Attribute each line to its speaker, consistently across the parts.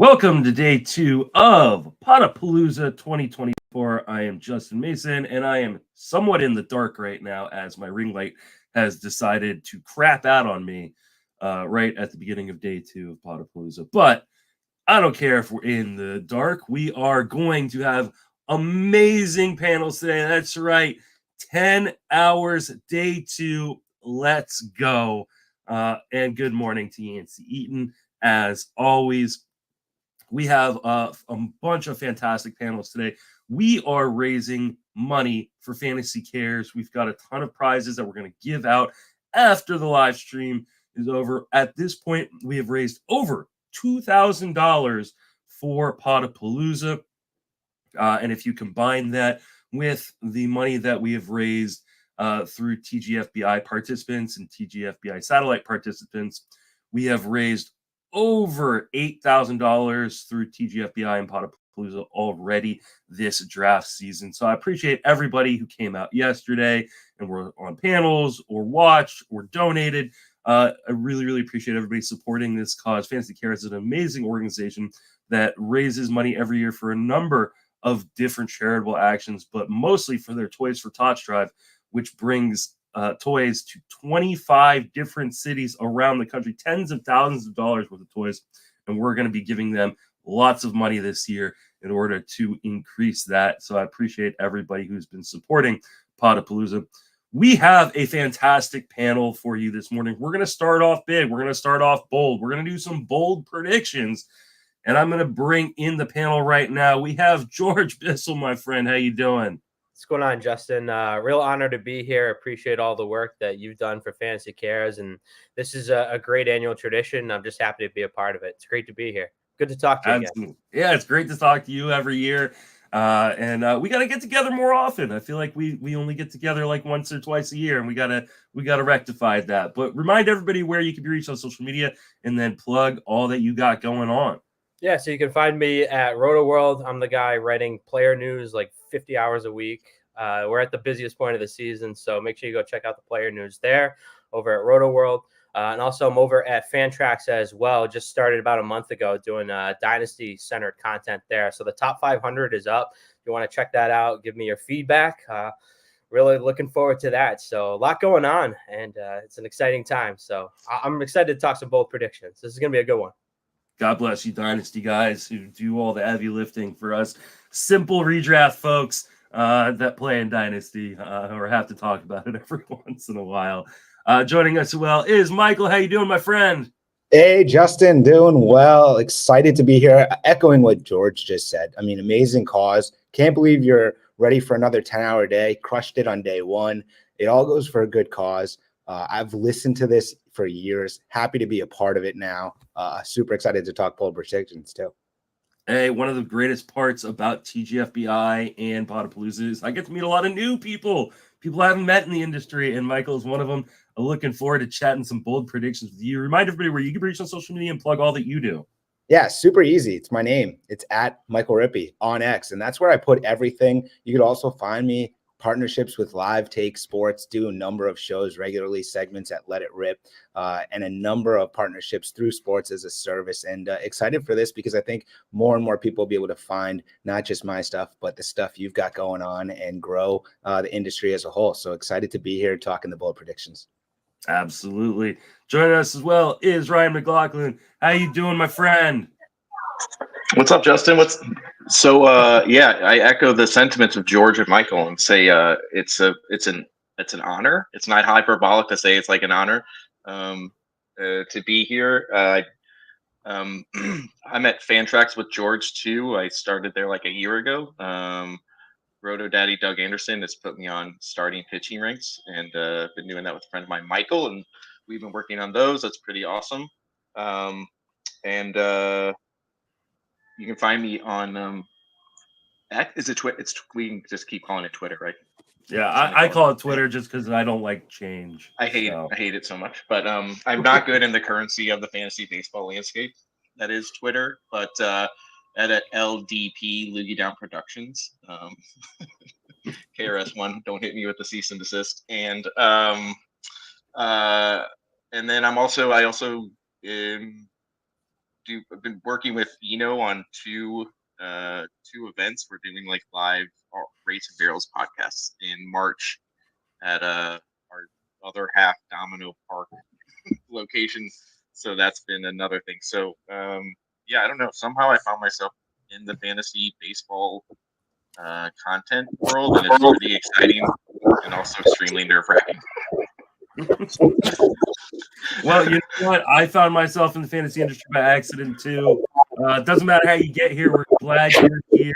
Speaker 1: Welcome to day 2 of Podapallooza 2024. I am Justin Mason, and I am somewhat in the dark right now as my ring light has decided to crap out on me right at the beginning of day 2 of Podapallooza. But I don't care if we're in the dark. We are going to have amazing panels today. That's right. 10 hours, day 2. Let's go. And good morning to Yancey Eaton. As always, we have a bunch of fantastic panels today. We are raising money for Fantasy Cares. We've got a ton of prizes that we're going to give out after the live stream is over. At this point, we have raised over $2,000 for Podapallooza. And if you combine that with the money that we have raised through TGFBI participants and TGFBI satellite participants, we have raised over $8,000 through TGFBI and Podapallooza already this draft season. So I appreciate everybody who came out yesterday and were on panels or watched or donated. I really, really appreciate everybody supporting this cause. Fantasy Cares is an amazing organization that raises money every year for a number of different charitable actions, but mostly for their Toys for Tots drive, which brings toys to 25 different cities around the country, tens of thousands of dollars worth of toys. And we're going to be giving them lots of money this year in order to increase that. So I appreciate everybody who's been supporting Podapallooza. We have a fantastic panel for you this morning. We're going to start off big. We're going to start off bold. We're going to do some bold predictions. And I'm going to bring in the panel right now. We have George Bissell, my friend. How you doing?
Speaker 2: What's going on, Justin? Real honor to be here. Appreciate all the work that you've done for Fantasy Cares. And this is a great annual tradition. I'm just happy to be a part of it. It's great to be here. Good to talk to you again.
Speaker 1: Yeah, it's great to talk to you every year. And we got to get together more often. I feel like we only get together like once or twice a year, and we gotta rectify that. But remind everybody where you can be reached on social media, and then plug all that you got going on.
Speaker 2: Yeah, so you can find me at Roto World. I'm the guy writing player news like 50 hours a week. We're at the busiest point of the season, so make sure you go check out the player news there over at Roto World. And also I'm over at Fantrax as well. Just started about a month ago doing Dynasty-centered content there. So the top 500 is up. If you want to check that out, give me your feedback. Really looking forward to that. So a lot going on, and it's an exciting time. So I'm excited to talk some bold predictions. This is going to be a good one.
Speaker 1: God bless you, Dynasty guys, who do all the heavy lifting for us simple redraft folks that play in Dynasty or have to talk about it every once in a while. Joining us as well is Michael. How you doing, my friend?
Speaker 3: Hey, Justin, doing well. Excited to be here. Echoing what George just said. I mean, amazing cause. Can't believe you're ready for another 10-hour day. Crushed it on day one. It all goes for a good cause. I've listened to this for years. Happy to be a part of it now. Super excited to talk bold predictions too.
Speaker 1: Hey, one of the greatest parts about TGFBI and Podapallooza is I get to meet a lot of new people I haven't met in the industry, and Michael is one of them. I'm looking forward to chatting some bold predictions with you. Remind everybody where you can reach on social media and plug all that you do.
Speaker 3: Yeah, super easy. It's my name. It's at Michael Rippe on X, and that's where I put everything. You could also find me partnerships with Live Take Sports, do a number of shows regularly, segments at Let It Rip, and a number of partnerships through Sports as a Service. And excited for this because I think more and more people will be able to find not just my stuff, but the stuff you've got going on and grow the industry as a whole. So excited to be here talking the bold predictions.
Speaker 1: Absolutely. Joining us as well is Ryan McLaughlin. How you doing, my friend?
Speaker 4: What's up, Justin? Yeah, I echo the sentiments of George and Michael and say it's an honor. It's not hyperbolic to say it's like an honor to be here. I'm at Fantrax with George too. I started there like a year ago. Roto Daddy Doug Anderson has put me on starting pitching ranks, and been doing that with a friend of mine, Michael, and we've been working on those. That's pretty awesome. You can find me on is it Twitter? We can just keep calling it Twitter, right?
Speaker 1: Yeah, I call it Twitter just because I don't like change.
Speaker 4: I hate it so much. But I'm not good in the currency of the fantasy baseball landscape. That is Twitter, but at LDP Loogie Down Productions. KRS-One, don't hit me with the cease and desist. And then I also I've been working with Eno on two events. We're doing like live Rates and Barrels podcasts in March at our other half Domino Park location. So that's been another thing. So yeah, I don't know. Somehow I found myself in the fantasy baseball content world, and it's really exciting and also extremely nerve-wracking.
Speaker 1: Well, you know what? I found myself in the fantasy industry by accident too. It doesn't matter how you get here. We're glad you're here.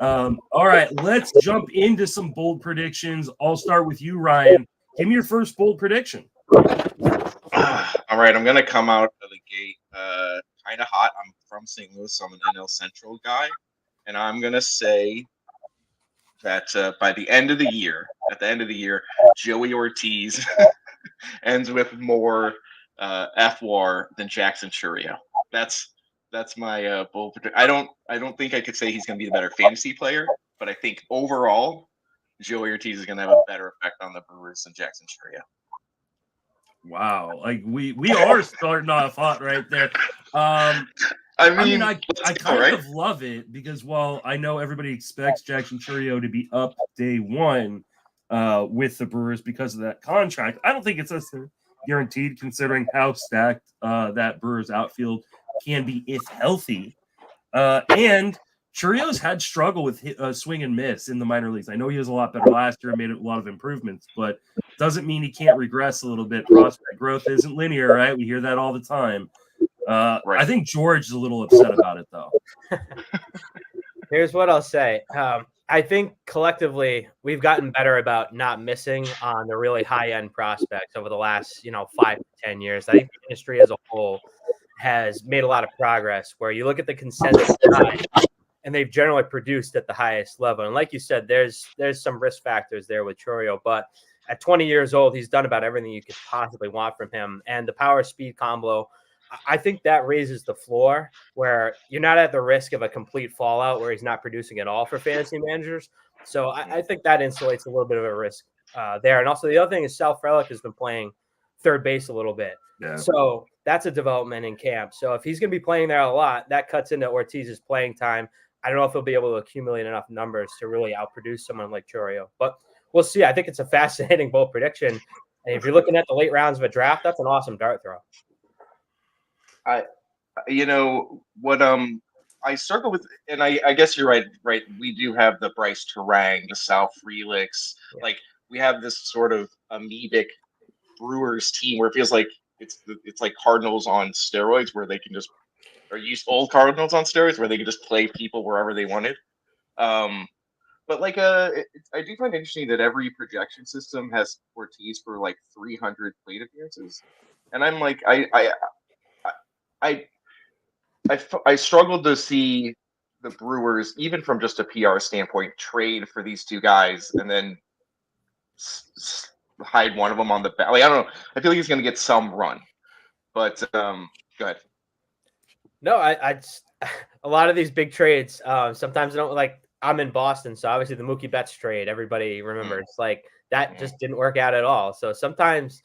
Speaker 1: All right, let's jump into some bold predictions. I'll start with you, Ryan. Give me your first bold prediction.
Speaker 4: All right, I'm going to come out of the gate kind of hot. I'm from St. Louis, so I'm an NL Central guy. And I'm going to say that by the end of the year, Joey Ortiz ends with more FWAR than Jackson Chourio. That's my bold prediction. I don't think I could say he's going to be the better fantasy player, but I think overall, Joey Ortiz is going to have a better effect on the Brewers than Jackson Chourio.
Speaker 1: Wow, like we are starting off hot right there. I kind of love it because while I know everybody expects Jackson Chourio to be up day one with the Brewers because of that contract, I don't think it's guaranteed considering how stacked that Brewers outfield can be if healthy. And Chourio's had struggle with swing and miss in the minor leagues. I know he was a lot better last year and made a lot of improvements, but doesn't mean he can't regress a little bit. Prospect growth isn't linear, right? We hear that all the time. Right. I think George is a little upset about it, though.
Speaker 2: Here's what I'll say. I think collectively we've gotten better about not missing on the really high-end prospects over the last, 5 to 10 years. I think the industry as a whole has made a lot of progress where you look at the consensus guys, and they've generally produced at the highest level. And like you said, there's some risk factors there with Chourio, but at 20 years old, he's done about everything you could possibly want from him. And the power speed combo, I think that raises the floor where you're not at the risk of a complete fallout where he's not producing at all for fantasy managers. So I think that insulates a little bit of a risk there. And also the other thing is Sal Frelick has been playing third base a little bit. Yeah. So that's a development in camp. So if he's going to be playing there a lot, that cuts into Ortiz's playing time. I don't know if he'll be able to accumulate enough numbers to really outproduce someone like Chourio, but we'll see. I think it's a fascinating bold prediction. And if you're looking at the late rounds of a draft, that's an awesome dart throw.
Speaker 4: I struggle with, and I guess you're right. We do have the Bryce Terang, the Sal Freliks. Yeah. Like we have this sort of amoebic Brewers team where it feels like it's like Cardinals on steroids, where they can just use old Cardinals on steroids where they could just play people wherever they wanted. But like I do find it interesting that every projection system has Ortiz for like 300 plate appearances, and I'm like I struggled to see the Brewers, even from just a PR standpoint, trade for these two guys and then hide one of them on the back. Like I don't know. I feel like he's going to get some run, but go ahead.
Speaker 2: No, I a lot of these big trades. Sometimes I don't like. I'm in Boston, so obviously the Mookie Betts trade, everybody remembers. Like that just didn't work out at all. So sometimes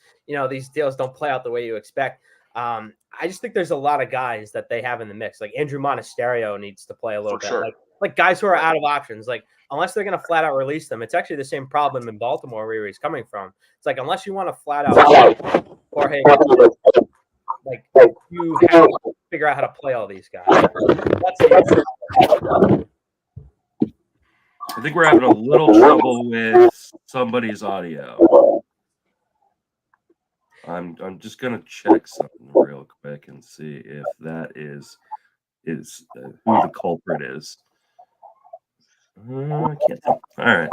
Speaker 2: these deals don't play out the way you expect. I just think there's a lot of guys that they have in the mix. Like Andrew Monasterio needs to play a little bit. Sure. Like guys who are out of options. Like unless they're going to flat out release them, it's actually the same problem in Baltimore where he's coming from. It's like unless you want to flat out Jorge, like you have to figure out how to play all these guys.
Speaker 1: I think we're having a little trouble with somebody's audio. I'm just gonna check something real quick and see if that is who the culprit is. I can't tell. All right.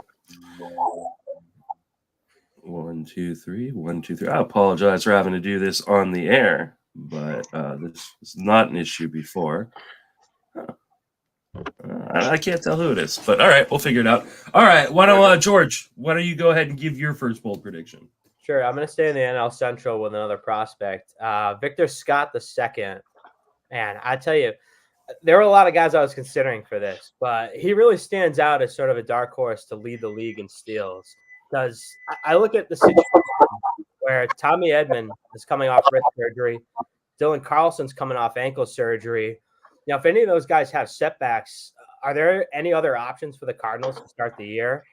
Speaker 1: 1, 2, 3. 1, 2, 3. I apologize for having to do this on the air, but this was not an issue before. I can't tell who it is, but all right, we'll figure it out. All right, George, why don't you go ahead and give your first bold prediction?
Speaker 2: Sure, I'm going to stay in the NL Central with another prospect, Victor Scott II. And I tell you, there were a lot of guys I was considering for this, but he really stands out as sort of a dark horse to lead the league in steals. Because I look at the situation where Tommy Edman is coming off wrist surgery. Dylan Carlson's coming off ankle surgery. Now, if any of those guys have setbacks, are there any other options for the Cardinals to start the year?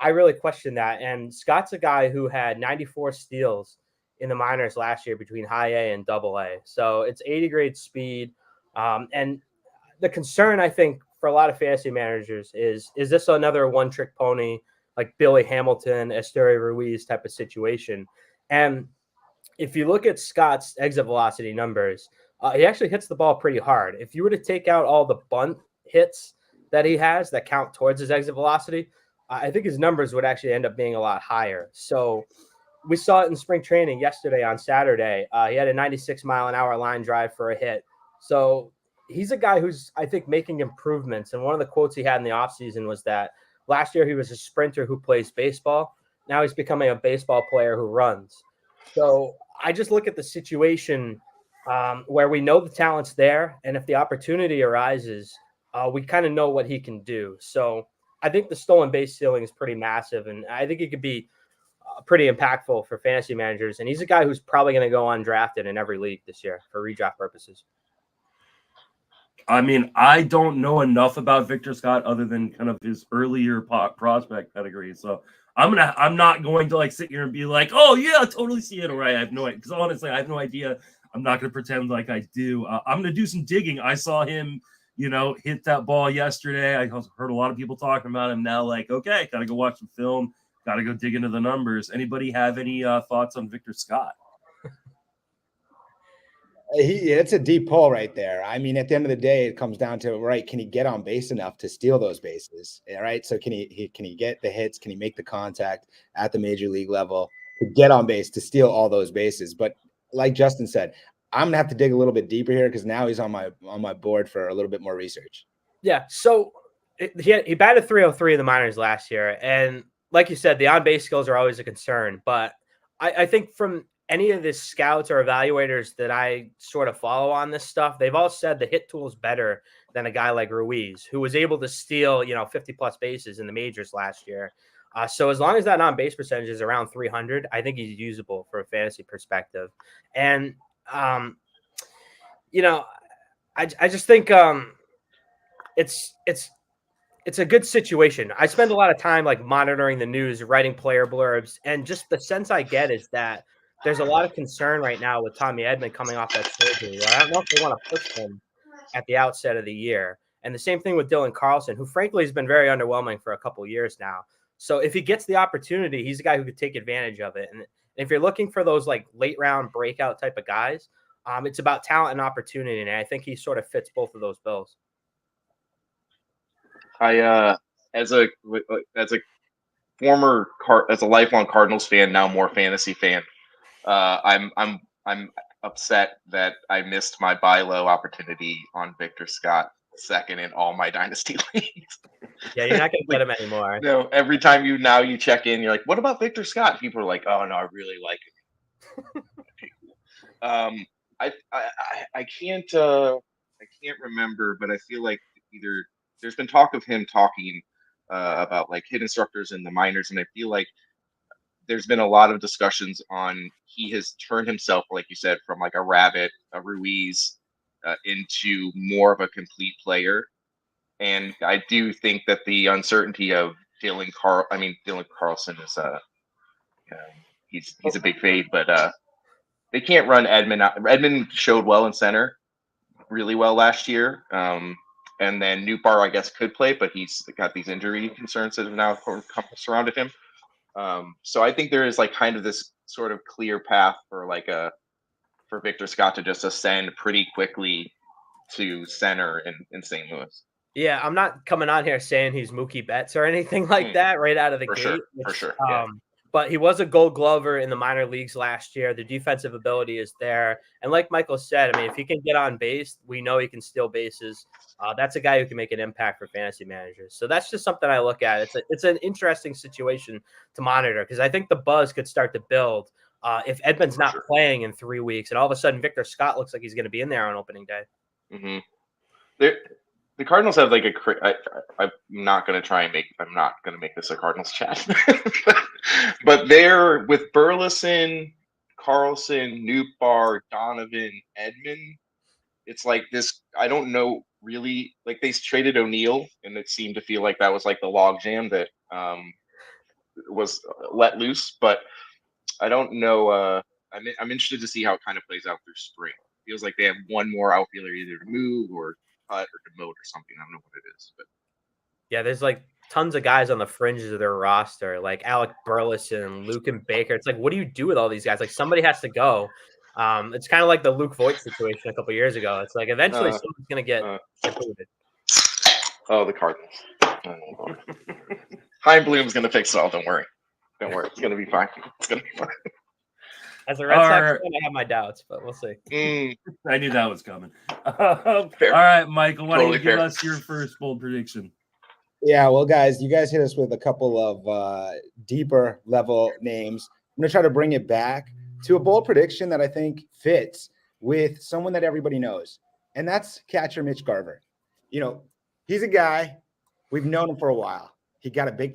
Speaker 2: I really question that. And Scott's a guy who had 94 steals in the minors last year between high A and double A. So it's 80 grade speed. And the concern, I think, for a lot of fantasy managers is this another one-trick pony like Billy Hamilton, Esteury Ruiz type of situation? And if you look at Scott's exit velocity numbers, he actually hits the ball pretty hard. If you were to take out all the bunt hits that he has that count towards his exit velocity, I think his numbers would actually end up being a lot higher. So we saw it in spring training yesterday on Saturday. He had a 96-mile-an-hour line drive for a hit. So he's a guy who's, I think, making improvements. And one of the quotes he had in the offseason was that last year he was a sprinter who plays baseball. Now he's becoming a baseball player who runs. So I just look at the situation where we know the talent's there. And if the opportunity arises, we kind of know what he can do. So I think the stolen base ceiling is pretty massive. And I think he could be pretty impactful for fantasy managers. And he's a guy who's probably going to go undrafted in every league this year for redraft purposes.
Speaker 1: I mean, I don't know enough about Victor Scott other than kind of his earlier prospect pedigree. So I'm not going to like sit here and be like, oh yeah, I totally see it. Or I have no idea. Because honestly, I have no idea. I'm not going to pretend like I do. I'm going to do some digging. I saw him, hit that ball yesterday. I heard a lot of people talking about him now. Like, okay, got to go watch some film. Got to go dig into the numbers. Anybody have any thoughts on Victor Scott?
Speaker 3: It's a deep pull right there. I mean, at the end of the day, it comes down to, right, can he get on base enough to steal those bases? All right. So can he get the hits? Can he make the contact at the major league level to get on base to steal all those bases? But like Justin said, I'm gonna have to dig a little bit deeper here because now he's on my board for a little bit more research.
Speaker 2: Yeah. So he batted 303 in the minors last year, and like you said, the on base skills are always a concern. But I think from any of the scouts or evaluators that I sort of follow on this stuff, they've all said the hit tool is better than a guy like Ruiz, who was able to steal, 50 plus bases in the majors last year. So as long as that on base percentage is around 300, I think he's usable for a fantasy perspective. And, I just think it's a good situation. I spend a lot of time like monitoring the news, writing player blurbs, and just the sense I get is that there's a lot of concern right now with Tommy Edman coming off that surgery. I don't know if they want to push him at the outset of the year. And the same thing with Dylan Carlson, who frankly has been very underwhelming for a couple of years now. So if he gets the opportunity, he's a guy who could take advantage of it. And if you're looking for those like late round breakout type of guys, it's about talent and opportunity. And I think he sort of fits both of those bills.
Speaker 4: As a lifelong Cardinals fan, now more fantasy fan, I'm upset that I missed my buy low opportunity on Victor Scott second in all my dynasty leagues.
Speaker 2: Yeah, you're not going to get him anymore.
Speaker 4: No, every time you check in, you're like, "What about Victor Scott?" People are like, "Oh no, I really like him." I can't remember, but I feel like either there's been talk of him talking about like hit instructors in the minors, and I feel like there's been a lot of discussions on he has turned himself, like you said, from like a Rabbit, a Ruiz, into more of a complete player. And I do think that the uncertainty of Dylan Carlson is he's a big fade, but they can't run Edman. Edman showed well in center, really well last year. And then Newbar, I guess, could play, but he's got these injury concerns that have now surrounded him. So I think there is like kind of this sort of clear path for Victor Scott to just ascend pretty quickly to center in St. Louis.
Speaker 2: Yeah, I'm not coming on here saying he's Mookie Betts or anything like that right out of the gate.
Speaker 4: For sure.
Speaker 2: But he was a Gold Glover in the minor leagues last year. The defensive ability is there. And like Michael said, I mean, if he can get on base, we know he can steal bases. That's a guy who can make an impact for fantasy managers. So that's just something I look at. It's an interesting situation to monitor because I think the buzz could start to build if Edman's not playing in 3 weeks and all of a sudden Victor Scott looks like he's going to be in there on opening day.
Speaker 4: Mm-hmm. The Cardinals have like I'm not going to make this a Cardinals chat, but they're with Burleson, Carlson, Nootbaar, Donovan, Edmund. It's like this. I don't know really. Like they traded O'Neal, and it seemed to feel like that was like the logjam that was let loose. But I don't know. I'm interested to see how it kind of plays out through spring. Feels like they have one more outfielder either to move or cut or demote or something. I don't know what it is, but
Speaker 2: Yeah, there's like tons of guys on the fringes of their roster, like Alec Burleson, Luke and Baker. It's like, what do you do with all these guys? Like somebody has to go. It's kind of like the Luke Voigt situation a couple years ago. It's like eventually someone's gonna get included.
Speaker 4: Oh, the Cardinals. Chaim Bloom's gonna fix it all. Don't worry. Don't worry. It's gonna be fine. It's gonna be fine.
Speaker 2: As a Red Sox fan, I have my doubts, but we'll see.
Speaker 1: I knew that was coming. All right, Michael, why don't you give us your first bold prediction?
Speaker 3: Yeah, well, guys, you guys hit us with a couple of deeper level names. I'm going to try to bring it back to a bold prediction that I think fits with someone that everybody knows, and that's catcher Mitch Garver. You know, he's a guy, we've known him for a while. He got a big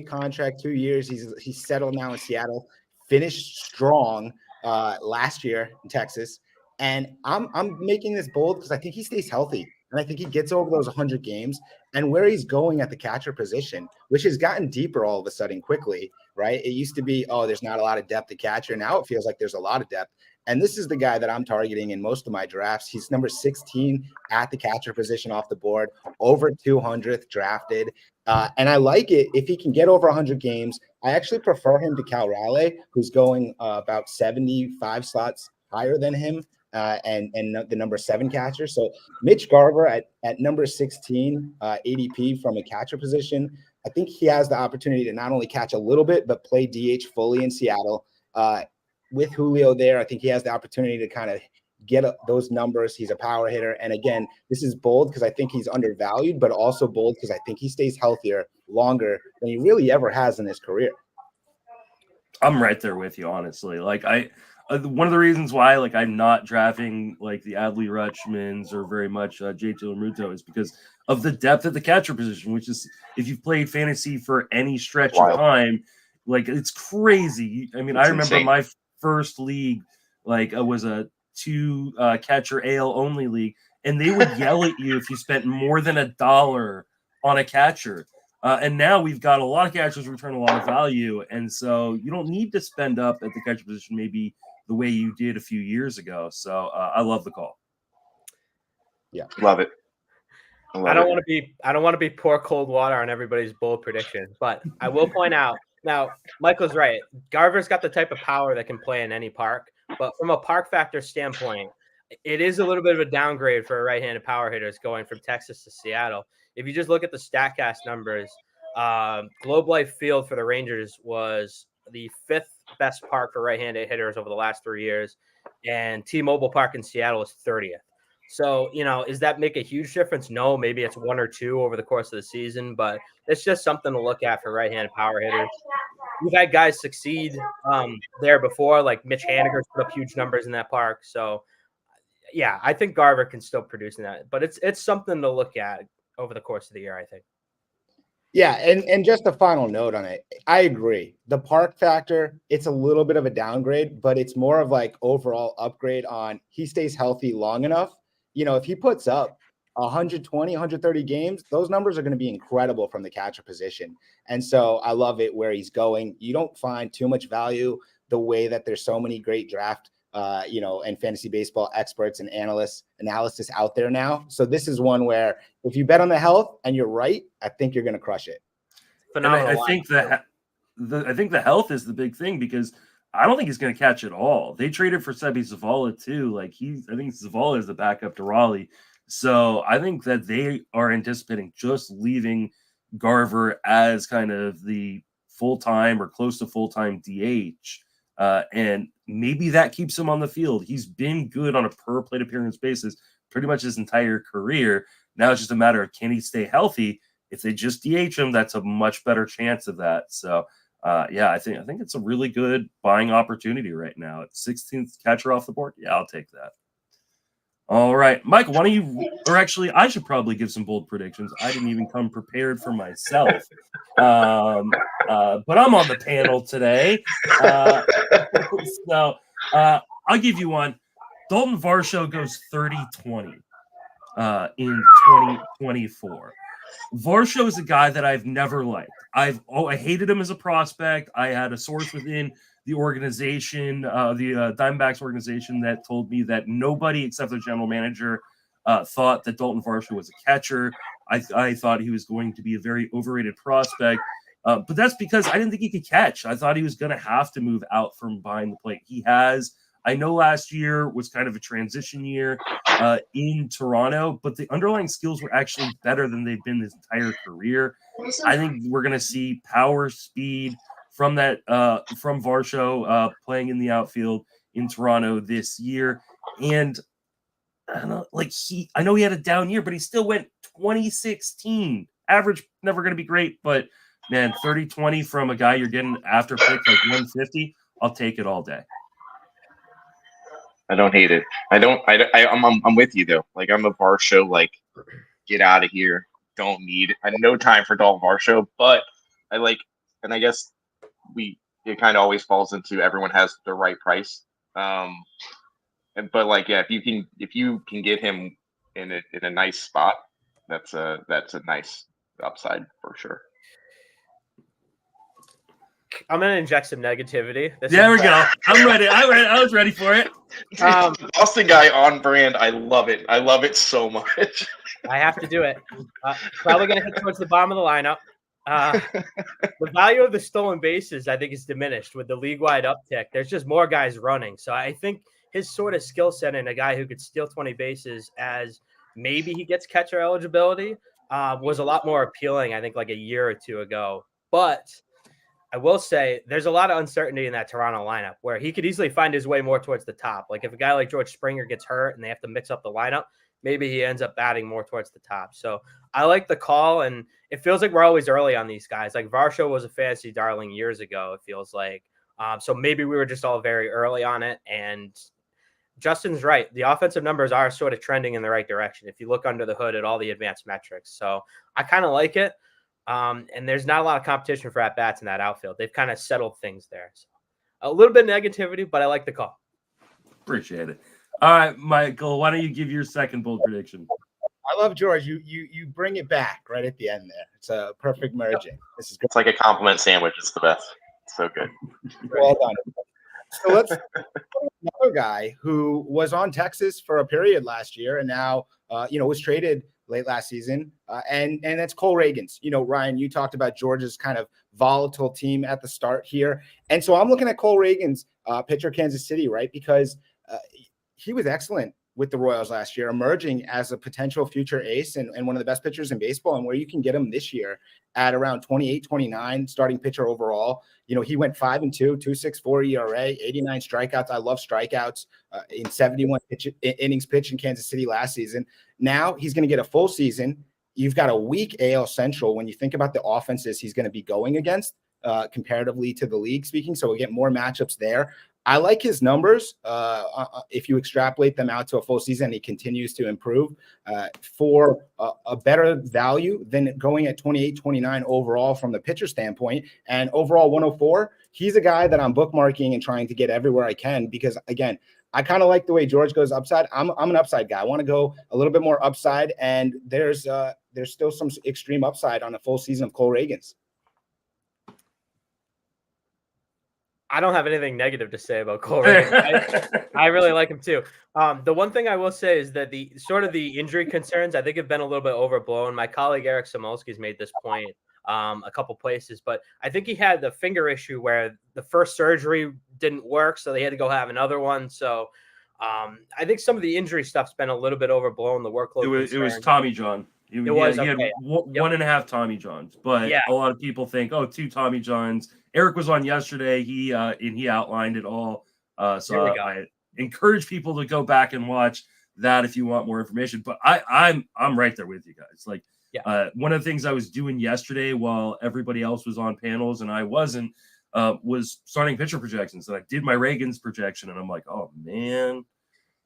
Speaker 3: contract, 2 years. He's settled now in Seattle. Finished strong last year in Texas, and I'm making this bold because I think he stays healthy, and I think he gets over those 100 games. And where he's going at the catcher position, which has gotten deeper all of a sudden quickly, right? It used to be, oh, there's not a lot of depth at catcher. Now it feels like there's a lot of depth. And this is the guy that I'm targeting in most of my drafts. He's number 16 at the catcher position off the board, over 200th drafted. And I like it if he can get over 100 games. I actually prefer him to Cal Raleigh, who's going about 75 slots higher than him. And the number 7 catcher. So Mitch Garver at number 16 ADP from a catcher position. I think he has the opportunity to not only catch a little bit, but play DH fully in Seattle. With Julio there, I think he has the opportunity to kind of get those numbers. He's a power hitter. And again, this is bold because I think he's undervalued, but also bold because I think he stays healthier longer than he really ever has in his career.
Speaker 1: I'm right there with you, honestly. Like one of the reasons why I'm not drafting like the Adley Rutschmans or very much JT Realmuto is because of the depth at the catcher position, which is, if you've played fantasy for any stretch of time, like it's crazy. I mean, I remember insane. My first league was a 2 catcher AL only league, and they would yell at you if you spent more than $1 on a catcher. And now we've got a lot of catchers return a lot of value, and so you don't need to spend up at the catcher position maybe the way you did a few years ago. So I love the call.
Speaker 3: Yeah,
Speaker 4: love it.
Speaker 2: I don't want to be pour cold water on everybody's bold prediction, but I will point out now, Michael's right. Garver's got the type of power that can play in any park, but from a park factor standpoint, it is a little bit of a downgrade for right-handed power hitters going from Texas to Seattle. If you just look at the StatCast numbers, Globe Life Field for the Rangers was the 5th best park for right-handed hitters over the last 3 years, and T-Mobile Park in Seattle is 30th. So, does that make a huge difference? No, maybe it's 1 or 2 over the course of the season, but it's just something to look at for right-handed power hitters. We've had guys succeed there before, like Mitch Haniger's put up huge numbers in that park. So, yeah, I think Garver can still produce in that, but it's something to look at over the course of the year, I think.
Speaker 3: Yeah, and just a final note on it. I agree. The park factor, it's a little bit of a downgrade, but it's more of like overall upgrade on he stays healthy long enough. If he puts up 120, 130 games, those numbers are going to be incredible from the catcher position. And so I love it where he's going. You don't find too much value the way that there's so many great draft and fantasy baseball experts and analysis out there now. So this is one where if you bet on the health and you're right, I think you're going to crush it.
Speaker 1: Phenomenal. I think the health is the big thing because I don't think he's going to catch it all. They traded for Sebi Zavala too. I think Zavala is the backup to Raleigh. So I think that they are anticipating just leaving Garver as kind of the full-time or close to full-time DH. And maybe that keeps him on the field. He's been good on a per plate appearance basis pretty much his entire career. Now it's just a matter of, can he stay healthy? If they just DH him, that's a much better chance of that. So I think it's a really good buying opportunity right now. It's 16th catcher off the board. Yeah, I'll take that. All right, Michael, why don't you, or actually, I should probably give some bold predictions. I didn't even come prepared for myself. But I'm on the panel today. So I'll give you one. Dalton Varsho goes 30-20 in 2024. Varsho is a guy that I've never liked. I hated him as a prospect. I had a source within the organization, the Diamondbacks organization, that told me that nobody except the general manager thought that Dalton Varsho was a catcher. I thought he was going to be a very overrated prospect. But that's because I didn't think he could catch. I thought he was going to have to move out from behind the plate. He has. I know last year was kind of a transition year in Toronto, but the underlying skills were actually better than they've been his entire career. I think we're going to see power, speed from Varsho playing in the outfield in Toronto this year. And I don't know, I know he had a down year, but he still went 2016. Average, never going to be great, but man, 30-20 from a guy you're getting after pick like 150, I'll take it all day.
Speaker 4: I don't hate it. I'm with you though. Like, I'm a Varsho, like, get out of here. Don't need it. I have no time for Dalton Varsho, but I like, and I guess it kind of always falls into everyone has the right price. But like, yeah, if you can get him in a nice spot, that's a nice upside for sure.
Speaker 2: I'm gonna inject some negativity.
Speaker 1: There we go. I'm ready. I was ready for it.
Speaker 4: Boston guy on brand. I love it. I love it so much.
Speaker 2: I have to do it. Probably gonna hit towards the bottom of the lineup. The value of the stolen bases, I think, is diminished with the league-wide uptick. There's just more guys running, so I think his sort of skill set in a guy who could steal 20 bases as maybe he gets catcher eligibility was a lot more appealing, I think, like a year or two ago. But I will say there's a lot of uncertainty in that Toronto lineup where he could easily find his way more towards the top. Like if a guy like George Springer gets hurt and they have to mix up the lineup, maybe he ends up batting more towards the top. So I like the call, and it feels like we're always early on these guys. Like Varsho was a fantasy darling years ago, it feels like. So maybe we were just all very early on it, and Justin's right. The offensive numbers are sort of trending in the right direction if you look under the hood at all the advanced metrics. So I kind of like it. And there's not a lot of competition for at-bats in that outfield. They've kind of settled things there. So a little bit of negativity, but I like the call.
Speaker 1: Appreciate it. All right, Michael, why don't you give your second bold prediction?
Speaker 3: I love George. You bring it back right at the end there. It's a perfect merging. This is good.
Speaker 4: It's like a compliment sandwich. It's the best. It's so good.
Speaker 3: Well done. So let's another guy who was on Texas for a period last year and now was traded late last season, and that's Cole Ragans. Ryan, you talked about Georgia's kind of volatile team at the start here, and so I'm looking at Cole Ragans, pitcher, Kansas City, right? Because he was excellent with the Royals last year, emerging as a potential future ace and one of the best pitchers in baseball, and where you can get him this year at around 28, 29 starting pitcher overall. He went 5-2, 2.64 ERA, 89 strikeouts. I love strikeouts in 71 innings pitched in Kansas City last season. Now he's going to get a full season. You've got a weak AL Central when you think about the offenses he's going to be going against comparatively to the league speaking. So we'll get more matchups there. I like his numbers. If you extrapolate them out to a full season, he continues to improve for a better value than going at 28, 29 overall from the pitcher standpoint. And overall 104, he's a guy that I'm bookmarking and trying to get everywhere I can because, again, I kind of like the way George goes upside. I'm an upside guy. I want to go a little bit more upside, and there's still some extreme upside on a full season of Cole Ragans.
Speaker 2: I don't have anything negative to say about Cole Ragans. I really like him too. The one thing I will say is that the injury concerns, I think, have been a little bit overblown. My colleague Eric Samolsky's made this point a couple places, but I think he had the finger issue where the first surgery didn't work, so they had to go have another one. So I think some of the injury stuff's been a little bit overblown. The workload. It was
Speaker 1: Tommy John. He had
Speaker 2: okay.
Speaker 1: one and a half Tommy Johns, but a lot of people think, 2 Tommy Johns. Eric was on yesterday. He outlined it all. So I encourage people to go back and watch that if you want more information. But I'm right there with you guys. Like, one of the things I was doing yesterday while everybody else was on panels and I wasn't, was starting pitcher projections. And I did my Ragans projection, and I'm like, oh man,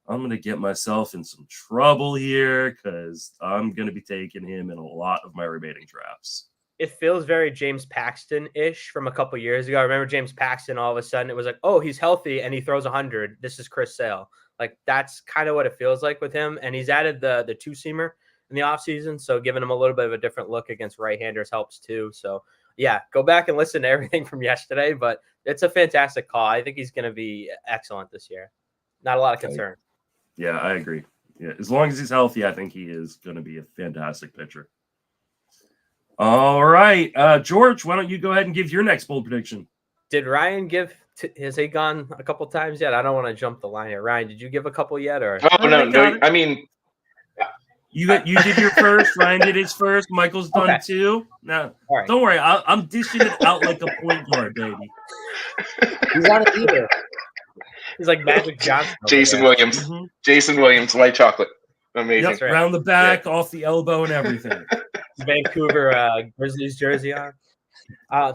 Speaker 1: I'm going to get myself in some trouble here because I'm going to be taking him in a lot of my remaining drafts.
Speaker 2: it feels very James Paxton-ish from a couple years ago. I remember James Paxton, all of a sudden, it was like, oh, he's healthy and he throws 100. This is Chris Sale. Like, that's kind of what it feels like with him. And he's added the two-seamer in the offseason, so giving him a little bit of a different look against right-handers helps too. So, yeah, go back and listen to everything from yesterday, but it's a fantastic call. I think he's going to be excellent this year. Not a lot of concern.
Speaker 1: Yeah, I agree. Yeah, as long as he's healthy, I think he is going to be a fantastic pitcher. All right, George, why don't you go ahead and give your next bold prediction?
Speaker 2: Did Ryan give? Has he gone a couple times yet? I don't want to jump the line here. Ryan, did you give a couple yet? Or
Speaker 4: no. I mean,
Speaker 1: you did your first. Ryan did his first. Michael's done two. No,
Speaker 2: right.
Speaker 1: Don't worry. I'm dishing it out like a point guard, baby.
Speaker 3: He's on it either.
Speaker 2: He's like Magic Johnson.
Speaker 4: Jason Williams. Mm-hmm. Jason Williams, white chocolate. Amazing.
Speaker 1: Yep, right. Around the back, off the elbow, and everything.
Speaker 2: Vancouver Grizzlies jersey on.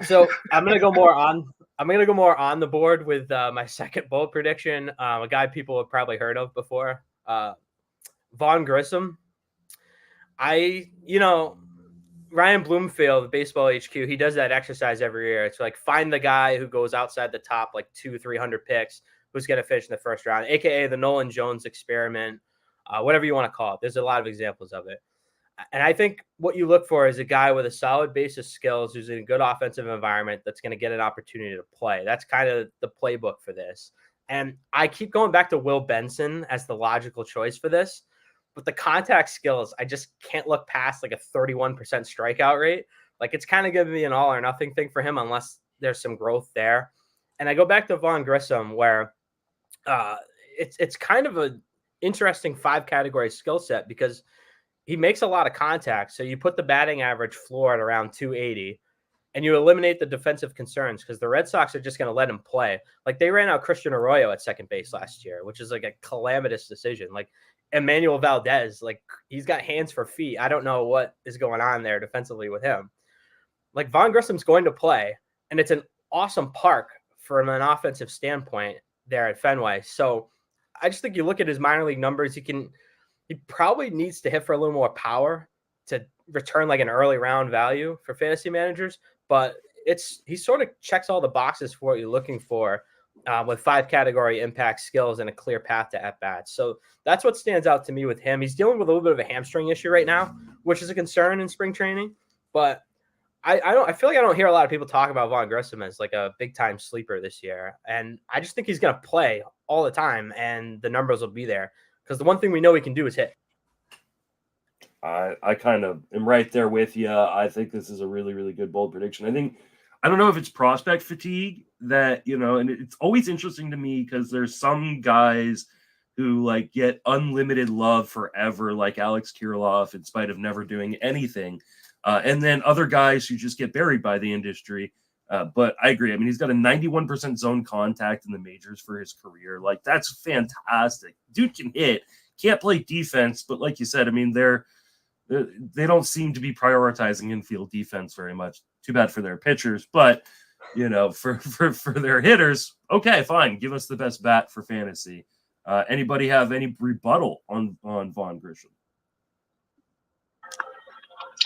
Speaker 2: So I'm gonna go more on the board with my second bold prediction. A guy people have probably heard of before, Vaughn Grissom. Ryan Bloomfield, Baseball HQ, he does that exercise every year. It's like find the guy who goes outside the top like 200-300 picks who's going to finish in the first round, aka the Nolan Jones experiment, whatever you want to call it. There's a lot of examples of it. And I think what you look for is a guy with a solid base of skills who's in a good offensive environment that's going to get an opportunity to play. That's kind of the playbook for this. And I keep going back to Will Benson as the logical choice for this. But the contact skills, I just can't look past like a 31% strikeout rate. Like it's kind of going to be an all or nothing thing for him unless there's some growth there. And I go back to Vaughn Grissom where it's kind of an interesting 5-category skill set because he makes a lot of contact. So you put the batting average floor at around 280 and you eliminate the defensive concerns because the Red Sox are just going to let him play. Like they ran out Christian Arroyo at second base last year, which is like a calamitous decision. Like Emmanuel Valdez, like he's got hands for feet. I don't know what is going on there defensively with him. Like Vaughn Grissom's going to play and it's an awesome park from an offensive standpoint there at Fenway. So I just think you look at his minor league numbers, he probably needs to hit for a little more power to return like an early round value for fantasy managers, but he sort of checks all the boxes for what you're looking for with 5-category impact skills and a clear path to at-bats. So that's what stands out to me with him. He's dealing with a little bit of a hamstring issue right now, which is a concern in spring training, but I feel like I don't hear a lot of people talk about Vaughn Grissom as like a big time sleeper this year. And I just think he's going to play all the time and the numbers will be there. Because the one thing we know he can do is hit.
Speaker 1: I kind of am right there with you. I think this is a really, really good bold prediction. I don't know if it's prospect fatigue that, and it's always interesting to me because there's some guys who like get unlimited love forever, like Alex Kirilloff, in spite of never doing anything. And then other guys who just get buried by the industry. But I agree. I mean, he's got a 91% zone contact in the majors for his career. Like, that's fantastic. Dude can hit, can't play defense. But like you said, I mean, they don't seem to be prioritizing infield defense very much. Too bad for their pitchers. But, for their hitters, okay, fine. Give us the best bat for fantasy. Anybody have any rebuttal on Vaughn Grissom?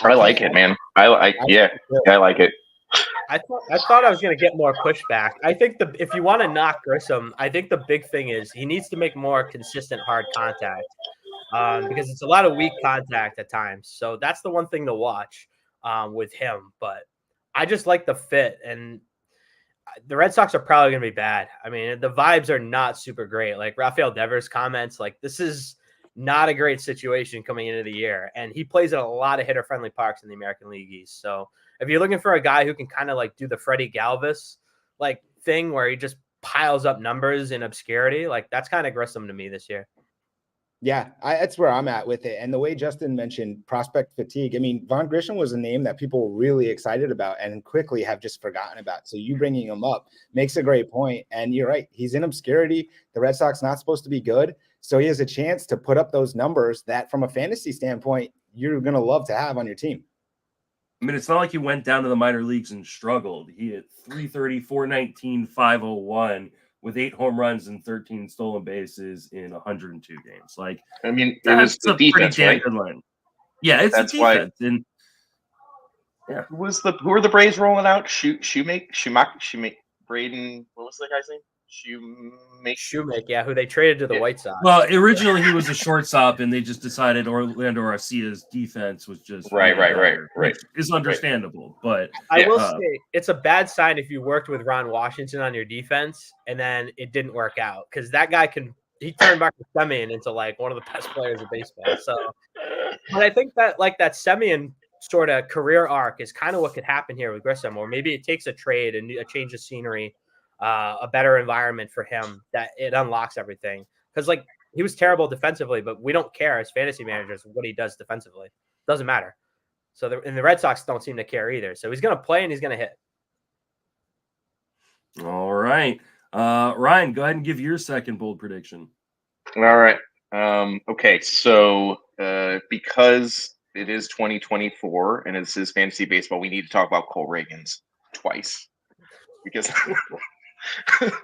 Speaker 4: I like it, man. I like it.
Speaker 2: I thought I was going to get more pushback. I think if you want to knock Grissom, I think the big thing is he needs to make more consistent hard contact because it's a lot of weak contact at times. So that's the one thing to watch with him. But I just like the fit, and the Red Sox are probably going to be bad. I mean, the vibes are not super great. Like Rafael Devers comments, like this is not a great situation coming into the year. And he plays at a lot of hitter-friendly parks in the American League East. So if you're looking for a guy who can kind of like do the Freddie Galvis like thing where he just piles up numbers in obscurity, like that's kind of Grissom to me this year.
Speaker 3: Yeah, that's where I'm at with it. And the way Justin mentioned prospect fatigue, I mean, Vaughn Grissom was a name that people were really excited about and quickly have just forgotten about. So you bringing him up makes a great point. And you're right. He's in obscurity. The Red Sox not supposed to be good. So he has a chance to put up those numbers that from a fantasy standpoint, you're going to love to have on your team.
Speaker 1: I mean, it's not like he went down to the minor leagues and struggled. He hit 330, 419, 501 with 8 home runs and 13 stolen bases in 102 games. Like,
Speaker 4: I mean, it was the defense, right?
Speaker 1: good line. Yeah, it's
Speaker 4: that's
Speaker 1: the defense. Yeah.
Speaker 4: Who are the Braves rolling out? Shoemake, Braden. What was the guy's name?
Speaker 2: Shoemake, yeah, who they traded to the White Sox.
Speaker 1: Well, originally he was a shortstop, and they just decided Orlando Arcia's defense was just
Speaker 4: Right,
Speaker 1: which is understandable. But
Speaker 2: I will say it's a bad sign if you worked with Ron Washington on your defense and then it didn't work out, because that guy he turned Marcus Semien into like one of the best players of baseball. So, but I think that like that Semien sort of career arc is kind of what could happen here with Grissom, or maybe it takes a trade and a change of scenery. A better environment for him, that it unlocks everything. Because like he was terrible defensively, but we don't care as fantasy managers what he does defensively. Doesn't matter. So and the Red Sox don't seem to care either. So he's going to play and he's going to hit.
Speaker 1: All right, Ryan, go ahead and give your second bold prediction.
Speaker 4: All right. Okay. So because it is 2024 and this is fantasy baseball, we need to talk about Cole Reagans twice because.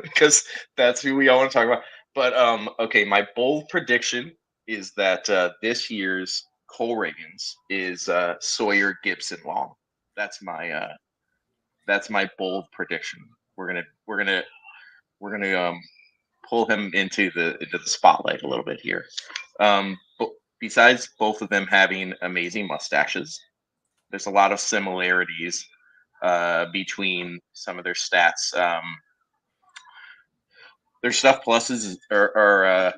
Speaker 4: Because that's who we all want to talk about. But okay, my bold prediction is that this year's Cole Reagans is Sawyer Gibson Long. That's my bold prediction. We're gonna pull him into the spotlight a little bit here. But besides both of them having amazing mustaches, there's a lot of similarities between some of their stats. Their stuff pluses are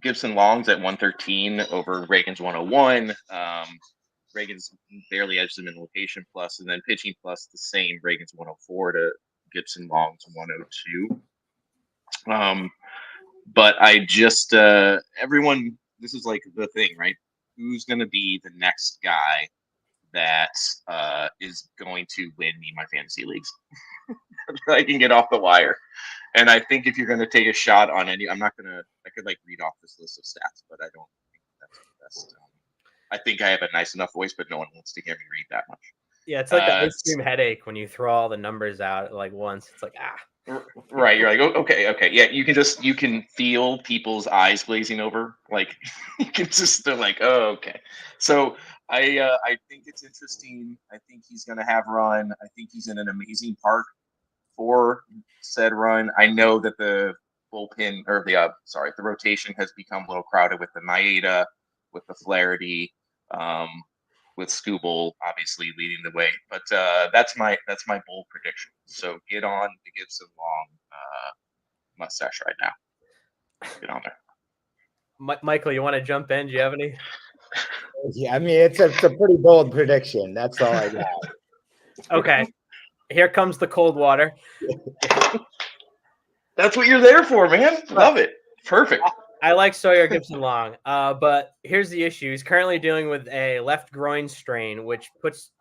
Speaker 4: Gibson Long's at 113 over Reagan's 101. Reagan's barely edged him in location plus, and then pitching plus the same. Reagan's 104 to Gibson Long's 102. But I just everyone. This is like the thing, right? Who's going to be the next guy that is going to win me my fantasy leagues? I can get off the wire. And I think if you're going to take a shot on any, I could like read off this list of stats, but I don't think that's the best. I think I have a nice enough voice, but no one wants to hear me read that much.
Speaker 2: Yeah, it's like the ice cream headache when you throw all the numbers out like once. It's like,
Speaker 4: Right. You're like, oh, okay. Yeah, you can feel people's eyes glazing over. Like you can just, they're like, oh, okay. So I think it's interesting. I think he's going to have run. I think he's in an amazing park for said run. I know that the bullpen or the rotation has become a little crowded with the Maeda, with the Flaherty, with Skubal obviously leading the way. But that's my bold prediction. So get on the Gibson Long mustache right now. Get on there.
Speaker 2: Michael, you want to jump in? Do you have any?
Speaker 3: Yeah, I mean it's a pretty bold prediction. That's all I got.
Speaker 2: Okay. Here comes the cold water.
Speaker 4: That's what you're there for, man. Love it. Perfect.
Speaker 2: I like Sawyer Gibson Long, but here's the issue. He's currently dealing with a left groin strain, which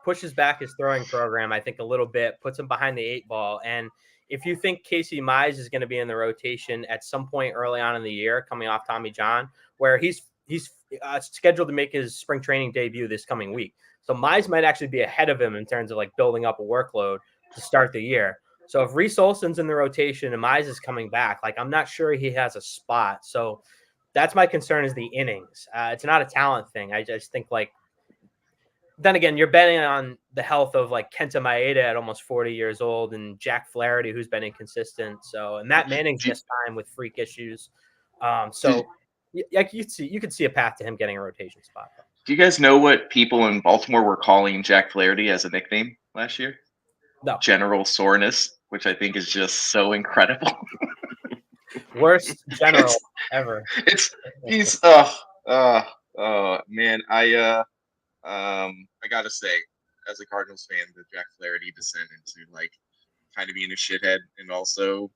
Speaker 2: pushes back his throwing program, I think, a little bit, puts him behind the 8-ball. And if you think Casey Mize is going to be in the rotation at some point early on in the year, coming off Tommy John, where he's scheduled to make his spring training debut this coming week. So Mize might actually be ahead of him in terms of like building up a workload to start the year. So if Reese Olson's in the rotation and Mize is coming back, like I'm not sure he has a spot. So that's my concern is the innings. It's not a talent thing. I just think like, then again, you're betting on the health of like Kenta Maeda at almost 40 years old and Jack Flaherty, who's been inconsistent. So, and Matt Manning's missed time with freak issues. So like you could see a path to him getting a rotation spot.
Speaker 4: Do you guys know what people in Baltimore were calling Jack Flaherty as a nickname last year?
Speaker 2: No.
Speaker 4: General Soreness, which I think is just so incredible.
Speaker 2: Worst general ever.
Speaker 4: He's man, I gotta say, as a Cardinals fan, the Jack Flaherty descent into like kind of being a shithead and also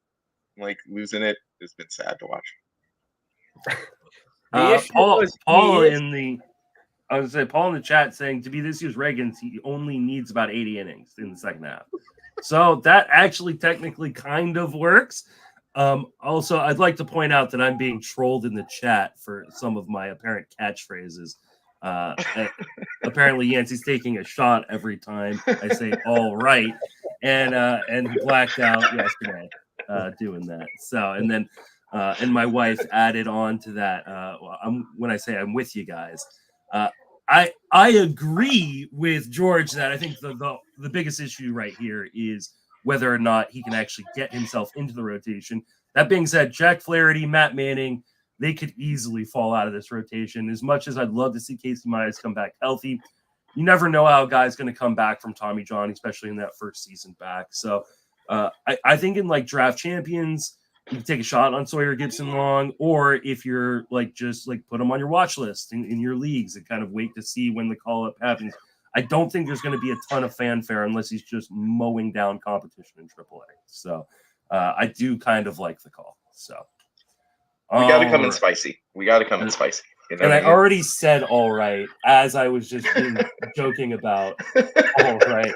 Speaker 4: like losing it has been sad to watch.
Speaker 1: Paul in the chat saying to be this year's Reagans, he only needs about 80 innings in the second half. So that actually technically kind of works. Also, I'd like to point out that I'm being trolled in the chat for some of my apparent catchphrases. Apparently Yancey's taking a shot every time I say all right, and he blacked out yesterday doing that. So, and then and my wife added on to that. When I say I'm with you guys, I agree with George that I think the biggest issue right here is whether or not he can actually get himself into the rotation. That being said, Jack Flaherty, Matt Manning, they could easily fall out of this rotation. As much as I'd love to see Casey Mize come back healthy, you never know how a guy's going to come back from Tommy John, especially in that first season back. So I think in like draft champions, you can take a shot on Sawyer Gibson Long, or if you're like just like put him on your watch list in your leagues and kind of wait to see when the call up happens. I don't think there's going to be a ton of fanfare unless he's just mowing down competition in AAA. So I do kind of like the call. So
Speaker 4: we got to come in spicy. We got to come in spicy. You know
Speaker 1: and I
Speaker 4: what mean?
Speaker 1: already said all right as I was just joking about all right.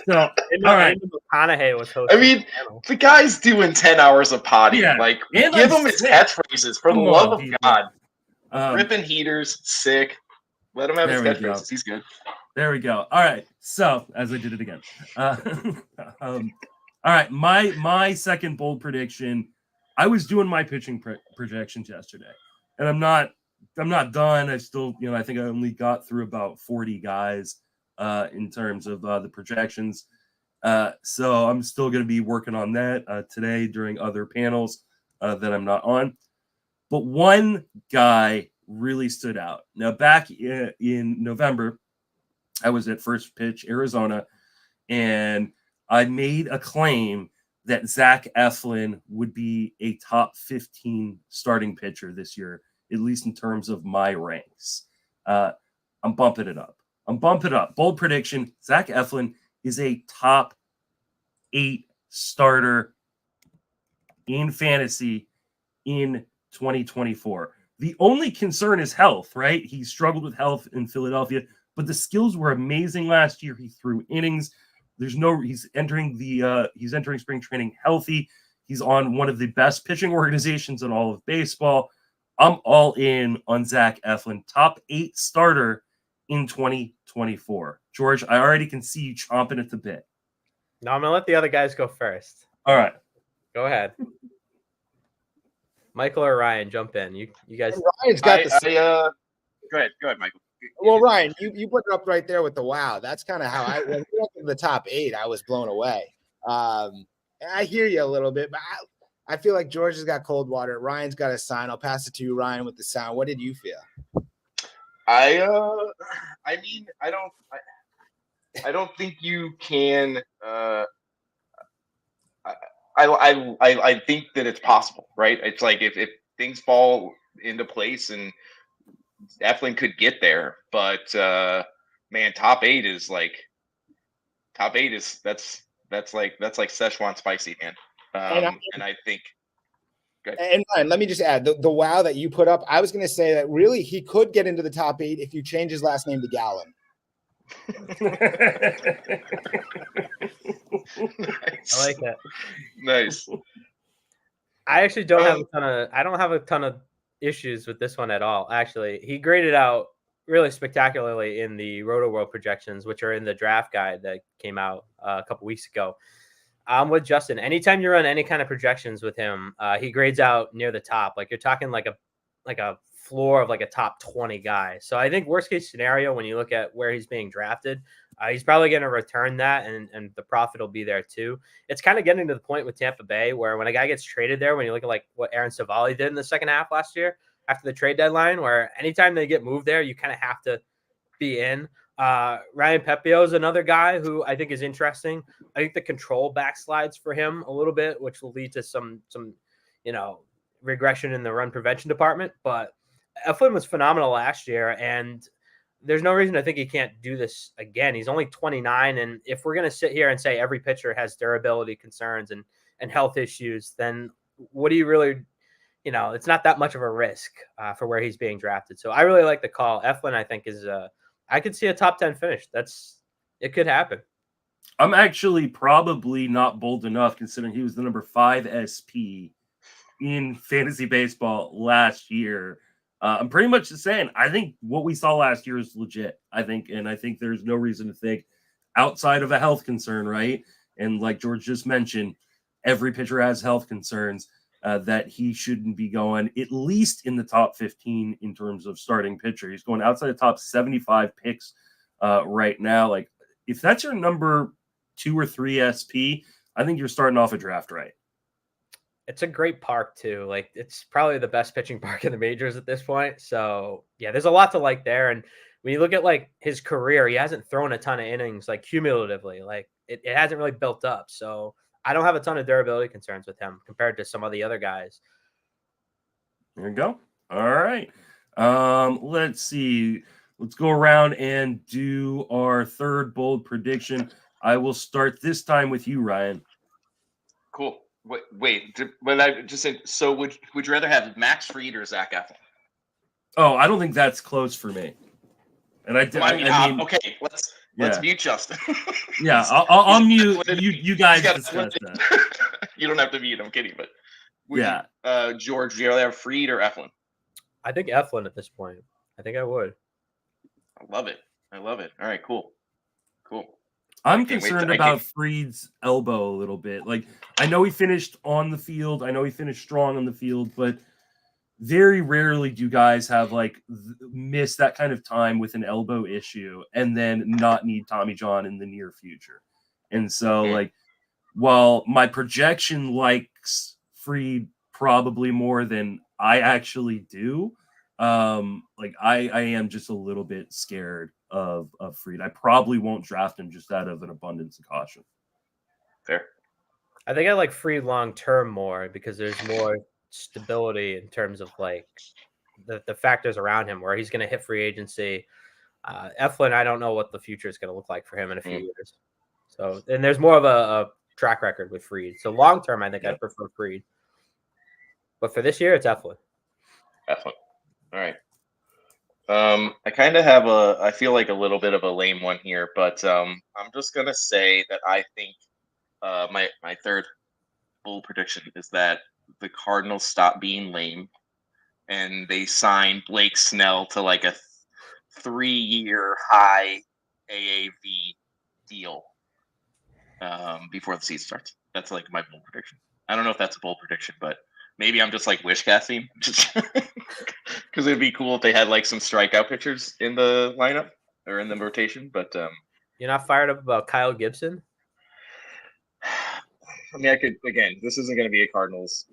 Speaker 1: So all right.
Speaker 2: McConaughey was hosting.
Speaker 4: I mean, the guy's doing 10 hours of potty.
Speaker 1: Yeah.
Speaker 4: Like,
Speaker 1: And
Speaker 4: give
Speaker 1: I'm
Speaker 4: him his
Speaker 1: sick.
Speaker 4: catchphrases for the
Speaker 1: Come
Speaker 4: love
Speaker 1: on,
Speaker 4: of
Speaker 1: people.
Speaker 4: God. Ripping heaters, sick. Let him have his
Speaker 1: There we go.
Speaker 4: catchphrases. He's good.
Speaker 1: There we go. All right. So as I did it again. All right. My second bold prediction. I was doing my pitching projections yesterday, and I'm not done. I still, I think I only got through about 40 guys in terms of the projections. So I'm still going to be working on that today during other panels that I'm not on. But one guy really stood out. Now, back in November, I was at First Pitch, Arizona, and I made a claim that Zach Eflin would be a top 15 starting pitcher this year, at least in terms of my ranks. I'm bumping it up. Bold prediction, Zach Eflin is a top 8 starter in fantasy in 2024. The only concern is health, right? He struggled with health in Philadelphia, but the skills were amazing last year. He threw innings. He's entering spring training healthy. He's on one of the best pitching organizations in all of baseball. I'm all in on Zach Eflin, top 8 starter in 2024. George, I already can see you chomping at the bit.
Speaker 2: No, I'm gonna let the other guys go first.
Speaker 1: All right,
Speaker 2: go ahead. Michael or Ryan, jump in. You guys.
Speaker 3: Ryan's got
Speaker 4: Go ahead, Michael.
Speaker 3: Well, Ryan, you put it up right there with the wow. That's kind of how when we went to the top 8, I was blown away. I hear you a little bit, but I feel like George has got cold water. Ryan's got a sign. I'll pass it to you, Ryan, with the sound. What did you feel?
Speaker 4: I mean, I don't think you can. I think that it's possible, right? It's like if things fall into place and Eflin could get there, but man, top 8 is like that's like Szechuan spicy, man. And I think.
Speaker 3: And Ryan, let me just add the wow that you put up. I was going to say that really he could get into the top 8 if you change his last name to Gallon.
Speaker 4: Nice.
Speaker 2: I like that.
Speaker 4: Nice.
Speaker 2: I actually don't have a ton of issues with this one at all. Actually, he graded out really spectacularly in the Roto World projections, which are in the draft guide that came out a couple weeks ago. I'm with Justin. Anytime you run any kind of projections with him, he grades out near the top. Like you're talking like a floor of like a top 20 guy. So I think worst case scenario, when you look at where he's being drafted, he's probably going to return that and the profit will be there too. It's kind of getting to the point with Tampa Bay where when a guy gets traded there, when you look at like what Aaron Savali did in the second half last year after the trade deadline, where anytime they get moved there, you kind of have to be in. Ryan Pepiot is another guy who I think is interesting. I think the control backslides for him a little bit, which will lead to some regression in the run prevention department. But Eflin was phenomenal last year, and there's no reason to think he can't do this again. He's only 29, and if we're going to sit here and say every pitcher has durability concerns and health issues, then what do you really, it's not that much of a risk for where he's being drafted. So I really like the call. Eflin, I think, is I could see a top 10 finish. It could happen.
Speaker 1: I'm actually probably not bold enough considering he was the number 5 SP in fantasy baseball last year. I'm pretty much just saying, I think what we saw last year is legit. I think there's no reason to think outside of a health concern, right? And like George just mentioned, every pitcher has health concerns. that he shouldn't be going at least in the top 15 in terms of starting pitcher. He's going outside the top 75 picks right now. Like, if that's your number 2 or 3 SP, I think you're starting off a draft right.
Speaker 2: It's a great park too. Like, it's probably the best pitching park in the majors at this point. So yeah, there's a lot to like there. And when you look at like his career, he hasn't thrown a ton of innings like cumulatively. Like it hasn't really built up. So I don't have a ton of durability concerns with him compared to some of the other guys.
Speaker 1: There you go. All right. Let's see. Let's go around and do our third bold prediction. I will start this time with you, Ryan.
Speaker 4: Cool. Wait. When I just said, so would you rather have Max Fried or Zach Eflin?
Speaker 1: Oh, I don't think that's close for me. And I mean,
Speaker 4: okay. Let's mute Justin.
Speaker 1: Yeah, I'll mute you guys discuss that.
Speaker 4: You don't have to mute. I'm kidding, but
Speaker 1: yeah.
Speaker 4: George, do you rather have Fried or Eflin?
Speaker 2: I think Eflin at this point. I think I would.
Speaker 4: I love it. All right, cool.
Speaker 1: I'm concerned about Fried's elbow a little bit. Like, I know he finished on the field. I know he finished strong on the field, but very rarely do guys have miss that kind of time with an elbow issue and then not need Tommy John in the near future. And so, while my projection likes Fried probably more than I actually do, I am just a little bit scared of Fried. I probably won't draft him just out of an abundance of caution.
Speaker 4: Fair.
Speaker 2: I think I like Fried long term more because there's more stability in terms of the factors around him where he's going to hit free agency. Eflin, I don't know what the future is going to look like for him in a few years. So, and there's more of a track record with Fried. So long term, I think I'd prefer Fried. But for this year, it's Eflin.
Speaker 4: All right. I kind of have I feel like a little bit of a lame one here, but I'm just going to say that I think my third bold prediction is that the Cardinals stop being lame and they sign Blake Snell to a 3-year high AAV deal before the season starts. That's my bold prediction. I don't know if that's a bold prediction, but maybe I'm just wish casting because it'd be cool if they had some strikeout pitchers in the lineup or in the rotation. But
Speaker 2: you're not fired up about Kyle Gibson?
Speaker 4: I mean, I could again. This isn't going to be a Cardinals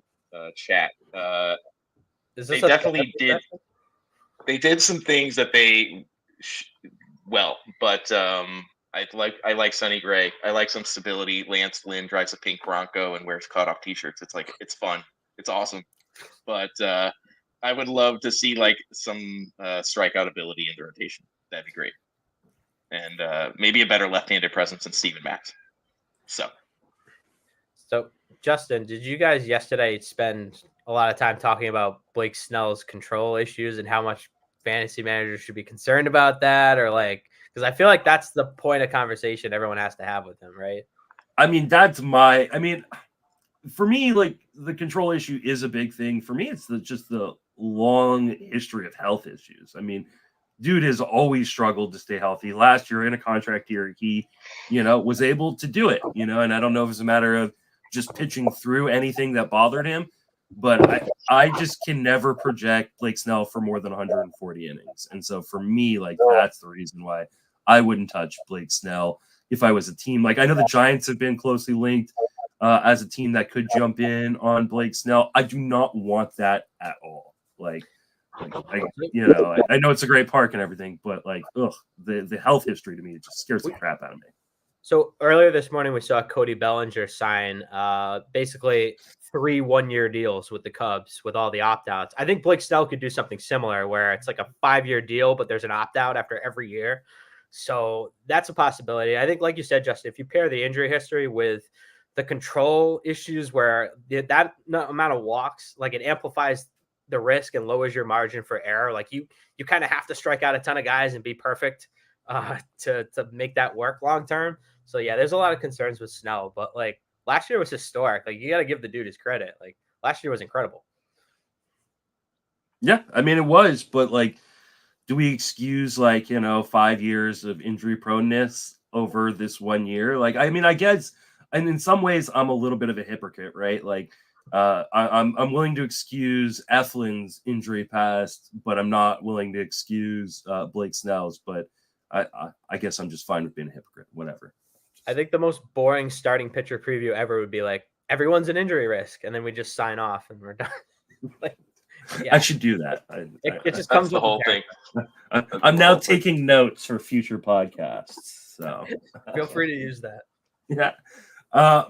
Speaker 4: chat. They definitely did. They did some things that but I like Sonny Gray. I like some stability. Lance Lynn drives a pink Bronco and wears cutoff T-shirts. It's fun. It's awesome. But I would love to see some strikeout ability in the rotation. That'd be great. And maybe a better left-handed presence than Steven Matz.
Speaker 2: So, Justin, did you guys yesterday spend a lot of time talking about Blake Snell's control issues and how much fantasy managers should be concerned about that? Or because I feel like that's the point of conversation everyone has to have with him, right?
Speaker 1: I mean, for me, the control issue is a big thing. For me, it's just the long history of health issues. I mean, dude has always struggled to stay healthy. Last year in a contract year, he, was able to do it, and I don't know if it's a matter of just pitching through anything that bothered him, but I just can never project Blake Snell for more than 140 innings. And so for me, that's the reason why I wouldn't touch Blake Snell if I was a team. I know the Giants have been closely linked as a team that could jump in on Blake Snell. I do not want that at all. I know it's a great park and everything, but the health history to me, it just scares the crap out of me.
Speaker 2: So earlier this morning, we saw Cody Bellinger sign basically 3 one-year deals with the Cubs with all the opt-outs. I think Blake Snell could do something similar where it's a 5-year deal, but there's an opt-out after every year. So that's a possibility. I think, like you said, Justin, if you pair the injury history with the control issues where that amount of walks, it amplifies the risk and lowers your margin for error. You kind of have to strike out a ton of guys and be perfect to make that work long term. So yeah, there's a lot of concerns with Snell, but last year was historic. You got to give the dude his credit. Last year was incredible.
Speaker 1: Yeah, I mean it was, but do we excuse 5 years of injury proneness over this 1 year? I mean, I guess, and in some ways I'm a little bit of a hypocrite, right? I'm willing to excuse Eflin's injury past, but I'm not willing to excuse Blake Snell's. But I guess I'm just fine with being a hypocrite. Whatever.
Speaker 2: I think the most boring starting pitcher preview ever would be like, everyone's an injury risk, and then we just sign off and we're done. Like, yeah.
Speaker 1: I should do that.
Speaker 2: It just comes
Speaker 4: the
Speaker 2: with
Speaker 4: whole thing.
Speaker 1: I'm now taking notes for future podcasts. So
Speaker 2: Feel free to use that.
Speaker 1: Yeah.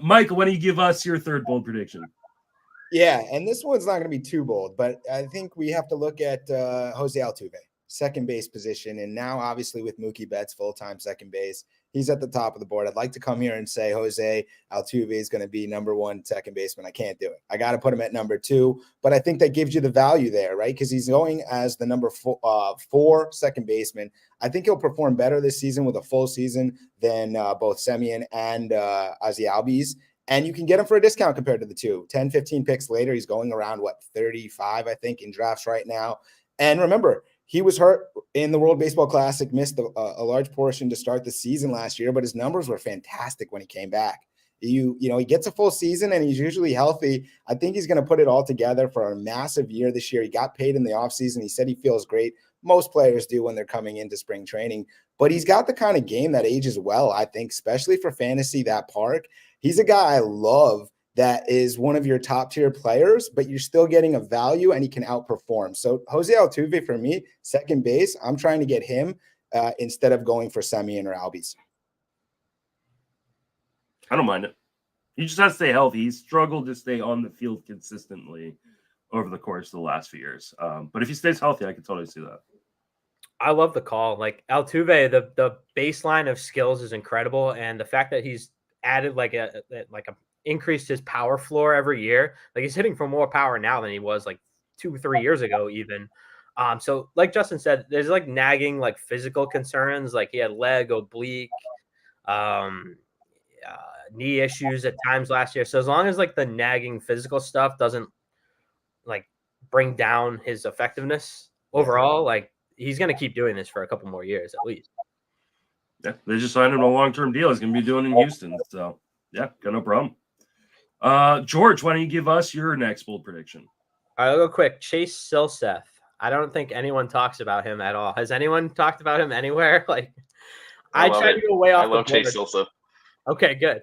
Speaker 1: Michael, why don't you give us your third bold prediction?
Speaker 3: Yeah, and this one's not going to be too bold, but I think we have to look at Jose Altuve, second base position. And now, obviously, with Mookie Betts, full-time second base, he's at the top of the board. I'd like to come here and say Jose Altuve is going to be number one second baseman. I can't do it. I got to put him at number two, but I think that gives you the value there, right? Because he's going as the number four second baseman. I think he'll perform better this season with a full season than both Semien and Ozzie Albies. And you can get him for a discount compared to the two. 10, 15 picks later, he's going around, 35, I think, in drafts right now. And remember, he was hurt in the World Baseball Classic, missed a large portion to start the season last year, but his numbers were fantastic when he came back. He gets a full season and he's usually healthy. I think he's going to put it all together for a massive year this year. He got paid in the offseason. He said he feels great. Most players do when they're coming into spring training, but he's got the kind of game that ages well, I think, especially for fantasy, that park. He's a guy I love that is one of your top tier players, but you're still getting a value and he can outperform. So Jose Altuve for me, second base, I'm trying to get him instead of going for Semien or Albies.
Speaker 1: I don't mind it. He just has to stay healthy. He's struggled to stay on the field consistently over the course of the last few years. But if he stays healthy, I can totally see that.
Speaker 2: I love the call. Like Altuve, the baseline of skills is incredible. And the fact that he's added increased his power floor every year. Like he's hitting for more power now than he was like 2-3 years ago, even. So like Justin said, there's like nagging, like physical concerns. Like he had leg, oblique, knee issues at times last year. So as long as like the nagging physical stuff doesn't like bring down his effectiveness overall, like he's going to keep doing this for a couple more years at least.
Speaker 1: Yeah, they just signed him a long-term deal. He's going to be doing in Houston. So, yeah, got no problem. George, why don't you give us your next bold prediction?
Speaker 2: All right, I'll go quick. Chase Silseth. I don't think anyone talks about him at all. Has anyone talked about him anywhere? Like, I tried to go way off. I
Speaker 4: love Chase Silseth.
Speaker 2: Okay, good.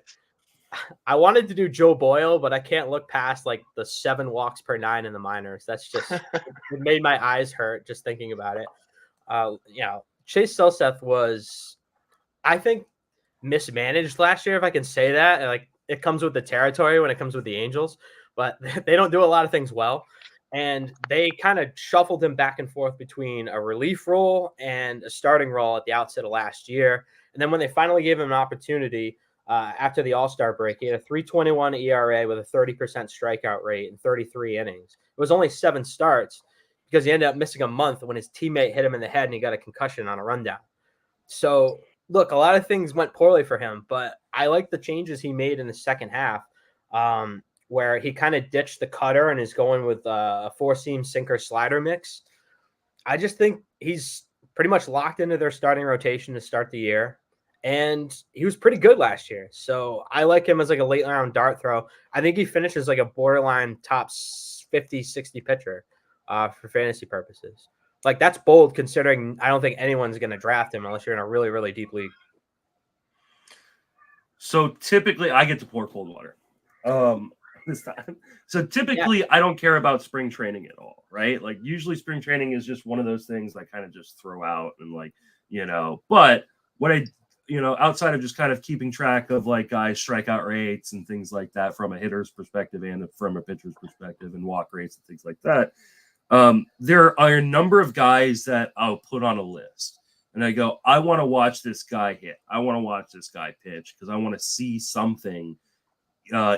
Speaker 2: I wanted to do Joe Boyle, but I can't look past like the 7 walks per 9 in the minors. That's just it made my eyes hurt just thinking about it. Chase Silseth was, I think, mismanaged last year, if I can say that. Like it comes with the territory when it comes with the Angels, but they don't do a lot of things well. And they kind of shuffled him back and forth between a relief role and a starting role at the outset of last year. And then when they finally gave him an opportunity after the All-Star break, he had a 3.21 ERA with a 30% strikeout rate in 33 innings. It was only 7 starts because he ended up missing a month when his teammate hit him in the head and he got a concussion on a rundown. So, look, a lot of things went poorly for him, but I like the changes he made in the second half where he kind of ditched the cutter and is going with a 4-seam sinker slider mix. I just think he's pretty much locked into their starting rotation to start the year. And he was pretty good last year. So I like him as like a late round dart throw. I think he finishes like a borderline top 50, 60 pitcher for fantasy purposes. Like that's bold considering I don't think anyone's going to draft him unless you're in a really, really deep league.
Speaker 1: So typically I get to pour cold water this time. So typically I don't care about spring training at all, right? Like usually spring training is just one of those things I kind of just throw out and like, but what outside of just kind of keeping track of like guys' strikeout rates and things like that from a hitter's perspective and from a pitcher's perspective and walk rates and things like that, there are a number of guys that I'll put on a list and I go, I want to watch this guy hit. I want to watch this guy pitch because I want to see something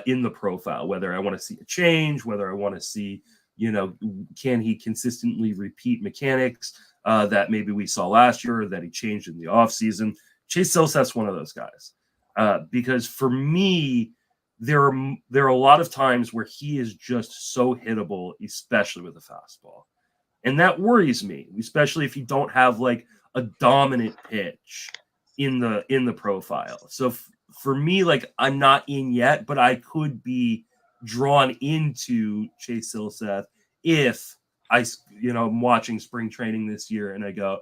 Speaker 1: in the profile, whether I want to see a change, whether I want to see, can he consistently repeat mechanics that maybe we saw last year or that he changed in the offseason. Chase Silseth's one of those guys because for me, there are a lot of times where he is just so hittable, especially with a fastball. And that worries me, especially if you don't have like a dominant pitch in the profile. So for me, like I'm not in yet, but I could be drawn into Chase Silseth if I'm watching spring training this year and I go,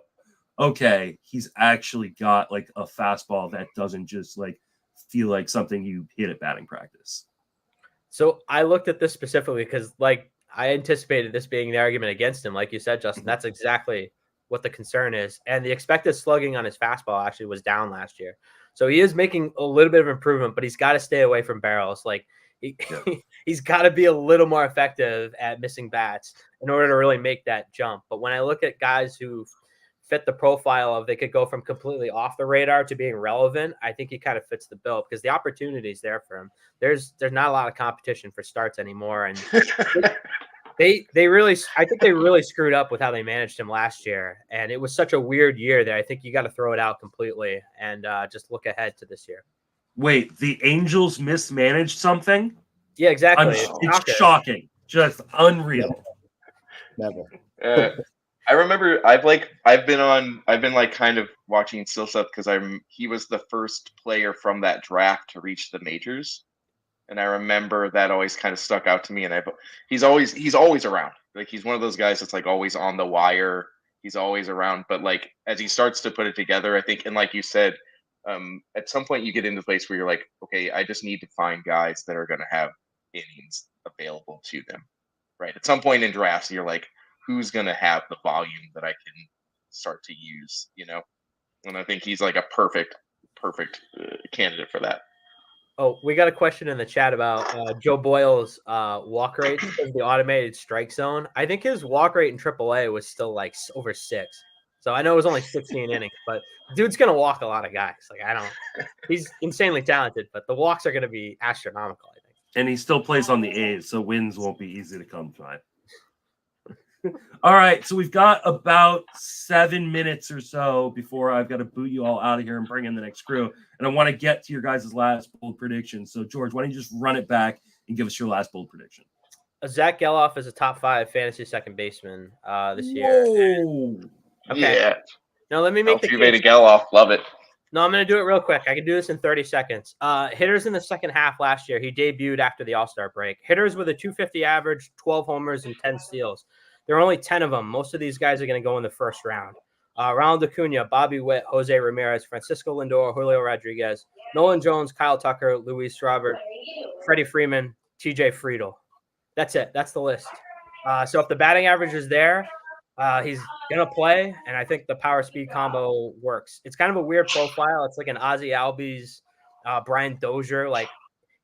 Speaker 1: okay, he's actually got like a fastball that doesn't just like feel like something you hit at batting practice.
Speaker 2: So I looked at this specifically because like I anticipated this being the argument against him. Like you said, Justin, that's exactly what the concern is. And the expected slugging on his fastball actually was down last year. So he is making a little bit of improvement, but he's got to stay away from barrels. Like he's got to be a little more effective at missing bats in order to really make that jump. But when I look at guys who fit the profile of they could go from completely off the radar to being relevant, I think he kind of fits the bill because the opportunity is there for him. There's not a lot of competition for starts anymore. And I think they really screwed up with how they managed him last year. And it was such a weird year that I think you got to throw it out completely and just look ahead to this year.
Speaker 1: Wait, the Angels mismanaged something?
Speaker 2: Yeah, exactly.
Speaker 1: It's shocking. Just unreal.
Speaker 3: Never.
Speaker 4: I remember I've been like kind of watching Silseth because he was the first player from that draft to reach the majors. And I remember that always kind of stuck out to me. And he's always around. Like he's one of those guys that's like always on the wire. He's always around. But like as he starts to put it together, I think, and like you said, at some point you get into a place where you're like, okay, I just need to find guys that are going to have innings available to them. Right. At some point in drafts, you're like, who's going to have the volume that I can start to use, And I think he's like a perfect candidate for that.
Speaker 2: Oh, we got a question in the chat about Joe Boyle's walk rate because the automated strike zone. I think his walk rate in AAA was still like over 6. So I know it was only 16 innings, but dude's going to walk a lot of guys. He's insanely talented, but the walks are going to be astronomical, I think.
Speaker 1: And he still plays on the A's, so wins won't be easy to come by. All right, so we've got about 7 minutes or so before I've got to boot you all out of here and bring in the next crew. And I want to get to your guys' last bold prediction. So, George, why don't you just run it back and give us your last bold prediction?
Speaker 2: Zach Geloff is a top 5 fantasy second baseman this year.
Speaker 1: Whoa.
Speaker 2: Okay.
Speaker 4: Yeah.
Speaker 2: Now let me make the
Speaker 4: case. Geloff, love it.
Speaker 2: No, I'm going to do it real quick. I can do this in 30 seconds. Hitters in the second half last year. He debuted after the All-Star break. Hitters with a 250 average, 12 homers, and 10 steals. There are only 10 of them. Most of these guys are going to go in the first round. Ronald Acuna, Bobby Witt, Jose Ramirez, Francisco Lindor, Julio Rodriguez, Nolan Jones, Kyle Tucker, Luis Robert, Freddie Freeman, TJ Friedel. That's it. That's the list. So if the batting average is there, he's going to play, and I think the power-speed combo works. It's kind of a weird profile. It's like an Ozzie Albies, Brian Dozier. Like,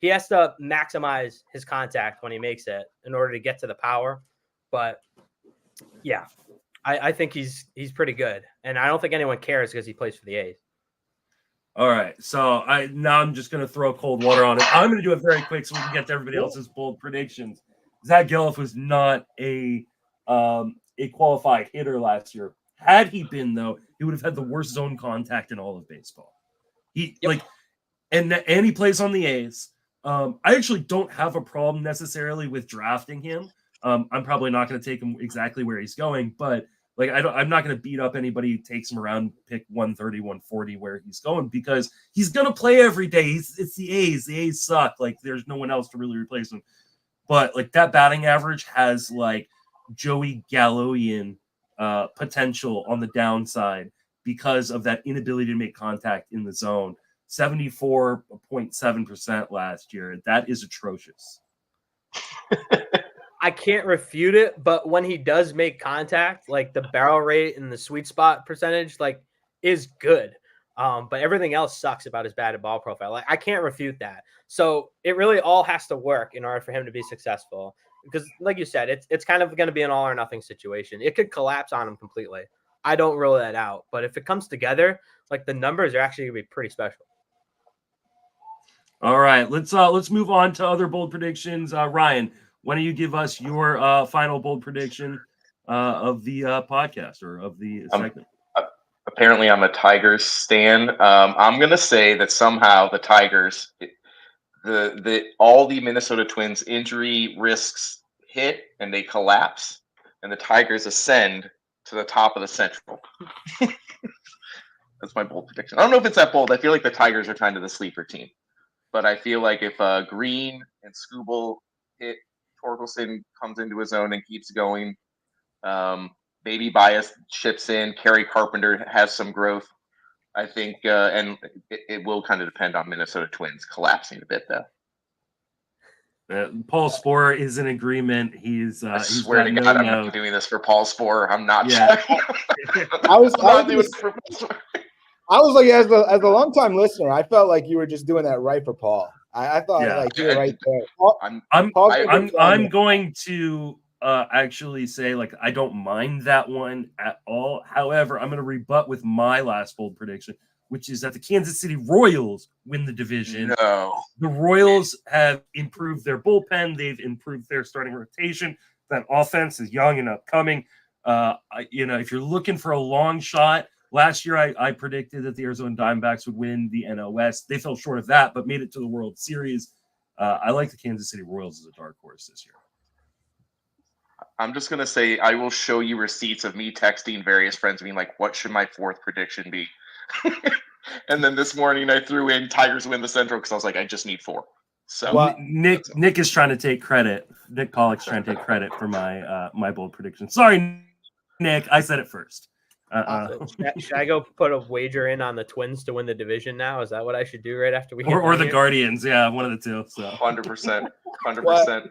Speaker 2: he has to maximize his contact when he makes it in order to get to the power. But, yeah, I think he's pretty good. And I don't think anyone cares because he plays for the A's.
Speaker 1: All right, so now I'm just going to throw cold water on it. I'm going to do it very quick so we can get to everybody else's bold predictions. Zach Geloff was not a qualified hitter last year. Had he been, though, he would have had the worst zone contact in all of baseball. And he plays on the A's. I actually don't have a problem necessarily with drafting him. I'm probably not going to take him exactly where he's going, but I'm not going to beat up anybody who takes him around, pick 130, 140 where he's going because he's going to play every day. It's the A's. The A's suck. There's no one else to really replace him. But that batting average has Joey Galloian potential on the downside because of that inability to make contact in the zone. 74.7% last year. That is atrocious.
Speaker 2: I can't refute it, but when he does make contact, the barrel rate and the sweet spot percentage, is good. But everything else sucks about his batted ball profile. I can't refute that. So it really all has to work in order for him to be successful. Because, like you said, it's kind of going to be an all or nothing situation. It could collapse on him completely. I don't rule that out. But if it comes together, the numbers are actually going to be pretty special.
Speaker 1: All right, let's move on to other bold predictions. Ryan, why don't you give us your final bold prediction of the podcast or of the segment?
Speaker 4: Apparently, I'm a Tigers stan. I'm going to say that somehow the Tigers, all the Minnesota Twins injury risks hit and they collapse, and the Tigers ascend to the top of the Central. That's my bold prediction. I don't know if it's that bold. I feel like the Tigers are kind of the sleeper team. But I feel like if Green and Skubal hit, Torkelson comes into his own and keeps going. Maybe Bias chips in. Kerry Carpenter has some growth, I think, and it will kind of depend on Minnesota Twins collapsing a bit, though.
Speaker 1: Paul Sporer is in agreement. I
Speaker 4: swear to God, I'm not doing this for Paul Sporer. I'm not.
Speaker 3: Yeah. I was like, as a longtime listener, I felt like you were just doing that right for Paul. I thought like you were right there.
Speaker 1: I'm going to actually say, like, I don't mind that one at all. However, I'm going to rebut with my last bold prediction, which is that the Kansas City Royals win the division.
Speaker 4: No.
Speaker 1: The Royals have improved their bullpen. They've improved their starting rotation. That offense is young and upcoming. If you're looking for a long shot, last year I predicted that the Arizona Diamondbacks would win the NL West. They fell short of that, but made it to the World Series. I like the Kansas City Royals as a dark horse this year.
Speaker 4: I'm just going to say I will show you receipts of me texting various friends being like, what should my fourth prediction be? And then this morning I threw in Tigers win the Central because I was like, I just need 4. So
Speaker 1: Nick is trying to take credit. Nick Pollock's trying to take credit for my bold prediction. Sorry, Nick, I said it first.
Speaker 2: Should I go put a wager in on the Twins to win the division now? Is that what I should do right after we
Speaker 1: or the Guardians? Yeah, one of the two. So
Speaker 4: 100%.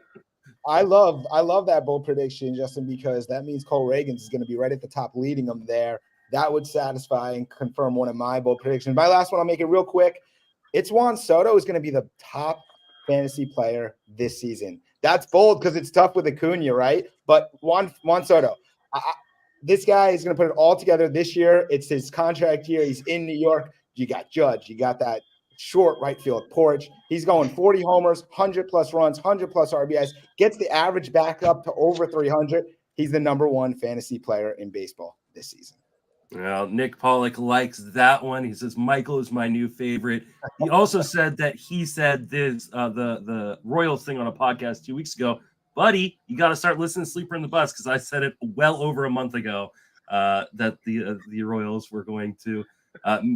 Speaker 3: I love that bold prediction, Justin, because that means Cole Reagans is going to be right at the top leading them there. That would satisfy and confirm one of my bold predictions. My last one, I'll make it real quick. It's Juan Soto is going to be the top fantasy player this season. That's bold because it's tough with Acuna, right? But Juan Soto, this guy is going to put it all together this year. It's his contract year. He's in New York. You got Judge. You got that short right field porch. He's going 40 homers, 100-plus runs, 100-plus RBIs, gets the average back up to over 300. He's the number 1 fantasy player in baseball this season.
Speaker 1: Well, Nick Pollock likes that one. He says Michael is my new favorite. He also said that he said this the Royals thing on a podcast 2 weeks ago. Buddy, you got to start listening to Sleeper in the Bus because I said it well over a month ago that the Royals were going to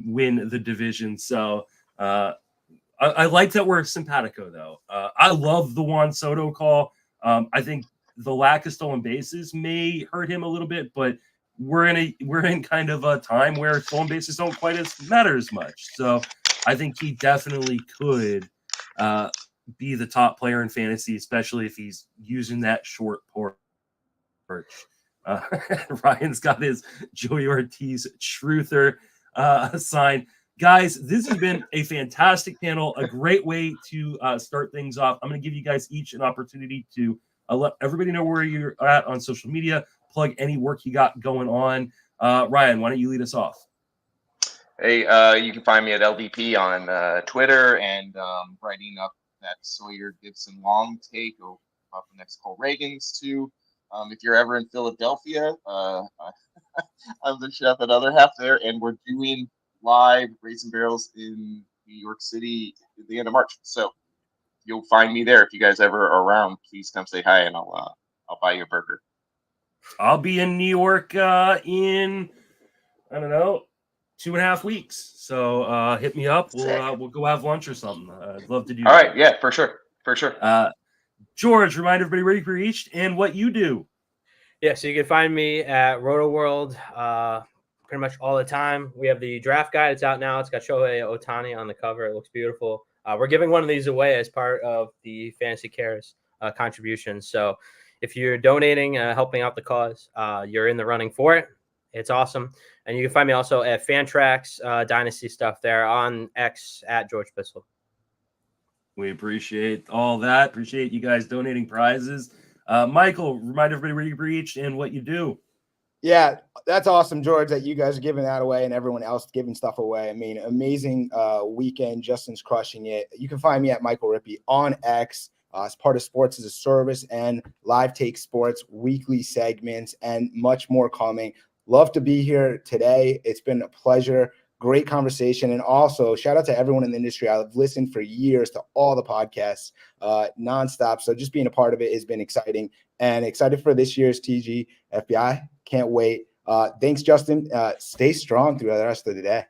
Speaker 1: win the division. So I like that we're simpatico, though. I love the Juan Soto call. I think the lack of stolen bases may hurt him a little bit, but we're in kind of a time where stolen bases don't quite matter as much. So I think he definitely could be the top player in fantasy, especially if he's using that short porch. Ryan's got his Joey Ortiz truther sign. Guys, this has been a fantastic panel, a great way to start things off. I'm going to give you guys each an opportunity to let everybody know where you're at on social media, plug any work you got going on. Ryan, why don't you lead us off?
Speaker 4: Hey, you can find me at LDP on Twitter and writing up that Sawyer Gibson long take about the next Cole Reagans too. If you're ever in Philadelphia, I'm the chef at Other Half there, and we're doing live Raisin Barrels in New York City at the end of March. So you'll find me there. If you guys ever are around, please come say hi, and I'll buy you a burger.
Speaker 1: I'll be in New York in, I don't know, 2.5 weeks. So hit me up. We'll go have lunch or something. I'd love to do
Speaker 4: that. All right. Yeah, for sure.
Speaker 1: George, remind everybody where you reached and what you do.
Speaker 2: Yeah, so you can find me at Roto World pretty much all the time. We have the draft guide. It's out now. It's got Shohei Ohtani on the cover. It looks beautiful. We're giving one of these away as part of the Fantasy Cares contribution. So if you're donating, helping out the cause, you're in the running for it. It's awesome. And you can find me also at Fantrax Dynasty stuff there on X at George Bissell.
Speaker 1: We appreciate all that. Appreciate you guys donating prizes. Michael, remind everybody where you reached and what you do.
Speaker 3: Yeah, that's awesome, George, that you guys are giving that away and everyone else giving stuff away. I mean, amazing weekend. Justin's crushing it. You can find me at Michael Rippe on X as part of Sports as a Service and Live Take Sports, weekly segments, and much more coming. Love to be here today. It's been a pleasure. Great conversation. And also, shout out to everyone in the industry. I've listened for years to all the podcasts nonstop. So just being a part of it has been exciting and excited for this year's TG FBI. Can't wait. Thanks, Justin. Stay strong through the rest of the day.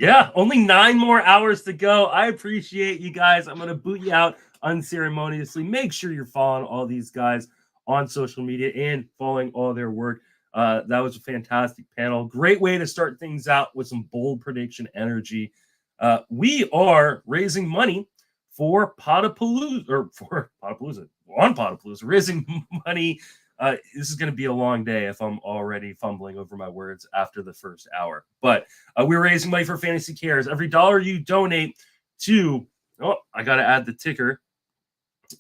Speaker 1: Yeah, only 9 more hours to go. I appreciate you guys. I'm going to boot you out unceremoniously. Make sure you're following all these guys on social media and following all their work. That was a fantastic panel. Great way to start things out with some bold prediction energy. We are raising money for Podapallooza, on Podapallooza, raising money. This is going to be a long day if I'm already fumbling over my words after the first hour. But we're raising money for Fantasy Cares. Every dollar you donate to, I got to add the ticker.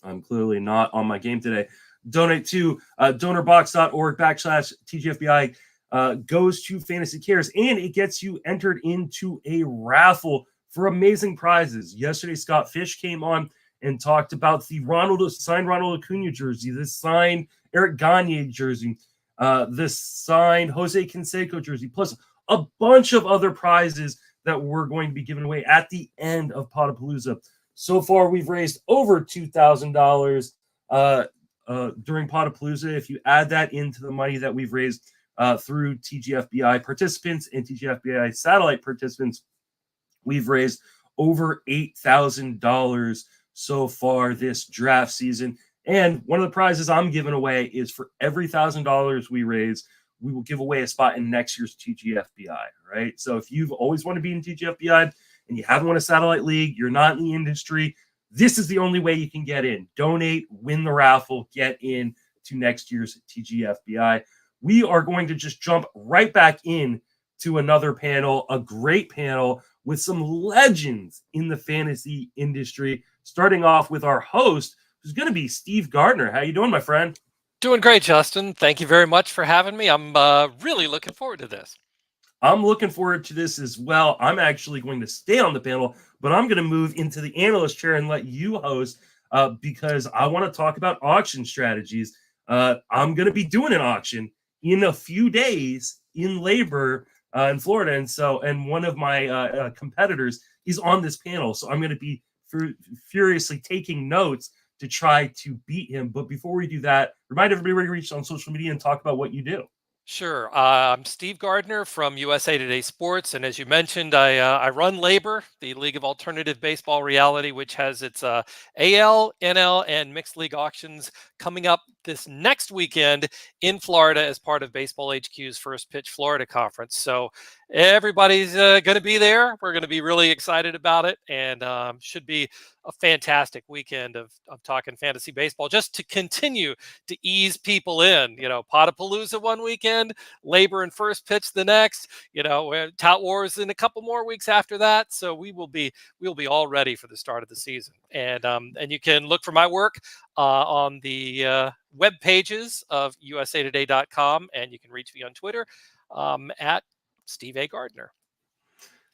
Speaker 1: I'm clearly not on my game today. Donate to donorbox.org/TGFBI goes to Fantasy Cares, and it gets you entered into a raffle for amazing prizes. Yesterday, Scott Fish came on and talked about the signed Ronald Acuna jersey, the signed Eric Gagne jersey, the signed Jose Canseco jersey, plus a bunch of other prizes that we're going to be giving away at the end of Podapallooza. So far, we've raised over $2,000 during Podapallooza. If you add that into the money that we've raised through TGFBI participants and TGFBI satellite participants, we've raised over $8,000 so far this draft season. And one of the prizes I'm giving away is for every $1,000 we raise, we will give away a spot in next year's TGFBI, right? So if you've always wanted to be in TGFBI and you haven't won a satellite league, you're not in the industry, this is the only way you can get in. Donate, win the raffle, get in to next year's TGFBI. We are going to just jump right back in to another panel, a great panel with some legends in the fantasy industry, starting off with our host, who's going to be Steve Gardner. How you doing, my friend?
Speaker 5: Doing great, Justin. Thank you very much for having me. I'm really looking forward to this.
Speaker 1: I'm looking forward to this as well. I'm actually going to stay on the panel, but I'm going to move into the analyst chair and let you host because I want to talk about auction strategies. I'm going to be doing an auction in a few days in labor in Florida. And one of my competitors is on this panel. So I'm going to be furiously taking notes to try to beat him. But before we do that, remind everybody where you reach on social media and talk about what you do.
Speaker 5: Sure. I'm Steve Gardner from USA Today Sports. And as you mentioned, I run Labor, the League of Alternative Baseball Reality, which has its AL, NL, and mixed league auctions coming up this next weekend in Florida as part of Baseball HQ's First Pitch Florida Conference. So everybody's going to be there. We're going to be really excited about it, and should be a fantastic weekend of talking fantasy baseball, just to continue to ease people in. Podapallooza one weekend, Labor and First Pitch the next, Tout Wars in a couple more weeks after that. So we'll be all ready for the start of the season. And you can look for my work on the web pages of usatoday.com, and you can reach me on Twitter at Steve A. Gardner.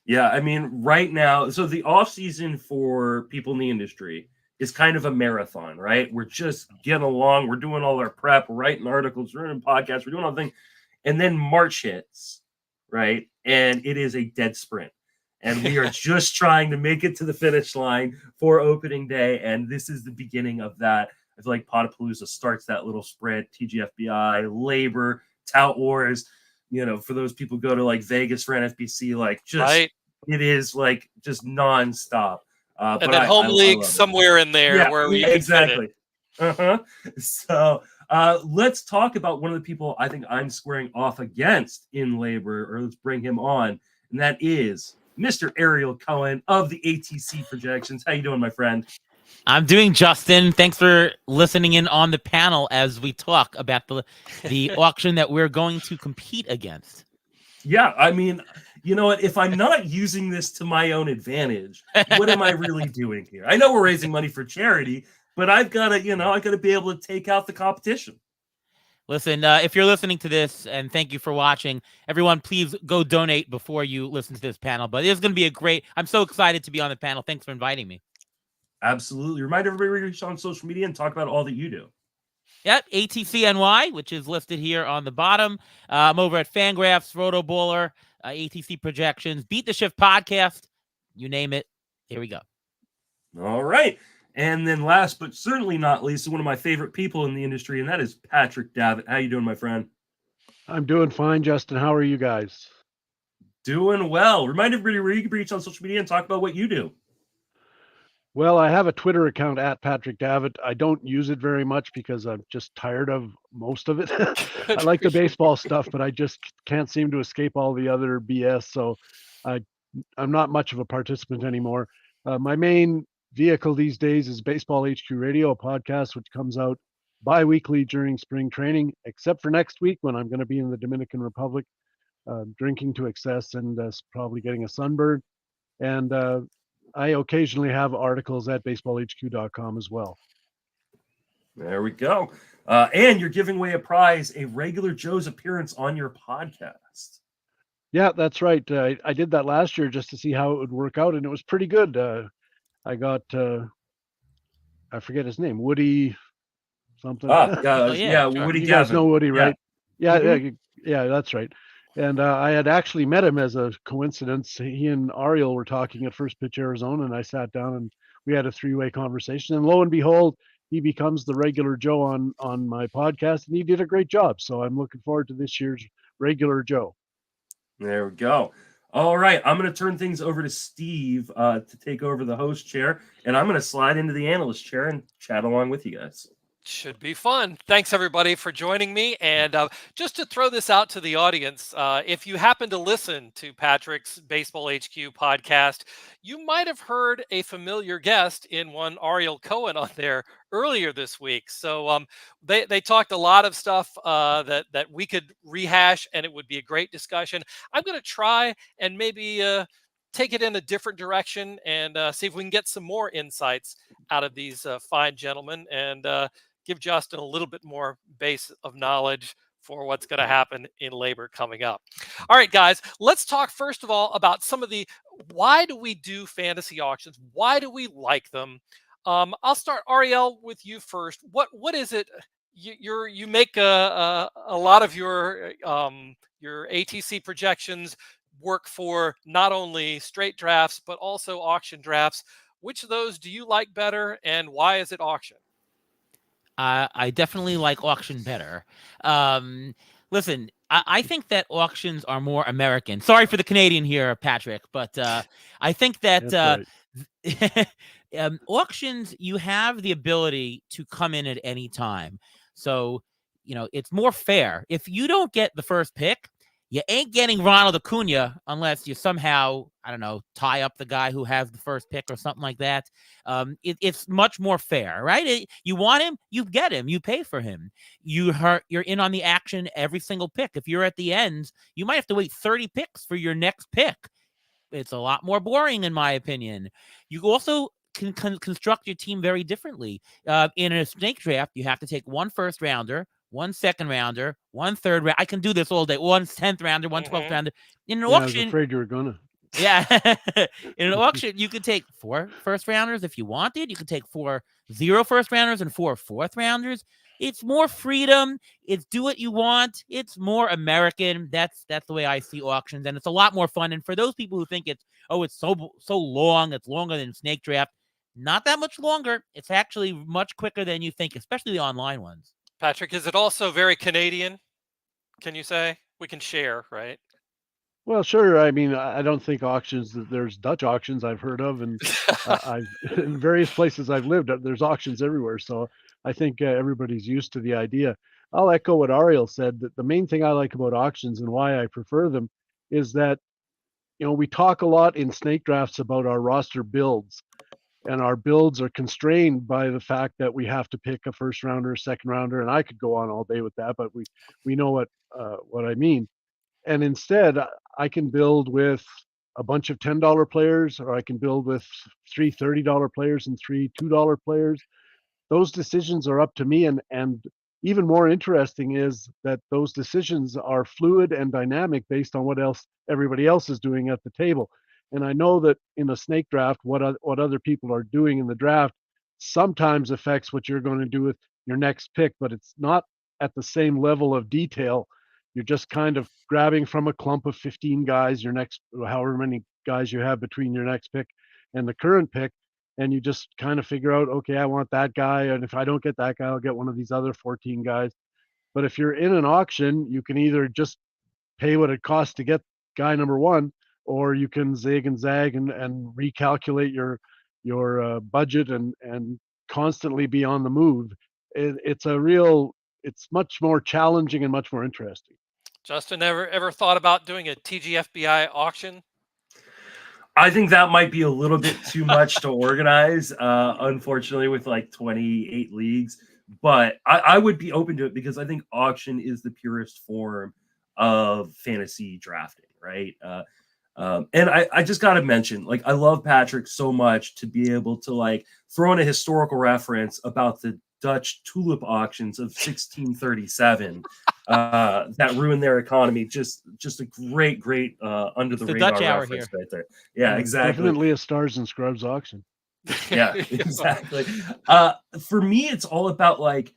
Speaker 1: Yeah, I mean, right now, so the off season for people in the industry is kind of a marathon, right? We're just getting along. We're doing all our prep, we're writing articles, we're doing podcasts, we're doing all the things. And then March hits, right? And it is a dead sprint. And we are just trying to make it to the finish line for opening day. And this is the beginning of that. I feel like Podapallooza starts that little sprint, TGFBI, Labor, Tout Wars. For those people who go to like Vegas for NFBC, like just right. It is like just nonstop.
Speaker 5: And then home league somewhere in there, yeah, where we
Speaker 1: exactly. So let's talk about one of the people I think I'm squaring off against in Labor, or let's bring him on, and that is Mr. Ariel Cohen of the ATC Projections. How you doing, my friend?
Speaker 6: I'm doing, Justin. Thanks for listening in on the panel as we talk about the auction that we're going to compete against.
Speaker 1: Yeah, I mean, you know what? If I'm not using this to my own advantage, what am I really doing here? I know we're raising money for charity, but I've got to, I got to be able to take out the competition.
Speaker 6: Listen, if you're listening to this, and thank you for watching, everyone, please go donate before you listen to this panel. But it's going to be I'm so excited to be on the panel. Thanks for inviting me.
Speaker 1: Absolutely. Remind everybody to reach on social media and talk about all that you do.
Speaker 6: Yep, ATCNY, which is listed here on the bottom. I'm over at Fangraphs, Roto Bowler, ATC Projections, Beat the Shift Podcast, you name it. Here we go.
Speaker 1: All right. And then last but certainly not least, one of my favorite people in the industry, and that is Patrick Davitt. How you doing, my friend?
Speaker 7: I'm doing fine, Justin. How are you guys?
Speaker 1: Doing well. Remind everybody where you can reach on social media and talk about what you do.
Speaker 7: Well, I have a Twitter account at Patrick Davitt. I don't use it very much because I'm just tired of most of it. I like the baseball stuff, but I just can't seem to escape all the other BS. So I'm not much of a participant anymore. My main vehicle these days is Baseball HQ Radio, a podcast which comes out bi-weekly during spring training, except for next week when I'm going to be in the Dominican Republic, drinking to excess and probably getting a sunburn. And I occasionally have articles at baseballhq.com as well.
Speaker 1: There we go. And you're giving away a prize, a regular Joe's appearance on your podcast.
Speaker 7: Yeah, that's right. I did that last year just to see how it would work out, and it was pretty good. I got, I forget his name, Woody something.
Speaker 1: Yeah, Woody
Speaker 7: you
Speaker 1: Gavin.
Speaker 7: guys know Woody, right? Yeah,
Speaker 1: Mhm.
Speaker 7: yeah, that's right. And I had actually met him as a coincidence. He and Ariel were talking at First Pitch Arizona, and I sat down and we had a three-way conversation. And lo and behold, he becomes the regular Joe on my podcast, and he did a great job. So I'm looking forward to this year's regular Joe.
Speaker 1: There we go. All right, I'm going to turn things over to Steve to take over the host chair, and I'm going to slide into the analyst chair and chat along with you guys.
Speaker 5: Should be fun. Thanks, everybody, for joining me. And just to throw this out to the audience, if you happen to listen to Patrick's Baseball HQ podcast, you might have heard a familiar guest in one Ariel Cohen on there earlier this week. So they talked a lot of stuff that we could rehash, and it would be a great discussion. I'm going to try and maybe take it in a different direction and see if we can get some more insights out of these fine gentlemen and give Justin a little bit more base of knowledge for what's going to happen in labor coming up. All right, guys, let's talk first of all about some of the, why do we do fantasy auctions? Why do we like them? I'll start, Ariel, with you first. What is it? You make a lot of your ATC projections work for not only straight drafts, but also auction drafts. Which of those do you like better, and why is it auction?
Speaker 6: I definitely like auction better. Listen, I think that auctions are more American. Sorry for the Canadian here, Patrick, but I think that auctions, you have the ability to come in at any time. So, it's more fair. If you don't get the first pick, you ain't getting Ronald Acuna unless you somehow, I don't know, tie up the guy who has the first pick or something like that. It's much more fair, right? You want him, you get him, you pay for him. You're in on the action every single pick. If you're at the end, you might have to wait 30 picks for your next pick. It's a lot more boring, in my opinion. You also can construct your team very differently. In a snake draft, you have to take one first rounder, one second rounder, one third round. I can do this all day. One 10th rounder, one 12th rounder. In an auction,
Speaker 7: I was afraid you were gonna.
Speaker 6: Yeah, in an auction, you could take 4 first rounders if you wanted. You could take 4 0 first rounders and 4 fourth rounders. It's more freedom. It's do what you want. It's more American. That's the way I see auctions, and it's a lot more fun. And for those people who think it's so long, it's longer than snake draft. Not that much longer. It's actually much quicker than you think, especially the online ones.
Speaker 5: Patrick, is it also very Canadian? Can you say? We can share, right?
Speaker 7: Well, sure. I mean, I don't think auctions, there's Dutch auctions I've heard of, and in various places I've lived, there's auctions everywhere. So I think everybody's used to the idea. I'll echo what Ariel said, that the main thing I like about auctions and why I prefer them is that, we talk a lot in snake drafts about our roster builds, and our builds are constrained by the fact that we have to pick a first rounder, second rounder, and I could go on all day with that, but we know what I mean. And instead, I can build with a bunch of $10 players, or I can build with 3 $30 players and 3 $2 players. Those decisions are up to me. And even more interesting is that those decisions are fluid and dynamic based on what else everybody else is doing at the table. And I know that in a snake draft, what other people are doing in the draft sometimes affects what you're going to do with your next pick, but it's not at the same level of detail. You're just kind of grabbing from a clump of 15 guys, your next, however many guys you have between your next pick and the current pick. And you just kind of figure out, okay, I want that guy. And if I don't get that guy, I'll get one of these other 14 guys. But if you're in an auction, you can either just pay what it costs to get guy number one, or you can zig and zag and recalculate your your budget and constantly be on the move. It's much more challenging and much more interesting.
Speaker 5: Justin, ever thought about doing a TGFBI auction?
Speaker 1: I think that might be a little bit too much to organize, unfortunately, with like 28 leagues. But I would be open to it because I think auction is the purest form of fantasy drafting, right? And I just got to mention, like, I love Patrick so much to be able to like throw in a historical reference about the Dutch tulip auctions of 1637 that ruined their economy. Just a great under the radar
Speaker 6: Dutch hour
Speaker 1: reference
Speaker 6: here.
Speaker 1: right there. Yeah, exactly.
Speaker 7: Definitely a Stars and Scrubs auction.
Speaker 1: Yeah, exactly. For me, it's all about like,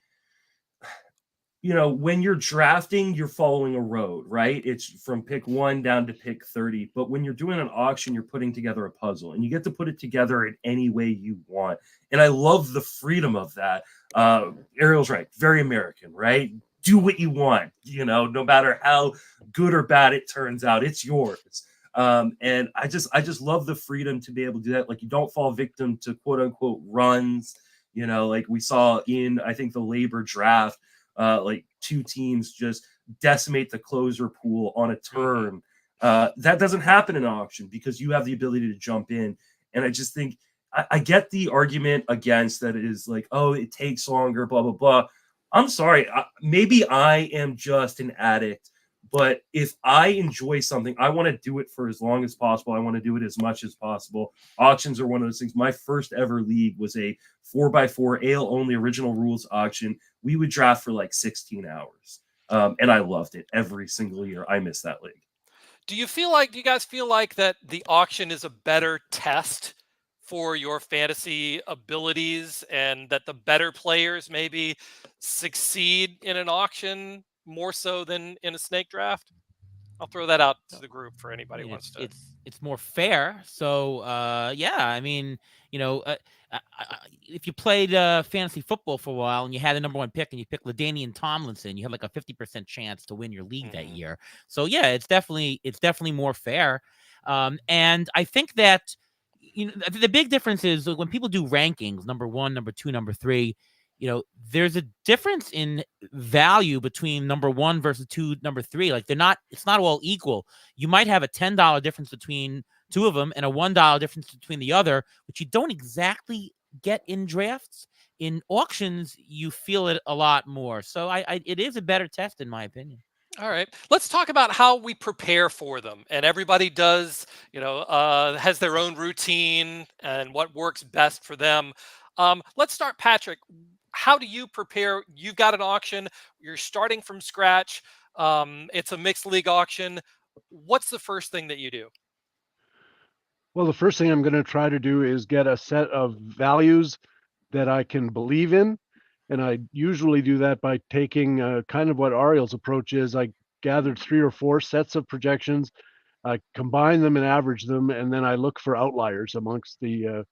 Speaker 1: when you're drafting, you're following a road, right? It's from pick 1 down to pick 30. But when you're doing an auction, you're putting together a puzzle and you get to put it together in any way you want. And I love the freedom of that. Ariel's right. Very American, right? Do what you want, no matter how good or bad it turns out, it's yours. And I just love the freedom to be able to do that. Like, you don't fall victim to quote unquote runs, like we saw in, I think, the labor draft. Like 2 teams just decimate the closer pool on a turn. That doesn't happen in an auction because you have the ability to jump in. And I just think I get the argument against that. It is like, oh, it takes longer, blah, blah, blah. I'm sorry. Maybe I am just an addict, but if I enjoy something, I want to do it for as long as possible. I want to do it as much as possible. Auctions are one of those things. My first ever league was a 4x4 ale only original rules auction. We would draft for like 16 hours. And I loved it every single year. I miss that league.
Speaker 5: Do you guys feel like that the auction is a better test for your fantasy abilities and that the better players maybe succeed in an auction more so than in a snake draft? I'll throw that out to the group for anybody who wants to.
Speaker 6: It's more fair. So yeah, I mean, if you played fantasy football for a while and you had the number 1 pick and you picked LaDainian Tomlinson, you had like a 50% chance to win your league that year. So yeah, it's definitely more fair. And I think that the big difference is when people do rankings, number 1, number 2, number 3. There's a difference in value between number 1 versus 2, number 3. Like it's not all equal. You might have a $10 difference between 2 of them and a $1 difference between the other, which you don't exactly get in drafts. In auctions, you feel it a lot more. So it is a better test, in my opinion.
Speaker 5: All right, let's talk about how we prepare for them. And everybody does, has their own routine and what works best for them. Let's start, Patrick. How do you prepare? You've got an auction. You're starting from scratch. It's a mixed league auction. What's the first thing that you do?
Speaker 7: Well, the first thing I'm going to try to do is get a set of values that I can believe in. And I usually do that by taking kind of what Ariel's approach is. I gathered 3 or 4 sets of projections, I combine them and average them, and then I look for outliers amongst the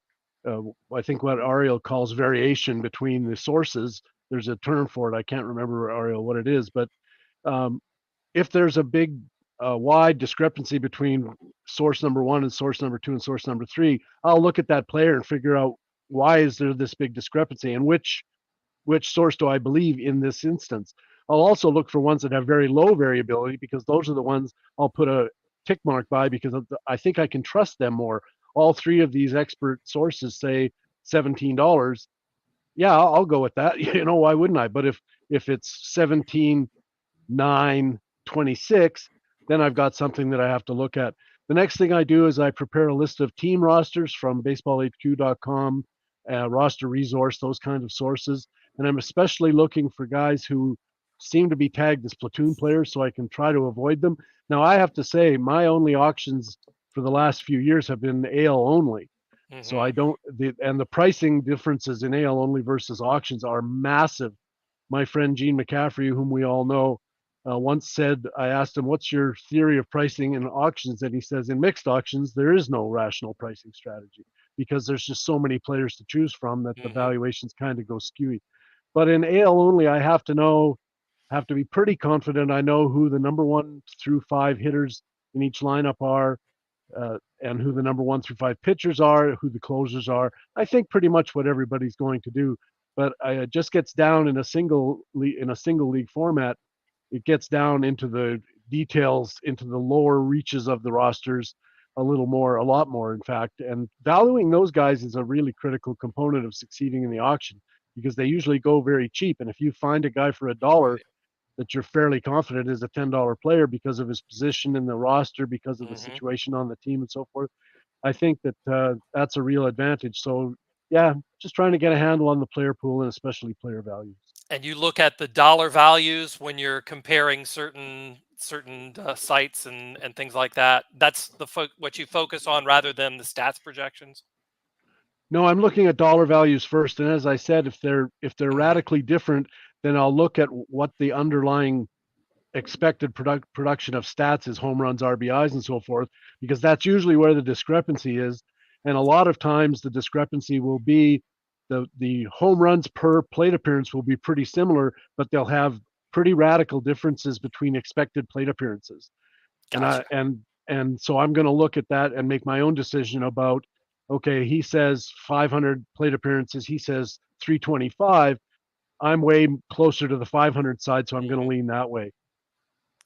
Speaker 7: I think what Ariel calls variation between the sources. There's a term for it. I can't remember, Ariel, what it is, but if there's a big wide discrepancy between source number 1 and source number 2 and source number 3, I'll look at that player and figure out why is there this big discrepancy and which source do I believe in this instance. I'll also look for ones that have very low variability because those are the ones I'll put a tick mark by because I think I can trust them more. All 3 of these expert sources say $17. Yeah, I'll go with that. Why wouldn't I? But if it's 17, 9, 26, then I've got something that I have to look at. The next thing I do is I prepare a list of team rosters from baseballhq.com, roster resource, those kinds of sources. And I'm especially looking for guys who seem to be tagged as platoon players so I can try to avoid them. Now, I have to say my only auctions for the last few years have been AL only. Mm-hmm. So the pricing differences in AL only versus auctions are massive. My friend Gene McCaffrey, whom we all know, once said, I asked him, what's your theory of pricing in auctions? And he says, in mixed auctions, there is no rational pricing strategy because there's just so many players to choose from that the valuations kind of go skewy. But in AL only, I have to be pretty confident I know who the number 1 through 5 hitters in each lineup are. and who the number 1 through 5 pitchers are, who the closers are. I think pretty much what everybody's going to do, but it just gets down in a single league format. It gets down into the details, into the lower reaches of the rosters a lot more, in fact. And valuing those guys is a really critical component of succeeding in the auction, because they usually go very cheap. And if you find a guy for $1 that you're fairly confident is a $10 player because of his position in the roster, because of the situation on the team and so forth, I think that that's a real advantage. So yeah, just trying to get a handle on the player pool and especially player values.
Speaker 5: And you look at the dollar values when you're comparing certain sites and things like that. That's what you focus on rather than the stats projections.
Speaker 7: No, I'm looking at dollar values first, and as I said, if they're radically different, then I'll look at what the underlying expected production of stats is, home runs, RBIs, and so forth, because that's usually where the discrepancy is. And a lot of times the discrepancy will be the home runs per plate appearance will be pretty similar, but they'll have pretty radical differences between expected plate appearances.
Speaker 5: Gotcha.
Speaker 7: And so I'm going to look at that and make my own decision about, okay, he says 500 plate appearances, he says 325. I'm way closer to the 500 side, so I'm going to lean that way.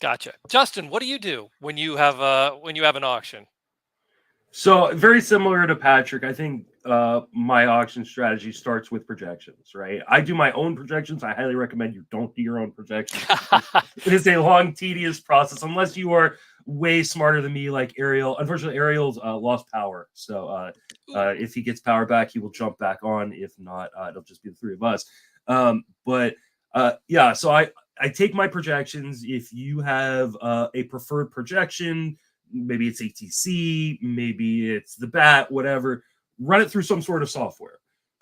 Speaker 5: Gotcha. Justin, what do you do when you have an auction?
Speaker 1: So very similar to Patrick, I think my auction strategy starts with projections, right? I do my own projections. I highly recommend you don't do your own projections. It is a long, tedious process unless you are way smarter than me, like Ariel. Unfortunately, Ariel's lost power. So if he gets power back, he will jump back on. If not, it'll just be the three of us. Yeah, so I take my projections. If you have a preferred projection, maybe it's ATC, maybe it's the bat, whatever, run it through some sort of software.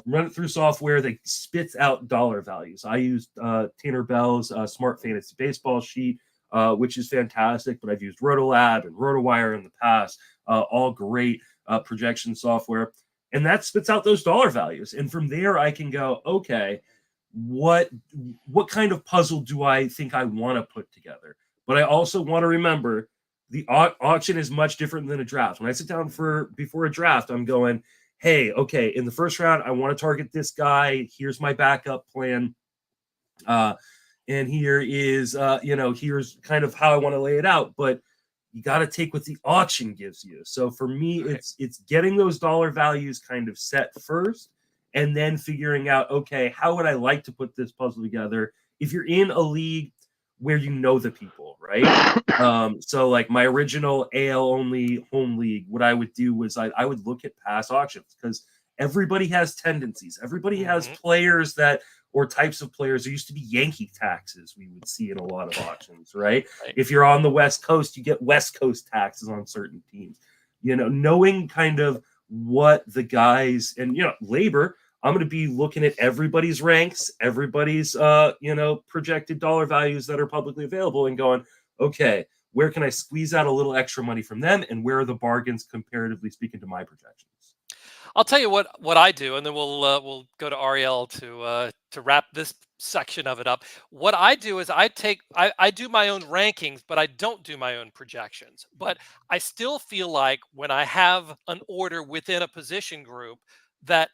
Speaker 1: Run it through software that spits out dollar values. I used Tanner Bell's Smart Fantasy Baseball sheet, which is fantastic, but I've used Rotolab and RotoWire in the past, all great projection software. And that spits out those dollar values. And from there, I can go, okay, what kind of puzzle do I think I want to put together? But I also want to remember the auction is much different than a draft. When I sit down before a draft, I'm going, hey, okay, in the first round, I want to target this guy. Here's my backup plan. And here is, here's kind of how I want to lay it out. But you got to take what the auction gives you. So for me, it's getting those dollar values kind of set first, and then figuring out, okay, how would I like to put this puzzle together? If you're in a league where you know the people, right? So like my original AL only home league, what I would do was I would look at past auctions, because everybody has tendencies. Everybody has players or types of players. There used to be Yankee taxes we would see in a lot of auctions, right? If you're on the West Coast, you get West Coast taxes on certain teams. Knowing kind of what the guys and, labor, I'm going to be looking at everybody's ranks, everybody's, projected dollar values that are publicly available, and going, okay, where can I squeeze out a little extra money from them, and where are the bargains comparatively speaking to my projections?
Speaker 5: I'll tell you what I do, and then we'll go to Ariel to wrap this section of it up. What I do is I do my own rankings, but I don't do my own projections. But I still feel like when I have an order within a position group, that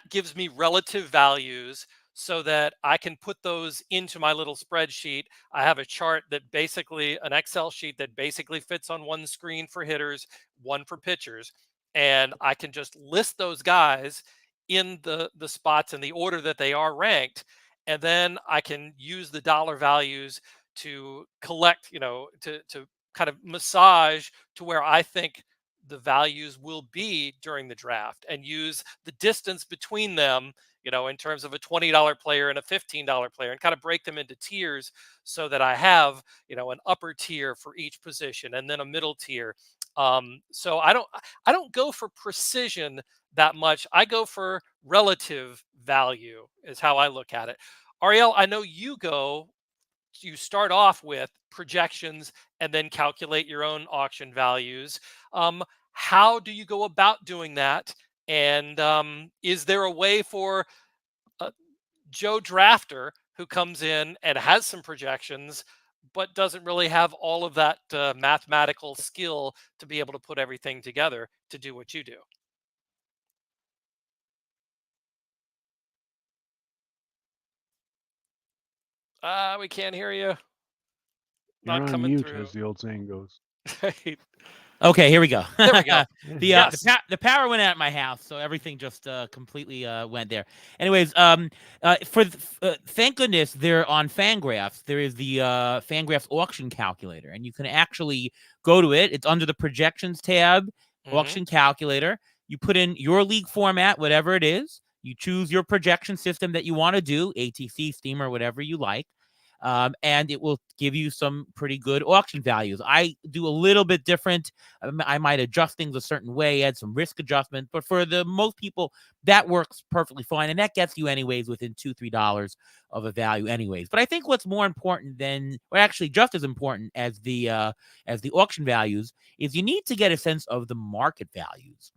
Speaker 5: gives me relative values so that I can put those into my little spreadsheet. I have a chart an Excel sheet that basically fits on one screen for hitters, one for pitchers. And I can just list those guys in the spots in the order that they are ranked. And then I can use the dollar values to collect, to kind of massage to where I think the values will be during the draft, and use the distance between them, in terms of a $20 player and a $15 player, and kind of break them into tiers so that I have, an upper tier for each position and then a middle tier. So I don't go for precision that much. I go for relative value is how I look at it. Ariel, I know you start off with projections and then calculate your own auction values. How do you go about doing that? And is there a way for Joe Drafter, who comes in and has some projections, but doesn't really have all of that mathematical skill to be able to put everything together to do what you do. We can't hear you.
Speaker 7: You're
Speaker 5: Not
Speaker 7: on
Speaker 5: coming
Speaker 7: mute,
Speaker 5: through.
Speaker 7: as the old saying goes.
Speaker 6: Okay, here we go.
Speaker 5: There we go. Yes.
Speaker 6: The power went out at my house, so everything just completely went there. Anyways, thank goodness they're on Fangraphs. There is the Fangraphs auction calculator, and you can actually go to it. It's under the projections tab, auction calculator. You put in your league format, whatever it is. You choose your projection system that you want to do, ATC, Steamer, whatever you like. And it will give you some pretty good auction values. I do a little bit different. I might adjust things a certain way, add some risk adjustment, but for the most people, that works perfectly fine, and that gets you anyways within $2-3 of a value, anyways. But I think what's more important than, or actually just as important as the auction values, is you need to get a sense of the market values.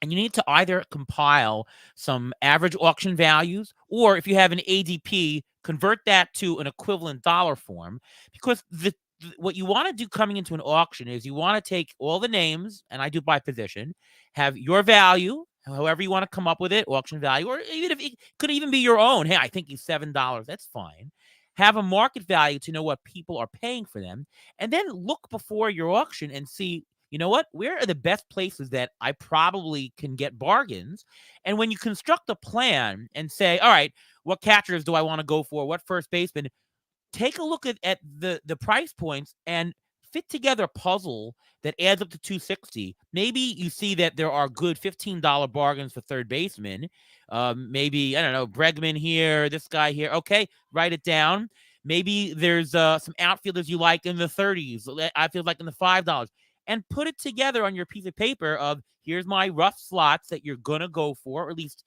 Speaker 6: And you need to either compile some average auction values, or if you have an ADP, convert that to an equivalent dollar form. Because what you want to do coming into an auction is you want to take all the names, and I do by position, have your value, however you want to come up with it, auction value, or even if it could even be your own. Hey, I think he's $7. That's fine. Have a market value to know what people are paying for them, and then look before your auction and see, you know what? Where are the best places that I probably can get bargains? And when you construct a plan and say, all right, what catchers do I want to go for? What first baseman? Take a look at the price points and fit together a puzzle that adds up to $260. Maybe you see that there are good $15 bargains for third baseman. Maybe, I don't know, Bregman here, this guy here. Okay, write it down. Maybe there's some outfielders you like in the 30s. I feel like in the $5. And put it together on your piece of paper of, here's my rough slots that you're going to go for, or at least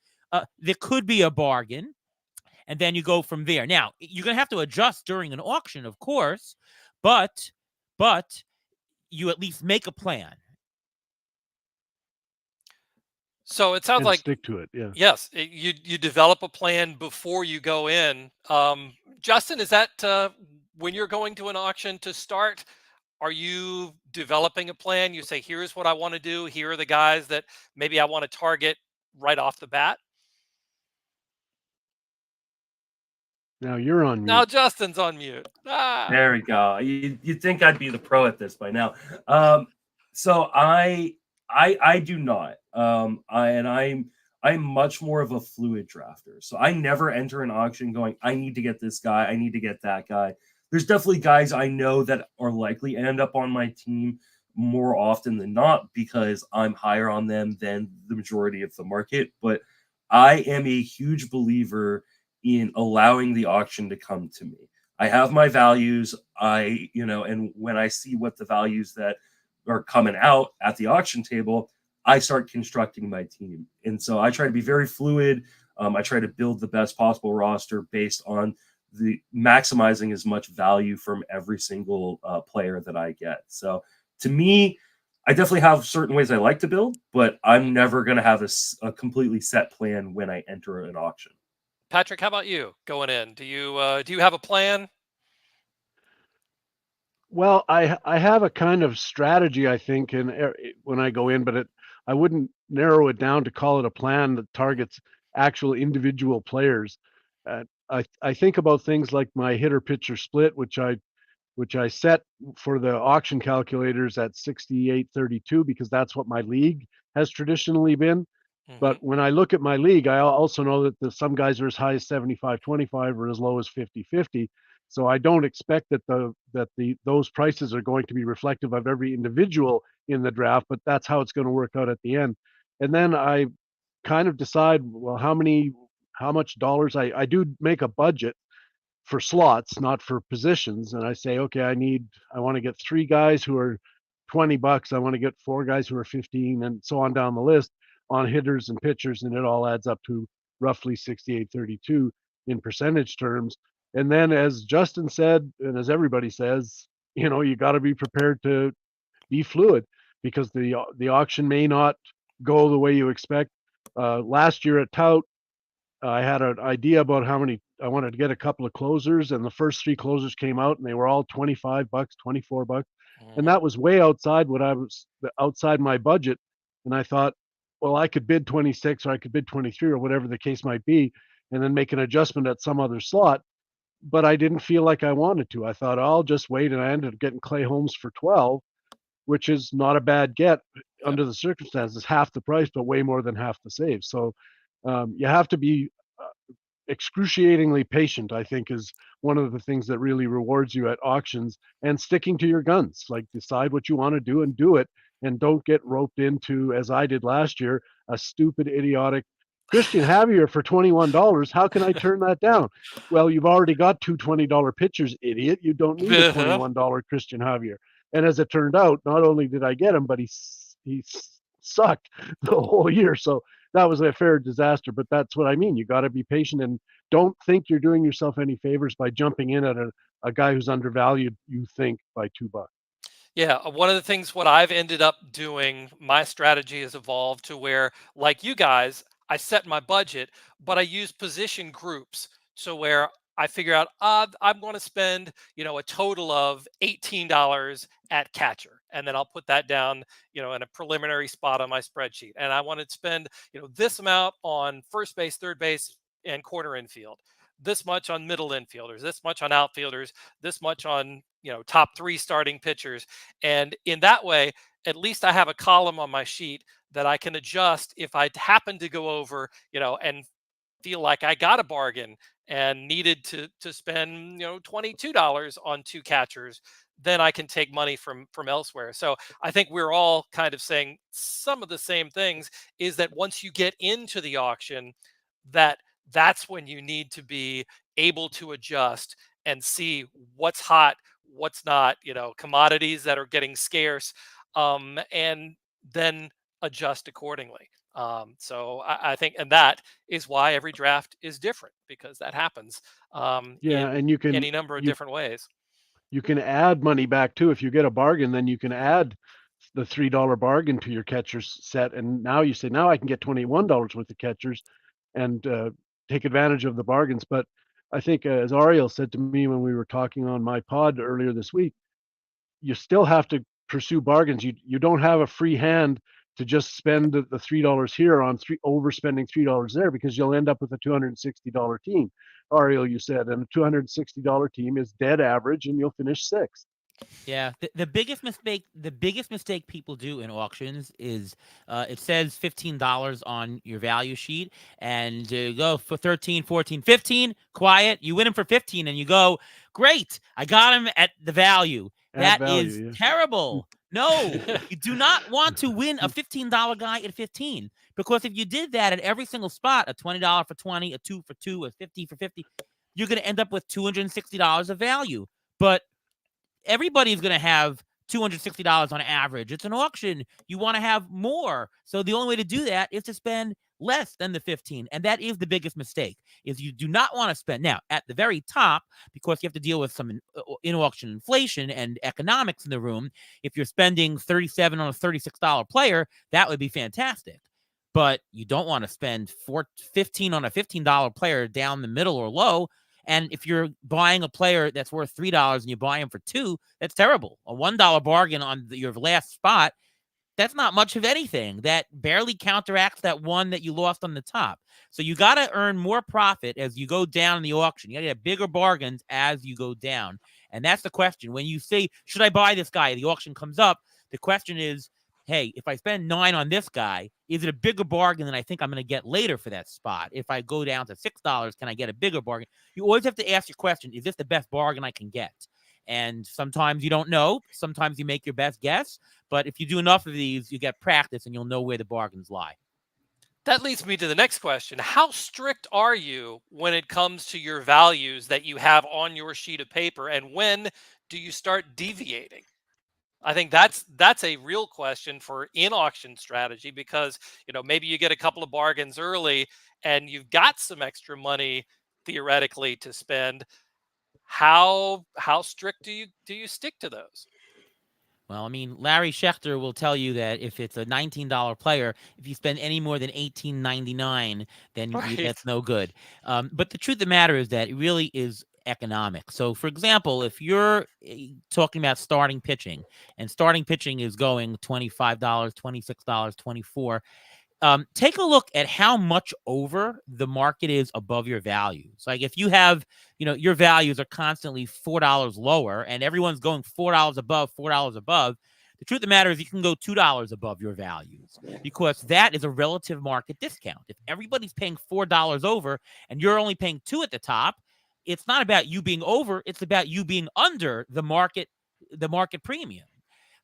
Speaker 6: there could be a bargain. And then you go from there. Now, you're going to have to adjust during an auction, of course, but you at least make a plan.
Speaker 5: So it sounds
Speaker 7: And
Speaker 5: like
Speaker 7: stick to it. Yeah.
Speaker 5: Yes, you develop a plan before you go in. Justin, is that when you're going to an auction to start? Are you developing a plan? You say, here's what I want to do. Here are the guys that maybe I want to target right off the bat.
Speaker 7: Now you're on mute.
Speaker 5: Now Justin's on mute.
Speaker 1: There we go. You'd think I'd be the pro at this by now. So I do not. I'm much more of a fluid drafter. So I never enter an auction going, I need to get this guy. I need to get that guy. There's definitely guys I know that are likely end up on my team more often than not because I'm higher on them than the majority of the market. But I am a huge believer in allowing the auction to come to me. I have my values. And when I see what the values that are coming out at the auction table, I start constructing my team. And so I try to be very fluid. I try to build the best possible roster based on the maximizing as much value from every single player that I get. So to me, I definitely have certain ways I like to build, but I'm never going to have a completely set plan when I enter an auction.
Speaker 5: Patrick, how about you going in? Do you have a plan?
Speaker 7: Well, I have a kind of strategy, I think, when I go in, but I wouldn't narrow it down to call it a plan that targets actual individual players. I think about things like my hitter-pitcher split, which I set for the auction calculators at 68-32 because that's what my league has traditionally been. But when I look at my league, I also know that some guys are as high as 75-25 or as low as 50-50. So I don't expect that those prices are going to be reflective of every individual in the draft, but that's how it's going to work out at the end. And then I kind of decide, well, how much dollars I do make a budget for slots, not for positions. And I say, okay, I want to get 3 guys who are $20. I want to get 4 guys who are 15 and so on down the list on hitters and pitchers. And it all adds up to roughly 68-32 in percentage terms. And then as Justin said, and as everybody says, you got to be prepared to be fluid because the auction may not go the way you expect. Last year at Tout, I had an idea about how many wanted to get a couple of closers, and the first 3 closers came out, and they were all $25, $24, and that was way outside outside my budget. And I thought, well, I could bid 26 or I could bid 23 or whatever the case might be, and then make an adjustment at some other slot. But I didn't feel like I wanted to. I thought I'll just wait, and I ended up getting Clay Holmes for 12, which is not a bad get under the circumstances. Half the price, but way more than half the save. So you have to be excruciatingly patient, I think, is one of the things that really rewards you at auctions, and sticking to your guns. Like, decide what you want to do and do it, and don't get roped into, as I did last year, a stupid, idiotic Christian Javier for $21. How can I turn that down? Well, you've already got 2 $20 pitchers, idiot. You don't need a $21 Christian Javier. And as it turned out, not only did I get him, but he sucked the whole year. So that was a fair disaster. But that's what I mean. You got to be patient, and don't think you're doing yourself any favors by jumping in at a guy who's undervalued, you think, by $2.
Speaker 5: Yeah, one of the things what I've ended up doing, my strategy has evolved to where, like you guys, I set my budget, but I use position groups. So where I figure out I'm going to spend, a total of $18 at catcher, and then I'll put that down, in a preliminary spot on my spreadsheet. And I want to spend, this amount on first base, third base, and corner infield. This much on middle infielders, this much on outfielders, this much on, top 3 starting pitchers. And in that way, at least I have a column on my sheet that I can adjust if I happen to go over, and feel like I got a bargain and needed to spend, $22 on 2 catchers, then I can take money from elsewhere. So I think we're all kind of saying some of the same things, is that once you get into the auction, that's when you need to be able to adjust and see what's hot, what's not, commodities that are getting scarce, and then adjust accordingly. So I think, and that is why every draft is different, because that happens
Speaker 7: And you can
Speaker 5: any number of different ways.
Speaker 7: You can add money back too. If you get a bargain, then you can add the $3 bargain to your catcher's set, and now you say, now I can get $21 worth of catchers and take advantage of the bargains. But I think, as Ariel said to me when we were talking on my pod earlier this week, you still have to pursue bargains. You don't have a free hand to just spend the $3 here on overspending $3 there, because you'll end up with a $260 team. Ariel, you said, and a $260 team is dead average, and you'll finish 6th.
Speaker 6: Yeah, the biggest mistake people do in auctions is it says $15 on your value sheet, and go for 13, 14, 15, quiet. You win him for 15, and you go, great, I got him at the value. That is terrible. No, you do not want to win a $15 guy at 15, because if you did that at every single spot, a $20 for 20, a 2 for 2, a 50 for 50, you're going to end up with $260 of value. But everybody's going to have $260 on average. It's an auction. You want to have more. So the only way to do that is to spend less than the 15. And that is the biggest mistake, is you do not want to spend. Now, at the very top, because you have to deal with some in-auction inflation and economics in the room, if you're spending $37 on a $36 player, that would be fantastic. But you don't want to spend $15 on a $15 player down the middle or low. And if you're buying a player that's worth $3 and you buy him for $2, that's terrible. A $1 bargain on your last spot, that's not much of anything. That barely counteracts that one that you lost on the top. So you got to earn more profit as you go down in the auction. You got to get bigger bargains as you go down. And that's the question. When you say, should I buy this guy? The auction comes up. The question is, hey, if I spend $9 on this guy, is it a bigger bargain than I think I'm going to get later for that spot? If I go down to $6, can I get a bigger bargain? You always have to ask your question, is this the best bargain I can get? And sometimes you don't know. Sometimes you make your best guess. But if you do enough of these, you get practice and you'll know where the bargains lie.
Speaker 5: That leads me to the next question. How strict are you when it comes to your values that you have on your sheet of paper? And when do you start deviating? I think that's a real question for in-auction strategy, because maybe you get a couple of bargains early and you've got some extra money theoretically to spend. How strict do you stick to those?
Speaker 6: Well, I mean, Larry Schechter will tell you that if it's a $19 player, if you spend any more than $18.99, then
Speaker 5: Right.
Speaker 6: that's no good. But the truth of the matter is that it really is economic. So, for example, if you're talking about starting pitching, and starting pitching is going $25, $26, $24, take a look at how much over the market is above your values. Like if you have, your values are constantly $4 lower and everyone's going $4 above, $4 above. The truth of the matter is you can go $2 above your values because that is a relative market discount. If everybody's paying $4 over and you're only paying $2 at the top, it's not about you being over, it's about you being under the market premium.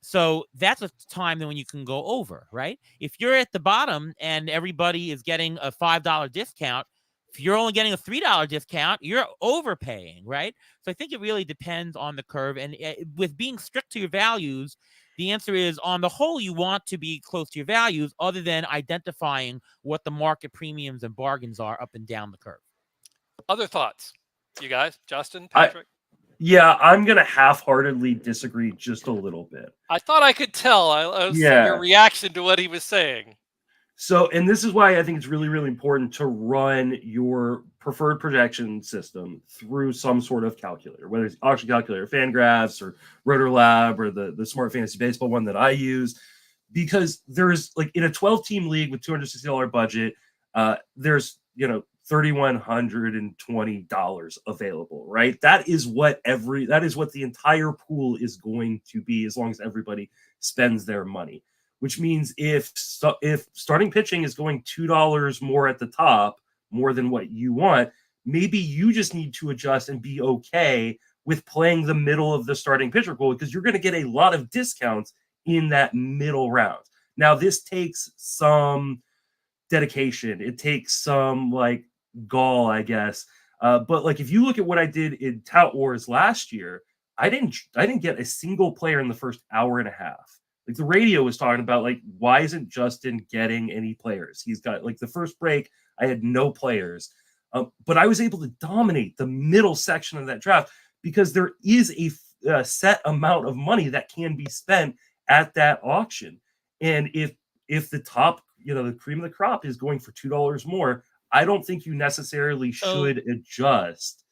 Speaker 6: So that's a time when you can go over, right? If you're at the bottom and everybody is getting a $5 discount, if you're only getting a $3 discount, you're overpaying, right? So I think it really depends on the curve. And with being strict to your values, the answer is on the whole, you want to be close to your values other than identifying what the market premiums and bargains are up and down the curve.
Speaker 5: Other thoughts, you guys? Justin, Patrick?
Speaker 1: Yeah, I'm going to half-heartedly disagree just a little bit.
Speaker 5: I thought I could tell. I was your reaction to what he was saying.
Speaker 1: So, and this is why I think it's really, really important to run your preferred projection system through some sort of calculator, whether it's auction calculator, Fangraphs, or RotoLab, or the Smart Fantasy Baseball one that I use, because there's like in a 12-team league with $260 budget, there's $3,120 available, right? That is what the entire pool is going to be as long as everybody spends their money. Which means if starting pitching is going $2 more at the top, more than what you want, maybe you just need to adjust and be okay with playing the middle of the starting pitcher pool because you're going to get a lot of discounts in that middle round. Now, this takes some dedication. It takes some gall, I guess. But if you look at what I did in Tout Wars last year, I didn't get a single player in the first hour and a half. The radio was talking about why isn't Justin getting any players? He's got the first break, I had no players, but I was able to dominate the middle section of that draft because there is a set amount of money that can be spent at that auction. And if the top, the cream of the crop is going for $2 more, I don't think you necessarily should adjust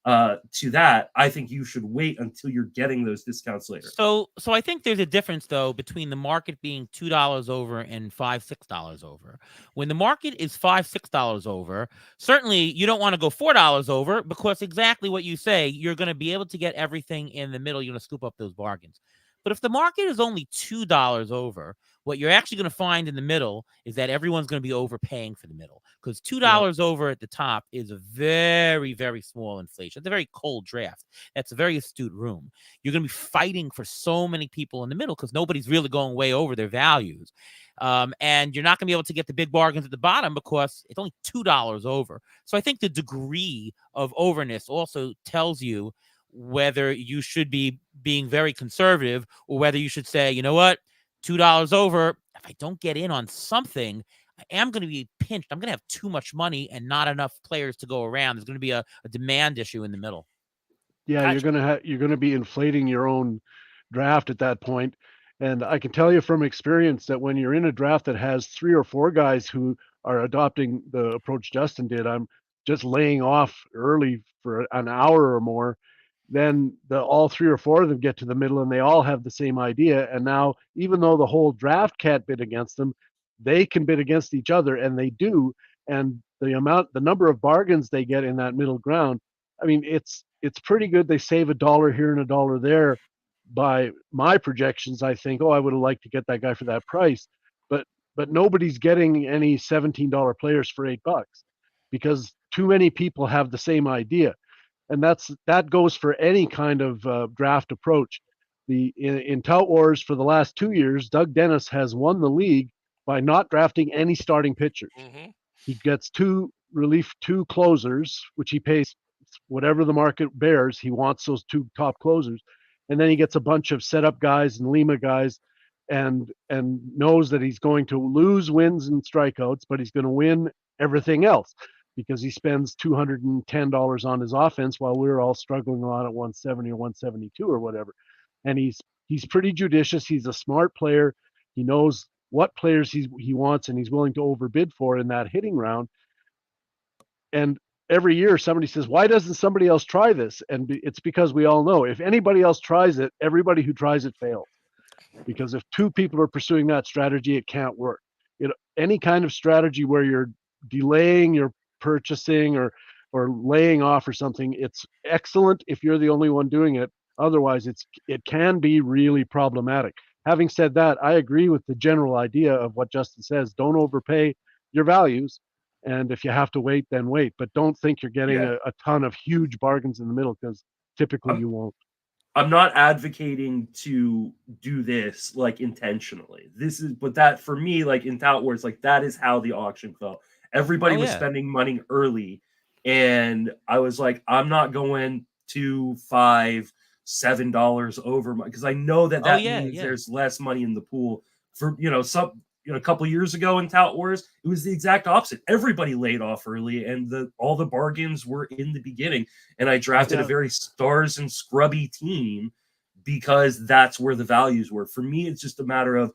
Speaker 1: to that. I think you should wait until you're getting those discounts later.
Speaker 6: So I think there's a difference though between the market being $2 over and $5-6 over. When the market is $5-6 over, certainly you don't want to go $4 over because exactly what you say, you're going to be able to get everything in the middle. You're going to scoop up those bargains. But if the market is only $2 over, what you're actually going to find in the middle is that everyone's going to be overpaying for the middle because $2 over at the top is a very, very small inflation. It's a very cold draft. That's a very astute room. You're going to be fighting for so many people in the middle because nobody's really going way over their values. And you're not going to be able to get the big bargains at the bottom because it's only $2 over. So I think the degree of overness also tells you whether you should be being very conservative or whether you should say, you know what, $2 over, if I don't get in on something, I am going to be pinched. I'm going to have too much money and not enough players to go around. There's going to be a demand issue in the middle.
Speaker 7: Yeah, you're going to be inflating your own draft at that point. And I can tell you from experience that when you're in a draft that has 3 or 4 guys who are adopting the approach Justin did, I'm just laying off early for an hour or more, then all 3 or 4 of them get to the middle and they all have the same idea. And now, even though the whole draft can't bid against them, they can bid against each other, and they do. And the number of bargains they get in that middle ground, I mean, it's pretty good. They save $1 here and $1 there. By my projections, I think, I would have liked to get that guy for that price, but nobody's getting any $17 players for $8 because too many people have the same idea. And that goes for any kind of draft approach. In Tout Wars for the last 2 years, Doug Dennis has won the league by not drafting any starting pitchers.
Speaker 5: Mm-hmm.
Speaker 7: He gets 2 closers, which he pays whatever the market bears. He wants those 2 top closers, and then he gets a bunch of setup guys and Lima guys, and knows that he's going to lose wins and strikeouts, but he's going to win everything else, because he spends $210 on his offense while we're all struggling a lot at 170 or 172 or whatever. And he's he's pretty judicious. He's a smart player. He knows what players he wants, and he's willing to overbid for in that hitting round. And every year somebody says, why doesn't somebody else try this? And it's because we all know if anybody else tries it, everybody who tries it fails. Because if two people are pursuing that strategy, it can't work. Any kind of strategy where you're delaying your purchasing or laying off or something, it's excellent if you're the only one doing it. Otherwise, it can be really problematic. Having said that, I agree with the general idea of what Justin says. Don't overpay your values. And if you have to wait, then wait. But don't think you're getting a ton of huge bargains in the middle, because typically you won't.
Speaker 1: I'm not advocating to do this like intentionally. But that for me, like in Tout Wars, like that is how the auction felt. Everybody was spending money early, and I was like, I'm not going to $5-7 over, because I know that means there's less money in the pool. For a couple years ago in Tout Wars, it was the exact opposite. Everybody laid off early, and all the bargains were in the beginning. And I drafted a very stars and scrubby team because that's where the values were. For me, it's just a matter of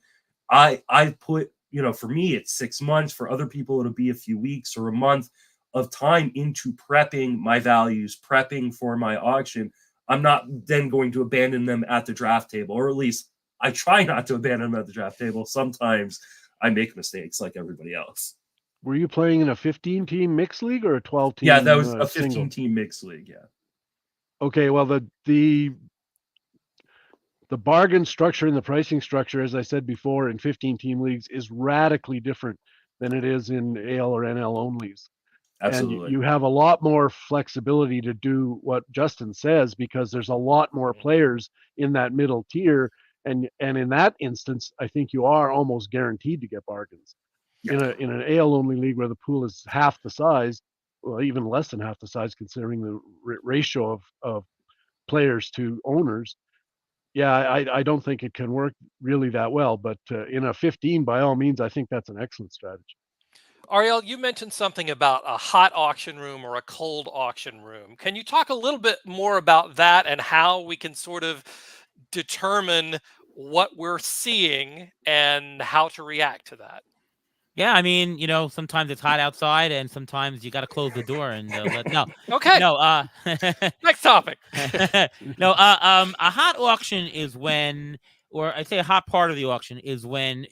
Speaker 1: I put, for me, it's 6 months. For other people, it'll be a few weeks or a month of time into prepping my values, prepping for my auction. I'm not then going to abandon them at the draft table, or at least I try not to abandon them at the draft table. Sometimes I make mistakes like everybody else.
Speaker 7: Were you playing in a 15-team mixed league or a 12-team?
Speaker 1: Yeah, that was a 15-team mixed league, yeah.
Speaker 7: Okay, well, the bargain structure and the pricing structure, as I said before, in 15-team leagues is radically different than it is in AL or NL onlys.
Speaker 1: Absolutely.
Speaker 7: And you have a lot more flexibility to do what Justin says, because there's a lot more players in that middle tier. And in that instance, I think you are almost guaranteed to get bargains. Yeah. In an AL only league where the pool is half the size, well, even less than half the size, considering the ratio of players to owners. Yeah, I don't think it can work really that well. But in a 15, by all means, I think that's an excellent strategy.
Speaker 5: Ariel, you mentioned something about a hot auction room or a cold auction room. Can you talk a little bit more about that and how we can sort of determine what we're seeing and how to react to that?
Speaker 6: Yeah, I mean, sometimes it's hot outside, and sometimes you got to close the door and no.
Speaker 5: Okay.
Speaker 6: No.
Speaker 5: Next topic.
Speaker 6: No. A hot auction is when, or I'd say a hot part of the auction is when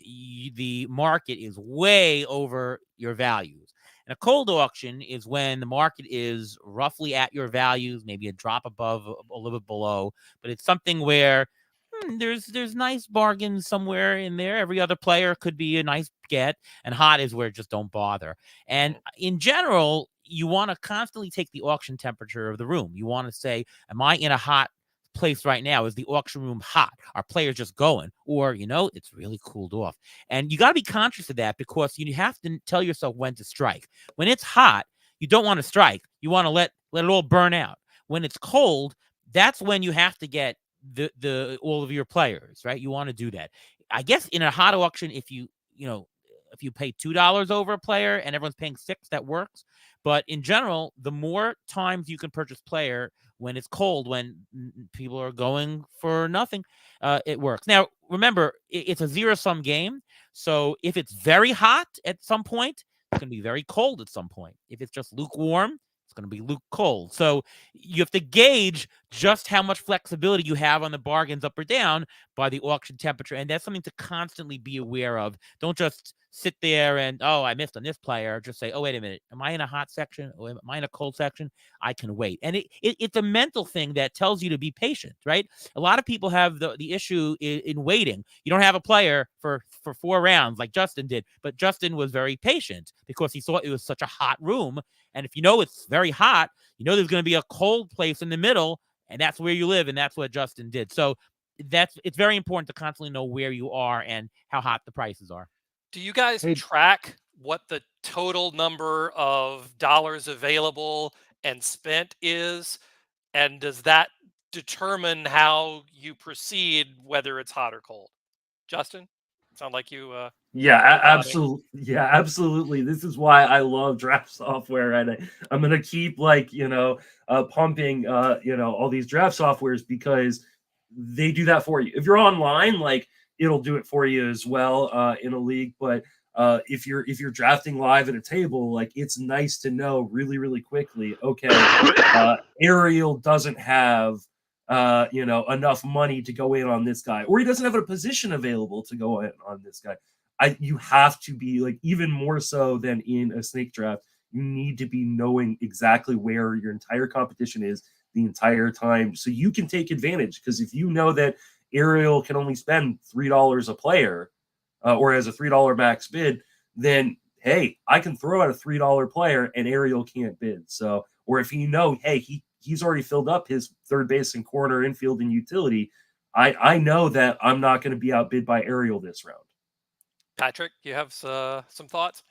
Speaker 6: the market is way over your values. And a cold auction is when the market is roughly at your values, maybe a drop above, a little bit below, but it's something where there's nice bargains somewhere in there. Every other player could be a nice get, and hot is where just don't bother. And in general, you want to constantly take the auction temperature of the room. You want to say, am I in a hot place right now? Is the auction room hot? Are players just going? Or, it's really cooled off. And you got to be conscious of that, because you have to tell yourself when to strike. When it's hot, you don't want to strike. You want to let it all burn out. When it's cold, that's when you have to get the all of your players, right? You want to do that. I guess in a hot auction, if you pay $2 over a player and everyone's paying $6, that works. But in general, the more times you can purchase player when it's cold, when people are going for nothing, it works. Now, remember, it's a zero-sum game. So if it's very hot at some point, it's going to be very cold at some point. If it's just lukewarm, it's going to be cold. So you have to gauge just how much flexibility you have on the bargains up or down by the auction temperature. And that's something to constantly be aware of. Don't just sit there and, I missed on this player. Just say, wait a minute. Am I in a hot section? Or am I in a cold section? I can wait. And it's a mental thing that tells you to be patient, right? A lot of people have the issue in waiting. You don't have a player for 4 rounds like Justin did, but Justin was very patient because he thought it was such a hot room. And if it's very hot, there's going to be a cold place in the middle, and that's where you live. And that's what Justin did. So it's very important to constantly know where you are and how hot the prices are.
Speaker 5: Do you guys track what the total number of dollars available and spent is? And does that determine how you proceed, whether it's hot or cold? Justin, sound like you.
Speaker 1: Yeah, absolutely. Yeah, absolutely. This is why I love draft software, and I'm gonna keep pumping all these draft softwares, because they do that for you. If you're online, like it'll do it for you as well in a league. But if you're drafting live at a table, like it's nice to know really, really quickly, okay, Ariel doesn't have enough money to go in on this guy, or he doesn't have a position available to go in on this guy. You have to be like, even more so than in a snake draft, you need to be knowing exactly where your entire competition is the entire time, so you can take advantage. Because if you know that Ariel can only spend $3 a player, or has a $3 max bid, then hey, I can throw out a $3 player and Ariel can't bid. So, or if you know, hey, he's already filled up his third base and corner, infield, and utility, I know that I'm not going to be outbid by Ariel this round.
Speaker 5: Patrick, you have some thoughts?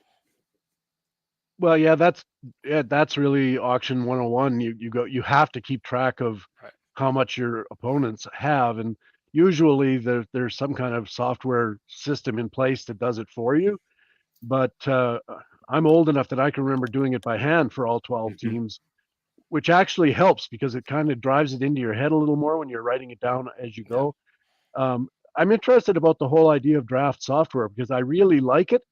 Speaker 7: Well, yeah, that's really auction 101. You have to keep track of how much your opponents have, and usually there's some kind of software system in place that does it for you. But I'm old enough that I can remember doing it by hand for all 12 teams, which actually helps because it kind of drives it into your head a little more when you're writing it down as you go. I'm interested about the whole idea of draft software because I really like it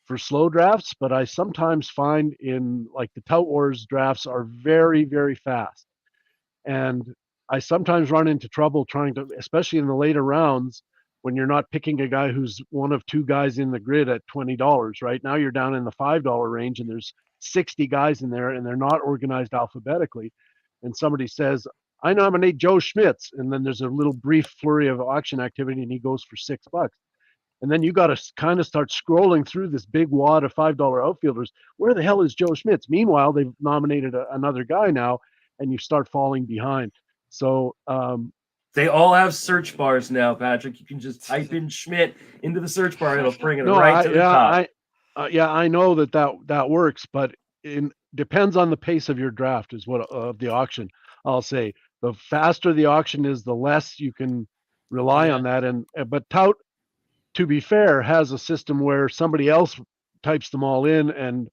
Speaker 7: for slow drafts, but I sometimes find in like the Tout Wars drafts are very, very fast. And I sometimes run into trouble trying to, especially in the later rounds, when you're not picking a guy who's one of two guys in the grid at $20, right? Now you're down in the $5 range and there's 60 guys in there and they're not organized alphabetically. And somebody says, I nominate Joe Schmitz. And then there's a little brief flurry of auction activity and he goes for $6. And then you got to kind of start scrolling through this big wad of $5 outfielders. Where the hell is Joe Schmitz? Meanwhile, they've nominated another guy now, and you start falling behind. So
Speaker 1: they all have search bars now, Patrick. You can just type in Schmidt into the search bar; it'll bring it right to the top.
Speaker 7: I know that works, but it depends on the pace of your draft. Is what of the auction. I'll say the faster the auction is, the less you can rely on that. But Tout, to be fair, has a system where somebody else types them all in, and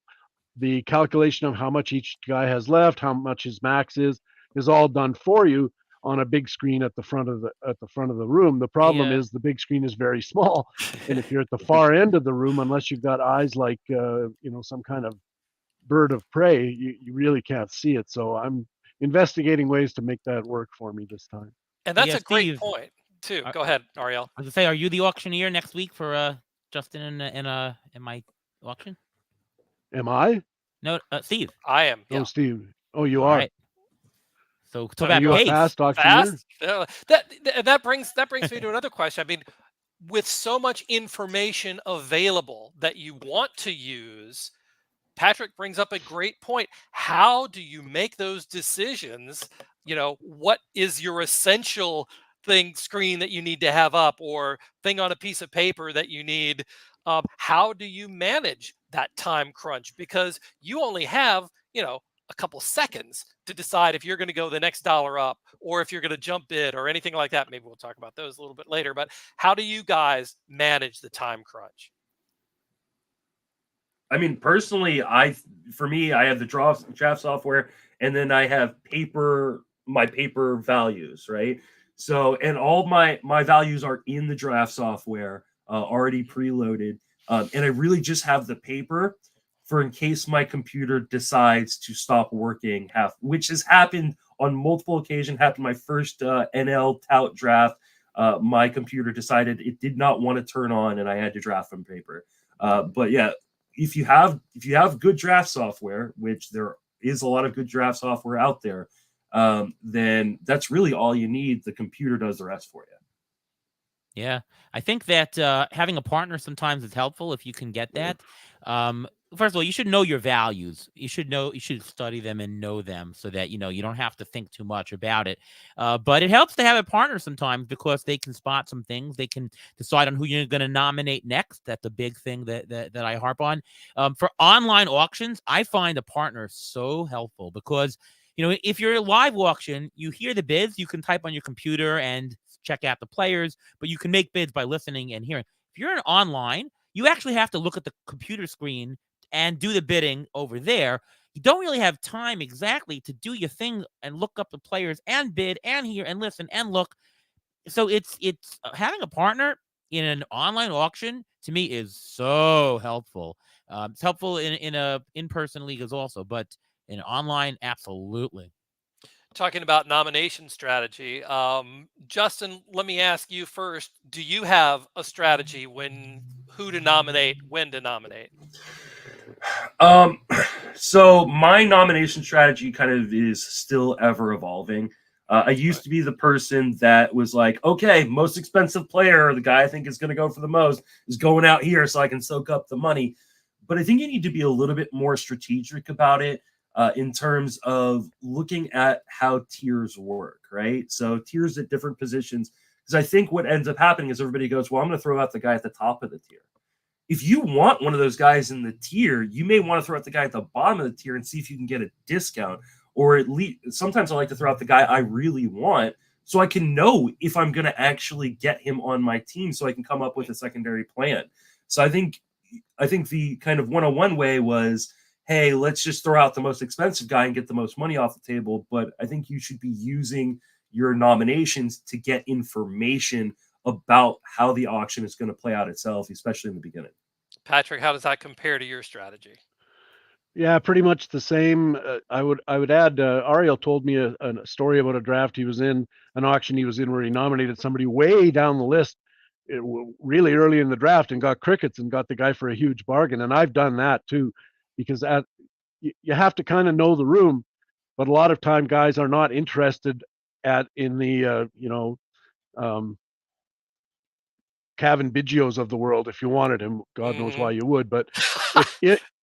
Speaker 7: the calculation of how much each guy has left, how much his max is all done for you on a big screen at the front of the room. The problem is the big screen is very small, and if you're at the far end of the room, unless you've got eyes like some kind of bird of prey, you really can't see it. So I'm investigating ways to make that work for me this time.
Speaker 5: And that's a great point too. Go ahead, Ariel.
Speaker 6: I was gonna say, are you the auctioneer next week for Justin in my auction?
Speaker 7: Am I?
Speaker 6: No, Steve.
Speaker 5: I am.
Speaker 7: Oh, Steve. Oh, you are.
Speaker 6: Right. So
Speaker 7: are you a fast auctioneer?
Speaker 5: That brings me to another question. I mean, with so much information available that you want to use, Patrick brings up a great point. How do you make those decisions? What is your essential screen that you need to have up, or thing on a piece of paper that you need? How do you manage that time crunch? Because you only have, a couple seconds to decide if you're going to go the next dollar up or if you're going to jump bid or anything like that. Maybe we'll talk about those a little bit later, but how do you guys manage the time crunch?
Speaker 1: I mean, personally, for me, I have the draft software, and then I have my paper values, right? So, and all my values are in the draft software, already preloaded. And I really just have the paper for in case my computer decides to stop working, which has happened on multiple occasions. Happened my first NL Tout draft. My computer decided it did not want to turn on, and I had to draft from paper. But yeah, if you have good draft software, which there is a lot of good draft software out there, then that's really all you need. The computer does the rest for you.
Speaker 6: Yeah, I think that having a partner sometimes is helpful if you can get that. First of all, you should know your values. You should study them and know them so that, you don't have to think too much about it. But it helps to have a partner sometimes because they can spot some things. They can decide on who you're going to nominate next. That's a big thing that I harp on. For online auctions, I find a partner so helpful because, if you're a live auction, you hear the bids, you can type on your computer and check out the players, but you can make bids by listening and hearing. If you're online, you actually have to look at the computer screen and do the bidding over there. You don't really have time exactly to do your thing and look up the players and bid and hear and listen and look. So it's having a partner in an online auction to me is so helpful. It's helpful in a in-person league as also, but in online, absolutely.
Speaker 5: Talking about nomination strategy, Justin, let me ask you first. Do you have a strategy who to nominate, when to nominate?
Speaker 1: So my nomination strategy kind of is still ever evolving. I used to be the person that was like, okay, most expensive player, the guy I think is going to go for the most, is going out here so I can soak up the money. But I think you need to be a little bit more strategic about it in terms of looking at how tiers work, right? So tiers at different positions. Because I think what ends up happening is everybody goes, well, I'm going to throw out the guy at the top of the tier. If you want one of those guys in the tier, you may want to throw out the guy at the bottom of the tier and see if you can get a discount. Or at least sometimes I like to throw out the guy I really want so I can know if I'm going to actually get him on my team so I can come up with a secondary plan. So I think the kind of 101 way was, hey, let's just throw out the most expensive guy and get the most money off the table. But I think you should be using your nominations to get information about how the auction is going to play out itself, especially in the beginning.
Speaker 5: Patrick, how does that compare to your strategy?
Speaker 7: Yeah, pretty much the same. I would add. Ariel told me a story about a draft he was in, an auction he was in, where he nominated somebody way down the list, really early in the draft, and got crickets and got the guy for a huge bargain. And I've done that too, because you have to kind of know the room, but a lot of time guys are not interested in the Kevin Biggios of the world. If you wanted him, God knows why you would, but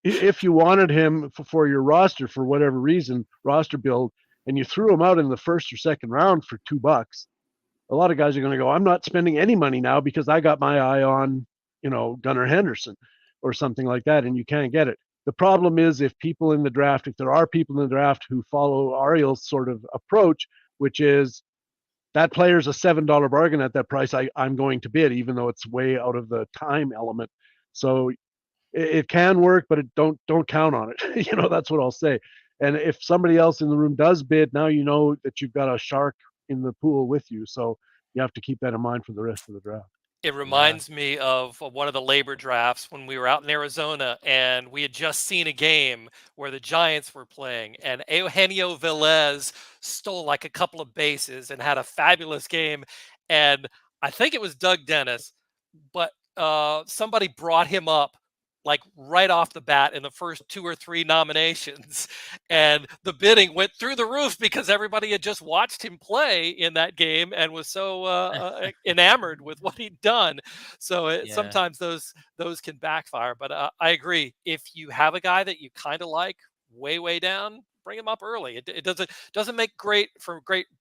Speaker 7: if you wanted him for your roster for whatever reason, roster build, and you threw him out in the first or second round for $2, a lot of guys are going to go, I'm not spending any money now because I got my eye on, Gunnar Henderson or something like that, and you can't get it. The problem is if there are people in the draft who follow Ariel's sort of approach, which is that player's a $7 bargain at that price, I'm going to bid, even though it's way out of the time element. So it can work, but don't count on it. That's what I'll say. And if somebody else in the room does bid, now you know that you've got a shark in the pool with you. So you have to keep that in mind for the rest of the draft.
Speaker 5: It reminds me of one of the labor drafts when we were out in Arizona and we had just seen a game where the Giants were playing and Eugenio Velez stole like a couple of bases and had a fabulous game. And I think it was Doug Dennis, but somebody brought him up like right off the bat in the first 2 or 3 nominations. And the bidding went through the roof because everybody had just watched him play in that game and was so enamored with what he'd done. So sometimes those can backfire. But I agree. If you have a guy that you kind of like way down, bring him up early. It doesn't make great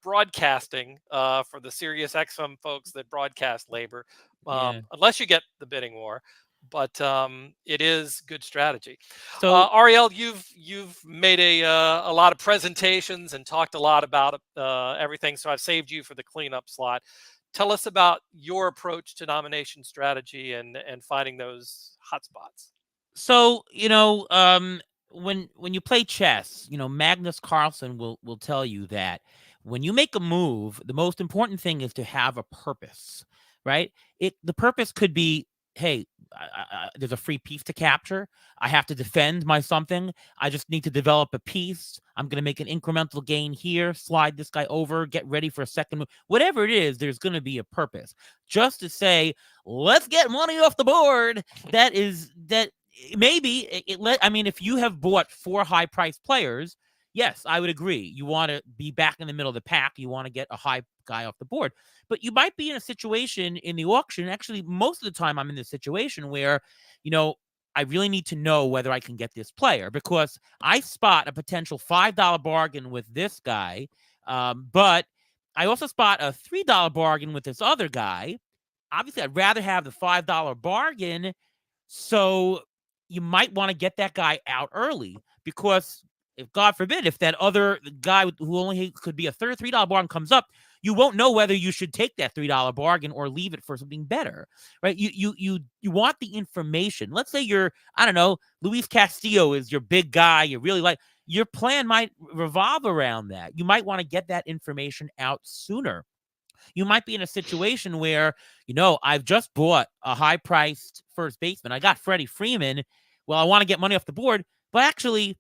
Speaker 5: broadcasting for the Sirius XM folks that broadcast labor, unless you get the bidding war. But it is good strategy. So Ariel, you've made a lot of presentations and talked a lot about everything. So I've saved you for the cleanup slot. Tell us about your approach to nomination strategy and finding those hot spots.
Speaker 6: So when you play chess, Magnus Carlsen will tell you that when you make a move, the most important thing is to have a purpose, right? The purpose could be, hey, there's a free piece to capture. I have to defend my something. I just need to develop a piece. I'm going to make an incremental gain here, slide this guy over, get ready for a second move. Whatever it is, there's going to be a purpose. Just to say, let's get money off the board, that maybe if you have bought 4 high-priced players, yes, I would agree. You want to be back in the middle of the pack. You want to get a high guy off the board. But you might be in a situation in the auction. Actually, most of the time I'm in this situation where, I really need to know whether I can get this player because I spot a potential $5 bargain with this guy. But I also spot a $3 bargain with this other guy. Obviously, I'd rather have the $5 bargain. So you might want to get that guy out early because if God forbid, if that other guy who only could be a $3 bargain comes up, you won't know whether you should take that $3 bargain or leave it for something better, right? You want the information. Let's say Luis Castillo is your big guy. You really like, your plan might revolve around that. You might want to get that information out sooner. you might be in a situation where, I've just bought a high-priced first baseman. I got Freddie Freeman. Well, I want to get money off the board, but actually,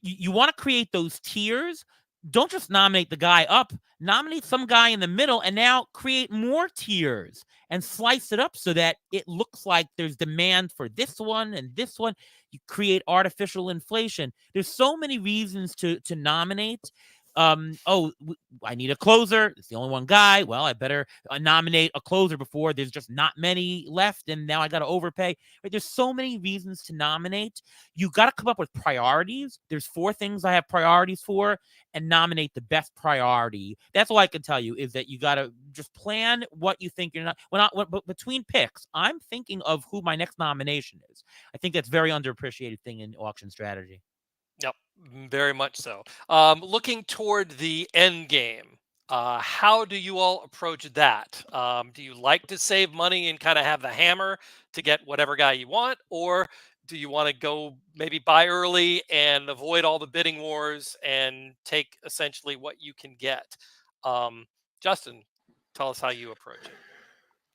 Speaker 6: you want to create those tiers. Don't just nominate the guy up, nominate some guy in the middle, and now create more tiers and slice it up so that it looks like there's demand for this one and this one. You create artificial inflation. There's so many reasons to nominate. I need a closer. It's the only one guy. Well, I better nominate a closer before there's just not many left, and now I got to overpay. Right? There's so many reasons to nominate. You got to come up with priorities. There's 4 things I have priorities for, and nominate the best priority. That's all I can tell you, is that you got to just plan what you think you're not. But between picks, I'm thinking of who my next nomination is. I think that's a very underappreciated thing in auction strategy.
Speaker 5: Yep, very much so. Looking toward the end game, how do you all approach that? Do you like to save money and kind of have the hammer to get whatever guy you want, or do you want to go maybe buy early and avoid all the bidding wars and take essentially what you can get? Justin, tell us how you approach it.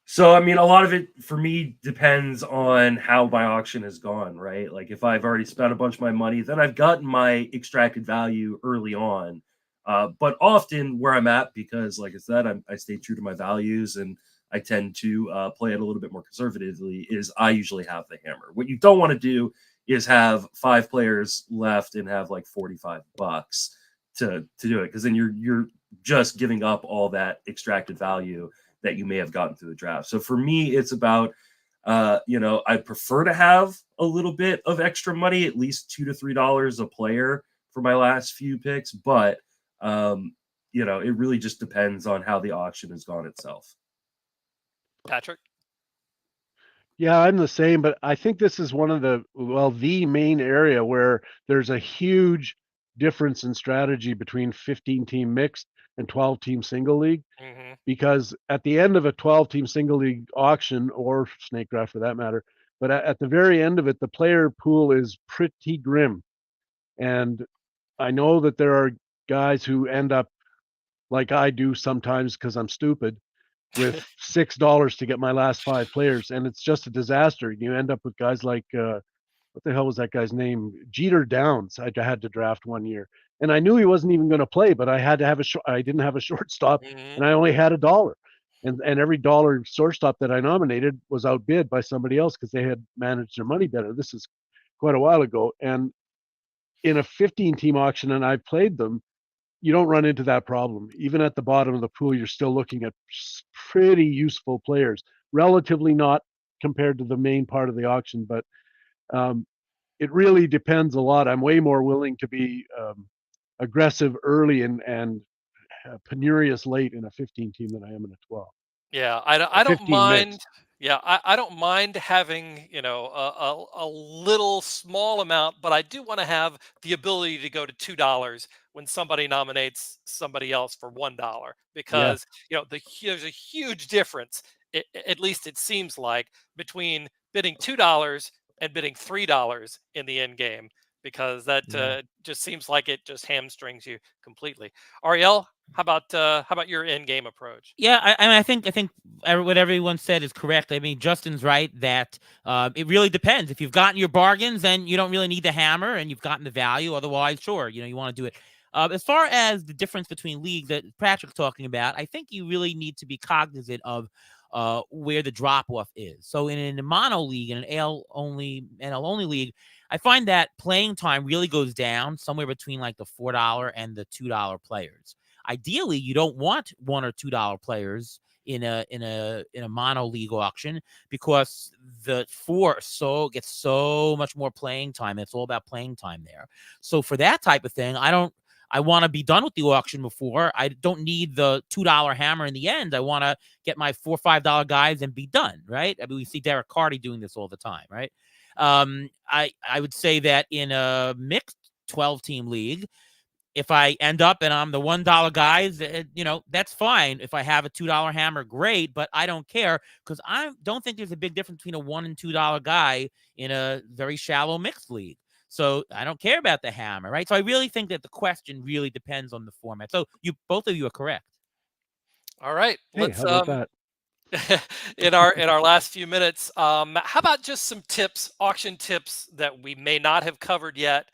Speaker 1: So, I mean, a lot of it for me depends on how my auction has gone, right? Like if I've already spent a bunch of my money, then I've gotten my extracted value early on. But often where I'm at, because like I said, I stay true to my values and I tend to play it a little bit more conservatively, is I usually have the hammer. What you don't want to do is have 5 players left and have like $45 to do it, because then you're just giving up all that extracted value that you may have gotten through the draft. So for me, it's about, I prefer to have a little bit of extra money, at least $2 to $3 a player for my last few picks. But, it really just depends on how the auction has gone itself.
Speaker 5: Patrick?
Speaker 7: Yeah, I'm the same, but I think this is one of the main area where there's a huge difference in strategy between 15-team mixed and 12-team single league.
Speaker 5: Mm-hmm.
Speaker 7: Because at the end of a 12-team single league auction, or snake draft for that matter, but at the very end of it, the player pool is pretty grim. And I know that there are guys who end up, like I do sometimes because I'm stupid, with $6 to get my last 5 players, and it's just a disaster. You end up with guys like what the hell was that guy's name? Jeter Downs. I had to draft one year, and I knew he wasn't even going to play, but I had to have I didn't have a shortstop, and I only had $1. And every dollar shortstop that I nominated was outbid by somebody else because they had managed their money better. This is quite a while ago, and in a 15-team auction, and I've played them, you don't run into that problem. Even at the bottom of the pool, you're still looking at pretty useful players, relatively not compared to the main part of the auction, but it really depends a lot. I'm way more willing to be aggressive early and penurious late in a 15 team than I am in a 12.
Speaker 5: Yeah, I don't mind.
Speaker 7: Mixed.
Speaker 5: Yeah, I don't mind having, a little small amount, but I do want to have the ability to go to $2 when somebody nominates somebody else for $1, because, there's a huge difference, at least it seems like, between bidding $2 and bidding $3 in the end game, because that just seems like it just hamstrings you completely. Ariel, how about your end game approach?
Speaker 6: Yeah, I think what everyone said is correct. I mean, Justin's right that it really depends. If you've gotten your bargains, then you don't really need the hammer, and you've gotten the value. Otherwise, sure, you want to do it. As far as the difference between leagues that Patrick's talking about, I think you really need to be cognizant of where the drop-off is. So in a mono league, in an NL only league, I find that playing time really goes down somewhere between like the $4 and the $2 players. Ideally, you don't want $1 or $2 players in a mono league auction, because the 4 gets so much more playing time. It's all about playing time there. So for that type of thing, I want to be done with the auction before. I don't need the $2 hammer in the end. I want to get my $4 or $5 guys and be done, right? I mean, we see Derek Carty doing this all the time, right? I would say that in a mixed 12-team league, if I end up and I'm the $1 guys, that's fine. If I have a $2 hammer, great, but I don't care, because I don't think there's a big difference between a $1 and $2 guy in a very shallow mixed league. So I don't care about the hammer, right? So I really think that the question really depends on the format. So both of you are correct.
Speaker 5: All right.
Speaker 7: Hey,
Speaker 5: Let's
Speaker 7: how about that?
Speaker 5: in our last few minutes, how about just some tips, auction tips that we may not have covered yet?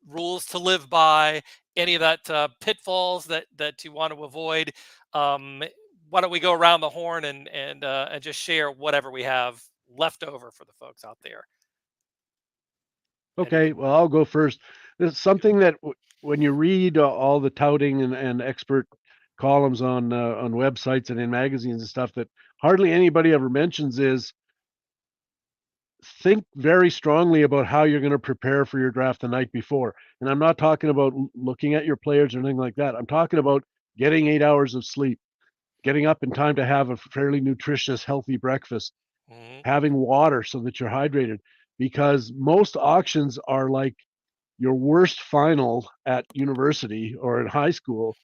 Speaker 5: Rules to live by, any of that pitfalls that you want to avoid. Why don't we go around the horn and just share whatever we have left over for the folks out there?
Speaker 7: Okay, well, I'll go first. There's something that when you read all the touting and expert columns on websites and in magazines and stuff that hardly anybody ever mentions is think very strongly about how you're going to prepare for your draft the night before. And I'm not talking about looking at your players or anything like that. I'm talking about getting 8 hours of sleep, getting up in time to have a fairly nutritious, healthy breakfast, having water so that you're hydrated, because most auctions are like your worst final at university or in high school,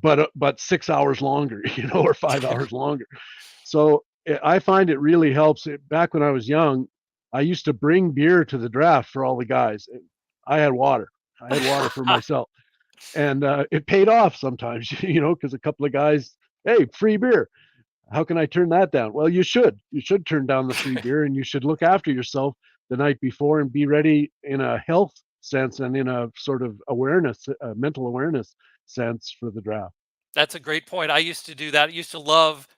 Speaker 7: but 6 hours longer, or 5 hours longer. So I find it really helps. Back when I was young, I used to bring beer to the draft for all the guys. I had water. I had water for myself, and it paid off sometimes, because a couple of guys, hey, free beer. How can I turn that down? Well, you should. You should turn down the free beer, and you should look after yourself the night before and be ready in a health sense and in a sort of awareness, mental awareness sense for the draft.
Speaker 5: That's a great point. I used to do that. I used to love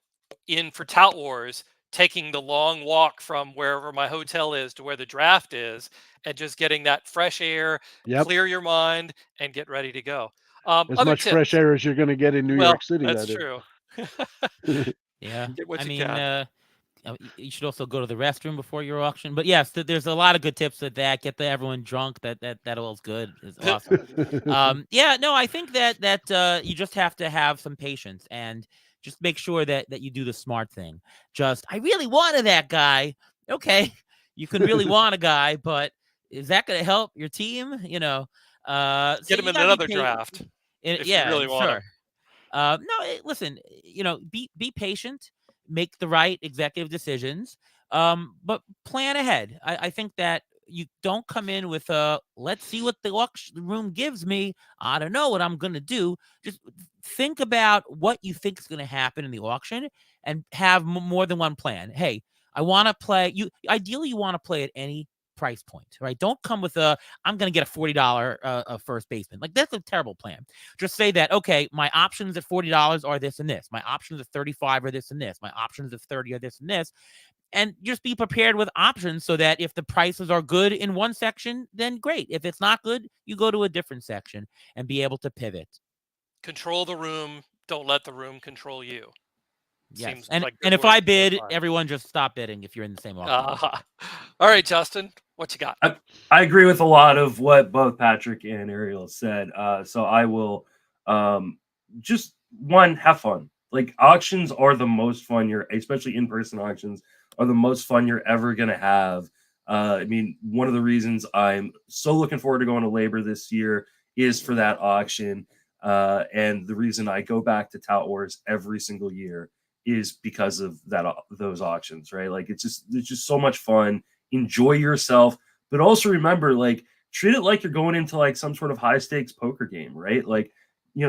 Speaker 5: for Tout Wars, taking the long walk from wherever my hotel is to where the draft is, and just getting that fresh air, clear your mind, and get ready to go.
Speaker 7: As much
Speaker 5: tips.
Speaker 7: fresh air as you're going to get in New York City.
Speaker 5: That's true.
Speaker 6: Yeah,
Speaker 5: Get what
Speaker 6: I
Speaker 5: you
Speaker 6: mean,
Speaker 5: can.
Speaker 6: you should also go to the restroom before your auction. But yes, there's a lot of good tips with that. Get everyone drunk. That all's good. It's awesome. Yeah, no, I think that you just have to have some patience and just make sure that you do the smart thing. I really wanted that guy. Okay, you can really want a guy, but is that going to help your team?
Speaker 5: Get him in another draft. If you really want him.
Speaker 6: No, listen, be patient, make the right executive decisions, but plan ahead. I think that you don't come in with let's see what the auction room gives me. I don't know what I'm going to do. Just think about what you think is going to happen in the auction and have more than one plan. Hey, I want to play. Ideally, you want to play at any price point, right? Don't come with I'm going to get a $40 first baseman. Like, that's a terrible plan. Just say that, okay, my options at $40 are this and this. My options at $35 are this and this. My options at $30 are this and this. And just be prepared with options so that if the prices are good in one section, then great. If it's not good, you go to a different section and be able to pivot.
Speaker 5: Control the room. Don't let the room control you.
Speaker 6: Yes. And if I bid, everyone just stop bidding if you're in the same auction.
Speaker 5: All right, Justin, what you got?
Speaker 1: I agree with a lot of what both Patrick and Ariel said. So I will just have fun. Like, auctions are the most fun especially in-person auctions are the most fun you're ever going to have. I mean, one of the reasons I'm so looking forward to going to Labor this year is for that auction. And the reason I go back to Tout Wars every single year is because of those auctions, right? Like, it's just so much fun. Enjoy yourself, but also remember, like, treat it like you're going into like some sort of high stakes poker game, right? Like,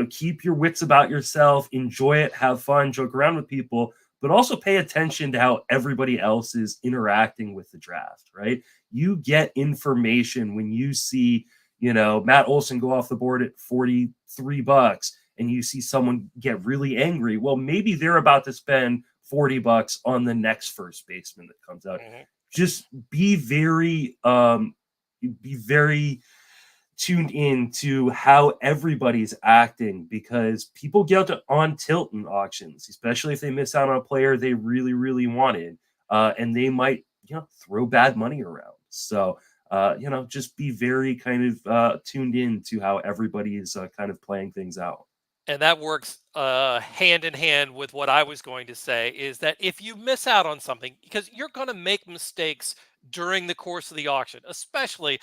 Speaker 1: keep your wits about yourself, enjoy it, have fun, joke around with people, but also pay attention to how everybody else is interacting with the draft, right? You get information when you see, Matt Olson go off the board at $43 and you see someone get really angry. Well, maybe they're about to spend $40 on the next first baseman that comes out. Mm-hmm. Just be very tuned in to how everybody's acting, because people get on tilt in auctions, especially if they miss out on a player they really, really wanted, and they might, throw bad money around. So, just be very kind of tuned in to how everybody is kind of playing things out.
Speaker 5: And that works hand in hand with what I was going to say, is that if you miss out on something, because you're going to make mistakes during the course of the auction, especially,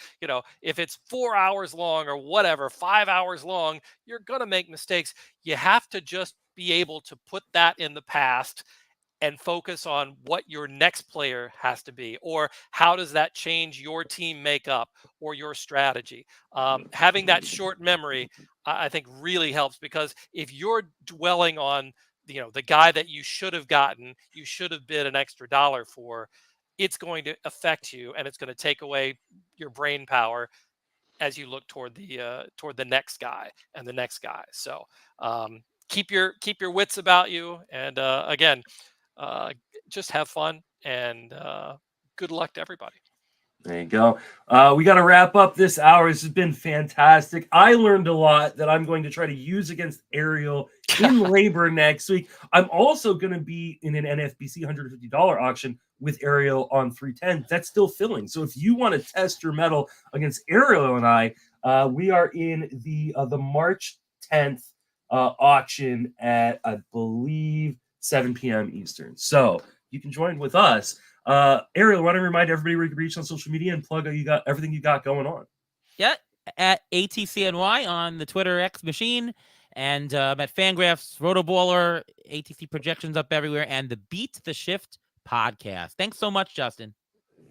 Speaker 5: if it's 4 hours long or whatever, 5 hours long, you're going to make mistakes. You have to just be able to put that in the past and focus on what your next player has to be, or how does that change your team makeup or your strategy. Having that short memory, I think really helps, because if you're dwelling on, the guy that you should have gotten, you should have bid an extra dollar for, it's going to affect you, and it's going to take away your brain power as you look toward the next guy and the next guy. So keep your wits about you, and again, just have fun, and good luck to everybody.
Speaker 1: There you go. We got to wrap up this hour. This has been fantastic. I learned a lot that I'm going to try to use against Ariel in labor next week. I'm also going to be in an NFBC $150 auction with Ariel on 310. That's still filling. So if you want to test your metal against Ariel and I, we are in the March 10th auction at, I believe, 7 p.m. Eastern. So you can join with us. Ariel, why don't you remind everybody where you can reach on social media and plug everything you got going on?
Speaker 6: Yeah, at ATCNY on the Twitter X machine, and at Fangraphs, Rotoballer, ATC projections up everywhere, and the Beat the Shift podcast. Thanks so much, Justin.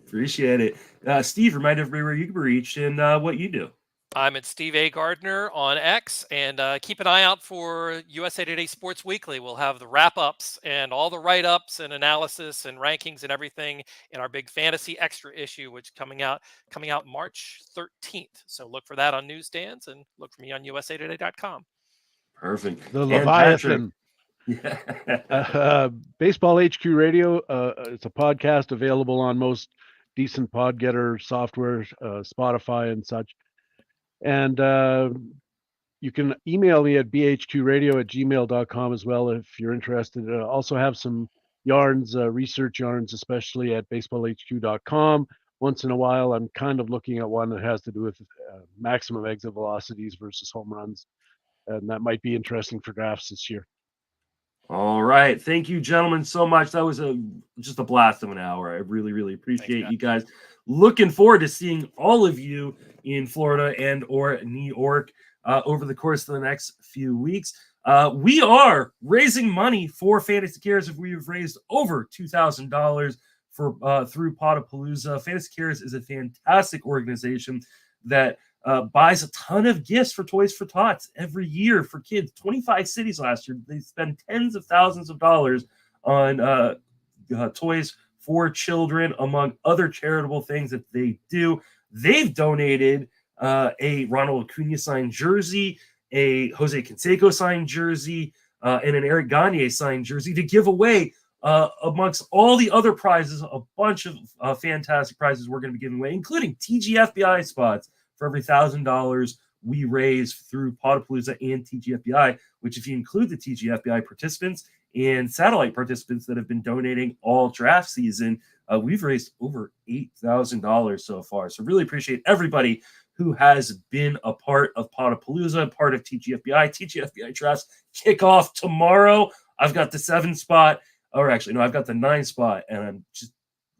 Speaker 1: Appreciate it. Steve, remind everybody where you can be reached and what you do.
Speaker 5: I'm at Steve A. Gardner on X, and keep an eye out for USA Today Sports Weekly. We'll have the wrap-ups and all the write-ups and analysis and rankings and everything in our big fantasy extra issue, which coming out March 13th. So look for that on newsstands, and look for me on usatoday.com.
Speaker 1: Perfect.
Speaker 7: The Leviathan. Baseball HQ Radio. It's a podcast available on most decent pod getter software, Spotify and such. And you can email me at bhqradio@gmail.com as well if you're interested. Also have some yarns, research yarns, especially at baseballhq.com. Once in a while, I'm kind of looking at one that has to do with maximum exit velocities versus home runs. And that might be interesting for drafts this year.
Speaker 1: All right. Thank you, gentlemen, so much. That was just a blast of an hour. I really, really appreciate you guys. Looking forward to seeing all of you in Florida and or New York over the course of the next few weeks. We are raising money for Fantasy Cares. If we have raised over $2,000 for through Podapallooza. Fantasy Cares is a fantastic organization that buys a ton of gifts for Toys for Tots every year for kids. 25 cities last year. They spend tens of thousands of dollars on toys for children, among other charitable things that they do. They've donated a Ronald Acuna signed jersey, a Jose Canseco signed jersey, and an Eric Gagne signed jersey to give away amongst all the other prizes, a bunch of fantastic prizes we're going to be giving away, including TGFBI spots for every $1,000 we raise through Podapallooza and TGFBI, which if you include the TGFBI participants and satellite participants that have been donating all draft season, we've raised over $8,000 so far. So really appreciate everybody who has been a part of Podapallooza, part of TGFBI. TGFBI drafts kick off tomorrow. I've got the 7 spot, or actually, no, I've got the 9 spot, and I'm just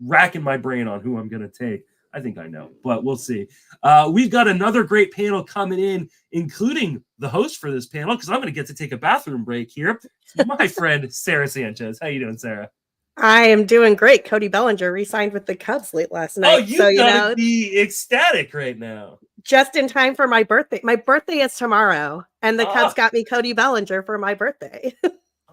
Speaker 1: racking my brain on who I'm going to take. I think I know, but we'll see. We've got another great panel coming in, including the host for this panel, because I'm going to get to take a bathroom break here. My friend, Sara Sanchez. How you doing, Sara?
Speaker 8: I am doing great. Cody Bellinger re-signed with the Cubs late last night.
Speaker 1: Oh, you gotta be ecstatic right now.
Speaker 8: Just in time for my birthday. My birthday is tomorrow, and the Cubs got me Cody Bellinger for my birthday.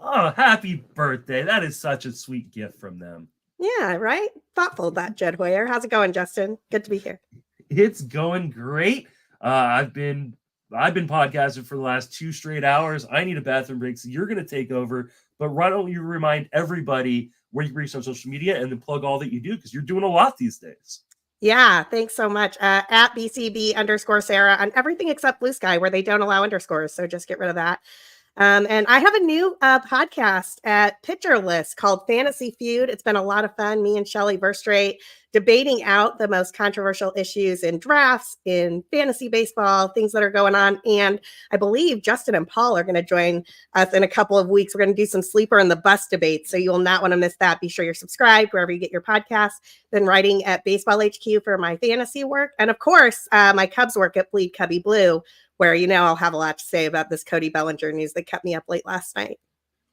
Speaker 1: Oh, happy birthday. That is such a sweet gift from them.
Speaker 8: Yeah, right? Thoughtful, that Jed Hoyer. How's it going, Justin? Good to be here.
Speaker 1: It's going great. I've been podcasting for the last 2 straight hours. I need a bathroom break, so you're going to take over. But why don't you remind everybody where you can reach on social media and then plug all that you do, because you're doing a lot these days.
Speaker 8: Yeah, thanks so much. At BCB_Sara on everything except Blue Sky, where they don't allow underscores. So just get rid of that. And I have a new podcast at Pitcher List called Fantasy Feud. It's been a lot of fun. Me and Shelly Verstrate debating out the most controversial issues in drafts, in fantasy baseball, things that are going on. And I believe Justin and Paul are going to join us in a couple of weeks. We're going to do some sleeper and the bus debates. So you will not want to miss that. Be sure you're subscribed wherever you get your podcasts. Then writing at Baseball HQ for my fantasy work. And of course, my Cubs work at Bleed Cubby Blue, where, I'll have a lot to say about this Cody Bellinger news that kept me up late last night.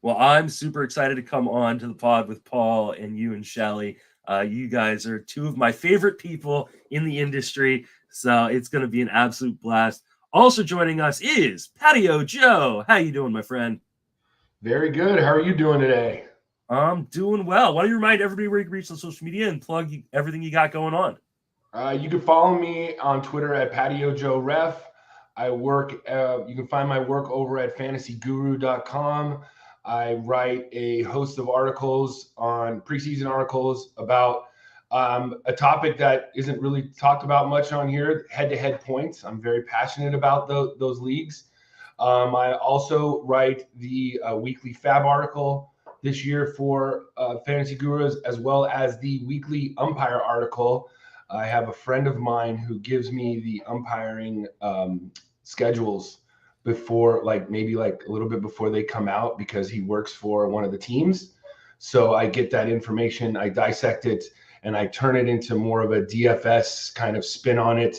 Speaker 1: Well, I'm super excited to come on to the pod with Paul and you and Shelly. You guys are 2 of my favorite people in the industry, so it's going to be an absolute blast. Also joining us is Patio Joe. How you doing, my friend?
Speaker 9: Very good. How are you doing today?
Speaker 1: I'm doing well. Why don't you remind everybody where you can reach on social media and plug everything you got going on?
Speaker 9: You can follow me on Twitter at Patio Joe Ref. I work. You can find my work over at fantasyguru.com. I write a host of articles on preseason articles about a topic that isn't really talked about much on here, head-to-head points. I'm very passionate about those leagues. I also write the weekly Fab article this year for Fantasy Gurus, as well as the weekly umpire article. I have a friend of mine who gives me the umpiring schedules before, maybe a little bit before they come out, because he works for one of the teams. So I get that information, I dissect it, and I turn it into more of a DFS kind of spin on it.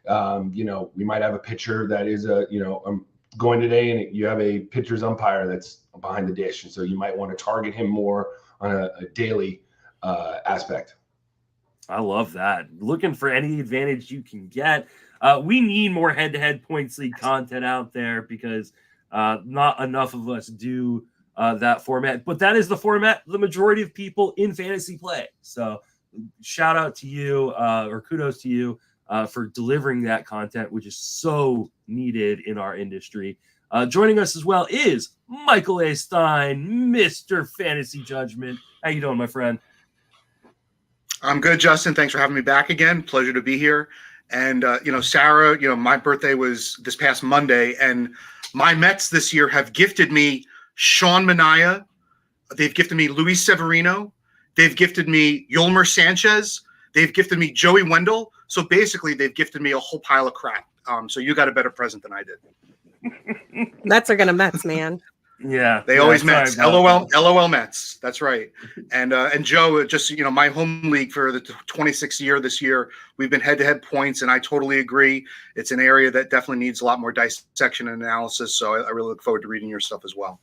Speaker 9: We might have a pitcher that is going today, and you have a pitcher's umpire that's behind the dish, and so you might want to target him more on a daily aspect.
Speaker 1: I love that. Looking for any advantage you can get. We need more head-to-head points league content out there, because not enough of us do that format. But that is the format the majority of people in fantasy play. So shout out to you, or kudos to you for delivering that content, which is so needed in our industry. Joining us as well is Michael A. Stein, Mr. Fantasy Judgment. How you doing, my friend?
Speaker 10: I'm good, Justin. Thanks for having me back again. Pleasure to be here. And, Sara, my birthday was this past Monday, and my Mets this year have gifted me Sean Manaea. They've gifted me Luis Severino. They've gifted me Yolmer Sanchez. They've gifted me Joey Wendell. So basically, they've gifted me a whole pile of crap. So you got a better present than I did.
Speaker 8: Mets are going to Mets, man.
Speaker 1: Yeah,
Speaker 10: they always Mets. LOL Mets. That's right. And Joe, just my home league for the 26th year this year, we've been head-to-head points, and I totally agree. It's an area that definitely needs a lot more dissection and analysis. So I really look forward to reading your stuff as well.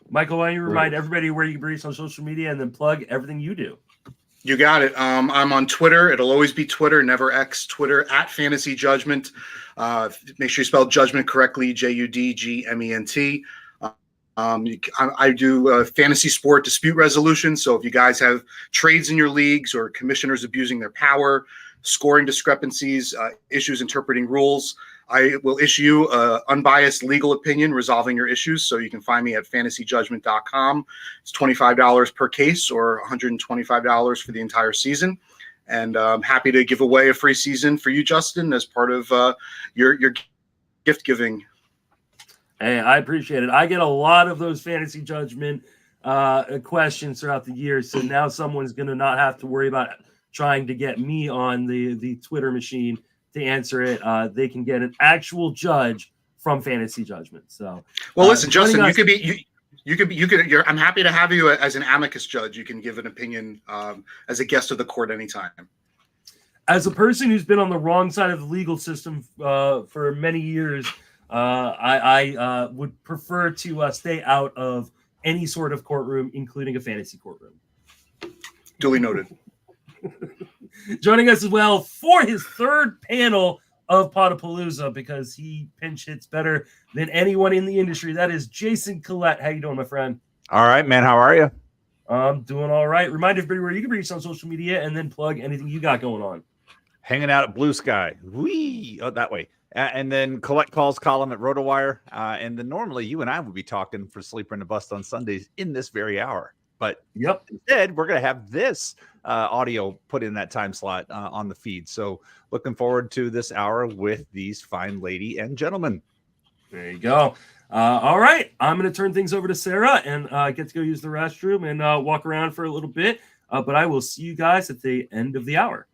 Speaker 1: Michael, why don't you remind everybody where you can reach on social media, and then plug everything you do?
Speaker 10: You got it. I'm on Twitter. It'll always be Twitter, never X. Twitter at Fantasy Judgment. Make sure you spell judgment correctly, JUDGMENT. I do fantasy sport dispute resolution. So if you guys have trades in your leagues, or commissioners abusing their power, scoring discrepancies, issues interpreting rules, I will issue you an unbiased legal opinion resolving your issues. So you can find me at fantasyjudgment.com. It's $25 per case, or $125 for the entire season. And I'm happy to give away a free season for you, Justin, as part of your gift giving.
Speaker 1: Hey, I appreciate it. I get a lot of those Fantasy Judgment questions throughout the year. So now someone's going to not have to worry about trying to get me on the Twitter machine to answer it. They can get an actual judge from Fantasy Judgment. So,
Speaker 10: well, listen, Justin, I'm happy to have you as an amicus judge. You can give an opinion as a guest of the court anytime.
Speaker 1: As a person who's been on the wrong side of the legal system for many years, I would prefer to stay out of any sort of courtroom, including a fantasy courtroom.
Speaker 10: Duly noted.
Speaker 1: Joining us as well for his third panel of Podapallooza, because he pinch hits better than anyone in the industry, that is Jason Collette. How you doing, my friend?
Speaker 11: All right, man. How are you?
Speaker 1: I'm doing all right. Remind everybody where you can reach on social media, and then plug anything you got going on.
Speaker 11: Hanging out at Blue Sky. That way. And then Collette Calls column at RotoWire. And then normally you and I would be talking for Sleeper and the Bust on Sundays in this very hour. But instead, we're going to have this audio put in that time slot on the feed. So looking forward to this hour with these fine lady and gentlemen.
Speaker 1: There you go. All right. I'm going to turn things over to Sara and get to go use the restroom and walk around for a little bit. But I will see you guys at the end of the hour.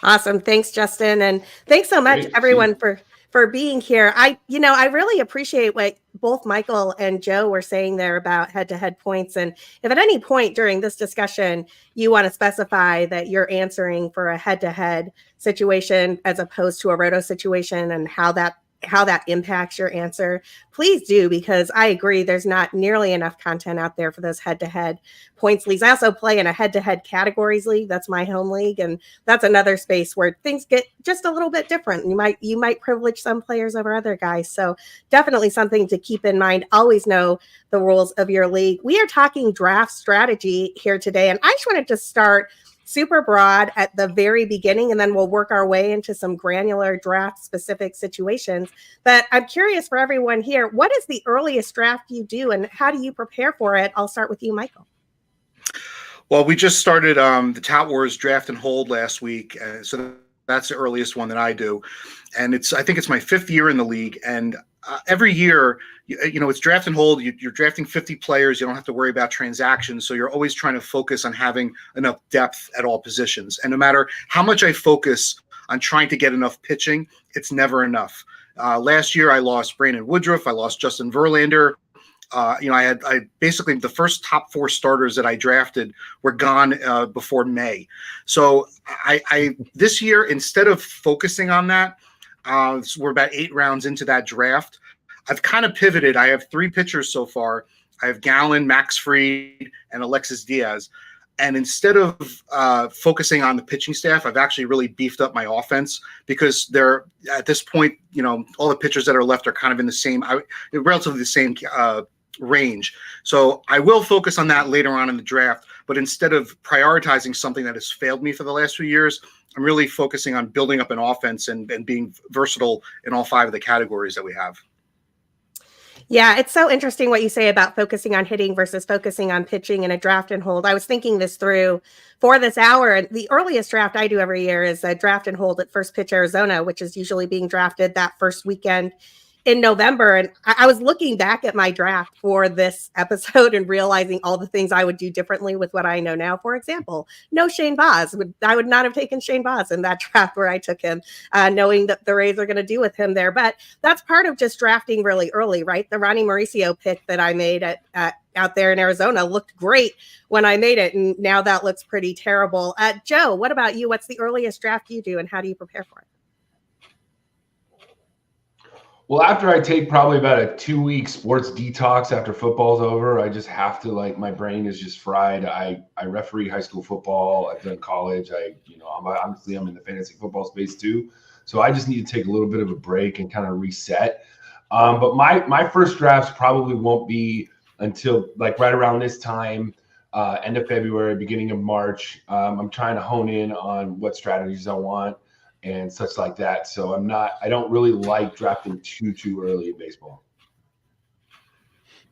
Speaker 8: Awesome. Thanks, Justin. And thanks so much, everyone, for being here. I really appreciate what both Michael and Joe were saying there about head-to-head points. And if at any point during this discussion you want to specify that you're answering for a head-to-head situation as opposed to a roto situation, and how that how that impacts your answer, please do, because I agree there's not nearly enough content out there for those head-to-head points leagues. I also play in a head-to-head categories league. That's my home league, and that's another space where things get just a little bit different. You might privilege some players over other guys. So definitely something to keep in mind. Always know the rules of your league. We are talking draft strategy here today, and I just wanted to start super broad at the very beginning, and then we'll work our way into some granular draft specific situations. But I'm curious for everyone here, what is the earliest draft you do and how do you prepare for it? I'll start with you, Michael.
Speaker 10: Well, we just started the Tout Wars draft and hold last week. So that's the earliest one that I do. And I think it's my 5th year in the league. And every year, it's draft and hold. You're drafting 50 players. You don't have to worry about transactions. So you're always trying to focus on having enough depth at all positions. And no matter how much I focus on trying to get enough pitching, it's never enough. Last year, I lost Brandon Woodruff. I lost Justin Verlander. I basically the first top 4 starters that I drafted were gone before May. So I this year, instead of focusing on that, we're about 8 rounds into that draft. I've kind of pivoted. I have 3 pitchers so far. I have Gallen, Max Fried, and Alexis Diaz. And instead of focusing on the pitching staff, I've actually really beefed up my offense because they're at this point, all the pitchers that are left are kind of in the same, relatively the same range. So I will focus on that later on in the draft. But instead of prioritizing something that has failed me for the last few years, I'm really focusing on building up an offense and being versatile in all 5 of the categories that we have.
Speaker 8: Yeah, it's so interesting what you say about focusing on hitting versus focusing on pitching in a draft and hold. I was thinking this through for this hour. The earliest draft I do every year is a draft and hold at First Pitch Arizona, which is usually being drafted that first weekend in November. And I was looking back at my draft for this episode and realizing all the things I would do differently with what I know now. For example, no Shane Baz. I would not have taken Shane Baz in that draft where I took him, knowing that the Rays are going to do with him there. But that's part of just drafting really early, right? The Ronnie Mauricio pick that I made out there in Arizona looked great when I made it, and now that looks pretty terrible. Joe, what about you? What's the earliest draft you do, and how do you prepare for it?
Speaker 9: Well, after I take probably about a 2-week sports detox after football's over, I just have to, my brain is just fried. I referee high school football. I've done college. I'm in the fantasy football space too. So I just need to take a little bit of a break and kind of reset. But my first drafts probably won't be until right around this time, end of February, beginning of March. I'm trying to hone in on what strategies I want and such like that. So I don't really like drafting too early in baseball.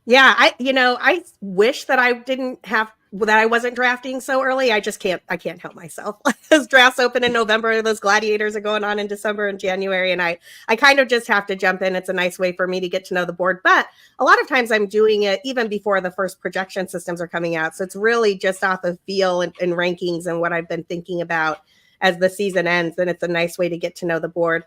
Speaker 8: Yeah, I wish that I wasn't drafting so early. I can't help myself. Those drafts open in November, those gladiators are going on in December and January, and I kind of just have to jump in. It's a nice way for me to get to know the board. But a lot of times I'm doing it even before the first projection systems are coming out. So it's really just off of feel and rankings and what I've been thinking about as the season ends, and it's a nice way to get to know the board.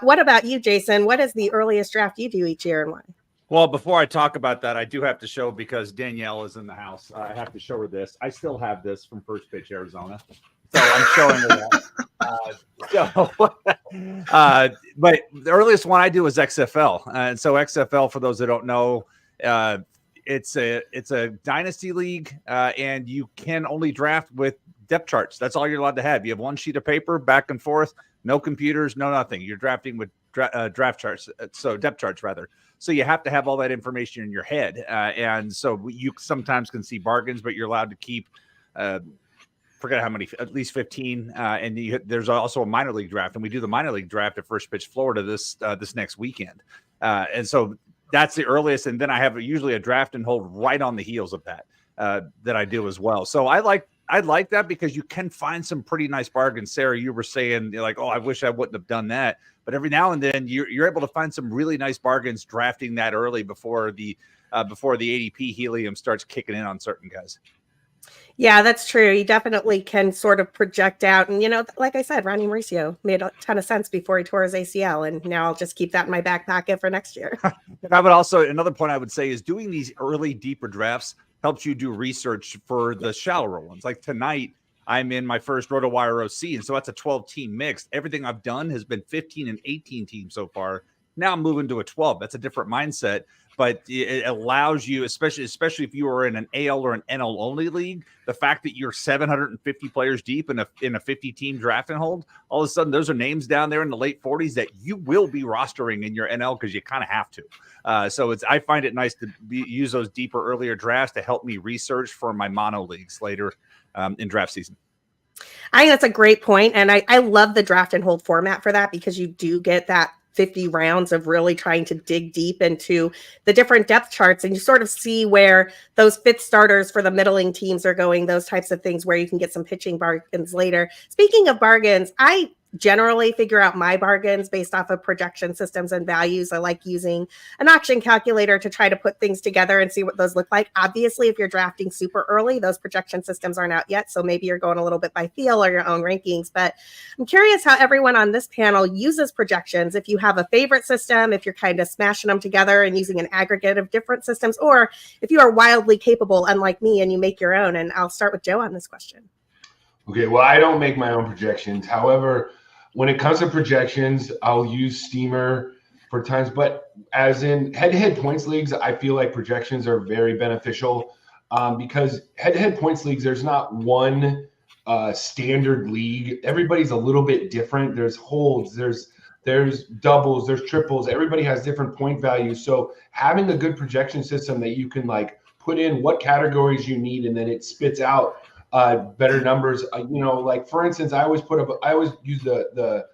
Speaker 8: What about you, Jason? What is the earliest draft you do each year and why?
Speaker 11: Well, before I talk about that, I do have to show, because Danielle is in the house, I have to show her this. I still have this from First Pitch Arizona. So I'm showing her that. But the earliest one I do is XFL. And so XFL, for those that don't know, it's a dynasty league, and you can only draft with depth charts. That's all you're allowed to have. You have one sheet of paper, back and forth, no computers, no nothing. You're drafting with draft charts, so depth charts rather. So you have to have all that information in your head, and so you sometimes can see bargains, but you're allowed to keep forget how many, at least 15. And there's also a minor league draft, and we do the minor league draft at First Pitch Florida this next weekend, and so that's the earliest. And then I have usually a draft and hold right on the heels of that that I do as well. So I like that because you can find some pretty nice bargains. Sarah, you were saying oh, I wish I wouldn't have done that. But every now and then you're able to find some really nice bargains drafting that early before the ADP helium starts kicking in on certain guys.
Speaker 8: Yeah, that's true. You definitely can sort of project out. And, like I said, Ronnie Mauricio made a ton of sense before he tore his ACL. And now I'll just keep that in my back pocket for next year.
Speaker 11: And I would also, another point I would say is doing these early, deeper drafts helps you do research for the shallower ones. Like tonight, I'm in my first RotoWire OC, and so that's a 12-team mix. Everything I've done has been 15 and 18 teams so far. Now I'm moving to a 12. That's a different mindset, but it allows you, especially if you are in an AL or an NL only league, the fact that you're 750 players deep in a 50-team draft and hold, all of a sudden those are names down there in the late 40s that you will be rostering in your NL because you kind of have to. So I find it nice to use those deeper, earlier drafts to help me research for my mono leagues later in draft season.
Speaker 8: I think that's a great point. And I love the draft and hold format for that, because you do get that 50 rounds of really trying to dig deep into the different depth charts, and you sort of see where those fifth starters for the middling teams are going, those types of things where you can get some pitching bargains later. Speaking of bargains, I generally figure out my bargains based off of projection systems and values. I like using an auction calculator to try to put things together and see what those look like. Obviously, if you're drafting super early, those projection systems aren't out yet. So maybe you're going a little bit by feel or your own rankings. But I'm curious how everyone on this panel uses projections. If you have a favorite system, if you're kind of smashing them together and using an aggregate of different systems, or if you are wildly capable, unlike me, and you make your own. And I'll start with Joe on this question.
Speaker 9: Okay, well, I don't make my own projections. However, when it comes to projections, I'll use Steamer for times. But as in head-to-head points leagues, I feel like projections are very beneficial because head-to-head points leagues, there's not one standard league. Everybody's a little bit different. There's holds, there's doubles, there's triples. Everybody has different point values. So having a good projection system that you can like put in what categories you need, and then it spits out better numbers. Like for instance, I always use the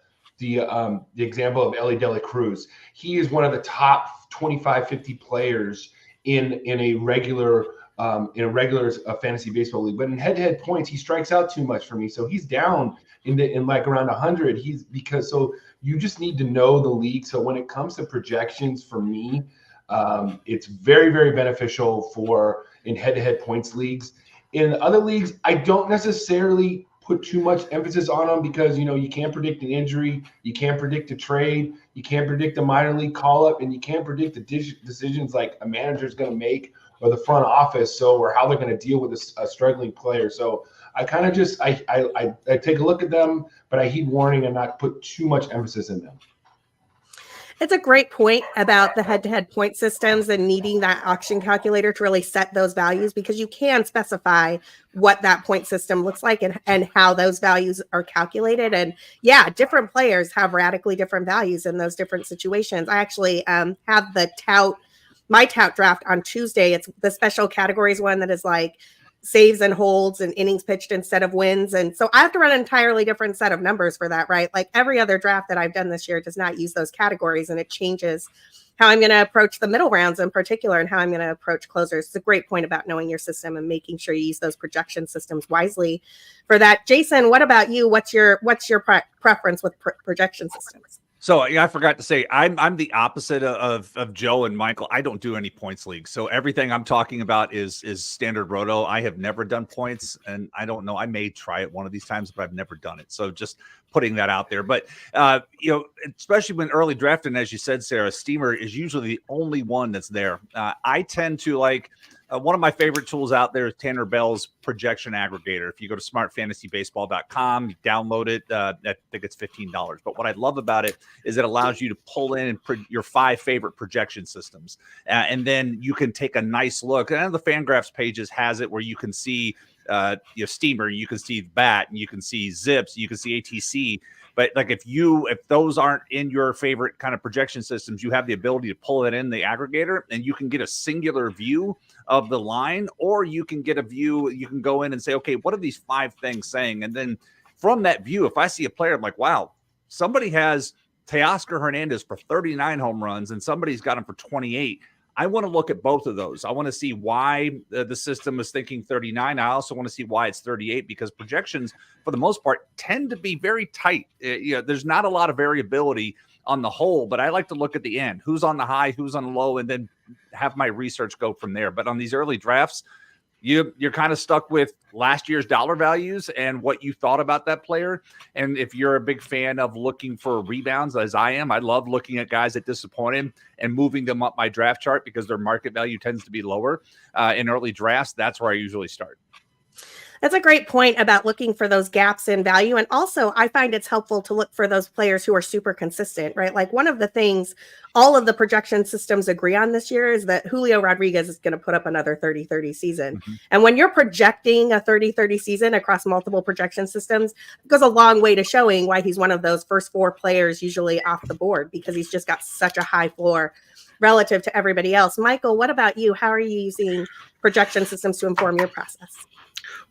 Speaker 9: example of Ellie Dela Cruz. He is one of the top 25, 50 players in a regular fantasy baseball league. But in head-to-head points, he strikes out too much for me. So he's down in like around 100. So you just need to know the league. So when it comes to projections for me, it's very, very beneficial in head-to-head points leagues. In other leagues, I don't necessarily put too much emphasis on them because, you can't predict an injury, you can't predict a trade, you can't predict a minor league call-up, and you can't predict the decisions like a manager is going to make or the front office, or how they're going to deal with a struggling player. So I kind of just I take a look at them, but I heed warning and not put too much emphasis in them.
Speaker 8: It's a great point about the head-to-head point systems and needing that auction calculator to really set those values, because you can specify what that point system looks like and how those values are calculated. And yeah, different players have radically different values in those different situations. I actually have my tout draft on Tuesday. It's the special categories one that is like saves and holds and innings pitched instead of wins. And so I have to run an entirely different set of numbers for that, right? Like every other draft that I've done this year does not use those categories, and it changes how I'm going to approach the middle rounds in particular and how I'm going to approach closers. It's a great point about knowing your system and making sure you use those projection systems wisely for that. Jason, what about you? What's your preference with projection systems?
Speaker 11: So I forgot to say, I'm the opposite of Joe and Michael. I don't do any points leagues. So everything I'm talking about is standard roto. I have never done points, and I don't know. I may try it one of these times, but I've never done it. So just putting that out there. But especially when early drafting, as you said, Sarah, Steamer is usually the only one that's there. I tend to like. One of my favorite tools out there is Tanner Bell's projection aggregator. If you go to smartfantasybaseball.com, you download it. I think it's $15. But what I love about it is it allows you to pull in your 5 favorite projection systems. And then you can take a nice look. And the Fangraphs pages has it where you can see Steamer, you can see Bat, and you can see Zips, you can see ATC. But like if those aren't in your favorite kind of projection systems, you have the ability to pull it in the aggregator, and you can get a singular view of the line, or you can get a view. You can go in and say, okay, what are these 5 things saying? And then from that view, if I see a player, I'm like, wow, somebody has Teoscar Hernandez for 39 home runs, and somebody's got him for 28. I want to look at both of those. I want to see why the system is thinking 39. I also want to see why it's 38, because projections, for the most part, tend to be very tight. There's not a lot of variability on the whole, but I like to look at the end. Who's on the high, who's on the low, and then have my research go from there. But on these early drafts, you're kind of stuck with last year's dollar values and what you thought about that player. And if you're a big fan of looking for rebounds, as I am, I love looking at guys that disappointed and moving them up my draft chart because their market value tends to be lower in early drafts. That's where I usually start.
Speaker 8: That's a great point about looking for those gaps in value. And also, I find it's helpful to look for those players who are super consistent, right? Like one of the things all of the projection systems agree on this year is that Julio Rodriguez is going to put up another 30-30 season. Mm-hmm. And when you're projecting a 30-30 season across multiple projection systems, it goes a long way to showing why he's one of those first 4 players usually off the board, because he's just got such a high floor relative to everybody else. Michael, what about you? How are you using projection systems to inform your process?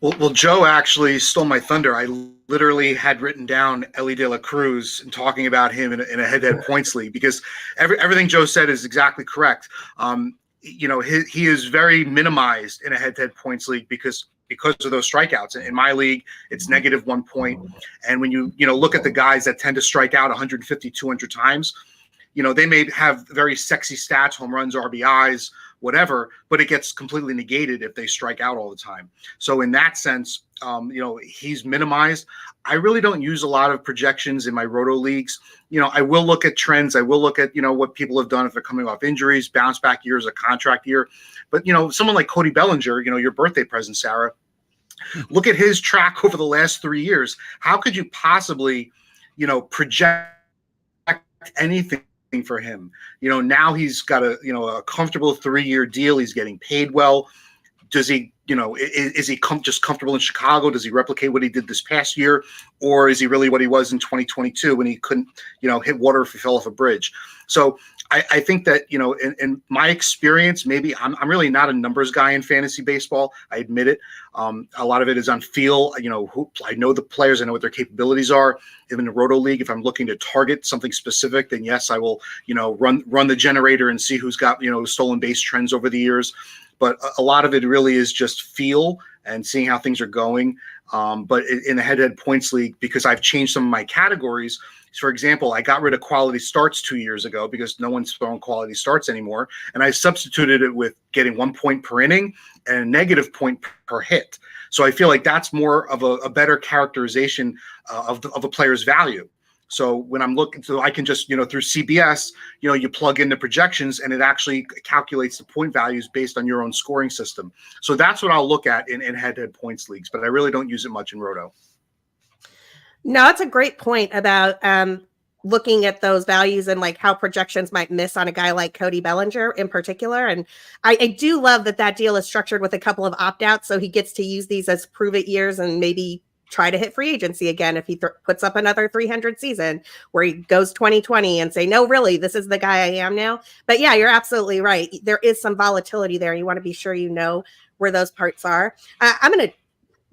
Speaker 10: Well, Joe actually stole my thunder. I literally had written down Ellie De La Cruz and talking about him in a head-to-head points league, because everything Joe said is exactly correct. He is very minimized in a head-to-head points league because of those strikeouts. In my league, it's -1 point. And when you look at the guys that tend to strike out 150, 200 times, they may have very sexy stats, home runs, RBIs, whatever, but it gets completely negated if they strike out all the time. So in that sense, he's minimized. I really don't use a lot of projections in my roto leagues. I will look at trends. I will look at, what people have done if they're coming off injuries, bounce back years, a contract year. But, someone like Cody Bellinger, your birthday present, Sara, look at his track over the last 3 years. How could you possibly, project anything for him? Now he's got a comfortable 3-year deal. He's getting paid well. Does he, is he just comfortable in Chicago? Does he replicate what he did this past year? Or is he really what he was in 2022 when he couldn't, hit water if he fell off a bridge? So I think that, in my experience, maybe I'm really not a numbers guy in fantasy baseball. I admit it. A lot of it is on feel. I know the players. I know what their capabilities are. In the Roto League, if I'm looking to target something specific, then yes, I will, run the generator and see who's got, stolen base trends over the years. But a lot of it really is just feel and seeing how things are going. But in the head-to-head points league, because I've changed some of my categories. For example, I got rid of quality starts 2 years ago because no one's throwing quality starts anymore. And I substituted it with getting 1 point per inning and a -1 point per hit. So I feel like that's more of a better characterization of a player's value. So when I'm looking, so I can just, through CBS, you plug in the projections and it actually calculates the point values based on your own scoring system. So that's what I'll look at in head-to-head points leagues, but I really don't use it much in Roto.
Speaker 8: No, that's a great point about looking at those values and like how projections might miss on a guy like Cody Bellinger in particular. And I do love that deal is structured with a couple of opt-outs. So he gets to use these as prove-it years and maybe try to hit free agency again if he puts up another 300 season where he goes 2020 and say, no, really, this is the guy I am now. But yeah, you're absolutely right. There is some volatility there. You want to be sure you know where those parts are. I'm going to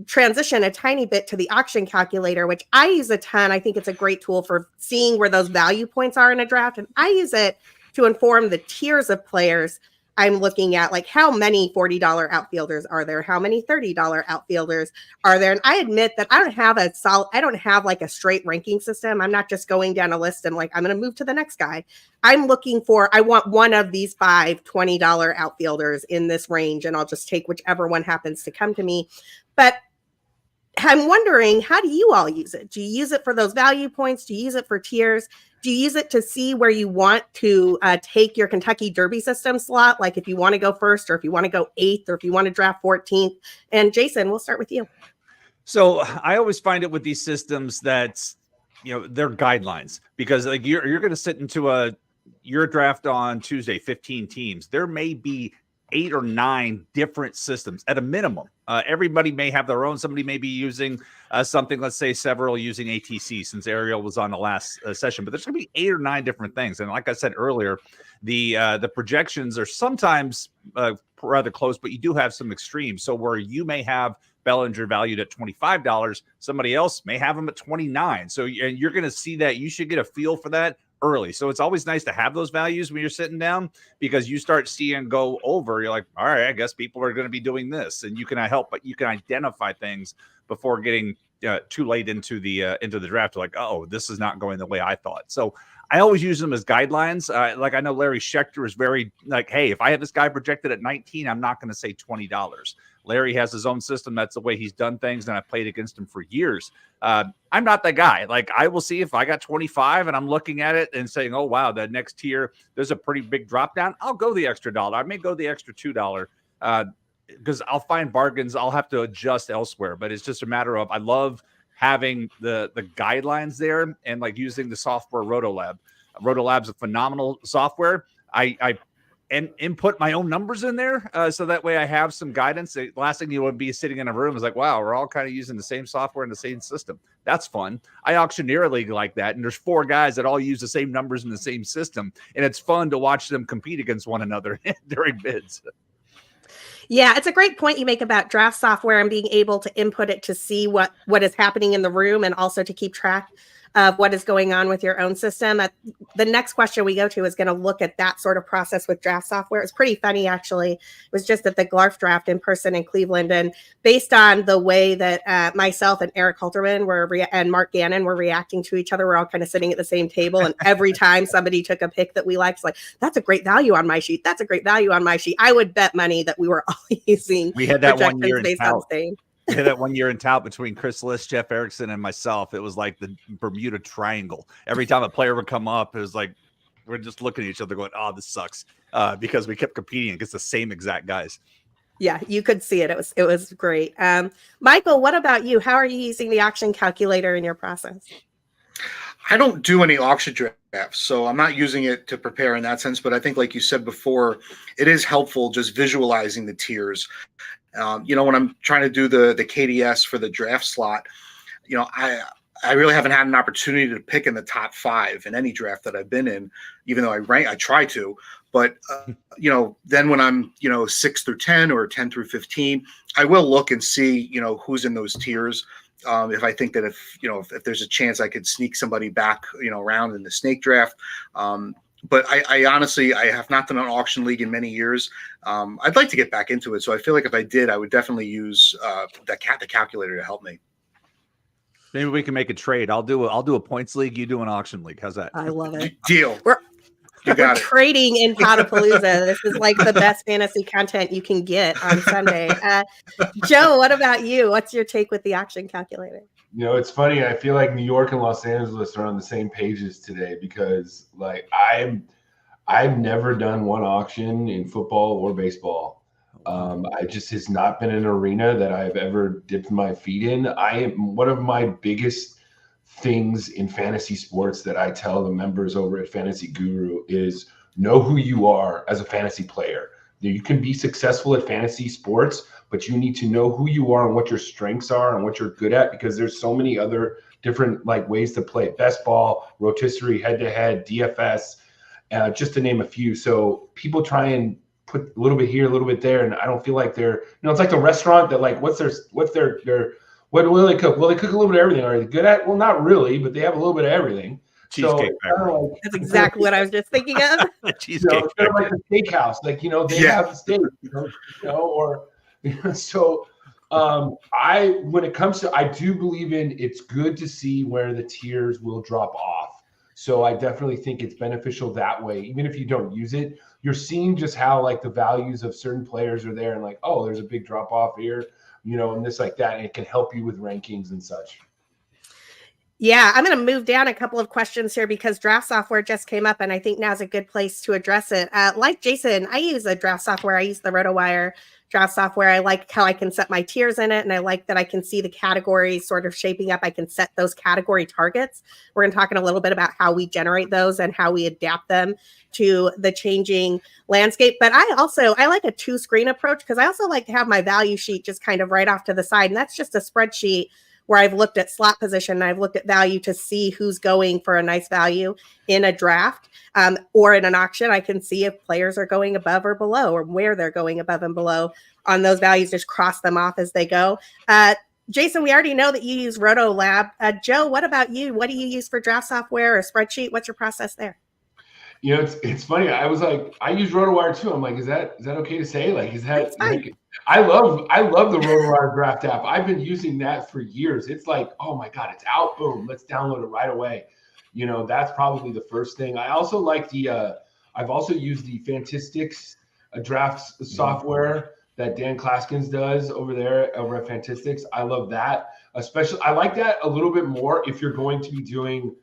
Speaker 8: transition a tiny bit to the auction calculator, which I use a ton. I think it's a great tool for seeing where those value points are in a draft. And I use it to inform the tiers of players I'm looking at, like how many $40 outfielders are there? How many $30 outfielders are there? And I admit that I don't have like a straight ranking system. I'm not just going down a list and like, I'm going to move to the next guy. I'm looking I want one of these 5 $20 outfielders in this range, and I'll just take whichever one happens to come to me. But I'm wondering, how do you all use it? Do you use it for those value points? Do you use it for tiers? Do you use it to see where you want to take your Kentucky Derby system slot? Like if you want to go first, or if you want to go 8th, or if you want to draft 14th. And Jason, we'll start with you.
Speaker 11: So I always find it with these systems that, they're guidelines, because like you're going to sit into your draft on Tuesday, 15 teams. There may be 8 or 9 different systems at a minimum. Everybody may have their own. Somebody may be using something, let's say several using ATC, since Ariel was on the last session, but there's going to be 8 or 9 different things. And like I said earlier, the projections are sometimes rather close, but you do have some extremes. So where you may have Bellinger valued at $25, somebody else may have him at $29. So you're going to see that. You should get a feel for that early. So it's always nice to have those values when you're sitting down, because you start seeing go over. You're like, all right, I guess people are going to be doing this, and you can help, but you can identify things before getting too late into the draft. Like, oh, this is not going the way I thought. So I always use them as guidelines. Like I know Larry Schechter is very like, hey, if I have this guy projected at 19, I'm not going to say $20. Larry has his own system. That's the way he's done things, and I've played against him for years. I'm not that guy. Like, I will see if I got 25 and I'm looking at it and saying, oh, wow, the next tier, there's a pretty big drop down. I'll go the extra $1. I may go the extra $2. because I'll find bargains. I'll have to adjust elsewhere, but it's just a matter of I love having the guidelines there and like using the software Rotolab. Rotolab's a phenomenal software. I input my own numbers in there, so that way I have some guidance. The last thing you would be sitting in a room is like, wow, we're all kind of using the same software and the same system. That's fun. I auctioneer a league like that, and there's 4 guys that all use the same numbers in the same system, and it's fun to watch them compete against one another during bids.
Speaker 8: Yeah, it's a great point you make about draft software and being able to input it to see what is happening in the room and also to keep track of what is going on with your own system. The next question we go to is going to look at that sort of process with draft software. It's pretty funny, actually. It was just at the Glarf draft in person in Cleveland. And based on the way that myself and Eric Halterman and Mark Gannon were reacting to each other, we're all kind of sitting at the same table. And every time somebody took a pick that we liked, it's like, that's a great value on my sheet. That's a great value on my sheet. I would bet money that we were all using
Speaker 11: we had that one year
Speaker 8: based on Stein.
Speaker 11: We had that one year in tout between Chris List, Jeff Erickson, and myself. It was like the Bermuda Triangle. Every time a player would come up, it was like we're just looking at each other going, oh, this sucks, because we kept competing against the same exact guys.
Speaker 8: Yeah, you could see it. It was great. Michael, what about you? How are you using the auction calculator in your process?
Speaker 10: I don't do any auction drafts, so I'm not using it to prepare in that sense. But I think, like you said before, it is helpful just visualizing the tiers. When I'm trying to do the KDS for the draft slot, I really haven't had an opportunity to pick in the top 5 in any draft that I've been in, even though I try to. But, then when I'm, 6 through 10 or 10 through 15, I will look and see, who's in those tiers. If I think that if there's a chance I could sneak somebody back, around in the snake draft. But I honestly, I have not done an auction league in many years. I'd like to get back into it. So I feel like if I did, I would definitely use the calculator to help me.
Speaker 11: Maybe we can make a trade. I'll do a points league. You do an auction league. How's that?
Speaker 8: I love it.
Speaker 10: Deal.
Speaker 8: We're trading in Podapallooza. This is like the best fantasy content you can get on Sunday. Joe, what about you? What's your take with the auction calculator?
Speaker 9: It's funny. I feel like New York and Los Angeles are on the same pages today because, like, I've never done one auction in football or baseball. I just has not been an arena that I've ever dipped my feet in. One of my biggest things in fantasy sports that I tell the members over at Fantasy Guru is know who you are as a fantasy player. You can be successful at fantasy sports, but you need to know who you are and what your strengths are and what you're good at, because there's so many other different ways to play best ball, rotisserie, head-to-head, DFS, just to name a few. So people try and put a little bit here, a little bit there, and I don't feel like they're, it's like the restaurant that what do they cook? Well, they cook a little bit of everything. Are they good at? Well, not really, but they have a little bit of everything.
Speaker 11: Cheesecake.
Speaker 8: So, that's exactly what I was just thinking of.
Speaker 11: Cheesecake.
Speaker 9: Kind of like the steakhouse, they have the steak, So when it comes to, I do believe it's good to see where the tiers will drop off. So I definitely think it's beneficial that way. Even if you don't use it, you're seeing just how the values of certain players are there, and there's a big drop off here, and this like that, and it can help you with rankings and such.
Speaker 8: Yeah, I'm going to move down a couple of questions here because draft software just came up, and I think now's a good place to address it. Like Jason, I use a draft software. I use the RotoWire draft software. I like how I can set my tiers in it, and I like that I can see the categories sort of shaping up. I can set those category targets. We're going to talk in a little bit about how we generate those and how we adapt them to the changing landscape. But I like a 2-screen approach because I also like to have my value sheet just kind of right off to the side, and that's just a spreadsheet where I've looked at slot position and I've looked at value to see who's going for a nice value in a draft or in an auction. I can see if players are going above or below or where they're going above and below on those values, just cross them off as they go. Jason, we already know that you use RotoLab. Joe, what about you? What do you use for draft software or spreadsheet? What's your process there?
Speaker 9: It's funny. I was like, I use RotoWire too. I'm like, is that okay to say? Is that I love the RotoWire draft app. I've been using that for years. It's like, oh my God, it's out. Boom, let's download it right away. That's probably the first thing. I also like I've also used the Fantastics draft software that Dan Klaskins does over at Fantastics. I love that. Especially, I like that a little bit more if you're going to be doing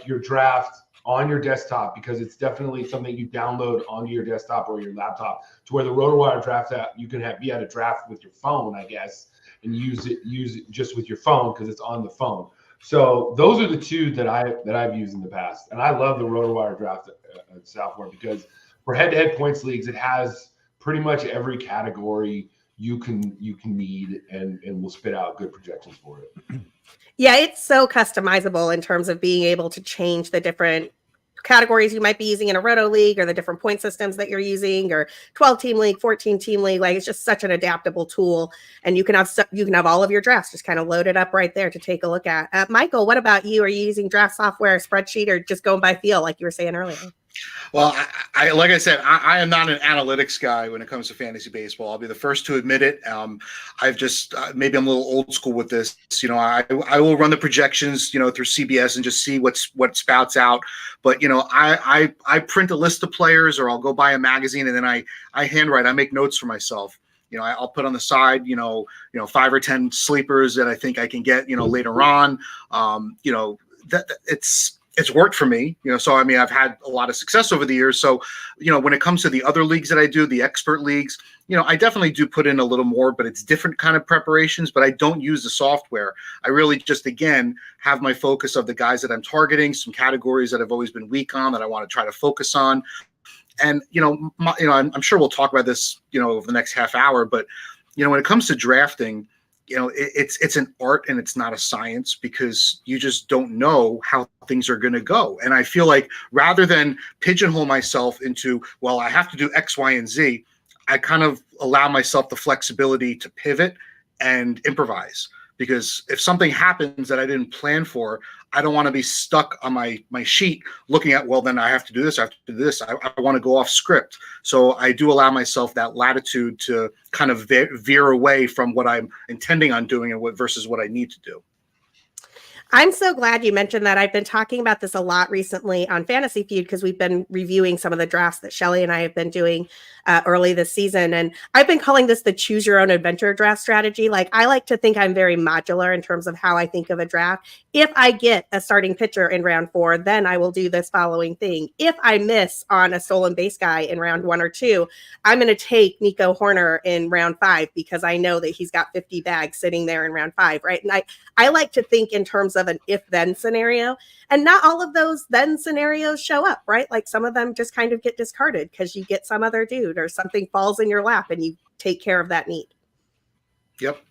Speaker 9: your draft on your desktop, because it's definitely something you download onto your desktop or your laptop, to where the RotoWire draft app, you can be able to draft with your phone, I guess, and use it just with your phone because it's on the phone. So those are the two that I've used in the past, and I love the RotoWire draft software because for head-to-head points leagues, it has pretty much every category you can need, and will spit out good projections for it.
Speaker 8: Yeah, it's so customizable in terms of being able to change the different categories you might be using in a roto league, or the different point systems that you're using, or 12-team league, 14-team league. Like, it's just such an adaptable tool, and you can have all of your drafts just kind of loaded up right there to take a look at. Michael, what about you? Are you using draft software, spreadsheet, or just going by feel like you were saying earlier?
Speaker 10: Well, I like I said, I am not an analytics guy when it comes to fantasy baseball. I'll be the first to admit it. I've just maybe I'm a little old school with this. I will run the projections, through CBS and just see what spouts out. But I print a list of players, or I'll go buy a magazine, and then I handwrite. I make notes for myself. I'll put on the side, 5 or 10 sleepers that I think I can get, later on. That it's worked for me, so I've had a lot of success over the years. So, when it comes to the other leagues that I do, the expert leagues, I definitely do put in a little more, but it's different kind of preparations, but I don't use the software. I really just, again, have my focus of the guys that I'm targeting, some categories that I've always been weak on that I want to try to focus on. And, I'm sure we'll talk about this, over the next half hour, but, when it comes to drafting, it's an art and it's not a science, because you just don't know how things are going to go. And I feel like rather than pigeonhole myself into, well, I have to do X, Y, and Z, I kind of allow myself the flexibility to pivot and improvise. Because if something happens that I didn't plan for, I don't want to be stuck on my sheet looking at, well, then I have to do this, I have to do this. I want to go off script. So I do allow myself that latitude to kind of veer away from what I'm intending on doing and versus what I need to do.
Speaker 8: I'm so glad you mentioned that. I've been talking about this a lot recently on Fantasy Feud, because we've been reviewing some of the drafts that Shelly and I have been doing early this season. And I've been calling this the choose your own adventure draft strategy. Like, I like to think I'm very modular in terms of how I think of a draft. If I get a starting pitcher in round 4, then I will do this following thing. If I miss on a stolen base guy in round 1 or 2, I'm going to take Nico Horner in round 5, because I know that he's got 50 bags sitting there in round 5, right? And I like to think in terms of an if-then scenario, and not all of those then scenarios show up, right? Like, some of them just kind of get discarded because you get some other dude or something falls in your lap and you take care of that need.
Speaker 10: Yep.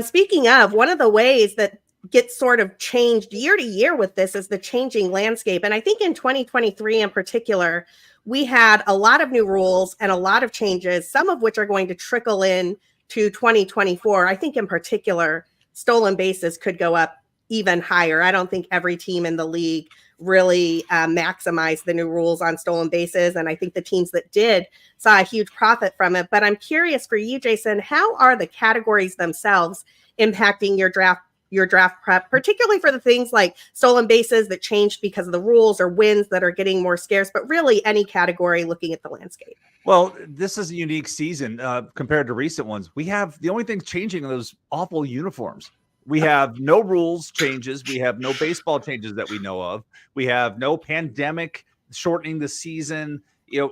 Speaker 8: Speaking of, one of the ways that gets sort of changed year to year with this is the changing landscape. And I think in 2023 in particular, we had a lot of new rules and a lot of changes, some of which are going to trickle in to 2024. I think in particular, stolen bases could go up even higher. I don't think every team in the league really maximized the new rules on stolen bases. And I think the teams that did saw a huge profit from it. But I'm curious for you, Jason, how are the categories themselves impacting your draft prep, particularly for the things like stolen bases that changed because of the rules, or wins that are getting more scarce, but really any category looking at the landscape?
Speaker 11: Well, this is a unique season compared to recent ones. We have the only thing changing are those awful uniforms. We have no rules changes. We have no baseball changes that we know of. We have no pandemic shortening the season.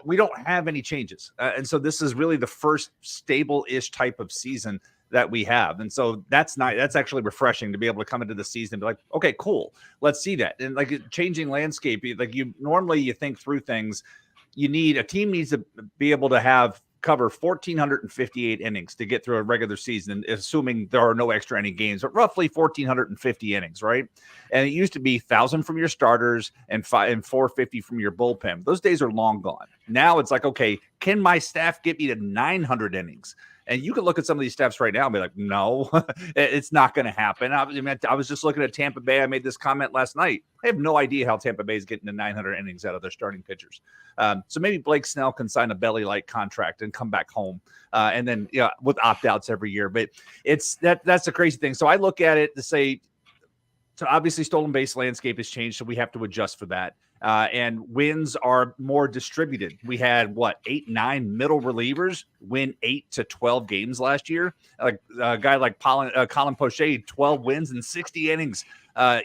Speaker 11: We don't have any changes. And so this is really the first stable-ish type of season that we have. And so that's actually refreshing to be able to come into the season and be like, okay, cool. Let's see that. And like changing landscape, like you think through things. A team needs to be able to cover 1,458 innings to get through a regular season, assuming there are no extra inning games, but roughly 1,450 innings, right? And it used to be 1,000 from your starters and 450 from your bullpen. Those days are long gone. Now it's like, okay, can my staff get me to 900 innings? And you can look at some of these staffs right now and be like, no, it's not going to happen. I was just looking at Tampa Bay. I made this comment last night. I have no idea how Tampa Bay is getting to 900 innings out of their starting pitchers. So maybe Blake Snell can sign a belly-like contract and come back home, and then with opt-outs every year. But that's a crazy thing. So I look at it to say So obviously stolen base landscape has changed, so we have to adjust for that. And wins are more distributed. We had 8, 9 middle relievers win 8 to 12 games last year. Like a guy like Colin Poche, 12 wins in 60 innings.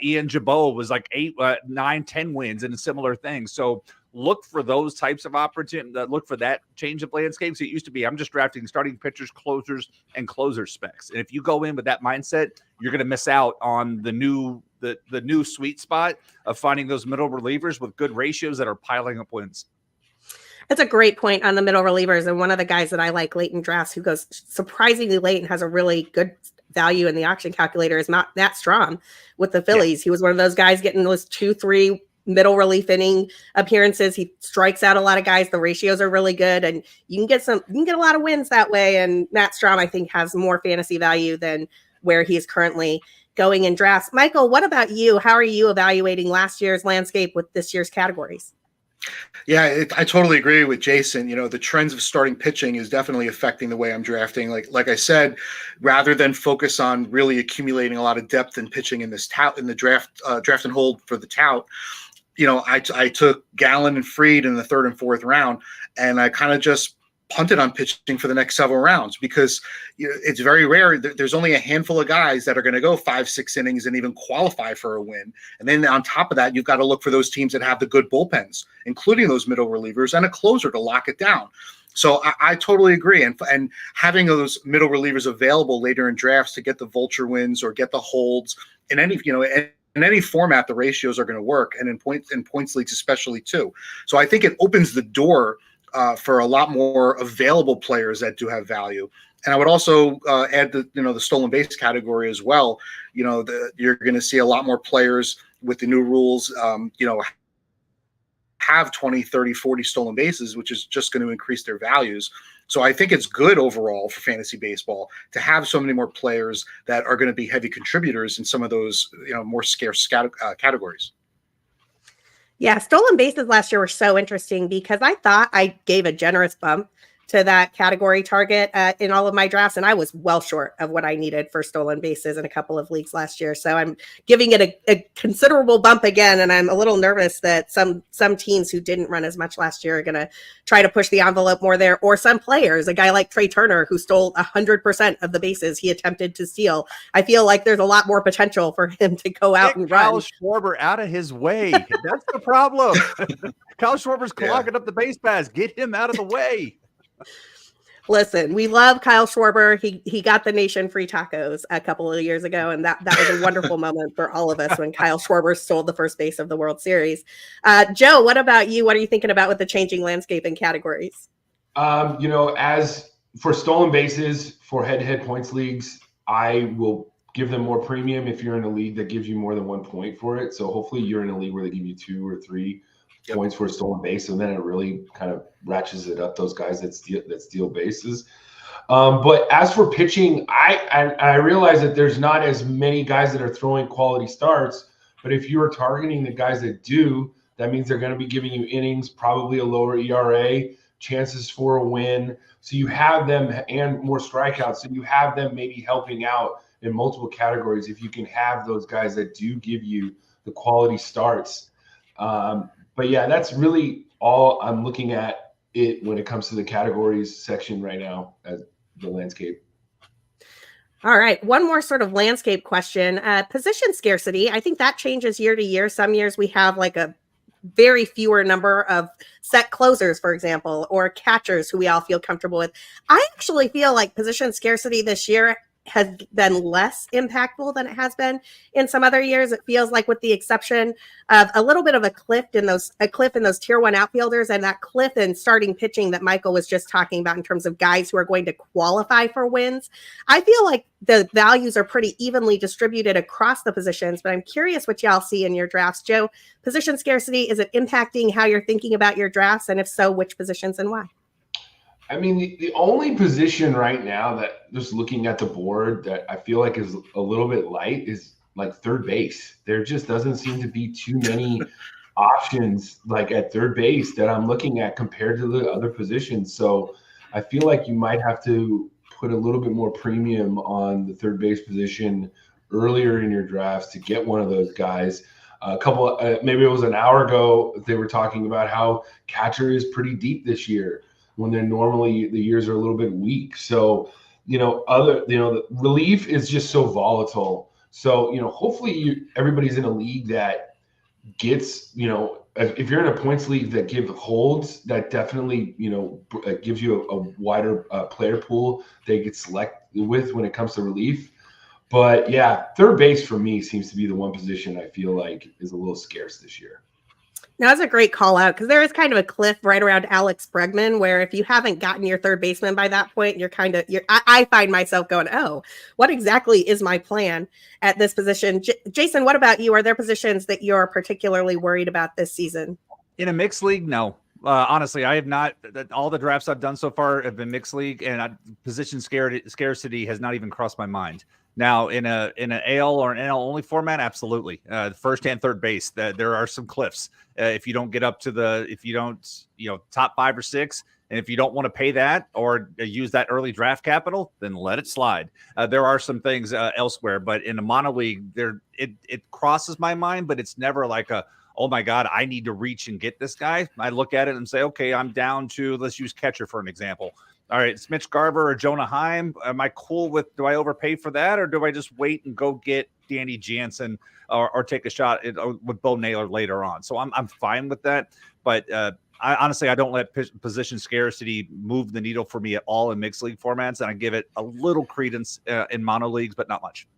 Speaker 11: Ian Jabot was like 8, 9, 10 wins and similar things. So look for those types of opportunities. Look for that change of landscapes. It used to be, I'm just drafting starting pitchers, closers, and closer specs. And if you go in with that mindset, you're going to miss out on the new sweet spot of finding those middle relievers with good ratios that are piling up wins.
Speaker 8: That's a great point on the middle relievers. And one of the guys that I like late in drafts who goes surprisingly late and has a really good value in the auction calculator is Matt Strom with the Phillies. Yeah. He was one of those guys getting those 2-3 middle relief inning appearances. He strikes out a lot of guys. The ratios are really good, and you can get a lot of wins that way. And Matt Strom, I think, has more fantasy value than where he is currently going in drafts. Michael, what about you? How are you evaluating last year's landscape with this year's categories?
Speaker 10: Yeah, I totally agree with Jason. The trends of starting pitching is definitely affecting the way I'm drafting. Like I said, rather than focus on really accumulating a lot of depth in pitching in this in the draft and hold for the tout, I took Gallen and Fried in the 3rd and 4th round, and I kind of just punted on pitching for the next several rounds because it's very rare. There's only a handful of guys that are going to go 5-6 innings and even qualify for a win. And then on top of that, you've got to look for those teams that have the good bullpens, including those middle relievers and a closer to lock it down. So I totally agree. And having those middle relievers available later in drafts to get the vulture wins or get the holds in any, in any format, the ratios are going to work, and in points leagues especially too. So I think it opens the door for a lot more available players that do have value. And I would also add the stolen base category as well. You're going to see a lot more players with the new rules, have 20, 30, 40 stolen bases, which is just going to increase their values. So I think it's good overall for fantasy baseball to have so many more players that are going to be heavy contributors in some of those, more scarce categories.
Speaker 8: Yeah, stolen bases last year were so interesting because I thought I gave a generous bump to that category target in all of my drafts, and I was well short of what I needed for stolen bases in a couple of leagues last year. So I'm giving it a considerable bump again, and I'm a little nervous that some teams who didn't run as much last year are going to try to push the envelope more there, or some players, a guy like Trey Turner who stole 100% of the bases he attempted to steal. I feel like there's a lot more potential for him to go out and run.
Speaker 11: Kyle Schwarber out of his way. That's the problem. Kyle Schwarber's clogging up the base paths. Get him out of the way.
Speaker 8: Listen, we love Kyle Schwarber. He got the nation free tacos a couple of years ago, and that was a wonderful moment for all of us when Kyle Schwarber stole the first base of the World Series. Joe, what about you? What are you thinking about with the changing landscape and categories?
Speaker 9: As for stolen bases for head-to-head points leagues, I will give them more premium if you're in a league that gives you more than 1 point for it. So hopefully you're in a league where they give you 2 or 3 points for a stolen base, and then it really kind of ratchets it up, those guys that steal bases. But as for pitching, I realize that there's not as many guys that are throwing quality starts, but if you are targeting the guys that do, that means they're going to be giving you innings, probably a lower ERA, chances for a win. So you have them, and more strikeouts. So you have them maybe helping out in multiple categories if you can have those guys that do give you the quality starts. But yeah, that's really all I'm looking at it when it comes to the categories section right now as the landscape.
Speaker 8: All right. One more sort of landscape question. Position scarcity. I think that changes year to year. Some years we have like a very fewer number of set closers, for example, or catchers who we all feel comfortable with. I actually feel like position scarcity this year has been less impactful than it has been in some other years. It feels like, with the exception of a little bit of a cliff in those tier 1 outfielders and that cliff in starting pitching that Michael was just talking about in terms of guys who are going to qualify for wins. I feel like the values are pretty evenly distributed across the positions, but I'm curious what y'all see in your drafts. Joe, position scarcity, is it impacting how you're thinking about your drafts? And if so, which positions and why?
Speaker 9: I mean, the only position right now that, just looking at the board, that I feel like is a little bit light is like third base. There just doesn't seem to be too many options like at third base that I'm looking at compared to the other positions. So I feel like you might have to put a little bit more premium on the third base position earlier in your drafts to get one of those guys. A couple, maybe it was an hour ago, they were talking about how catcher is pretty deep this year when they're normally the years are a little bit weak. So, the relief is just so volatile. So, hopefully everybody's in a league that gets, if you're in a points league that holds, that definitely, gives you a wider player pool they get selected with when it comes to relief. But yeah, third base for me seems to be the one position I feel like is a little scarce this year.
Speaker 8: Now, that's a great call out because there is kind of a cliff right around Alex Bregman where if you haven't gotten your third baseman by that point, I find myself going, oh, what exactly is my plan at this position? Jason, what about you? Are there positions that you're particularly worried about this season?
Speaker 11: In a mixed league, no. Honestly, I have not. All the drafts I've done so far have been mixed league, and position scarcity has not even crossed my mind. Now, in an AL or an NL only format, absolutely. First and third base, there are some cliffs. If you don't get up to if you don't, top 5 or 6, and if you don't want to pay that or use that early draft capital, then let it slide. There are some things elsewhere, but in a mono league, it crosses my mind, but it's never like oh my God, I need to reach and get this guy. I look at it and say, okay, I'm down to, let's use catcher for an example. All right, it's Mitch Garver or Jonah Heim. Am I cool with, do I overpay for that? Or do I just wait and go get Danny Jansen or take a shot with Bo Naylor later on? So I'm fine with that. But I don't let position scarcity move the needle for me at all in mixed league formats. And I give it a little credence in mono leagues, but not much.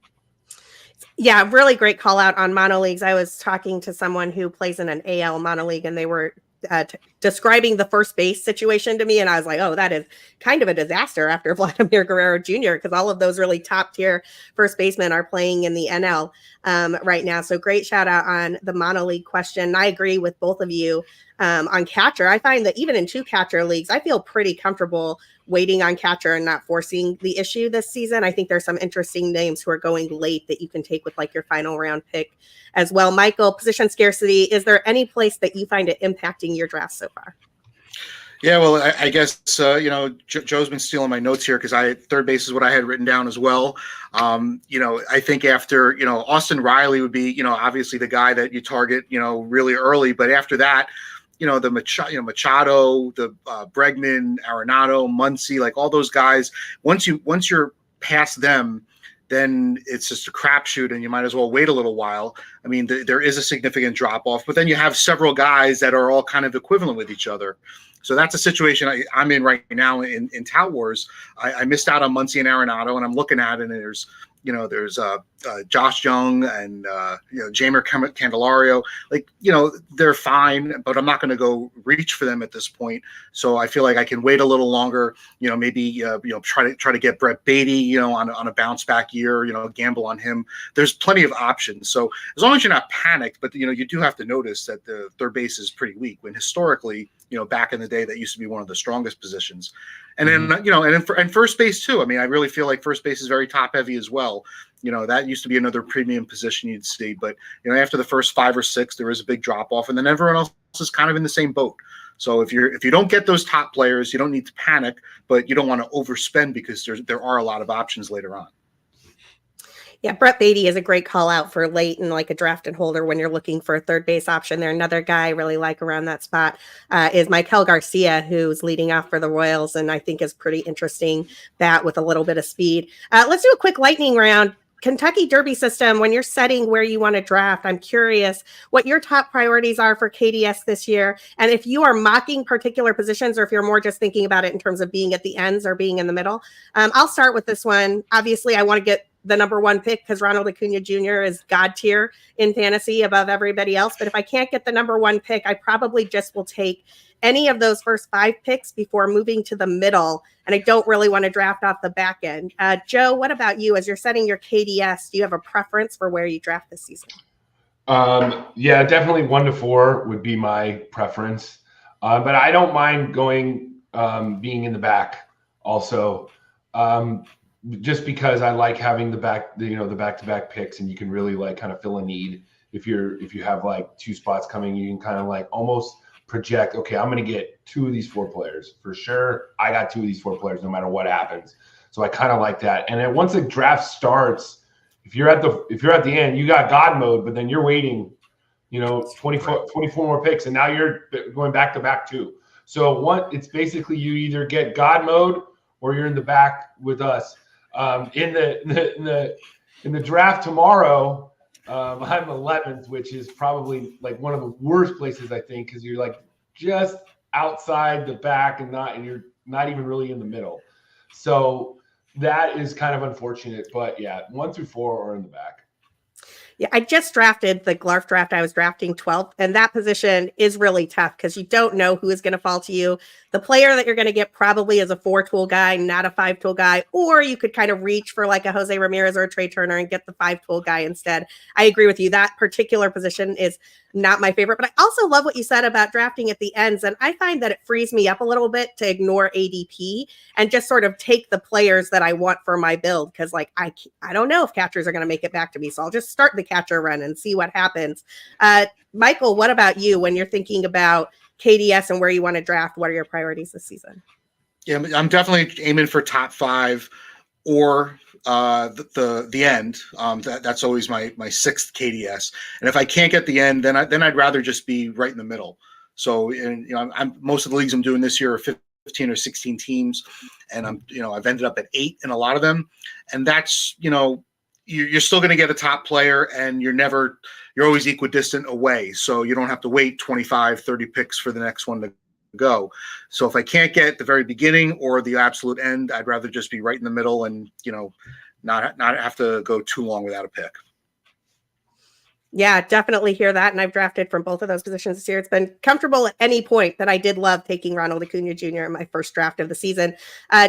Speaker 8: Yeah, really great call out on mono leagues. I was talking to someone who plays in an AL mono league, and they were describing the first base situation to me. And I was like, oh, that is kind of a disaster after Vladimir Guerrero Jr., because all of those really top tier first basemen are playing in the NL right now. So great shout out on the mono league question. I agree with both of you on catcher. I find that even in 2 catcher leagues, I feel pretty comfortable waiting on catcher and not forcing the issue this season. I think there's some interesting names who are going late that you can take with like your final round pick as well. Michael, position scarcity, is there any place that you find it impacting your draft so far?
Speaker 10: Yeah, well, I guess, Joe's been stealing my notes here because third base is what I had written down as well. I think after, Austin Riley would be, obviously the guy that you target, really early. But after that, the Machado, the Bregman, Arenado, Muncy, like all those guys, once you're past them, then it's just a crapshoot and you might as well wait a little while. I mean, there is a significant drop off, but then you have several guys that are all kind of equivalent with each other. So that's a situation I'm in right now in Tout Wars. I missed out on Muncy and Arenado, and I'm looking at it, and there's Josh Young and Jamer Candelario. They're fine, but I'm not going to go reach for them at this point. So I feel like I can wait a little longer. Maybe try to get Brett Beatty, on a bounce back year. Gamble on him. There's plenty of options. So as long as you're not panicked, but you do have to notice that the third base is pretty weak. When historically, back in the day, that used to be one of the strongest positions. And then, and first base too. I mean, I really feel like first base is very top heavy as well. That used to be another premium position you'd see. But, after the first 5 or 6, there is a big drop off, and then everyone else is kind of in the same boat. So if you don't get those top players, you don't need to panic, but you don't want to overspend because there are a lot of options later on.
Speaker 8: Yeah, Brett Beatty is a great call out for late and like a draft and holder when you're looking for a third base option there. Another guy I really like around that spot is Michael Garcia, who's leading off for the Royals, and I think is pretty interesting bat with a little bit of speed. Let's do a quick lightning round. Kentucky Derby system, when you're setting where you want to draft, I'm curious what your top priorities are for KDS this year. And if you are mocking particular positions or if you're more just thinking about it in terms of being at the ends or being in the middle. I'll start with this one. Obviously, I want to get the number 1 pick because Ronald Acuna Jr. is God tier in fantasy above everybody else. But if I can't get the number 1 pick, I probably just will take any of those first 5 picks before moving to the middle. And I don't really want to draft off the back end. Joe, what about you? As you're setting your KDS, do you have a preference for where you draft this season?
Speaker 9: Yeah, definitely 1 to 4 would be my preference. But I don't mind going, being in the back also. Just because I like having the back-to-back picks, and you can really like kind of fill a need. If you have like 2 spots coming, you can kind of like almost project, okay, I'm going to get 2 of these 4 players for sure. I got 2 of these 4 players no matter what happens. So I kind of like that. And then once the draft starts, if you're at the end, you got God mode, but then you're waiting, 24 more picks, and now you're going back to back too. So it's basically you either get God mode or you're in the back with us. In the draft tomorrow, I'm 11th, which is probably like one of the worst places, I think, because you're like just outside the back and you're not even really in the middle. So that is kind of unfortunate, but yeah, 1 through 4 are in the back.
Speaker 8: Yeah, I just drafted the Glarf draft. I was drafting 12th, and that position is really tough because you don't know who is going to fall to you. The player that you're going to get probably is a 4-tool guy, not a 5-tool guy, or you could kind of reach for like a Jose Ramirez or a Trey Turner and get the 5-tool guy instead. I agree with you. That particular position is not my favorite, but I also love what you said about drafting at the ends, and I find that it frees me up a little bit to ignore ADP and just sort of take the players that I want for my build because, like, I don't know if catchers are going to make it back to me, so I'll just start the catcher run and see what happens. Michael, what about you when you're thinking about KDS and where you want to draft? What are your priorities this season?
Speaker 10: Yeah, I'm definitely aiming for top 5 or the end. That's always my 6th KDS. And if I can't get the end, then I'd rather just be right in the middle. So, I'm most of the leagues I'm doing this year are 15 or 16 teams, and I've ended up at 8 in a lot of them, and that's you're still going to get a top player, and you're always equidistant away. So you don't have to wait 25, 30 picks for the next one to go. So if I can't get the very beginning or the absolute end, I'd rather just be right in the middle and, not have to go too long without a pick.
Speaker 8: Yeah, definitely hear that. And I've drafted from both of those positions this year. It's been comfortable at any point, but I did love taking Ronald Acuna Jr. in my first draft of the season.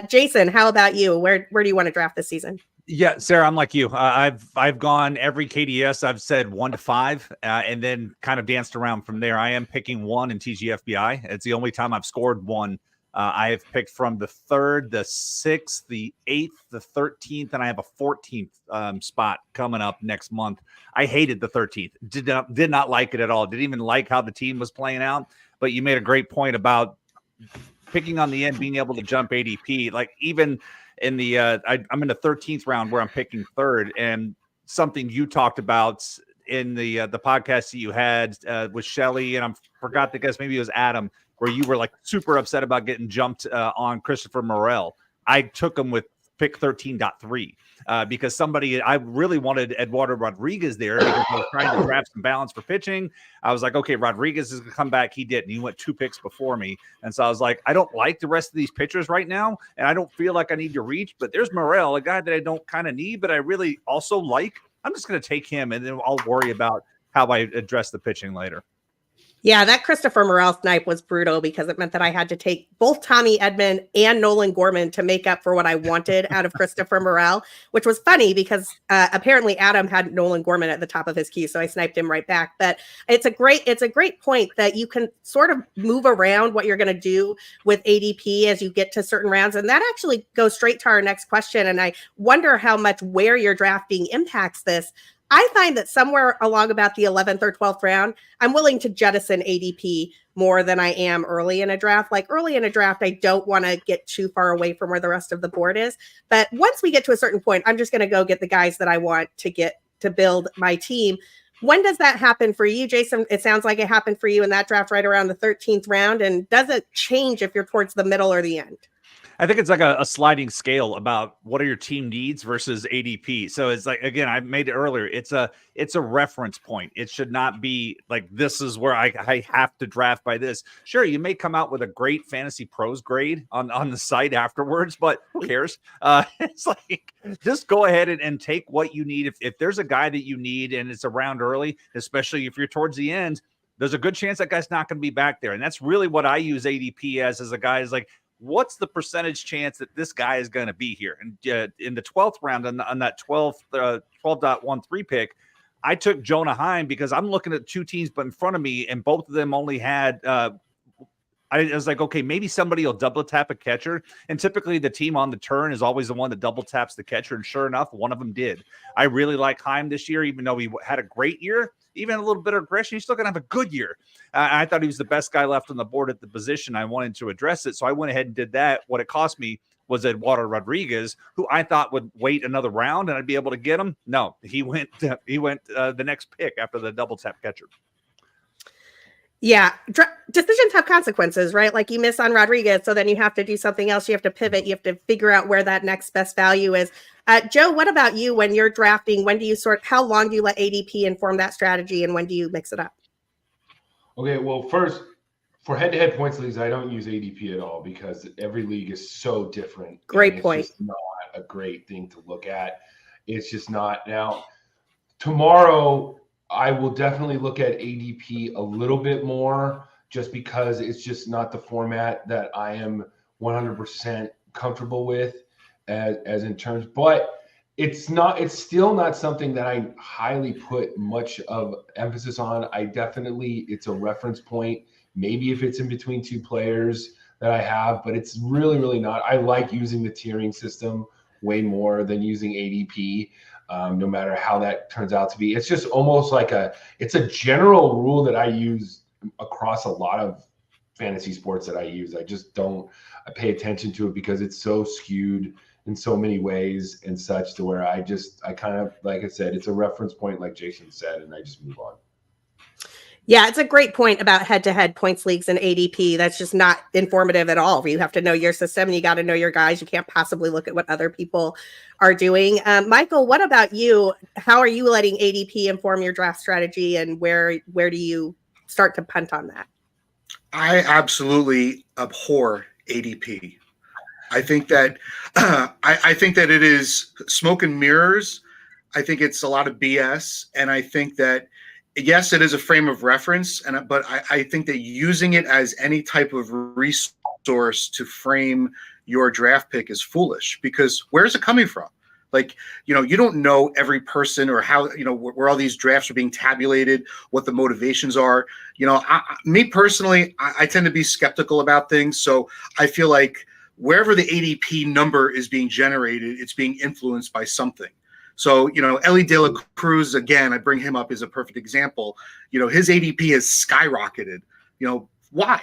Speaker 8: Jason, how about you? Where do you want to draft this season?
Speaker 11: Yeah, Sarah, I'm like you. I've gone every KDS. I've said 1 to 5, and then kind of danced around from there. I am picking 1 in TGFBI. It's the only time I've scored 1. I have picked from the 3rd, the 6th, the 8th, the 13th, and I have a 14th spot coming up next month. I hated the 13th. Did not like it at all. Didn't even like how the team was playing out. But you made a great point about picking on the end, being able to jump ADP. Like even in the I'm in the 13th round where I'm picking 3rd, and something you talked about in the podcast that you had with Shelly, and I forgot the guess, maybe it was Adam, where you were like super upset about getting jumped on Christopher Morel. I took him with pick 13.3 because I really wanted Eduardo Rodriguez there because I was trying to draft some balance for pitching. I was like, okay, Rodriguez is going to come back. He didn't. He went 2 picks before me. And so I was like, I don't like the rest of these pitchers right now, and I don't feel like I need to reach. But there's Morel, a guy that I don't kind of need, but I really also like. I'm just going to take him, and then I'll worry about how I address the pitching later.
Speaker 8: Yeah, that Christopher Morel snipe was brutal because it meant that I had to take both Tommy Edman and Nolan Gorman to make up for what I wanted out of Christopher Morel, which was funny because apparently Adam had Nolan Gorman at the top of his queue, so I sniped him right back. But it's a great point that you can sort of move around what you're going to do with ADP as you get to certain rounds, and that actually goes straight to our next question. And I wonder how much where you're drafting impacts this. I find that somewhere along about the 11th or 12th round, I'm willing to jettison ADP more than I am early in a draft. Like early in a draft, I don't want to get too far away from where the rest of the board is. But once we get to a certain point, I'm just going to go get the guys that I want to get to build my team. When does that happen for you, Jason? It sounds like it happened for you in that draft right around the 13th round. And does it change if you're towards the middle or the end?
Speaker 11: I think it's like a sliding scale about what are your team needs versus ADP. So it's like, again, I made it earlier. It's a reference point. It should not be like, this is where I have to draft by this. Sure, you may come out with a great Fantasy Pros grade on the site afterwards, but who cares? It's like, just go ahead and take what you need. If there's a guy that you need and it's around early, especially if you're towards the end, there's a good chance that guy's not going to be back there. And that's really what I use ADP as a guy is like, what's the percentage chance that this guy is going to be here? And in the 12th round on that 12.13 pick, I took Jonah Heim because I'm looking at 2 teams but in front of me, and both of them only had I was like, okay, maybe somebody will double tap a catcher. And typically the team on the turn is always the one that double taps the catcher. And sure enough, one of them did. I really like Heim this year, even though he had a great year, even a little bit of aggression. He's still going to have a good year. I thought he was the best guy left on the board at the position. I wanted to address it. So I went ahead and did that. What it cost me was Eduardo Rodriguez, who I thought would wait another round and I'd be able to get him. No, he went the next pick after the double tap catcher.
Speaker 8: Yeah, decisions have consequences, right? Like you miss on Rodriguez, so then you have to do something else. You have to pivot. You have to figure out where that next best value is. Joe, what about you when you're drafting? When do you how long do you let ADP inform that strategy, and when do you mix it up?
Speaker 9: Okay, well, first, for head-to-head points leagues, I don't use ADP at all because every league is so different.
Speaker 8: Great point.
Speaker 9: It's just not a great thing to look at. It's just not. Now, tomorrow, I will definitely look at ADP a little bit more just because it's just not the format that I am 100% comfortable with as in terms, but it's still not something that I highly put much of emphasis on. It's a reference point. Maybe if it's in between two players that I have, but it's really, really not. I like using the tiering system way more than using ADP. No matter how that turns out to be, it's just almost like it's a general rule that I use across a lot of fantasy sports that I use. I pay attention to it because it's so skewed in so many ways and such to where I kind of, like I said, it's a reference point, like Jason said, and I just move on.
Speaker 8: Yeah, it's a great point about head-to-head points leagues and ADP. That's just not informative at all. You have to know your system. You got to know your guys. You can't possibly look at what other people are doing. Michael, what about you? How are you letting ADP inform your draft strategy, and where do you start to punt on that?
Speaker 10: I absolutely abhor ADP. I think that I think that it is smoke and mirrors. I think it's a lot of BS, and I think that yes, it is a frame of reference, but I think that using it as any type of resource to frame your draft pick is foolish, because where's it coming from? Like, you don't know every person or how, where all these drafts are being tabulated, what the motivations are. Me personally, I tend to be skeptical about things. So I feel like wherever the ADP number is being generated, it's being influenced by something. So, Ellie De La Cruz, again, I bring him up as a perfect example. His ADP has skyrocketed. Why?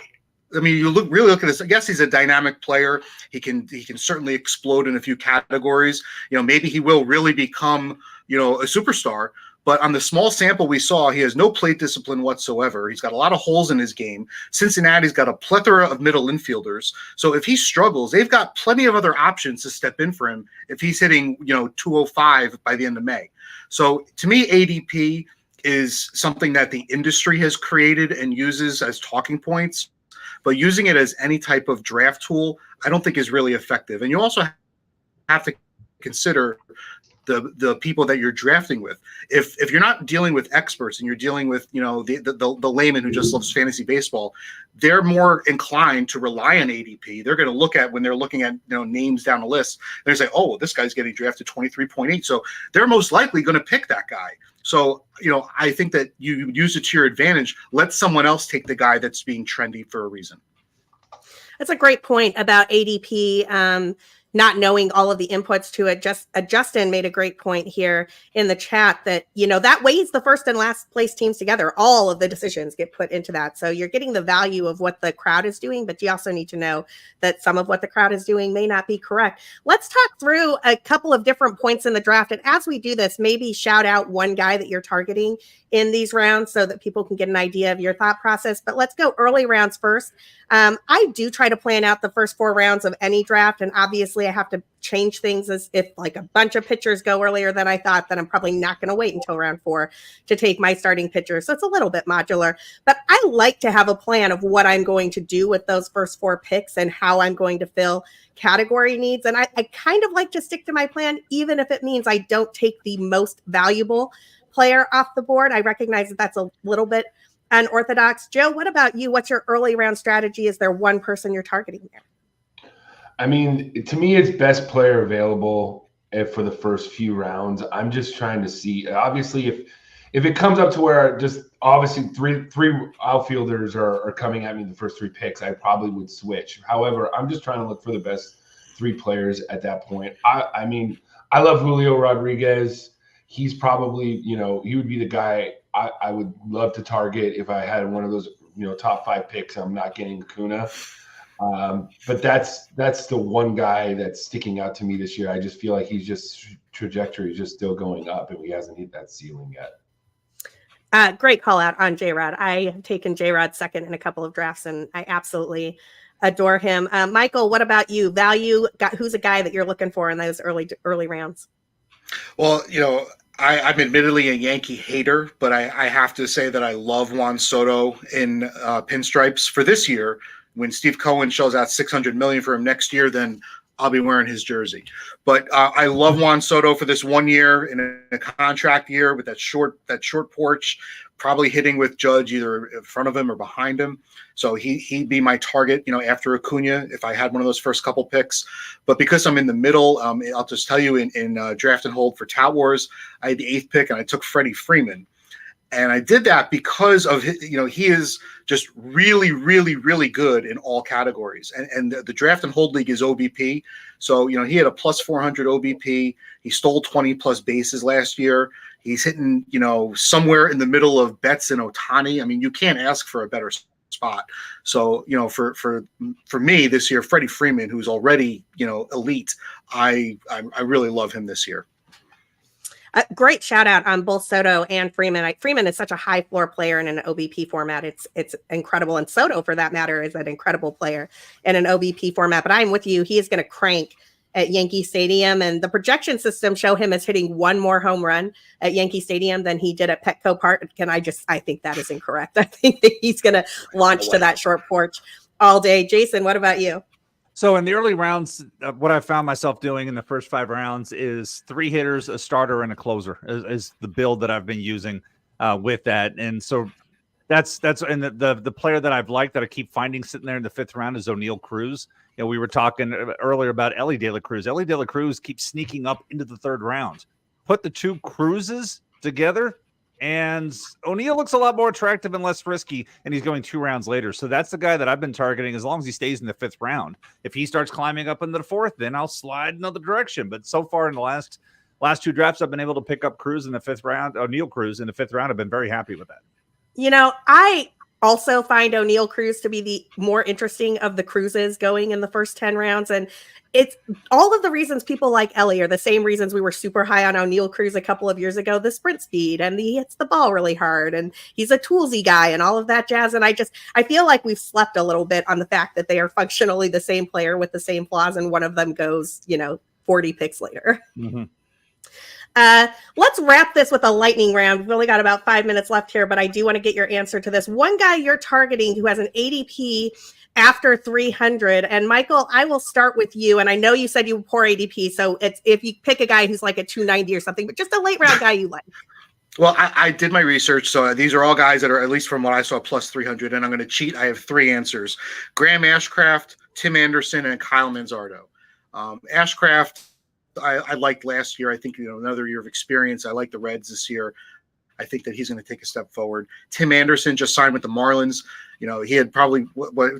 Speaker 10: I mean, you really look at this. I guess he's a dynamic player. He can certainly explode in a few categories. Maybe he will really become, a superstar. But on the small sample we saw, he has no plate discipline whatsoever. He's got a lot of holes in his game. Cincinnati's got a plethora of middle infielders. So if he struggles, they've got plenty of other options to step in for him if he's hitting, 205 by the end of May. So to me, ADP is something that the industry has created and uses as talking points. But using it as any type of draft tool, I don't think is really effective. And you also have to consider the people that you're drafting with. If you're not dealing with experts and you're dealing with the layman who just loves fantasy baseball, they're more inclined to rely on ADP. They're going to look at, when they're looking at names down the list, they're say, oh, this guy's getting drafted 23.8, so they're most likely going to pick that guy. So I think that you use it to your advantage. Let someone else take the guy that's being trendy for a reason.
Speaker 8: That's a great point about ADP. Not knowing all of the inputs to it. Justin made a great point here in the chat that, that weighs the first and last place teams together. All of the decisions get put into that. So you're getting the value of what the crowd is doing, but you also need to know that some of what the crowd is doing may not be correct. Let's talk through a couple of different points in the draft. And as we do this, maybe shout out one guy that you're targeting in these rounds so that people can get an idea of your thought process. But let's go early rounds first. I do try to plan out the first 4 rounds of any draft. And obviously I have to change things as if like a bunch of pitchers go earlier than I thought, then I'm probably not going to wait until round 4 to take my starting pitcher. So it's a little bit modular, but I like to have a plan of what I'm going to do with those first 4 picks and how I'm going to fill category needs. And I kind of like to stick to my plan, even if it means I don't take the most valuable player off the board. I recognize that that's a little bit unorthodox. Joe, what about you? What's your early round strategy? Is there one person you're targeting there?
Speaker 9: I mean, to me, it's best player available for the first few rounds. I'm just trying to see, obviously, if it comes up to where just obviously three outfielders are coming at me the first 3 picks, I probably would switch. However, I'm just trying to look for the best 3 players at that point. I mean, I love Julio Rodriguez. He's probably, he would be the guy I would love to target if I had one of those, top 5 picks. I'm not getting Acuna. But that's the one guy that's sticking out to me this year. I just feel like he's just trajectory is just still going up, and he hasn't hit that ceiling yet.
Speaker 8: Great call out on J-Rod. I have taken J-Rod second in a couple of drafts, and I absolutely adore him. Michael, what about you? Value, who's a guy that you're looking for in those early rounds?
Speaker 10: Well, I'm admittedly a Yankee hater, but I have to say that I love Juan Soto in pinstripes for this year. When Steve Cohen shells out $600 million for him next year, then I'll be wearing his jersey. But I love Juan Soto for this 1 year in a contract year with that short porch, probably hitting with Judge either in front of him or behind him. So he'd be my target, after Acuna if I had one of those first couple picks. But because I'm in the middle, I'll just tell you in draft and hold for Tout Wars, I had the 8th pick and I took Freddie Freeman. And I did that because of he is just really, really, really good in all categories. And the draft and hold league is OBP. So, he had a plus 400 OBP. He stole 20 plus bases last year. He's hitting, somewhere in the middle of Betts and Ohtani. I mean, you can't ask for a better spot. So, for me this year, Freddie Freeman, who's already, elite, I really love him this year.
Speaker 8: Great shout out on both Soto and Freeman. Freeman is such a high floor player in an OBP format. It's incredible. And Soto, for that matter, is an incredible player in an OBP format. But I'm with you. He is going to crank at Yankee Stadium. And the projection system show him as hitting one more home run at Yankee Stadium than he did at Petco Park. I think that is incorrect. I think that he's going to launch to that short porch all day. Jason, what about you?
Speaker 11: So in the early rounds, what I found myself doing in the first 5 rounds is 3 hitters, a starter, and a closer is the build that I've been using with that. And so that's and the player that I've liked that I keep finding sitting there in the 5th round is O'Neal Cruz. We were talking earlier about Ellie De La Cruz. Ellie De La Cruz keeps sneaking up into the 3rd round. Put the 2 Cruzes together, and O'Neal looks a lot more attractive and less risky, and he's going 2 rounds later. So that's the guy that I've been targeting as long as he stays in the 5th round. If he starts climbing up into the 4th, then I'll slide another direction. But so far in the last 2 drafts, I've been able to pick up Cruz in the 5th round, O'Neal Cruz in the 5th round. I've been very happy with that.
Speaker 8: I also find O'Neal Cruz to be the more interesting of the Cruzes going in the first 10 rounds. And it's all of the reasons people like Ellie are the same reasons we were super high on O'Neal Cruz a couple of years ago, the sprint speed, and he hits the ball really hard, and he's a toolsy guy and all of that jazz. And I feel like we've slept a little bit on the fact that they are functionally the same player with the same flaws, and one of them goes, 40 picks later.
Speaker 11: Mm-hmm.
Speaker 8: Let's wrap this with a lightning round. We've only got about 5 minutes left here, but I do want to get your answer to this. One guy you're targeting who has an ADP after 300. And Michael, I will start with you. And I know you said you poor ADP, so it's if you pick a guy who's like a 290 or something, but just a late round guy you like.
Speaker 10: Well, I did my research, so these are all guys that are, at least from what I saw, plus 300, and I'm going to cheat. I have 3 answers: Graham Ashcraft, Tim Anderson, and Kyle Manzardo. Ashcraft, I liked last year. I think, another year of experience. I like the Reds this year. I think that he's going to take a step forward. Tim Anderson just signed with the Marlins. He had probably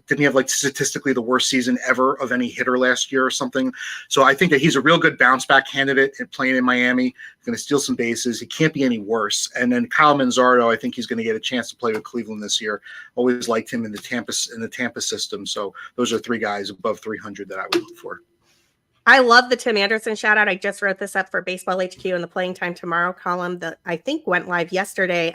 Speaker 10: didn't he have statistically the worst season ever of any hitter last year or something. So I think that he's a real good bounce back candidate and playing in Miami. He's going to steal some bases. He can't be any worse. And then Kyle Manzardo, I think he's going to get a chance to play with Cleveland this year. Always liked him in the Tampa system. So those are 3 guys above 300 that I would look for.
Speaker 8: I love the Tim Anderson shout out. I just wrote this up for Baseball HQ in the Playing Time Tomorrow column that I think went live yesterday.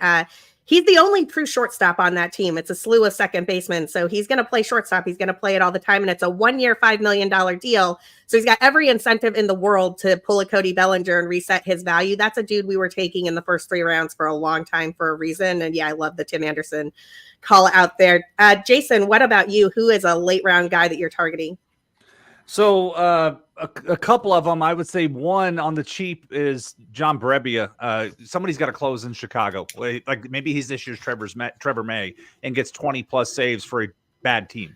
Speaker 8: He's the only true shortstop on that team. It's a slew of second basemen. So he's going to play shortstop. He's going to play it all the time. And it's a 1-year, $5 million deal. So he's got every incentive in the world to pull a Cody Bellinger and reset his value. That's a dude we were taking in the first 3 rounds for a long time for a reason. And I love the Tim Anderson call out there. Jason, what about you? Who is a late round guy that you're targeting?
Speaker 11: So a couple of them, I would say one on the cheap is John Brebbia. Somebody's got to close in Chicago. Like maybe he's this year's Trevor May and gets 20 plus saves for a bad team.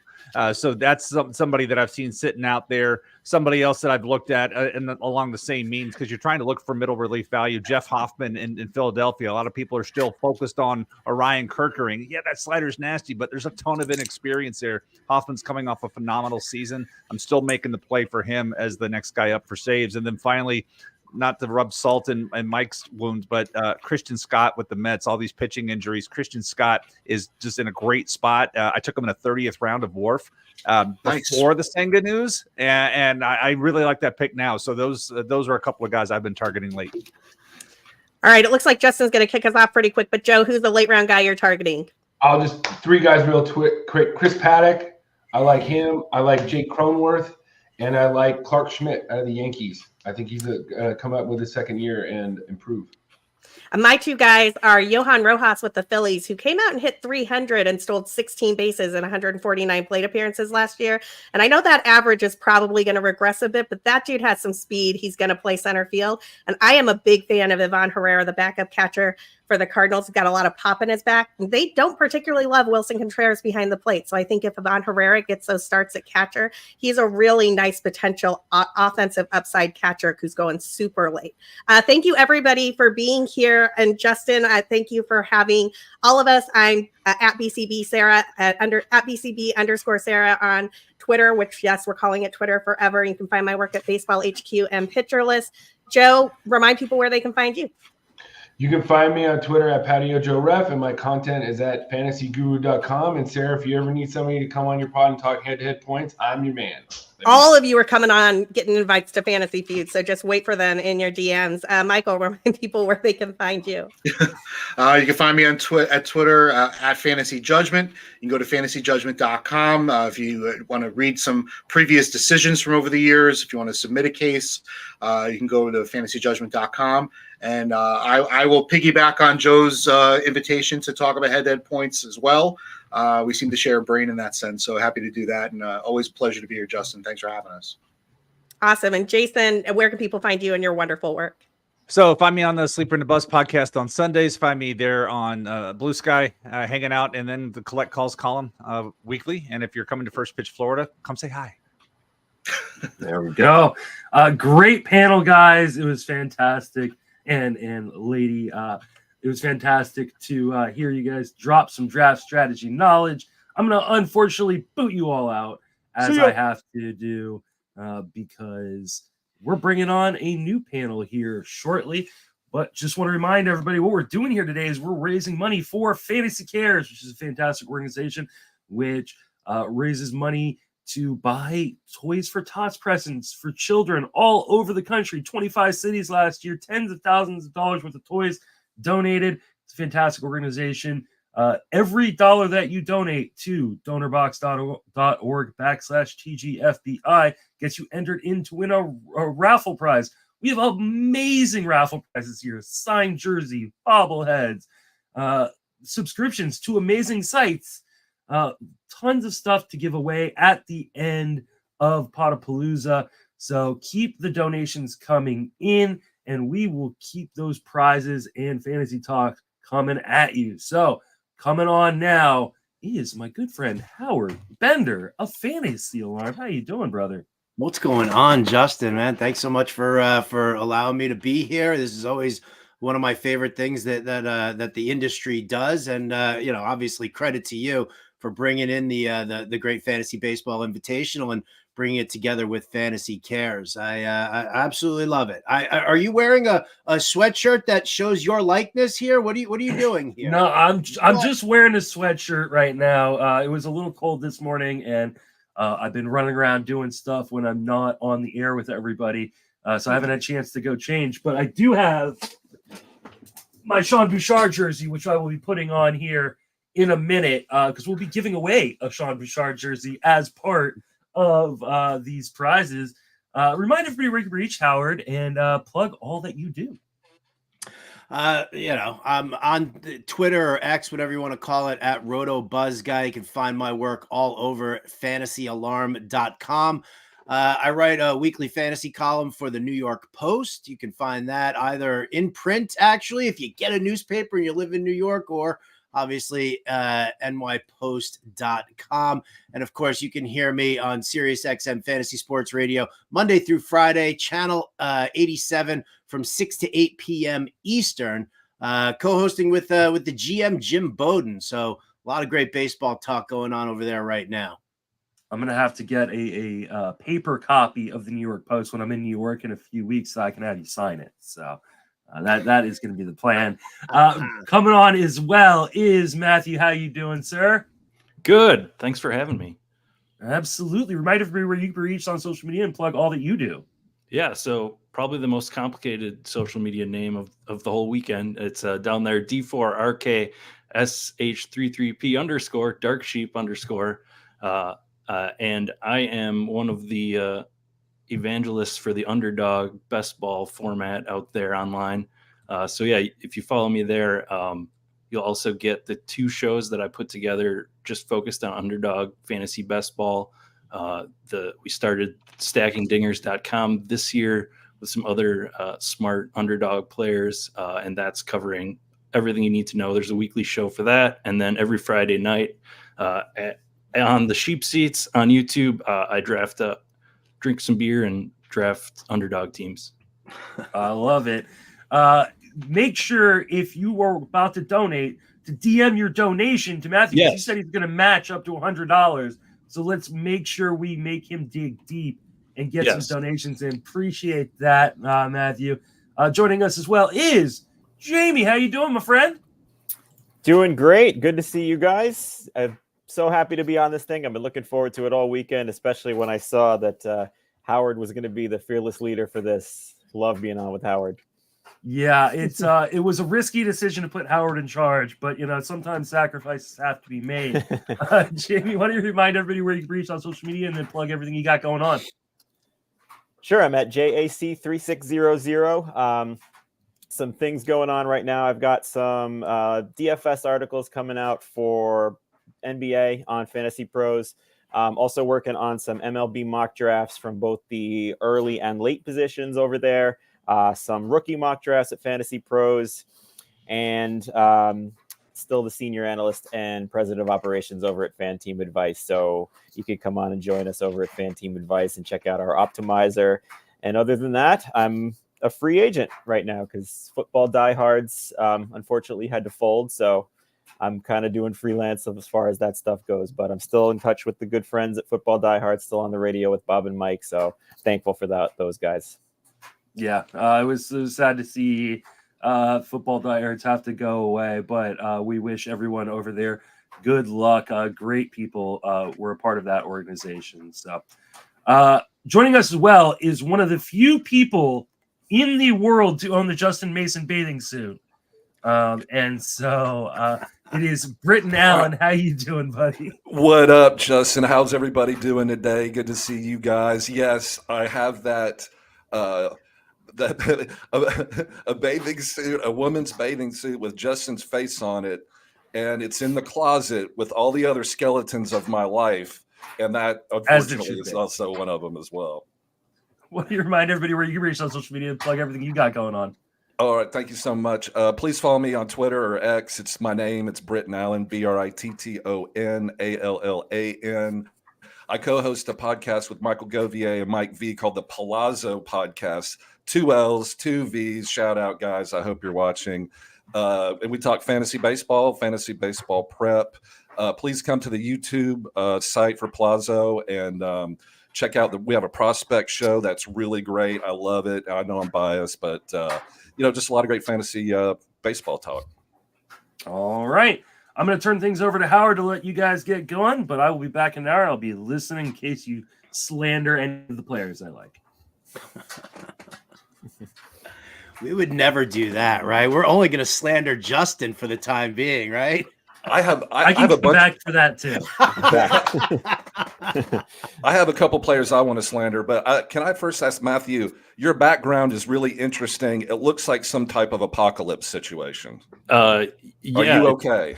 Speaker 11: So that's somebody that I've seen sitting out there. Somebody else that I've looked at along the same means, because you're trying to look for middle relief value. Jeff Hoffman in Philadelphia. A lot of people are still focused on Orion Kerkering. Yeah, that slider's nasty, but there's a ton of inexperience there. Hoffman's coming off a phenomenal season. I'm still making the play for him as the next guy up for saves. And then finally, not to rub salt in Mike's wounds, but Christian Scott with the Mets, all these pitching injuries. Christian Scott is just in a great spot. I took him in the 30th round of WARF before the Senga news, and I really like that pick now. So those are a couple of guys I've been targeting late.
Speaker 8: All right, it looks like Justin's going to kick us off pretty quick, but Joe, who's the late round guy you're targeting?
Speaker 9: I'll just three guys real quick. Chris Paddock, I like him. I like Jake Cronenworth, and I like Clark Schmidt out of the Yankees. I think he's going to come up with his second year and improve.
Speaker 8: My two guys are Johan Rojas with the Phillies, who came out and hit 300 and stole 16 bases in 149 plate appearances last year. And I know that average is probably going to regress a bit, but that dude has some speed. He's going to play center field. And I am a big fan of Ivan Herrera, the backup catcher for the Cardinals. He's got a lot of pop in his back. They don't particularly love Wilson Contreras behind the plate. So I think if Ivan Herrera gets those starts at catcher, he's a really nice potential offensive upside catcher who's going super late. Thank you, everybody, for being here. And Justin, thank you for having all of us. I'm at BCB Sara, at BCB_Sara on Twitter, which, yes, we're calling it Twitter forever. You can find my work at Baseball HQ and Pitcher List. Joe, remind people where they can find you.
Speaker 9: You can find me on Twitter at PatioJoeRef, and my content is at fantasyguru.com. And Sarah, if you ever need somebody to come on your pod and talk head-to-head points, I'm your man.
Speaker 8: All of you are coming on, getting invites to Fantasy Feud, so just wait for them in your DMs. Michael, remind people where they can find you.
Speaker 10: You can find me on at Twitter at Fantasy Judgment. You can go to fantasyjudgment.com if you want to read some previous decisions from over the years. If you want to submit a case, you can go to fantasyjudgment.com. And I will piggyback on Joe's invitation to talk about head-to-head points as well. We seem to share a brain in that sense, so happy to do that. And always a pleasure to be here, Justin. Thanks for having us.
Speaker 8: Awesome. And Jason, where can people find you and your wonderful work?
Speaker 11: So find me on the Sleeper in the Bus podcast on Sundays. Find me there on Blue Sky, hanging out, and then the Collette Calls column weekly. And if you're coming to First Pitch Florida, come say hi.
Speaker 1: There we go. Great panel, guys. It was fantastic. And lady, it was fantastic to hear you guys drop some draft strategy knowledge. I'm going to unfortunately boot you all out, as I have to do, because we're bringing on a new panel here shortly. But just want to remind everybody what we're doing here today is we're raising money for Fantasy Cares, which is a fantastic organization which raises money to buy toys for tots presents for children all over the country. 25 cities last year, tens of thousands of dollars worth of toys donated. It's a fantastic organization. Every dollar that you donate to donorbox.org/TGFBI gets you entered in to win a raffle prize. We have amazing raffle prizes here: signed jersey, bobbleheads, subscriptions to amazing sites, tons of stuff to give away at the end of Podapallooza. So keep the donations coming in, and we will keep those prizes and fantasy talk coming at you. So coming on now is my good friend Howard Bender of Fantasy Alarm. How you doing, brother?
Speaker 12: What's going on, Justin, man? Thanks so much for allowing me to be here. This is always one of my favorite things that the industry does, and obviously credit to you for bringing in the Great Fantasy Baseball Invitational and bringing it together with Fantasy Cares. I absolutely love it. Are you wearing a sweatshirt that shows your likeness here? What are you doing here?
Speaker 1: No, I'm just wearing a sweatshirt right now. It was a little cold this morning, and I've been running around doing stuff when I'm not on the air with everybody, so I haven't had a chance to go change. But I do have my Sean Bouchard jersey, which I will be putting on here in a minute, because we'll be giving away a Sean Bouchard jersey as part of these prizes. Remind everybody where you can reach Howard and plug all that you do.
Speaker 12: I'm on Twitter or X, whatever you want to call it, at RotoBuzzGuy. You can find my work all over fantasyalarm.com. I write a weekly fantasy column for the New York Post. You can find that either in print, actually, if you get a newspaper and you live in New York, or obviously nypost.com. And of course, you can hear me on SiriusXM Fantasy Sports Radio Monday through Friday, channel 87 from 6 to 8 p.m. Eastern, co-hosting with the GM Jim Bowden. So a lot of great baseball talk going on over there right now.
Speaker 1: I'm gonna have to get a paper copy of the New York Post when I'm in New York in a few weeks, so I can have you sign it. So that is going to be the plan. Coming on as well is Matthew. How you doing, sir?
Speaker 13: Good. Thanks for having me.
Speaker 1: Absolutely. Remind everybody where you can be reached on social media and plug all that you do.
Speaker 13: Yeah, so probably the most complicated social media name of the whole weekend. It's down there, D4RKSH33P _ Dark Sheep _ and I am one of the evangelists for the underdog best ball format out there online. So yeah, if you follow me there, you'll also get the 2 shows that I put together just focused on underdog fantasy best ball. We started stackingdingers.com this year with some other smart underdog players, and that's covering everything you need to know. There's a weekly show for that, and then every Friday night on the sheep seats on YouTube, I draft up, drink some beer, and draft underdog teams.
Speaker 1: I love it. Make sure if you are about to donate to DM your donation to Matthew.
Speaker 13: Yes.
Speaker 1: He said he's going to match up to $100. So let's make sure we make him dig deep and get some donations in. Appreciate that, Matthew. Joining us as well is Jamie. How you doing, my friend?
Speaker 14: Doing great. Good to see you guys. I'm so happy to be on this thing. I've been looking forward to it all weekend, especially when I saw that Howard was going to be the fearless leader for this. Love being on with Howard.
Speaker 1: Yeah, it was a risky decision to put Howard in charge, but sometimes sacrifices have to be made. Jamie, why don't you remind everybody where you can reach on social media and then plug everything you got going on?
Speaker 14: Sure, I'm at JAC3600. Some things going on right now. I've got some DFS articles coming out for NBA on Fantasy Pros. Also working on some MLB mock drafts from both the early and late positions over there. Some rookie mock drafts at Fantasy Pros, and still the senior analyst and president of operations over at Fan Team Advice. So you could come on and join us over at Fan Team Advice and check out our optimizer. And other than that, I'm a free agent right now because football diehards unfortunately had to fold. So I'm kind of doing freelance as far as that stuff goes, but I'm still in touch with the good friends at Football Diehards, still on the radio with Bob and Mike. So thankful for those guys.
Speaker 1: Yeah, it was sad to see Football Diehards have to go away, but we wish everyone over there good luck. Great people were a part of that organization. So joining us as well is one of the few people in the world to own the Justin Mason bathing suit. And so it is Britton Allan. How you doing, buddy?
Speaker 15: What up, Justin? How's everybody doing today? Good to see you guys. Yes, I have that a bathing suit, a woman's bathing suit with Justin's face on it, and it's in the closet with all the other skeletons of my life, and that unfortunately is also one of them as well.
Speaker 1: Well, you remind everybody where you can reach on social media and plug everything you got going on.
Speaker 15: All right, thank you so much. Please follow me on Twitter or X. It's my name. It's Britton Allan, BrittonAllan. I co-host a podcast with Michael Govier and Mike V called the Palazzo Podcast. 2 L's, 2 V's. Shout out, guys. I hope you're watching. And we talk fantasy baseball prep. Please come to the YouTube site for Palazzo and check out we have a prospect show that's really great. I love it. I know I'm biased, but just a lot of great fantasy baseball talk.
Speaker 1: All right. I'm going to turn things over to Howard to let you guys get going, but I will be back in an hour. I'll be listening in case you slander any of the players I like.
Speaker 12: We would never do that, right? We're only going to slander Justin for the time being, right?
Speaker 15: I can
Speaker 1: have a bunch back for that too.
Speaker 15: I have a couple players I want to slander, but can I first ask Matthew? Your background is really interesting. It looks like some type of apocalypse situation.
Speaker 13: Yeah.
Speaker 15: Are you okay?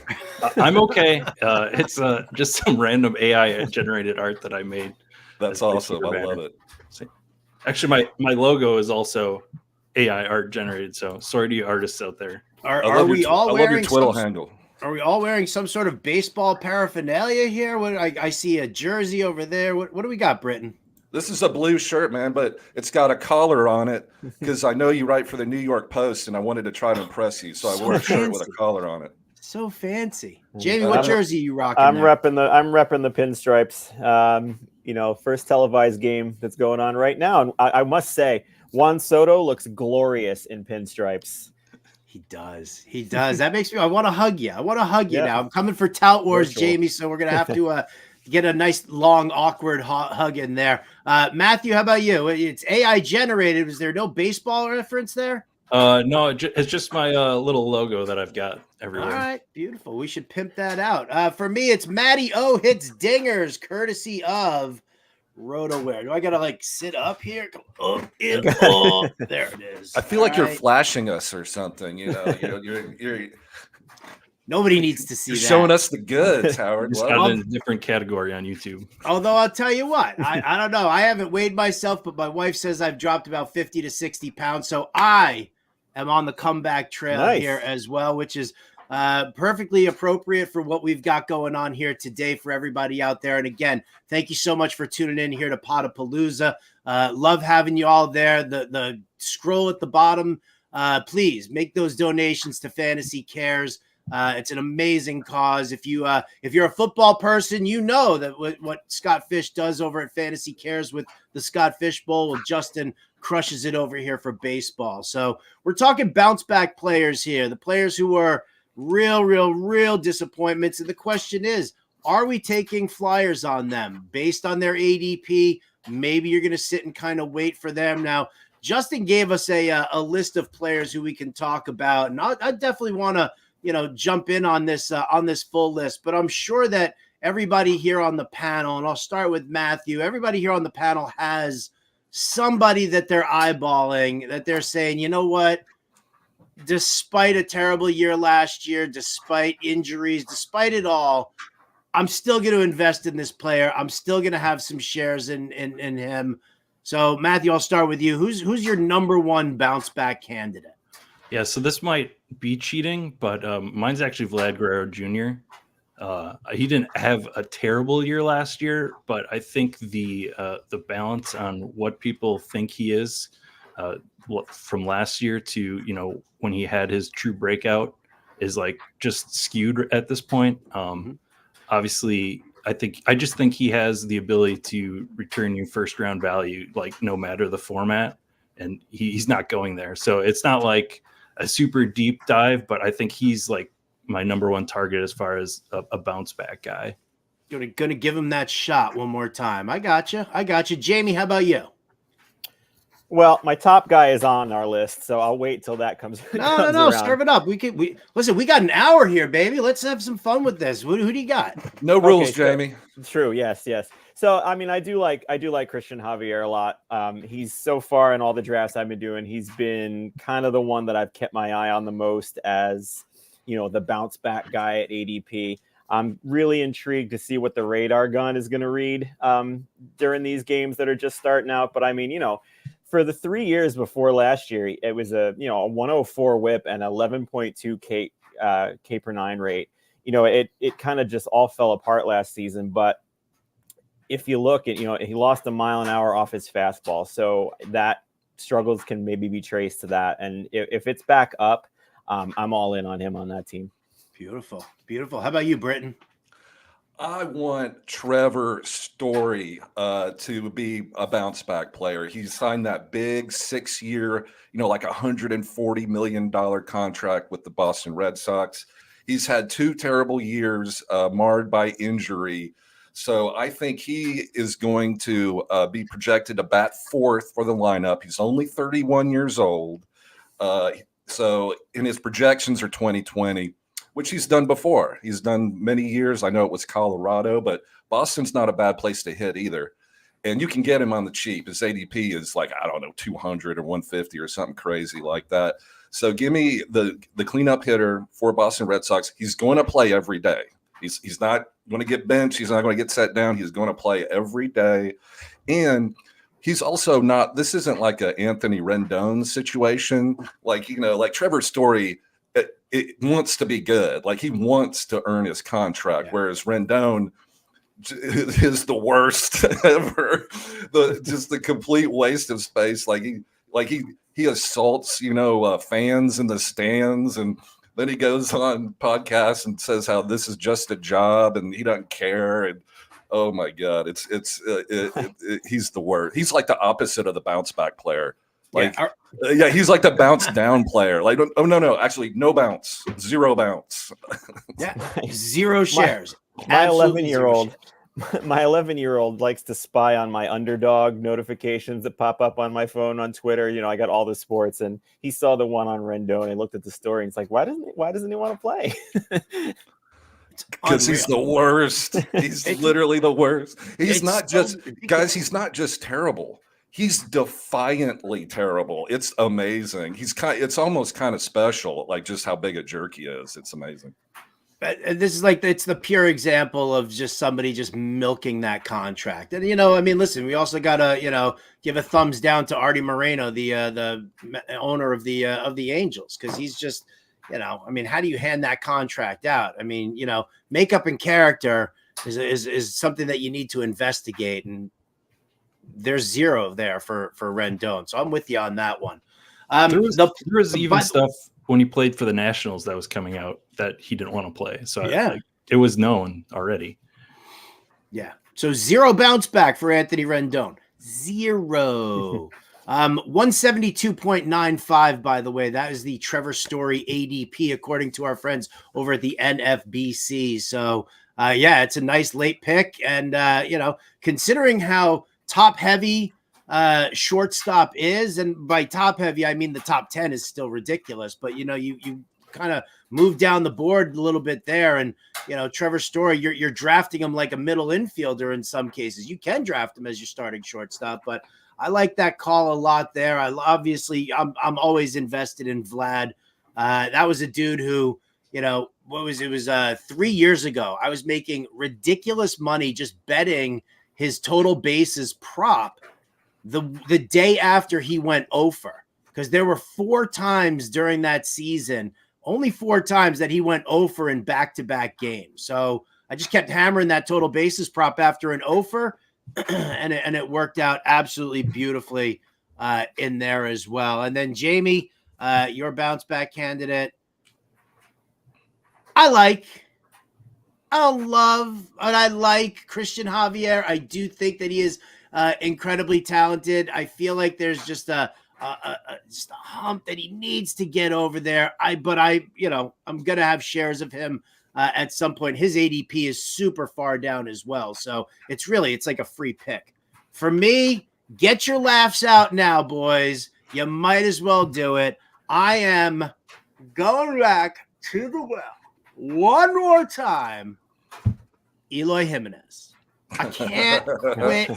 Speaker 13: I'm okay. It's just some random AI generated art that I made.
Speaker 15: That's awesome. I love it.
Speaker 13: Actually, my logo is also AI art generated. So sorry to you artists out there.
Speaker 12: Are we all wearing
Speaker 15: your Twitter handle?
Speaker 12: Are we all wearing some sort of baseball paraphernalia here? I see a jersey over there. What do we got, Britton?
Speaker 15: This is a blue shirt, man, but it's got a collar on it because I know you write for the New York Post, and I wanted to try to impress you, so I wore a shirt with a collar on it.
Speaker 12: So fancy. Jamie, what jersey are you rocking?
Speaker 14: I'm repping the pinstripes. First televised game that's going on right now. And I must say, Juan Soto looks glorious in pinstripes.
Speaker 12: He does. That makes me, I want to hug you. Now. I'm coming for Tout Wars,
Speaker 14: Virtual.
Speaker 12: Jamie. So we're going to have to get a nice, long, awkward hug in there. Matthew, how about you? It's AI generated. Was there no baseball reference there?
Speaker 13: No, it's just my little logo that I've got everywhere.
Speaker 12: All right, beautiful. We should pimp that out. For me, it's Matty O hits dingers, courtesy of RotoWare. Do I gotta sit up here? There it is.
Speaker 15: I feel like you're flashing us or something. You're
Speaker 12: Nobody needs to see
Speaker 15: you're
Speaker 12: that.
Speaker 15: showing us the goods, Howard.
Speaker 13: Just got in a different category on YouTube.
Speaker 12: Although I'll tell you what, I don't know. I haven't weighed myself, but my wife says I've dropped about 50 to 60 pounds. So I am on the comeback trail here as well, which is perfectly appropriate for what we've got going on here today for everybody out there. And again, thank you so much for tuning in here to Podapallooza. Love having you all there. The scroll at the bottom, please make those donations to Fantasy Cares. It's an amazing cause. If you're a football person, you know that what Scott Fish does over at Fantasy Cares with the Scott Fish Bowl. Well, Justin crushes it over here for baseball. So we're talking bounce back players here, the players who are real disappointments. And the question is, are we taking flyers on them based on their ADP? Maybe you're going to sit and kind of wait for them. Now, Justin gave us a list of players who we can talk about, and I definitely want to jump in on this full list, but I'm sure that everybody here on the panel, and I'll start with Matthew, everybody here on the panel has somebody that they're eyeballing, that they're saying, you know what, despite a terrible year last year, despite injuries, despite it all, I'm still going to invest in this player. I'm still going to have some shares in him. So Matthew, I'll start with you. Who's your number one bounce back candidate?
Speaker 13: Yeah, so this might be cheating, but mine's actually Vlad Guerrero Jr. He didn't have a terrible year last year, but I think the balance on what people think he is from last year to when he had his true breakout is just skewed at this point. Obviously, I just think he has the ability to return you first round value, no matter the format, and he's not going there. So it's not like a super deep dive, but I think he's my number one target as far as a bounce back guy.
Speaker 12: Gonna give him that shot one more time. I got you. Jamie, how about you?
Speaker 14: Well, my top guy is on our list, so I'll wait till that comes.
Speaker 12: No,
Speaker 14: around.
Speaker 12: serve it up. We listen. We got an hour here, baby. Let's have some fun with this. Who do you got?
Speaker 15: No rules, Jamie.
Speaker 14: True. Yes. So, I do like Christian Javier a lot. He's so far in all the drafts I've been doing, he's been kind of the one that I've kept my eye on the most as, the bounce back guy at ADP. I'm really intrigued to see what the radar gun is going to read during these games that are just starting out. But for the 3 years before last year, it was a 104 whip and 11.2 K per 9 rate. It kind of just all fell apart last season, but if you look at, he lost a mile an hour off his fastball. So that struggles can maybe be traced to that. And if it's back up, I'm all in on him on that team.
Speaker 12: Beautiful. How about you, Britton?
Speaker 15: I want Trevor Story to be a bounce back player. He signed that big 6-year, $140 million contract with the Boston Red Sox. He's had 2 terrible years marred by injury. So I think he is going to be projected to bat 4th for the lineup. He's only 31 years old. So in his projections are 2020, which he's done before. He's done many years. I know it was Colorado, but Boston's not a bad place to hit either. And you can get him on the cheap. His ADP is 200 or 150 or something crazy like that. So give me the cleanup hitter for Boston Red Sox. He's going to play every day. He's not going to get benched. He's not going to get set down. He's going to play every day. And he's also not, this isn't like an Anthony Rendon situation. Like Trevor Story, it wants to be good. He wants to earn his contract, whereas Rendon is the worst ever. Just the complete waste of space. He assaults, fans in the stands and Then he goes on podcasts and says how this is just a job and he doesn't care. And oh my God, he's the worst. He's like the opposite of the bounce back player. Like, yeah, he's like the bounce down player. Like, oh no, actually, no bounce, 0 bounce.
Speaker 12: Yeah, 0 shares.
Speaker 14: My 11-year-old. My 11-year-old likes to spy on my underdog notifications that pop up on my phone on Twitter. You know, I got all the sports, and he saw the one on Rendon. And he looked at the story, and he's like, "Why doesn't he want to play?"
Speaker 15: Because he's the worst. He's literally the worst. He's not just terrible. He's defiantly terrible. It's amazing. It's almost kind of special, like just how big a jerk he is. It's amazing.
Speaker 12: But this is like, it's the pure example of just somebody just milking that contract. And, I mean, listen, we also got to, give a thumbs down to Artie Moreno, the owner of the Angels, because he's just, I mean, how do you hand that contract out? I mean, makeup and character is something that you need to investigate, and there's 0 there for Rendon. So I'm with you on that one.
Speaker 13: There was even stuff when he played for the Nationals that was coming out that he didn't want to play. So
Speaker 12: yeah,
Speaker 13: it was known already.
Speaker 12: Yeah. So 0 bounce back for Anthony Rendon. 0. 172.95, by the way. That is the Trevor Story ADP, according to our friends over at the NFBC. So yeah, it's a nice late pick. And considering how top heavy shortstop is, and by top heavy I mean the top 10 is still ridiculous, but you kind of move down the board a little bit there, and Trevor Story, you're drafting him like a middle infielder in some cases. You can draft him as your starting shortstop, but I like that call a lot there. I'm always invested in Vlad. That was a dude who, it was 3 years ago. I was making ridiculous money just betting his total bases prop the day after he went over, because there were 4 times during that season, only 4 times that he went over in back-to-back games. So I just kept hammering that total bases prop after an over, and it worked out absolutely beautifully in there as well. And then Jamie, your bounce back candidate, I like Christian Javier. I do think that he is incredibly talented. I feel like there's just a hump that he needs to get over there. I'm gonna have shares of him at some point. His ADP is super far down as well, so it's like a free pick for me. Get your laughs out now, boys. You might as well do it. I am going back to the well one more time. Eloy Jimenez. I can't quit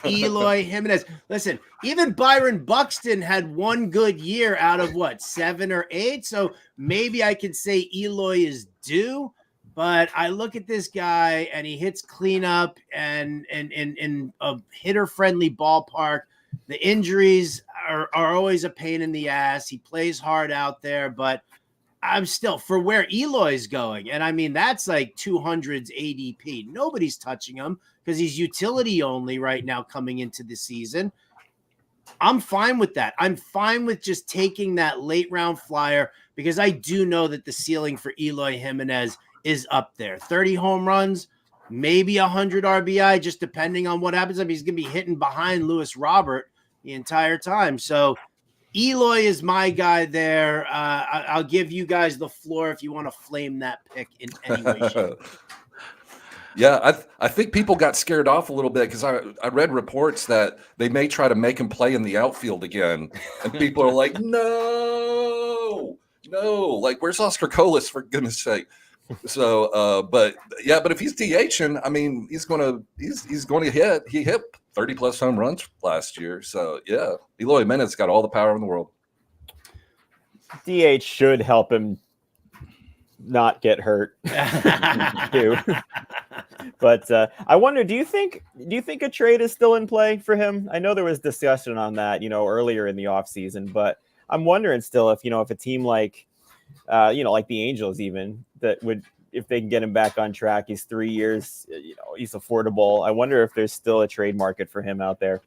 Speaker 12: Eloy Jimenez. Listen, even Byron Buxton had one good year out of 7 or 8. So maybe I could say Eloy is due, but I look at this guy and he hits cleanup and in a hitter friendly ballpark. The injuries are always a pain in the ass. He plays hard out there, but I'm still for where Eloy's going. And I mean, that's like 200s ADP. Nobody's touching him because he's utility only right now coming into the season. I'm fine with that. I'm fine with just taking that late round flyer because I do know that the ceiling for Eloy Jimenez is up there. 30 home runs, maybe 100 RBI, just depending on what happens. I mean, he's going to be hitting behind Lewis Robert the entire time. So Eloy is my guy there. I'll give you guys the floor if you want to flame that pick in any way, shape.
Speaker 15: Yeah, I think people got scared off a little bit because I read reports that they may try to make him play in the outfield again. And people are like, no, like, where's Oscar Colas, for goodness sake? So, but if he's DHing, I mean, he's going to hit. He hit 30 plus home runs last year. So yeah, Eloy Jimenez got all the power in the world.
Speaker 14: DH should help him not get hurt too. But I wonder, do you think a trade is still in play for him? I know there was discussion on that, earlier in the offseason, but I'm wondering still if a team like like the Angels even, that would, if they can get him back on track, he's 3 years, he's affordable. I wonder if there's still a trade market for him out there.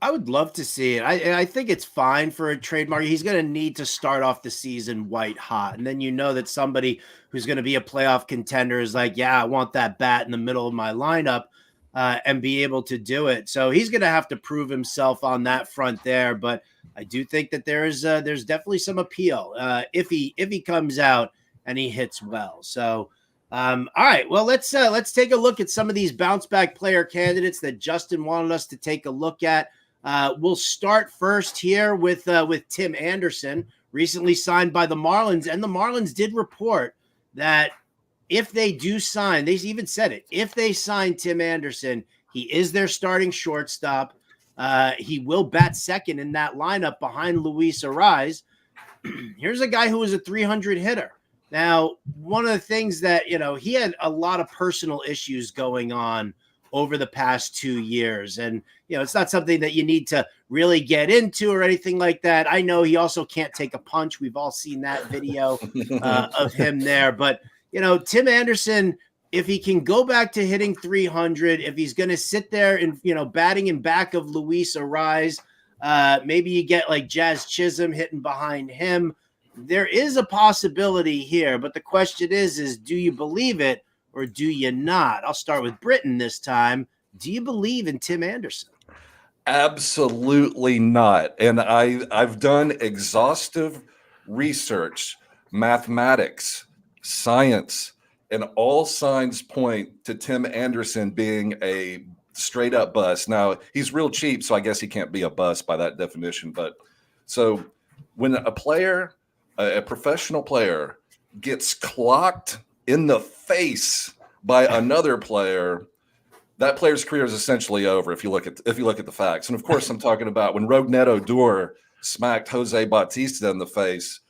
Speaker 12: I would love to see it. I think it's fine for a trademark. He's going to need to start off the season white hot. And then you know that somebody who's going to be a playoff contender is like, yeah, I want that bat in the middle of my lineup and be able to do it. So he's going to have to prove himself on that front there. But I do think that there's definitely some appeal if he comes out and he hits well. So all right, well, let's take a look at some of these bounce back player candidates that Justin wanted us to take a look at. We'll start first here with Tim Anderson, recently signed by the Marlins, and the Marlins did report that if they do sign, they even said it, if they sign Tim Anderson, he is their starting shortstop. He will bat second in that lineup behind Luis Ariz. Here's a guy who was a 300 hitter. Now, one of the things that, he had a lot of personal issues going on over the past 2 years. And, it's not something that you need to really get into or anything like that. I know he also can't take a punch. We've all seen that video of him there. But, Tim Anderson, if he can go back to hitting 300, if he's going to sit there and, batting in back of Luis Ariz, maybe you get like Jazz Chisholm hitting behind him. There is a possibility here, but the question is do you believe it or do you not? I'll start with Britton this time. Do you believe in Tim Anderson?
Speaker 15: Absolutely not. And I've done exhaustive research, mathematics, science, and all signs point to Tim Anderson being a straight up bust. Now, he's real cheap, so I guess he can't be a bust by that definition. But so when a professional player gets clocked in the face by another player, that player's career is essentially over if you look at the facts. And of course, I'm talking about when Rougned Odor smacked Jose Bautista in the face.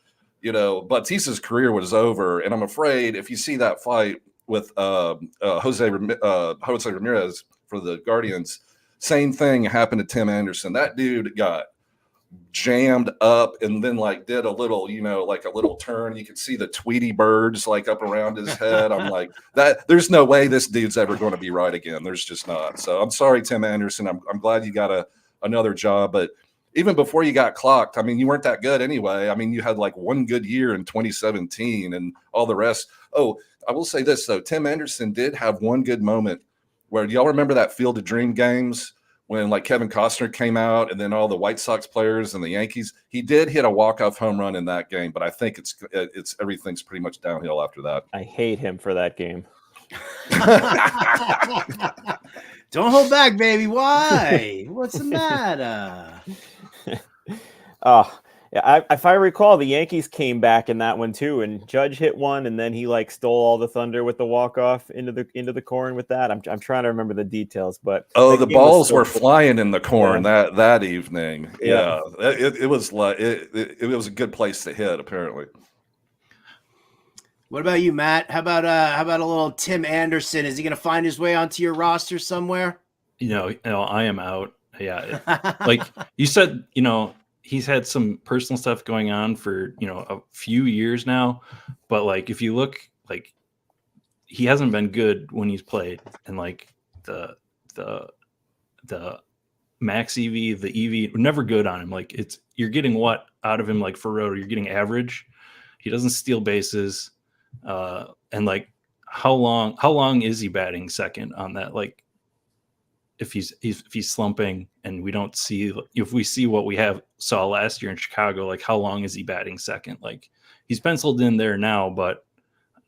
Speaker 15: Bautista's career was over, and I'm afraid if you see that fight with Jose Ramirez for the Guardians, same thing happened to Tim Anderson. That dude got jammed up and then did a little, like a little turn. You could see the Tweety birds up around his head. I'm like, that there's no way this dude's ever going to be right again. There's just not. So I'm sorry, Tim Anderson. I'm glad you got another job, but even before you got clocked, I mean, you weren't that good anyway. I mean, you had one good year in 2017 and all the rest. Oh, I will say this though. Tim Anderson did have one good moment where, do y'all remember that Field of Dream games when Kevin Costner came out and then all the White Sox players and the Yankees? He did hit a walk-off home run in that game, but I think it's everything's pretty much downhill after that.
Speaker 14: I hate him for that game.
Speaker 12: Don't hold back, baby. Why? What's the matter?
Speaker 14: Oh, yeah. If I recall, the Yankees came back in that one too, and Judge hit one, and then he stole all the thunder with the walk off into the corn with that. I'm trying to remember the details, but
Speaker 15: the balls were flying in the corn that evening. Yeah, it was it was a good place to hit apparently.
Speaker 12: What about you, Matt? How about a little Tim Anderson? Is he going to find his way onto your roster somewhere?
Speaker 13: I am out. Yeah, like you said, he's had some personal stuff going on for a few years now, but if you look, he hasn't been good when he's played, and the max EV, the EV, never good on him. You're getting what out of him? For Roto, you're getting average. He doesn't steal bases. And how long is he batting second on that? If he's slumping and we don't see, if we see what we saw last year in Chicago, how long is he batting second? He's penciled in there now, but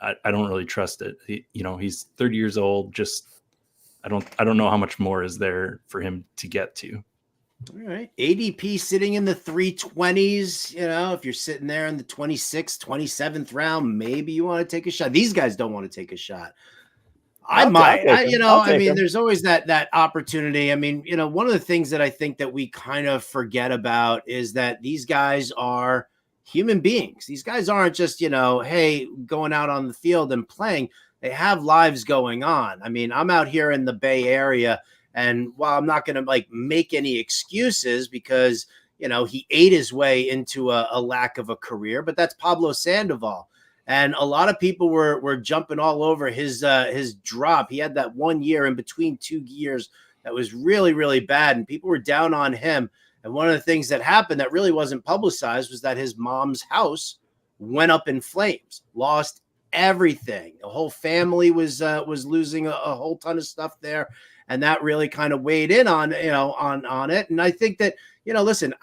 Speaker 13: I don't really trust it. He's 30 years old. I don't know how much more is there for him to get to.
Speaker 12: All right. ADP sitting in the 320s. If you're sitting there in the 26th, 27th round, maybe you want to take a shot. These guys don't want to take a shot. I might. There's always that opportunity. I mean, one of the things that I think that we kind of forget about is that these guys are human beings. These guys aren't just, hey, going out on the field and playing. They have lives going on. I mean, I'm out here in the Bay Area, and while I'm not going to make any excuses because, he ate his way into a lack of a career, but that's Pablo Sandoval. And a lot of people were jumping all over his drop. He had that 1 year in between 2 years that was really, really bad, and people were down on him. And one of the things that happened that really wasn't publicized was that his mom's house went up in flames, lost everything. The whole family was losing a whole ton of stuff there, and that really kind of weighed in on on it. And I think that listen,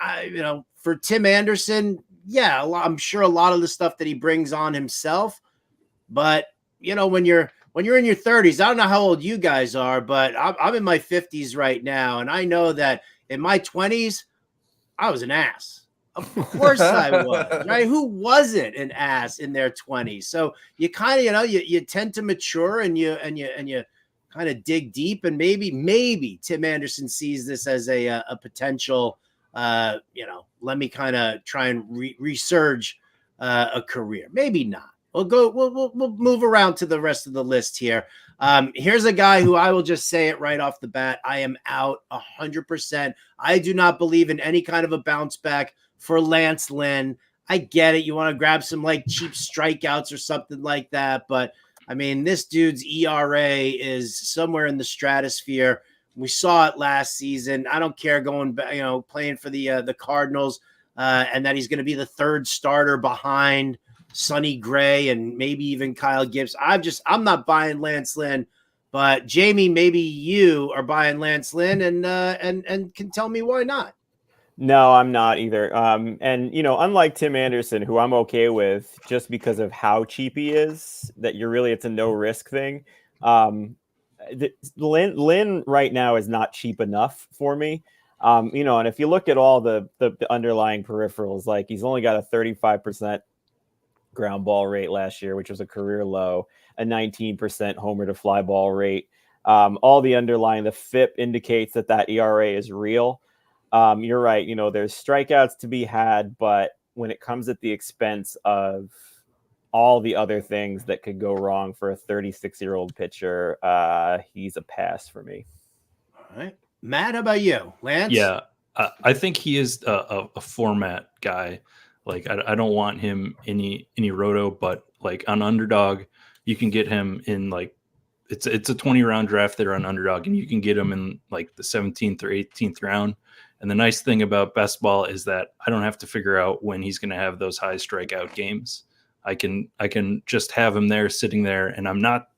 Speaker 12: for Tim Anderson, yeah, I'm sure a lot of the stuff that he brings on himself, but when you're in your 30s, I don't know how old you guys are, but I'm in my 50s right now, and I know that in my 20s, I was an ass. Of course I was, right? Who wasn't an ass in their 20s? So you kind of, you tend to mature and you kind of dig deep, and maybe Tim Anderson sees this as a potential, let me kind of try and resurge a career. Maybe not. We'll move around to the rest of the list here. Here's a guy who I will just say it right off the bat. I am out 100%. I do not believe in any kind of a bounce back for Lance Lynn. I get it. You want to grab some cheap strikeouts or something like that. But I mean, this dude's ERA is somewhere in the stratosphere. We saw it last season. I don't care going back, playing for the Cardinals, and that he's going to be the third starter behind Sonny Gray and maybe even Kyle Gibbs. I'm not buying Lance Lynn, but Jamie, maybe you are buying Lance Lynn and can tell me why not.
Speaker 14: No, I'm not either. And unlike Tim Anderson, who I'm okay with just because of how cheap he is, it's a no risk thing. Lynn right now is not cheap enough for me. And if you look at all the underlying peripherals, he's only got a 35% ground ball rate last year, which was a career low, a 19% homer to fly ball rate. All the underlying, the FIP indicates that ERA is real. You're right. There's strikeouts to be had, but when it comes at the expense of all the other things that could go wrong for a 36-year-old pitcher, he's a pass for me.
Speaker 12: All right. Matt, how about you? Lance?
Speaker 13: Yeah, I think he is a format guy. I don't want him any roto, but on Underdog, you can get him in it's a 20-round draft there on Underdog, and you can get him in the 17th or 18th round. And the nice thing about best ball is that I don't have to figure out when he's going to have those high strikeout games. I can just have him there sitting there, and I'm not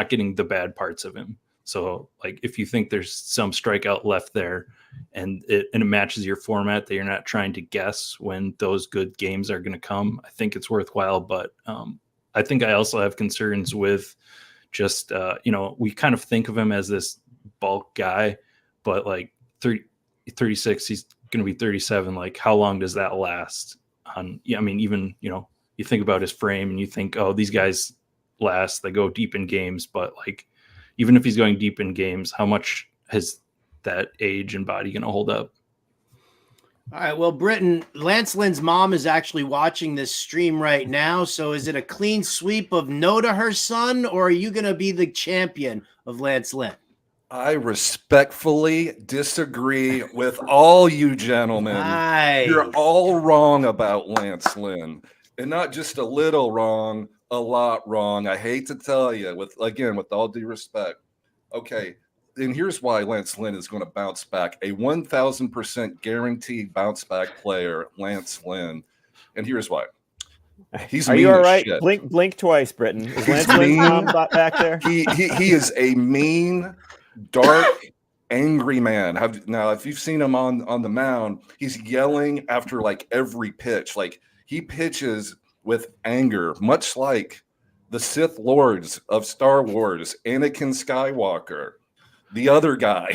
Speaker 13: getting the bad parts of him. So if you think there's some strikeout left there and it matches your format, that you're not trying to guess when those good games are going to come, I think it's worthwhile. But I think I also have concerns with just, we kind of think of him as this bulk guy, but 36, he's going to be 37. How long does that last? Even, you think about his frame and you think, oh, these guys last, they go deep in games, but even if he's going deep in games, how much has that age and body going to hold up?
Speaker 12: All right. Well, Britton, Lance Lynn's mom is actually watching this stream right now. So is it a clean sweep of no to her son, or are you going to be the champion of Lance Lynn?
Speaker 15: I respectfully disagree with all you gentlemen.
Speaker 12: Nice.
Speaker 15: You're all wrong about Lance Lynn, and not just a little wrong, a lot wrong. I hate to tell you, with all due respect. Okay, and here's why Lance Lynn is going to bounce back. A 1,000% guaranteed bounce back player, Lance Lynn. And here's why. He's
Speaker 14: Are
Speaker 15: mean
Speaker 14: you all
Speaker 15: as
Speaker 14: right?
Speaker 15: shit.
Speaker 14: Blink twice, Britton. Is Lance Lynn's mom back there?
Speaker 15: He is a mean, dark, angry man. Now, if you've seen him on the mound, he's yelling after every pitch. He pitches with anger, much like the Sith Lords of Star Wars, Anakin Skywalker, the other guy.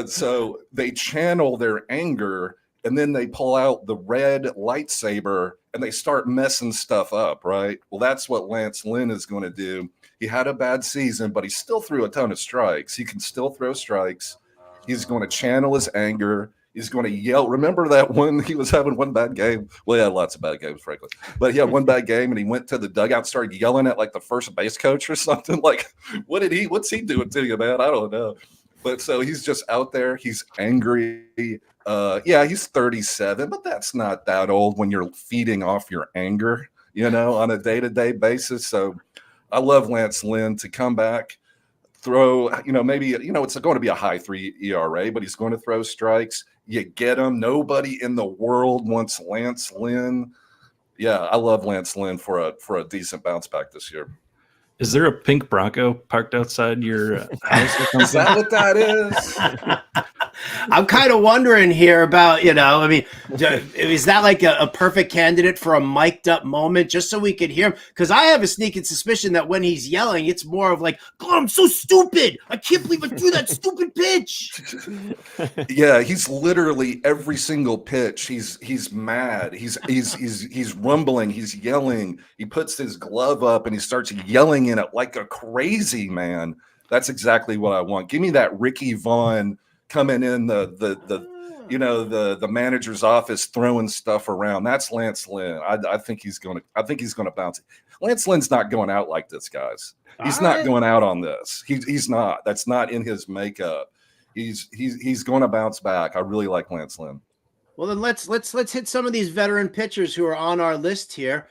Speaker 15: So they channel their anger, and then they pull out the red lightsaber and they start messing stuff up, right? Well, that's what Lance Lynn is going to do. He had a bad season, but he still threw a ton of strikes. He can still throw strikes. He's going to channel his anger. He's going to yell. Remember that one? He was having one bad game. Well, he had lots of bad games, frankly. But he had one bad game, and he went to the dugout and started yelling at the first base coach or something. What's he doing to you, man? I don't know. But so he's just out there. He's angry. He's 37, but that's not that old when you're feeding off your anger, on a day-to-day basis. So I love Lance Lynn to come back. throw, maybe, it's going to be a high 3 ERA, but he's going to throw strikes. You get him. Nobody in the world wants Lance Lynn. Yeah, I love Lance Lynn for a decent bounce back this year.
Speaker 13: Is there a pink Bronco parked outside your house? Or
Speaker 15: Is that what that is?
Speaker 12: I'm kind of wondering here about, is that like a perfect candidate for a mic'd up moment just so we could hear him? Because I have a sneaking suspicion that when he's yelling, it's more of like, God, I'm so stupid. I can't believe I threw that stupid pitch.
Speaker 15: Yeah, he's literally every single pitch. He's mad. He's rumbling. He's yelling. He puts his glove up and he starts yelling in it like a crazy man. That's exactly what I want. Give me that Ricky Vaughn coming in the manager's office throwing stuff around. That's Lance Lynn. I think he's gonna bounce. Lance Lynn's not going out like this, guys. He's not going out on this. He's not. That's not in his makeup. He's going to bounce back. I really like Lance Lynn.
Speaker 12: Well, then let's hit some of these veteran pitchers who are on our list here.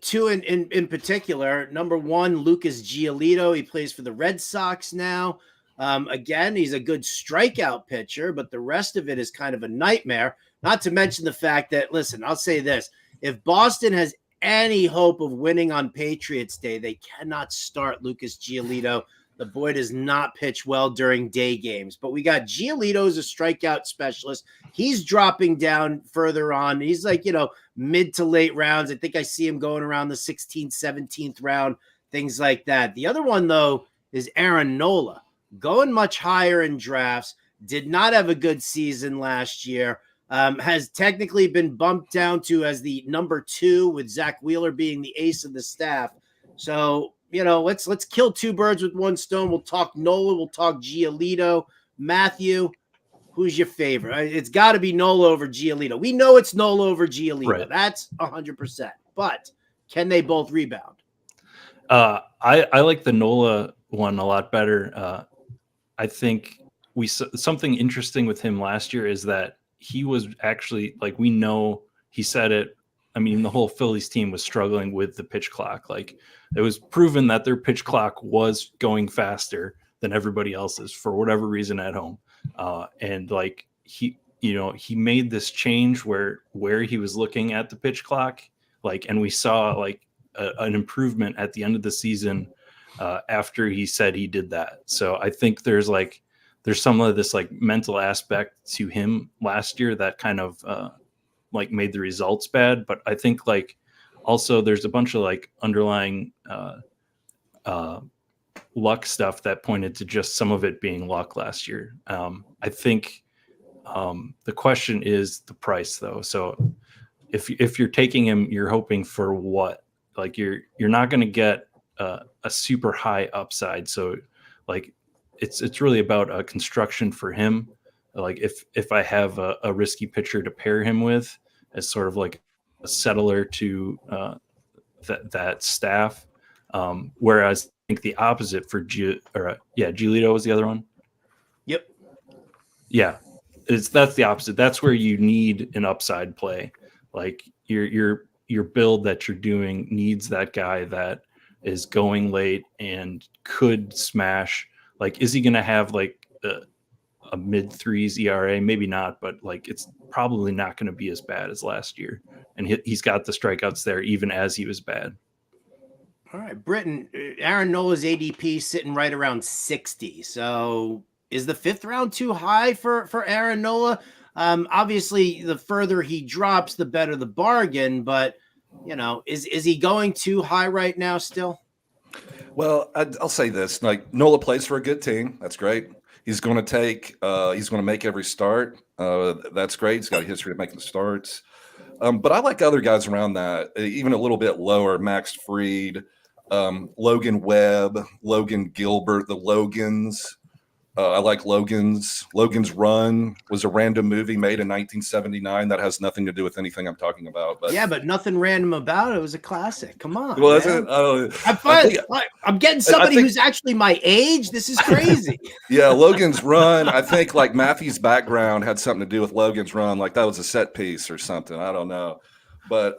Speaker 12: Two in particular. Number one, Lucas Giolito. He plays for the Red Sox now. Again, he's a good strikeout pitcher, but the rest of it is kind of a nightmare. Not to mention the fact that, listen, I'll say this. If Boston has any hope of winning on Patriots Day, they cannot start Lucas Giolito. The boy does not pitch well during day games. But we got Giolito as a strikeout specialist. He's dropping down further on. He's like, mid to late rounds. I think I see him going around the 16th, 17th round, things like that. The other one, though, is Aaron Nola. Going much higher in drafts, did not have a good season last year, has technically been bumped down to as the number 2 with Zach Wheeler being the ace of the staff. So, let's kill two birds with one stone. We'll talk Nola, we'll talk Giolito. Matthew, who's your favorite? It's got to be Nola over Giolito. We know it's Nola over Giolito. Right. That's 100%. But can they both rebound?
Speaker 13: I like the Nola one a lot better. I think something interesting with him last year is that he was actually, like, we know he said it. I mean, the whole Phillies team was struggling with the pitch clock. Like, it was proven that their pitch clock was going faster than everybody else's for whatever reason at home. And like he made this change where he was looking at the pitch clock, like, and we saw like an improvement at the end of the season after he said he did that. So I think there's some of this like mental aspect to him last year that kind of like made the results bad. But I think like also there's a bunch of like underlying luck stuff that pointed to just some of it being luck last year. I think the question is the price though. So if you're taking him, you're hoping for what? Like you're not going to get a super high upside. So like it's really about a construction for him. Like if I have a risky pitcher to pair him with as sort of like a settler to that staff. Whereas I think the opposite for Giolito was the other one.
Speaker 12: Yep.
Speaker 13: Yeah, that's the opposite. That's where you need an upside play. Like your build that you're doing needs that guy that is going late and could smash. Like, is he going to have like a mid-3s ERA? Maybe not, but like it's probably not going to be as bad as last year. And he's got the strikeouts there even as he was bad.
Speaker 12: All right, Britton, Aaron Nola's ADP sitting right around 60. So is the 5th round too high for Aaron Nola? Obviously, the further he drops, the better the bargain. But, is he going too high right now still?
Speaker 15: Well, I'll say this. Like, Nola plays for a good team. That's great. He's going to make every start. That's great. He's got a history of making starts. But I like other guys around that, even a little bit lower. Max Fried, Logan Webb, Logan Gilbert, the Logans. I like Logan's. Logan's Run was a random movie made in 1979 that has nothing to do with anything I'm talking about. But
Speaker 12: yeah, but nothing random about it. It was a classic. Come on.
Speaker 15: Well, it?
Speaker 12: I'm getting somebody who's actually my age. This is crazy.
Speaker 15: Yeah, Logan's Run. I think like Matthew's background had something to do with Logan's Run. Like that was a set piece or something. I don't know. But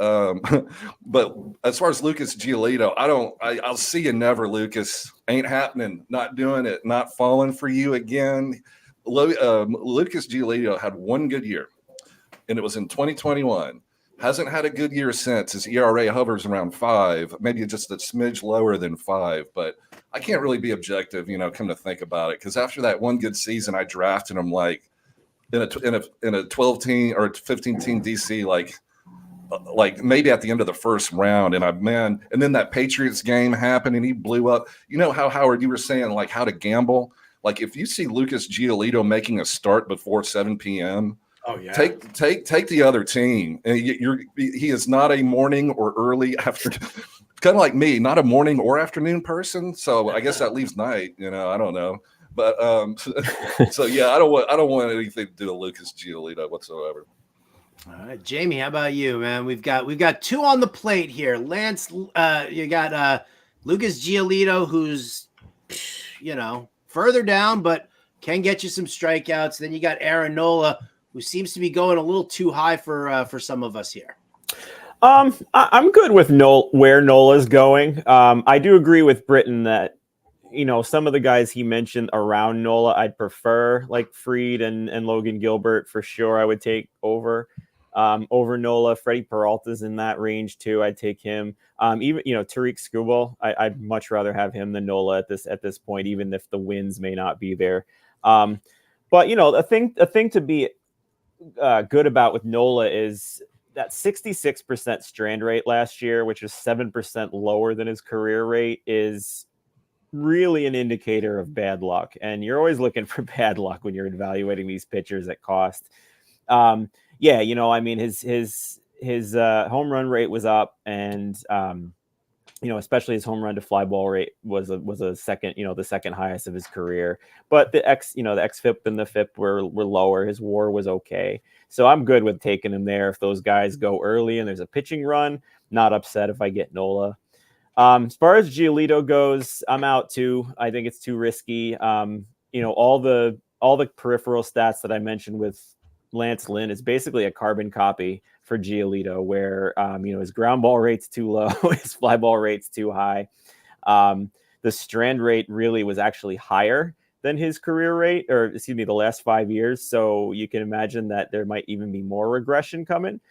Speaker 15: but as far as Lucas Giolito, I'll see you never, Lucas. Ain't happening. Not doing it. Not falling for you again. Lucas Giolito had one good year, and it was in 2021. Hasn't had a good year since. His ERA hovers around 5, maybe just a smidge lower than 5. But I can't really be objective, come to think about it, because after that one good season, I drafted him like in a 12-team or 15-team DC, like maybe at the end of the first round, and then that Patriots game happened and he blew up. You know how, Howard, you were saying like how to gamble? Like if you see Lucas Giolito making a start before 7 p.m.,
Speaker 12: oh yeah,
Speaker 15: take the other team. And he is not a morning or early after, kind of like me, not a morning or afternoon person. So I guess that leaves night. I don't know, but so yeah, I don't want anything to do with Lucas Giolito whatsoever.
Speaker 12: All right, Jamie, how about you, man? We've got 2 on the plate here. Lance, you got Lucas Giolito, who's further down, but can get you some strikeouts. Then you got Aaron Nola, who seems to be going a little too high for some of us here.
Speaker 14: I'm good with where Nola's going. I do agree with Britton that some of the guys he mentioned around Nola I'd prefer, like Fried and Logan Gilbert for sure. I would take over Nola. Freddie Peralta's in that range too. I'd take him. Even Tariq Skubal, I'd much rather have him than Nola at this point, even if the wins may not be there. But a thing to be good about with Nola is that 66% strand rate last year, which is 7% lower than his career rate, is really an indicator of bad luck. And you're always looking for bad luck when you're evaluating these pitchers at cost. His home run rate was up, and especially his home run to fly ball rate was a second, the second highest of his career. But the xFIP and the FIP were lower. His WAR was okay. So I'm good with taking him there if those guys go early and there's a pitching run. Not upset if I get Nola. As far as Giolito goes, I'm out too. I think it's too risky. All the peripheral stats that I mentioned with Lance Lynn is basically a carbon copy for Giolito, where his ground ball rate's too low, his fly ball rate's too high. The strand rate really was actually higher than his career rate, the last 5 years. So you can imagine that there might even be more regression coming.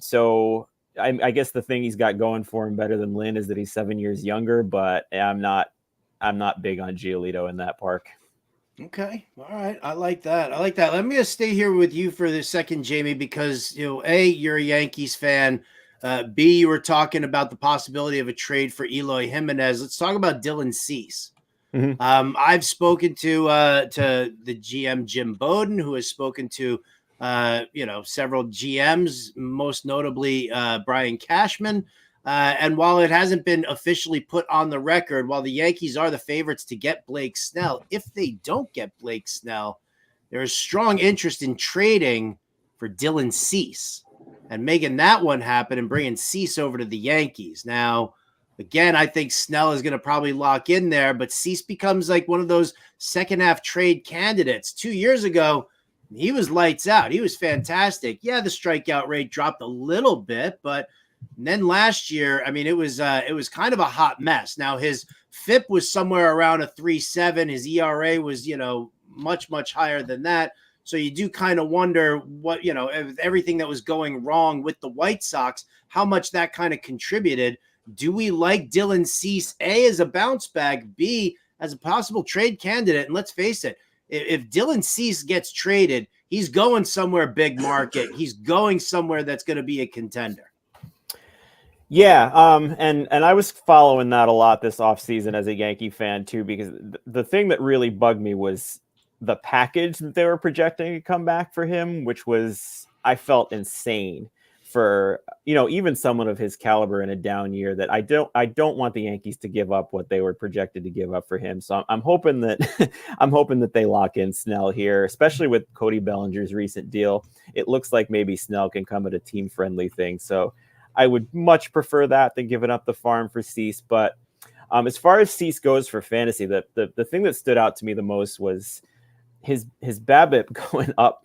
Speaker 14: So I guess the thing he's got going for him better than Lynn is that he's 7 years younger, but I'm not big on Giolito in that park.
Speaker 12: Okay. All right. I like that. Let me just stay here with you for the second, Jamie, because, A, you're a Yankees fan. B, you were talking about the possibility of a trade for Eloy Jimenez. Let's talk about Dylan Cease. Mm-hmm. I've spoken to the GM, Jim Bowden, who has spoken to, several GMs, most notably Brian Cashman. And while it hasn't been officially put on the record, while the Yankees are the favorites to get Blake Snell, if they don't get Blake Snell, there is strong interest in trading for Dylan Cease and making that one happen and bringing Cease over to the Yankees. Now, again, I think Snell is going to probably lock in there, but Cease becomes like one of those second half trade candidates. 2 years ago, he was lights out. He was fantastic. Yeah, the strikeout rate dropped a little bit, but then last year, it was kind of a hot mess. Now his FIP was somewhere around a 3.7. His ERA was, much, much higher than that. So you do kind of wonder what, everything that was going wrong with the White Sox, how much that kind of contributed. Do we like Dylan Cease, A, as a bounce back, B, as a possible trade candidate? And let's face it, if Dylan Cease gets traded, he's going somewhere big market. He's going somewhere that's going to be a contender.
Speaker 14: Yeah, and I was following that a lot this offseason as a Yankee fan too, because the thing that really bugged me was the package that they were projecting to come back for him, which was, I felt, insane for, even someone of his caliber in a down year. That I don't want the Yankees to give up what they were projected to give up for him. So I'm hoping that they lock in Snell here, especially with Cody Bellinger's recent deal. It looks like maybe Snell can come at a team friendly thing. So I would much prefer that than giving up the farm for Cease. But as far as Cease goes for fantasy, the thing that stood out to me the most was his BABIP going up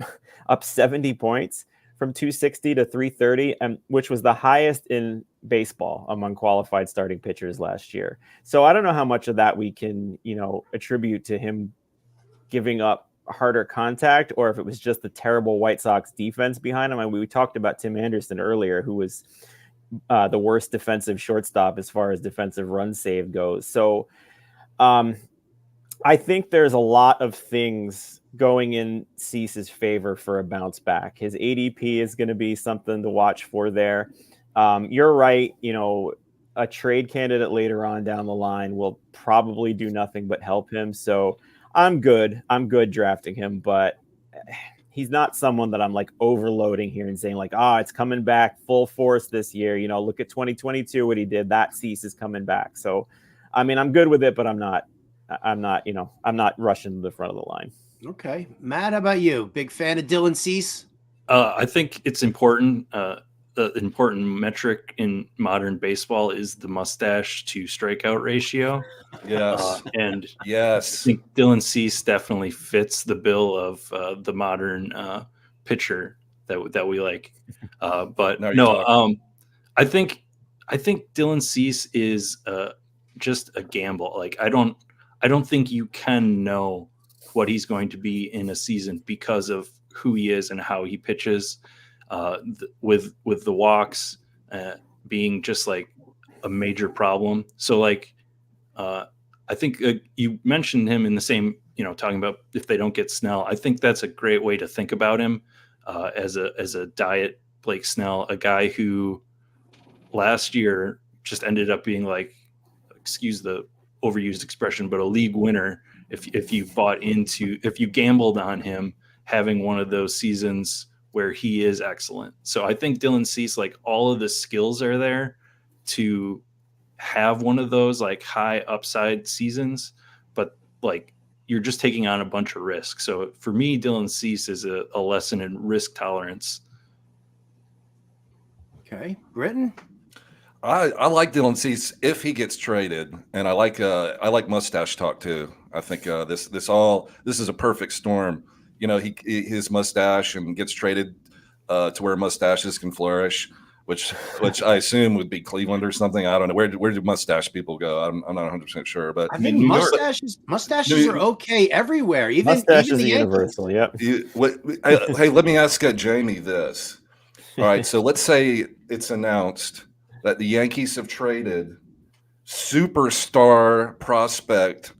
Speaker 14: 70 points from 260 to 330, and which was the highest in baseball among qualified starting pitchers last year. So I don't know how much of that we can, attribute to him giving up harder contact, or if it was just the terrible White Sox defense behind him. I mean, we talked about Tim Anderson earlier, who was the worst defensive shortstop as far as defensive run save goes. So I think there's a lot of things going in Cease's favor for a bounce back. His ADP is going to be something to watch for there. You're right. A trade candidate later on down the line will probably do nothing but help him. So I'm good drafting him, but he's not someone that I'm like overloading here and saying like, it's coming back full force this year. Look at 2022, what he did. That Cease is coming back. So, I mean, I'm good with it, but I'm not rushing to the front of the line.
Speaker 12: Okay. Matt, how about you? Big fan of Dylan Cease?
Speaker 13: I think it's important. The important metric in modern baseball is the mustache to strikeout ratio.
Speaker 15: Yes.
Speaker 13: And
Speaker 15: yes,
Speaker 13: I think Dylan Cease definitely fits the bill of the modern pitcher that we like. But I think Dylan Cease is just a gamble. Like I don't think you can know what he's going to be in a season because of who he is and how he pitches, with the walks being just like a major problem. So like, I think you mentioned him in the same, talking about if they don't get Snell. I think that's a great way to think about him as a diet Blake Snell, a guy who last year just ended up being like, excuse the overused expression, but a league winner. If you gambled on him having one of those seasons where he is excellent. So I think Dylan Cease, like all of the skills are there to have one of those like high upside seasons, but like you're just taking on a bunch of risk. So for me, Dylan Cease is a lesson in risk tolerance.
Speaker 12: Okay. Britton?
Speaker 15: I like Dylan Cease if he gets traded, and I like mustache talk too. I think this is a perfect storm. His mustache and gets traded to where mustaches can flourish, which I assume would be Cleveland or something. I don't know where do mustache people go. I'm not 100% sure, but
Speaker 12: I think mustaches are okay everywhere. Even
Speaker 14: mustaches
Speaker 12: the
Speaker 14: are universal. Yep.
Speaker 15: Hey, let me ask Jamie this. All right, so let's say it's announced that the Yankees have traded superstar prospect,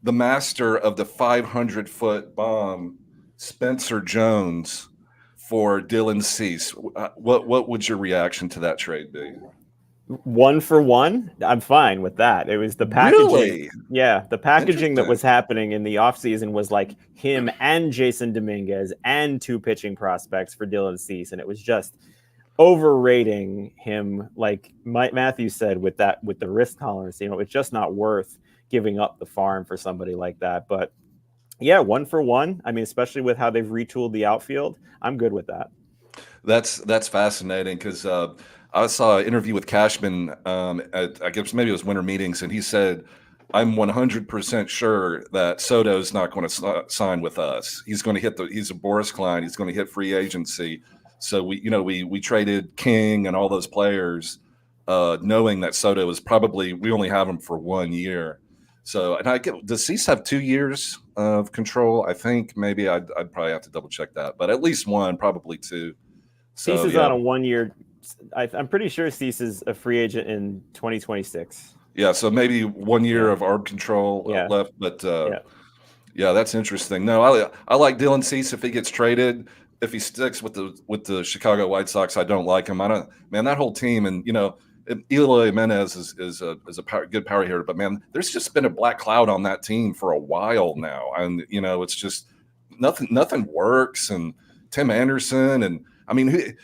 Speaker 15: the master of the 500-foot bomb, Spencer Jones, for Dylan Cease. What would your reaction to that trade be?
Speaker 14: 1-for-1, I'm fine with that. It was the packaging.
Speaker 15: Really?
Speaker 14: Yeah, the packaging that was happening in the offseason was like him and Jason Dominguez and 2 pitching prospects for Dylan Cease, and it was just overrating him, like Matthew said, with the risk tolerance. It's just not worth giving up the farm for somebody like that. But yeah, 1-for-1. I mean, especially with how they've retooled the outfield, I'm good with that.
Speaker 15: That's fascinating because I saw an interview with Cashman at, I guess maybe it was winter meetings, and he said, I'm 100% sure that Soto's not going to sign with us. He's going to he's a Boris Klein. He's going to hit free agency. So we traded King and all those players, knowing that Soto is we only have him for 1 year. So, and does Cease have 2 years of control? I think maybe I'd probably have to double check that, but at least 1, probably 2. So,
Speaker 14: Cease is on a 1 year. I'm pretty sure Cease is a free agent in 2026.
Speaker 15: Yeah, so maybe 1 year of ARB control left, but yeah, that's interesting. No, I like Dylan Cease if he gets traded. If he sticks with the Chicago White Sox, I don't like him. That whole team, and Eloy Jimenez is a good power hitter, but man, there's just been a black cloud on that team for a while now, and it's just nothing works. And Tim Anderson, and I mean,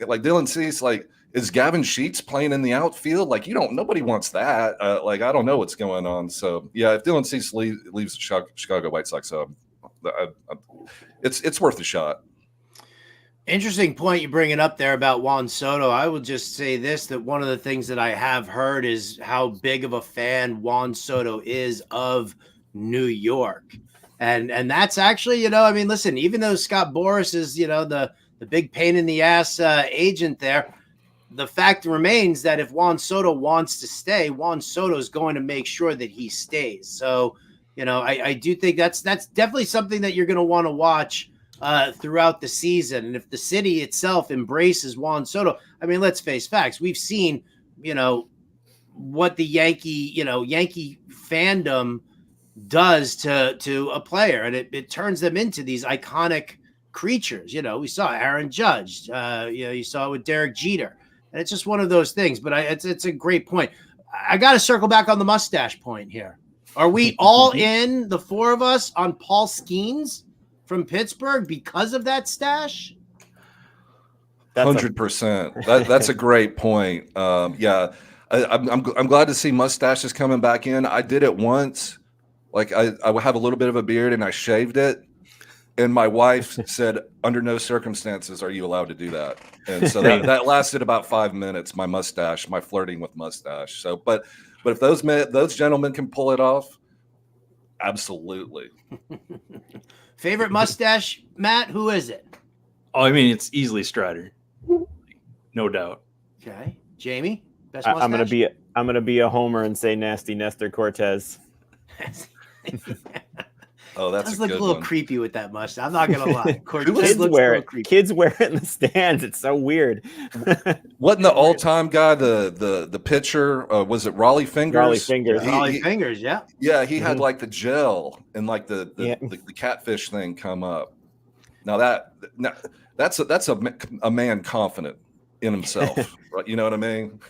Speaker 15: like Dylan Cease, like is Gavin Sheets playing in the outfield? Like nobody wants that. Like I don't know what's going on. So yeah, if Dylan Cease leaves the Chicago White Sox, it's worth a shot.
Speaker 12: Interesting point you bring it up there about Juan Soto. I will just say this, that one of the things that I have heard is how big of a fan Juan Soto is of New York. And that's actually, listen, even though Scott Boras is, the big pain in the ass agent there. The fact remains that if Juan Soto wants to stay, Juan Soto is going to make sure that he stays. So, I do think that's definitely something that you're going to want to watch throughout the season. And if the city itself embraces Juan Soto, I mean, let's face facts. We've seen, what the Yankee fandom does to a player, and it turns them into these iconic creatures. We saw Aaron Judge, you saw it with Derek Jeter, and it's just one of those things. But it's a great point. I got to circle back on the mustache point here. Are we all in, the four of us, on Paul Skeens from Pittsburgh because of that stash?
Speaker 15: 100%. That's a great point. Yeah, I'm glad to see mustaches coming back in. I did it once. Like I have a little bit of a beard and I shaved it, and my wife said, "Under no circumstances are you allowed to do that." And so that lasted about 5 minutes. My flirting with mustache. So, but if those gentlemen can pull it off, absolutely.
Speaker 12: Favorite mustache, Matt? Who is it?
Speaker 13: Oh, I mean, it's easily Strider, no doubt.
Speaker 12: Okay, Jamie, best mustache?
Speaker 14: I'm gonna be a homer and say Nasty Nestor Cortez.
Speaker 15: Oh, that's
Speaker 12: does look a little creepy with that mustache. I'm not gonna lie.
Speaker 14: Kids wear it in the stands. It's so weird.
Speaker 15: Wasn't the all-time guy the pitcher? Was it Raleigh Fingers?
Speaker 14: Raleigh
Speaker 12: Fingers, yeah.
Speaker 15: Yeah, he had like the gel and like the catfish thing come up. Now that's a man confident in himself, right? You know what I mean?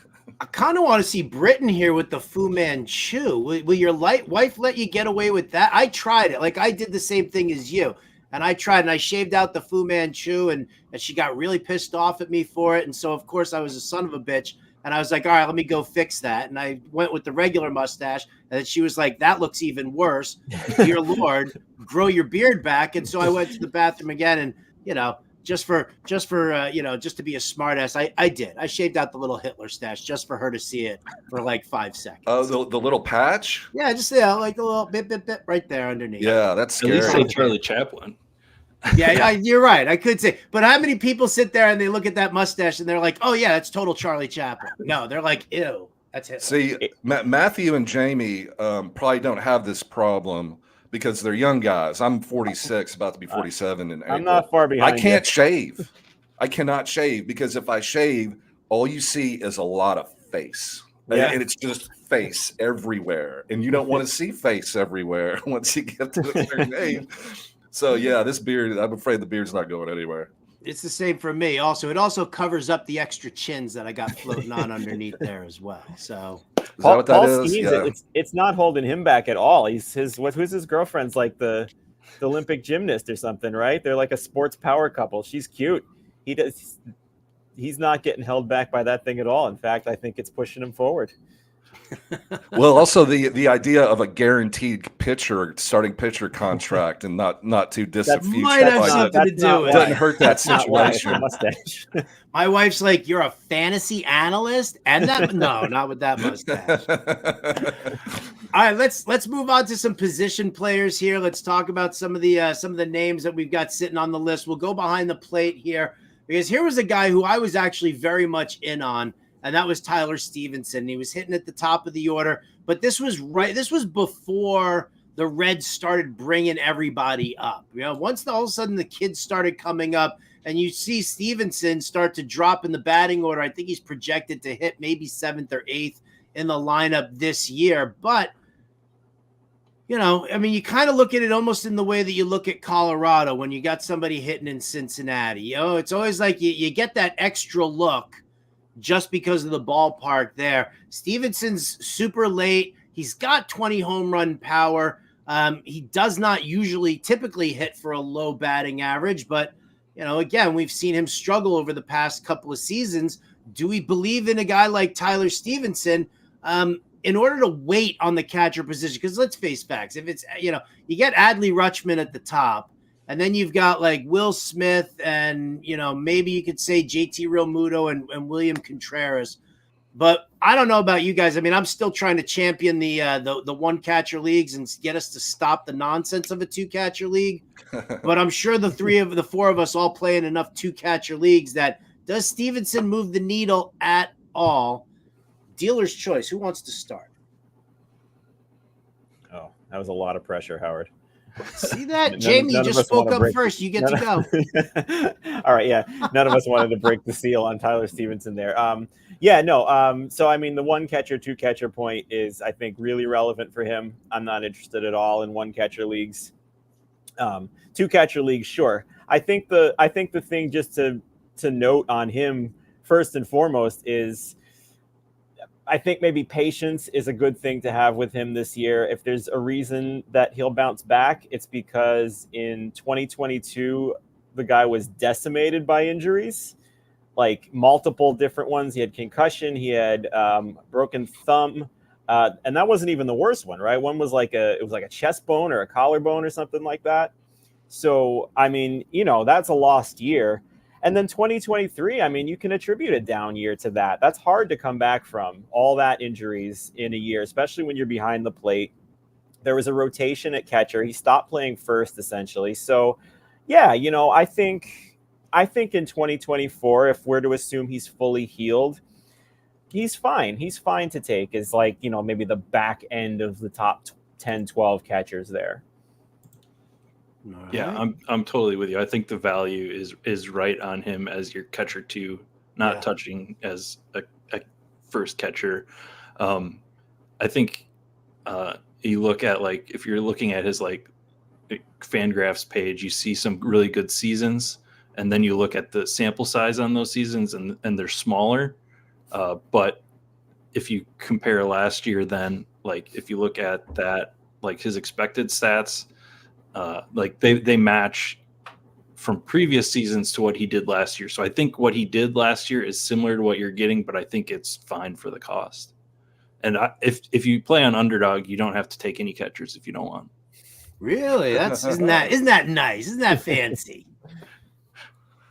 Speaker 12: I kind of want to see Britton here with the Fu Manchu. Will your wife let you get away with that? I tried it. Like I did the same thing as you. And I tried and I shaved out the Fu Manchu and she got really pissed off at me for it. And so, of course, I was a son of a bitch. And I was like, all right, let me go fix that. And I went with the regular mustache. And then she was like, that looks even worse. Dear Lord, grow your beard back. And so I went to the bathroom again and, just to be a smart ass, I did. I shaved out the little Hitler stash just for her to see it for like 5 seconds.
Speaker 15: Oh, the little patch?
Speaker 12: Yeah, just like a little bit right there underneath.
Speaker 15: Yeah, that's scary.
Speaker 13: At least say Charlie Chaplin.
Speaker 12: Yeah, you're right. I could say, but how many people sit there and they look at that mustache and they're like, "Oh yeah, that's total Charlie Chaplin." No, they're like, "Ew, that's Hitler."
Speaker 15: See, Matthew and Jamie probably don't have this problem because they're young guys. I'm 46, about to be 47 in April.
Speaker 14: I'm not far behind.
Speaker 15: I can't shave. I cannot shave because if I shave, all you see is a lot of face.
Speaker 14: Yeah.
Speaker 15: And it's just face everywhere. And you don't want to see face everywhere once you get to a certain age. So, yeah, this beard, I'm afraid the beard's not going anywhere.
Speaker 12: It's the same for me. Also, it also covers up the extra chins that I got floating on underneath there as well. So,
Speaker 14: Paul Skeens, it's not holding him back at all. Who's his girlfriend's like the Olympic gymnast or something, right? They're like a sports power couple. She's cute. He's not getting held back by that thing at all. In fact, I think it's pushing him forward.
Speaker 15: Well, also the idea of a guaranteed starting pitcher contract and not too distant
Speaker 12: that
Speaker 15: future.
Speaker 12: Might have something to do with it.
Speaker 15: Doesn't hurt that situation.
Speaker 12: My wife's like, "You're a fantasy analyst," and that no, not with that mustache. All right, let's move on to some position players here. Let's talk about some of the names that we've got sitting on the list. We'll go behind the plate here because here was a guy who I was actually very much in on. And that was Tyler Stevenson. He was hitting at the top of the order, but this was before the Reds started bringing everybody up. Once all of a sudden the kids started coming up and you see Stevenson start to drop in the batting order, I think he's projected to hit maybe 7th or 8th in the lineup this year. But, you kind of look at it almost in the way that you look at Colorado when you got somebody hitting in Cincinnati. It's always like you get that extra look just because of the ballpark there. Stevenson's super late. He's got 20 home run power. He does not typically hit for a low batting average, but, again, we've seen him struggle over the past couple of seasons. Do we believe in a guy like Tyler Stevenson in order to wait on the catcher position? Because let's face facts. If it's, you get Adley Rutschman at the top, and then you've got like Will Smith and, maybe you could say JT Realmuto and William Contreras. But I don't know about you guys. I mean, I'm still trying to champion the one catcher leagues and get us to stop the nonsense of a 2-catcher league. But I'm sure the four of us all play in enough 2-catcher leagues that does Stevenson move the needle at all? Dealer's choice. Who wants to start?
Speaker 14: Oh, that was a lot of pressure, Howard.
Speaker 12: See that? Jamie, you just spoke up first. You get to go.
Speaker 14: All right, yeah. None of us wanted to break the seal on Tyler Stevenson there. So, I mean, the 1-catcher, 2-catcher point is, I think, really relevant for him. I'm not interested at all in 1-catcher leagues. 2-catcher leagues, sure. I think the thing just to note on him, first and foremost, is I think maybe patience is a good thing to have with him this year. If there's a reason that he'll bounce back, it's because in 2022, the guy was decimated by injuries, like multiple different ones. He had concussion, he had broken thumb, and that wasn't even the worst one, right? One was like a chest bone or a collarbone or something like that. So, I mean, that's a lost year. And then 2023, I mean, you can attribute a down year to that. That's hard to come back from, all that injuries in a year, especially when you're behind the plate. There was a rotation at catcher. He stopped playing first, essentially. So, yeah, I think in 2024, if we're to assume he's fully healed, he's fine. He's fine to take as maybe the back end of the top 10, 12 catchers there.
Speaker 13: Yeah, I'm totally with you. I think the value is right on him as your catcher 2, not touching as a first catcher. I think you look at if you're looking at his Fangraphs page, you see some really good seasons, and then you look at the sample size on those seasons, and they're smaller. But if you compare last year, then if you look at that, his expected stats. They match from previous seasons to what he did last year. So I think what he did last year is similar to what you're getting, but I think it's fine for the cost. And if you play on underdog, you don't have to take any catchers if you don't want.
Speaker 12: Really? Isn't that nice? Isn't that fancy?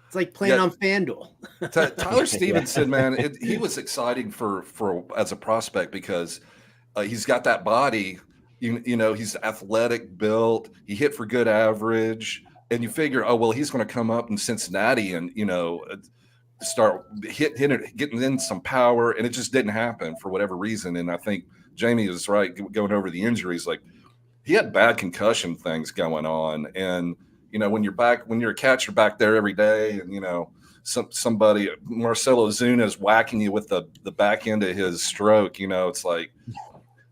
Speaker 12: It's like playing on FanDuel.
Speaker 15: Tyler Stevenson, man, he was exciting for as a prospect because he's got that body. He's athletic built. He hit for good average, and you figure, oh well, he's going to come up in Cincinnati and start getting in some power, and it just didn't happen for whatever reason. And I think Jamie is right going over the injuries. He had bad concussion things going on, and when you're a catcher back there every day, and somebody Marcelo Zuna is whacking you with the back end of his stroke, it's like.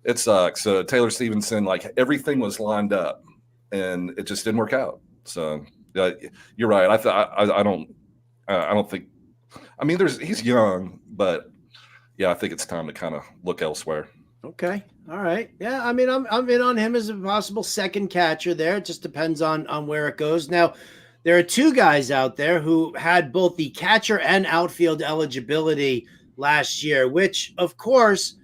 Speaker 15: It sucks. Taylor Stevenson, everything was lined up, and it just didn't work out. So you're right. I don't think. I mean, he's young, but yeah, I think it's time to kind of look elsewhere.
Speaker 12: Okay. All right. Yeah. I mean, I'm in on him as a possible second catcher there. It just depends on where it goes. Now, there are 2 guys out there who had both the catcher and outfield eligibility last year, which, of course,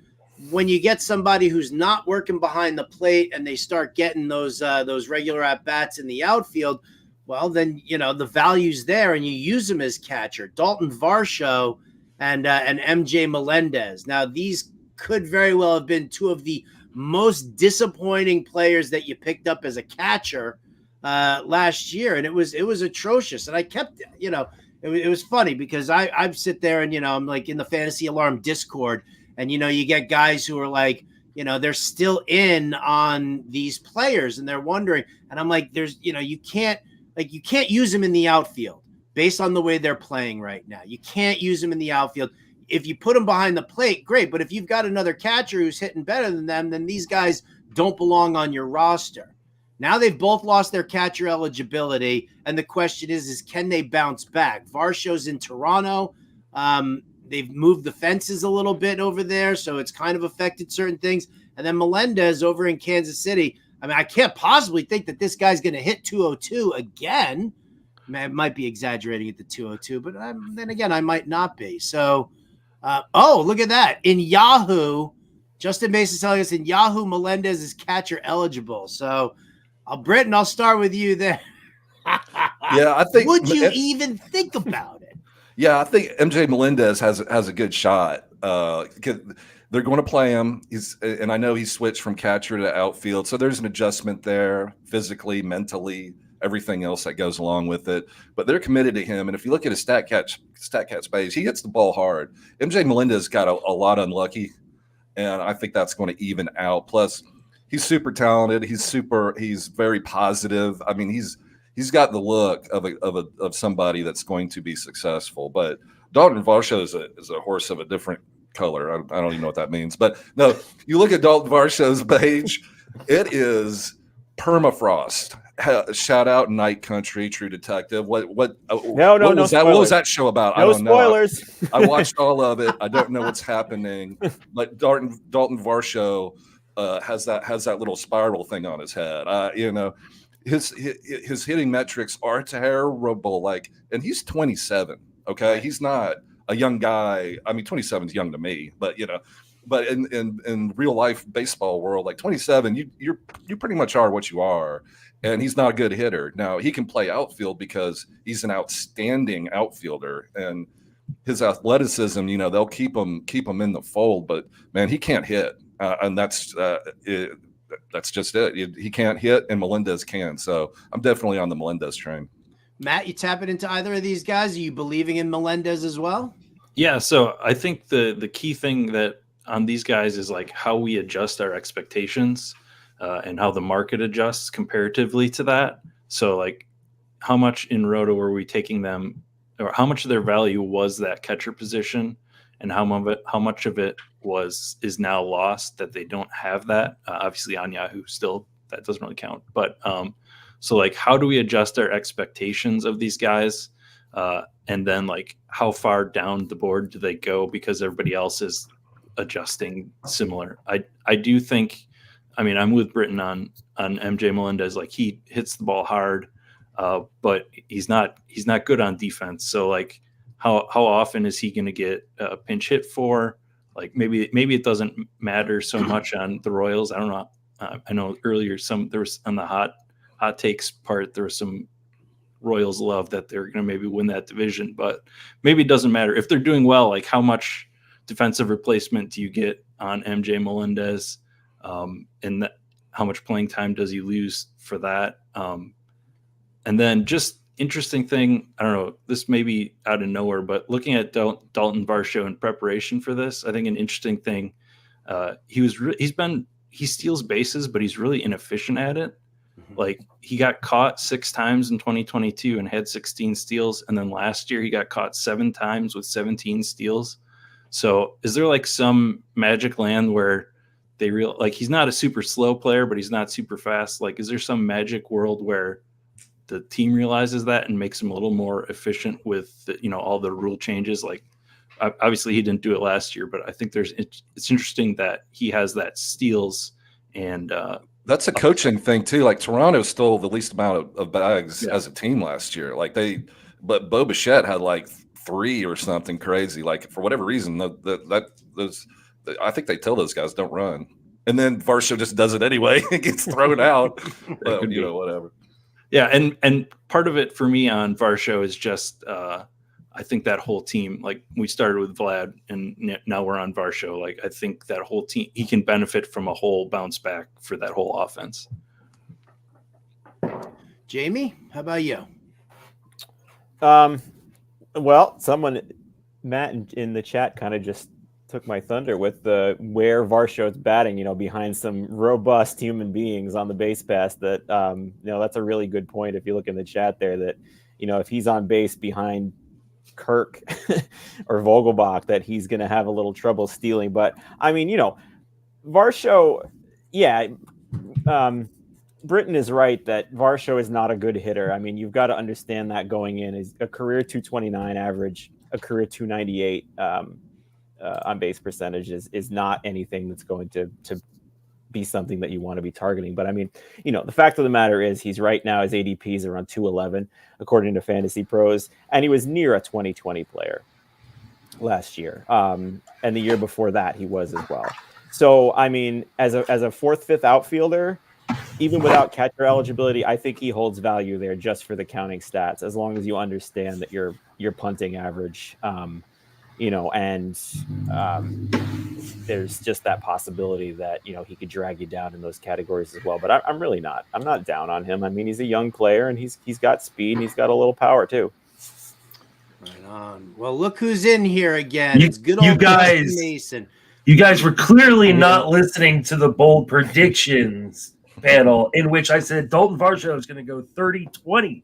Speaker 12: when you get somebody who's not working behind the plate and they start getting those regular at bats in the outfield, well, then the value's there, and you use them as catcher. Dalton Varsho and MJ Melendez. Now, these could very well have been 2 of the most disappointing players that you picked up as a catcher last year, and it was atrocious. And I kept, it was funny because I sit there and I'm in the Fantasy Alarm Discord. And, you get guys who are they're still in on these players and they're wondering. And I'm like, you can't use them in the outfield based on the way they're playing right now. You can't use them in the outfield. If you put them behind the plate, great. But if you've got another catcher who's hitting better than them, then these guys don't belong on your roster. Now they've both lost their catcher eligibility. And the question is can they bounce back? Varsho's in Toronto. They've moved the fences a little bit over there, so it's kind of affected certain things. And then Melendez over in Kansas City. I mean, I can't possibly think that this guy's going to hit 202 again. I might be exaggerating at the 202, but then again, I might not be. So, look at that. In Yahoo, Justin Mason's telling us in Yahoo, Melendez is catcher eligible. So, Britton, I'll start with you there.
Speaker 15: Yeah, I think.
Speaker 12: Would you even think about it?
Speaker 15: Yeah, I think MJ Melendez has a good shot. They're going to play him. And I know he switched from catcher to outfield, so there's an adjustment there, physically, mentally, everything else that goes along with it. But they're committed to him. And if you look at his StatCats page, he hits the ball hard. MJ Melendez got a lot unlucky, and I think that's going to even out. Plus, he's super talented. He's very positive. I mean, he's got the look of somebody that's going to be successful. But Dalton Varsho is a horse of a different color. I don't even know what that means. But no, you look at Dalton Varsho's page, it is permafrost. Shout out Night Country, True Detective. What was that show about?
Speaker 14: No, I don't spoilers.
Speaker 15: Know. I watched all of it. I don't know what's happening. But Dalton Varsho has that little spiral thing on his head. His hitting metrics are terrible. And he's 27. Okay, he's not a young guy. I mean, 27 is young to me, but but in real life baseball world, like 27, you pretty much are what you are. And he's not a good hitter. Now he can play outfield because he's an outstanding outfielder, and his athleticism, they'll keep him in the fold. But man, he can't hit, and that's just it. He can't hit, and Melendez can. So I'm definitely on the Melendez train.
Speaker 12: Matt, you tapping into either of these guys? Are you believing in Melendez as well?
Speaker 13: Yeah. So I think the key thing that on these guys is like how we adjust our expectations. And how the market adjusts comparatively to that. So like how much in Roto were we taking them, or how much of their value was that catcher position, and how much of it is now lost that they don't have that. Obviously on Yahoo still, that doesn't really count. But so like how do we adjust our expectations of these guys? And then like how far down the board do they go because everybody else is adjusting similar? I do think, I mean, I'm with Britton on MJ Melendez. Like he hits the ball hard, but he's not good on defense. So like, how often is he going to get a pinch hit for? Like maybe it doesn't matter so much on the Royals. I don't know. I know earlier there was on the hot takes part, there was some Royals love that they're going to maybe win that division, but maybe it doesn't matter if they're doing well. Like how much defensive replacement do you get on MJ Melendez? And how much playing time does he lose for that? And then just interesting thing, I don't know, this may be out of nowhere, but looking at Dalton Varsho in preparation for this, I think an interesting thing, he steals bases, but he's really inefficient at it. Like he got caught 6 times in 2022 and had 16 steals. And then last year he got caught 7 times with 17 steals. So is there like some magic land where he's not a super slow player, but he's not super fast? Like, is there some magic world where the team realizes that and makes him a little more efficient with all the rule changes? Like, obviously he didn't do it last year, but I think it's interesting that he has that steals and
Speaker 15: that's a coaching thing too. Like Toronto stole the least amount of bags as a team last year. But Bo Bichette had like 3 or something crazy. Like for whatever reason, I think they tell those guys don't run, and then Varsho just does it anyway and gets thrown out. Whatever.
Speaker 13: Yeah, and part of it for me on Varsho is just I think that whole team. Like we started with Vlad, and now we're on Varsho. Like I think that whole team, he can benefit from a whole bounce back for that whole offense.
Speaker 12: Jamie, how about you?
Speaker 14: Well, Matt in the chat kind of just took my thunder with where Varsho's batting, behind some robust human beings on the base pass. That that's a really good point. If you look in the chat there, that if he's on base behind Kirk or Vogelbach, that he's going to have a little trouble stealing. But I mean, Varsho, Britton is right that Varsho is not a good hitter. I mean, you've got to understand that going in. Is a career 229 average, a career 298 on base percentage is not anything that's going to be something that you want to be targeting. But I mean, the fact of the matter is his ADP is around 211 according to Fantasy Pros, and he was near a 2020 player last year. And the year before that he was as well. So I mean, as a 4th, 5th outfielder, even without catcher eligibility, I think he holds value there just for the counting stats, as long as you understand that your punting average and there's just that possibility that, he could drag you down in those categories as well. But I'm really not. I'm not down on him. I mean, he's a young player, and he's got speed, and he's got a little power too.
Speaker 12: Right on. Well, look who's in here again. It's good old
Speaker 1: guys,
Speaker 12: Mason.
Speaker 1: You guys were clearly not listening to the bold predictions panel in which I said Dalton Varsho is going to go 30-20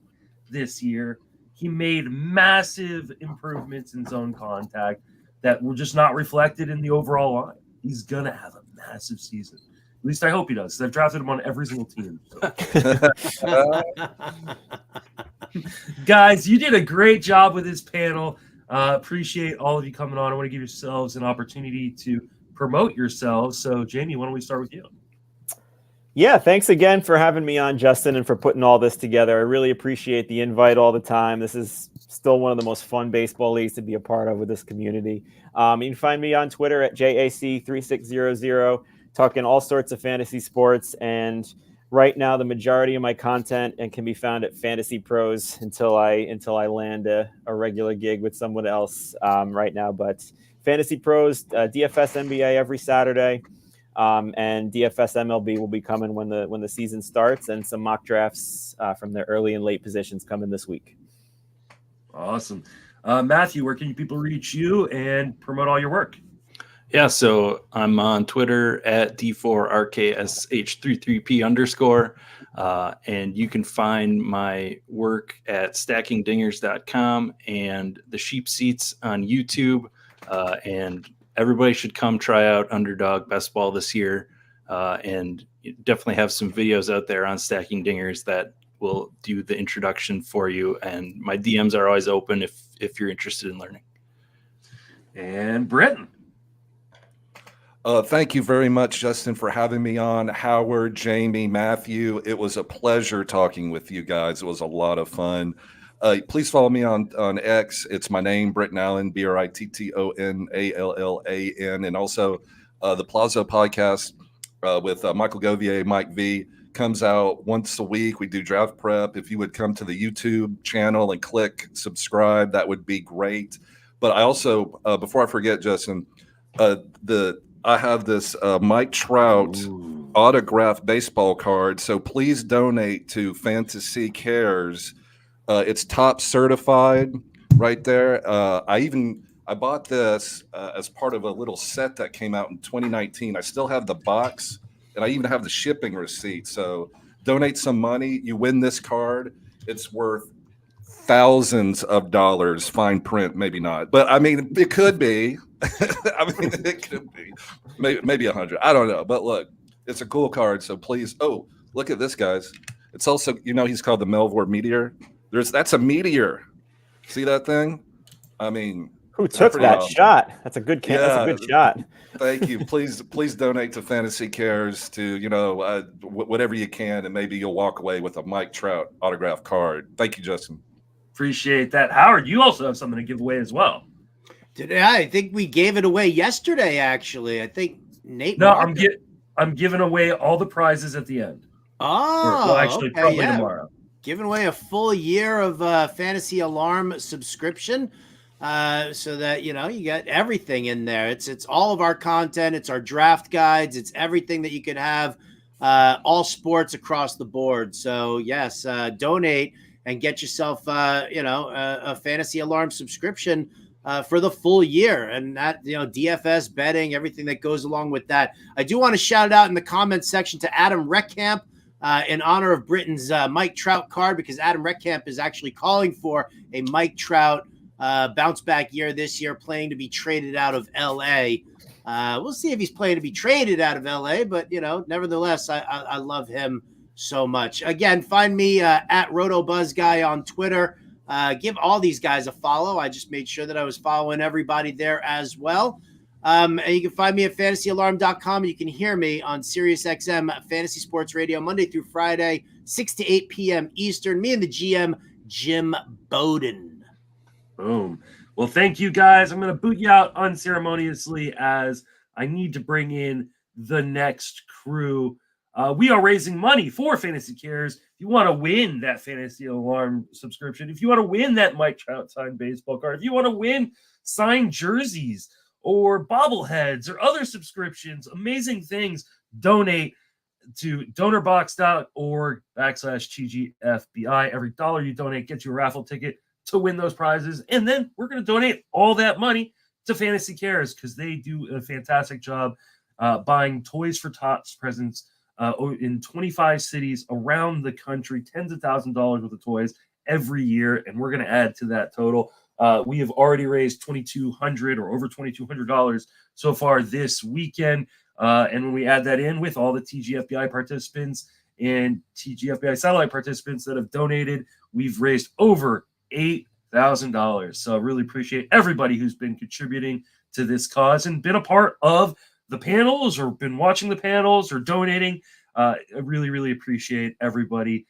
Speaker 1: this year. He made massive improvements in zone contact that were just not reflected in the overall line. He's going to have a massive season. At least I hope he does. I've drafted him on every single team. So. Guys, you did a great job with this panel. Appreciate all of you coming on. I want to give yourselves an opportunity to promote yourselves. So, Jamie, why don't we start with you?
Speaker 14: Yeah, thanks again for having me on, Justin, and for putting all this together. I really appreciate the invite all the time. This is still one of the most fun baseball leagues to be a part of with this community. You can find me on Twitter at JAC3600, talking all sorts of fantasy sports. And right now, the majority of my content can be found at Fantasy Pros until I land a regular gig with someone else right now. But Fantasy Pros, DFS NBA every Saturday. And DFS MLB will be coming when the season starts, and some mock drafts from the early and late positions coming this week.
Speaker 1: Awesome. Matthew, where can people reach you and promote all your work?
Speaker 13: Yeah, so I'm on Twitter at D4RKSH33P_. And you can find my work at stackingdingers.com and the Sheep Seats on YouTube. And everybody should come try out Underdog Best Ball this year, and definitely have some videos out there on Stacking Dingers that will do the introduction for you. And my DMs are always open if you're interested in learning.
Speaker 1: And Britton.
Speaker 15: Thank you very much, Justin, for having me on. Howard, Jamie, Matthew, it was a pleasure talking with you guys. It was a lot of fun. Please follow me on X. It's my name, Britton Allan, BrittonAllan, and also the Plaza podcast with Michael Govier, Mike V, comes out once a week. We do draft prep. If you would come to the YouTube channel and click subscribe, that would be great. But I also, before I forget, Justin, I have this Mike Trout autographed baseball card. So please donate to Fantasy Cares. It's top certified right there. I bought this as part of a little set that came out in 2019. I still have the box, and I even have the shipping receipt. So donate some money. You win this card. It's worth thousands of dollars. Fine print, maybe not. But, I mean, it could be. It could be. Maybe 100. I don't know. But, look, it's a cool card. So, please. Oh, look at this, guys. It's also, he's called the Melvor Meteor. That's a meteor. See that thing? I mean,
Speaker 14: who took that shot? That's a good That's a good shot.
Speaker 15: Thank you. Please donate to Fantasy Cares to whatever you can, and maybe you'll walk away with a Mike Trout autograph card. Thank you, Justin.
Speaker 1: Appreciate that, Howard. You also have something to give away as well.
Speaker 12: I think we gave it away yesterday. Actually, I think Nate.
Speaker 1: No, I'm giving away all the prizes at the end.
Speaker 12: Oh,
Speaker 1: actually,
Speaker 12: okay,
Speaker 1: probably tomorrow.
Speaker 12: Giving away a full year of Fantasy Alarm subscription, so that you get everything in there. It's all of our content. It's our draft guides. It's everything that you could have, all sports across the board. So yes, donate and get yourself a Fantasy Alarm subscription for the full year, and that DFS betting, everything that goes along with that. I do want to shout out in the comments section to Adam Reckcamp. In honor of Britton's Mike Trout card, because Adam Reckcamp is actually calling for a Mike Trout bounce back year this year, playing to be traded out of LA. We'll see if he's playing to be traded out of LA, but nevertheless, I love him so much. Again, find me at RotoBuzzGuy on Twitter. Give all these guys a follow. I just made sure that I was following everybody there as well. And you can find me at fantasyalarm.com, and you can hear me on SiriusXM Fantasy Sports Radio Monday through Friday, 6 to 8 p.m. Eastern. Me and the GM, Jim Bowden.
Speaker 1: Boom. Well, thank you, guys. I'm going to boot you out unceremoniously as I need to bring in the next crew. We are raising money for Fantasy Cares. If you want to win that Fantasy Alarm subscription, if you want to win that Mike Trout signed baseball card, if you want to win signed jerseys or bobbleheads or other subscriptions, amazing things, donate to donorbox.org/TGFBI. Every dollar you donate gets you a raffle ticket to win those prizes. And then we're going to donate all that money to Fantasy Cares because they do a fantastic job buying Toys for Tots presents in 25 cities around the country, tens of thousands of dollars worth of toys every year. And we're going to add to that total. We have already raised $2,200 or over $2,200 so far this weekend. And when we add that in with all the TGFBI participants and TGFBI satellite participants that have donated, we've raised over $8,000. So I really appreciate everybody who's been contributing to this cause and been a part of the panels or been watching the panels or donating. I really, really appreciate everybody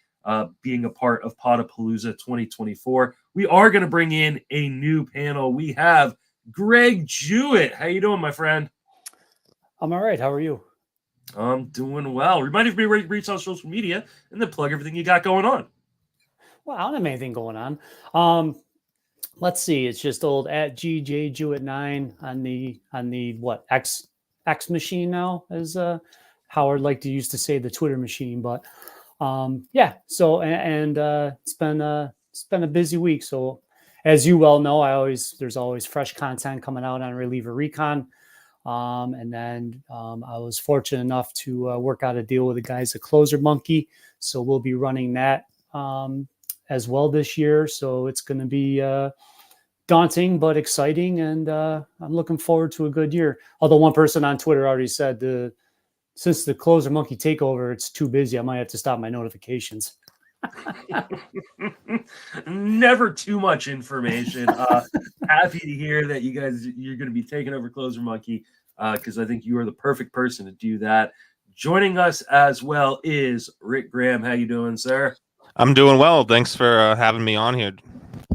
Speaker 1: being a part of Podapallooza 2024. We are going to bring in a new panel. We have Greg Jewett. How you doing, my friend?
Speaker 16: I'm all right. How are you?
Speaker 1: I'm doing well. Remind everybody to reach on social media and then plug everything you got going on.
Speaker 16: Well, I don't have anything going on. Let's see. It's just old at GJ Jewett 9 on the what X machine now, as Howard liked to used to say, the Twitter machine. But yeah. So and it's been a busy week. So as you well know, there's always fresh content coming out on Reliever Recon. And then I was fortunate enough to work out a deal with the guys at Closer Monkey. So we'll be running that as well this year. So it's going to be daunting, but exciting. And I'm looking forward to a good year. Although one person on Twitter already said since the Closer Monkey takeover, it's too busy. I might have to stop my notifications.
Speaker 1: Never too much information. Happy to hear that you're going to be taking over Closer Monkey because I think you are the perfect person to do that. Joining us as well is Rick Graham. How you doing, sir?
Speaker 17: I'm doing well. Thanks for having me on here.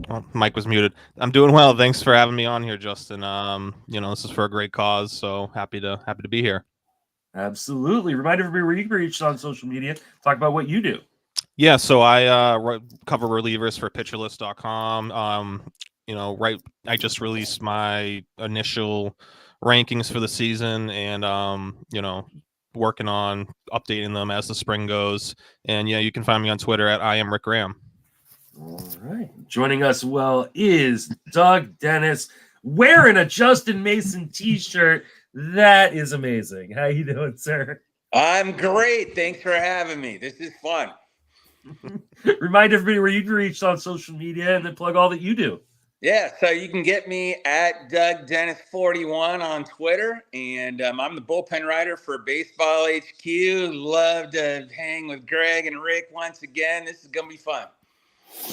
Speaker 17: Oh, Mike was muted. I'm doing well. Thanks for having me on here, Justin. This is for a great cause, so happy to be here.
Speaker 1: Absolutely. Remind everybody where you can reach on social media. Talk about what you do.
Speaker 17: Yeah, so I cover relievers for pitcherlist.com. I just released my initial rankings for the season and, working on updating them as the spring goes. And yeah, you can find me on Twitter at I am Rick Graham.
Speaker 1: All right. Joining us is Doug Dennis wearing a Justin Mason t-shirt. That is amazing. How you doing, sir?
Speaker 18: I'm great. Thanks for having me. This is fun.
Speaker 1: Remind everybody where you can reach on social media and then plug all that you do.
Speaker 18: Yeah, so you can get me at DougDennis41 on Twitter, and I'm the bullpen writer for Baseball HQ. Love to hang with Greg and Rick once again. This is going to be fun.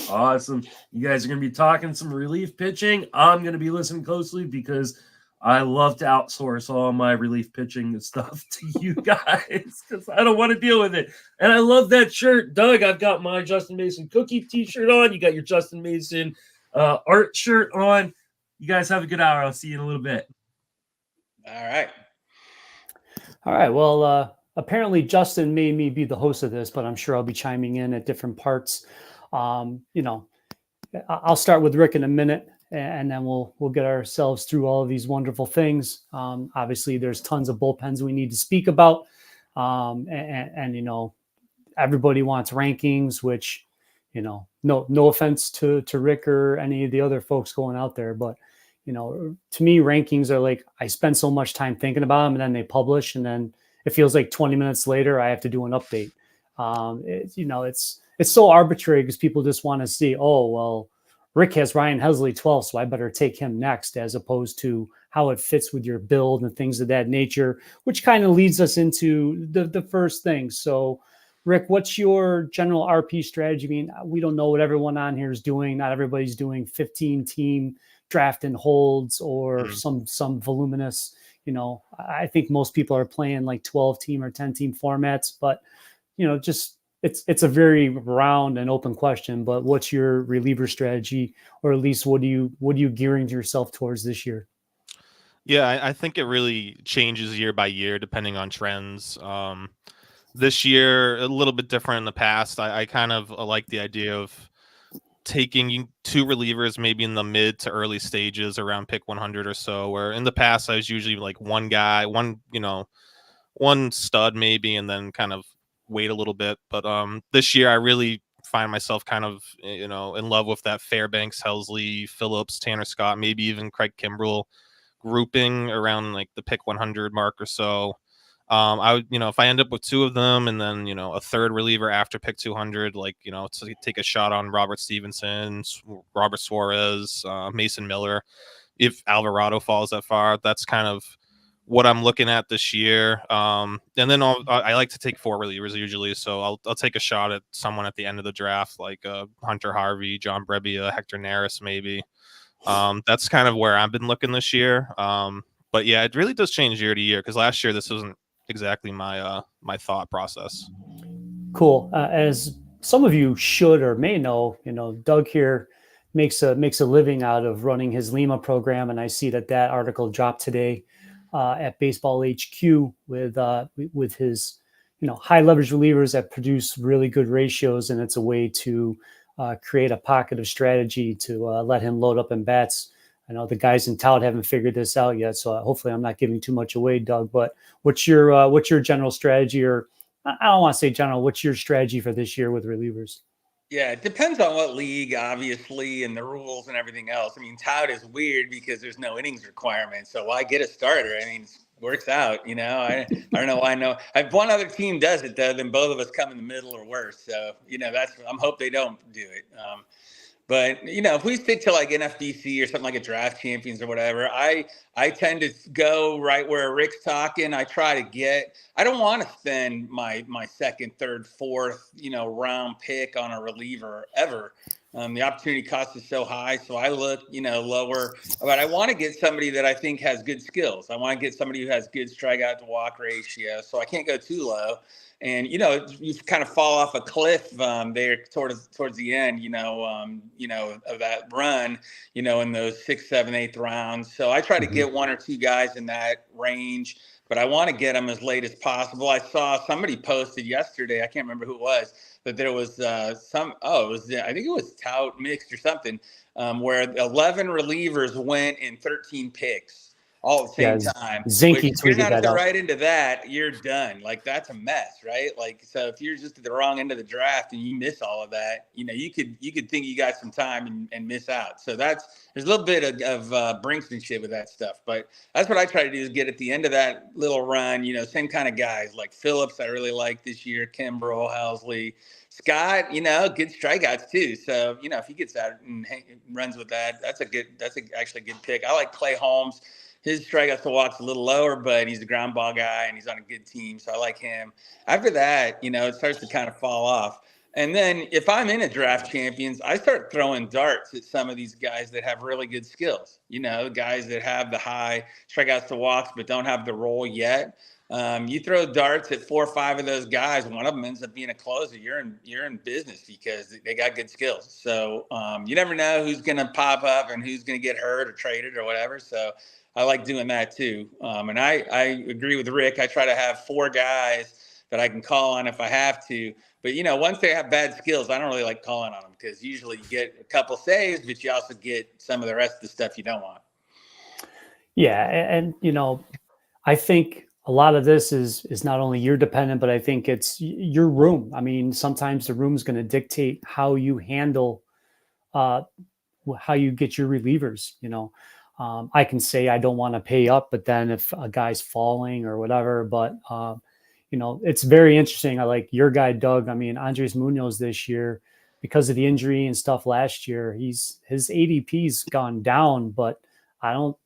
Speaker 1: Awesome. You guys are going to be talking some relief pitching. I'm going to be listening closely because I love to outsource all my relief pitching and stuff to you guys because I don't want to deal with it. And I love that shirt. Doug, I've got my Justin Mason cookie t-shirt on. You got your Justin Mason art shirt on. You guys have a good hour. I'll see you in a little bit.
Speaker 18: All right.
Speaker 16: Well, apparently Justin made me be the host of this, but I'm sure I'll be chiming in at different parts. I'll start with Rick in a minute, and then we'll get ourselves through all of these wonderful things. Obviously, there's tons of bullpens we need to speak about, and everybody wants rankings, which no offense to Rick or any of the other folks going out there, but to me, rankings are like I spend so much time thinking about them, and then they publish, and then it feels like 20 minutes later I have to do an update. It's so arbitrary because people just want to see, oh well, Rick has Ryan Helsley 12, so I better take him next, as opposed to how it fits with your build and things of that nature, which kind of leads us into the first thing. So, Rick, what's your general RP strategy? I mean, we don't know what everyone on here is doing. Not everybody's doing 15-team draft and holds or some voluminous. I think most people are playing like 12-team or 10-team formats. But it's a very round and open question. But what's your reliever strategy, or at least what are you gearing yourself towards this year?
Speaker 17: Yeah, I think it really changes year by year depending on trends. this year a little bit different in the past. I kind of like the idea of taking 2 relievers maybe in the mid to early stages around pick 100 or so, where in the past I was usually like one guy, one stud maybe, and then kind of wait a little bit. But this year I really find myself kind of, in love with that Fairbanks, Helsley, Phillips, Tanner Scott, maybe even Craig Kimbrell grouping around like the pick 100 mark or so. I would, if I end up with 2 of them and then, a third reliever after pick 200, like, to take a shot on Robert Stevenson, Robert Suarez, Mason Miller, if Alvarado falls that far. That's kind of what I'm looking at this year. And then I like to take 4 relievers usually. So I'll take a shot at someone at the end of the draft, like Hunter Harvey, John Brebbia, Hector Neris, maybe. That's kind of where I've been looking this year. But yeah, it really does change year to year, because last year this wasn't exactly my thought process.
Speaker 16: Cool. As some of you should or may know, Doug here makes a living out of running his Lima program, and I see that article dropped today at Baseball HQ with his high leverage relievers that produce really good ratios, and it's a way to create a pocket of strategy to let him load up in bats. I know the guys in Tout haven't figured this out yet, so hopefully I'm not giving too much away, Doug. But what's your general strategy, or I don't want to say general, what's your strategy for this year with relievers?
Speaker 18: Yeah, it depends on what league, obviously, and the rules and everything else. I mean, Tout is weird because there's no innings requirement, so why get a starter? I mean, it works out, I don't know why. If one other team does it, though, then both of us come in the middle or worse. So, I'm hope they don't do it. But, if we stick to like NFBC or something like a Draft Champions or whatever, I tend to go right where Rick's talking. I don't want to spend my second, third, fourth, round pick on a reliever ever. The opportunity cost is so high. So I look, lower, but I want to get somebody that I think has good skills. I want to get somebody who has good strikeout to walk ratio. So I can't go too low. And, you kind of fall off a cliff there towards the end, of that run, in those 6th, 7th, 8th rounds. So I try to get 1 or 2 guys in that range, but I want to get them as late as possible. I saw somebody posted yesterday, I can't remember who it was, that there was I think it was Tout mixed or something, where 11 relievers went in 13 picks. All at the same time.
Speaker 16: Zinky
Speaker 18: If you're
Speaker 16: tweeted
Speaker 18: not
Speaker 16: that out.
Speaker 18: right into that, you're done. Like, that's a mess, right? Like, so if you're just at the wrong end of the draft and you miss all of that, you could think you got some time and miss out. So there's a little bit of brinksmanship with that stuff. But that's what I try to do, is get at the end of that little run, same kind of guys like Phillips. I really like this year, Kimbrell, Helsley, Scott, good strikeouts too. So, if he gets out and runs with that, that's actually a good pick. I like Clay Holmes. His strikeouts to walks a little lower, but he's a ground ball guy and he's on a good team. So I like him. After that, it starts to kind of fall off. And then if I'm in a Draft Champions, I start throwing darts at some of these guys that have really good skills, guys that have the high strikeouts to walks, but don't have the role yet. You throw darts at 4 or 5 of those guys, one of them ends up being a closer. You're in business because they got good skills. So you never know who's going to pop up and who's going to get hurt or traded or whatever. So I like doing that too. And I agree with Rick. I try to have 4 guys that I can call on if I have to. But, once they have bad skills, I don't really like calling on them, because usually you get a couple saves, but you also get some of the rest of the stuff you don't want.
Speaker 16: Yeah. And I think a lot of this is not only year dependent, but I think it's your room. I mean, sometimes the room is going to dictate how you handle, how you get your relievers, I can say I don't want to pay up, but then if a guy's falling or whatever, but it's very interesting. I like your guy, Doug. I mean, Andres Munoz this year, because of the injury and stuff last year, his ADP's gone down, but I don't,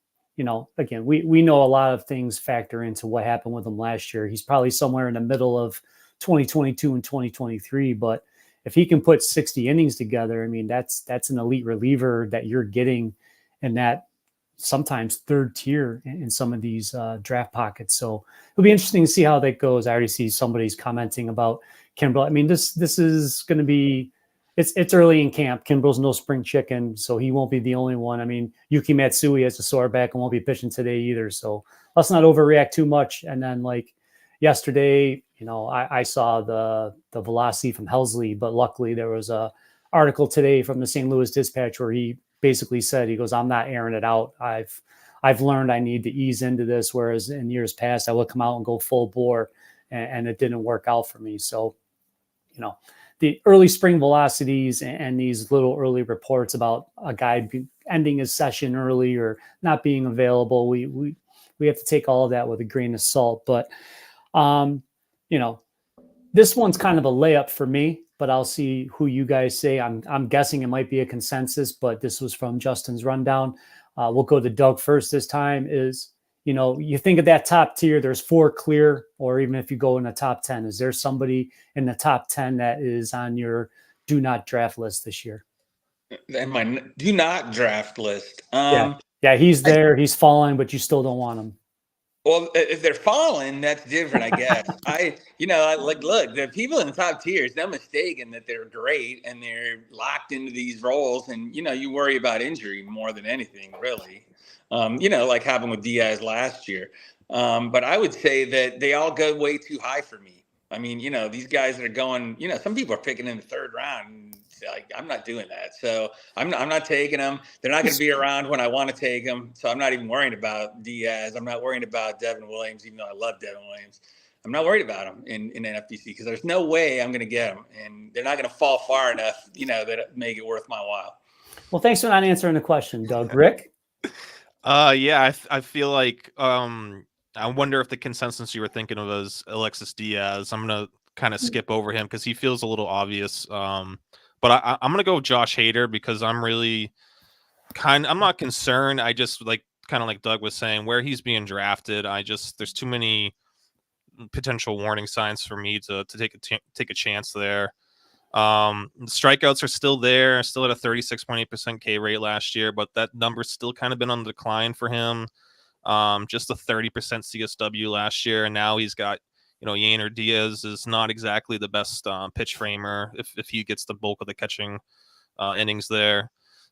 Speaker 16: again, we know a lot of things factor into what happened with him last year. He's probably somewhere in the middle of 2022 and 2023, but if he can put 60 innings together, I mean, that's an elite reliever that you're getting in that sometimes third tier in some of these draft pockets. So it'll be interesting to see how that goes. I already see somebody's commenting about Kimbrell. I mean, this is going to be, it's early in camp. Kimbrell's no spring chicken, so he won't be the only one. I mean, Yuki Matsui has a sore back and won't be pitching today either. So let's not overreact too much. And then, like, yesterday, I saw the velocity from Helsley, but luckily there was a article today from the St. Louis Dispatch where he basically said, he goes, I'm not airing it out. I've learned I need to ease into this, whereas in years past I would come out and go full bore, and it didn't work out for me. So, the early spring velocities and these little early reports about a guy ending his session early or not being available, we have to take all of that with a grain of salt. But, this one's kind of a layup for me, but I'll see who you guys say. I'm guessing it might be a consensus, but this was from Justin's rundown. We'll go to Doug first this time. You think of that top tier, there's 4 clear, or even if you go in the top 10, is there somebody in the top 10 that is on your do not draft list this year?
Speaker 18: And my do not draft list.
Speaker 16: Yeah, he's there. He's falling, but you still don't want him.
Speaker 18: Well, if they're falling, that's different, I guess. Look, the people in the top tier, it's no mistaken that they're great and they're locked into these roles. And, you worry about injury more than anything, really. Like happened with Diaz last year. But I would say that they all go way too high for me. I mean, these guys that are going, some people are picking in the 3rd round. Like, I'm not doing that. So I'm not taking them. They're not going to be around when I want to take them. So I'm not even worrying about Diaz. I'm not worrying about Devin Williams, even though I love Devin Williams. I'm not worried about them in NFBC because there's no way I'm going to get them. And they're not going to fall far enough, that make it worth my while.
Speaker 16: Well, thanks for not answering the question, Doug. Rick?
Speaker 17: I feel like I wonder if the consensus you were thinking of was Alexis Diaz. I'm going to kind of skip over him because he feels a little obvious. But I'm going to go with Josh Hader because I'm really I'm not concerned. I just kind of like Doug was saying, where he's being drafted. There's too many potential warning signs for me to take a chance there. Strikeouts are still there, still at a 36.8% K rate last year, but that number's still kind of been on the decline for him. Just a 30% CSW last year, and now he's got, Yainer Diaz is not exactly the best pitch framer if he gets the bulk of the catching innings there.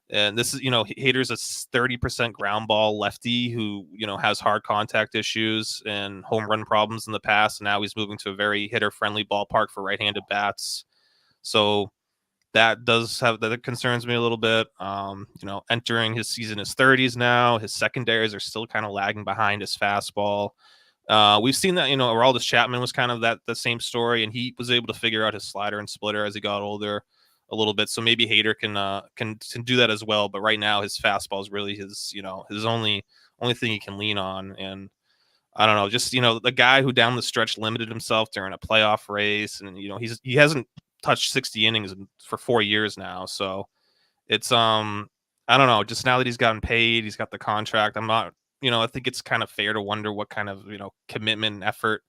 Speaker 17: And this is, Hader's a 30% ground ball lefty who, has hard contact issues and home run problems in the past. And now he's moving to a very hitter friendly ballpark for right-handed bats. So that concerns me a little bit. Entering his season, his 30s now, his secondaries are still kind of lagging behind his fastball. We've seen that, Aroldis Chapman was kind of the same story, and he was able to figure out his slider and splitter as he got older a little bit. So maybe Hader can do that as well. But right now his fastball is really his only thing he can lean on. And I don't know, just, the guy who down the stretch limited himself during a playoff race, and, he hasn't touched 60 innings for 4 years now. So it's, I don't know, just now that he's gotten paid, he's got the contract. I'm not, I think it's kind of fair to wonder what kind of, commitment and effort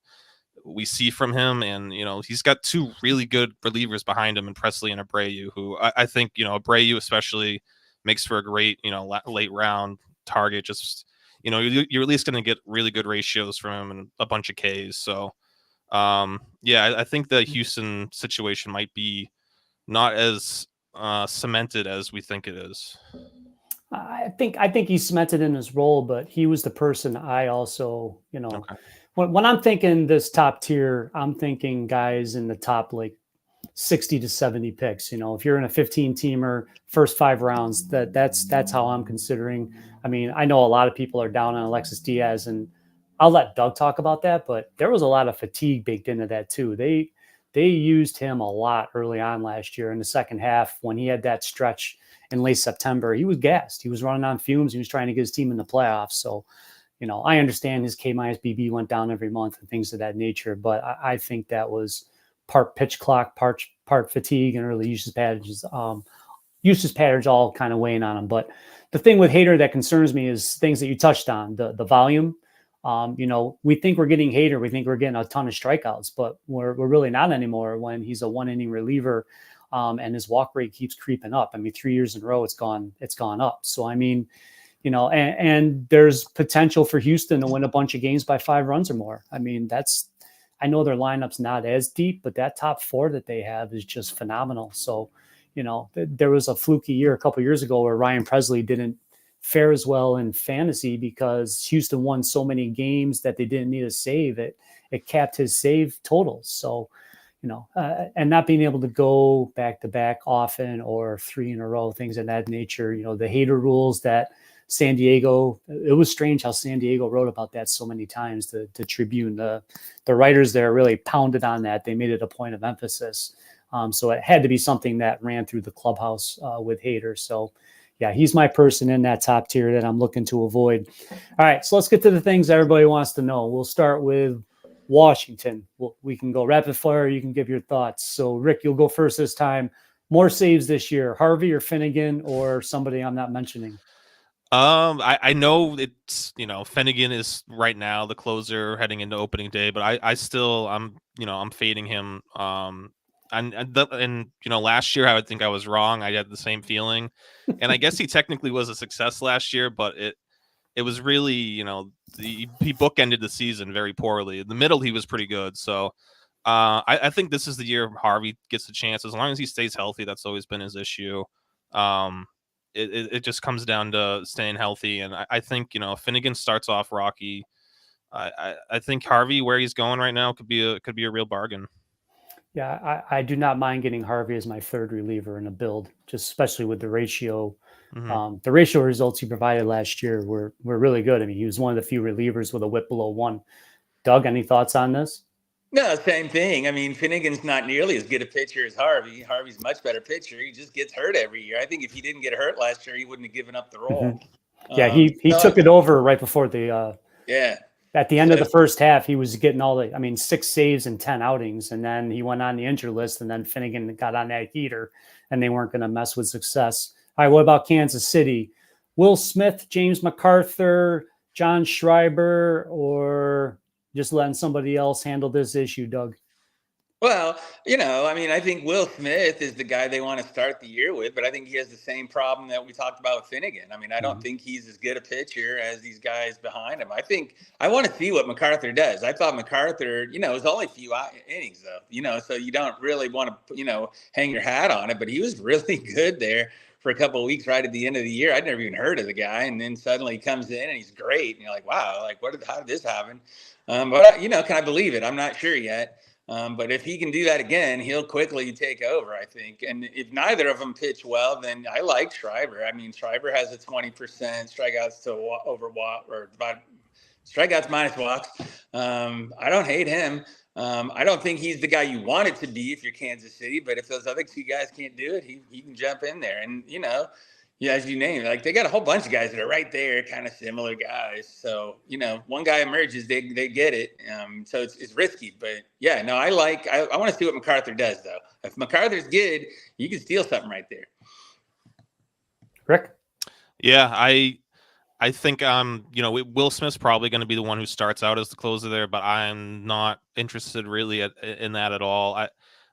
Speaker 17: we see from him. And, he's got 2 really good relievers behind him in Presley and Abreu, who I think, Abreu especially makes for a great, late round target. Just, you're at least going to get really good ratios from him and a bunch of Ks. So, I think the Houston situation might be not as cemented as we think it is.
Speaker 16: I think he's cemented in his role, but he was the person I also,
Speaker 17: Okay.
Speaker 16: when I'm thinking this top tier, I'm thinking guys in the top 60 to 70 picks. If you're in a 15 teamer, first 5 rounds, that's how I'm considering. I mean, I know a lot of people are down on Alexis Diaz, and I'll let Doug talk about that, but there was a lot of fatigue baked into that too. They used him a lot early on last year in the second half when he had that stretch in late September. He was gassed. He was running on fumes. He was trying to get his team in the playoffs. So, I understand his K-BB went down every month and things of that nature, but I think that was part pitch clock, part fatigue, and early usage patterns all kind of weighing on him. But the thing with Hader that concerns me is things that you touched on, the volume. We think we're getting Hader. We think we're getting a ton of strikeouts, but we're really not anymore when he's a 1-inning reliever. And his walk rate keeps creeping up. I mean, 3 years in a row, it's gone up. So, I mean, and there's potential for Houston to win a bunch of games by 5 runs or more. I mean, I know their lineup's not as deep, but that top 4 that they have is just phenomenal. So, there was a fluky year a couple of years ago where Ryan Presley didn't fare as well in fantasy because Houston won so many games that they didn't need a save. It capped his save totals. So, and not being able to go back to back often or 3 in a row, things of that nature, the hater rules that San Diego, it was strange how San Diego wrote about that so many times. The Tribune, the writers there really pounded on that. They made it a point of emphasis. So it had to be something that ran through the clubhouse with haters. So yeah, he's my person in that top tier that I'm looking to avoid. All right, so let's get to the things everybody wants to know. We'll start with Washington. We can go rapid fire. You can give your thoughts. So Rick, you'll go first this time. More saves this year, Harvey or Finnegan or somebody I'm not mentioning?
Speaker 17: I know it's, Finnegan is right now the closer heading into opening day, but I'm fading him. And last year I think I was wrong. I had the same feeling, and I guess he technically was a success last year, but it was really, he bookended the season very poorly. In the middle, he was pretty good. So I think this is the year Harvey gets a chance. As long as he stays healthy, that's always been his issue. It just comes down to staying healthy. And I think, if Finnegan starts off rocky, I think Harvey, where he's going right now, could be a real bargain.
Speaker 16: Yeah, I do not mind getting Harvey as my third reliever in a build, just especially with the ratio.
Speaker 17: Mm-hmm.
Speaker 16: The ratio results he provided last year were really good. I mean, he was one of the few relievers with a whip below 1. Doug, any thoughts on this?
Speaker 18: No, same thing. I mean, Finnegan's not nearly as good a pitcher as Harvey. Harvey's a much better pitcher. He just gets hurt every year. I think if he didn't get hurt last year, he wouldn't have given up the role.
Speaker 16: Mm-hmm. Yeah, he took it over right before the at the end of the first half. He was getting 6 saves in 10 outings, and then he went on the injury list, and then Finnegan got on that heater, and they weren't going to mess with success. All right, what about Kansas City? Will Smith, James MacArthur, John Schreiber, or just letting somebody else handle this issue, Doug?
Speaker 18: Well, I think Will Smith is the guy they want to start the year with, but I think he has the same problem that we talked about with Finnegan. I mean, I don't think he's as good a pitcher as these guys behind him. I think I want to see what MacArthur does. I thought MacArthur, it was only a few innings though, so you don't really want to, hang your hat on it, but he was really good there for a couple of weeks right at the end of the year. I'd never even heard of the guy. And then suddenly he comes in and he's great. And you're like, wow, how did this happen? But can I believe it? I'm not sure yet. But if he can do that again, he'll quickly take over, I think. And if neither of them pitch well, then I like Schreiber. I mean, Schreiber has a 20% strikeouts to over walk, or about strikeouts minus walks. I don't hate him. I don't think he's the guy you want it to be if you're Kansas City, but if those other two guys can't do it, he can jump in there. And, as you name, they got a whole bunch of guys that are right there, kind of similar guys. So, one guy emerges, they get it. So it's risky, but yeah, no, I want to see what MacArthur does though. If MacArthur's good, you can steal something right there.
Speaker 16: Rick?
Speaker 17: Yeah, I think Will Smith's probably going to be the one who starts out as the closer there, but I'm not interested really in that at all.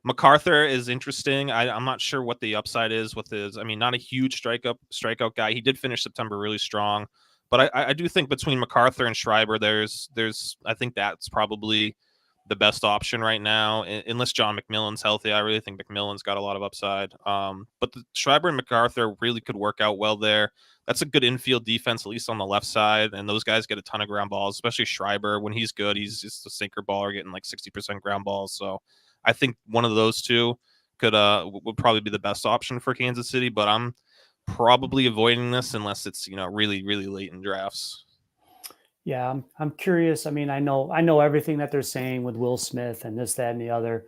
Speaker 17: MacArthur is interesting. I'm not sure what the upside is with his. I mean, not a huge strikeout guy. He did finish September really strong, but I do think between MacArthur and Schreiber, there's I think that's probably the best option right now, unless John McMillan's healthy. I really think McMillan's got a lot of upside. But the Schreiber and MacArthur really could work out well there. That's a good infield defense, at least on the left side. And those guys get a ton of ground balls, especially Schreiber. When he's good, he's just a sinker baller getting 60% ground balls. So I think one of those two would probably be the best option for Kansas City, but I'm probably avoiding this unless it's, really, really late in drafts.
Speaker 16: Yeah, I'm curious. I mean, I know everything that they're saying with Will Smith and this, that, and the other.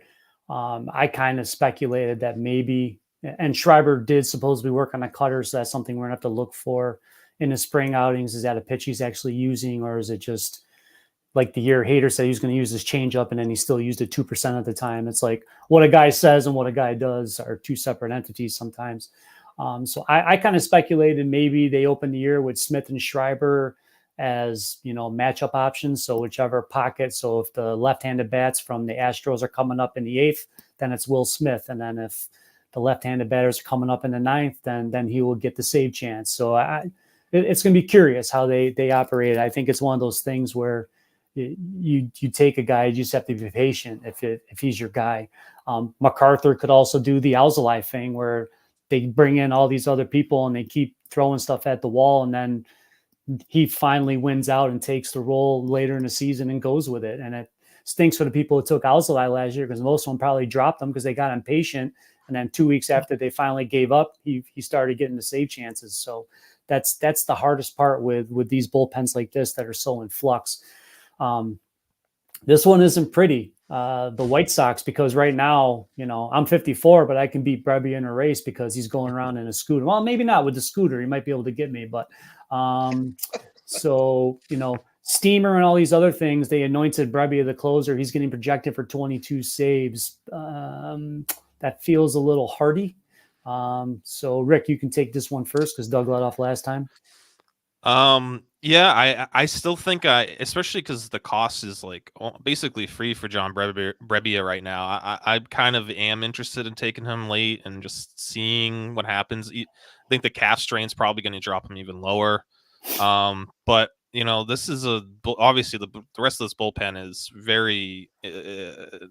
Speaker 16: I kind of speculated that maybe, and Schreiber did supposedly work on a cutter, so that's something we're gonna have to look for in the spring outings. Is that a pitch he's actually using, or is it just like the year Hader said he was going to use his changeup and then he still used it 2% of the time? It's like what a guy says and what a guy does are two separate entities sometimes. So I kind of speculated maybe they opened the year with Smith and Schreiber as, matchup options. So whichever pocket. So if the left-handed bats from the Astros are coming up in the 8th, then it's Will Smith. And then if the left-handed batters are coming up in the 9th, then he will get the save chance. So it's going to be curious how they operate. I think it's one of those things where you take a guy, you just have to be patient if he's your guy. MacArthur could also do the Alzolay thing where they bring in all these other people and they keep throwing stuff at the wall, and then he finally wins out and takes the role later in the season and goes with it. And it stinks for the people who took Alzolay last year, because most of them probably dropped him because they got impatient. And then 2 weeks after they finally gave up, he started getting the save chances. So that's the hardest part with these bullpens like this that are so in flux. This one isn't pretty. The White Sox, because right now, I'm 54, but I can beat Brebbia in a race because he's going around in a scooter. Well, maybe not with the scooter. He might be able to get me, but so, Steamer and all these other things, they anointed Brebbia the closer. He's getting projected for 22 saves. That feels a little hardy. So Rick, you can take this one first because Doug let off last time.
Speaker 17: Yeah, I still think especially because the cost is like basically free for John Brebbia right now. I kind of am interested in taking him late and just seeing what happens. I think the calf strain's probably going to drop him even lower. But this is obviously the rest of this bullpen is very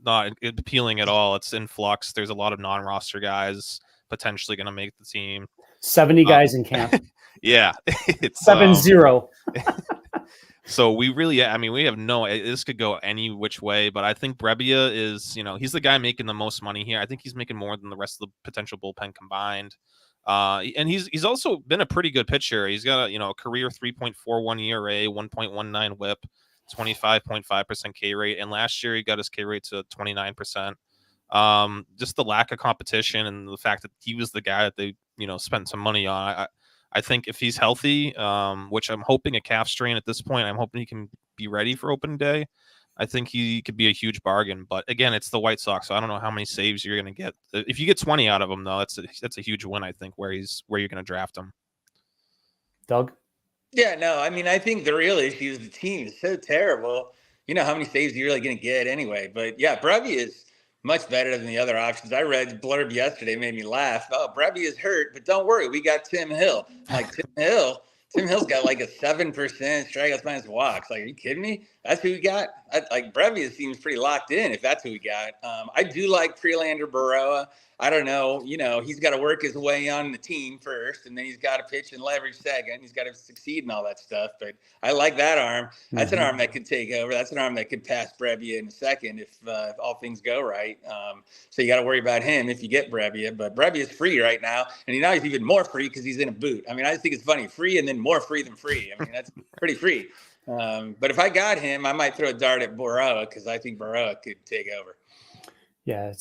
Speaker 17: not appealing at all. It's in flux. There's a lot of non-roster guys potentially going to make the team.
Speaker 16: 70 guys in camp.
Speaker 17: Yeah, it's
Speaker 16: 7-0.
Speaker 17: So we really, we have this could go any which way, but I think Brebbia is, he's the guy making the most money here. I think he's making more than the rest of the potential bullpen combined. And he's also been a pretty good pitcher. He's got a career 3.41 ERA, 1.19 WHIP, 25.5% K rate, and last year he got his K rate to 29%. Just the lack of competition and the fact that he was the guy that they spent some money on. I think if he's healthy, which I'm hoping a calf strain at this point, I'm hoping he can be ready for opening day. I think he could be a huge bargain, but again, it's the White Sox, so I don't know how many saves you're going to get. If you get 20 out of him, though, that's a huge win. I think where you're going to draft him.
Speaker 16: Doug?
Speaker 18: Yeah, no, I think the real issue is the team is so terrible. How many saves you're really going to get anyway. But yeah, Brebbia is much better than the other options. I read the blurb yesterday, made me laugh. Oh, Brebbia is hurt, but don't worry, we got Tim Hill. Like Tim Hill's got like a 7% strikeouts minus walks. Like, are you kidding me? That's who we got. Brebbia seems pretty locked in if that's who we got. I do like Prelander Baroa. I don't know. He's got to work his way on the team first, and then he's got to pitch and leverage second. He's got to succeed and all that stuff. But I like that arm. That's an arm that could take over. That's an arm that could pass Brebbia in a second if all things go right. So you got to worry about him if you get Brebbia. But Brebbia's free right now, and now he's even more free because he's in a boot. I just think it's funny. Free and then more free than free. That's pretty free. But if I got him, I might throw a dart at Baroa because I think Baroa could take over.
Speaker 16: Yeah,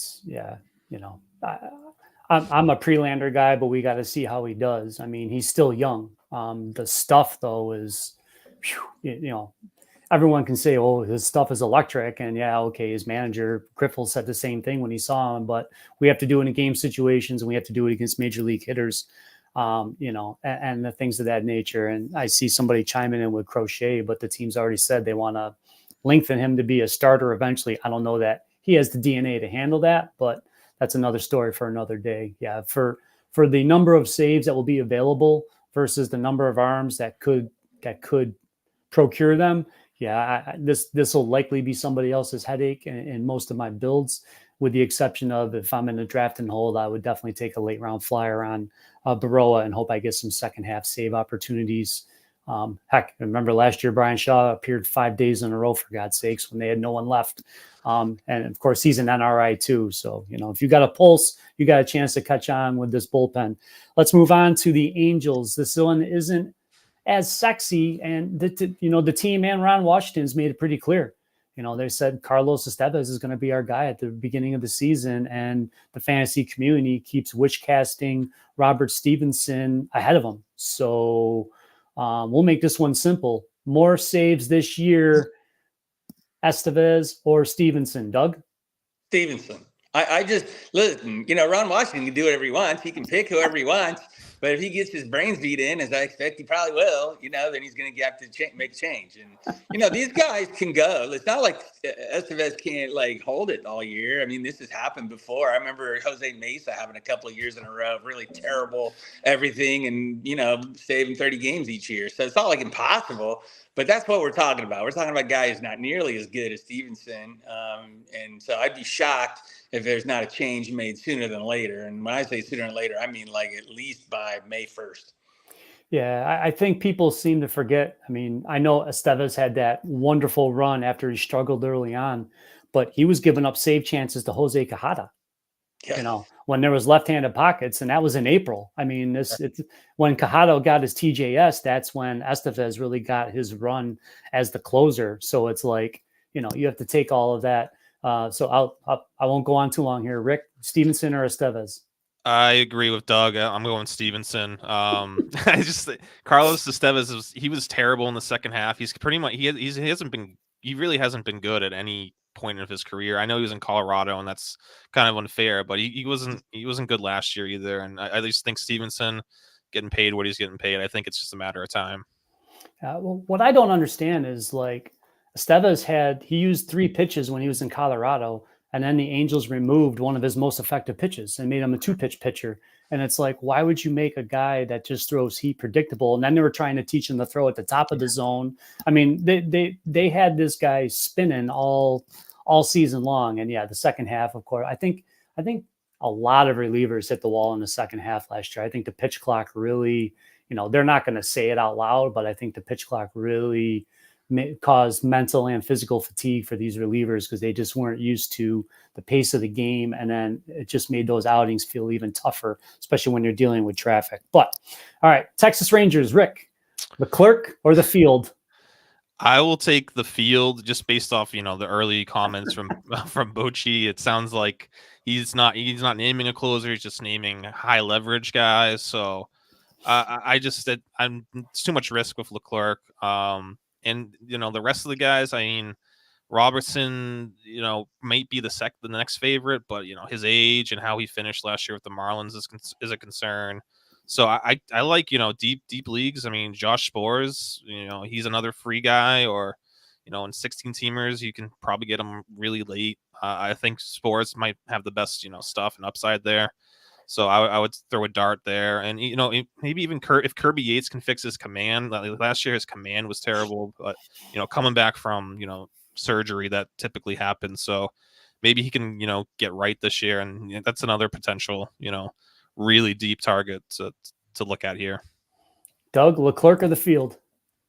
Speaker 16: I'm a Prelander guy, but we got to see how he does. He's still young. The stuff, though, is, everyone can say, oh, his stuff is electric. And yeah, okay, his manager, Griffel, said the same thing when he saw him, but we have to do it in game situations and we have to do it against major league hitters, and the things of that nature. And I see somebody chiming in with Crochet, but the team's already said they want to lengthen him to be a starter eventually. I don't know that he has the DNA to handle that, but that's another story for another day. Yeah, for the number of saves that will be available versus the number of arms that could procure them. Yeah, this will likely be somebody else's headache in most of my builds, with the exception of if I'm in a draft and hold, I would definitely take a late round flyer on Baroa and hope I get some second half save opportunities. Heck, remember last year, Brian Shaw appeared 5 days in a row, for God's sakes, when they had no one left. And of course, he's an NRI too. So, if you got a pulse, you got a chance to catch on with this bullpen. Let's move on to the Angels. This one isn't as sexy. And, the team and Ron Washington's made it pretty clear. They said Carlos Estevez is going to be our guy at the beginning of the season. And the fantasy community keeps wish casting Robert Stevenson ahead of him. So we'll make this one simple. More saves this year, Estevez or Stevenson? Doug?
Speaker 18: Stevenson. I just, listen, Ron Washington can do whatever he wants. He can pick whoever he wants. But if he gets his brains beat in, as I expect he probably will, then he's going to have to make a change. And, these guys can go. It's not like Estevez can't, hold it all year. This has happened before. I remember Jose Mesa having a couple of years in a row of really terrible everything and, saving 30 games each year. So it's not like impossible. But that's what we're talking about. We're talking about guys not nearly as good as Stevenson. And so I'd be shocked if there's not a change made sooner than later. And when I say sooner than later, I mean at least by May 1st.
Speaker 16: Yeah, I think people seem to forget. I mean, I know Estevez had that wonderful run after he struggled early on, but he was giving up save chances to Jose Quijada.
Speaker 18: Yeah.
Speaker 16: You know, when there was left-handed pockets, and that was in April. I mean, it's when Quijada got his TJS, that's when Estevez really got his run as the closer. So it's like, you know, you have to take all of that. So I won't go on too long here. Rick, Stevenson or Estevez?
Speaker 17: I agree with Doug. I'm going Stevenson. I just Carlos Estevez he was terrible in the second half. He's pretty much he really hasn't been good at any point of his career. I know he was in Colorado, and that's kind of unfair, but he wasn't good last year either. And I just think Stevenson getting paid what he's getting paid. I think it's just a matter of time.
Speaker 16: Well, what I don't understand is like Estevez he used 3 pitches when he was in Colorado. And then the Angels removed one of his most effective pitches and made him a 2-pitch pitcher. And it's like, why would you make a guy that just throws heat predictable? And then they were trying to teach him to throw at the top of the zone. I mean, they had this guy spinning all season long. And yeah, the second half, of course, I think a lot of relievers hit the wall in the second half last year. I think the pitch clock really, you know, they're not going to say it out loud, but I think the pitch clock really caused mental and physical fatigue for these relievers because they just weren't used to the pace of the game. And then it just made those outings feel even tougher, especially when you're dealing with traffic. But all right, Texas Rangers, Rick, the clerk or the field?
Speaker 17: I will take the field just based off, you know, the early comments from Bochy. It sounds like he's not naming a closer. He's just naming high leverage guys. So it's too much risk with Leclerc. And, you know, the rest of the guys, I mean, Robertson, you know, might be the next favorite, but, you know, his age and how he finished last year with the Marlins is a concern. So I like, you know, deep leagues. I mean, Josh Sporer, you know, he's another free guy, or, you know, in 16 teamers, you can probably get him really late. I think Sporer might have the best, you know, stuff and upside there. So I would throw a dart there. And, you know, maybe even if Kirby Yates can fix his command. Last year, his command was terrible. But, you know, coming back from, you know, surgery, that typically happens. So maybe he can, you know, get right this year. And you know, that's another potential, you know, really deep target to look at here.
Speaker 16: Doug, Leclerc of the field?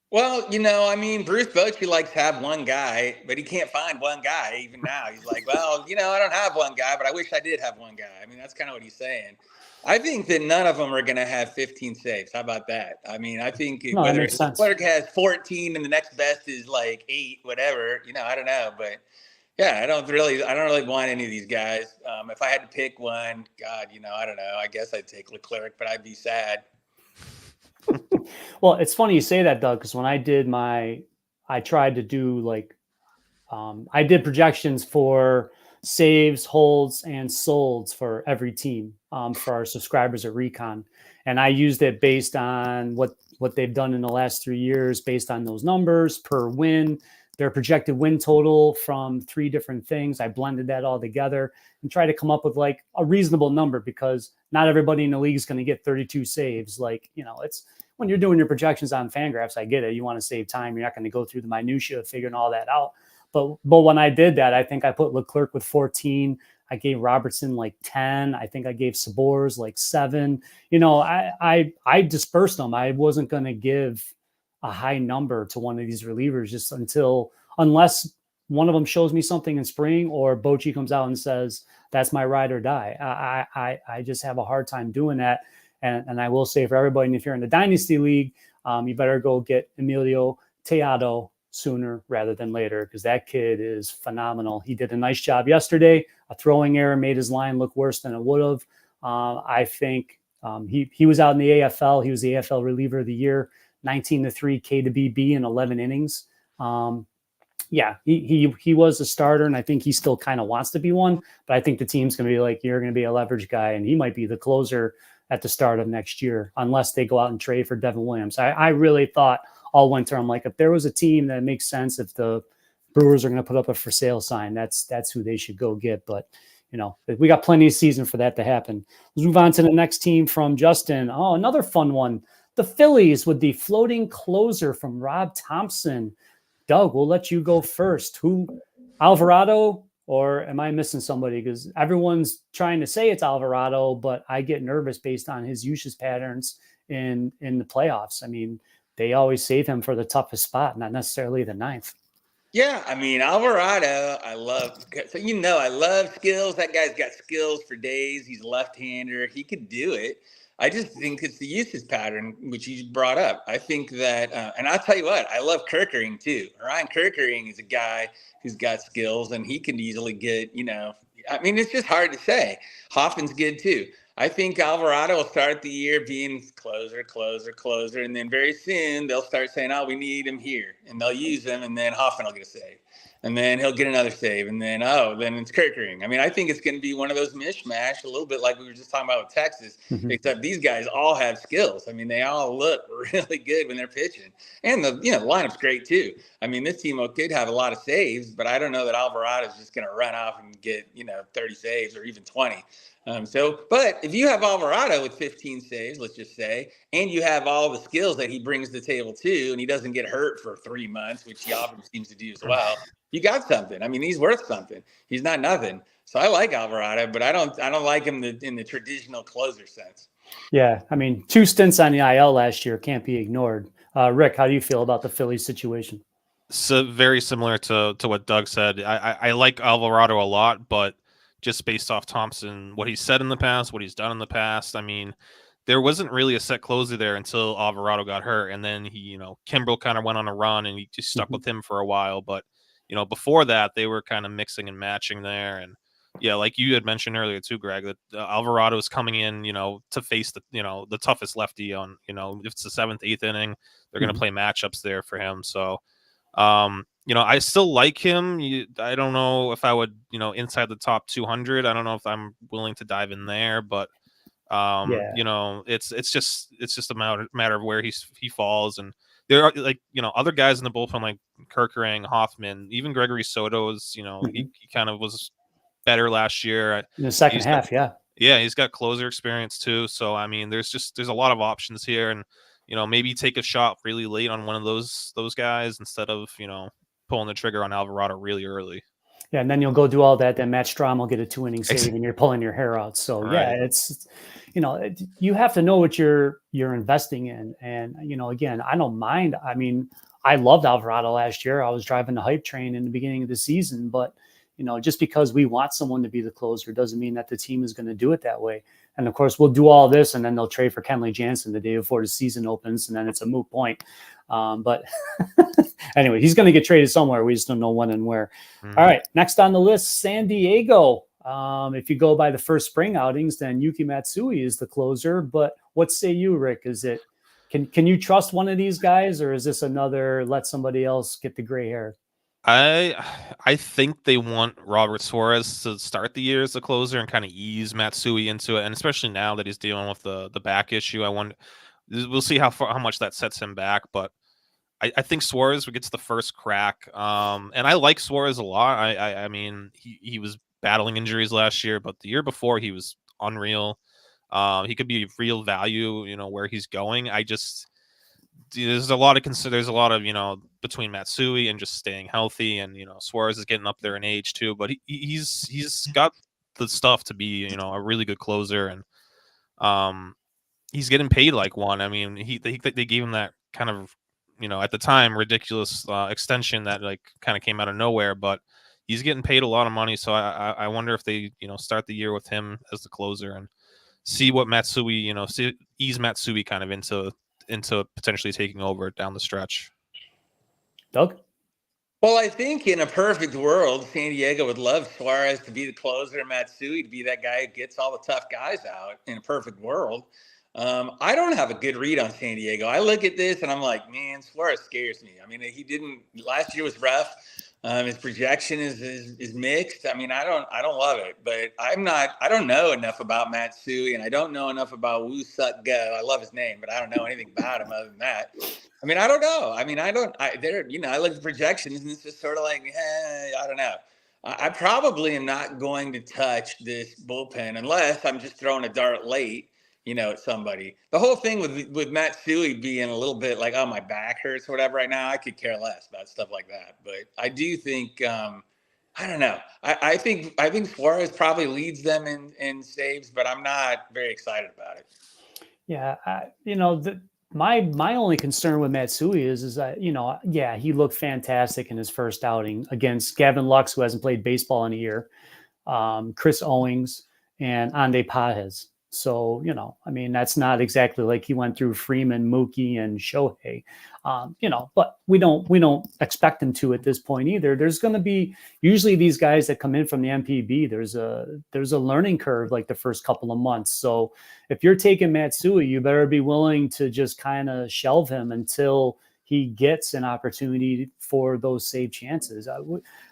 Speaker 18: Well, you know, I mean, Bruce Bochy likes to have one guy, but he can't find one guy even now. He's like, well, you know, I don't have one guy, but I wish I did have one guy. I mean, that's kind of what he's saying. I think that none of them are going to have 15 saves. How about that? I mean, I think whether Leclerc has 14 and the next best is like 8, whatever, you know, I don't know. But yeah, I don't really want any of these guys. If I had to pick one, God, you know, I don't know. I guess I'd take Leclerc, but I'd be sad.
Speaker 16: Well, it's funny you say that, Doug, because when I tried to do like, I did projections for saves, holds, and solds for every team for our subscribers at Recon. And I used it based on what they've done in the last 3 years, based on those numbers per win, their projected win total from 3 different things. I blended that all together and tried to come up with like a reasonable number, because not everybody in the league is going to get 32 saves. Like, you know, it's when you're doing your projections on Fangraphs, I get it. You want to save time. You're not going to go through the minutia of figuring all that out. But when I did that, I think I put Leclerc with 14. I gave Robertson like 10. I think I gave Sporer like 7. You know, I dispersed them. I wasn't going to give a high number to one of these relievers just unless one of them shows me something in spring or Bochy comes out and says, that's my ride or die. I just have a hard time doing that. And I will say for everybody, if you're in the Dynasty League, you better go get Emilio Teado sooner rather than later, because that kid is phenomenal. He did a nice job yesterday. A throwing error made his line look worse than it would have. I think he was out in the AFL. He was the AFL reliever of the year, 19-3 K to BB in 11 innings. Yeah, he was a starter, and I think he still kind of wants to be one. But I think the team's going to be like, you're going to be a leverage guy, and he might be the closer at the start of next year, unless they go out and trade for Devin Williams. I really thought all winter, I'm like, if there was a team that makes sense, if the Brewers are going to put up a for sale sign, that's who they should go get. But, you know, we got plenty of season for that to happen. Let's move on to the next team from Justin. Oh, another fun one. The Phillies with the floating closer from Rob Thompson. Doug, we'll let you go first. Who, Alvarado or am I missing somebody? Because everyone's trying to say it's Alvarado, but I get nervous based on his usage patterns in the playoffs. I mean, they always save him for the toughest spot, not necessarily the ninth.
Speaker 18: Yeah, I mean, Alvarado, I love. So I love skills. That guy's got skills for days. He's a left-hander. He could do it. I just think it's the usage pattern, which you brought up. I think that, and I'll tell you what, I love Kerkering too. Ryan Kerkering is a guy who's got skills, and he can easily get, I mean, it's just hard to say. Hoffman's good too. I think Alvarado will start the year being closer, and then very soon they'll start saying, "Oh, we need him here," and they'll use him, and then Hoffman will get a save, and then he'll get another save, and then then it's Kerkering. I mean, I think it's going to be one of those mishmash, a little bit like we were just talking about with Texas, except these guys all have skills. I mean, they all look really good when they're pitching, and the lineup's great too. I mean, this team could have a lot of saves, but I don't know that Alvarado is just going to run off and get 30 saves or even 20. But if you have Alvarado with 15 saves, let's just say, and you have all the skills that he brings to the table too, and he doesn't get hurt for 3 months, which he often seems to do as well, you got something. I mean, he's worth something. He's not nothing. So I like Alvarado, but I don't like him in the traditional closer sense.
Speaker 16: Yeah, I mean, 2 stints on the IL last year can't be ignored. Rick, how do you feel about the Phillies situation?
Speaker 17: So very similar to what Doug said. I like Alvarado a lot, but just based off Thompson, what he's said in the past, what he's done in the past. I mean, there wasn't really a set closer there until Alvarado got hurt. And then he, Kimbrel kind of went on a run and he just stuck with him for a while. But, before that, they were kind of mixing and matching there. And yeah, like you had mentioned earlier too, Greg, that Alvarado is coming in, to face the toughest lefty on, if it's the 7th, 8th inning, they're going to play matchups there for him. So, I still like him. I don't know if I would, inside the top 200. I don't know if I'm willing to dive in there, but it's just a matter of where he falls. And there are other guys in the bullpen like Kerkering, Hoffman, even Gregory Soto's. He kind of was better last year
Speaker 16: in the second half.
Speaker 17: Yeah, he's got closer experience too. So I mean, there's a lot of options here, and maybe take a shot really late on one of those guys instead of pulling the trigger on Alvarado really early.
Speaker 16: Yeah, and then you'll go do all that. Then Matt Strom will get a 2-inning save, and you're pulling your hair out. So yeah, it's you have to know what you're investing in. And again, I don't mind. I mean, I loved Alvarado last year. I was driving the hype train in the beginning of the season, but just because we want someone to be the closer doesn't mean that the team is going to do it that way. And of course, we'll do all this, and then they'll trade for Kenley Jansen the day before the season opens, and then it's a moot point. But anyway, he's going to get traded somewhere. We just don't know when and where. All right, next on the list, San Diego. If you go by the first spring outings, then Yuki Matsui is the closer. But what say you, Rick? Is it can you trust one of these guys, or is this another let somebody else get the gray hair?
Speaker 17: I think they want Robert Suarez to start the year as a closer and kind of ease Matsui into it, and especially now that he's dealing with the back issue, we'll see how much that sets him back. But I think Suarez gets the first crack, and I like Suarez a lot. I mean, he was battling injuries last year, but the year before he was unreal. He could be real value, where he's going. There's a lot of between Matsui and just staying healthy, and Suarez is getting up there in age too, but he's got the stuff to be a really good closer, and he's getting paid like one. I mean, they gave him that kind of at the time ridiculous extension that kind of came out of nowhere, but he's getting paid a lot of money. So I wonder if they start the year with him as the closer and see what Matsui ease Matsui kind of into potentially taking over down the stretch.
Speaker 16: Doug?
Speaker 18: Well, I think in a perfect world, San Diego would love Suarez to be the closer and Matsui to be that guy who gets all the tough guys out in a perfect world. I don't have a good read on San Diego. I look at this and I'm like, man, Suarez scares me. I mean, last year was rough. His projection is mixed. I mean, I don't love it, but I don't know enough about Matsui, and I don't know enough about Woo Suk Go. I love his name, but I don't know anything about him other than that. I mean, I don't know. I mean, I look at the projections and it's just sort of like, I don't know. I probably am not going to touch this bullpen unless I'm just throwing a dart late, at somebody. The whole thing with Matsui being a little bit like, oh, my back hurts or whatever right now, I could care less about stuff like that. But I do think I don't know. I think Suarez probably leads them in saves, but I'm not very excited about it.
Speaker 16: Yeah, my only concern with Matsui is that, he looked fantastic in his first outing against Gavin Lux, who hasn't played baseball in a year, Chris Owings, and Ande Pages. So, that's not exactly like he went through Freeman, Mookie, and Shohei, but we don't expect him to at this point either. There's going to be usually these guys that come in from the MPB. There's a learning curve like the first couple of months. So if you're taking Matsui, you better be willing to just kind of shelve him until he gets an opportunity for those save chances.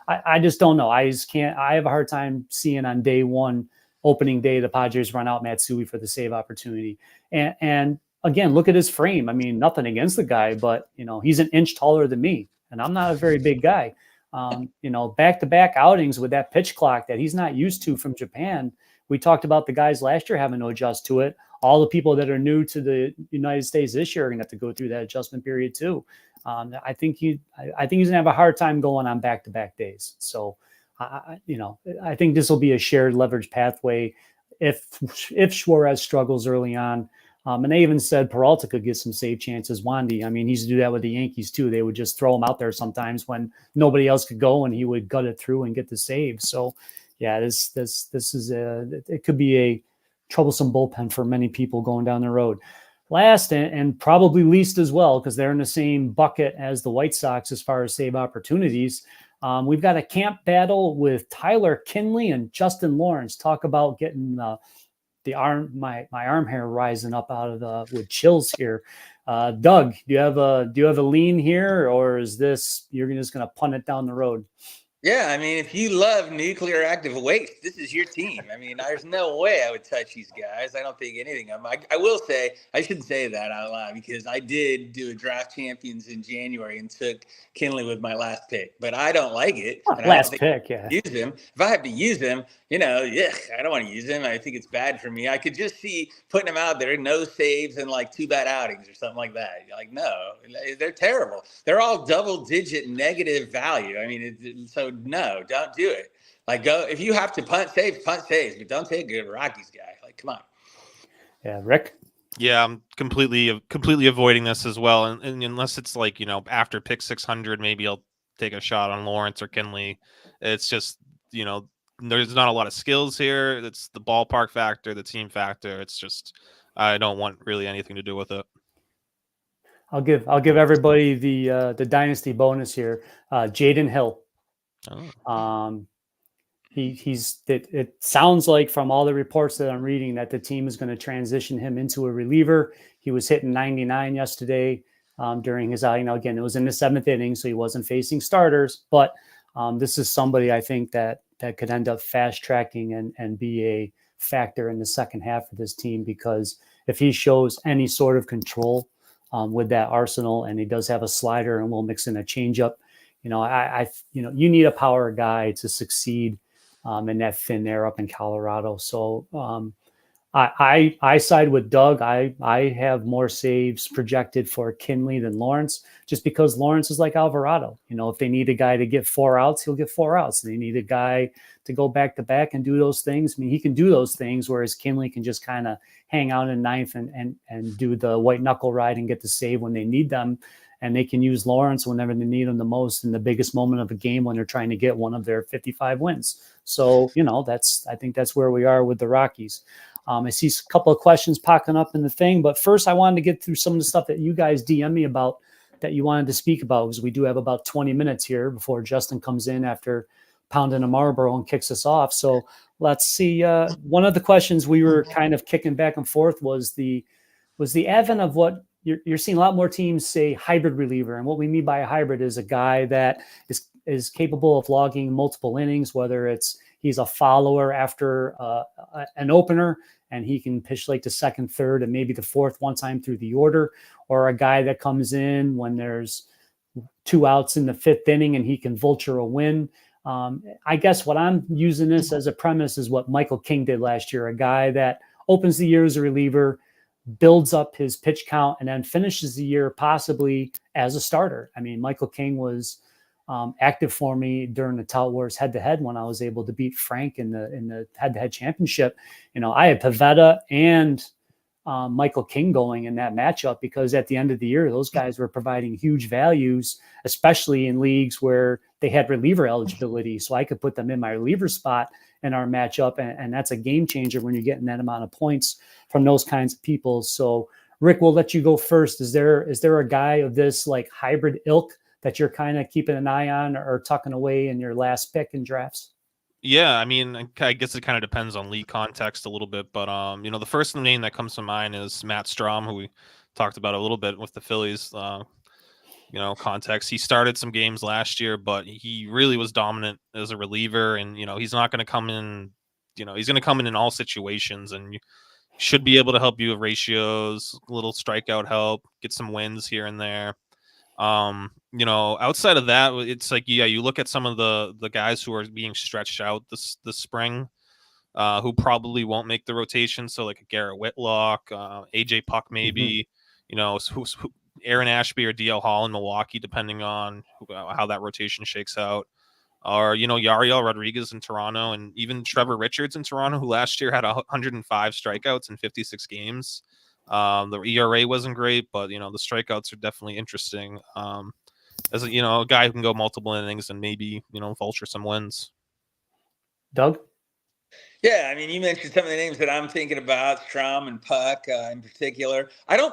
Speaker 16: I just don't know. I just can't. I have a hard time seeing on day one, opening day, the Padres run out Matsui for the save opportunity. And again, look at his frame. I mean, nothing against the guy, but he's an inch taller than me, and I'm not a very big guy. Back-to-back outings with that pitch clock that he's not used to from Japan. We talked about the guys last year having to adjust to it. All the people that are new to the United States this year are going to have to go through that adjustment period too. I think he's going to have a hard time going on back-to-back days. So, I think this will be a shared leverage pathway if Suarez struggles early on. And they even said Peralta could get some save chances. Wandy, he used to do that with the Yankees too. They would just throw him out there sometimes when nobody else could go, and he would gut it through and get the save. So, yeah, this is it could be a troublesome bullpen for many people going down the road. Last and probably least as well, because they're in the same bucket as the White Sox as far as save opportunities. We've got a camp battle with Tyler Kinley and Justin Lawrence. Talk about getting my arm hair rising up out of with chills here. Doug, do you have a lean here, or is this you're just going to punt it down the road?
Speaker 18: Yeah, if you love nuclear active waste, this is your team. There's no way I would touch these guys. I don't think anything of them. I will say, I shouldn't say that out loud because I did do a draft champions in January and took Kinley with my last pick, but I don't like it.
Speaker 16: Last pick, yeah.
Speaker 18: Use him. If I have to use him, I don't want to use him. I think it's bad for me. I could just see putting him out there, no saves and like 2 bad outings or something like that. No, they're terrible. They're all double-digit negative value. So no, don't do it. Go if you have to punt saves, but don't take a Rockies guy. Come on.
Speaker 16: Yeah, Rick.
Speaker 17: Yeah, I'm completely avoiding this as well, and unless it's after pick 600, maybe I'll take a shot on Lawrence or Kinley. It's just there's not a lot of skills here. It's the ballpark factor, the team factor. It's just I don't want really anything to do with it.
Speaker 16: I'll give everybody the dynasty bonus here. Jaden Hill. Oh. It sounds like from all the reports that I'm reading that the team is going to transition him into a reliever. He was hitting 99 yesterday during his outing. Now, again, it was in the 7th inning, so he wasn't facing starters. But this is somebody I think that could end up fast tracking and be a factor in the second half of this team, because if he shows any sort of control with that arsenal, and he does have a slider and we'll mix in a changeup, you need a power guy to succeed in that thin air up in Colorado. So I side with Doug. I have more saves projected for Kinley than Lawrence, just because Lawrence is like Alvarado. If they need a guy to get 4 outs, he'll get 4 outs. They need a guy to go back to back and do those things. He can do those things, whereas Kinley can just kind of hang out in ninth and do the white knuckle ride and get the save when they need them. And they can use Lawrence whenever they need him the most in the biggest moment of a game when they're trying to get one of their 55 wins. So, I think that's where we are with the Rockies. I see a couple of questions popping up in the thing, but first I wanted to get through some of the stuff that you guys DM me about that you wanted to speak about, because we do have about 20 minutes here before Justin comes in after pounding a Marlboro and kicks us off. So let's see. One of the questions we were kind of kicking back and forth was the advent of what you're seeing a lot more teams say hybrid reliever. And what we mean by a hybrid is a guy that is capable of logging multiple innings, whether he's a follower after an opener and he can pitch like the second, third, and maybe the fourth one time through the order, or a guy that comes in when there's 2 outs in the 5th inning and he can vulture a win. I guess what I'm using this as a premise is what Michael King did last year, a guy that opens the year as a reliever, builds up his pitch count, and then finishes the year possibly as a starter. Michael King was active for me during the Tout Wars head-to-head when I was able to beat Frank in the head-to-head championship. I had Pavetta and Michael King going in that matchup, because at the end of the year, those guys were providing huge values, especially in leagues where they had reliever eligibility. So I could put them in my reliever spot in our matchup. And that's a game changer when you're getting that amount of points from those kinds of people. So Rick, we'll let you go first. Is there a guy of this like hybrid ilk that you're kind of keeping an eye on or tucking away in your last pick in drafts?
Speaker 17: Yeah, I mean, I guess it kind of depends on league context a little bit, but the first name that comes to mind is Matt Strom, who we talked about a little bit with the Phillies. Context. He started some games last year, but he really was dominant as a reliever, and he's not going to come in. He's going to come in all situations, and you should be able to help you with ratios, a little strikeout help, get some wins here and there. Outside of that, it's like, you look at some of the guys who are being stretched out this spring, who probably won't make the rotation. So like a Garrett Whitlock, AJ Puck, maybe, Aaron Ashby or DL Hall in Milwaukee, depending on how that rotation shakes out. Or, Yariel Rodriguez in Toronto, and even Trevor Richards in Toronto, who last year had 105 strikeouts in 56 games. The ERA wasn't great, but the strikeouts are definitely interesting. As a guy who can go multiple innings and maybe vulture some wins.
Speaker 16: Doug?
Speaker 18: Yeah, I mean, you mentioned some of the names that I'm thinking about, Strom and Puck in particular.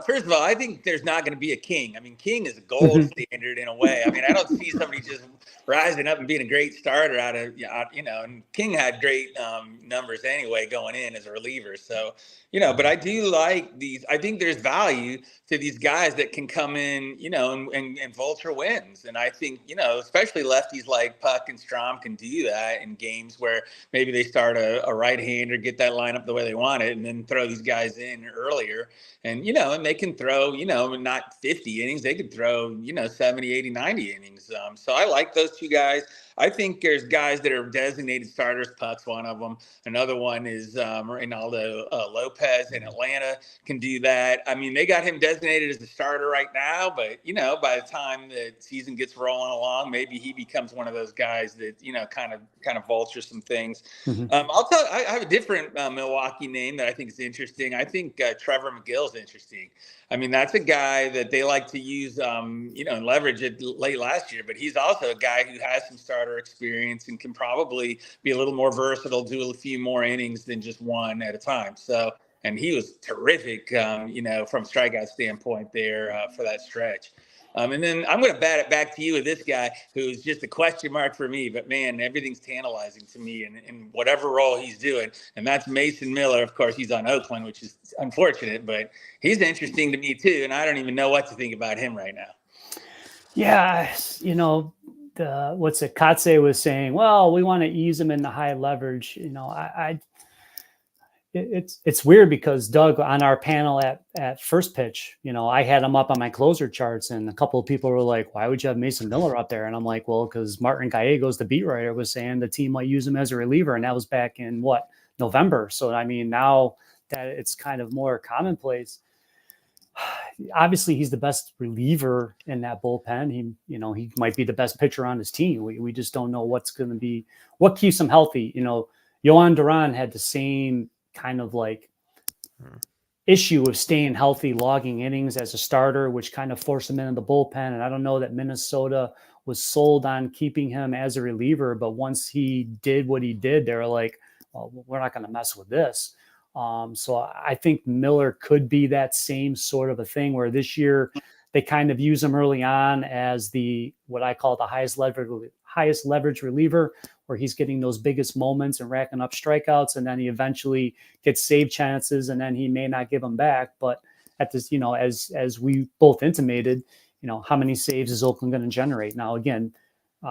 Speaker 18: First of all, I think there's not going to be a King. I mean, King is a gold standard in a way. I mean, I don't see somebody just rising up and being a great starter and King had great numbers anyway going in as a reliever. So, but I do like these. I think there's value to these guys that can come in, and vulture wins. And I think, especially lefties like Puck and Strom can do that in games where maybe they start a right-hander, get that lineup the way they want it, and then throw these guys in earlier. And, and they can throw, not 50 innings. They could throw, 70, 80, 90 innings. So I like those two guys. I think there's guys that are designated starters. Puck's one of them. Another one is Reynaldo Lopez in Atlanta can do that. I mean, they got him designated as the starter right now, but, by the time the season gets rolling along, maybe he becomes one of those guys that, kind of vultures some things. I have a different Milwaukee name that I think is interesting. I think Trevor McGill's interesting. I mean, that's a guy that they like to use, and leverage it late last year, but he's also a guy who has some starter experience and can probably be a little more versatile, do a few more innings than just one at a time. So, and he was terrific, from strikeout standpoint there for that stretch. And then I'm going to bat it back to you with this guy who's just a question mark for me, but man, everything's tantalizing to me in whatever role he's doing. And that's Mason Miller. Of course, he's on Oakland, which is unfortunate, but he's interesting to me too. And I don't even know what to think about him right now.
Speaker 16: Yeah. Katse was saying, well, we want to ease him in the high leverage. It's weird because Doug on our panel at First Pitch, I had him up on my closer charts, and a couple of people were like, why would you have Mason Miller up there? And I'm like, well, because Martin Gallegos, the beat writer, was saying the team might use him as a reliever. And that was back in November. So, I mean, now that it's kind of more commonplace, obviously he's the best reliever in that bullpen. He might be the best pitcher on his team. We just don't know what keeps him healthy. Yohan Duran had the same kind of like issue of staying healthy, logging innings as a starter, which kind of forced him into the bullpen. And I don't know that Minnesota was sold on keeping him as a reliever, but once he did what he did, they were like, well, we're not going to mess with this. So I think Miller could be that same sort of a thing where this year they kind of use him early on as what I call the highest leverage reliever, where he's getting those biggest moments and racking up strikeouts, and then he eventually gets save chances, and then he may not give them back. But at this, as we both intimated, how many saves is Oakland going to generate? Now, again,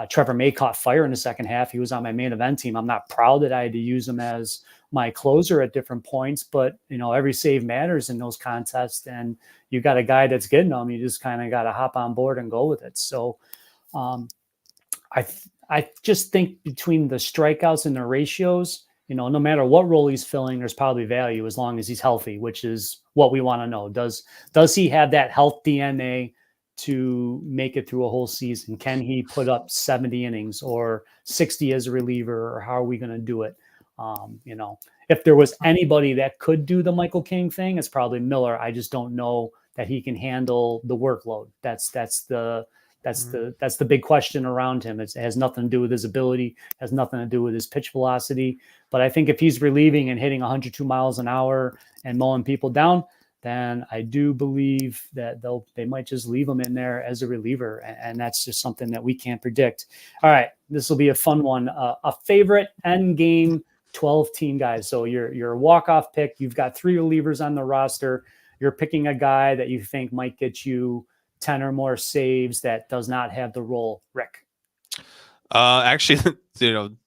Speaker 16: Trevor May caught fire in the second half. He was on my main event team. I'm not proud that I had to use him as my closer at different points, but every save matters in those contests, and you got a guy that's getting them. You just kind of got to hop on board and go with it. So, I just think between the strikeouts and the ratios, no matter what role he's filling, there's probably value as long as he's healthy, which is what we want to know. Does he have that health DNA to make it through a whole season? Can he put up 70 innings or 60 as a reliever, or how are we going to do it? If there was anybody that could do the Michael King thing, it's probably Miller. I just don't know that he can handle the workload. That's the big question around him. It has nothing to do with his ability, has nothing to do with his pitch velocity. But I think if he's relieving and hitting 102 miles an hour and mowing people down, then I do believe that they might just leave him in there as a reliever. And that's just something that we can't predict. All right, this will be a fun one. A favorite end game 12-team guys. So you're a walk-off pick. You've got 3 relievers on the roster. You're picking a guy that you think might get you 10 or more saves that does not have the role. Rick.
Speaker 17: Actually,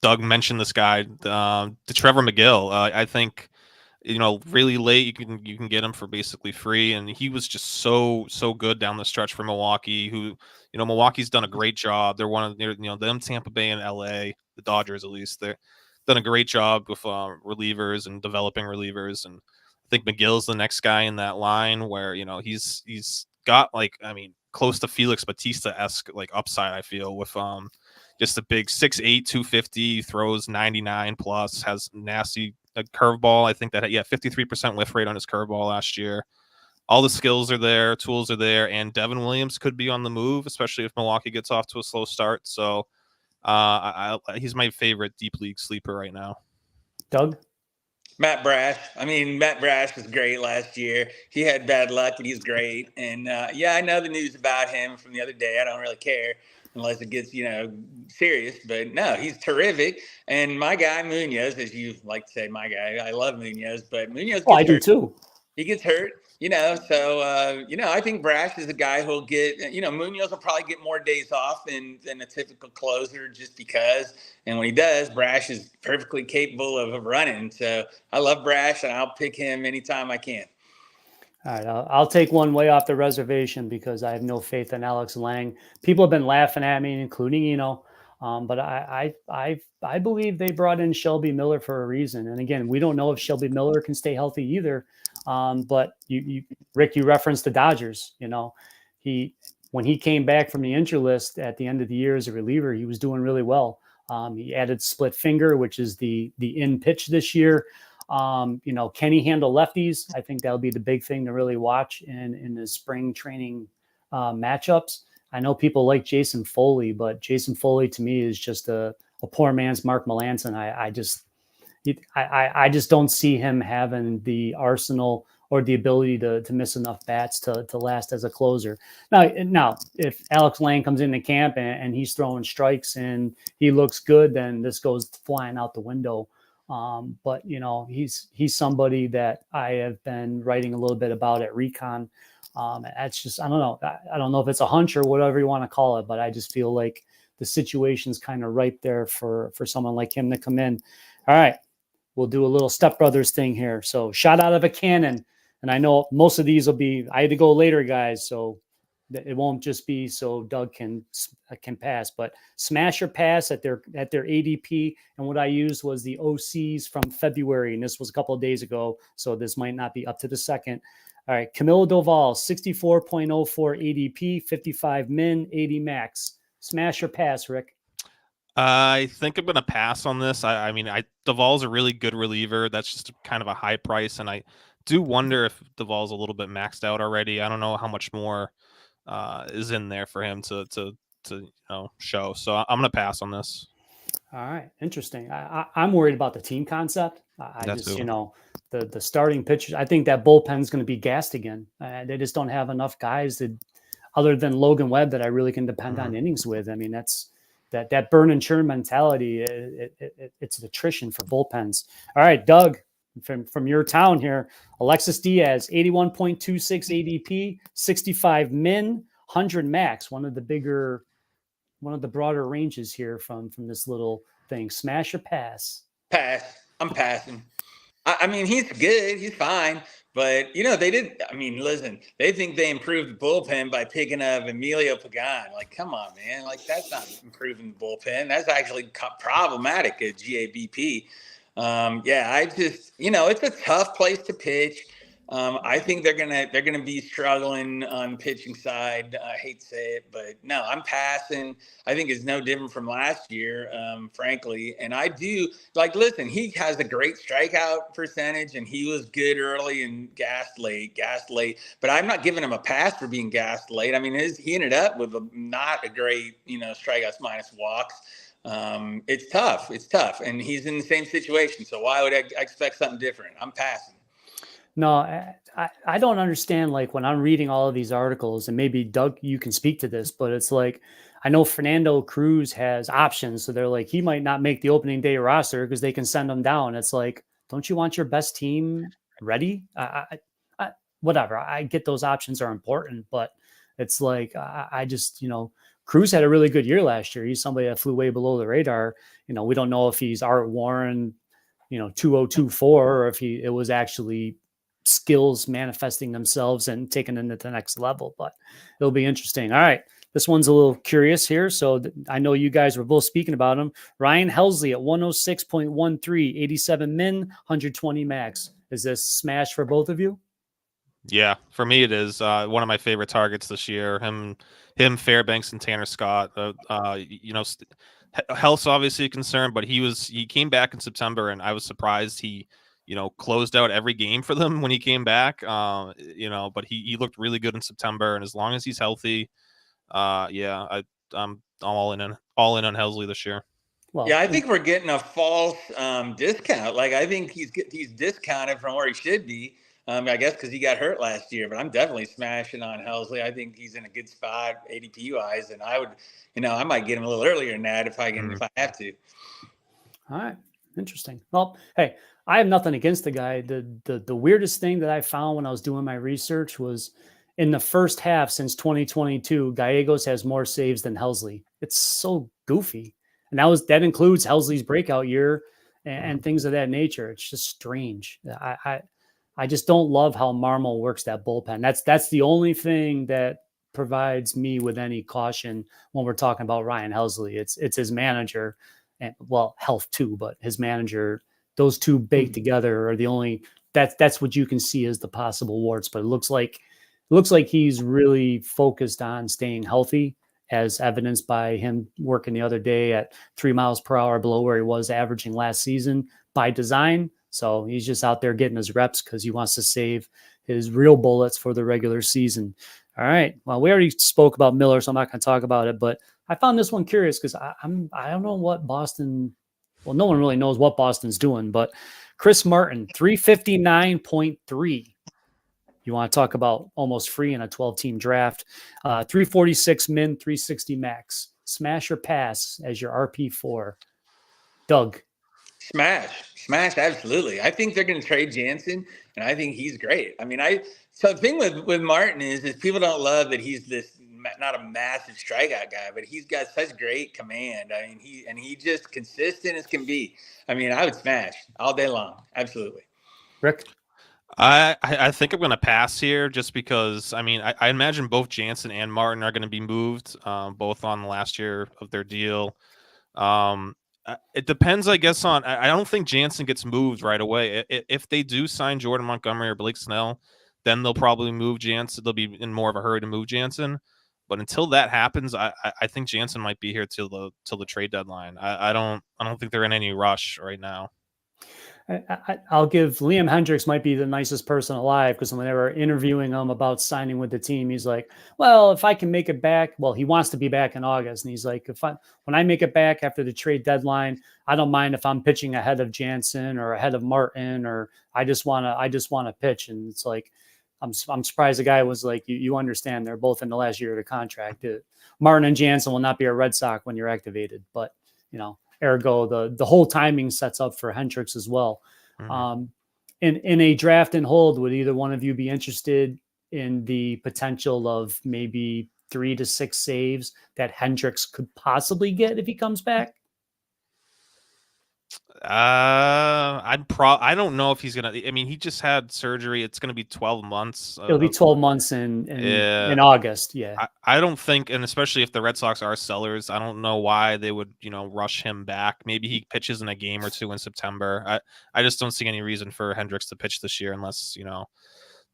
Speaker 17: Doug mentioned this guy, to Trevor McGill. I think, really late you can get him for basically free, and he was just so good down the stretch for Milwaukee. Who, Milwaukee's done a great job. They're one of them, Tampa Bay and LA, the Dodgers at least. They're done a great job with relievers and developing relievers, and I think McGill's the next guy in that line where he's got close to Felix Bautista-esque upside. I feel with just a big 6'8", 250, throws 99 plus, has nasty curveball. I think that 53% whiff rate on his curveball last year. All the skills are there, tools are there, and Devin Williams could be on the move, especially if Milwaukee gets off to a slow start. So he's my favorite deep league sleeper right now.
Speaker 16: Doug?
Speaker 18: Matt Brash. Matt Brash was great last year. He had bad luck, and he's great. And I know the news about him from the other day. I don't really care unless it gets, serious. But no, he's terrific. And my guy Munoz, as you like to say, my guy, I love Munoz, but Munoz gets
Speaker 16: I do
Speaker 18: hurt.
Speaker 16: too.
Speaker 18: He gets hurt. So, I think Brash is a guy who'll get, Munoz will probably get more days off than a typical closer just because. And when he does, Brash is perfectly capable of running. So I love Brash, and I'll pick him anytime I can.
Speaker 16: All right, I'll take one way off the reservation because I have no faith in Alex Lang. People have been laughing at me, including but I believe they brought in Shelby Miller for a reason. And again, we don't know if Shelby Miller can stay healthy either. But Rick, you referenced the Dodgers. When he came back from the injury list at the end of the year as a reliever, he was doing really well. He added split finger, which is the in pitch this year. Can he handle lefties? I think that'll be the big thing to really watch in the spring training matchups. I know people like Jason Foley, but Jason Foley to me is just a poor man's Mark Melancon. I just don't see him having the arsenal or the ability to miss enough bats to last as a closer. Now, if Alex Lang comes into camp and he's throwing strikes and he looks good, then this goes flying out the window. But he's somebody that I have been writing a little bit about at Recon. That's just, I don't know. I don't know if it's a hunch or whatever you want to call it, but I just feel like the situation's kind of ripe there for someone like him to come in. All right. We'll do a little Step Brothers thing here. So shot out of a cannon. And I know most of these will be, I had to go later, guys. So it won't just be so Doug can pass, but smash or pass at their ADP. And what I used was the OCs from February. And this was a couple of days ago. So this might not be up to the second. All right. Camilo Doval, 64.04 ADP, 55 min, 80 max. Smash or pass, Rick?
Speaker 17: I think I'm going to pass on this. Duvall's a really good reliever. That's just kind of a high price, and I do wonder if Duvall's a little bit maxed out already. I don't know how much more is in there for him to show. So I'm going to pass on this.
Speaker 16: All right, interesting. I'm worried about the team concept. The starting pitchers. I think that bullpen's going to be gassed again. They just don't have enough guys other than Logan Webb that I really can depend on innings with. That's. That burn and churn mentality, it's attrition for bullpens. All right, Doug, from your town here, Alexis Diaz, 81.26 ADP, 65 min, 100 max. One of the broader ranges here from this little thing. Smash or pass?
Speaker 18: Pass. I'm passing. He's good. He's fine. But, they did. Listen, they think they improved the bullpen by picking up Emilio Pagan. Come on, man. That's not improving the bullpen. That's actually problematic at GABP. It's a tough place to pitch. I think they're gonna be struggling on the pitching side. I hate to say it, but no, I'm passing. I think it's no different from last year, frankly. And I do listen. He has a great strikeout percentage, and he was good early and gassed late. But I'm not giving him a pass for being gassed late. I mean, he ended up with not a great strikeouts minus walks. It's tough, and he's in the same situation. So why would I expect something different? I'm passing.
Speaker 16: No, I don't understand. Like when I'm reading all of these articles, and maybe Doug, you can speak to this, but it's like, I know Fernando Cruz has options. So they're like, he might not make the opening day roster because they can send him down. It's like, don't you want your best team ready? Whatever. I get those options are important, but it's like, I just, Cruz had a really good year last year. He's somebody that flew way below the radar. We don't know if he's Art Warren, 2024, or if it was actually skills manifesting themselves and taking it to the next level, but it'll be interesting. All right. This one's a little curious here. So I know you guys were both speaking about him. Ryan Helsley at 106.13, 87 min, 120 max. Is this smash for both of you?
Speaker 17: Yeah, for me it is one of my favorite targets this year. Him, Fairbanks, and Tanner Scott. Health's obviously a concern, but he came back in September, and I was surprised he closed out every game for them when he came back. But he looked really good in September, and as long as he's healthy, I'm all in on Helsley this year.
Speaker 18: Well, yeah, I think we're getting a false discount. Like I think he's discounted from where he should be. I guess because he got hurt last year, but I'm definitely smashing on Helsley. I think he's in a good spot ADP wise, and I would, I might get him a little earlier than that if I have to.
Speaker 16: All right, interesting. Well, hey, I have nothing against the guy. The weirdest thing that I found when I was doing my research was in the first half since 2022, Gallegos has more saves than Helsley. It's so goofy, and that includes Helsley's breakout year and things of that nature. It's just strange. I just don't love how Marmol works that bullpen. That's the only thing that provides me with any caution when we're talking about Ryan Helsley. It's his manager, and health too, but his manager. Those two baked together are the only. That's what you can see as the possible warts. But it looks like he's really focused on staying healthy, as evidenced by him working the other day at 3 miles per hour below where he was averaging last season by design. So he's just out there getting his reps because he wants to save his real bullets for the regular season. All right. Well, we already spoke about Miller, so I'm not going to talk about it. But I found this one curious because I don't know what Boston. Well, no one really knows what Boston's doing. But Chris Martin, 359.3. You want to talk about almost free in a 12-team draft? 346 min, 360 max. Smash or pass as your RP4. Doug.
Speaker 18: Smash, absolutely. I think they're going to trade Jansen, and I think he's great. I mean, so the thing with Martin is people don't love that he's this not a massive strikeout guy, but he's got such great command. I mean, he just consistent as can be. I mean, I would smash all day long. Absolutely.
Speaker 16: Rick?
Speaker 17: I think I'm going to pass here just because, I imagine both Jansen and Martin are going to be moved, both on the last year of their deal. It depends, I guess, on. I don't think Jansen gets moved right away. If they do sign Jordan Montgomery or Blake Snell, then they'll probably move Jansen. They'll be in more of a hurry to move Jansen. But until that happens, I think Jansen might be here till the trade deadline. I don't think they're in any rush right now.
Speaker 16: I'll give Liam Hendriks might be the nicest person alive because when they were interviewing him about signing with the team, he's like, well, if I can make it back, well, he wants to be back in August. And he's like, when I make it back after the trade deadline, I don't mind if I'm pitching ahead of Jansen or ahead of Martin, or I just want to pitch. And it's like, I'm surprised the guy was like, you understand they're both in the last year of the contract. Martin and Jansen will not be a Red Sox when you're activated, but ergo, the whole timing sets up for Hendriks as well. Mm-hmm. In a draft and hold, would either one of you be interested in the potential of maybe 3 to 6 saves that Hendriks could possibly get if he comes back?
Speaker 17: I don't know if he's gonna. He just had surgery. It's gonna be 12 months.
Speaker 16: It'll be 12 months in August. Yeah,
Speaker 17: I don't think, and especially if the Red Sox are sellers, I don't know why they would rush him back. Maybe he pitches in a game or two in September. I just don't see any reason for Hendriks to pitch this year unless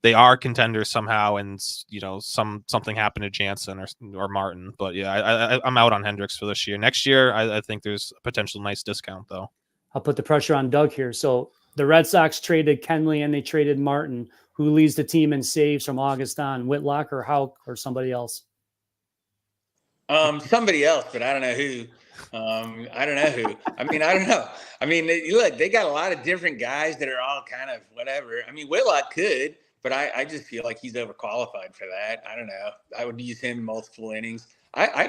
Speaker 17: they are contenders somehow, and something happened to Jansen or Martin. But yeah, I'm out on Hendricks for this year. Next year, I think there's a potential nice discount though.
Speaker 16: I'll put the pressure on Doug here. So the Red Sox traded Kenley and they traded Martin. Who leads the team in saves from August on? Whitlock or Houck or somebody else?
Speaker 18: Somebody else, but I don't know who. I don't know who. I don't know. Look, they got a lot of different guys that are all kind of whatever. Whitlock could, but I just feel like he's overqualified for that. I don't know. I would use him in multiple innings. I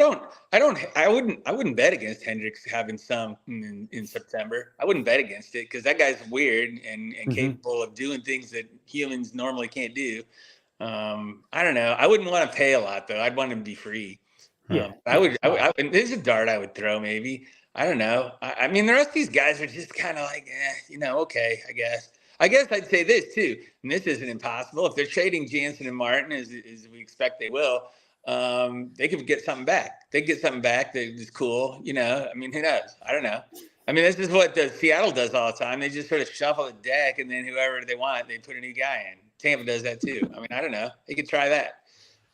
Speaker 18: wouldn't bet against Hendricks having some in September. I wouldn't bet against it because that guy's weird and capable of doing things that humans normally can't do. I don't know. I wouldn't want to pay a lot though. I'd want him to be free.
Speaker 16: Yeah,
Speaker 18: I would. There's a dart I would throw maybe. I don't know. The rest of these guys are just kind of like, okay, I guess. I guess I'd say this too, and this isn't impossible. If they're trading Jansen and Martin, as we expect they will, they could get something back. They get something back that is cool. Who knows? I don't know. This is what the Seattle does all the time. They just sort of shuffle the deck, and then whoever they want, they put a new guy in. Tampa does that too. I don't know. They could try that.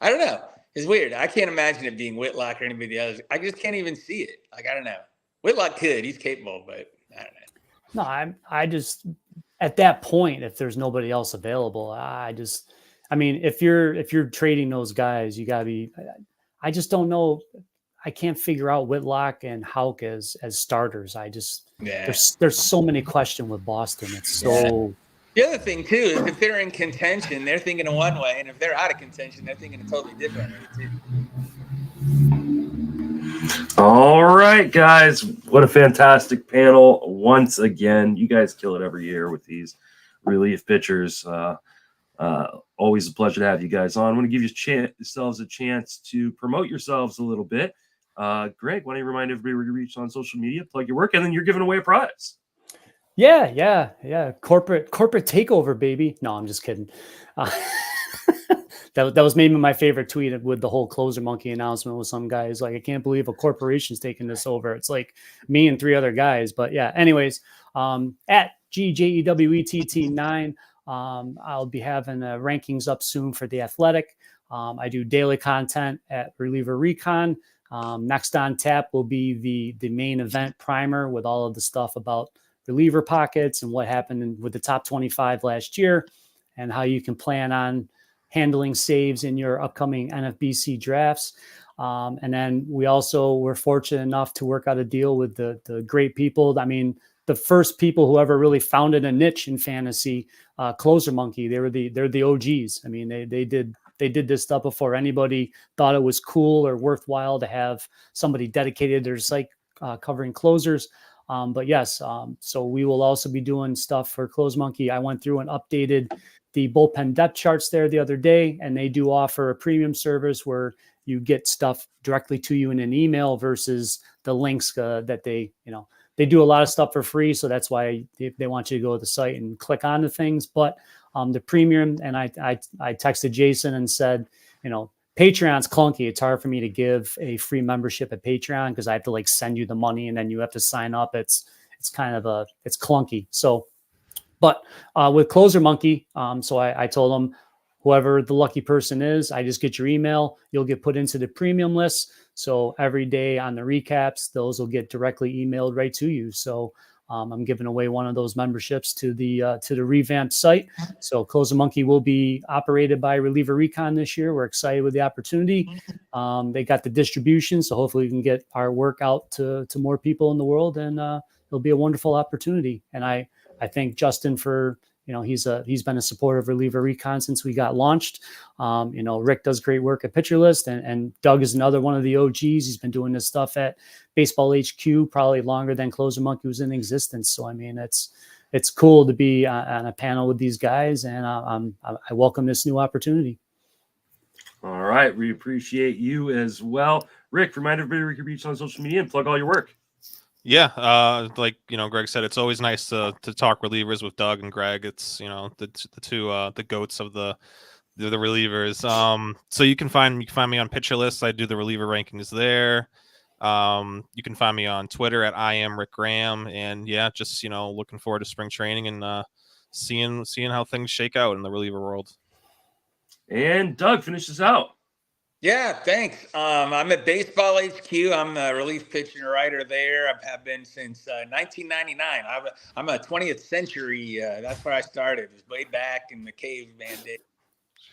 Speaker 18: I don't know. It's weird. I can't imagine it being Whitlock or anybody else. I just can't even see it. I don't know. Whitlock could. He's capable, but I don't know.
Speaker 16: No, I just at that point, if there's nobody else available, if you're trading those guys, you gotta be. I just don't know. I can't figure out Whitlock and Houck as starters. There's so many questions with Boston. It's so.
Speaker 18: The other thing too is if they're in contention, they're thinking in one way, and if they're out of contention, they're thinking a totally different way too.
Speaker 1: All right, guys, what a fantastic panel once again. You guys kill it every year with these relief pitchers. Always a pleasure to have you guys on. I want to give yourselves a chance to promote yourselves a little bit. Greg, why don't you remind everybody where you reach on social media, plug your work, and then you're giving away a prize.
Speaker 16: Yeah. Corporate takeover, baby. No, I'm just kidding. That was maybe my favorite tweet with the whole closer monkey announcement with some guys. Like, I can't believe a corporation's taking this over. It's like me and 3 other guys. But yeah, anyways, at GJEWETT9, I'll be having rankings up soon for The Athletic. I do daily content at Reliever Recon. Next on tap will be the main event primer with all of the stuff about reliever pockets and what happened with the top 25 last year and how you can plan on handling saves in your upcoming NFBC drafts. And then we also were fortunate enough to work out a deal with the great people. The first people who ever really founded a niche in fantasy, Closer Monkey. They're the OGs. They did this stuff before anybody thought it was cool or worthwhile to have somebody dedicated to their site covering closers. But yes, so we will also be doing stuff for Close Monkey. I went through and updated the bullpen depth charts there the other day, and they do offer a premium service where you get stuff directly to you in an email versus the links that they do a lot of stuff for free. So that's why they want you to go to the site and click on the things. But the premium, and I texted Jason and said, Patreon's clunky. It's hard for me to give a free membership at Patreon because I have to send you the money and then you have to sign up. It's kind of it's clunky. So, but with Closer Monkey, so I told him whoever the lucky person is, I just get your email. You'll get put into the premium list. So every day on the recaps, those will get directly emailed right to you. So I'm giving away one of those memberships to the revamped site. So Closer Monkey will be operated by Reliever Recon this year. We're excited with the opportunity. They got the distribution, so hopefully we can get our work out to more people in the world, and it'll be a wonderful opportunity. And I thank Justin for he's been a supporter of Reliever Recon since we got launched. Rick does great work at Pitcher List, and Doug is another one of the OGs. He's been doing this stuff at Baseball HQ probably longer than Closer Monkey was in existence. So it's cool to be on a panel with these guys, and I welcome this new opportunity.
Speaker 1: All right, we appreciate you as well, Rick. Remind everybody where you can reach on social media and plug all your work.
Speaker 17: Yeah, Greg said, it's always nice to talk relievers with Doug and Greg. It's the two the goats of the relievers. So you can find me on Pitcher List. I do the reliever rankings there. You can find me on Twitter at I am Rick Graham, and looking forward to spring training and seeing how things shake out in the reliever world.
Speaker 1: And Doug, finish this out.
Speaker 18: Yeah, thanks. I'm at Baseball HQ. I'm the relief pitching writer there. I have been since 1999. I'm a 20th century. That's where I started. It was way back in the caveman days.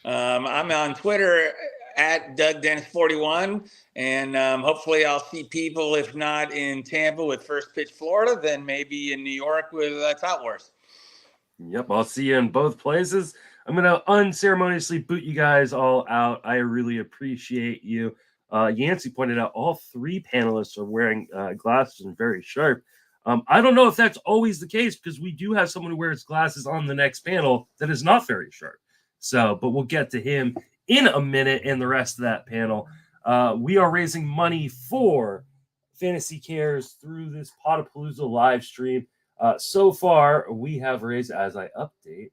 Speaker 18: I'm on Twitter at DougDennis41, and hopefully I'll see people, if not in Tampa with First Pitch Florida, then maybe in New York with Tout Wars.
Speaker 1: Yep, I'll see you in both places. I'm going to unceremoniously boot you guys all out. I really appreciate you. Yancey pointed out all three panelists are wearing glasses and very sharp. I don't know if that's always the case because we do have someone who wears glasses on the next panel that is not very sharp. So, but we'll get to him in a minute and the rest of that panel. We are raising money for Fantasy Cares through this Podapallooza live stream. So far, we have raised, as I update,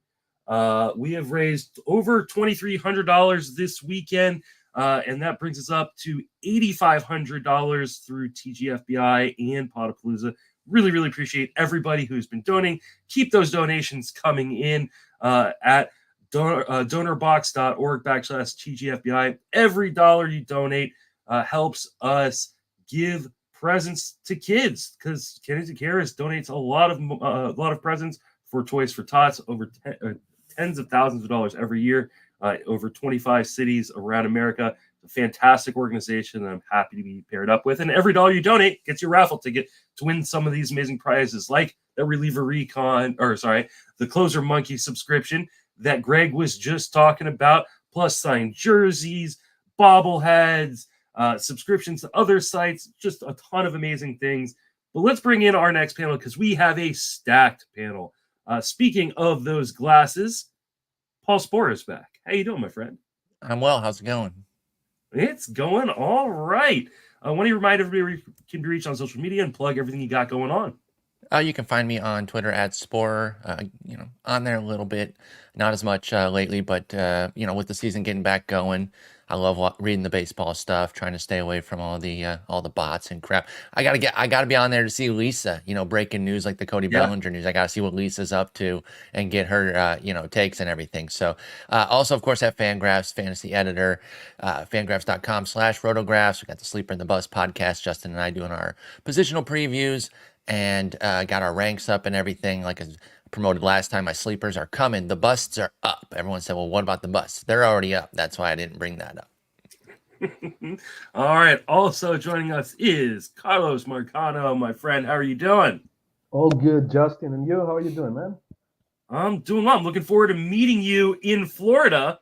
Speaker 1: we have raised over $2,300 this weekend, and that brings us up to $8,500 through TGFBI and Podapallooza. Really, really appreciate everybody who's been donating. Keep those donations coming in at donorbox.org/TGFBI. Every dollar you donate helps us give presents to kids because Fantasy Cares donates a lot of presents for Toys for Tots, over tens of thousands of dollars every year, over 25 cities around America. It's a fantastic organization that I'm happy to be paired up with. And every dollar you donate gets your raffle ticket to win some of these amazing prizes, like the Reliever Recon, the Closer Monkey subscription that Greg was just talking about, plus signed jerseys, bobbleheads, subscriptions to other sites, just a ton of amazing things. But let's bring in our next panel because we have a stacked panel. Speaking of those glasses, Paul Sporer is back. How you doing, my friend?
Speaker 19: I'm well. How's it going?
Speaker 1: It's going all right. Why don't you remind everybody where you can be reached on social media and plug everything you got going on?
Speaker 19: You can find me on Twitter at Sporer. On there a little bit, not as much lately, but with the season getting back going, I love reading the baseball stuff, trying to stay away from all the bots and crap. I gotta be on there to see Lisa, breaking news like the Cody Bellinger news. I gotta see what Lisa's up to and get her, takes and everything. So, also of course at Fangraphs, fantasy editor, fangraphs.com/rotographs. We got the Sleeper in the Bus podcast, Justin and I doing our positional previews. And got our ranks up and everything. Like I promoted last time, my sleepers are coming. The busts are up. Everyone said, well, what about the busts? They're already up. That's why I didn't bring that up.
Speaker 1: All right. Also joining us is Carlos Marcano, my friend. How are you doing?
Speaker 20: All good, Justin. And you, how are you doing, man?
Speaker 1: I'm doing well. I'm looking forward to meeting you in Florida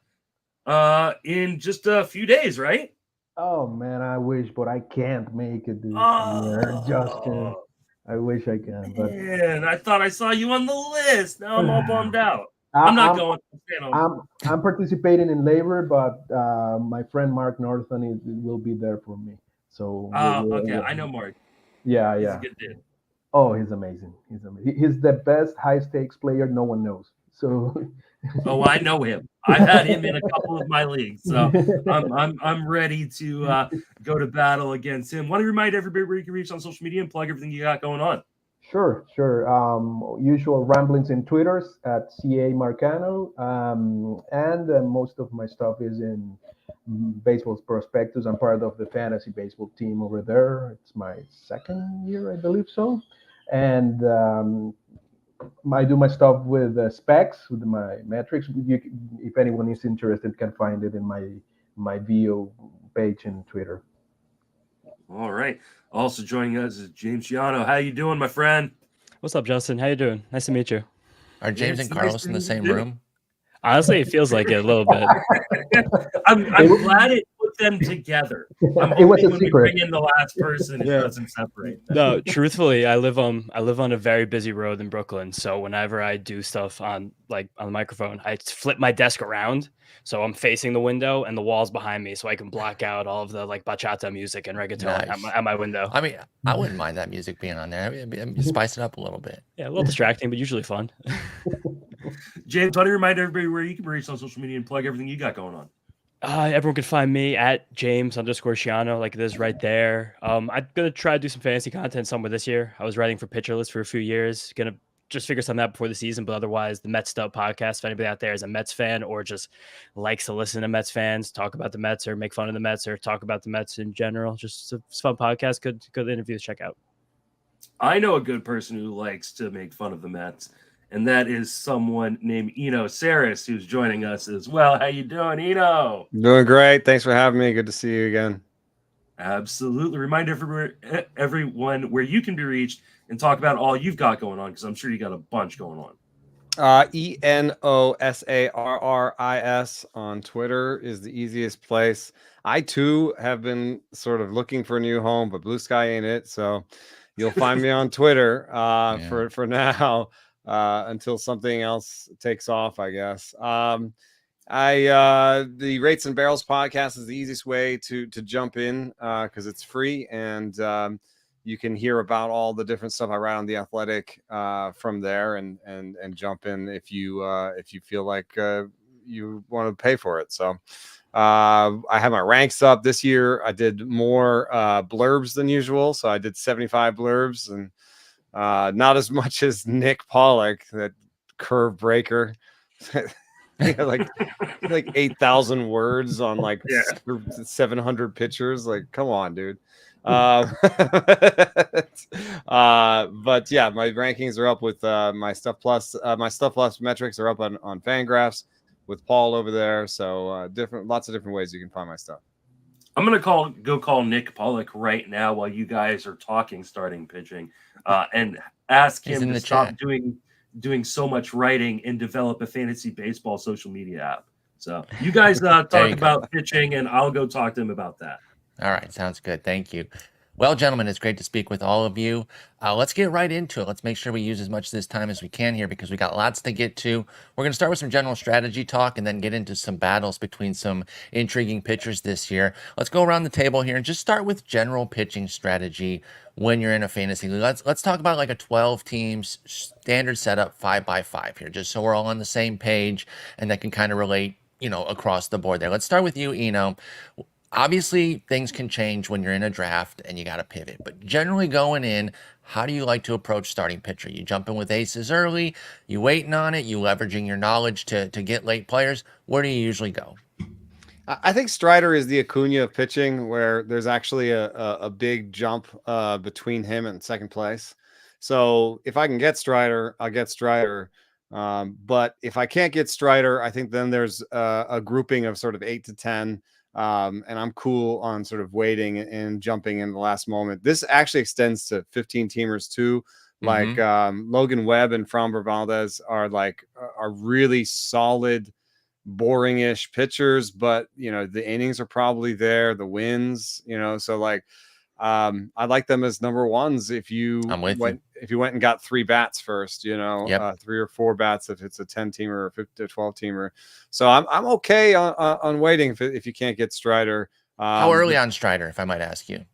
Speaker 1: in just a few days, right?
Speaker 20: Oh, man, I wish, but I can't make it this year, Justin. I wish I can, but
Speaker 1: man, I thought I saw you on the list. Now I'm all bummed out. I'm not going.
Speaker 20: I'm participating in labor, but my friend Mark Norton will be there for me. So
Speaker 1: okay, I know Mark.
Speaker 20: Yeah,
Speaker 1: He's a good dude.
Speaker 20: Oh, he's amazing. He's the best high stakes player no one knows. So
Speaker 1: I know him. I've had him in a couple of my leagues, so I'm ready to go to battle against him. Want to remind everybody where you can reach on social media and plug everything you got going on.
Speaker 20: Sure. Usual ramblings in Twitters at CA Marcano, and most of my stuff is in Baseball's Prospectus. I'm part of the fantasy baseball team over there. It's my second year, I believe so, and I do my stuff with specs, with my metrics. If anyone is interested, can find it in my VO page in Twitter.
Speaker 1: All right. Also joining us is James Schiano. How you doing, my friend?
Speaker 21: What's up, Justin? How you doing? Nice to meet you.
Speaker 19: Are James and Carlos in the same room?
Speaker 21: Honestly, it feels like it a little bit.
Speaker 1: I'm glad it put them together.
Speaker 20: It was a secret.
Speaker 1: Bring in the last person, it doesn't separate them.
Speaker 21: No, truthfully, I live on a very busy road in Brooklyn. So whenever I do stuff on the microphone, I flip my desk around so I'm facing the window and the walls behind me, so I can block out all of the bachata music and reggaeton at my window.
Speaker 19: I mean, I wouldn't mind that music being on there. I mean, spice it up a little bit.
Speaker 21: Yeah, a little distracting, but usually fun.
Speaker 1: James, why don't you remind everybody where you can reach on social media and plug everything you got going on?
Speaker 21: Everyone can find me at James_Schiano, like it is right there. I'm gonna try to do some fantasy content somewhere this year. I was writing for Pitcher List for a few years. Gonna just figure something out before the season. But otherwise, the Mets Stuff podcast, if anybody out there is a Mets fan or just likes to listen to Mets fans talk about the Mets or make fun of the Mets or talk about the Mets in general, just a fun podcast. Good interviews to check out.
Speaker 1: I know a good person who likes to make fun of the Mets, and that is someone named Sarris, who's joining us as well. How you doing, Eno?
Speaker 4: Doing great. Thanks for having me. Good to see you again.
Speaker 1: Absolutely. Remind everyone where you can be reached and talk about all you've got going on, because I'm sure you got a bunch going on.
Speaker 4: ENOSARRIS on Twitter is the easiest place. I too have been sort of looking for a new home, but Blue Sky ain't it. So you'll find me on Twitter for now until something else takes off, I guess. The Rates and Barrels podcast is the easiest way to jump in because it's free, and you can hear about all the different stuff I write on The Athletic from there, and jump in if you feel like you want to pay for it. So I have my ranks up this year. I did more blurbs than usual, so I did 75 blurbs, and not as much as Nick Pollock, that curve breaker. like 8,000 words on 700 pictures. Like, come on, dude. But yeah, my rankings are up with my Stuff Plus. My Stuff Plus metrics are up on Fangraphs with Paul over there. So lots of different ways you can find my stuff.
Speaker 1: I'm gonna go call Nick Pollock right now while you guys are talking starting pitching, and ask him to stop doing so much writing and develop a fantasy baseball social media app. So you guys talk about pitching, and I'll go talk to him about that.
Speaker 19: All right, sounds good. Thank you. Well, gentlemen, it's great to speak with all of you. Let's get right into it. Let's make sure we use as much of this time as we can here, because we got lots to get to. We're going to start with some general strategy talk and then get into some battles between some intriguing pitchers this year. Let's go around the table here and just start with general pitching strategy when you're in a fantasy league. Let's talk about like a 12 teams standard setup 5x5 here, just so we're all on the same page and that can kind of relate, across the board there. Let's start with you, Eno. Obviously, things can change when you're in a draft and you got to pivot. But generally going in, how do you like to approach starting pitcher? You jump in with aces early, you waiting on it, you leveraging your knowledge to get late players. Where do you usually go?
Speaker 4: I think Strider is the Acuna of pitching, where there's actually a big jump between him and second place. So if I can get Strider, I'll get Strider. But if I can't get Strider, I think then there's a grouping of sort of 8 to 10. And I'm cool on sort of waiting and jumping in the last moment. This actually extends to 15 teamers too. Like Logan Webb and Framber Valdez are really solid, boring-ish pitchers, but the innings are probably there, the wins, so I like them as number ones if you went and got 3 bats first, 3 or 4 bats if it's a 10 teamer or 50 or 12 teamer. So I'm okay on waiting if you can't get Strider.
Speaker 19: How early on Strider, if I might ask you?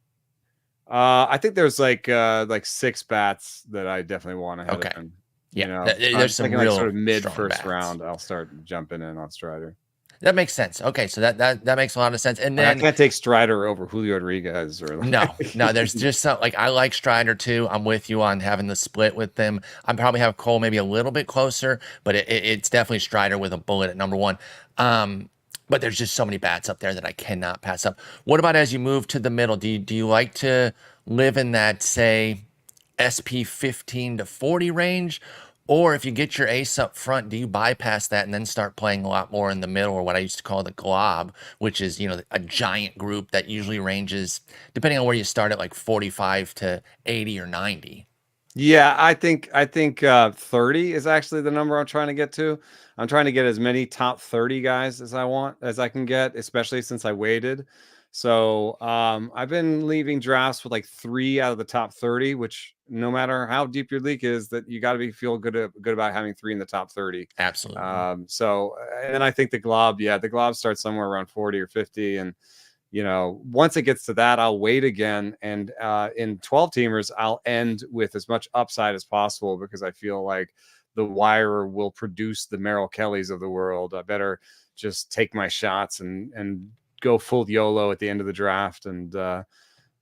Speaker 4: I think there's like 6 bats that I definitely want ahead of him.
Speaker 19: Yeah, there's some real
Speaker 4: sort of mid first
Speaker 19: bats.
Speaker 4: round. I'll start jumping in on Strider.
Speaker 19: That makes sense. Okay, so that makes a lot of sense. And then
Speaker 4: I can't take Strider over Julio Rodriguez or
Speaker 19: no. There's just some I like Strider too. I'm with you on having the split with them. I probably have Cole maybe a little bit closer, but it's definitely Strider with a bullet at number 1. But there's just so many bats up there that I cannot pass up. What about as you move to the middle? Do you like to live in that, say, SP 15 to 40 range? Or if you get your ace up front, do you bypass that and then start playing a lot more in the middle, or what I used to call the glob, which is, a giant group that usually ranges, depending on where you start, at like 45 to 80 or 90?
Speaker 4: Yeah, I think 30 is actually the number I'm trying to get to. I'm trying to get as many top 30 guys as I can get, especially since I waited. So I've been leaving drafts with like 3 out of the top 30, which no matter how deep your league is, that you got to feel good about having 3 in the top 30.
Speaker 19: Absolutely.
Speaker 4: So, and I think the glob starts somewhere around 40 or 50. And, once it gets to that, I'll wait again. And in 12 teamers, I'll end with as much upside as possible, because I feel like the wire will produce the Merrill Kellys of the world. I better just take my shots and go full YOLO at the end of the draft. And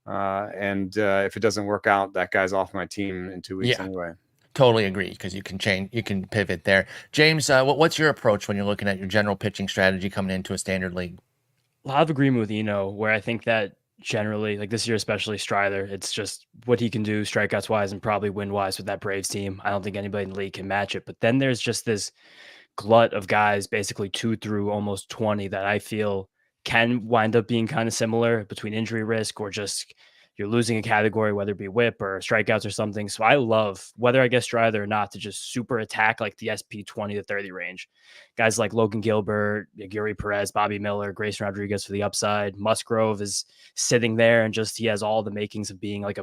Speaker 4: if it doesn't work out, that guy's off my team in 2 weeks anyway.
Speaker 19: Totally agree, because you can change, you can pivot there. James, what's your approach when you're looking at your general pitching strategy coming into a standard league?
Speaker 21: A lot of agreement with Eno, where I think that generally, like this year, especially Strider, it's just what he can do strikeouts wise and probably win wise with that Braves team. I don't think anybody in the league can match it. But then there's just this glut of guys, basically 2 through almost 20, that I feel can wind up being kind of similar between injury risk or just you're losing a category, whether it be whip or strikeouts or something. So I love, whether I get Strider or not, to just super attack like the SP 20 to 30 range. Guys like Logan Gilbert, Yuri Perez, Bobby Miller, Grayson Rodriguez for the upside. Musgrove is sitting there and just he has all the makings of being like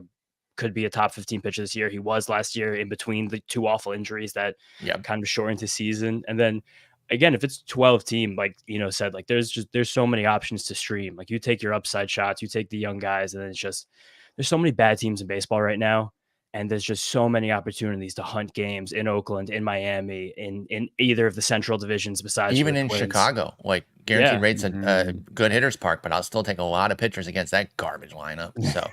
Speaker 21: could be a top 15 pitcher this year. He was last year in between the 2 awful injuries that kind of shortened his season. And then again, if it's 12 team, like said, like there's so many options to stream. Like you take your upside shots, you take the young guys, and then it's just there's so many bad teams in baseball right now. And there's just so many opportunities to hunt games in Oakland, in Miami, in either of the central divisions besides
Speaker 19: even in Chicago, like guaranteed rates a good hitter's park, but I'll still take a lot of pitchers against that garbage lineup. So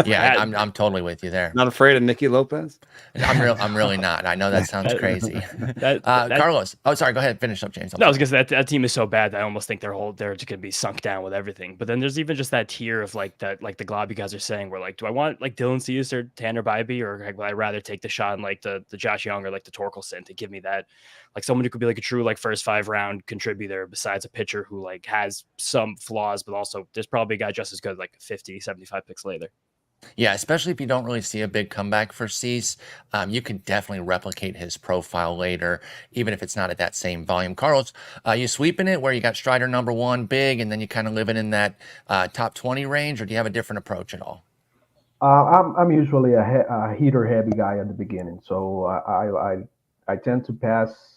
Speaker 19: yeah, I'm totally with you there.
Speaker 4: Not afraid of Nicky Lopez?
Speaker 19: I'm really not. I know that sounds crazy. Carlos. Oh, sorry. Go ahead. Finish up, James.
Speaker 21: No, I was gonna say that team is so bad that I almost think they're just gonna be sunk down with everything. But then there's even just that tier of like that, like the glob you guys are saying, where like, do I want like Dylan Cease or Tanner Bybee, or would I rather take the shot on like the Josh Young or like the Torkelson to give me that, like someone who could be like a true like first 5-round contributor besides a pitcher who like has some flaws, but also there's probably a guy just as good like 50, 75 picks later.
Speaker 19: Yeah, especially if you don't really see a big comeback for Cease, you can definitely replicate his profile later, even if it's not at that same volume. Carlos, you sweeping it where you got Strider number 1 big, and then you kind of living in that top 20 range, or do you have a different approach at all?
Speaker 20: I'm usually a hitter heavy guy at the beginning, so I tend to pass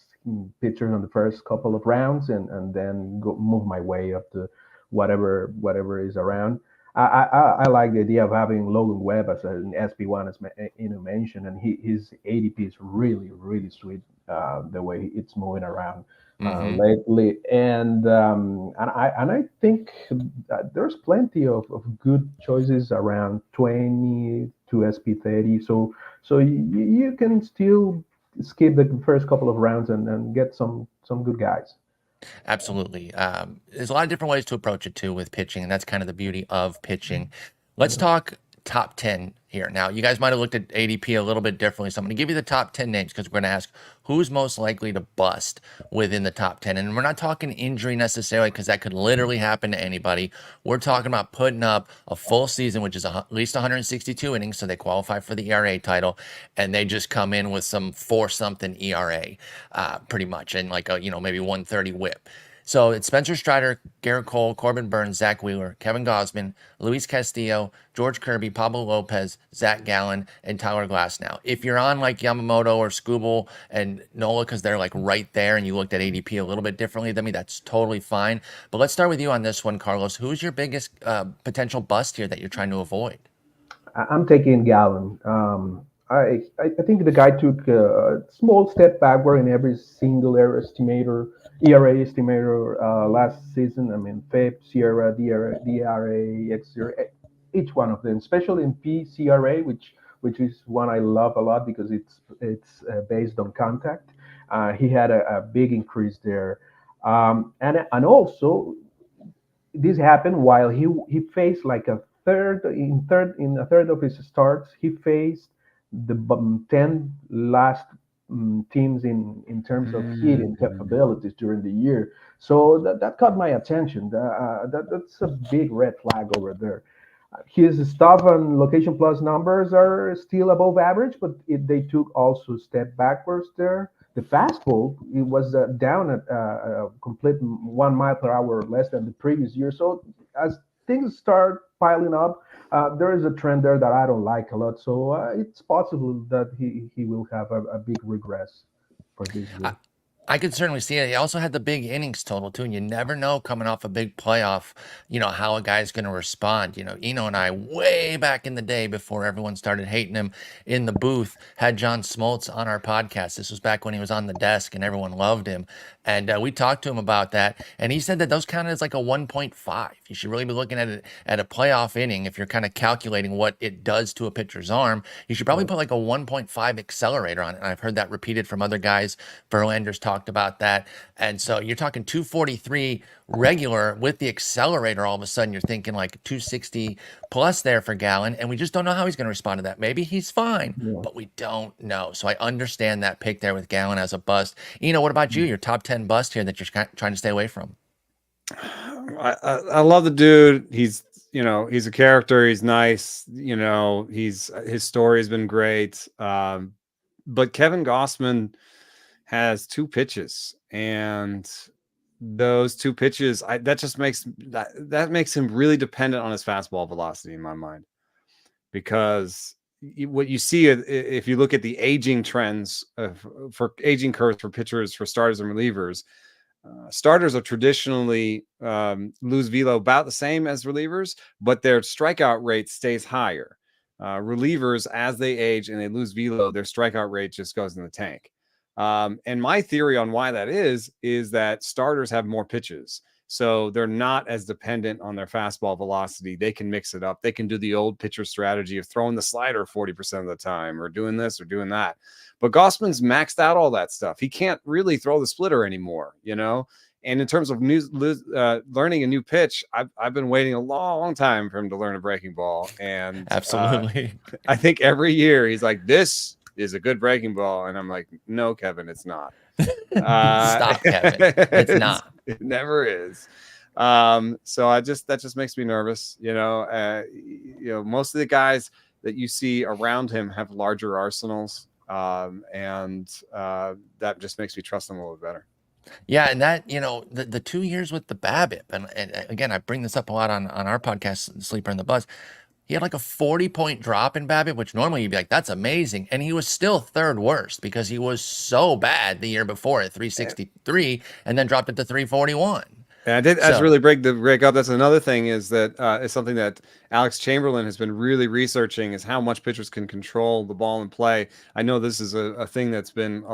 Speaker 20: pitchers on the first couple of rounds and then move my way up to whatever is around. I like the idea of having Logan Webb as an SP1, as mentioned, and his ADP is really, really sweet, the way it's moving around lately. And I think there's plenty of good choices around 20 to SP30. So you can still skip the first couple of rounds and get some good guys.
Speaker 19: Absolutely. There's a lot of different ways to approach it too with pitching, and that's kind of the beauty of pitching. Let's talk top 10 here. Now, you guys might have looked at ADP a little bit differently, so I'm going to give you the top 10 names because we're going to ask who's most likely to bust within the top 10. And we're not talking injury necessarily, because that could literally happen to anybody. We're talking about putting up a full season, which is at least 162 innings, so they qualify for the ERA title, and they just come in with some 4-something ERA, pretty much, and like a, maybe 130 whip. So it's Spencer Strider, Garrett Cole, Corbin Burns, Zach Wheeler, Kevin Gausman, Luis Castillo, George Kirby, Pablo Lopez, Zach Gallen, and Tyler Glasnow. If you're on like Yamamoto or Skubal and Nola, because they're like right there and you looked at ADP a little bit differently than me, that's totally fine. But let's start with you on this one, Carlos. Who's your biggest potential bust here that you're trying to avoid?
Speaker 20: I'm taking Gallen. I think the guy took a small step backward in every single ERA estimator last season. I mean, FIP, Sierra, DRA, XRA, each one of them, especially in PCRA, which is one I love a lot because it's based on contact. He had a big increase there, and also this happened while he faced like a third of his starts. He faced the 10 last teams in terms of hitting capabilities during the year. So that caught my attention. That's a big red flag over there. His stuff and location plus numbers are still above average, but they took also step backwards there. The fastball, it was down at a complete 1 mile per hour less than the previous year. So as things start piling up, there is a trend there that I don't like a lot. So it's possible that he will have a big regress for this year.
Speaker 19: I could certainly see it. He also had the big innings total too, and you never know coming off a big playoff, how a guy's going to respond. Eno and I, way back in the day before everyone started hating him in the booth, had John Smoltz on our podcast. This was back when he was on the desk and everyone loved him. And we talked to him about that, and he said that those counted as like a 1.5. You should really be looking at it at a playoff inning if you're kind of calculating what it does to a pitcher's arm. You should probably put like a 1.5 accelerator on it. And I've heard that repeated from other guys. Verlander's talked about that. And so you're talking 243 regular with the accelerator. All of a sudden, you're thinking like 260 plus there for Gallen, and we just don't know how he's going to respond to that. Maybe he's fine, but we don't know. So I understand that pick there with Gallen as a bust. What about you? Your top 10 bust here that you're trying to stay away from?
Speaker 4: I love the dude. He's a character. He's nice. His story has been great. But Kevin Gausman has 2 pitches, and those 2 pitches, that just makes him really dependent on his fastball velocity in my mind, because what you see if you look at the aging trends for aging curves for pitchers, for starters and relievers, starters are traditionally lose velo about the same as relievers, but their strikeout rate stays higher. Relievers, as they age and they lose velo, their strikeout rate just goes in the tank. And my theory on why that is that starters have more pitches. So they're not as dependent on their fastball velocity. They can mix it up. They can do the old pitcher strategy of throwing the slider 40% of the time, or doing this or doing that. But Gausman's maxed out all that stuff. He can't really throw the splitter anymore, And in terms of learning a new pitch, I've been waiting a long time for him to learn a breaking ball. And
Speaker 19: absolutely,
Speaker 4: I think every year he's like, this is a good breaking ball. And I'm like, no, Kevin, it's not.
Speaker 19: Stop, Kevin. It's not.
Speaker 4: It never is. So that just makes me nervous. Most of the guys that you see around him have larger arsenals. And that just makes me trust them a little better.
Speaker 19: Yeah, and that, the 2 years with the BABIP, and again, I bring this up a lot on our podcast, Sleeper in the Buzz. He had like a 40-point drop in BABIP, which normally you'd be like, that's amazing. And he was still third worst because he was so bad the year before at 363 and then dropped it to 341.
Speaker 4: And I did really break up. That's another thing is that it's something that Alex Chamberlain has been really researching, is how much pitchers can control the ball in play. I know this is a thing that's been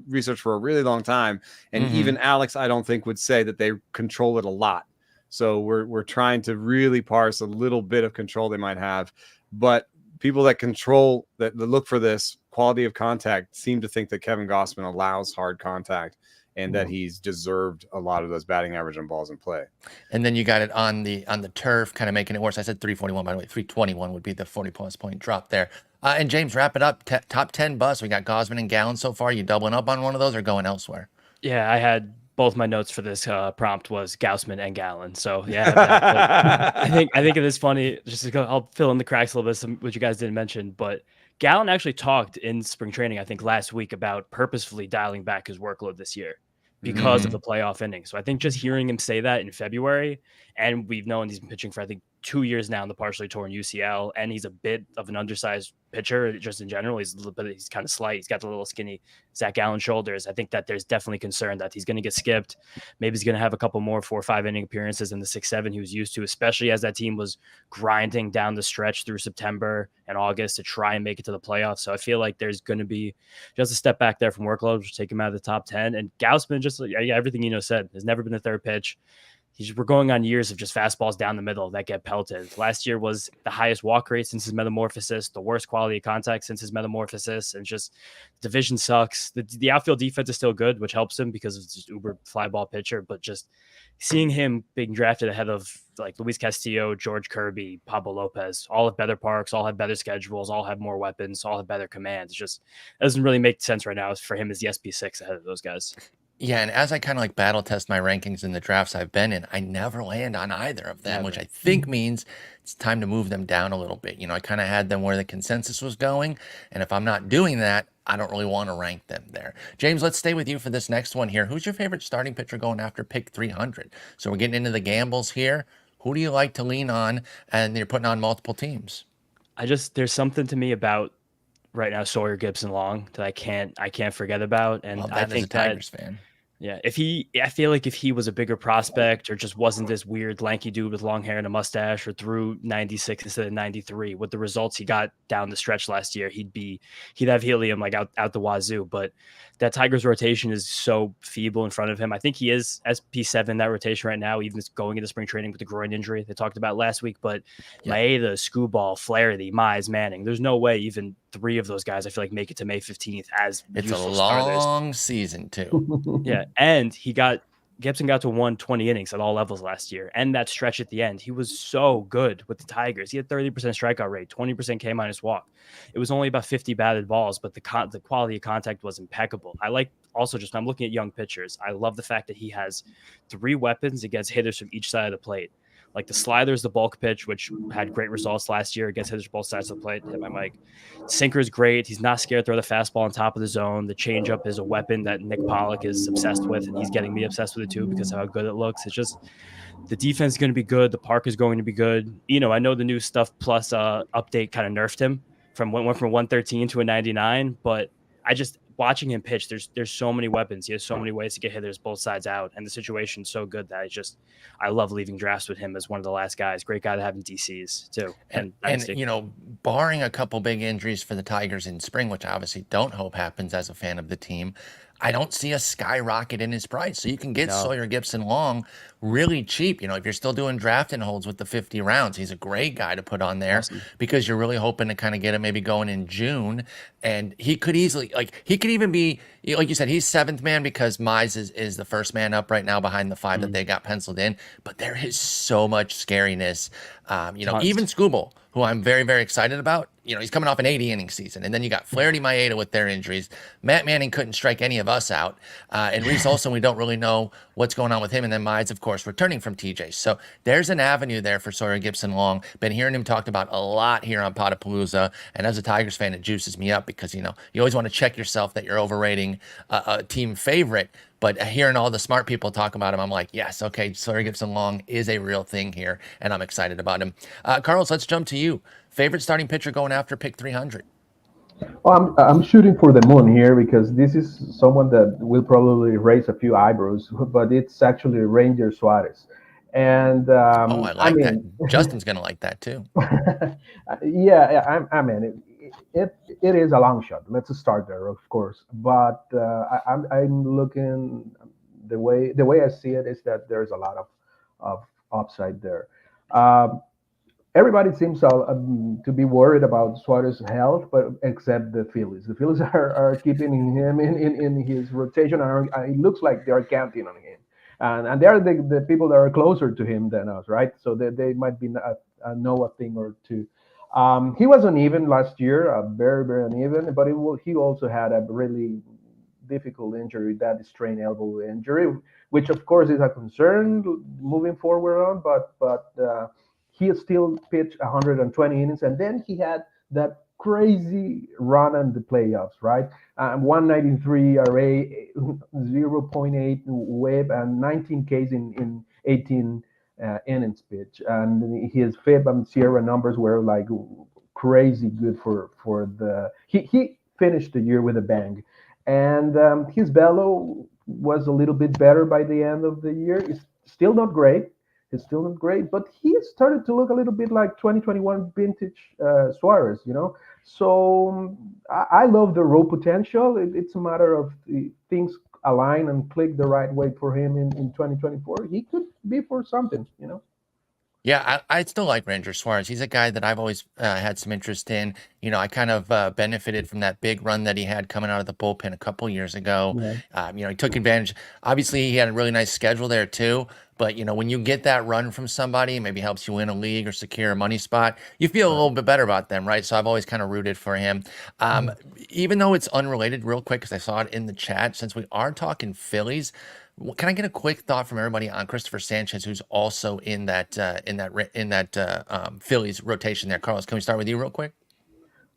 Speaker 4: researched for a really long time. And even Alex, I don't think, would say that they control it a lot. So we're trying to really parse a little bit of control they might have. But people that look for this quality of contact seem to think that Kevin Gausman allows hard contact, and that he's deserved a lot of those batting average on balls in play.
Speaker 19: And then you got it on the turf, kind of making it worse. I said 341, by the way. 321 would be the 40-plus point drop there. And James, wrap it up. Top 10 busts. We got Gausman and Gallen so far. You doubling up on one of those or going elsewhere?
Speaker 21: Yeah, I had both my notes for this prompt was Gausman and Gallen. So yeah, I think it is funny. Just to go, I'll fill in the cracks a little bit, some what you guys didn't mention, but Gallen actually talked in spring training, I think last week, about purposefully dialing back his workload this year because of the playoff inning. So I think just hearing him say that in February, and we've known he's been pitching for, I think, 2 years now in the partially torn UCL, and he's a bit of an undersized pitcher just in general. He's kind of slight. He's got the little skinny Zach Gallen shoulders. I think that there's definitely concern that he's going to get skipped. Maybe he's going to have a couple more 4 or 5 inning appearances in the 6-7 he was used to, especially as that team was grinding down the stretch through September and August to try and make it to the playoffs. So I feel like there's going to be just a step back there from workload, which take him out of the top 10. And Gausman, just like everything said, has never been a third pitch. We're going on years of just fastballs down the middle that get pelted. Last year was the highest walk rate since his metamorphosis, the worst quality of contact since his metamorphosis, and just division sucks. The outfield defense is still good, which helps him because it's just uber fly ball pitcher, but just seeing him being drafted ahead of like Luis Castillo, George Kirby, Pablo Lopez, all have better parks, all have better schedules, all have more weapons, all have better commands. It doesn't really make sense right now for him as the SP6 ahead of those guys.
Speaker 19: Yeah, and as I kind of like battle test my rankings in the drafts I've been in, I never land on either of them, which I think means it's time to move them down a little bit. I kind of had them where the consensus was going, and if I'm not doing that, I don't really want to rank them there. James, let's stay with you for this next one here. Who's your favorite starting pitcher going after pick 300? So we're getting into the gambles here. Who do you like to lean on? And you're putting on multiple teams.
Speaker 21: There's something to me about right now Sawyer Gibson Long that I can't forget about. And
Speaker 19: well,
Speaker 21: I think
Speaker 19: as a Tigers fan.
Speaker 21: Yeah, I feel like if he was a bigger prospect or just wasn't this weird lanky dude with long hair and a mustache, or threw 96 instead of 93, with the results he got down the stretch last year, he'd have helium like out the wazoo. But that Tigers rotation is so feeble in front of him. I think he is SP7 that rotation right now, even going into spring training with the groin injury they talked about last week. But Maeda, Skubal, Flaherty, Mize, Manning, there's no way even 3 of those guys I feel like make it to May 15th as
Speaker 19: it's a
Speaker 21: useful starters.
Speaker 19: long season too.
Speaker 21: Yeah, and Gibson got to 120 innings at all levels last year, and that stretch at the end, he was so good with the Tigers. He had 30% strikeout rate, 20% K- walk. It was only about 50 batted balls, but the quality of contact was impeccable. I like also just when I'm looking at young pitchers, I love the fact that he has 3 weapons against hitters from each side of the plate. Like the slider is the bulk pitch, which had great results last year against hitters both sides of the plate. Hit my mic. Sinker is great. He's not scared to throw the fastball on top of the zone. The changeup is a weapon that Nick Pollock is obsessed with, and he's getting me obsessed with it too because of how good it looks. It's just the defense is going to be good. The park is going to be good. I know the new stuff plus update kind of nerfed him went from 113 to a 99, but I just watching him pitch, there's so many weapons. He has so many ways to get hitters both sides out, and the situation's so good that I love leaving drafts with him as one of the last guys. Great guy to have in DCs too. And
Speaker 19: barring a couple big injuries for the Tigers in spring, which I obviously don't hope happens as a fan of the team, I don't see a skyrocket in his price. So you can get Sawyer Gipson long really cheap. If you're still doing drafting holds with the 50 rounds, he's a great guy to put on there because you're really hoping to kind of get him maybe going in June. And he could easily, he could even be, like you said, he's 7th man because Mize is the first man up right now behind the 5 that they got penciled in. But there is so much scariness. Even Skubal, who I'm very, very excited about, he's coming off an 80-inning season. And then you got Flaherty, Maeda with their injuries. Matt Manning couldn't strike any of us out. And Reese Olson, we don't really know what's going on with him. And then Mize, of course, returning from TJ. So there's an avenue there for Sawyer Gipson long. Been hearing him talked about a lot here on Podapallooza. And as a Tigers fan, it juices me up because, you always want to check yourself that you're overrating a team favorite. But hearing all the smart people talk about him, I'm like, yes, okay, Sawyer Gipson long is a real thing here, and I'm excited about him. Carlos, let's jump to you. Favorite starting pitcher going after pick 300?
Speaker 20: Well, I'm shooting for the moon here because this is someone that will probably raise a few eyebrows, but it's actually Ranger Suarez. And
Speaker 19: I like that. Justin's going to like that too.
Speaker 20: Yeah, I mean, it is a long shot. Let's start there, of course. But I'm looking the way I see it is that there's a lot of upside there. Everybody seems to be worried about Suarez's health, but except the Phillies. The Phillies are keeping him in his rotation. It looks like they are counting on him, and they are the people that are closer to him than us, right? So they might be know a thing or two. He was uneven last year, very, very uneven, but he also had a really difficult injury, that strained elbow injury, which of course is a concern moving forward on, but he still pitched 120 innings, and then he had that crazy run in the playoffs, right? 193 ERA, 0.8 WHIP, and 19 Ks in 18 innings pitch, and his FIP and Sierra numbers were like crazy good for the. He finished the year with a bang, and his velo was a little bit better by the end of the year. It's still not great. But he started to look a little bit like 2021 vintage Suarez, So I love the raw potential. It's a matter of things align and click the right way for him in 2024. He could be for something,
Speaker 19: Yeah, I still like Ranger Suarez. He's a guy that I've always had some interest in. I kind of benefited from that big run that he had coming out of the bullpen a couple years ago. Yeah. He took advantage. Obviously, he had a really nice schedule there too. But, when you get that run from somebody, maybe helps you win a league or secure a money spot, you feel a little bit better about them, right? So I've always kind of rooted for him. Even though it's unrelated, real quick, because I saw it in the chat, since we are talking Phillies, can I get a quick thought from everybody on Christopher Sanchez, who's also in that Phillies rotation there? Carlos, can we start with you real quick?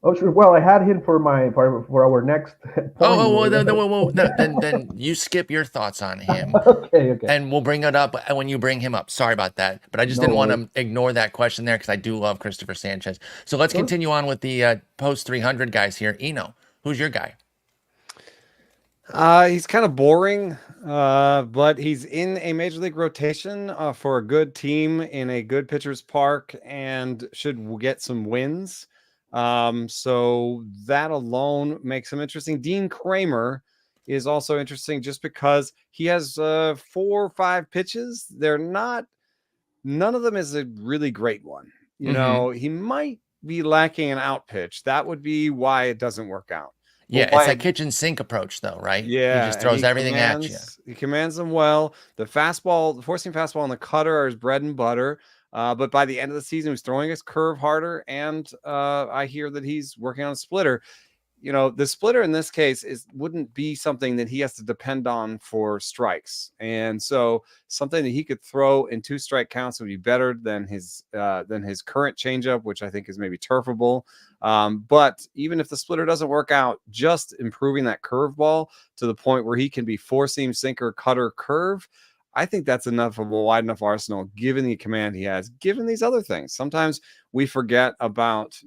Speaker 20: Oh, sure. Well, I had him for our next point.
Speaker 19: Then you skip your thoughts on him.
Speaker 20: Okay.
Speaker 19: And we'll bring it up when you bring him up. Sorry about that, but I just didn't want to ignore that question there because I do love Christopher Sanchez. So let's continue on with the post 300 guys here. Eno, who's your guy?
Speaker 4: He's kind of boring, but he's in a major league rotation for a good team in a good pitcher's park and should get some wins. So that alone makes him interesting. Dean Kramer is also interesting just because he has 4 or 5 pitches. None of them is a really great one. You know, he might be lacking an out pitch. That would be why it doesn't work out.
Speaker 19: Yeah, it's that kitchen sink approach, though, right?
Speaker 4: Yeah,
Speaker 19: he just throws everything at you.
Speaker 4: He commands them well. The fastball, the four-seam fastball, and the cutter are his bread and butter. But by the end of the season, he's throwing his curve harder, and I hear that he's working on a splitter. You know, the splitter in this case wouldn't be something that he has to depend on for strikes, and so something that he could throw in 2 strike counts would be better than his current changeup, which I think is maybe turfable. But even if the splitter doesn't work out, just improving that curveball to the point where he can be 4-seam, sinker, cutter, curve, I think that's enough of a wide enough arsenal, given the command he has, given these other things. Sometimes we forget about,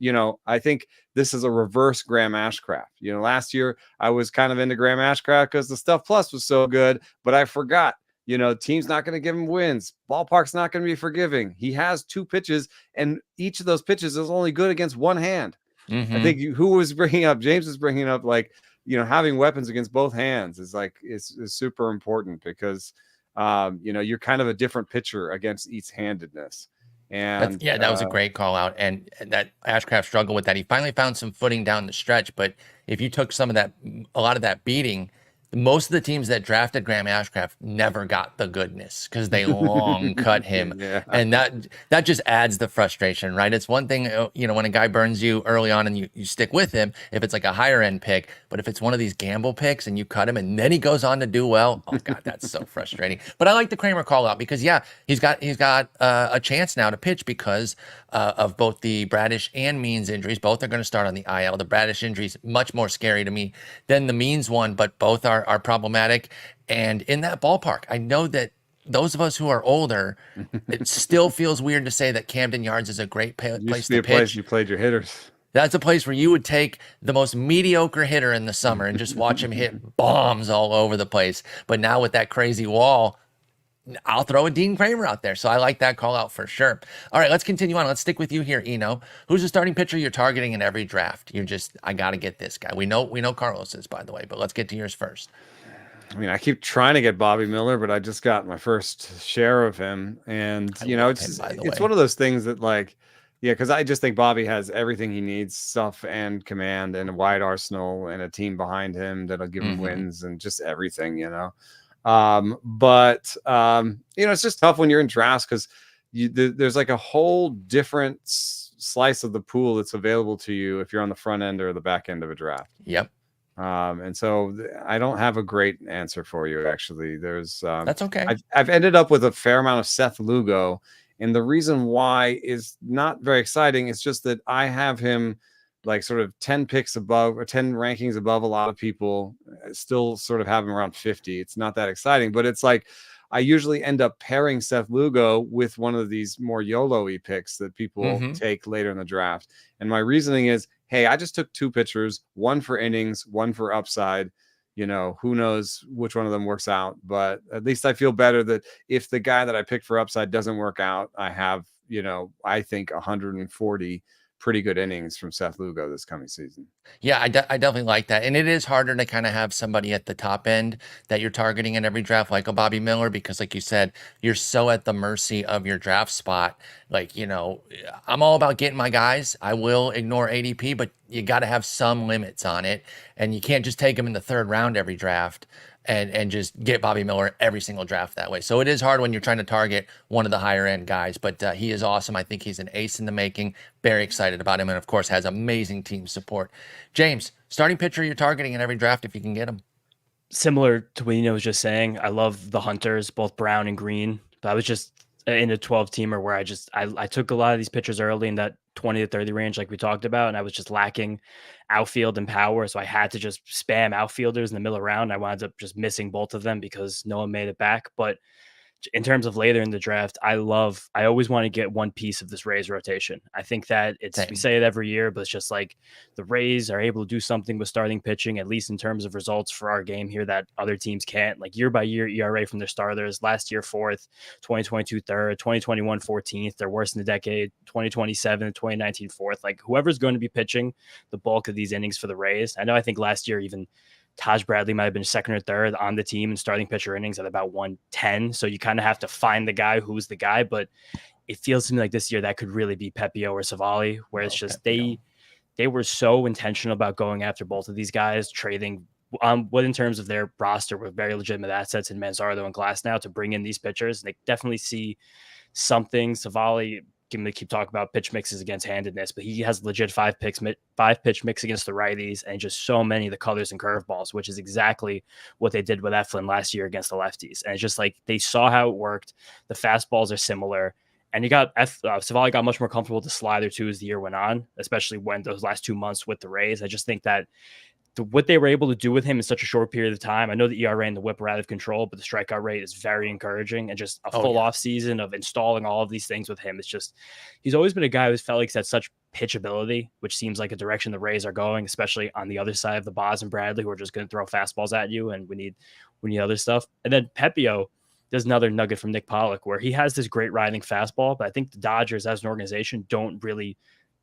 Speaker 4: I think this is a reverse Graham Ashcraft. Last year I was kind of into Graham Ashcraft because the Stuff Plus was so good, but I forgot, team's not going to give him wins. Ballpark's not going to be forgiving. He has 2 pitches, and each of those pitches is only good against one hand. I think James was bringing up, like, having weapons against both hands is super important because you're kind of a different pitcher against each-handedness. And
Speaker 19: that was a great call out. And that Ashcraft struggled with that. He finally found some footing down the stretch, but if you took a lot of that beating, most of the teams that drafted Graham Ashcraft never got the goodness because they long cut him. Yeah. And that just adds the frustration, right? It's one thing, when a guy burns you early on and you stick with him, if it's like a higher end pick, but if it's one of these gamble picks and you cut him and then he goes on to do well, oh God, that's so frustrating. But I like the Kramer call out because he's got a chance now to pitch because of both the Bradish and Means injuries. Both are going to start on the IL. The Bradish injury is much more scary to me than the Means one, but both are problematic. And in that ballpark, I know that those of us who are older, it still feels weird to say that Camden Yards is a great place to pitch.
Speaker 4: You played your hitters.
Speaker 19: That's a place where you would take the most mediocre hitter in the summer and just watch him hit bombs all over the place. But now with that crazy wall, I'll throw a Dean Kramer out there. So I like that call out for sure. All right, let's continue on. Let's stick with you here, Eno. Who's the starting pitcher you're targeting in every draft? I got to get this guy. We know Carlos is, by the way, but let's get to yours first.
Speaker 4: I mean, I keep trying to get Bobby Miller, but I just got my first share of him. And, it's one of those things that, because I just think Bobby has everything he needs, stuff and command and a wide arsenal and a team behind him that'll give him wins and just everything, But it's just tough when you're in drafts because there's like a whole different slice of the pool that's available to you if you're on the front end or the back end of a draft.
Speaker 19: Yep.
Speaker 4: And so I don't have a great answer for you, actually. There's
Speaker 19: that's okay.
Speaker 4: I've ended up with a fair amount of Seth Lugo, and the reason why is not very exciting. It's just that I have him like sort of 10 picks above or 10 rankings above a lot of people. Still sort of have him around 50. It's not that exciting, but it's like I usually end up pairing Seth Lugo with one of these more YOLO-y picks that people take later in the draft. And my reasoning is, hey, I just took 2 pitchers, one for innings, one for upside. Who knows which one of them works out, but at least I feel better that if the guy that I picked for upside doesn't work out, I have, I think 140 pretty good innings from Seth Lugo this coming season.
Speaker 19: Yeah, I definitely like that. And it is harder to kind of have somebody at the top end that you're targeting in every draft, like a Bobby Miller, because like you said, you're so at the mercy of your draft spot. I'm all about getting my guys. I will ignore ADP, but you got to have some limits on it. And you can't just take them in the 3rd round every draft and just get Bobby Miller every single draft that way. So it is hard when you're trying to target one of the higher end guys, but he is awesome. I think he's an ace in the making. Very excited about him. And of course has amazing team support. James, starting pitcher you're targeting in every draft if you can get him.
Speaker 21: Similar to what Eno was just saying, I love the Hunters, both brown and green. But I was just in a 12-teamer where I took a lot of these pitchers early in that 20 to 30 range like we talked about, and I was just lacking outfield and power, so I had to just spam outfielders in the middle round. I wound up just missing both of them because no one made it back. But in terms of later in the draft, I always want to get one piece of this Rays rotation. I think that we say it every year, but it's just like the Rays are able to do something with starting pitching, at least in terms of results for our game here that other teams can't. Like year by year ERA from their starters, last year 4th, 2022 3rd, 2021 14th, they're worst in the decade, 2020 7th, 2019 4th. Like whoever's going to be pitching the bulk of these innings for the Rays. I think last year even Taj Bradley might have been 2nd or 3rd on the team in starting pitcher innings at about 110. So you kind of have to find the guy who's the guy. But it feels to me like this year that could really be Pepiot or Savali, where it's just they were so intentional about going after both of these guys, trading what in terms of their roster with very legitimate assets in Manzardo and Glasnow to bring in these pitchers. They definitely see something. Savali, can keep talking about pitch mixes against handedness, but he has legit 5-pitch mix against the righties and just so many of the colors and curveballs, which is exactly what they did with Eflin last year against the lefties. And it's just like they saw how it worked. The fastballs are similar. And Savali got much more comfortable with the slider too as the year went on, especially when those last 2 months with the Rays. I just think that what they were able to do with him in such a short period of time. I know the ERA and the whip are out of control, but the strikeout rate is very encouraging, and just a full off season of installing all of these things with him. It's just, he's always been a guy who's felt like he's had such pitchability, which seems like a direction the Rays are going, especially on the other side of the Boz and Bradley, who are just going to throw fastballs at you. And we need other stuff. And then Pepiot, there's another nugget from Nick Pollock where he has this great riding fastball, but I think the Dodgers as an organization don't really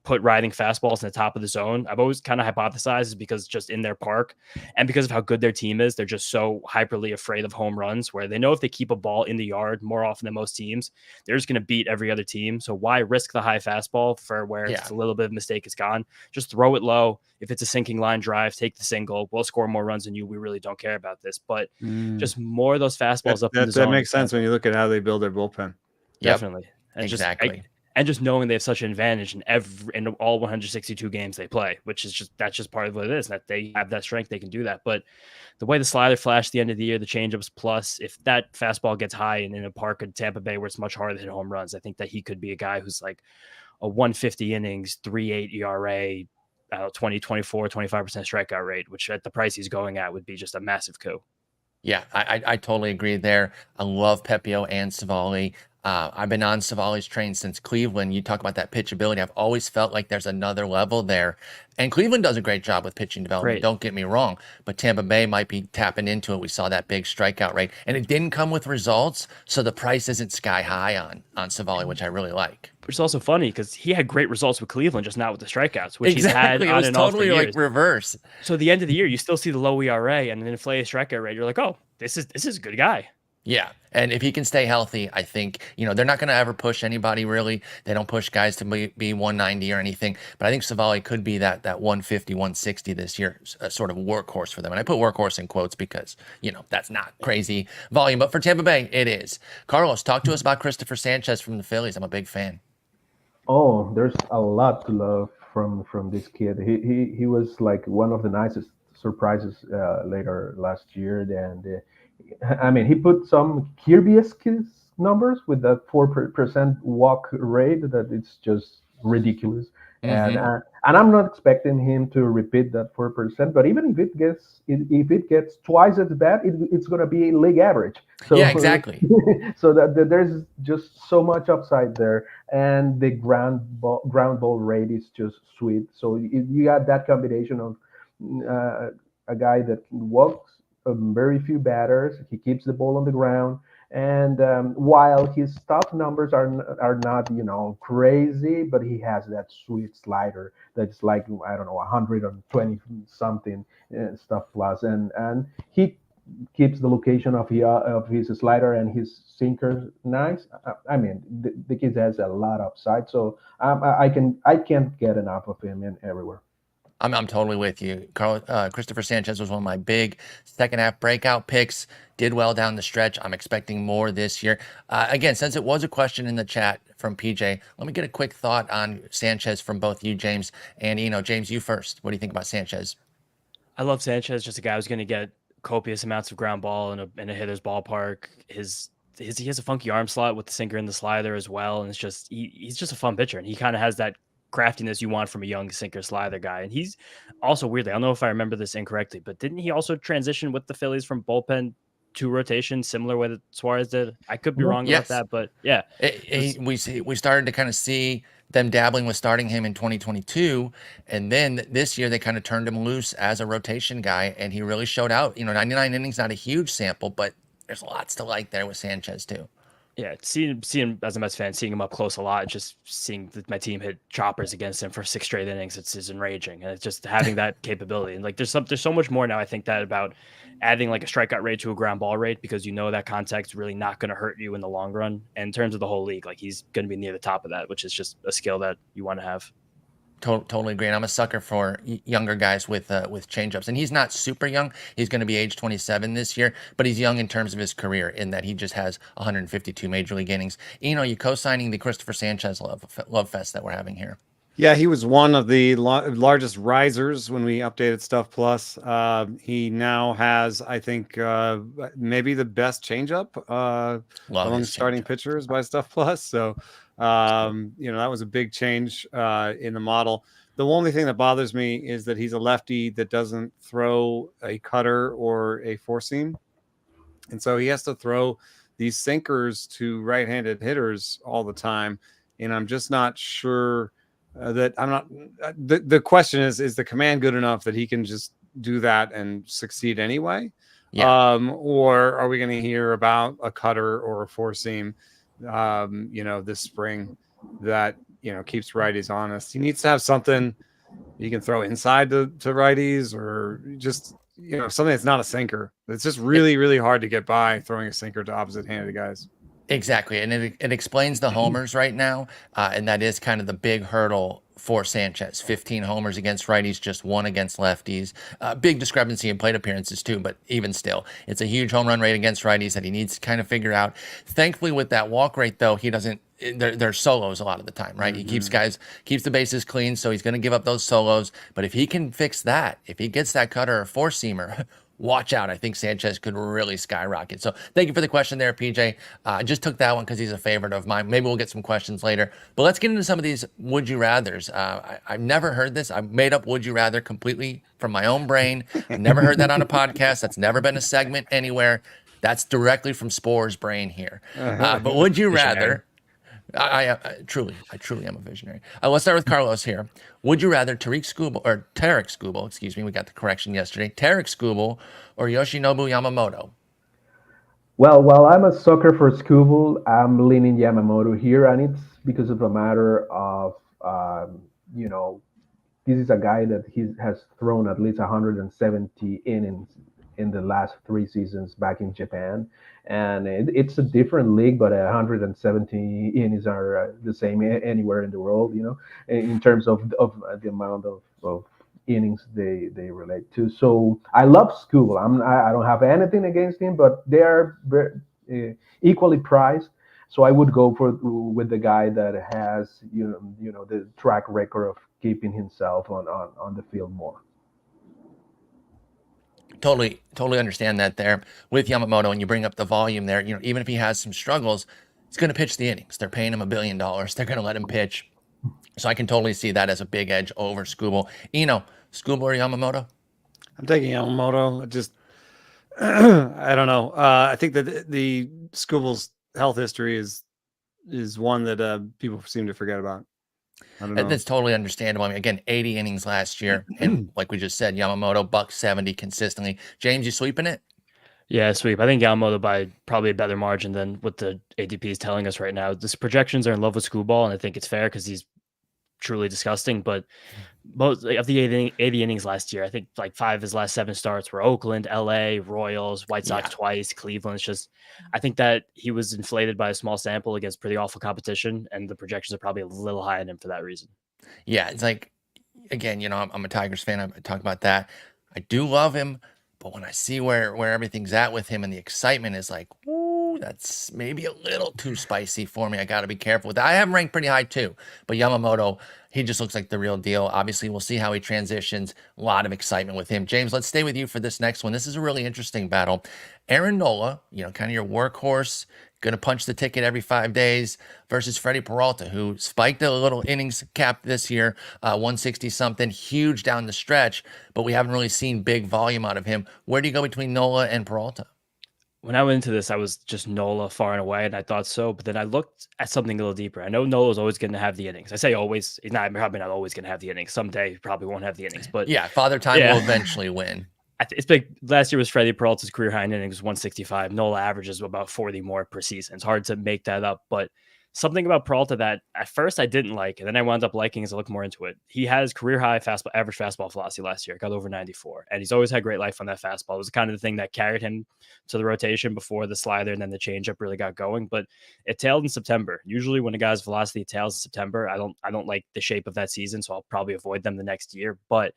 Speaker 21: put riding fastballs in the top of the zone. I've always kind of hypothesized is because just in their park and because of how good their team is, they're just so hyperly afraid of home runs, where they know if they keep a ball in the yard more often than most teams, they're just going to beat every other team. So why risk the high fastball for where it's a little bit of mistake, it's gone? Just throw it low. If it's a sinking line drive, take the single. We'll score more runs than you. We really don't care about this. But just more of those fastballs up in the zone.
Speaker 4: That makes sense when you look at how they build their bullpen.
Speaker 21: Definitely. And
Speaker 12: exactly.
Speaker 21: And just knowing they have such an advantage in all 162 games they play, which is that's just part of what it is, that they have that strength, they can do that. But the way the slider flashed at the end of the year, the changeups plus, if that fastball gets high and in a park in Tampa Bay where it's much harder to hit home runs, I think that he could be a guy who's like a 150 innings, 3.8 ERA, 20, 24, 25% strikeout rate, which at the price he's going at would be just a massive coup.
Speaker 19: Yeah, I totally agree there. I love Pepiot and Savali. I've been on Savali's train since Cleveland. You talk about that pitchability. I've always felt like there's another level there. And Cleveland does a great job with pitching development. Don't get me wrong. But Tampa Bay might be tapping into it. We saw that big strikeout rate. And it didn't come with results, so the price isn't sky high on Savali, which I really like.
Speaker 21: Which is also funny because he had great results with Cleveland, just not with the strikeouts, which he's had on and off for years.
Speaker 19: Like reverse.
Speaker 21: So at the end of the year, you still see the low ERA and an inflated strikeout rate. You're like, oh, this is a good guy.
Speaker 19: Yeah. And if he can stay healthy, I think, they're not going to ever push anybody really. They don't push guys to be 190 or anything. But I think Savali could be that 150, 160 this year, a sort of workhorse for them. And I put workhorse in quotes because, that's not crazy volume. But for Tampa Bay, it is. Carlos, talk to us about Christopher Sanchez from the Phillies. I'm a big fan.
Speaker 20: Oh, there's a lot to love from this kid. He was like one of the nicest surprises later last year. And he put some Kirby-esque numbers with that 4% walk rate that it's just ridiculous. And I'm not expecting him to repeat that 4%. But even if it gets twice as bad, it's going to be league average. So,
Speaker 19: yeah, exactly.
Speaker 20: So that there's just so much upside there, and the ground ball rate is just sweet. So you got that combination of a guy that walks very few batters. He keeps the ball on the ground, and while his stuff numbers are not crazy, but he has that sweet slider that's like 120 something stuff plus, and he keeps the location of his slider and his sinker nice. The kid has a lot of upside, so I can't get enough of him in everywhere.
Speaker 19: I'm totally with you. Christopher Sanchez was one of my big second half breakout picks. Did well down the stretch. I'm expecting more this year. Again, since it was a question in the chat from PJ, let me get a quick thought on Sanchez from both you, James, and James, you first. What do you think about Sanchez?
Speaker 21: I love Sanchez. Just a guy who's going to get copious amounts of ground ball in a hitter's ballpark. He has a funky arm slot with the sinker and the slider as well, and it's just he's just a fun pitcher, and he kind of has that craftiness you want from a young sinker slider guy. And he's also weirdly, I don't know if I remember this incorrectly, but didn't he also transition with the Phillies from bullpen two rotations, similar way that Suarez did. I could be wrong
Speaker 19: Yes.
Speaker 21: about that, but yeah.
Speaker 19: We started to kind of see them dabbling with starting him in 2022, and then this year they kind of turned him loose as a rotation guy, and he really showed out. 99 innings, not a huge sample, but there's lots to like there with Sanchez too.
Speaker 21: Yeah, seeing as a Mets fan, seeing him up close a lot, just seeing my team hit choppers against him for 6 straight innings, it's enraging, and it's just having that capability. And like, there's so much more now. I think that about adding like a strikeout rate to a ground ball rate, because that contact's really not going to hurt you in the long run. And in terms of the whole league, like, he's going to be near the top of that, which is just a skill that you want to have.
Speaker 19: Totally agree. And I'm a sucker for younger guys with changeups. And he's not super young. He's going to be age 27 this year, but he's young in terms of his career in that he just has 152 major league innings. You co-signing the Christopher Sanchez love fest that we're having here.
Speaker 4: Yeah, he was one of the largest risers when we updated Stuff Plus. He now has, I think, maybe the best changeup among starting pitchers by Stuff Plus. So, that was a big change in the model. The only thing that bothers me is that he's a lefty that doesn't throw a cutter or a four seam. And so he has to throw these sinkers to right-handed hitters all the time. And I'm just not sure that I'm not. The question is the command good enough that he can just do that and succeed anyway? Yeah. Or are we going to hear about a cutter or a four seam, this spring that, keeps righties honest? He needs to have something you can throw inside to righties, or just, something that's not a sinker. It's just really, really hard to get by throwing a sinker to opposite handed guys.
Speaker 19: Exactly. And it explains the homers right now. And that is kind of the big hurdle for Sanchez. 15 homers against righties, just 1 against lefties. Big discrepancy in plate appearances too, but even still, it's a huge home run rate against righties that he needs to kind of figure out. Thankfully, with that walk rate, though, he doesn't. There's solos a lot of the time, right?
Speaker 4: Mm-hmm.
Speaker 19: He keeps the bases clean, so he's going to give up those solos. But if he can fix that, if he gets that cutter or four seamer, watch out. I think Sanchez could really skyrocket. So thank you for the question there, PJ. I just took that one because he's a favorite of mine. Maybe we'll get some questions later. But let's get into some of these would you rathers. I've never heard this. I've made up would you rather completely from my own brain. I've never heard that on a podcast. That's never been a segment anywhere. That's directly from Sporer's brain here. But would you rather? I truly am a visionary. Let's start with Carlos here. Would you rather Tarek Skubal, excuse me, we got the correction yesterday, Tarek Skubal or Yoshinobu Yamamoto?
Speaker 20: Well, while I'm a sucker for Skubal, I'm leaning Yamamoto here, and it's because of a matter of, this is a guy that has thrown at least 170 innings in the last 3 seasons back in Japan. And it's a different league, but 170 innings are the same anywhere in the world, in terms of the amount of innings they relate to. So I love Skubal. I don't have anything against him, but they are equally priced. So I would go with the guy that has, the track record of keeping himself on the field more.
Speaker 19: Totally understand that there with Yamamoto, and you bring up the volume there. Even if he has some struggles, he's going to pitch the innings. They're paying him $1 billion. They're going to let him pitch. So I can totally see that as a big edge over Skubal. Skubal or Yamamoto?
Speaker 4: I'm taking Yamamoto. Just, I don't know. I think that the Skubal's health history is one that people seem to forget about. I don't know.
Speaker 19: That's totally understandable. I mean, again, 80 innings last year, and like we just said, Yamamoto $170 consistently. James, you sweeping it?
Speaker 21: Yeah, sweep. I think Yamamoto by probably a better margin than what the ADP is telling us right now. The projections are in love with Skubal, and I think it's fair because he's truly disgusting. But most of the 80 innings last year, I think like 5 of his last 7 starts were Oakland, LA, Royals, White Sox twice, Cleveland. It's just, I think that he was inflated by a small sample against pretty awful competition, and the projections are probably a little high on him for that reason.
Speaker 19: Yeah, it's like, again, I'm a Tigers fan. I talk about that. I do love him, but when I see where everything's at with him and the excitement is like, ooh, that's maybe a little too spicy for me. I got to be careful with that. I have him ranked pretty high too, but Yamamoto, he just looks like the real deal. Obviously, we'll see how he transitions. A lot of excitement with him. James, let's stay with you for this next one. This is a really interesting battle. Aaron Nola, kind of your workhorse, going to punch the ticket every 5 days, versus Freddie Peralta, who spiked a little innings cap this year, 160-something, huge down the stretch, but we haven't really seen big volume out of him. Where do you go between Nola and Peralta?
Speaker 21: when I went into this, I was just Nola far and away, and I thought so. But then I looked at something a little deeper. I know Nola's always going to have the innings. I say always. He's probably not always going to have the innings. Someday he probably won't have the innings. But
Speaker 19: yeah, Father Time will eventually win.
Speaker 21: It's big. Last year was Freddie Peralta's career high in innings, 165. Nola averages about 40 more per season. It's hard to make that up, but something about Peralta that at first I didn't like, and then I wound up liking as I look more into it. He has career high average fastball velocity last year, got over 94, and he's always had great life on that fastball. It was kind of the thing that carried him to the rotation before the slider and then the changeup really got going. But it tailed in September. Usually, when a guy's velocity tails in September, I don't like the shape of that season, so I'll probably avoid them the next year. But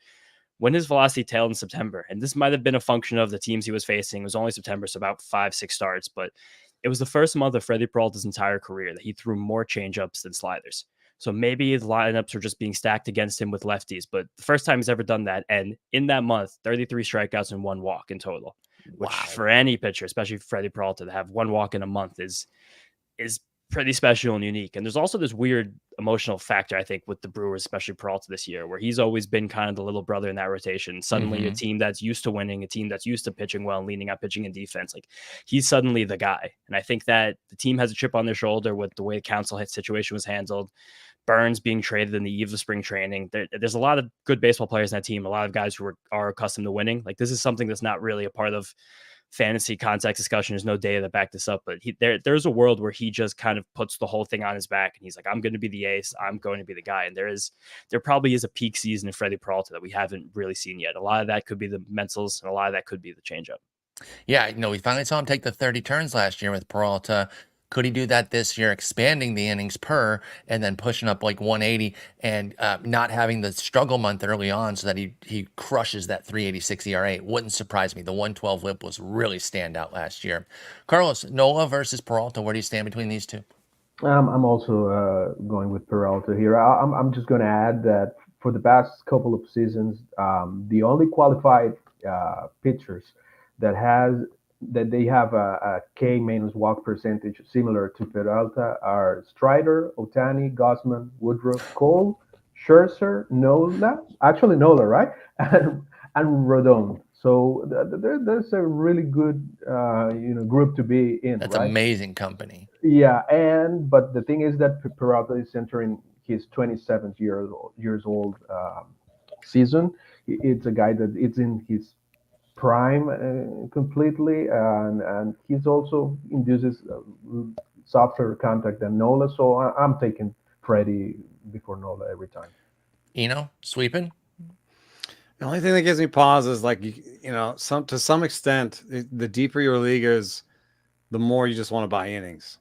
Speaker 21: when his velocity tailed in September, and this might have been a function of the teams he was facing, it was only September, so about 5-6 starts, but it was the first month of Freddie Peralta's entire career that he threw more changeups than sliders. So maybe the lineups were just being stacked against him with lefties, but the first time he's ever done that. And in that month, 33 strikeouts and 1 walk in total, which for any pitcher, especially Freddie Peralta, to have 1 walk in a month is pretty special and unique. And there's also this weird emotional factor, I think, with the Brewers, especially Peralta this year, where he's always been kind of the little brother in that rotation. Suddenly a team that's used to winning, a team that's used to pitching well and leaning out pitching and defense, like he's suddenly the guy. And I think that the team has a chip on their shoulder with the way the council hit situation was handled. Burns being traded in the eve of spring training. There's a lot of good baseball players in that team, a lot of guys who are accustomed to winning. Like this is something that's not really a part of fantasy context discussion. There's no data to back this up, but there's a world where he just kind of puts the whole thing on his back and he's like, I'm going to be the ace. I'm going to be the guy. And there probably is a peak season in Freddie Peralta that we haven't really seen yet. A lot of that could be the mentals and a lot of that could be the changeup.
Speaker 19: Yeah, we finally saw him take the 30 turns last year with Peralta. Could he do that this year, expanding the innings per and then pushing up like 180 and not having the struggle month early on so that he crushes that 3.86 ERA? It wouldn't surprise me. The 112 whip was really standout last year. Carlos, Nola versus Peralta, where do you stand between these two?
Speaker 20: I'm also going with Peralta here. I'm just going to add that for the past couple of seasons, the only qualified pitchers that they have a K minus walk percentage similar to Peralta are Strider, Ohtani, Gausman, Woodruff, Cole, Scherzer, Nola, right? And Rodon. So there's a really good group to be in.
Speaker 19: That's
Speaker 20: right?
Speaker 19: Amazing company.
Speaker 20: Yeah, but the thing is that Peralta is entering his 27th years old season. It's a guy that it's in his prime completely, and he's also induces softer contact than Nola. So I'm taking Freddie before Nola every time.
Speaker 19: Sweeping.
Speaker 4: The only thing that gives me pause is to some extent, the deeper your league is, the more you just want to buy innings.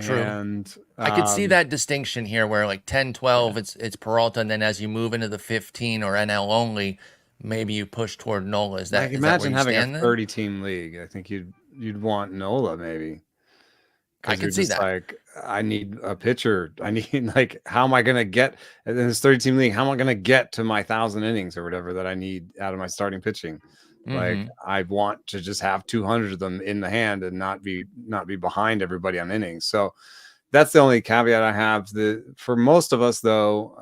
Speaker 19: True.
Speaker 4: And
Speaker 19: I could see that distinction here where like 10, 12, it's Peralta, and then as you move into the 15 or NL only, maybe you push toward Nola. Is that
Speaker 4: imagine
Speaker 19: is that
Speaker 4: having a
Speaker 19: then?
Speaker 4: 30-team league? I think you'd want Nola maybe.
Speaker 19: I could see that.
Speaker 4: Like, I need a pitcher. I need how am I going to get in this 30-team league? How am I going to get to my 1,000 innings or whatever that I need out of my starting pitching? Like I want to just have 200 of them in the hand and not be behind everybody on innings. So that's the only caveat I have. For most of us though,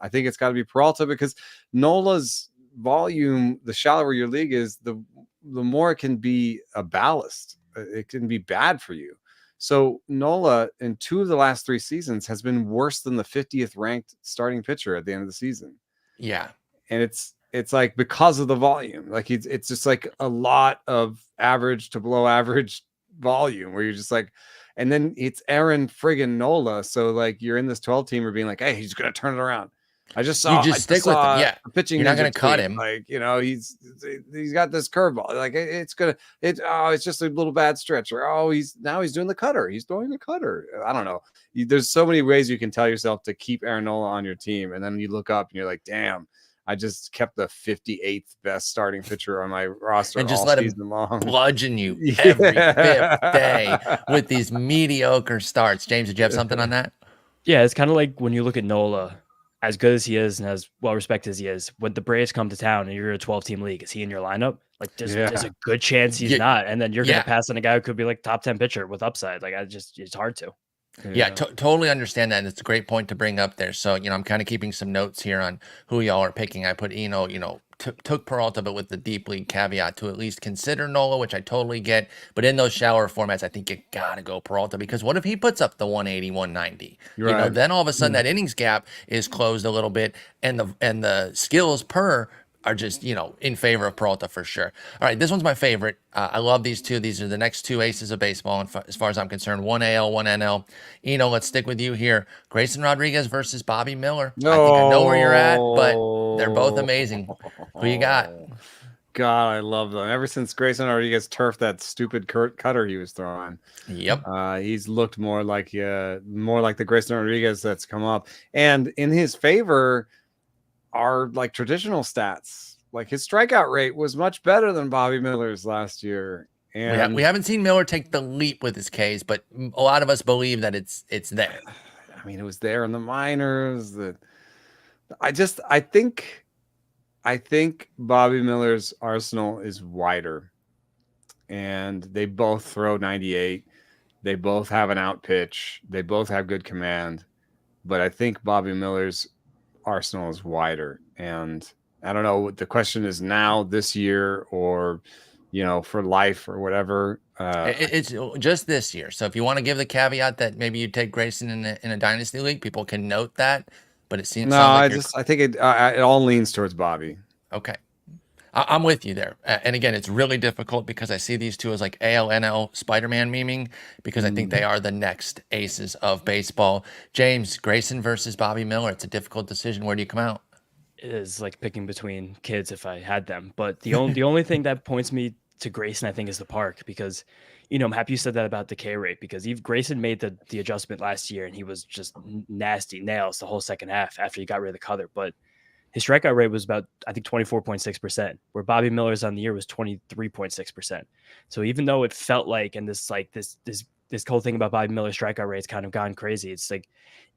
Speaker 4: I think it's got to be Peralta, because Nola's volume, the shallower your league is, the more it can be a ballast. It can be bad for you. So Nola in 2 of the last 3 seasons has been worse than the 50th ranked starting pitcher at the end of the season.
Speaker 19: Yeah.
Speaker 4: And it's like because of the volume, like it's just like a lot of average to below average volume where you're just like, and then it's Aaron friggin' Nola. So like you're in this 12 teamer being like, hey, he's going to turn it around. I just saw.
Speaker 19: You just stick with him. Yeah,
Speaker 4: pitching.
Speaker 19: You're not going to cut him.
Speaker 4: Like he's got this curveball. Like it's just a little bad stretch. Or he's doing the cutter. He's throwing the cutter. I don't know. There's so many ways you can tell yourself to keep Aaron Nola on your team, and then you look up and you're like, damn, I just kept the 58th best starting pitcher on my roster
Speaker 19: and just
Speaker 4: all
Speaker 19: let
Speaker 4: season
Speaker 19: him
Speaker 4: long.
Speaker 19: bludgeon you every 5th day with these mediocre starts. James, did you have something on that?
Speaker 21: Yeah, it's kind of like when you look at Nola, as good as he is and as well respected as he is, when the Braves come to town and you're in a 12-team league, is he in your lineup? Like there's a good chance he's not. And then you're going to pass on a guy who could be like top 10 pitcher with upside. Like it's hard to.
Speaker 19: Yeah, totally understand that. And it's a great point to bring up there. So, I'm kind of keeping some notes here on who y'all are picking. I put, took Peralta, but with the deep league caveat to at least consider Nola, which I totally get. But in those shower formats, I think you gotta go Peralta, because what if he puts up the 180, 190?
Speaker 4: You're
Speaker 19: You know,
Speaker 4: right.
Speaker 19: then all of a sudden that innings gap is closed a little bit, and the skills per are just, you know, in favor of Peralta for sure. All right, this one's my favorite. I love these two. These are the next two aces of baseball, as far as I'm concerned. One AL, one NL. Eno, let's stick with you here. Grayson Rodriguez versus Bobby Miller. I think I know where you're at, but they're both amazing. Who you got?
Speaker 4: God, I love them. Ever since Grayson Rodriguez turfed that stupid cutter he was throwing.
Speaker 19: Yep.
Speaker 4: He's looked more like the Grayson Rodriguez that's come up. And in his favor are like traditional stats. Like his strikeout rate was much better than Bobby Miller's last year. And
Speaker 19: We haven't seen Miller take the leap with his Ks, but a lot of us believe that it's there.
Speaker 4: I mean, it was there in the minors. I think Bobby Miller's arsenal is wider, and they both throw 98. They both have an out pitch. They both have good command, but I think Bobby Miller's arsenal is wider. And I don't know what the question is now, this year, or, you know, for life or whatever.
Speaker 19: It's just this year. So if you want to give the caveat that maybe you take Grayson in a dynasty league, people can note that. But it seems
Speaker 4: I think it all leans towards Bobby.
Speaker 19: Okay. I'm with you there. And again, it's really difficult because I see these two as like AL, NL, Spider-Man memeing, because I think they are the next aces of baseball. James, Grayson versus Bobby Miller. It's a difficult decision. Where do you come out?
Speaker 21: It is like picking between kids if I had them. But the only thing that points me to Grayson, I think, is the park, because, you know, I'm happy you said that about the K rate, because Grayson made the adjustment last year and he was just nasty nails the whole second half after he got rid of the cutter. But his strikeout rate was about, I think, 24.6%, where Bobby Miller's on the year was 23.6%. So even though it felt like, and this whole thing about Bobby Miller's strikeout rate's kind of gone crazy, it's like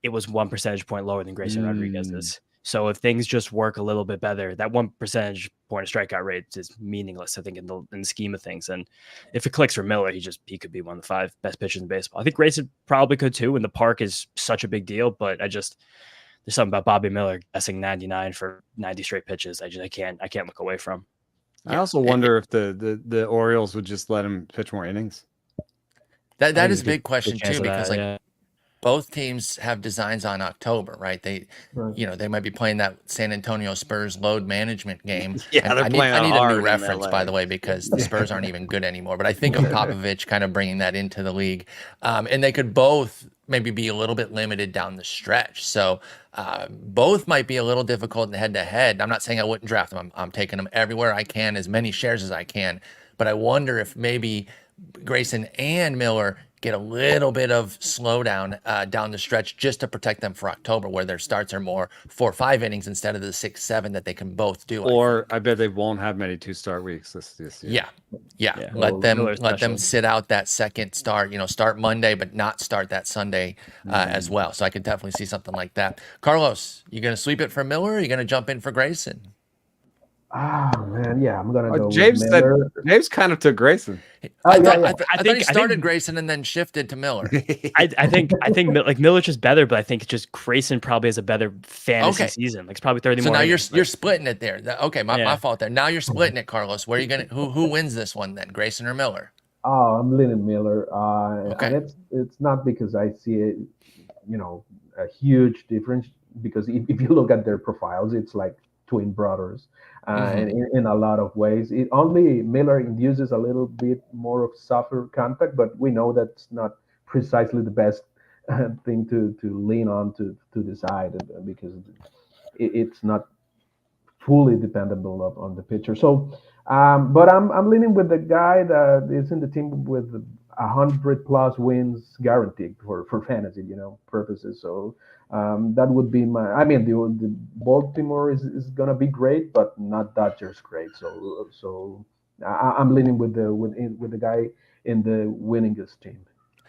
Speaker 21: it was 1 percentage point lower than Grayson Rodriguez's. So if things just work a little bit better, that 1 percentage point of strikeout rate is meaningless, I think, in the scheme of things. And if it clicks for Miller, he could be one of the 5 best pitchers in baseball. I think Grayson probably could too, and the park is such a big deal. But there's something about Bobby Miller guessing 99 for 90 straight pitches. I can't look away from.
Speaker 4: I also wonder if the Orioles would just let him pitch more innings.
Speaker 19: That is a big question too, because both teams have designs on October, right? You know, they might be playing that San Antonio Spurs load management game.
Speaker 4: Yeah,
Speaker 19: I need a new reference, by the way, because the Spurs aren't even good anymore. But I think of Popovich kind of bringing that into the league, and they could both maybe be a little bit limited down the stretch. So both might be a little difficult in head-to-head. I'm not saying I wouldn't draft them. I'm taking them everywhere I can, as many shares as I can. But I wonder if maybe Grayson and Miller get a little bit of slowdown down the stretch, just to protect them for October, where their starts are more 4 or 5 innings instead of the 6, 7 that they can both do.
Speaker 4: Or I bet they won't have many 2-start weeks this year.
Speaker 19: Yeah. Let them sit out that second start. You know, start Monday, but not start that Sunday as well. So I could definitely see something like that. Carlos, you gonna sweep it for Miller, or are you gonna jump in for Grayson?
Speaker 20: Man, yeah, I'm gonna go.
Speaker 4: James
Speaker 20: with Miller.
Speaker 4: James kind of took Grayson.
Speaker 19: I thought he started Grayson and then shifted to Miller.
Speaker 21: I think like Miller's just better, but I think just Grayson probably has a better fantasy season. Like it's probably 30 more.
Speaker 19: So now you're splitting it there. Okay, my fault there. Now you're splitting it, Carlos. Where are you gonna who wins this one then, Grayson or Miller?
Speaker 20: Oh, I'm leaning Miller. And it's not because I see it, you know, a huge difference, because if you look at their profiles, it's like twin brothers. In a lot of ways, Miller induces a little bit more of softer contact, but we know that's not precisely the best thing to lean on to decide, because it's not fully dependable on the pitcher. So, but I'm leaning with the guy that is in the team with 100+ wins guaranteed for fantasy, purposes. So that would be the Baltimore is gonna be great, but not Dodgers great. So I'm leaning with the guy in the winningest team.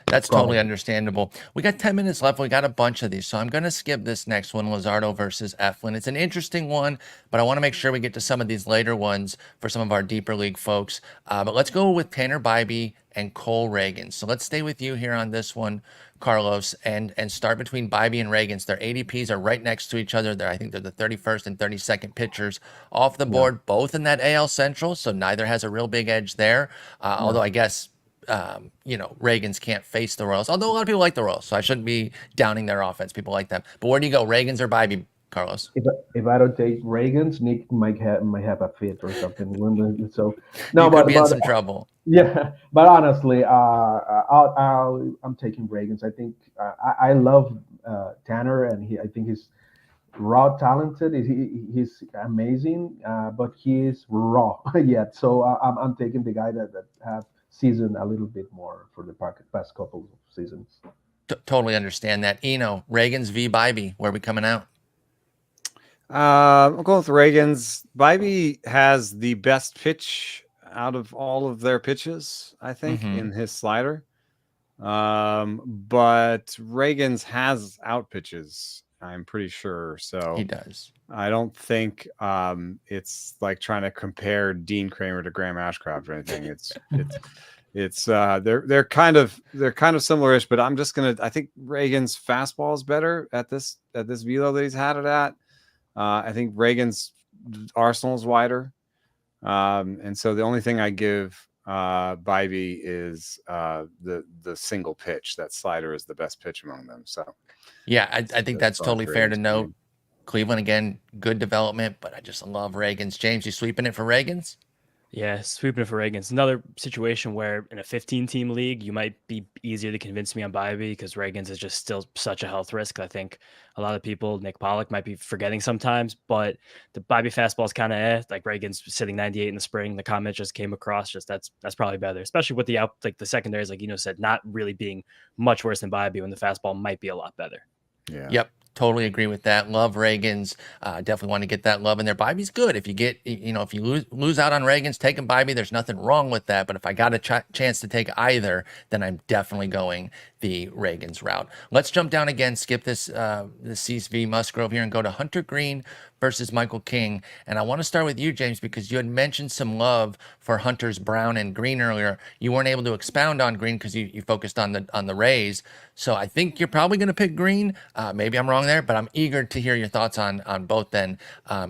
Speaker 19: That's totally understandable. We got 10 minutes left. We got a bunch of these, so I'm going to skip this next one, Luzardo versus Eflin. It's an interesting one, but I want to make sure we get to some of these later ones for some of our deeper league folks. But let's go with Tanner Bybee and Cole Reagans. So let's stay with you here on this one, Carlos, and start between Bibee and Reagans. Their ADPs are right next to each other. I think they're the 31st and 32nd pitchers off the board, both in that AL Central, so neither has a real big edge there. Although I guess, Reagans can't face the Royals, although a lot of people like the Royals, so I shouldn't be downing their offense. People like them. But where do you go, Reagans or Bibee, Carlos?
Speaker 20: If I don't take Reagans, Nick might have a fit or something. So
Speaker 19: no, but be in some trouble.
Speaker 20: Yeah, but honestly, I'm taking Reagans. I think I love Tanner, and I think he's raw talented. He's amazing, but he is raw yet. So I'm taking the guy that have seasoned a little bit more for the past couple of seasons.
Speaker 19: Totally understand that. Reagans v. Bibee, where are we coming out?
Speaker 4: I'll go with Reagans. Bibee has the best pitch out of all of their pitches, I think, in his slider. But Reagans has out pitches, I'm pretty sure. So
Speaker 19: he does.
Speaker 4: I don't think it's like trying to compare Dean Kramer to Graham Ashcraft or anything. It's they're kind of similar-ish, but I think Reagans' fastball is better at this velo that he's had it at. I think Reagans' arsenal is wider. And so the only thing I give Bibee is the single pitch. That slider is the best pitch among them. So
Speaker 19: yeah, I think that's totally fair to note. Cleveland, again, good development, but I just love Reagans. James, you sweeping it for Reagans?
Speaker 21: Yeah, sweeping it for Reagans. Another situation where in a 15-team league, you might be easier to convince me on Bibee because Reagans is just still such a health risk. I think a lot of people, Nick Pollock, might be forgetting sometimes, but the Bibee fastball is kind of like Reagans sitting 98 in the spring. The comment just came across, just that's probably better, especially with the the secondaries, like said, not really being much worse than Bibee when the fastball might be a lot better.
Speaker 4: Yeah.
Speaker 19: Yep. Totally agree with that. Love Reagans. Definitely want to get that love in there. Bibee's good. If you get, if you lose out on Reagans, taking Bibee, there's nothing wrong with that. But if I got a chance to take either, then I'm definitely going the Reagans route. Let's jump down again, skip this CSV Musgrove here and go to Hunter Green versus Michael King. And I want to start with you, James, because you had mentioned some love for Hunter's Brown and Green earlier. You weren't able to expound on Green because you focused on the Rays. So I think you're probably going to pick Green. Maybe I'm wrong there, but I'm eager to hear your thoughts on both then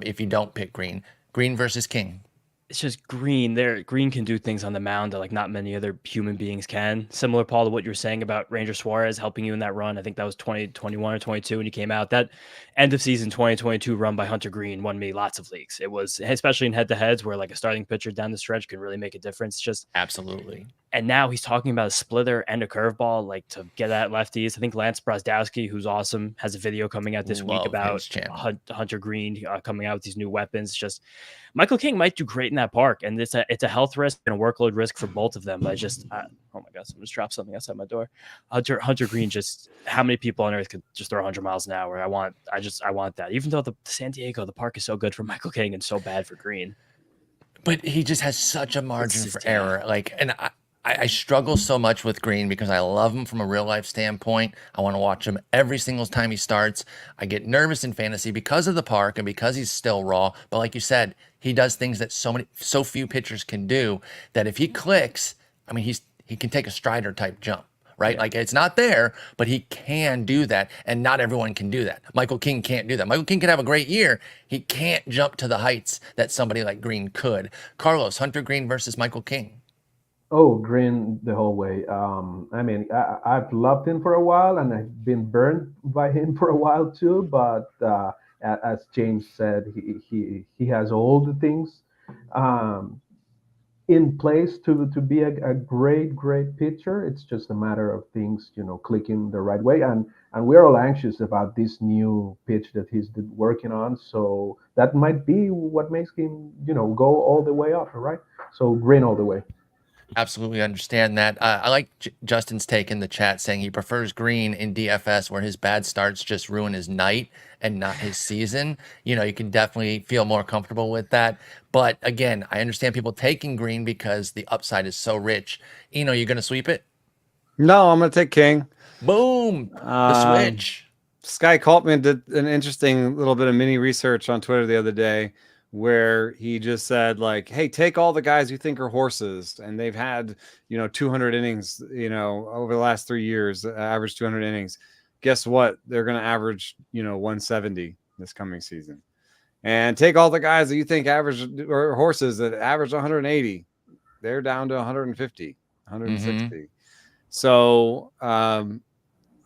Speaker 19: if you don't pick Green. Green versus King.
Speaker 21: It's just Green. Green can do things on the mound that like not many other human beings can. Similar, Paul, to what you were saying about Ranger Suarez helping you in that run. I think that was 2021 or 22 when he came out. That end of season 2022 run by Hunter Green won me lots of leagues. It was especially in head-to-heads where like a starting pitcher down the stretch can really make a difference. Just
Speaker 19: absolutely.
Speaker 21: And now he's talking about a splitter and a curveball, like to get at lefties. I think Lance Brozdowski, who's awesome, has a video coming out this week about Hunter Green coming out with these new weapons. Just Michael King might do great in that park, and it's a health risk and a workload risk for both of them. But oh my God, someone just dropped something outside my door. Hunter Green, just how many people on earth could just throw 100 miles an hour? I want that. Even though the San Diego, the park is so good for Michael King and so bad for Green.
Speaker 19: But he just has such a margin for error. I struggle so much with Green because I love him from a real life standpoint. I want to watch him every single time he starts. I get nervous in fantasy because of the park and because he's still raw. But like you said, he does things that so few pitchers can do that if he clicks, I mean, he can take a Strider type jump, right? Like it's not there, but he can do that. And not everyone can do that. Michael King can't do that. Michael King could have a great year. He can't jump to the heights that somebody like Green could. Carlos, Hunter Green versus Michael King.
Speaker 20: Oh, Green the whole way. I mean, I've loved him for a while, and I've been burned by him for a while too. But as James said, he has all the things in place to be a great pitcher. It's just a matter of things, clicking the right way. And we're all anxious about this new pitch that he's working on. So that might be what makes him, go all the way up, right? So Green all the way.
Speaker 19: Absolutely understand that. I like Justin's take in the chat saying he prefers Green in DFS where his bad starts just ruin his night and not his season. You can definitely feel more comfortable with that. But again, I understand people taking Green because the upside is so rich. You going to sweep it?
Speaker 4: No, I'm going to take King.
Speaker 19: Boom. The switch.
Speaker 4: Sky Coltman did an interesting little bit of mini research on Twitter the other day where he just said like, hey, take all the guys you think are horses and they've had, 200 innings, over the last 3 years, average 200 innings. Guess what? They're going to average, 170 this coming season. And take all the guys that you think average or horses that average 180. They're down to 150, 160. So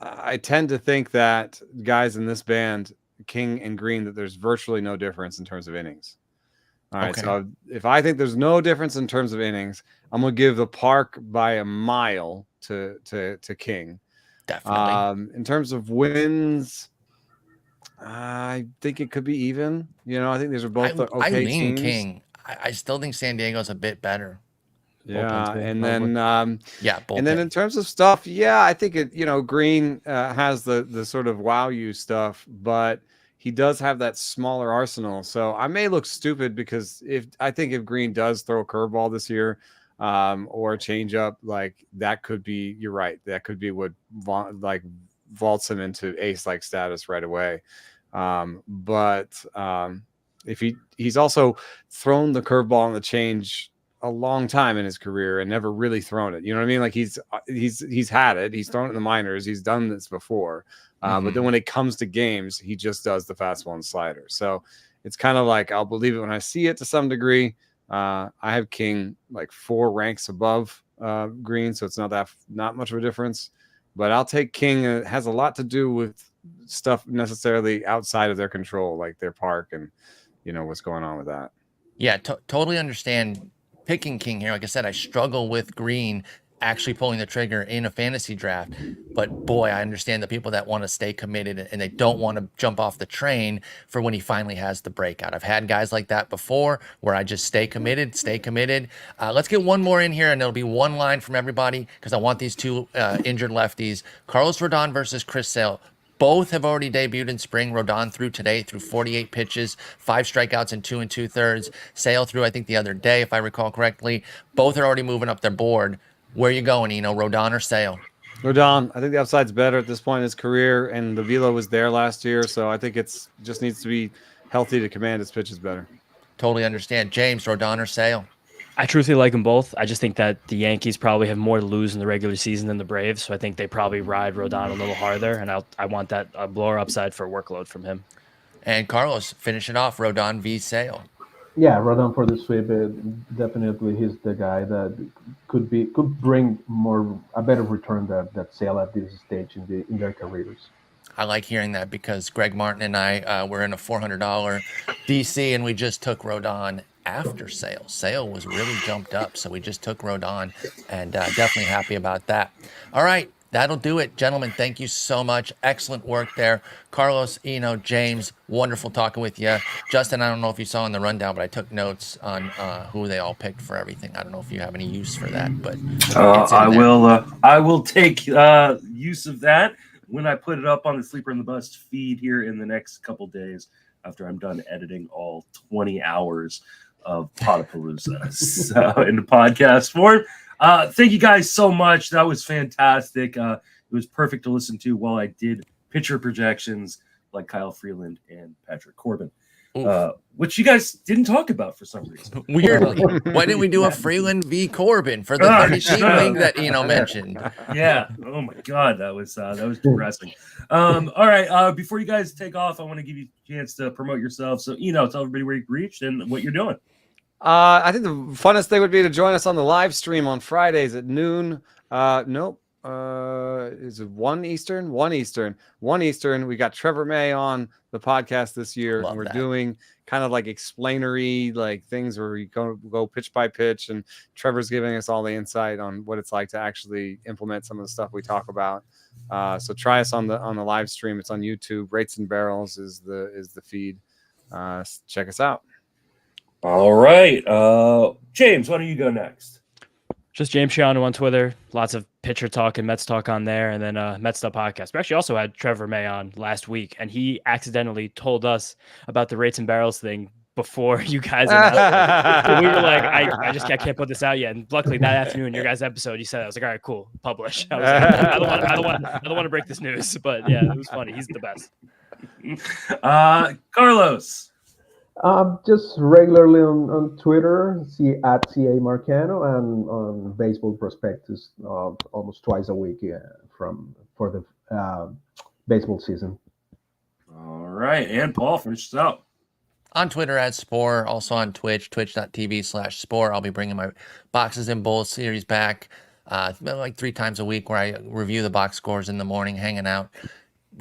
Speaker 4: I tend to think that guys in this band, King and Green, that there's virtually no difference in terms of innings. All right.
Speaker 19: Okay.
Speaker 4: So if I think there's no difference in terms of innings, I'm going to give the park by a mile to King.
Speaker 19: Definitely.
Speaker 4: In terms of wins, I think it could be even. I think these are both okay
Speaker 19: I lean
Speaker 4: teams.
Speaker 19: King. I still think San Diego's a bit better.
Speaker 4: Yeah, and then
Speaker 19: bullpen.
Speaker 4: in terms of stuff, I think it. Green has the sort of wow you stuff, but he does have that smaller arsenal. So I may look stupid because if Green does throw a curveball this year, or a changeup, like that could be. You're right. That could be what vaults him into ace-like status right away. But if he's also thrown the curveball and the change a long time in his career and never really thrown it. You know what I mean? Like he's had it. He's thrown it in the minors. He's done this before. But then when it comes to games, he just does the fastball and slider. So it's kind of like I'll believe it when I see it to some degree. I have King like 4 ranks above Green, so it's not much of a difference. But I'll take King. It has a lot to do with stuff necessarily outside of their control, like their park and what's going on with that.
Speaker 19: Yeah, totally understand picking King here. Like I said, I struggle with Green actually pulling the trigger in a fantasy draft. But boy, I understand the people that want to stay committed and they don't want to jump off the train for when he finally has the breakout. I've had guys like that before where I just stay committed. Let's get one more in here, and it'll be one line from everybody because I want these two injured lefties. Carlos Rodon versus Chris Sale. Both have already debuted in spring. Rodon threw today, threw 48 pitches, 5 strikeouts in 2 2/3. Sale threw, I think, the other day, if I recall correctly. Both are already moving up their board. Where are you going, Rodon or Sale?
Speaker 4: Rodon. I think the upside's better at this point in his career, and the velo was there last year, so I think it's just needs to be healthy to command his pitches better.
Speaker 19: Totally understand. James, Rodon or Sale?
Speaker 21: I truthfully like them both. I just think that the Yankees probably have more to lose in the regular season than the Braves, so I think they probably ride Rodon a little harder, and I want that blower upside for workload from him.
Speaker 19: And Carlos, finish it off, Rodon v. Sale.
Speaker 20: Yeah, Rodon for the sweep. Definitely, he's the guy that could bring a better return that Sale at this stage in their careers.
Speaker 19: I like hearing that because Greg Martin and I were in a $400 DC, and we just took Rodon after Sale. Sale was really jumped up, so we just took Rodon, and definitely happy about that. All right, that'll do it, gentlemen. Thank you so much. Excellent work there. Carlos, James, wonderful talking with you. Justin, I don't know if you saw in the rundown, but I took notes on who they all picked for everything. I don't know if you have any use for that, but
Speaker 1: I will take use of that when I put it up on the Sleeper in the Bus feed here in the next couple days after I'm done editing all 20 hours of Podapallooza so in the podcast form. Thank you guys so much. That was fantastic. It was perfect to listen to while I did pitcher projections like Kyle Freeland and Patrick Corbin, which you guys didn't talk about for some reason.
Speaker 19: Weirdly. Why didn't we do a Freeland v. Corbin for the 30-team league that mentioned?
Speaker 1: Yeah. Oh my God, that was depressing. All right. Before you guys take off, I want to give you a chance to promote yourself. So tell everybody where you reached and what you're doing.
Speaker 4: I think the funnest thing would be to join us on the live stream on Fridays at noon. Is it 1 Eastern? 1 Eastern. 1 Eastern. We got Trevor May on the podcast this year.
Speaker 19: Love
Speaker 4: and we're
Speaker 19: that.
Speaker 4: doing kind of like explainery, like things where we go pitch by pitch, and Trevor's giving us all the insight on what it's like to actually implement some of the stuff we talk about. So try us on the live stream. It's on YouTube. Rates and Barrels is the feed. Check us out.
Speaker 1: All right. James, why don't you go next?
Speaker 21: Just James Schiano on Twitter. Lots of pitcher talk and Mets talk on there, and then Mets Stuff podcast. We actually also had Trevor May on last week, and he accidentally told us about the Rates and Barrels thing before you guys announced it. So we were like, I can't put this out yet. And luckily that afternoon, your guys' episode, you said, I was like, all right, cool, publish. I was like, I don't want to break this news, but yeah, it was funny. He's the best.
Speaker 1: Carlos.
Speaker 20: Just regularly on Twitter, at CA Marcano, and on Baseball Prospectus almost twice a week for the baseball season.
Speaker 1: All right. And Paul, finish this out.
Speaker 19: On Twitter at Sporer, also on Twitch, twitch.tv/Sporer. I'll be bringing my Boxes and Bowls series back like 3 times a week, where I review the box scores in the morning, hanging out,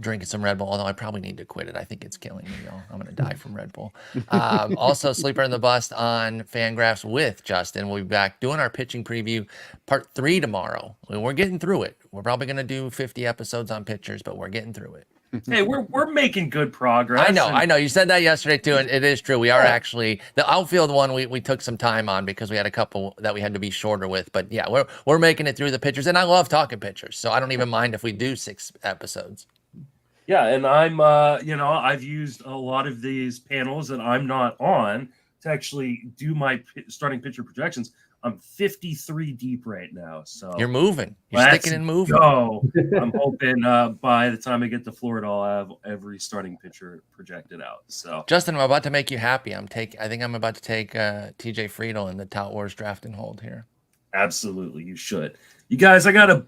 Speaker 19: drinking some Red Bull, although I probably need to quit it. I think it's killing me, y'all. I'm going to die from Red Bull. Also, Sleeper in the Bust on Fangraphs with Justin. We'll be back doing our pitching preview part 3 tomorrow. We're getting through it. We're probably going to do 50 episodes on pitchers, but we're getting through it.
Speaker 1: Hey, we're making good progress.
Speaker 19: I know. You said that yesterday too, and it is true. We are actually the outfield one. We took some time on because we had a couple that we had to be shorter with. But yeah, we're making it through the pitchers, and I love talking pitchers, so I don't even mind if we do 6 episodes.
Speaker 1: Yeah, and I'm I've used a lot of these panels that I'm not on to actually do my starting pitcher projections. I'm 53 deep right now, so
Speaker 19: You're moving. You're sticking and moving.
Speaker 1: Go. I'm hoping by the time I get to Florida, I'll have every starting pitcher projected out. So
Speaker 19: Justin, I'm about to make you happy. I think I'm about to take TJ Friedel in the Tout Wars draft and hold here.
Speaker 1: Absolutely, you should. You guys, I gotta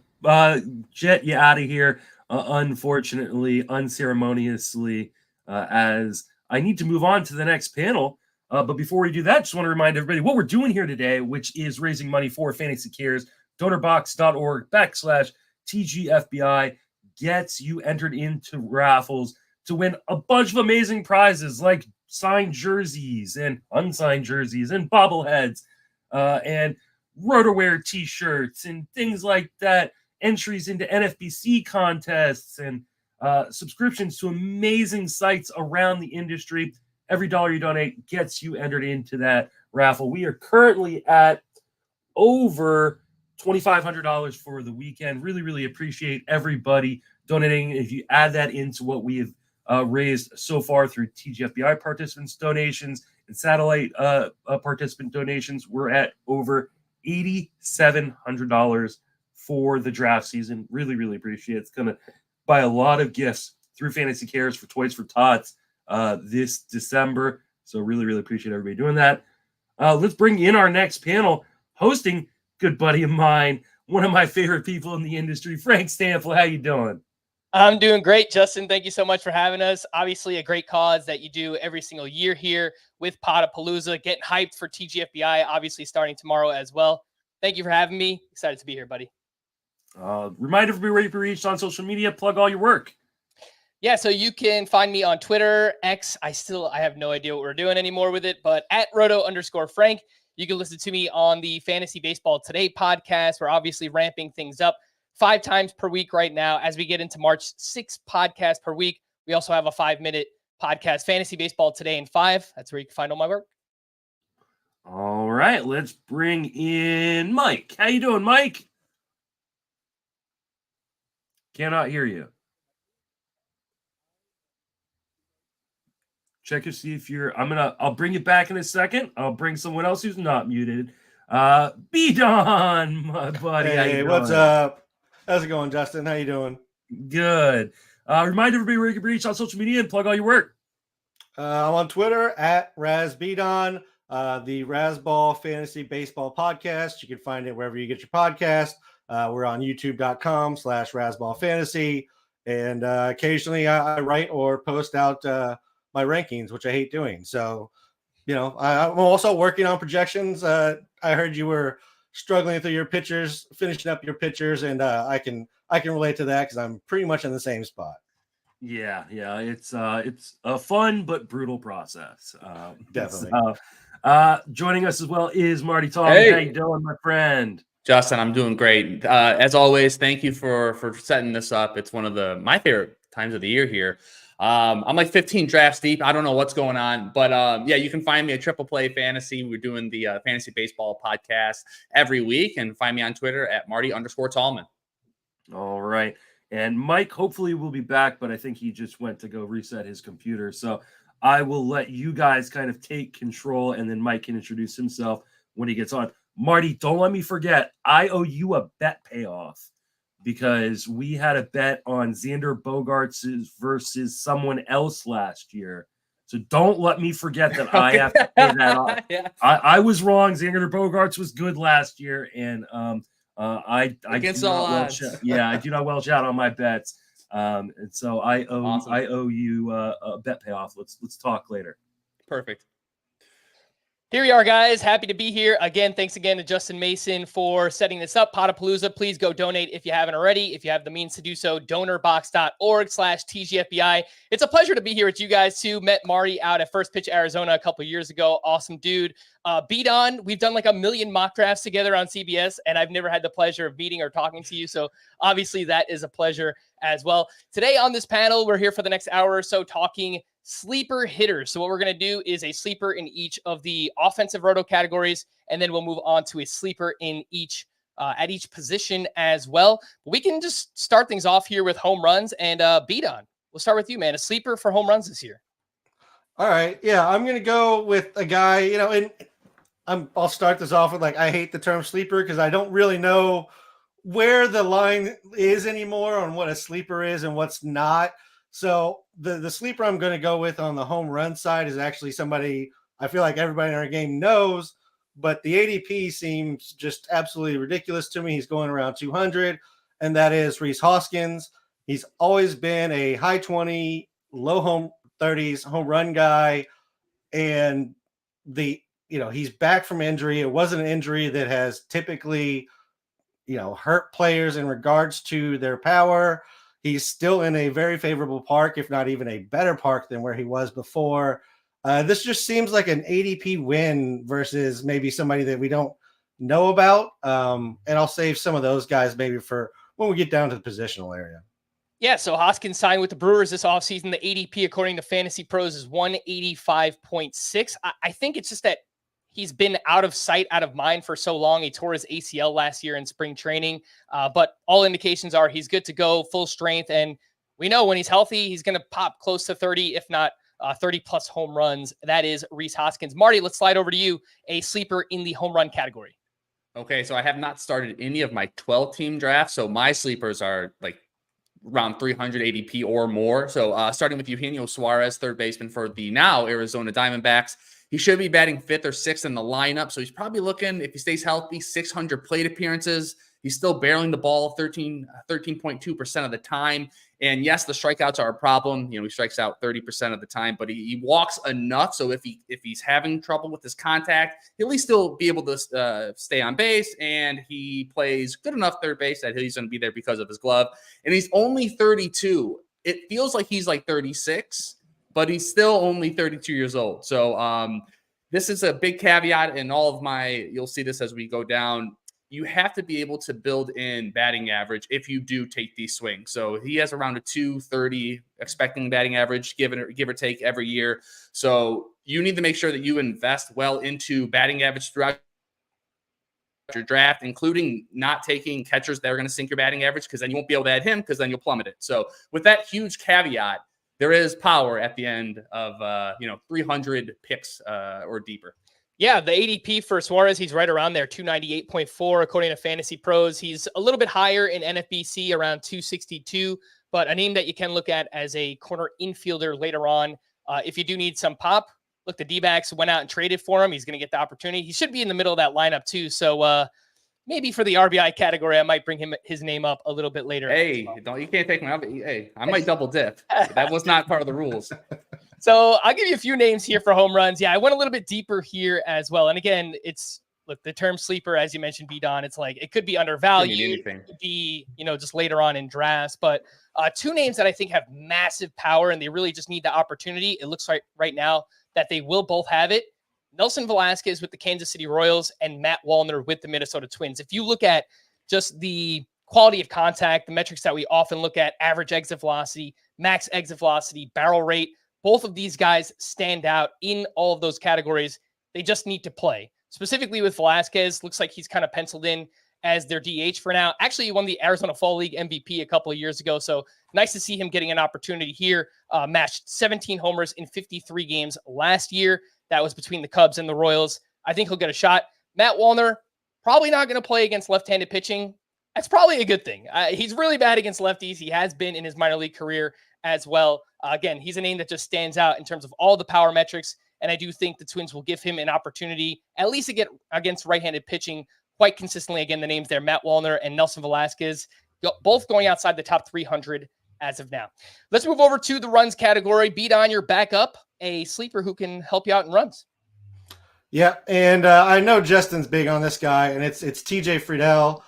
Speaker 1: jet you out of here. Unfortunately, unceremoniously, as I need to move on to the next panel. But before we do that, just want to remind everybody what we're doing here today, which is raising money for Fantasy Cares. DonorBox.org/TGFBI gets you entered into raffles to win a bunch of amazing prizes like signed jerseys and unsigned jerseys and bobbleheads and RotoWear t-shirts and things like that. Entries into NFBC contests and subscriptions to amazing sites around the industry. Every dollar you donate gets you entered into that raffle. We are currently at over $2,500 for the weekend. Really, really appreciate everybody donating. If you add that into what we have raised so far through TGFBI participants donations and satellite participant donations, we're at over $8,700 for the draft season. Really, really appreciate it. It's going to buy a lot of gifts through Fantasy Cares for Toys for Tots this December. So really, really appreciate everybody doing that. Let's bring in our next panel. Hosting, good buddy of mine, one of my favorite people in the industry, Frank Stampfl. How you doing?
Speaker 2: I'm doing great, Justin. Thank you so much for having us. Obviously, a great cause that you do every single year here with Podapallooza. Getting hyped for TGFBI, obviously starting tomorrow as well. Thank you for having me. Excited to be here, buddy.
Speaker 1: Remind everybody where you can be reached on social media. Plug all your work.
Speaker 2: Yeah, so you can find me on Twitter, X. I have no idea what we're doing anymore with it, but at Roto_Frank. You can listen to me on the Fantasy Baseball Today podcast. We're obviously ramping things up 5 times per week right now. As we get into March, 6 podcasts per week. We also have a 5-minute podcast, Fantasy Baseball Today in 5. That's where you can find all my work.
Speaker 1: All right, let's bring in Mike. How you doing, Mike? Cannot hear you. Check to see if you're. I'll bring you back in a second. I'll bring someone else who's not muted. B-Don, my buddy.
Speaker 22: Hey, what's up? How's it going, Justin? How you doing?
Speaker 1: Good. Remind everybody where you can reach on social media and plug all your work.
Speaker 22: I'm on Twitter at RazBdon, the Razball Fantasy Baseball Podcast. You can find it wherever you get your podcast. We're on youtube.com/RazballFantasy. And occasionally I write or post out my rankings, which I hate doing. So, I'm also working on projections. I heard you were struggling through your pitchers, finishing up your pitchers, and I can relate to that because I'm pretty much in the same spot.
Speaker 1: Yeah, it's a fun but brutal process.
Speaker 22: Definitely.
Speaker 1: Joining us as well is Marty Tallman.
Speaker 23: Hey.
Speaker 1: How you doing, my friend?
Speaker 23: Justin, I'm doing great. As always, thank you for setting this up. It's one of my favorite times of the year here. I'm like 15 drafts deep. I don't know what's going on, but yeah, you can find me at Triple Play Fantasy. We're doing the Fantasy Baseball podcast every week, and find me on Twitter at Marty_Tallman.
Speaker 1: All right. And Mike hopefully will be back, but I think he just went to go reset his computer. So I will let you guys kind of take control, and then Mike can introduce himself when he gets on. Marty, don't let me forget, I owe you a bet payoff because we had a bet on Xander Bogaerts versus someone else last year. So don't let me forget that I have to pay that off.
Speaker 23: Yeah.
Speaker 1: I was wrong. Xander Bogaerts was good last year, and I
Speaker 23: Against
Speaker 1: do
Speaker 23: all
Speaker 1: not
Speaker 23: odds.
Speaker 1: I do not welch out on my bets. And so I owe you a bet payoff. Let's talk later.
Speaker 23: Perfect.
Speaker 2: Here we are, guys. Happy to be here. Again, thanks again to Justin Mason for setting this up. Podapallooza, please go donate if you haven't already. If you have the means to do so, donorbox.org/TGFBI. It's a pleasure to be here with you guys, too. Met Marty out at First Pitch Arizona a couple years ago. Awesome dude. Beat on. We've done like a million mock drafts together on CBS, and I've never had the pleasure of meeting or talking to you. So obviously that is a pleasure as well. Today on this panel, we're here for the next hour or so talking sleeper hitters. So what we're going to do is a sleeper in each of the offensive roto categories, and then we'll move on to a sleeper in each at each position as well. But we can just start things off here with home runs and beat on. We'll start with you, man. A sleeper for home runs this year.
Speaker 22: All right. Yeah, I'm going to go with a guy, and I'll start this off with I hate the term sleeper because I don't really know where the line is anymore on what a sleeper is and what's not. So the sleeper I'm going to go with on the home run side is actually somebody I feel like everybody in our game knows, but the ADP seems just absolutely ridiculous to me. He's going around 200, and that is Rhys Hoskins. He's always been a high 20, low home 30s home run guy, and he's back from injury. It wasn't an injury that has typically hurt players in regards to their power. He's still in a very favorable park, if not even a better park than where he was before. This just seems like an ADP win versus maybe somebody that we don't know about. And I'll save some of those guys maybe for when we get down to the positional area.
Speaker 2: Yeah, so Hoskins signed with the Brewers this offseason. The ADP, according to Fantasy Pros, is 185.6. I think it's just that he's been out of sight, out of mind for so long. He tore his ACL last year in spring training, but all indications are he's good to go, full strength. And we know when he's healthy, he's going to pop close to 30, if not 30-plus home runs. That is Rhys Hoskins. Marty, let's slide over to you, a sleeper in the home run category.
Speaker 23: Okay, so I have not started any of my 12-team drafts, so my sleepers are around 300 ADP or more. So starting with Eugenio Suarez, third baseman for the now Arizona Diamondbacks. He should be batting 5th or 6th in the lineup. So he's probably looking, if he stays healthy, 600 plate appearances. He's still barreling the ball 13.2% of the time. And yes, the strikeouts are a problem. He strikes out 30% of the time, but he walks enough. So if he's having trouble with his contact, he'll at least still be able to stay on base. And he plays good enough third base that he's going to be there because of his glove. And he's only 32. It feels like he's 36. But he's still only 32 years old. So this is a big caveat in all of you'll see this as we go down. You have to be able to build in batting average if you do take these swings. So he has around a 230 expecting batting average, give or take every year. So you need to make sure that you invest well into batting average throughout your draft, including not taking catchers that are going to sink your batting average, because then you won't be able to add him, because then you'll plummet it. So with that huge caveat, there is power at the end of 300 picks or deeper.
Speaker 2: Yeah, the ADP for Suarez, he's right around there, 298.4 according to Fantasy Pros. He's a little bit higher in NFBC, around 262, but a name that you can look at as a corner infielder later on. If you do need some pop, look, the D-backs went out and traded for him. He's going to get the opportunity. He should be in the middle of that lineup too. So maybe for the RBI category, I might bring his name up a little bit later.
Speaker 23: Hey, you can't take my. Hey, I might double dip. That was not part of the rules.
Speaker 2: So I'll give you a few names here for home runs. Yeah, I went a little bit deeper here as well. And again, look, the term sleeper, as you mentioned, B-Don, it's it could be undervalued. It could be, just later on in drafts. But two names that I think have massive power and they really just need the opportunity. It looks like right now that they will both have it. Nelson Velasquez with the Kansas City Royals and Matt Wallner with the Minnesota Twins. If you look at just the quality of contact, the metrics that we often look at, average exit velocity, max exit velocity, barrel rate, both of these guys stand out in all of those categories. They just need to play. Specifically with Velasquez, looks like he's kind of penciled in as their DH for now. Actually, he won the Arizona Fall League MVP a couple of years ago, so nice to see him getting an opportunity here. Matched 17 homers in 53 games last year. That was between the Cubs and the Royals. I think he'll get a shot. Matt Wallner, probably not going to play against left-handed pitching. That's probably a good thing. He's really bad against lefties. He has been in his minor league career as well. Again, he's a name that just stands out in terms of all the power metrics. And I do think the Twins will give him an opportunity, at least to get against right-handed pitching quite consistently. Again, the names there, Matt Wallner and Nelson Velasquez, both going outside the top 300 as of now. Let's move over to the runs category. Beat on your backup, a sleeper who can help you out in runs.
Speaker 22: Yeah, and I know Justin's big on this guy, and it's TJ Friedel.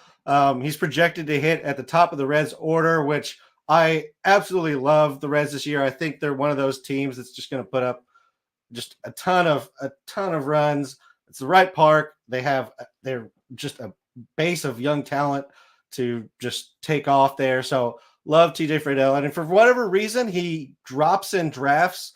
Speaker 22: He's projected to hit at the top of the Reds order, which I absolutely love the Reds this year. I think they're one of those teams that's just going to put up just a ton of runs. It's the right park. They're just a base of young talent to just take off there. So love TJ Friedel. And for whatever reason, he drops in drafts.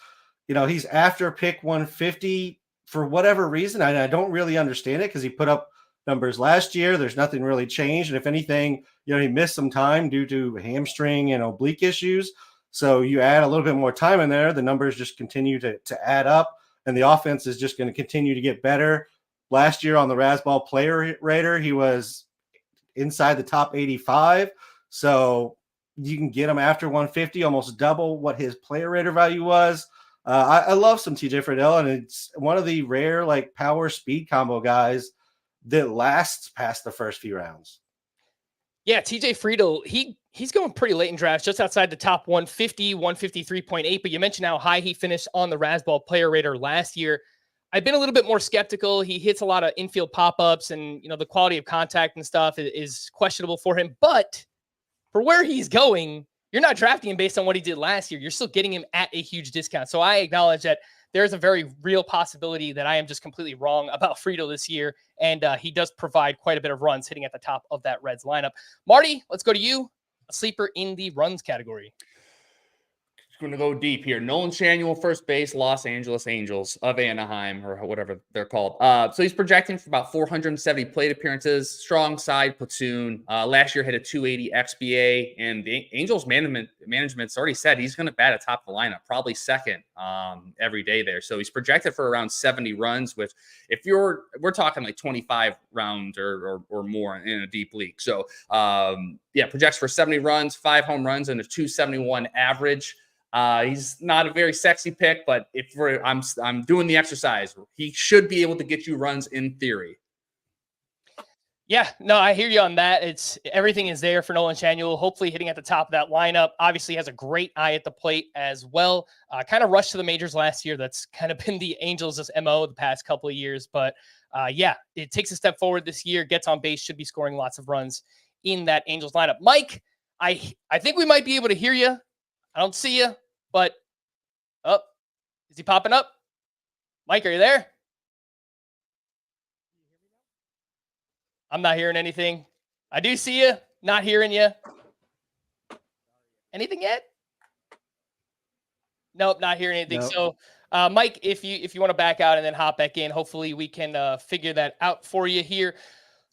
Speaker 22: He's after pick 150 for whatever reason. I don't really understand it because he put up numbers last year. There's nothing really changed. And if anything, he missed some time due to hamstring and oblique issues. So you add a little bit more time in there, the numbers just continue to add up, and the offense is just going to continue to get better. Last year on the Razzball player rater, he was inside the top 85. So you can get him after 150, almost double what his player rater value was. I love some TJ Friedel, and it's one of the rare power speed combo guys that lasts past the first few rounds.
Speaker 2: Yeah, TJ Friedel, he's going pretty late in drafts, just outside the top 150, 153.8. But you mentioned how high he finished on the Razzball player rater last year. I've been a little bit more skeptical. He hits a lot of infield pop-ups, and the quality of contact and stuff is questionable for him. But for where he's going, you're not drafting him based on what he did last year. You're still getting him at a huge discount. So I acknowledge that there's a very real possibility that I am just completely wrong about Friedel this year. And he does provide quite a bit of runs hitting at the top of that Reds lineup. Marty, let's go to you. A sleeper in the runs category.
Speaker 23: Going to go deep here. Nolan Schanuel, first base, Los Angeles Angels of Anaheim, or whatever they're called. So he's projecting for about 470 plate appearances, strong side platoon. Last year hit a 280 XBA, and the Angels management's already said he's going to bat atop the lineup, probably second every day there. So he's projected for around 70 runs, with we're talking like 25 rounds or more in a deep league. So projects for 70 runs, 5 home runs, and a 271 average. He's not a very sexy pick, but I'm doing the exercise, he should be able to get you runs in theory.
Speaker 2: Yeah, no, I hear you on that. Everything is there for Nolan Schanuel, hopefully hitting at the top of that lineup. Obviously has a great eye at the plate as well. Kind of rushed to the majors last year. That's kind of been the Angels' MO the past couple of years. But it takes a step forward this year, gets on base, should be scoring lots of runs in that Angels lineup. Mike, I think we might be able to hear you. I don't see you, but is he popping up? Mike, are you there? I'm not hearing anything. I do see you, not hearing you. Anything yet? Nope, not hearing anything. Nope. So, Mike, if you want to back out and then hop back in, hopefully we can figure that out for you here.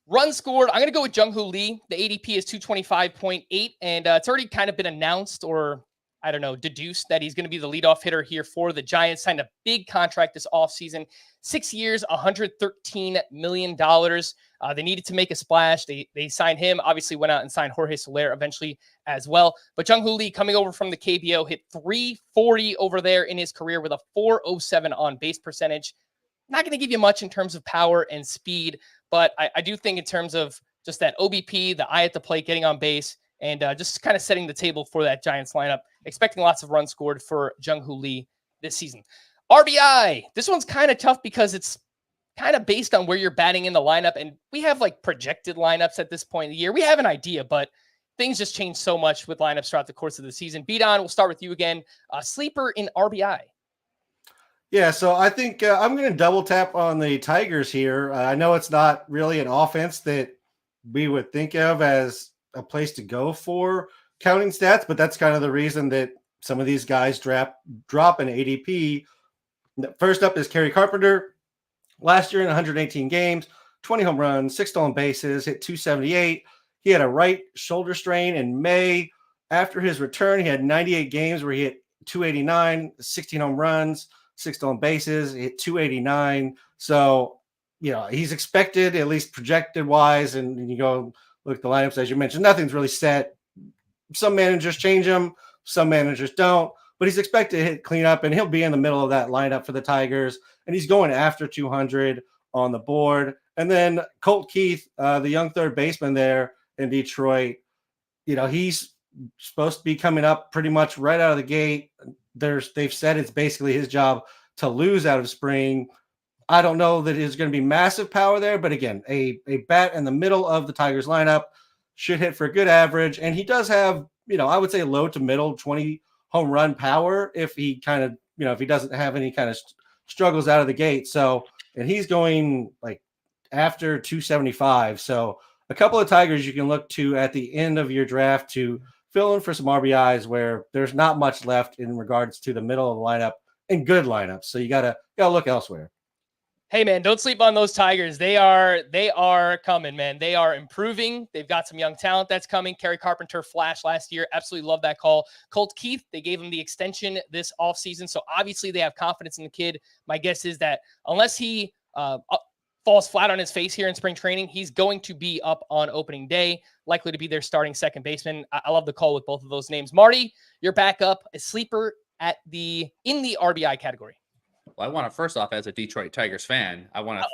Speaker 2: Run scored, I'm going to go with Jung-Hoo Lee. The ADP is 225.8, and it's already kind of been announced, or I don't know, deduced that he's going to be the leadoff hitter here for the Giants. Signed a big contract this offseason, 6 years, $113 million. They needed to make a splash. They signed him, obviously went out and signed Jorge Soler eventually as well. But Jung-Hoo Lee, coming over from the KBO, hit 340 over there in his career with a 407 on base percentage. Not going to give you much in terms of power and speed, but I do think in terms of just that OBP, the eye at the plate, getting on base, and just kind of setting the table for that Giants lineup. Expecting lots of runs scored for Jung-Hoo Lee this season. RBI. This one's kind of tough because it's kind of based on where you're batting in the lineup. And we have projected lineups at this point in the year. We have an idea, but things just change so much with lineups throughout the course of the season. Beat-on, we'll start with you again. Sleeper in RBI.
Speaker 22: Yeah, so I think I'm going to double tap on the Tigers here. I know it's not really an offense that we would think of as a place to go for counting stats, but that's kind of the reason that some of these guys drop an ADP. First up is Kerry Carpenter. Last year in 118 games, 20 home runs, 6 stolen bases, hit 278. He had a right shoulder strain in May. After his return, he had 98 games where he hit 289, 16 home runs, 6 stolen bases, hit 289. So, he's expected, at least projected wise, and you go look at the lineups, as you mentioned, nothing's really set. Some managers change them. Some managers don't, but he's expected to hit cleanup, and he'll be in the middle of that lineup for the Tigers. And he's going after 200 on the board. And then Colt Keith, the young third baseman there in Detroit, he's supposed to be coming up pretty much right out of the gate. They've said it's basically his job to lose out of spring. I don't know that there's going to be massive power there, but again, a bat in the middle of the Tigers lineup should hit for a good average. And he does have, I would say low to middle 20 home run power if he kind of, if he doesn't have any kind of struggles out of the gate. So, and he's going like after 275. So a couple of Tigers you can look to at the end of your draft to fill in for some RBIs where there's not much left in regards to the middle of the lineup and good lineups. So you gotta look elsewhere.
Speaker 2: Hey man, don't sleep on those Tigers. They are coming, man. They are improving. They've got some young talent that's coming. Kerry Carpenter flashed last year. Absolutely love that call. Colt Keith, they gave him the extension this offseason. So obviously they have confidence in the kid. My guess is that unless he falls flat on his face here in spring training, he's going to be up on opening day, likely to be their starting second baseman. I love the call with both of those names. Marty, you're back up, a sleeper in the RBI category.
Speaker 23: Well, I want to, first off, as a Detroit Tigers fan, I want to,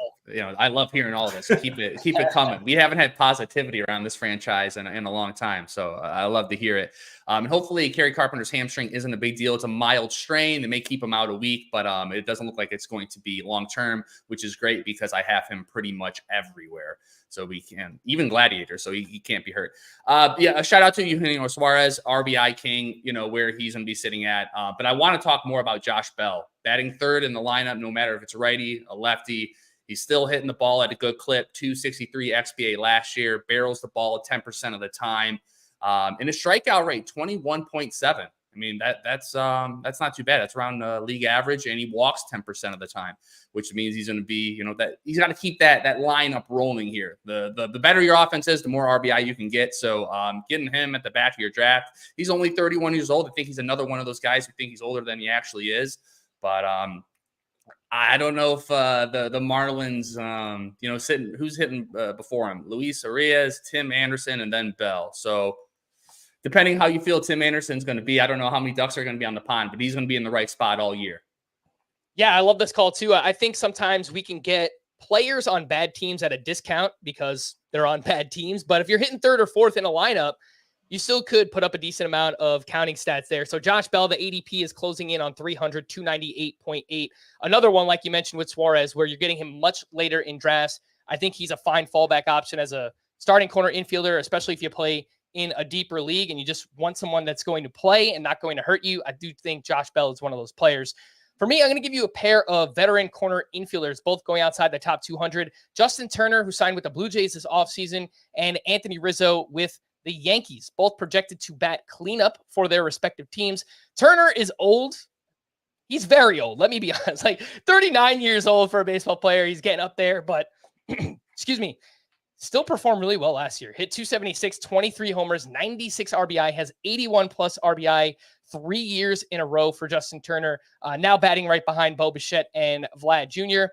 Speaker 23: I love hearing all this. Keep it coming. We haven't had positivity around this franchise in a long time, so I love to hear it. And hopefully, Kerry Carpenter's hamstring isn't a big deal. It's a mild strain. They may keep him out a week, but it doesn't look like it's going to be long term, which is great because I have him pretty much everywhere. So we can, even Gladiator, so he can't be hurt. A shout out to Eugenio Suarez, RBI king, where he's going to be sitting at. But I want to talk more about Josh Bell, batting third in the lineup, no matter if it's a righty, a lefty. He's still hitting the ball at a good clip, 263 XBA last year, barrels the ball 10% of the time. And his strikeout rate, 21.7. I mean, that's not too bad. That's around league average, and he walks 10% of the time, which means he's going to be, that he's got to keep that lineup rolling here. The better your offense is, the more RBI you can get. So getting him at the back of your draft, he's only 31 years old. I think he's another one of those guys who think he's older than he actually is. But I don't know if the Marlins, who's hitting before him, Luis Arias, Tim Anderson, and then Bell. So depending how you feel Tim Anderson's going to be, I don't know how many ducks are going to be on the pond, but he's going to be in the right spot all year.
Speaker 2: Yeah, I love this call too. I think sometimes we can get players on bad teams at a discount because they're on bad teams. But if you're hitting third or fourth in a lineup, you still could put up a decent amount of counting stats there. So Josh Bell, the ADP is closing in on 300, 298.8. Another one, like you mentioned with Suarez, where you're getting him much later in drafts. I think he's a fine fallback option as a starting corner infielder, especially if you play in a deeper league and you just want someone that's going to play and not going to hurt you. I do think Josh Bell is one of those players. For me, I'm going to give you a pair of veteran corner infielders, both going outside the top 200. Justin Turner, who signed with the Blue Jays this offseason, and Anthony Rizzo with the Yankees, both projected to bat cleanup for their respective teams. Turner is old. He's very old. Let me be honest, like 39 years old for a baseball player. He's getting up there, but excuse me, still performed really well last year. Hit 276, 23 homers, 96 RBI, has 81 plus RBI 3 years in a row for Justin Turner. Now batting right behind Bo Bichette and Vlad Jr.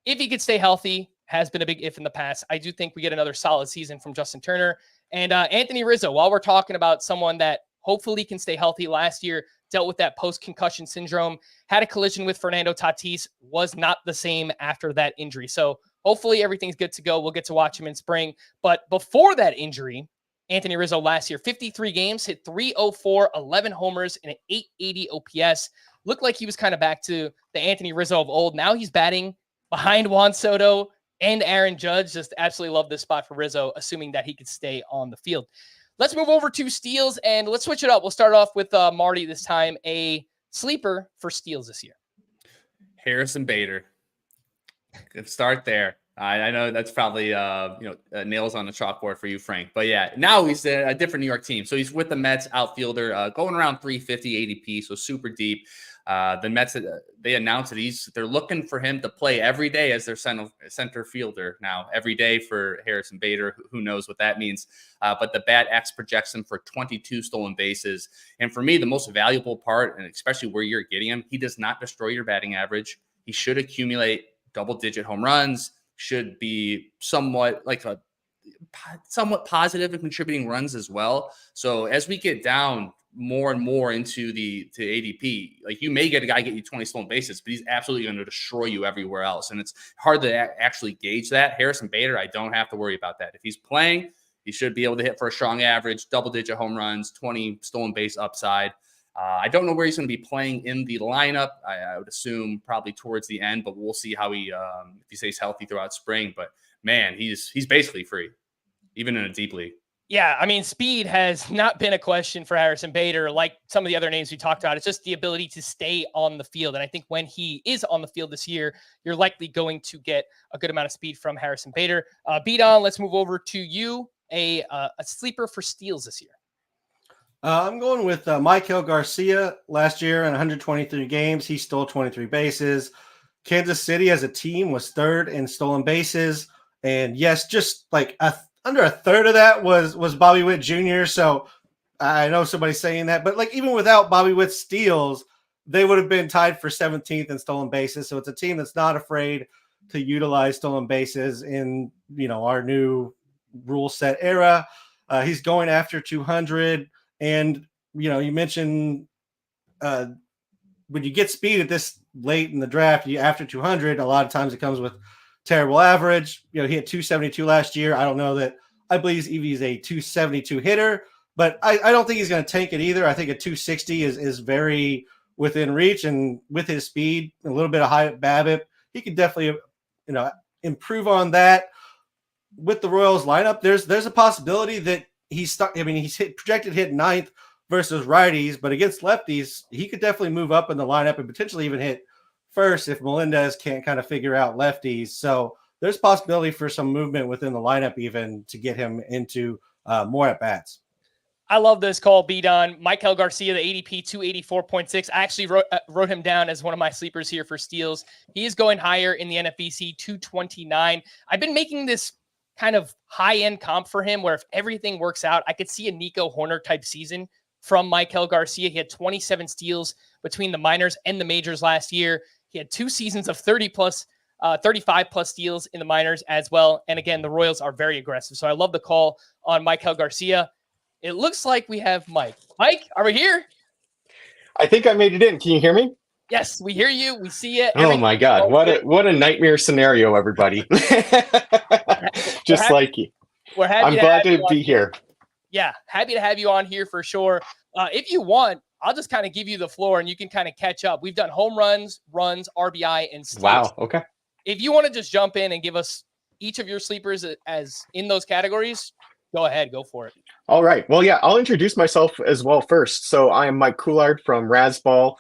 Speaker 2: If he could stay healthy, has been a big if in the past. I do think we get another solid season from Justin Turner. And Anthony Rizzo, while we're talking about someone that hopefully can stay healthy, last year dealt with that post-concussion syndrome, had a collision with Fernando Tatis, was not the same after that injury. So hopefully everything's good to go. We'll get to watch him in spring. But before that injury, Anthony Rizzo last year, 53 games, hit 304, 11 homers, and an 880 OPS. Looked like he was kind of back to the Anthony Rizzo of old. Now he's batting behind Juan Soto and Aaron Judge. Just absolutely love this spot for Rizzo, assuming that he could stay on the field. Let's move over to steals, and let's switch it up. We'll start off with Marty this time, a sleeper for steals this year.
Speaker 23: Harrison Bader. Good start there. I know that's probably nails on the chalkboard for you, Frank. But yeah, now he's a different New York team. So he's with the Mets outfielder, going around 350 ADP, so super deep. The Mets, they announced that they're looking for him to play every day as their center fielder now, every day for Harrison Bader. Who knows what that means? But the Bat X projects him for 22 stolen bases. And for me, the most valuable part, and especially where you're getting him, he does not destroy your batting average. He should accumulate double-digit home runs, should be somewhat positive and contributing runs as well. So as we get down more and more into the ADP. Like, you may get a guy get you 20 stolen bases, but he's absolutely going to destroy you everywhere else. And it's hard to actually gauge that. Harrison Bader, I don't have to worry about that. If he's playing, he should be able to hit for a strong average, double-digit home runs, 20 stolen base upside. I don't know where he's going to be playing in the lineup. I would assume probably towards the end, but we'll see how if he stays healthy throughout spring. But man, he's basically free, even in a deep league.
Speaker 2: Yeah, I mean, speed has not been a question for Harrison Bader, like some of the other names we talked about. It's just the ability to stay on the field. And I think when he is on the field this year, you're likely going to get a good amount of speed from Harrison Bader. Bidon, let's move over to you. A sleeper for steals this year.
Speaker 22: I'm going with Michael Garcia. Last year in 123 games, he stole 23 bases. Kansas City as a team was third in stolen bases. And yes, just like under a third of that was Bobby Witt Jr. So I know somebody's saying that, but like even without Bobby Witt's steals, they would have been tied for 17th in stolen bases. So it's a team that's not afraid to utilize stolen bases in, our new rule set era. He's going after 200. And, you mentioned when you get speed at this late in the draft, after 200, a lot of times it comes with terrible average. He had 272 last year. I don't know that I believe he's a 272 hitter, but I don't think he's going to tank it either. I think a 260 is very within reach, and with his speed, a little bit of high BABIP, he could definitely, improve on that. With the Royals lineup, there's a possibility that he's projected hit ninth versus righties, but against lefties, he could definitely move up in the lineup and potentially even hit first if Melendez can't kind of figure out lefties. So there's possibility for some movement within the lineup even to get him into more at bats.
Speaker 2: I love this call, Bidon. Michael Garcia, the ADP 284.6. I actually wrote him down as one of my sleepers here for steals. He is going higher in the NFBC, 229. I've been making this kind of high-end comp for him where if everything works out, I could see a Nico Horner type season from Michael Garcia. He had 27 steals between the minors and the majors last year. He had 2 seasons of 35 plus steals in the minors as well. And again, the Royals are very aggressive. So I love the call on Michael Garcia. It looks like we have Mike. Mike, are we here?
Speaker 3: I think I made it in. Can you hear me?
Speaker 2: Yes, we hear you. We see you.
Speaker 3: Oh my God. What a nightmare scenario, everybody. Just like you.
Speaker 2: We're happy
Speaker 3: I'm glad to be here.
Speaker 2: Yeah, happy to have you on here for sure. If you want, I'll just kind of give you the floor and you can kind of catch up. We've done home runs, RBI, and steals.
Speaker 3: Wow. Okay.
Speaker 2: If you want to just jump in and give us each of your sleepers as in those categories, go ahead, go for it.
Speaker 3: All right. Well, yeah, I'll introduce myself as well first. So I am Mike Couillard from Razzball.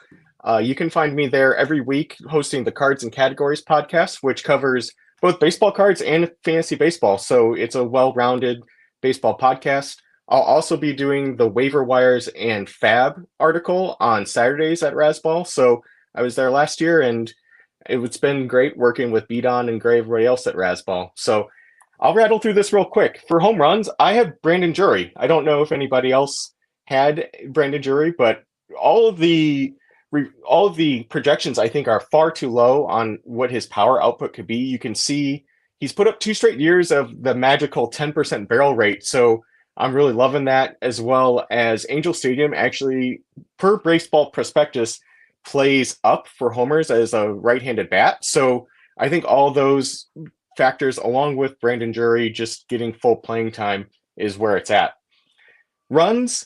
Speaker 3: You can find me there every week hosting the Cards and Categories podcast, which covers both baseball cards and fantasy baseball. So it's a well-rounded baseball podcast. I'll also be doing the waiver wires and fab article on Saturdays at Razzball. So I was there last year and it's been great working with Bidon and Gray, everybody else at Razzball. So I'll rattle through this real quick. For home runs, I have Brandon Drury. I don't know if anybody else had Brandon Drury, but all of the projections I think are far too low on what his power output could be. You can see he's put up 2 straight years of the magical 10% barrel rate. So I'm really loving that, as well as Angel Stadium actually, per Baseball Prospectus, plays up for homers as a right-handed bat. So I think all those factors, along with Brandon Drury just getting full playing time, is where it's at. Runs,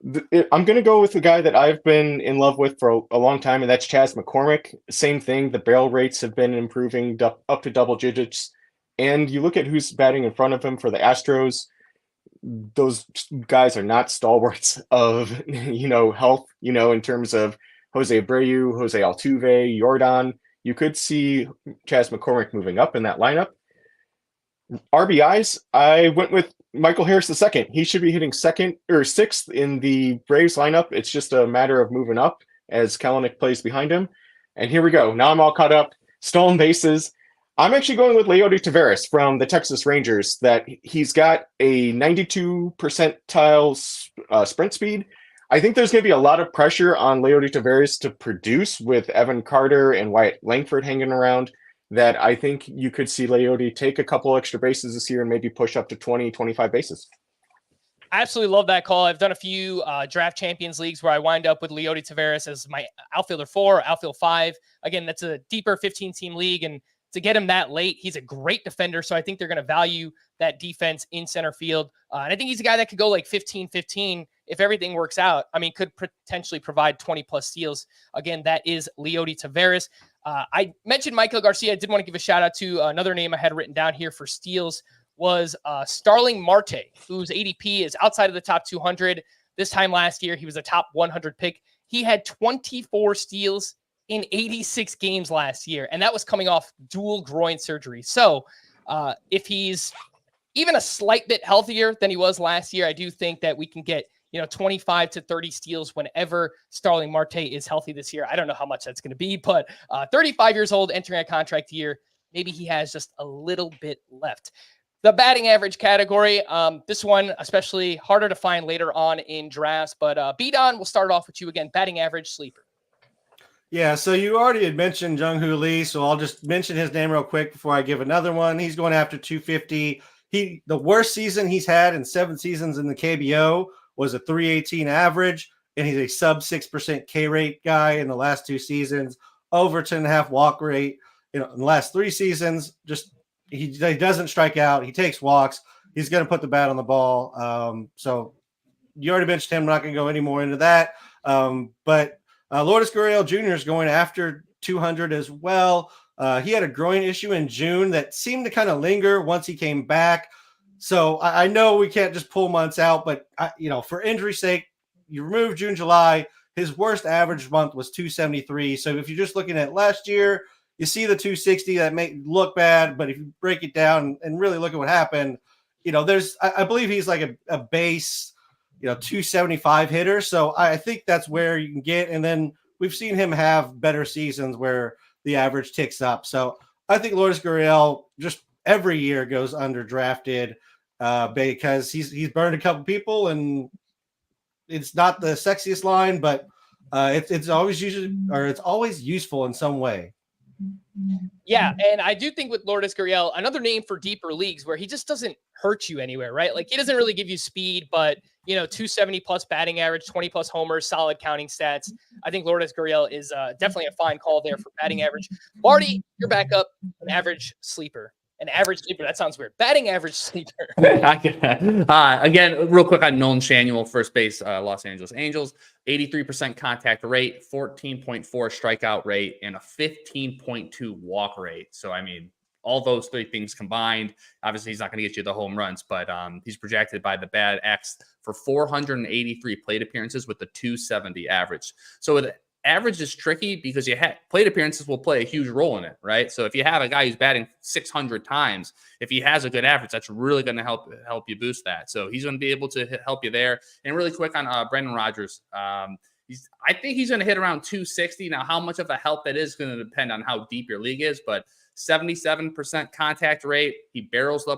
Speaker 3: I'm going to go with the guy that I've been in love with for a long time, and that's Chas McCormick. Same thing. The barrel rates have been improving up to double digits. And you look at who's batting in front of him for the Astros, those guys are not stalwarts of, health, in terms of Jose Abreu, Jose Altuve, Jordan. You could see Chas McCormick moving up in that lineup. RBIs, I went with Michael Harris II. He should be hitting 2nd or 6th in the Braves lineup. It's just a matter of moving up as Kalanick plays behind him. And here we go. Now I'm all caught up. Stolen bases. I'm actually going with Leody Taveras from the Texas Rangers, that he's got a 92 percentile sprint speed. I think there's going to be a lot of pressure on Leody Taveras to produce with Evan Carter and Wyatt Langford hanging around, that I think you could see Leody take a couple extra bases this year and maybe push up to 20, 25 bases.
Speaker 2: I absolutely love that call. I've done a few draft champions leagues where I wind up with Leody Taveras as my outfielder 4 or outfield 5. Again, that's a deeper 15-team league, and to get him that late, he's a great defender, so I think they're going to value that defense in center field. And I think he's a guy that could go like 15-15 if everything works out. I mean, could potentially provide 20-plus steals. Again, that is Leody Taveras. I mentioned Michael Garcia. I did want to give a shout-out to another name I had written down here for steals was Starling Marte, whose ADP is outside of the top 200. This time last year, he was a top 100 pick. He had 24 steals in 86 games last year, and that was coming off dual groin surgery. So if he's even a slight bit healthier than he was last year, I do think that we can get 25 to 30 steals whenever Starling Marte is healthy this year. I don't know how much that's going to be, but 35 years old, entering a contract year, maybe he has just a little bit left. The batting average category, this one especially harder to find later on in drafts, but B-Don, we'll start off with you again. Batting average sleeper.
Speaker 22: Yeah, so you already had mentioned Jung-Hoo Lee, so I'll just mention his name real quick before I give another one. He's going after 250. The worst season he's had in 7 seasons in the KBO was a 318 average, and he's a sub 6% K rate guy in the last 2 seasons, over 10.5 walk rate. In the last 3 seasons, just he doesn't strike out. He takes walks. He's going to put the bat on the ball. So you already mentioned him. I'm not going to go any more into that. But Lourdes Gurriel Jr. is going after 200 as well. He had a groin issue in June that seemed to kind of linger once he came back. So I know we can't just pull months out, but for injury's sake, you remove June, July. His worst average month was 273. So if you're just looking at last year, you see the 260 that may look bad, but if you break it down and really look at what happened, I believe he's like a base, 275 hitter. So I think that's where you can get. And then we've seen him have better seasons where the average ticks up. So I think Lourdes Gurriel just every year goes underdrafted because he's burned a couple people, and it's not the sexiest line, but it's always useful in some way.
Speaker 2: Yeah, and I do think with Lourdes Gurriel, another name for deeper leagues where he just doesn't hurt you anywhere, right? Like he doesn't really give you speed, but 270 plus batting average, 20 plus homers, solid counting stats. I think Lourdes Gurriel is definitely a fine call there for batting average. Marty, you're back up, an average sleeper. An average sleeper. That sounds weird. Batting average sleeper.
Speaker 23: Again, real quick on Nolan Schanuel, first base, Los Angeles Angels, 83% contact rate, 14.4 strikeout rate, and a 15.2 walk rate. So, I mean, all those 3 things combined, obviously he's not going to get you the home runs, but he's projected by the Bad X for 483 plate appearances with the 270 average. So with average is tricky because plate appearances will play a huge role in it, right? So if you have a guy who's batting 600 times, if he has a good average, that's really going to help you boost that. So he's going to be able to help you there. And really quick on Brendan Rodgers, I think he's going to hit around 260. Now, how much of a help that is going to depend on how deep your league is, but 77% contact rate. He barrels the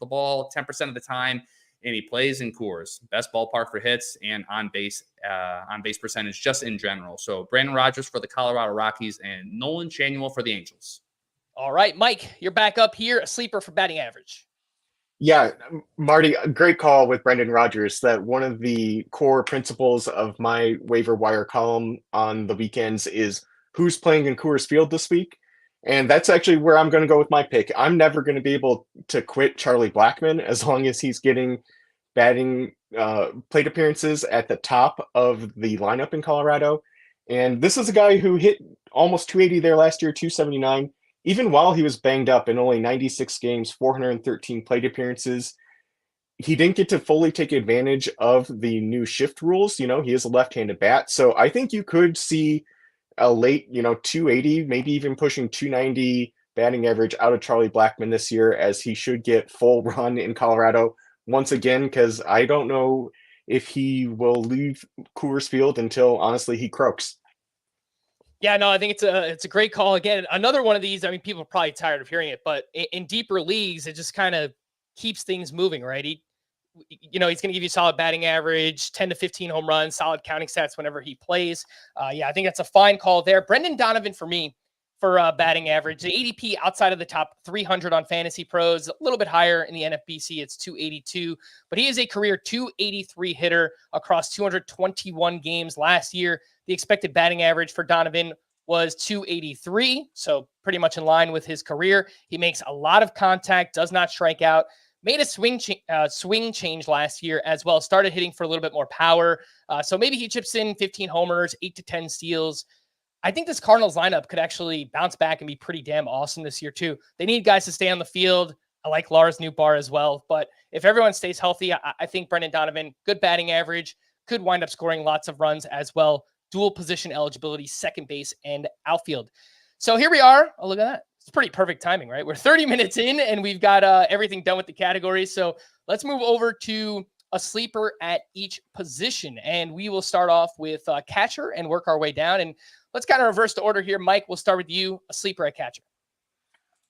Speaker 23: ball 10% of the time, and he plays in Coors. Best ballpark for hits and on base percentage just in general. So Brandon Rodgers for the Colorado Rockies and Nolan Schanuel for the Angels.
Speaker 2: All right, Mike, you're back up here. A sleeper for batting average.
Speaker 3: Yeah, Marty, a great call with Brendan Rodgers. That one of the core principles of my waiver wire column on the weekends is who's playing in Coors Field this week. And that's actually where I'm going to go with my pick. I'm never going to be able to quit Charlie Blackmon as long as he's getting batting plate appearances at the top of the lineup in Colorado. And this is a guy who hit almost 280 there last year, 279, even while he was banged up in only 96 games, 413 plate appearances. He didn't get to fully take advantage of the new shift rules. He is a left-handed bat. So I think you could see a late, 280, maybe even pushing 290 batting average out of Charlie Blackmon this year, as he should get full run in Colorado once again, because I don't know if he will leave Coors Field until, honestly, he croaks.
Speaker 2: Yeah, no, I think it's a great call. Again, another one of these, I mean, people are probably tired of hearing it, but in deeper leagues, it just kind of keeps things moving, right? He's going to give you solid batting average, 10 to 15 home runs, solid counting stats whenever he plays. I think that's a fine call there. Brendan Donovan for me, for batting average. The ADP outside of the top 300 on Fantasy Pros, a little bit higher in the NFBC. It's 282, but he is a career 283 hitter across 221 games last year. The expected batting average for Donovan was 283, so pretty much in line with his career. He makes a lot of contact, does not strike out, made a swing change last year as well, started hitting for a little bit more power. So maybe he chips in 15 homers, 8 to 10 steals. I think this Cardinals lineup could actually bounce back and be pretty damn awesome this year too. They need guys to stay on the field. I like Lars Nootbaar as well, but if everyone stays healthy, I think Brendan Donovan, good batting average, could wind up scoring lots of runs as well. Dual position eligibility, second base and outfield. So here we are. Oh, look at that. It's pretty perfect timing, right? We're 30 minutes in and we've got everything done with the categories. So let's move over to a sleeper at each position. And we will start off with catcher and work our way down. And let's kind of reverse the order here. Mike, we'll start with you, a sleeper at catcher.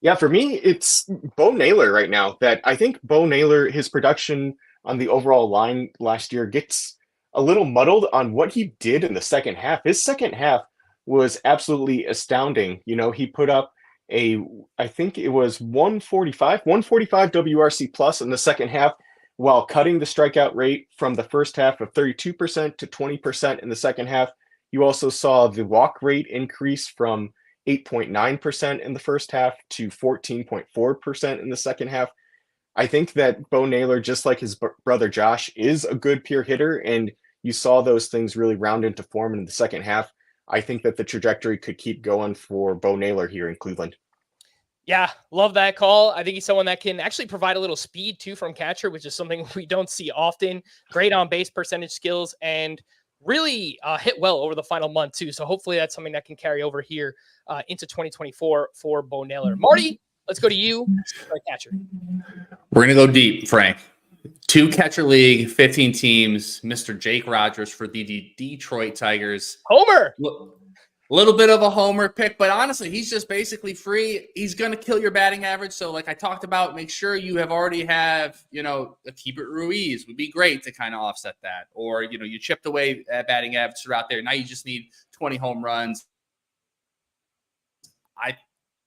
Speaker 3: Yeah, for me, it's Bo Naylor right now. That I think Bo Naylor, his production on the overall line last year gets a little muddled on what he did in the second half. His second half was absolutely astounding. You know, he put up I think it was 145 WRC plus in the second half, while cutting the strikeout rate from the first half of 32% to 20% in the second half. You also saw the walk rate increase from 8.9% in the first half to 14.4% in the second half. I think that Bo Naylor, just like his brother Josh, is a good pure hitter, and you saw those things really round into form in the second half. I think that the trajectory could keep going for Bo Naylor here in Cleveland.
Speaker 2: Yeah, love that call. I think he's someone that can actually provide a little speed too from catcher, which is something we don't see often. Great on base percentage skills and really hit well over the final month too. So hopefully that's something that can carry over here into 2024 for Bo Naylor. Marty, let's go to you, catcher.
Speaker 23: We're going to go deep, Frank. 2 catcher league, 15 teams, Mr. Jake Rogers for the Detroit Tigers.
Speaker 2: Homer!
Speaker 23: A little bit of a homer pick, but honestly, he's just basically free. He's going to kill your batting average. So like I talked about, make sure you already have, a Keeper Ruiz would be great to kind of offset that. Or, you chipped away at batting average throughout there. Now you just need 20 home runs.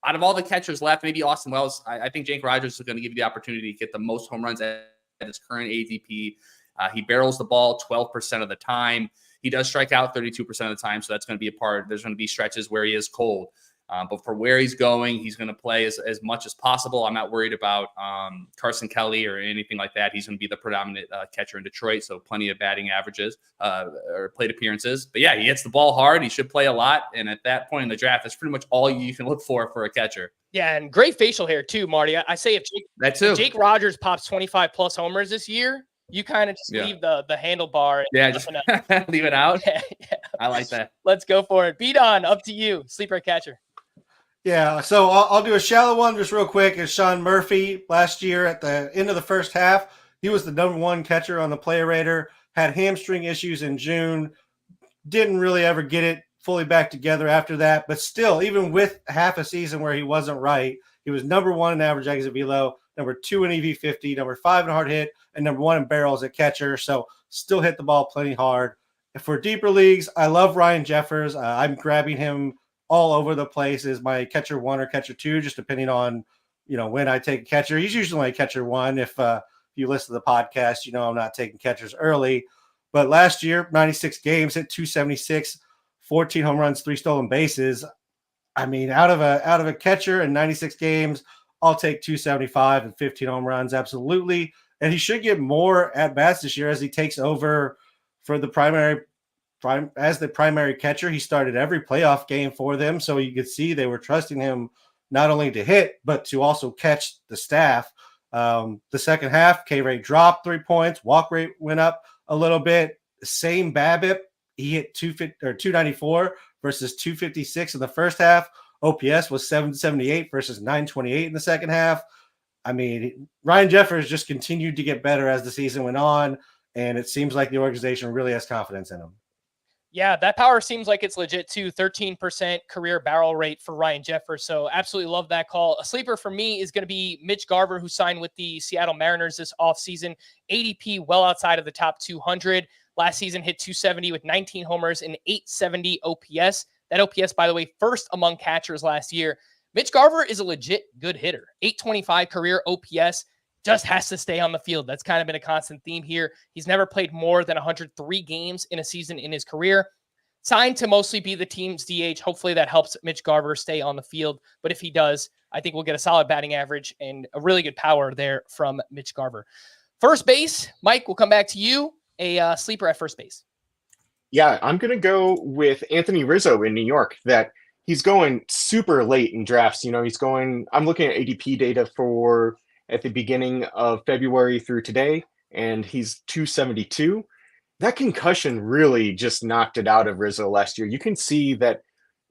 Speaker 23: Out of all the catchers left, maybe Austin Wells, I think Jake Rogers is going to give you the opportunity to get the most home runs at his current ADP. He barrels the ball 12% of the time. He does strike out 32% of the time, so that's going to be a part. There's going to be stretches where he is cold. But for where he's going, he's going to play as much as possible. I'm not worried about Carson Kelly or anything like that. He's going to be the predominant catcher in Detroit, so plenty of batting averages or plate appearances. But yeah, he hits the ball hard. He should play a lot. And at that point in the draft, that's pretty much all you can look for a catcher.
Speaker 2: Yeah, and great facial hair too, Marty. I say if Jake Rogers pops 25 plus homers this year, you kind of just leave the handlebar.
Speaker 23: And just leave it out. Yeah. I like that.
Speaker 2: Let's go for it. Beat on. Up to you. Sleeper catcher.
Speaker 22: Yeah, so I'll do a shallow one just real quick. Is Sean Murphy last year at the end of the first half? He was the #1 catcher on the Player Rater, had hamstring issues in June, didn't really ever get it fully back together after that. But still, even with half a season where he wasn't right, he was #1 in average exit velo, #2 in EV50, #5 in hard hit, and #1 in barrels at catcher. So still hit the ball plenty hard. For deeper leagues, I love Ryan Jeffers. I'm grabbing him all over the place as my catcher 1 or catcher 2, just depending on, when I take a catcher. He's usually my catcher 1. If you listen to the podcast, I'm not taking catchers early. But last year, 96 games, hit 276, 14 home runs, 3 stolen bases. I mean, out of a catcher in 96 games, I'll take 275 and 15 home runs, absolutely. And he should get more at bats this year as he takes over for the primary catcher. He started every playoff game for them, so you could see they were trusting him not only to hit but to also catch the staff. The second half, K rate dropped 3 points, walk rate went up a little bit. Same BABIP, he hit 294 versus 256 in the first half. OPS was 778 versus 928 in the second half. I mean, Ryan Jeffers just continued to get better as the season went on, and it seems like the organization really has confidence in him.
Speaker 2: Yeah, that power seems like it's legit too. 13% career barrel rate for Ryan Jeffers. So absolutely love that call. A sleeper for me is going to be Mitch Garver, who signed with the Seattle Mariners this offseason. ADP well outside of the top 200. Last season hit 270 with 19 homers and 870 OPS. That OPS, by the way, first among catchers last year. Mitch Garver is a legit good hitter. 825 career OPS, just has to stay on the field. That's kind of been a constant theme here. He's never played more than 103 games in a season in his career. Signed to mostly be the team's DH. Hopefully that helps Mitch Garver stay on the field. But if he does, I think we'll get a solid batting average and a really good power there from Mitch Garver. First base, Mike, we'll come back to you. A sleeper at first base.
Speaker 3: Yeah, I'm going to go with Anthony Rizzo in New York. That he's going super late in drafts. You know, I'm looking at ADP data for at the beginning of February through today, and he's 272. That concussion really just knocked it out of Rizzo last year. You can see that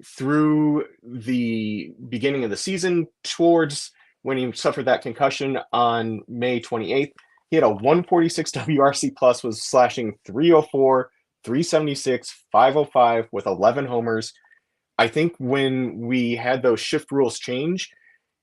Speaker 3: through the beginning of the season towards when he suffered that concussion on May 28th, he had a 146 WRC plus, was slashing 304, 376, 505 with 11 homers. I think when we had those shift rules change,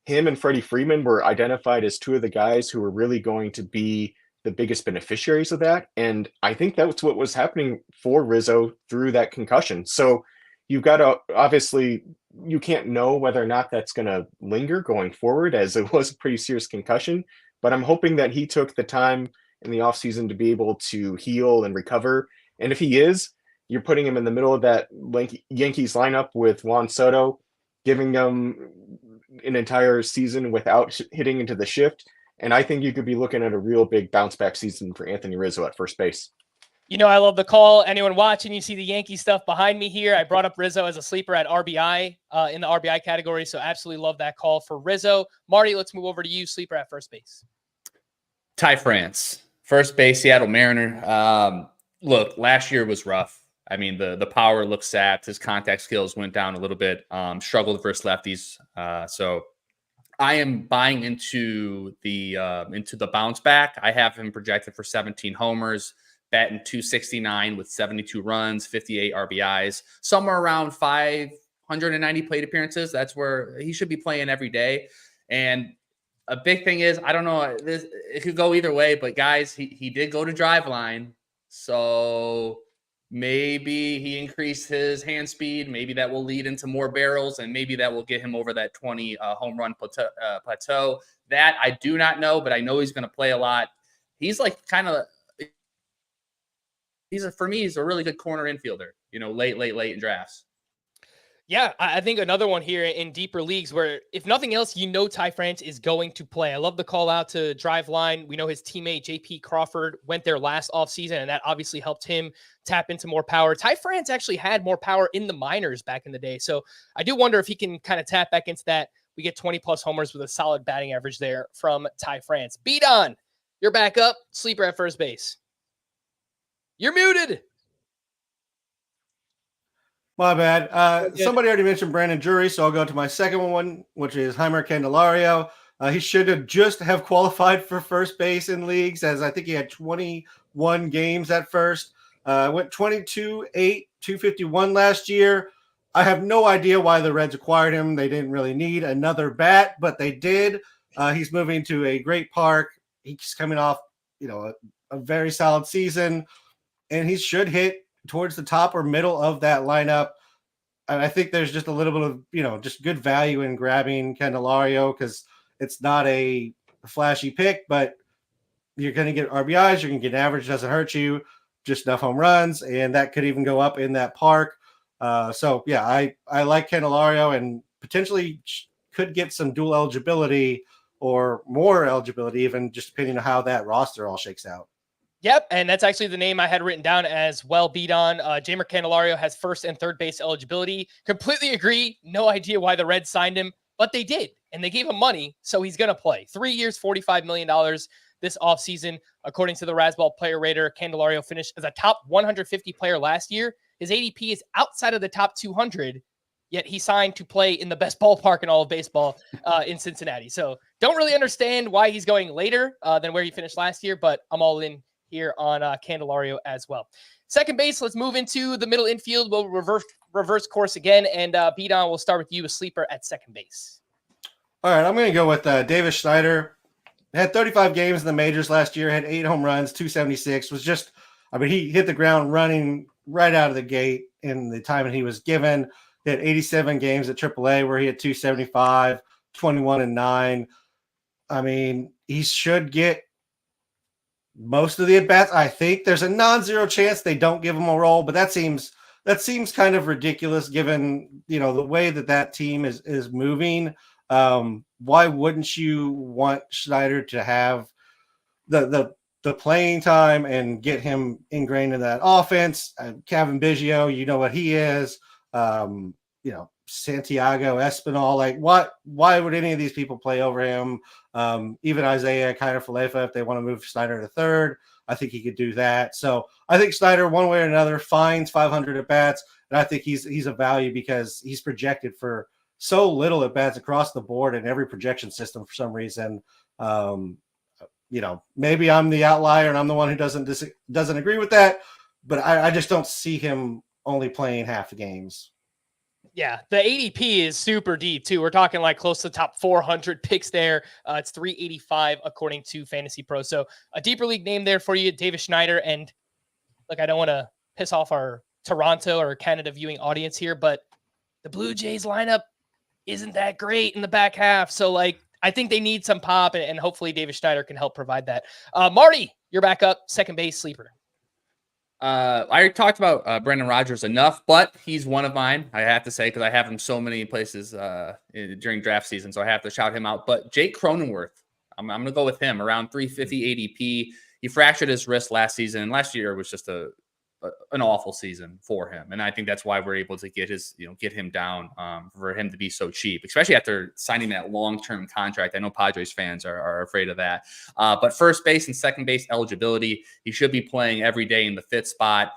Speaker 3: him and Freddie Freeman were identified as two of the guys who were really going to be the biggest beneficiaries of that. And I think that's what was happening for Rizzo through that concussion. So you've got to, obviously, you can't know whether or not that's going to linger going forward, as it was a pretty serious concussion. But I'm hoping that he took the time in the offseason to be able to heal and recover. And if he is, you're putting him in the middle of that Yankees lineup with Juan Soto, giving them an entire season without hitting into the shift. And I think you could be looking at a real big bounce back season for Anthony Rizzo at first base.
Speaker 2: You know, I love the call. Anyone watching, you see the Yankee stuff behind me here. I brought up Rizzo as a sleeper at RBI in the RBI category. So absolutely love that call for Rizzo. Marty, let's move over to you. Sleeper at first base.
Speaker 23: Ty France, first base, Seattle Mariner. Look, last year was rough. I mean, the power looks sapped. His contact skills went down a little bit. Struggled versus lefties. So I am buying into the bounce back. I have him projected for 17 homers, batting 269 with 72 runs, 58 RBIs, somewhere around 590 plate appearances. That's where he should be playing every day. And a big thing is, I don't know, it could go either way, but guys, he did go to Driveline. So maybe he increased his hand speed. Maybe that will lead into more barrels, and maybe that will get him over that 20 home run plateau. That I do not know, but I know he's going to play a lot. He's like for me, he's a really good corner infielder, you know, late in drafts.
Speaker 2: Yeah, I think another one here in deeper leagues where, if nothing else, you know Ty France is going to play. I love the call out to Driveline. We know his teammate JP Crawford went there last offseason, and that obviously helped him tap into more power. Ty France actually had more power in the minors back in the day. So I do wonder if he can kind of tap back into that. We get 20-plus homers with a solid batting average there from Ty France. Beat on. You're back up. Sleeper at first base. You're muted.
Speaker 22: My bad. Somebody already mentioned Brandon Drury, so I'll go to my second one, which is Heimer Candelario. He should have just have qualified for first base in leagues, as I think he had 21 games at first. Went 22-8, 251 last year. I have no idea why the Reds acquired him. They didn't really need another bat, but they did. He's moving to a great park. He's coming off, you know, a very solid season, and he should hit towards the top or middle of that lineup. And I think there's just a little bit of, you know, just good value in grabbing Candelario, because it's not a flashy pick, but you're going to get RBIs, you're going to get average, doesn't hurt you, just enough home runs, and that could even go up in that park. So yeah, I like Candelario, and potentially could get some dual eligibility or more eligibility, even just depending on how that roster all shakes out.
Speaker 2: Yep, and that's actually the name I had written down as well. Beat on. Jeimer Candelario has first and third base eligibility. Completely agree. No idea why the Reds signed him, but they did, and they gave him money, so he's going to play. 3 years, $45 million this offseason. According to the Razzball Player Rater, Candelario finished as a top 150 player last year. His ADP is outside of the top 200, yet he signed to play in the best ballpark in all of baseball in Cincinnati. So don't really understand why he's going later than where he finished last year, but I'm all in here on Candelario as well. Second base, let's move into the middle infield. We'll reverse course again, and Beat on, we'll start with you, a sleeper at second base.
Speaker 22: All right, I'm going to go with Davis Schneider. Had 35 games in the majors last year, had 8 home runs, 276. Was just, I mean, he hit the ground running right out of the gate in the time that he was given. He had 87 games at AAA where he had 275, 21-9. I mean, he should get most of the at-bats. I think there's a non-zero chance they don't give him a role, but that seems kind of ridiculous given, the way that team is moving. Why wouldn't you want Schneider to have the playing time and get him ingrained in that offense? Kevin Biggio, you know what he is. Santiago Espinal, like why would any of these people play over him? Even Isaiah kind of Falefa, if they want to move Schneider to third, I think he could do that. So I think Schneider, one way or another, finds 500 at bats, and I think he's a value because he's projected for so little at bats across the board in every projection system for some reason. Maybe I'm the outlier and I'm the one who doesn't agree with that, but I just don't see him only playing half the games.
Speaker 2: Yeah, the ADP is super deep too. We're talking like close to the top 400 picks there. It's 385 according to Fantasy Pro. So a deeper league name there for you, David Schneider. And look, I don't want to piss off our Toronto or Canada viewing audience here, but the Blue Jays lineup isn't that great in the back half. So I think they need some pop, and hopefully David Schneider can help provide that. Marty, you're back up, second base sleeper.
Speaker 23: I already talked about Brendan Rodgers enough, but he's one of mine, I have to say, because I have him so many places during draft season, so I have to shout him out. But Jake Cronenworth, I'm going to go with him, around 350 ADP. He fractured his wrist last season, and last year was just an awful season for him. And I think that's why we're able to get him down for him to be so cheap, especially after signing that long-term contract. I know Padres fans are afraid of that. But first base and second base eligibility, he should be playing every day in the fifth spot.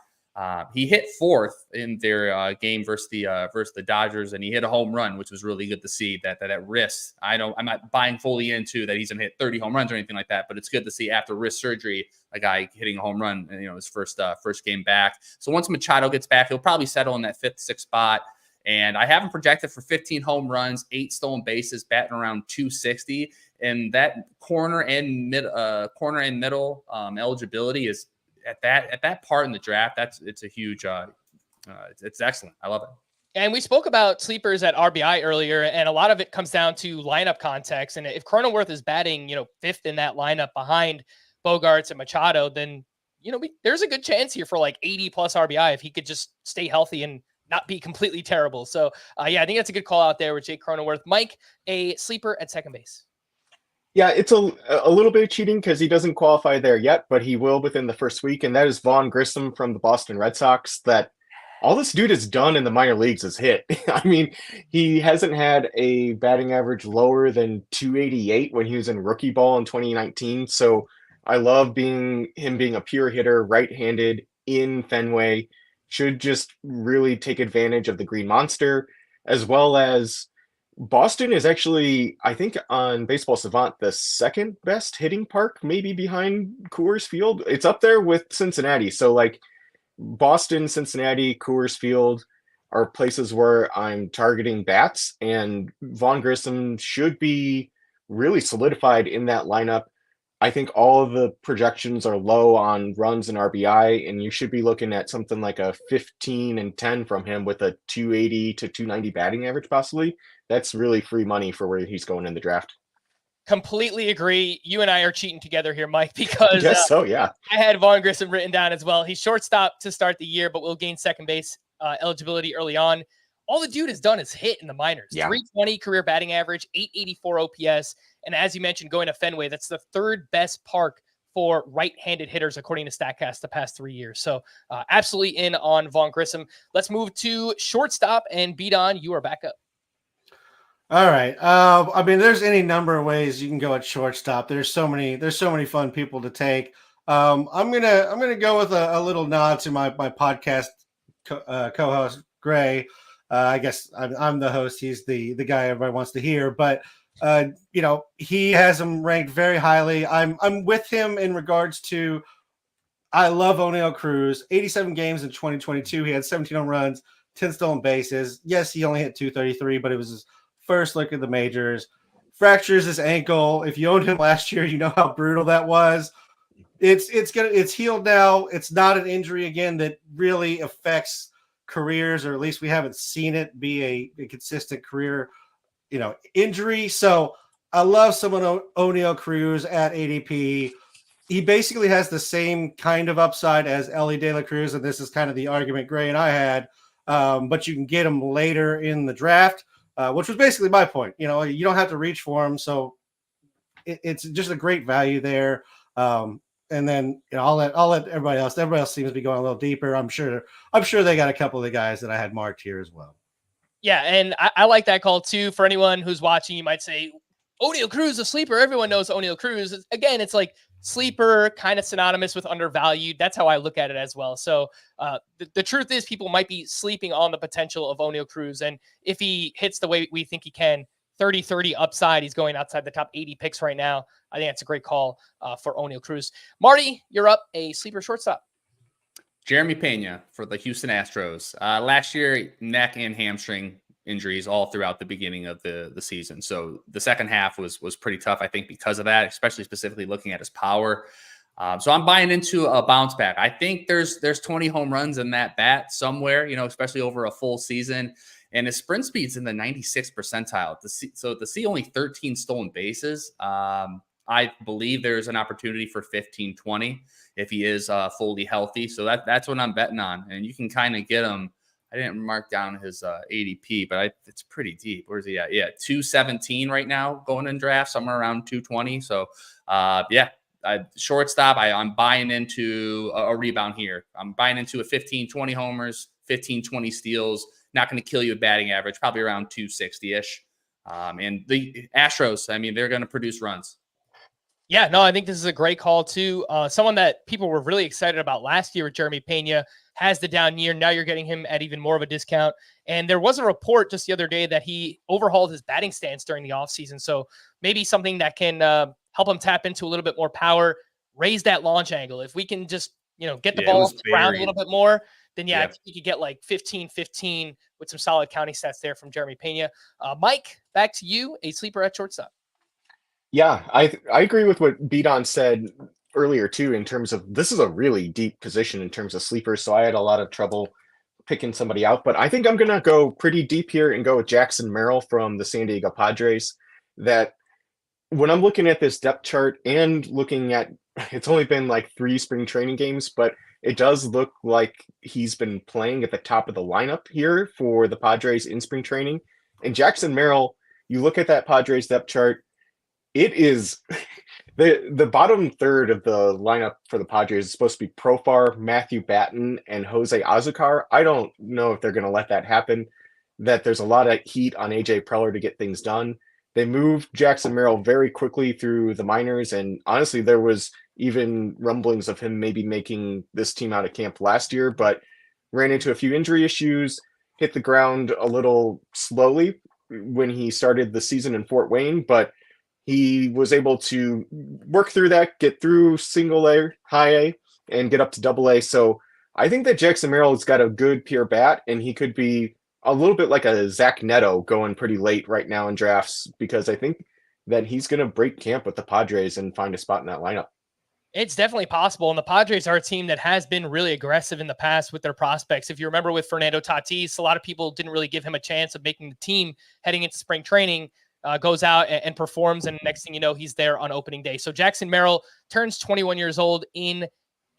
Speaker 23: He hit fourth in their game versus the Dodgers, and he hit a home run, which was really good to see. That wrist, I'm not buying fully into that he's gonna hit 30 home runs or anything like that, but it's good to see after wrist surgery a guy hitting a home run, his first game back. So once Machado gets back, he'll probably settle in that fifth, sixth spot. And I have him projected for 15 home runs, 8 stolen bases, batting around 260, and that corner and middle eligibility is at that part in the draft. It's a huge, it's excellent. I love it.
Speaker 2: And we spoke about sleepers at RBI earlier, and a lot of it comes down to lineup context. And if Cronenworth is batting, fifth in that lineup behind Bogarts and Machado, then there's a good chance here for 80 plus RBI if he could just stay healthy and not be completely terrible. So I think that's a good call out there with Jake Cronenworth. Mike, a sleeper at second base.
Speaker 3: Yeah, it's a little bit of cheating because he doesn't qualify there yet, but he will within the first week, and that is Vaughn Grissom from the Boston Red Sox. That all this dude has done in the minor leagues is hit. I mean, he hasn't had a batting average lower than 288 when he was in rookie ball in 2019. So I love him being a pure hitter, right-handed in Fenway. Should just really take advantage of the Green Monster, as well as Boston is actually, I think, on Baseball Savant, the second best hitting park, maybe behind Coors Field. It's up there with Cincinnati. So Boston, Cincinnati, Coors Field are places where I'm targeting bats, and Vaughn Grissom should be really solidified in that lineup. I think all of the projections are low on runs and RBI, and you should be looking at something like a 15 and 10 from him with a 280 to 290 batting average, possibly. That's really free money for where he's going in the draft.
Speaker 2: Completely agree. You and I are cheating together here, Mike, because
Speaker 3: yes, yeah.
Speaker 2: I had Vaughn Grissom written down as well. He's shortstop to start the year, but will gain second base eligibility early on. All the dude has done is hit in the minors.
Speaker 3: Yeah.
Speaker 2: 320 career batting average, 884 OPS. And as you mentioned, going to Fenway, that's the third best park for right-handed hitters, according to StatCast, the past 3 years. So absolutely in on Vaughn Grissom. Let's move to shortstop, and Beat On, you are back up.
Speaker 22: All right. I mean, there's any number of ways you can go at shortstop. There's so many fun people to take. I'm gonna go with a little nod to my podcast co-host Gray. I guess I'm the host. He's the guy everybody wants to hear, but he has him ranked very highly. I'm with him in regards to, I love O'Neal Cruz. 87 games in 2022. He had 17 home runs, 10 stolen bases. Yes, he only hit 233, but it was his first look at the majors. Fractures his ankle. If you owned him last year, you know how brutal that was. It's healed now. It's not an injury again that really affects careers, or at least we haven't seen it be a consistent career, injury. So I love someone O'Neal Cruz at ADP. He basically has the same kind of upside as Ellie De La Cruz, and this is kind of the argument Gray and I had. But you can get him later in the draft, which was basically my point. You don't have to reach for him, so it's just a great value there. And then I'll let everybody else. Everybody else seems to be going a little deeper. I'm sure they got a couple of the guys that I had marked here as well.
Speaker 2: Yeah, and I like that call too. For anyone who's watching, you might say O'Neal Cruz a sleeper. Everyone knows O'Neal Cruz. Again, it's like sleeper, kind of synonymous with undervalued. That's how I look at it as well. So the truth is, people might be sleeping on the potential of O'Neal Cruz, and if he hits the way we think he can, 30-30 upside. He's going outside the top 80 picks right now. I think that's a great call for O'Neal Cruz. Marty, you're up. A sleeper shortstop.
Speaker 23: Jeremy Pena for the Houston Astros. Last year, neck and hamstring injuries all throughout the beginning of the season. So the second half was pretty tough, I think, because of that, especially specifically looking at his power. So I'm buying into a bounce back. I think there's 20 home runs in that bat somewhere, especially over a full season. And his sprint speed's in the 96th percentile. To see only 13 stolen bases, I believe there's an opportunity for 15-20 if he is fully healthy. So that's what I'm betting on. And you can kind of get him. I didn't mark down his ADP, but it's pretty deep. Where's he at? Yeah, 217 right now going in draft, somewhere around 220. So, shortstop, I'm buying into a rebound here. I'm buying into a 15-20 homers, 15-20 steals. Not going to kill you a batting average, probably around 260-ish. And the Astros, they're going to produce runs.
Speaker 2: Yeah, no, I think this is a great call too. Someone that people were really excited about last year with Jeremy Pena has the down year. Now you're getting him at even more of a discount. And there was a report just the other day that he overhauled his batting stance during the offseason. So maybe something that can help him tap into a little bit more power, raise that launch angle. If we can just, get the ball off the ground a little bit more, then I think you could get like 15-15 with some solid counting stats there from Jeremy Pena. Mike, back to you, a sleeper at shortstop.
Speaker 3: Yeah, I agree with what Beaton said earlier too, in terms of this is a really deep position in terms of sleepers. So I had a lot of trouble picking somebody out, but I think I'm going to go pretty deep here and go with Jackson Merrill from the San Diego Padres. That when I'm looking at this depth chart and looking at, it's only been like 3 spring training games, but it does look like he's been playing at the top of the lineup here for the Padres in spring training. And Jackson Merrill, you look at that Padres depth chart, it is the bottom third of the lineup for the Padres is supposed to be Profar, Matthew Batten, and Jose Azucar. I don't know if they're going to let that happen, that there's a lot of heat on AJ Preller to get things done. They moved Jackson Merrill very quickly through the minors, and honestly, there was even rumblings of him maybe making this team out of camp last year, but ran into a few injury issues, hit the ground a little slowly when he started the season in Fort Wayne, but he was able to work through that, get through single A, high A, and get up to double A. So I think that Jackson Merrill has got a good pure bat, and he could be a little bit like a Zach Neto going pretty late right now in drafts, because I think that he's going to break camp with the Padres and find a spot in that lineup.
Speaker 2: It's definitely possible. And the Padres are a team that has been really aggressive in the past with their prospects. If you remember with Fernando Tatis, a lot of people didn't really give him a chance of making the team heading into spring training. Goes out and performs, and next thing you know, he's there on opening day. So Jackson Merrill turns 21 years old in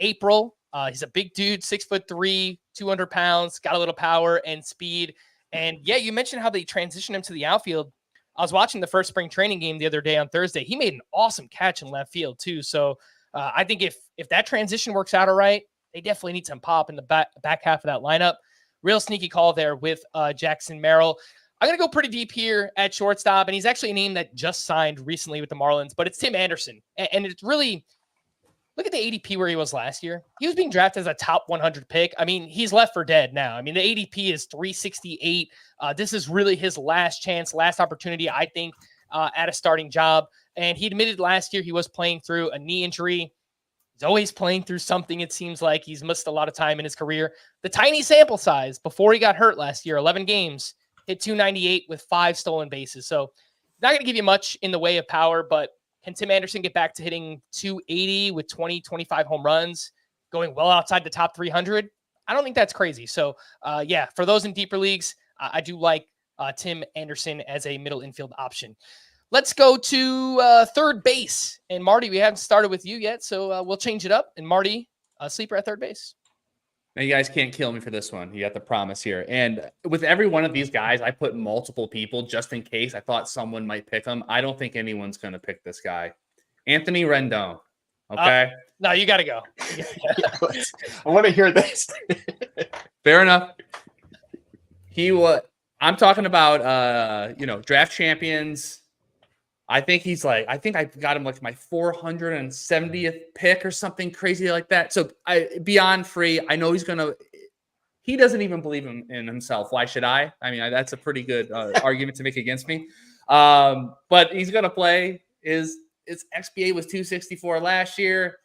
Speaker 2: April. He's a big dude, 6'3", 200 pounds, got a little power and speed. And yeah, you mentioned how they transitioned him to the outfield. I was watching the first spring training game the other day on Thursday. He made an awesome catch in left field too. So I think if that transition works out all right, they definitely need some pop in the back half of that lineup. Real sneaky call there with Jackson Merrill. I'm going to go pretty deep here at shortstop, and he's actually a name that just signed recently with the Marlins, but it's Tim Anderson. And it's really, look at the ADP where he was last year. He was being drafted as a top 100 pick. He's left for dead now. The ADP is 368. This is really his last chance, last opportunity, I think, at a starting job. And he admitted last year he was playing through a knee injury. He's always playing through something. It seems like he's missed a lot of time in his career. The tiny sample size before he got hurt last year, 11 games, hit 298 with 5 stolen bases. So not going to give you much in the way of power, but can Tim Anderson get back to hitting 280 with 20, 25 home runs, going well outside the top 300? I don't think that's crazy. So yeah, for those in deeper leagues, I do like Tim Anderson as a middle infield option. Let's go to third base. And Marty, we haven't started with you yet, so we'll change it up. And Marty, sleeper at third base.
Speaker 23: Now, you guys can't kill me for this one. You got the promise here. And with every one of these guys, I put multiple people just in case I thought someone might pick him. I don't think anyone's going to pick this guy. Anthony Rendon. Okay.
Speaker 2: No, you got to go.
Speaker 3: I want to hear this.
Speaker 23: Fair enough. I'm talking about, draft champions. I think I got him like my 470th pick or something crazy like that. So beyond free, I know he doesn't even believe in himself. Why should I? I mean, that's a pretty good argument to make against me. But he's going to play. His XBA was 264 last year.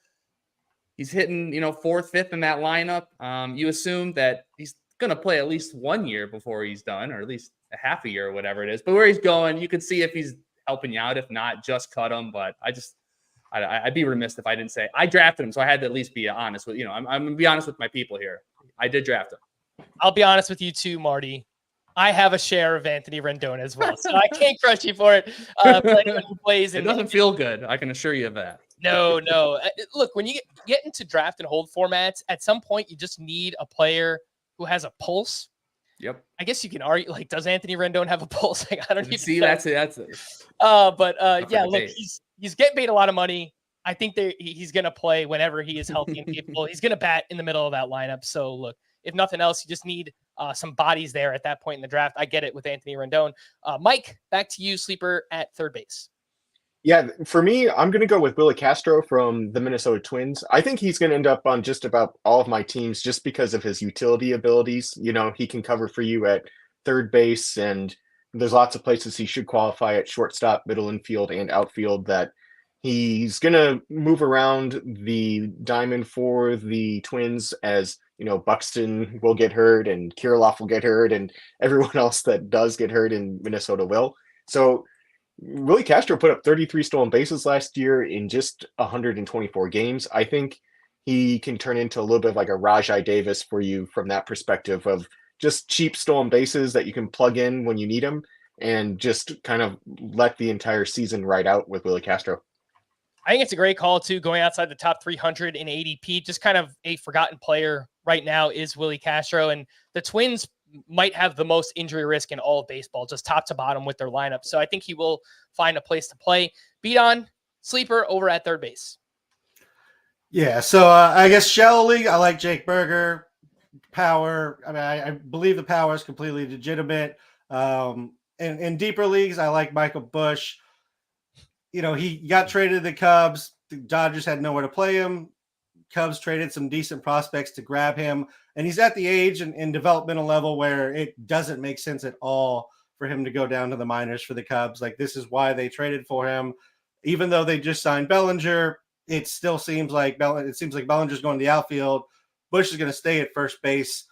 Speaker 23: He's hitting, 4th, 5th in that lineup. You assume that he's going to play at least 1 year before he's done, or at least a half a year or whatever it is. But where he's going, you could see if he's helping you out. If not, just cut him. But I'd be remiss if I didn't say I drafted him, so I had to at least be honest with I'm gonna be honest with my people here. I did draft him.
Speaker 2: I'll be honest with you too, Marty. I have a share of Anthony Rendon as well, so I can't crush you for it.
Speaker 23: It doesn't feel good. I can assure you of that.
Speaker 2: No. Look, when you get into draft and hold formats, at some point you just need a player who has a pulse.
Speaker 23: Yep.
Speaker 2: I guess you can argue, like, does Anthony Rendon have a pulse? Like, I don't even
Speaker 23: see.
Speaker 2: know.
Speaker 23: That's it.
Speaker 2: Yeah, look, he's getting paid a lot of money. I think he's going to play whenever he is healthy and capable. He's going to bat in the middle of that lineup. So, look, if nothing else, you just need some bodies there at that point in the draft. I get it with Anthony Rendon. Mike, back to you, sleeper at third base.
Speaker 3: Yeah, for me, I'm going to go with Willie Castro from the Minnesota Twins. I think he's going to end up on just about all of my teams just because of his utility abilities. He can cover for you at third base, and there's lots of places he should qualify at shortstop, middle infield, and outfield that he's going to move around the diamond for the Twins as, Buxton will get hurt and Kirilloff will get hurt and everyone else that does get hurt in Minnesota will. So Willie Castro put up 33 stolen bases last year in just 124 games. I think he can turn into a little bit of like a Rajai Davis for you from that perspective of just cheap stolen bases that you can plug in when you need them and just kind of let the entire season ride out with Willie Castro.
Speaker 2: I think it's a great call too, going outside the top 300 in ADP. Just kind of a forgotten player right now is Willie Castro, and the Twins might have the most injury risk in all of baseball, just top to bottom with their lineup. So I think he will find a place to play. Beat on sleeper over at third base.
Speaker 22: Yeah. So I guess shallow league, I like Jake Berger. Power. I mean, I believe the power is completely legitimate. In deeper leagues, I like Michael Busch. He got traded to the Cubs. The Dodgers had nowhere to play him. Cubs traded some decent prospects to grab him. And he's at the age and developmental level where it doesn't make sense at all for him to go down to the minors for the Cubs. Like, this is why they traded for him. Even though they just signed Bellinger, it still seems like Bellinger's going to the outfield. Busch is going to stay at first base.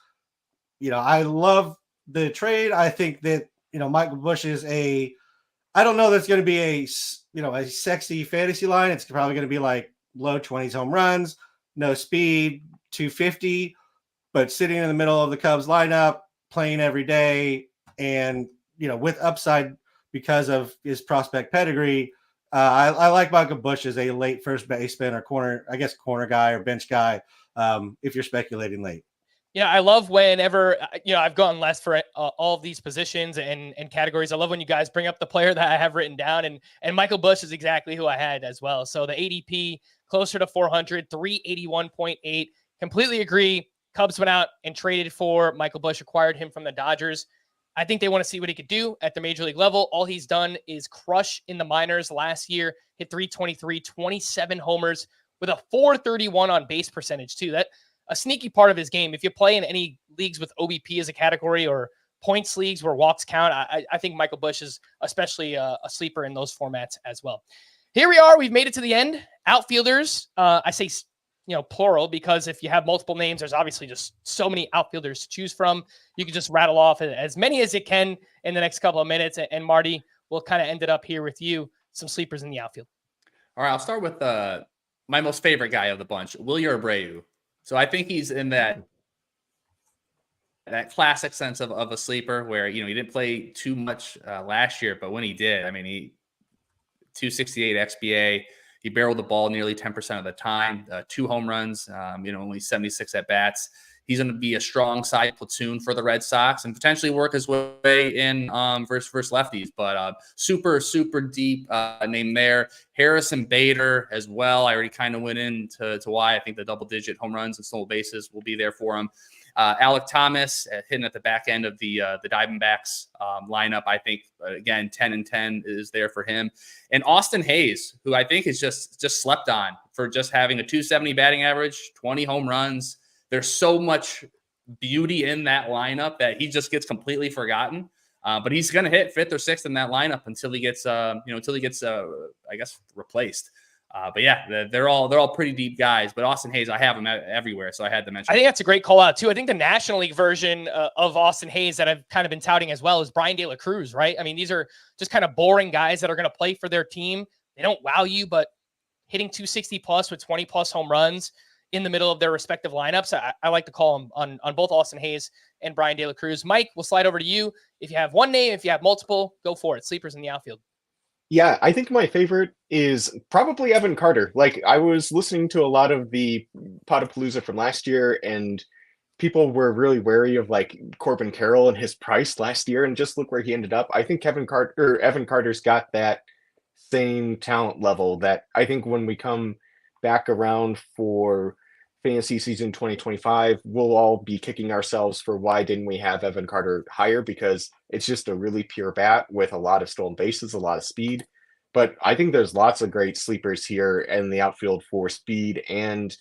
Speaker 22: I love the trade. I think that, Michael Busch is I don't know that's going to be a sexy fantasy line. It's probably going to be like low 20s home runs, no speed, 250, but sitting in the middle of the Cubs lineup, playing every day, and with upside because of his prospect pedigree. I like Michael Busch as a late first baseman or corner guy or bench guy if you're speculating late.
Speaker 2: Yeah, I love whenever, I've gone less for all of these positions and categories. I love when you guys bring up the player that I have written down, and Michael Busch is exactly who I had as well. So the ADP closer to 400, 381.8. Completely agree. Cubs went out and traded for Michael Busch, acquired him from the Dodgers. I think they want to see what he could do at the major league level. All he's done is crush in the minors. Last year, hit 323, 27 homers with a 431 on base percentage too. That a sneaky part of his game. If you play in any leagues with OBP as a category or points leagues where walks count, I think Michael Busch is especially a sleeper in those formats as well. Here we are. We've made it to the end. Outfielders, I say, plural, because if you have multiple names, there's obviously just so many outfielders to choose from. You can just rattle off as many as it can in the next couple of minutes. And Marty, we'll kind of end it up here with you, some sleepers in the outfield.
Speaker 23: All right, I'll start with my most favorite guy of the bunch, Wilyer Abreu. So I think he's in that that classic sense of a sleeper where, he didn't play too much last year, but when he did, I mean, he 268 XBA, he barreled the ball nearly 10% of the time, 2 home runs, only 76 at bats. He's going to be a strong side platoon for the Red Sox and potentially work his way in versus lefties. But super, super deep name there. Harrison Bader as well. I already kind of went into why I think the double-digit home runs and stolen bases will be there for him. Alec Thomas hitting at the back end of the Diamondbacks lineup. I think, again, 10-10 is there for him. And Austin Hayes, who I think is just slept on for just having a 270 batting average, 20 home runs. There's so much beauty in that lineup that he just gets completely forgotten. But he's going to hit 5th or 6th in that lineup until he gets, I guess, replaced. But yeah, they're all pretty deep guys. But Austin Hayes, I have him everywhere, so I had to mention.
Speaker 2: I think that's a great call out too. I think the National League version of Austin Hayes that I've kind of been touting as well is Brian De La Cruz, right? I mean, these are just kind of boring guys that are going to play for their team. They don't wow you, but hitting 260 plus with 20 plus home runs in the middle of their respective lineups. I like to call them on both Austin Hayes and Brian De La Cruz. Mike, we'll slide over to you. If you have one name, if you have multiple, go for it. Sleepers in the outfield.
Speaker 3: Yeah, I think my favorite is probably Evan Carter. Like, I was listening to a lot of the Podapallooza from last year, and people were really wary of like Corbin Carroll and his price last year, and just look where he ended up. I think Evan Carter's got that same talent level that I think when we come back around for fantasy season 2025, we'll all be kicking ourselves for why didn't we have Evan Carter higher, because it's just a really pure bat with a lot of stolen bases, a lot of speed. But I think there's lots of great sleepers here in the outfield for speed and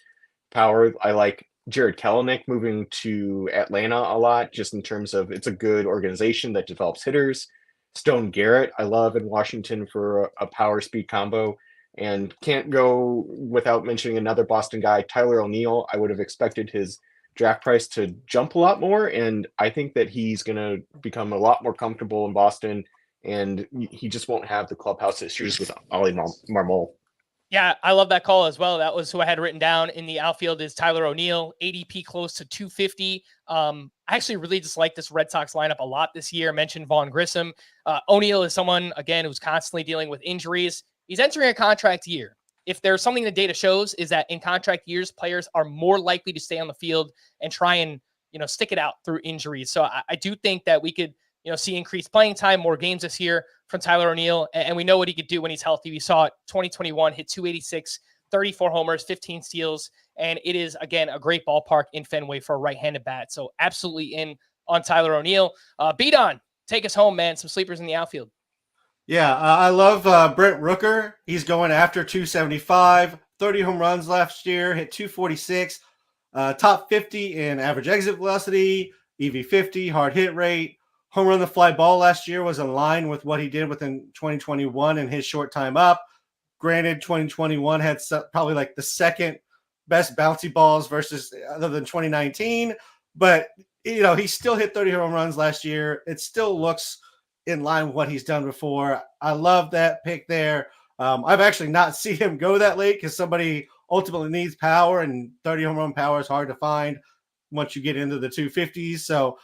Speaker 3: power. I like Jared Kelenic moving to Atlanta a lot, just in terms of it's a good organization that develops hitters. Stone Garrett, I love in Washington for a power speed combo. And can't go without mentioning another Boston guy, Tyler O'Neill. I would have expected his draft price to jump a lot more, and I think that he's going to become a lot more comfortable in Boston, and he just won't have the clubhouse issues with Ollie Marmol.
Speaker 2: Yeah, I love that call as well. That was who I had written down in the outfield is Tyler O'Neill, ADP close to 250. I actually really just like this Red Sox lineup a lot this year. I mentioned Vaughn Grissom. O'Neill is someone, again, who's constantly dealing with injuries. He's entering a contract year. If there's something the data shows is that in contract years, players are more likely to stay on the field and try and, stick it out through injuries. So I do think that we could, see increased playing time, more games this year from Tyler O'Neill. And we know what he could do when he's healthy. We saw it 2021, hit 286, 34 homers, 15 steals. And it is, again, a great ballpark in Fenway for a right-handed bat. So absolutely in on Tyler O'Neill. Beat-on, take us home, man. Some sleepers in the outfield.
Speaker 22: Yeah, I love Brent Rooker. He's going after 275, 30 home runs last year, hit 246, top 50 in average exit velocity, EV50, hard hit rate. Home run the fly ball last year was in line with what he did within 2021 in his short time up. Granted, 2021 had probably like the second best bouncy balls versus other than 2019, but he still hit 30 home runs last year. It still looks in line with what he's done before. I love that pick there. I've actually not seen him go that late because somebody ultimately needs power, and 30 home run power is hard to find once you get into the 250s. So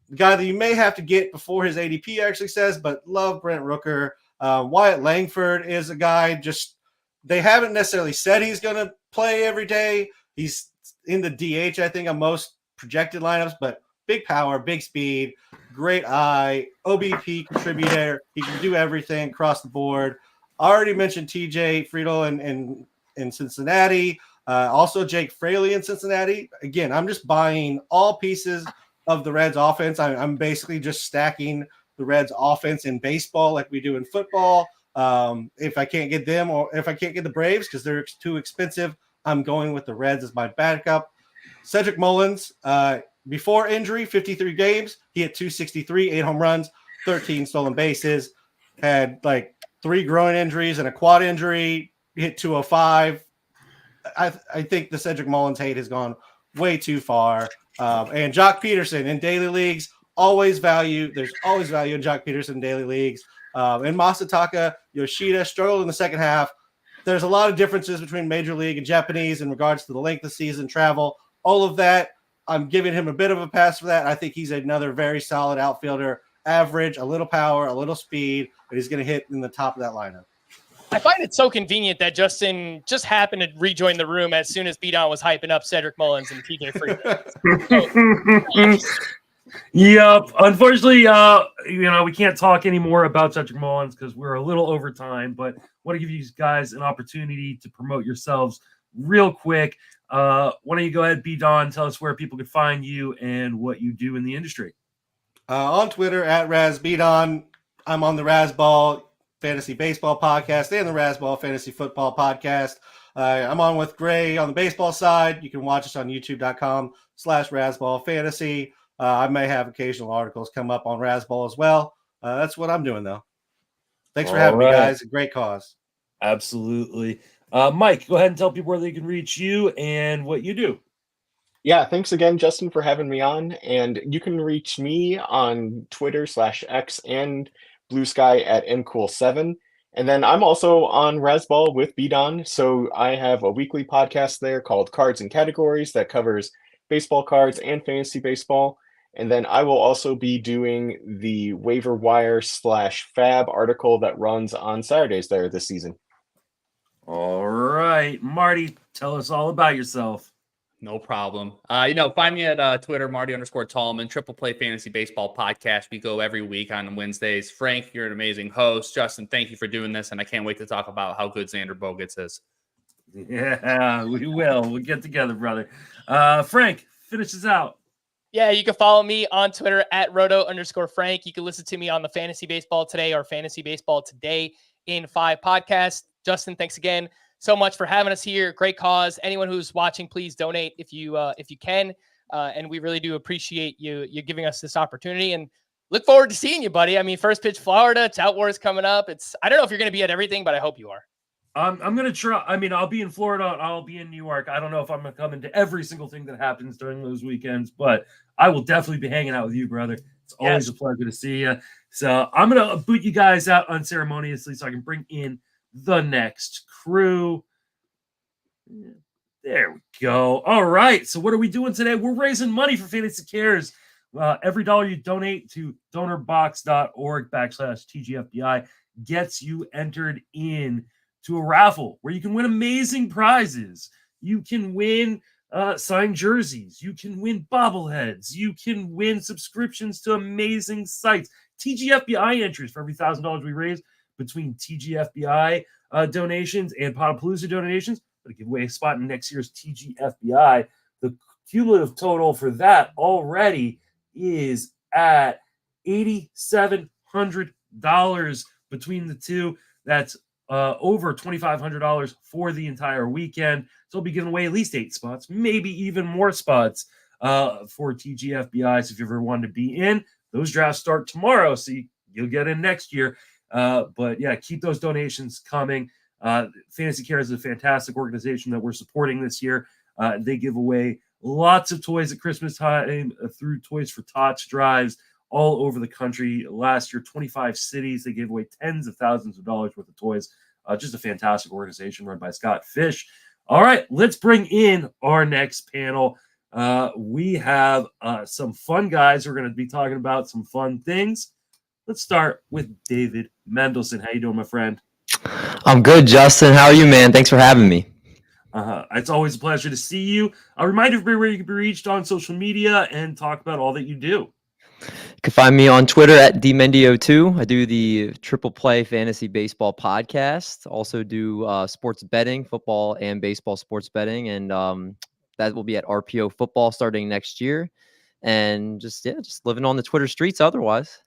Speaker 22: the guy that you may have to get before his ADP actually says, but love Brent Rooker. Wyatt Langford is a guy, just they haven't necessarily said he's going to play every day. He's in the DH, I think, on most projected lineups, but big power, big speed, great eye, OBP contributor. He can do everything across the board. I already mentioned TJ Friedel in Cincinnati. Also Jake Fraley in Cincinnati. Again, I'm just buying all pieces of the Reds offense. I'm basically just stacking the Reds offense in baseball like we do in football. If I can't get them, or if I can't get the Braves because they're too expensive, I'm going with the Reds as my backup. Cedric Mullins, before injury, 53 games. He had 263, 8 home runs, 13 stolen bases. Had like 3 groin injuries and a quad injury. Hit 205. I think the Cedric Mullins hate has gone way too far. And Jock Peterson in daily leagues, always value. There's always value in Jock Peterson in daily leagues. And Masataka Yoshida struggled in the second half. There's a lot of differences between Major League and Japanese in regards to the length of season, travel, all of that. I'm giving him a bit of a pass for that. I think he's another very solid outfielder, average, a little power, a little speed, but he's going to hit in the top of that lineup.
Speaker 2: I find it so convenient that Justin just happened to rejoin the room as soon as B-Don was hyping up Cedric Mullins and TJ Freeman.
Speaker 1: Yep. Unfortunately, we can't talk anymore about Cedric Mullins because we're a little over time, but want to give you guys an opportunity to promote yourselves real quick. Why don't you go ahead, B-Don, tell us where people could find you and what you do in the industry.
Speaker 22: On Twitter at RazBdon. I'm on the Razball Fantasy Baseball Podcast and the Razball Fantasy Football Podcast. I'm on with Gray on the baseball side. You can watch us on youtube.com/RazballFantasy. I may have occasional articles come up on Razball as well. That's what I'm doing, though. Thanks for having me, guys. A great cause.
Speaker 1: Absolutely. Mike, go ahead and tell people where they can reach you and what you do.
Speaker 3: Yeah, thanks again, Justin, for having me on. And you can reach me on Twitter/X and Blue Sky at mcool7. And then I'm also on Razball with B-Don. So I have a weekly podcast there called Cards and Categories that covers baseball cards and fantasy baseball. And then I will also be doing the waiver wire /fab article that runs on Saturdays there this season.
Speaker 1: All right. Marty, tell us all about yourself.
Speaker 23: No problem. Find me at Twitter, Marty_Tallman, Triple Play Fantasy Baseball Podcast. We go every week on Wednesdays. Frank, you're an amazing host. Justin, thank you for doing this, and I can't wait to talk about how good Xander Bogaerts is.
Speaker 1: Yeah, we will. We'll get together, brother. Frank, finish this out.
Speaker 2: Yeah, you can follow me on Twitter at Roto_Frank. You can listen to me on the Fantasy Baseball Today or Fantasy Baseball Today in 5 podcast. Justin, thanks again so much for having us here. Great cause. Anyone who's watching, please donate if you can. And we really do appreciate you giving us this opportunity and look forward to seeing you, buddy. I mean, First Pitch Florida, Tout Wars coming up. I don't know if you're going to be at everything, but I hope you are.
Speaker 1: I'm going to try. I mean, I'll be in Florida. I'll be in New York. I don't know if I'm going to come into every single thing that happens during those weekends, but I will definitely be hanging out with you, brother. It's always a pleasure to see you. So I'm going to boot you guys out unceremoniously so I can bring in the next crew. There we go. All right. So what are we doing today? We're raising money for Fantasy Cares. Every dollar you donate to donorbox.org/TGFBI gets you entered in to a raffle where you can win amazing prizes. You can win signed jerseys. You can win bobbleheads. You can win subscriptions to amazing sites. TGFBI entries for every $1,000 we raise between TGFBI donations and Podapallooza donations. But give away a spot in next year's TGFBI. The cumulative total for that already is at $8,700 between the two. That's over $2,500 for the entire weekend. So we'll be giving away at least 8 spots, maybe even more spots for TGFBI. So if you ever wanted to be in, those drafts start tomorrow, so you'll get in next year. But yeah, keep those donations coming. Fantasy Cares is a fantastic organization that we're supporting this year. They give away lots of toys at Christmas time through Toys for Tots drives all over the country. Last year, 25 cities. They gave away tens of thousands of dollars worth of toys. Just a fantastic organization run by Scott Fish. All right, let's bring in our next panel. We have some fun guys who are going to be talking about some fun things. Let's start with David Mendelson. How you doing, my friend?
Speaker 5: I'm good, Justin. How are you, man? Thanks for having me.
Speaker 1: It's always a pleasure to see you. I'll remind everybody where you can be reached on social media and talk about all that you do.
Speaker 5: You can find me on Twitter at DMendio2. I do the Triple Play Fantasy Baseball Podcast. Also do sports betting, football and baseball sports betting. And that will be at RPO Football starting next year. And just living on the Twitter streets otherwise.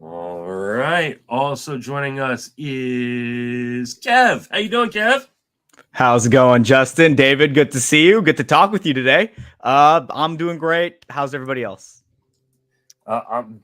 Speaker 1: All right. Also joining us is Kev. How you doing, Kev?
Speaker 6: How's it going, Justin? David, good to see you. Good to talk with you today. I'm doing great. How's everybody else?
Speaker 1: I'm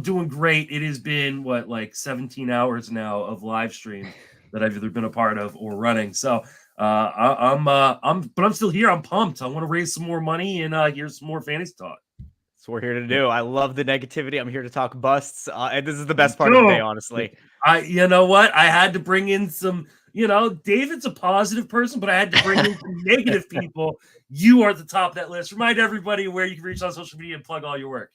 Speaker 1: doing great. It has been 17 hours now of live stream that I've either been a part of or running. So I'm still here. I'm pumped. I want to raise some more money and hear some more fantasy talk.
Speaker 6: That's what we're here to do. I love the negativity. I'm here to talk busts. And this is the best part of the day, honestly.
Speaker 1: You know what? I had to bring in some You know, David's a positive person, but I had to bring in some negative people. You are at the top of that list. Remind everybody where you can reach on social media and plug all your work.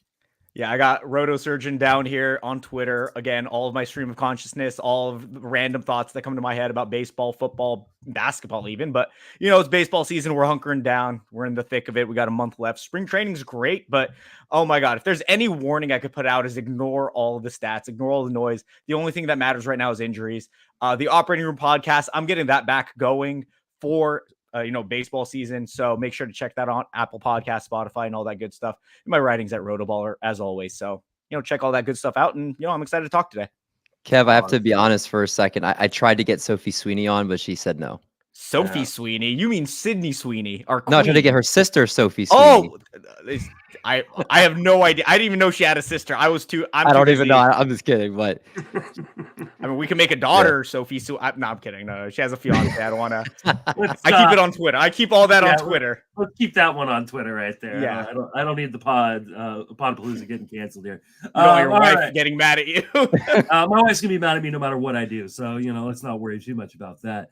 Speaker 6: Yeah, I got Rotosurgeon down here on Twitter. Again, all of my stream of consciousness, all of the random thoughts that come to my head about baseball, football, basketball even. But, you know, it's baseball season. We're hunkering down. We're in the thick of it. We got a month left. Spring training's great, but oh my God, if there's any warning I could put out is ignore all of the stats, ignore all the noise. The only thing that matters right now is injuries. The Operating Room podcast, I'm getting that back going for baseball season. So make sure to check that on Apple Podcasts, Spotify, and all that good stuff. And my writings at Rotoballer, as always. So, check all that good stuff out. And, I'm excited to talk today.
Speaker 5: Kev, I have to be honest for a second. I tried to get Sophie Sweeney on, but she said no.
Speaker 6: Sophie Sweeney? You mean Sydney Sweeney?
Speaker 5: No, I tried to get her sister, Sophie Sweeney.
Speaker 6: Oh, I have no idea. I didn't even know she had a sister. I don't
Speaker 5: even know. I'm just kidding, but
Speaker 6: I mean, we can make a daughter, Sophie. No, I'm kidding. No, she has a fiance. I don't want to. I keep it on Twitter. I keep all that on Twitter.
Speaker 1: Let's keep that one on Twitter right there.
Speaker 6: Yeah,
Speaker 1: I don't need the Podapallooza getting canceled here.
Speaker 6: Your wife getting mad at you.
Speaker 1: My wife's gonna be mad at me no matter what I do. So let's not worry too much about that.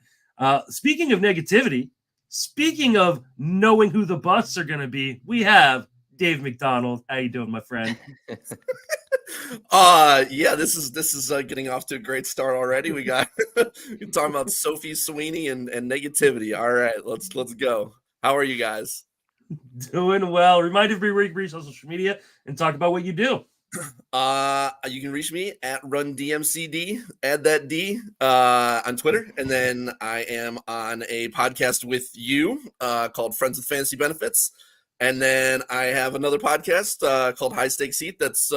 Speaker 1: Speaking of negativity, speaking of knowing who the busts are gonna be, we have Dave McDonald. How you doing, my friend?
Speaker 7: Yeah, this is getting off to a great start already. We got you're talking about Sophie Sweeney and negativity. All right, let's go. How are you guys?
Speaker 1: Doing well. Remind everybody where you can reach on social media and talk about what you do.
Speaker 7: You can reach me at RunDMCD, add that D on Twitter, and then I am on a podcast with you called Friends with Fantasy Benefits. And then I have another podcast called High Stakes Seat that's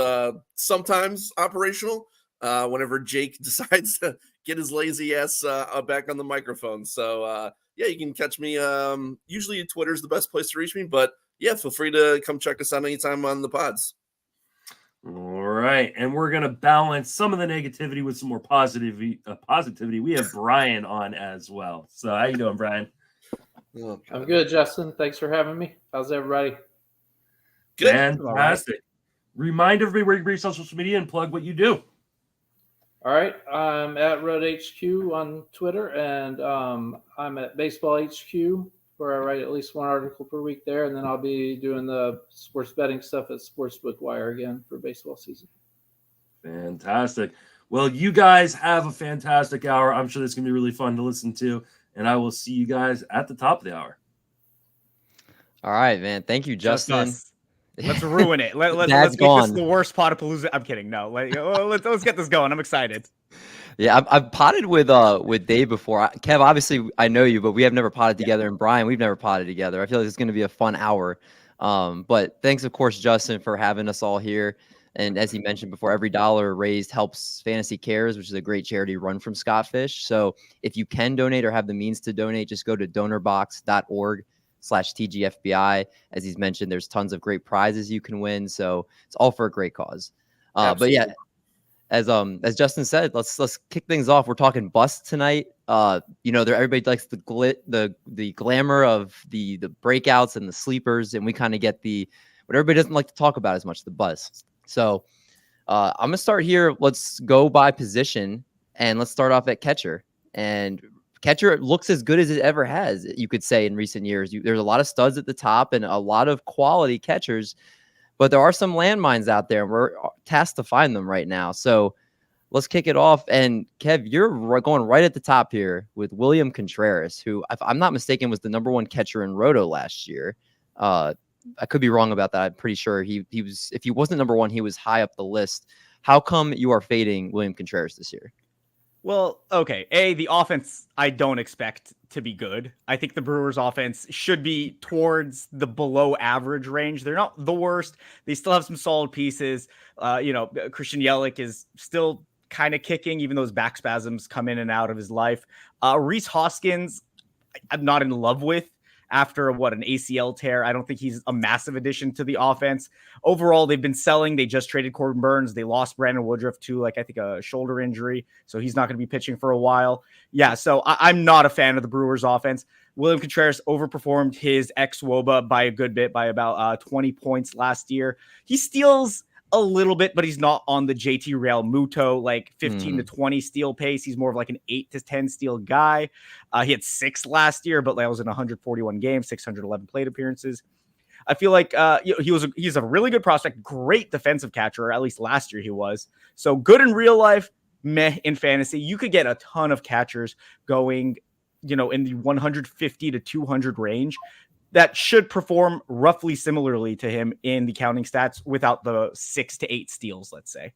Speaker 7: sometimes operational whenever Jake decides to get his lazy ass back on the microphone. So, you can catch me. Usually Twitter's the best place to reach me. But, feel free to come check us out anytime on the pods.
Speaker 1: All right. And we're going to balance some of the negativity with some more positivity. We have Brian on as well. So how you doing, Brian?
Speaker 9: I'm good, Justin. Thanks for having me. How's everybody?
Speaker 1: Good. Fantastic. Remind everybody where you reach on social media and plug what you do.
Speaker 9: All right. I'm at Road HQ on Twitter, and I'm at Baseball HQ, where I write at least one article per week there, and then I'll be doing the sports betting stuff at Sportsbook Wire again for baseball season.
Speaker 1: Fantastic. Well, you guys have a fantastic hour. I'm sure it's going to be really fun to listen to. And I will see you guys at the top of the hour.
Speaker 5: All right, man. Thank you, Justin.
Speaker 6: Let's ruin it. Let's make this the worst Podapallooza. I'm kidding. No, let's get this going. I'm excited.
Speaker 5: Yeah, I've potted with Dave before. Kev, obviously I know you, but we have never potted together. And Brian, we've never potted together. I feel like it's going to be a fun hour. But thanks, of course, Justin, for having us all here. And as he mentioned before, every dollar raised helps Fantasy Cares, which is a great charity run from Scott Fish. So if you can donate or have the means to donate, just go to donorbox.org/TGFBI. As he's mentioned, there's tons of great prizes you can win. So it's all for a great cause. But yeah, as Justin said, let's kick things off. We're talking busts tonight. Everybody likes the glamour of the breakouts and the sleepers, and we kind of get what everybody doesn't like to talk about as much, the busts. So I'm going to start here. Let's go by position, and let's start off at catcher. And catcher looks as good as it ever has, you could say, in recent years. There's a lot of studs at the top and a lot of quality catchers, but there are some landmines out there, and we're tasked to find them right now. So let's kick it off. And Kev, you're going right at the top here with William Contreras, who, if I'm not mistaken, was the #1 catcher in Roto last year. I could be wrong about that. I'm pretty sure he was, if he wasn't #1, he was high up the list. How come you are fading William Contreras this year?
Speaker 6: Well, okay. The offense I don't expect to be good. I think the Brewers offense should be towards the below average range. They're not the worst. They still have some solid pieces. Christian Yelich is still kind of kicking, even though his back spasms come in and out of his life. Rhys Hoskins, I'm not in love with. After an ACL tear, I don't think he's a massive addition to the offense. Overall, they've been selling. They just traded Corbin Burns. They lost Brandon Woodruff to I think a shoulder injury. So he's not going to be pitching for a while. Yeah. So I'm not a fan of the Brewers offense. William Contreras overperformed his ex-Woba by a good bit, by about 20 points last year. He steals a little bit, but he's not on the JT Real Muto, like 15 to 20 steal pace. He's more of like an 8 to 10 steal guy. He had 6 last year, but that was in 141 games, 611 plate appearances. I feel like he's a really good prospect, great defensive catcher, or at least last year he was. So good in real life, meh in fantasy. You could get a ton of catchers going, in the 150 to 200 range that should perform roughly similarly to him in the counting stats without the 6 to 8 steals, let's say.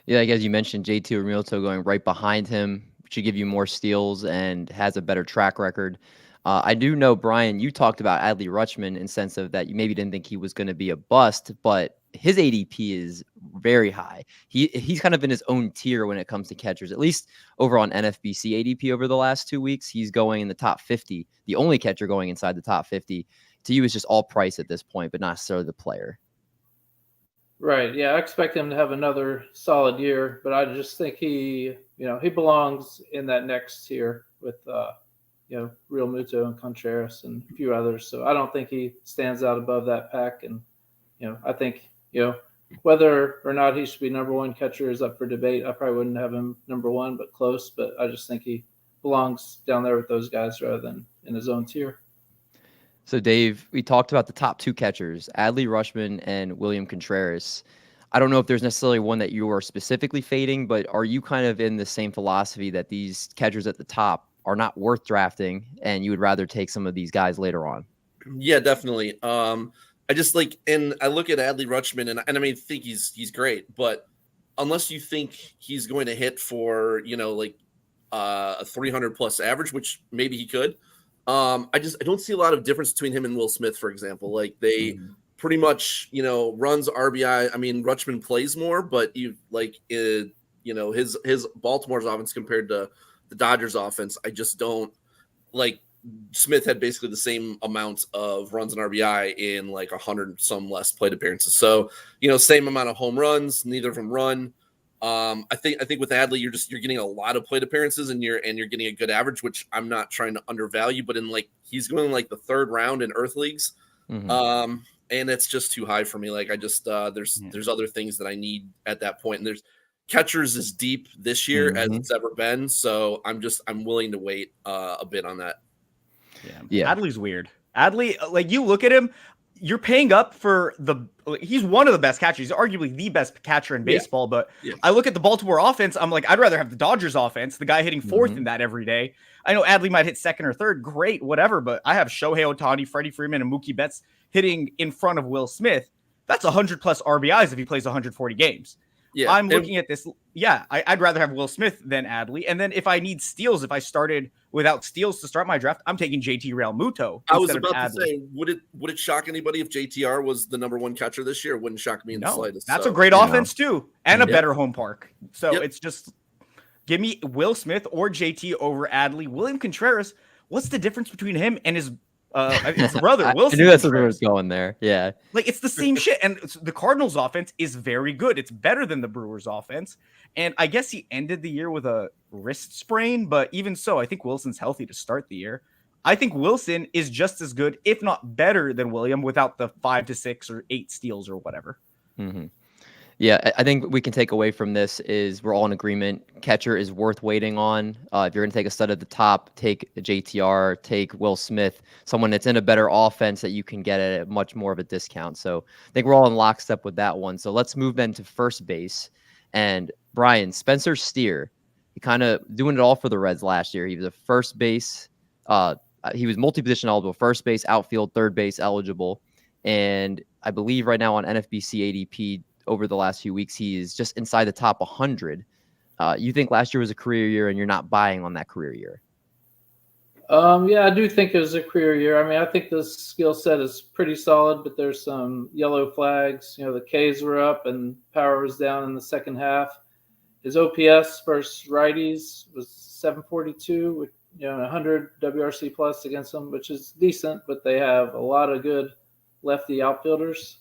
Speaker 5: Yeah, I guess you mentioned JT Realmuto going right behind him, should give you more steals and has a better track record. I do know, Brian, you talked about Adley Rutschman in sense of that you maybe didn't think he was going to be a bust, but his ADP is very high. He's kind of in his own tier when it comes to catchers, at least over on NFBC ADP over the last 2 weeks. He's going in the top 50, the only catcher going inside the top 50. To you, it's just all price at this point, but not necessarily the player.
Speaker 9: Right. Yeah, I expect him to have another solid year, but I just think he belongs in that next tier with Real Muto and Contreras and a few others. So I don't think he stands out above that pack. And, I think, whether or not he should be number one catcher is up for debate. I probably wouldn't have him number one, but close. But I just think he belongs down there with those guys rather than in his own tier.
Speaker 5: So, Dave, we talked about the top 2 catchers, Adley Rutschman and William Contreras. I don't know if there's necessarily one that you are specifically fading, but are you kind of in the same philosophy that these catchers at the top are not worth drafting and you would rather take some of these guys later on?
Speaker 7: Yeah, definitely. I just and I look at Adley Rutschman and I think he's great, but unless you think he's going to hit for, a 300 plus average, which maybe he could, I don't see a lot of difference between him and Will Smith, for example. Like they pretty much, runs RBI. I mean, Rutschman plays more, but his Baltimore's offense compared to the Dodgers offense, I just don't like. Smith had basically the same amount of runs and RBI in 100 some less plate appearances. So, same amount of home runs, neither of them run. I think with Adley, you're getting a lot of plate appearances and you're getting a good average, which I'm not trying to undervalue, but he's going the 3rd round in Earth leagues. And it's just too high for me. There's other things that I need at that point. And there's catchers as deep this year as it's ever been. So I'm willing to wait a bit on that.
Speaker 6: Yeah. Adley's weird. Adley, you look at him, you're paying up for he's one of the best catchers. He's arguably the best catcher in baseball. But I look at the Baltimore offense. I'm like, I'd rather have the Dodgers offense, the guy hitting 4th in that every day. I know Adley might hit 2nd or 3rd. Great, whatever. But I have Shohei Ohtani, Freddie Freeman, and Mookie Betts hitting in front of Will Smith. That's 100 plus RBIs if he plays 140 games. Yeah, I'm looking at this. Yeah, I'd rather have Will Smith than Adley. And then if I need steals, if I started without steals to start my draft, I'm taking JT Realmuto.
Speaker 7: I was about to say, would it shock anybody if JTR was the number 1 catcher this year? It wouldn't shock me in the slightest.
Speaker 6: That's a great offense too, and a better home park. So it's just give me Will Smith or JT over Adley. William Contreras, what's the difference between him and his brother Wilson?
Speaker 5: I knew that's where it was going there. Yeah,
Speaker 6: it's the same shit. And the Cardinals offense is very good. It's better than the Brewers offense. And I guess he ended the year with a wrist sprain, but even so, I think Wilson's healthy to start the year. I think Wilson is just as good, if not better, than William without the 5 to 6 or 8 steals or whatever.
Speaker 5: Yeah, I think we can take away from this is we're all in agreement. Catcher is worth waiting on. If you're going to take a stud at the top, take JTR, take Will Smith, someone that's in a better offense that you can get at much more of a discount. So I think we're all in lockstep with that one. So let's move then to first base. And Brian, Spencer Steer, he kind of doing it all for the Reds last year. He was a first base. He was multi-position eligible, first base, outfield, third base eligible. And I believe right now on NFBC ADP, over the last few weeks, he is just inside the top 100. You think last year was a career year and you're not buying on that career year?
Speaker 9: Yeah, I do think it was a career year. I mean, I think the skill set is pretty solid, but there's some yellow flags. The Ks were up and power was down in the second half. His OPS versus righties was 742 with 100 WRC plus against them, which is decent, but they have a lot of good lefty outfielders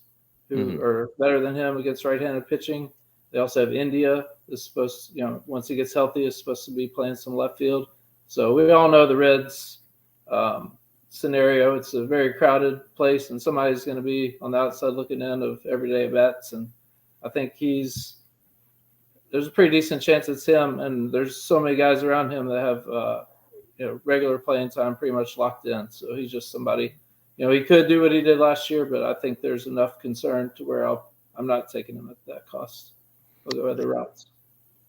Speaker 9: who are better than him against right-handed pitching. They also have India is supposed to, once he gets healthy, is supposed to be playing some left field. So we all know the Reds scenario. It's a very crowded place, and somebody's going to be on the outside looking in of everyday bats. And I think there's a pretty decent chance it's him, and there's so many guys around him that have regular playing time pretty much locked in. So he's just somebody, he could do what he did last year, but I think there's enough concern to where I'm not taking him at that cost. I'll go other routes.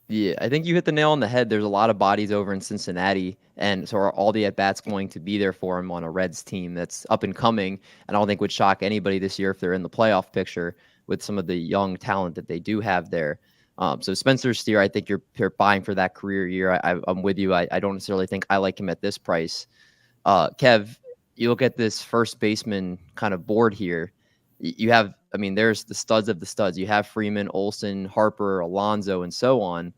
Speaker 5: Yeah, I think you hit the nail on the head. There's a lot of bodies over in Cincinnati, and so are all the at-bats going to be there for him on a Reds team that's up and coming, and I don't think would shock anybody this year if they're in the playoff picture with some of the young talent that they do have there. So Spencer Steer, I think you're buying for that career year. I'm with you. I don't necessarily think I like him at this price. Kev, you look at this first baseman kind of board here. You have, there's the studs of the studs. You have Freeman, Olsen, Harper, Alonso, and so on.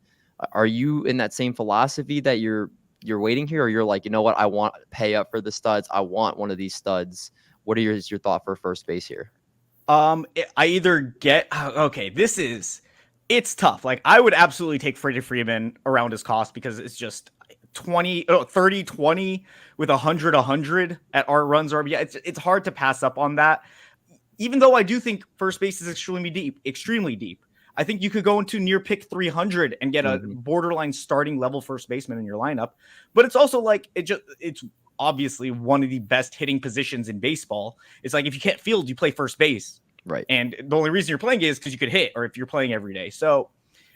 Speaker 5: Are you in that same philosophy that you're waiting here, or you're like, you know what, I want to pay up for the studs. I want one of these studs. What is your thought for first base here?
Speaker 6: I either get it's tough. Like, I would absolutely take Freddie Freeman around his cost because it's just 30-20 with 100 at our runs RBI. It's hard to pass up on that. Even though I do think first base is extremely deep. I think you could go into near pick 300 and get a borderline starting level first baseman in your lineup. But it's also like, it's obviously one of the best hitting positions in baseball. It's like, if you can't field, you play first base.
Speaker 5: Right.
Speaker 6: And the only reason you're playing it is because you could hit, or if you're playing every day. So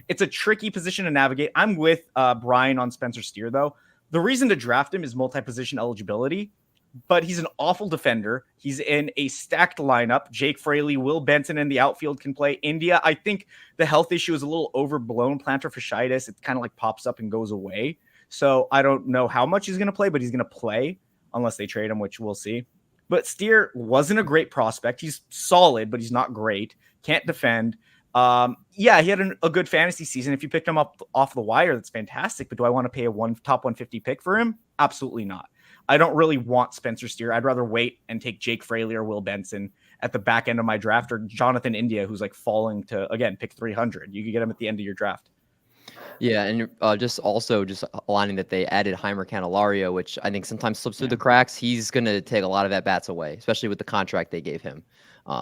Speaker 6: it's a tricky position to navigate. I'm with Brian on Spencer Steer, though. The reason to draft him is multi-position eligibility, but he's an awful defender. He's in a stacked lineup. Jake Fraley, Will Benson in the outfield can play. India, I think the health issue is a little overblown. Plantar fasciitis, it kind of like pops up and goes away. So I don't know how much he's going to play, but he's going to play unless they trade him, which we'll see. But Steer wasn't a great prospect. He's solid, but he's not great. Can't defend. He had a good fantasy season. If you picked him up off the wire, that's fantastic. But do I want to pay a top 150 pick for him? Absolutely not. I don't really want Spencer Steer. I'd rather wait and take Jake Fraley or Will Benson at the back end of my draft, or Jonathan India, who's like falling to, again, pick 300. You could get him at the end of your draft.
Speaker 5: Yeah, and just aligning that they added Heimer Candelario, which I think sometimes slips through the cracks. He's going to take a lot of at-bats away, especially with the contract they gave him.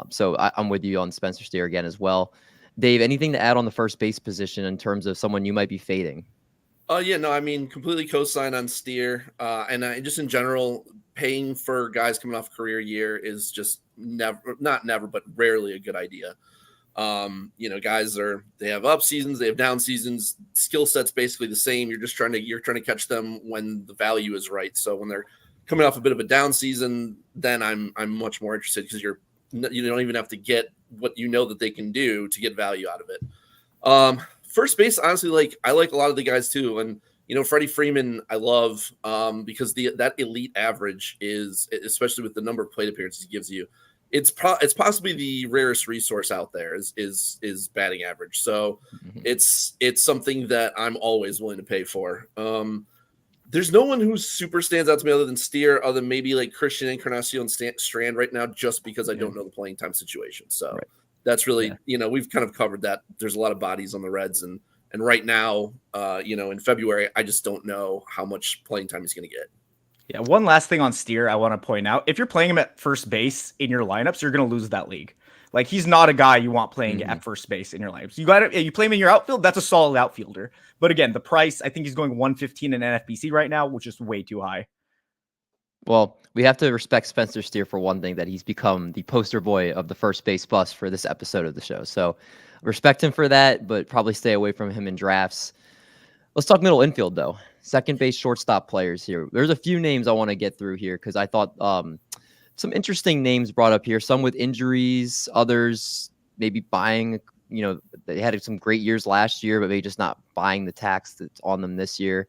Speaker 5: So I'm with you on Spencer Steer again as well. Dave, anything to add on the first base position in terms of someone you might be fading?
Speaker 7: Completely co-sign on Steer. And just in general, paying for guys coming off career year is just never, but rarely a good idea. Guys they have up seasons, they have down seasons, skill set's basically the same. You're trying to catch them when the value is right. So when they're coming off a bit of a down season, then I'm much more interested, because you don't even have to get what that they can do to get value out of it. First base, honestly, I like a lot of the guys too. And, Freddie Freeman, I love, because that elite average is, especially with the number of plate appearances he gives you, it's possibly the rarest resource out there is batting average. So it's something that I'm always willing to pay for. There's no one who super stands out to me other than Steer, other than maybe like Christian Encarnacion Strand right now, just because I don't know the playing time situation. So that's really, we've kind of covered that. There's a lot of bodies on the Reds, and right now, in February, I just don't know how much playing time he's going to get.
Speaker 6: Yeah, one last thing on Steer I want to point out. If you're playing him at first base in your lineups, you're going to lose that league. Like, he's not a guy you want playing at first base in your lineups. You play him in your outfield, that's a solid outfielder. But again, the price, I think he's going 115 in NFBC right now, which is way too high.
Speaker 5: Well, we have to respect Spencer Steer for one thing, that he's become the poster boy of the first base bust for this episode of the show. So respect him for that, but probably stay away from him in drafts. Let's talk middle infield, though. Second base, shortstop players here. There's a few names I want to get through here, because I thought some interesting names brought up here. Some with injuries, others maybe buying. They had some great years last year, but maybe just not buying the tax that's on them this year.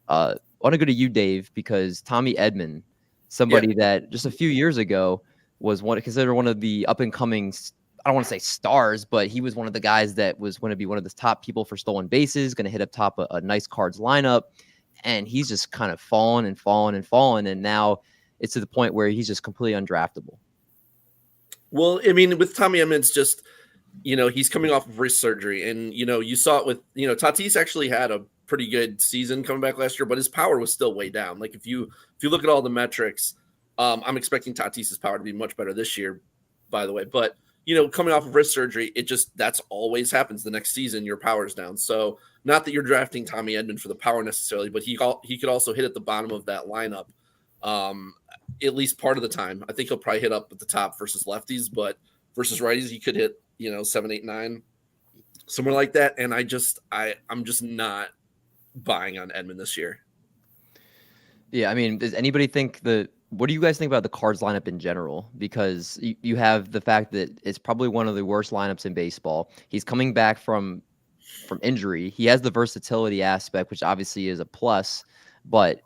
Speaker 5: I want to go to you, Dave, because Tommy Edman, somebody that just a few years ago was considered one of the up and coming, I don't want to say stars, but he was one of the guys that was going to be one of the top people for stolen bases, going to hit up top a nice Cards lineup. And he's just kind of fallen. And now it's to the point where he's just completely undraftable.
Speaker 7: Well, with Tommy Edman, it's just, he's coming off of wrist surgery. And, you saw it with, Tatis actually had a pretty good season coming back last year, but his power was still way down. Like, if you look at all the metrics, I'm expecting Tatis's power to be much better this year, by the way. But coming off of wrist surgery, that's always happens. The next season, your power's down. So not that you're drafting Tommy Edman for the power necessarily, but he could also hit at the bottom of that lineup at least part of the time. I think he'll probably hit up at the top versus lefties, but versus righties, he could hit 7, 8, 9, somewhere like that. And I'm just not buying on Edman this year.
Speaker 5: Yeah, I mean, does anybody think what do you guys think about the Cards lineup in general? Because you have the fact that it's probably one of the worst lineups in baseball. He's coming back from injury. He has the versatility aspect, which obviously is a plus, but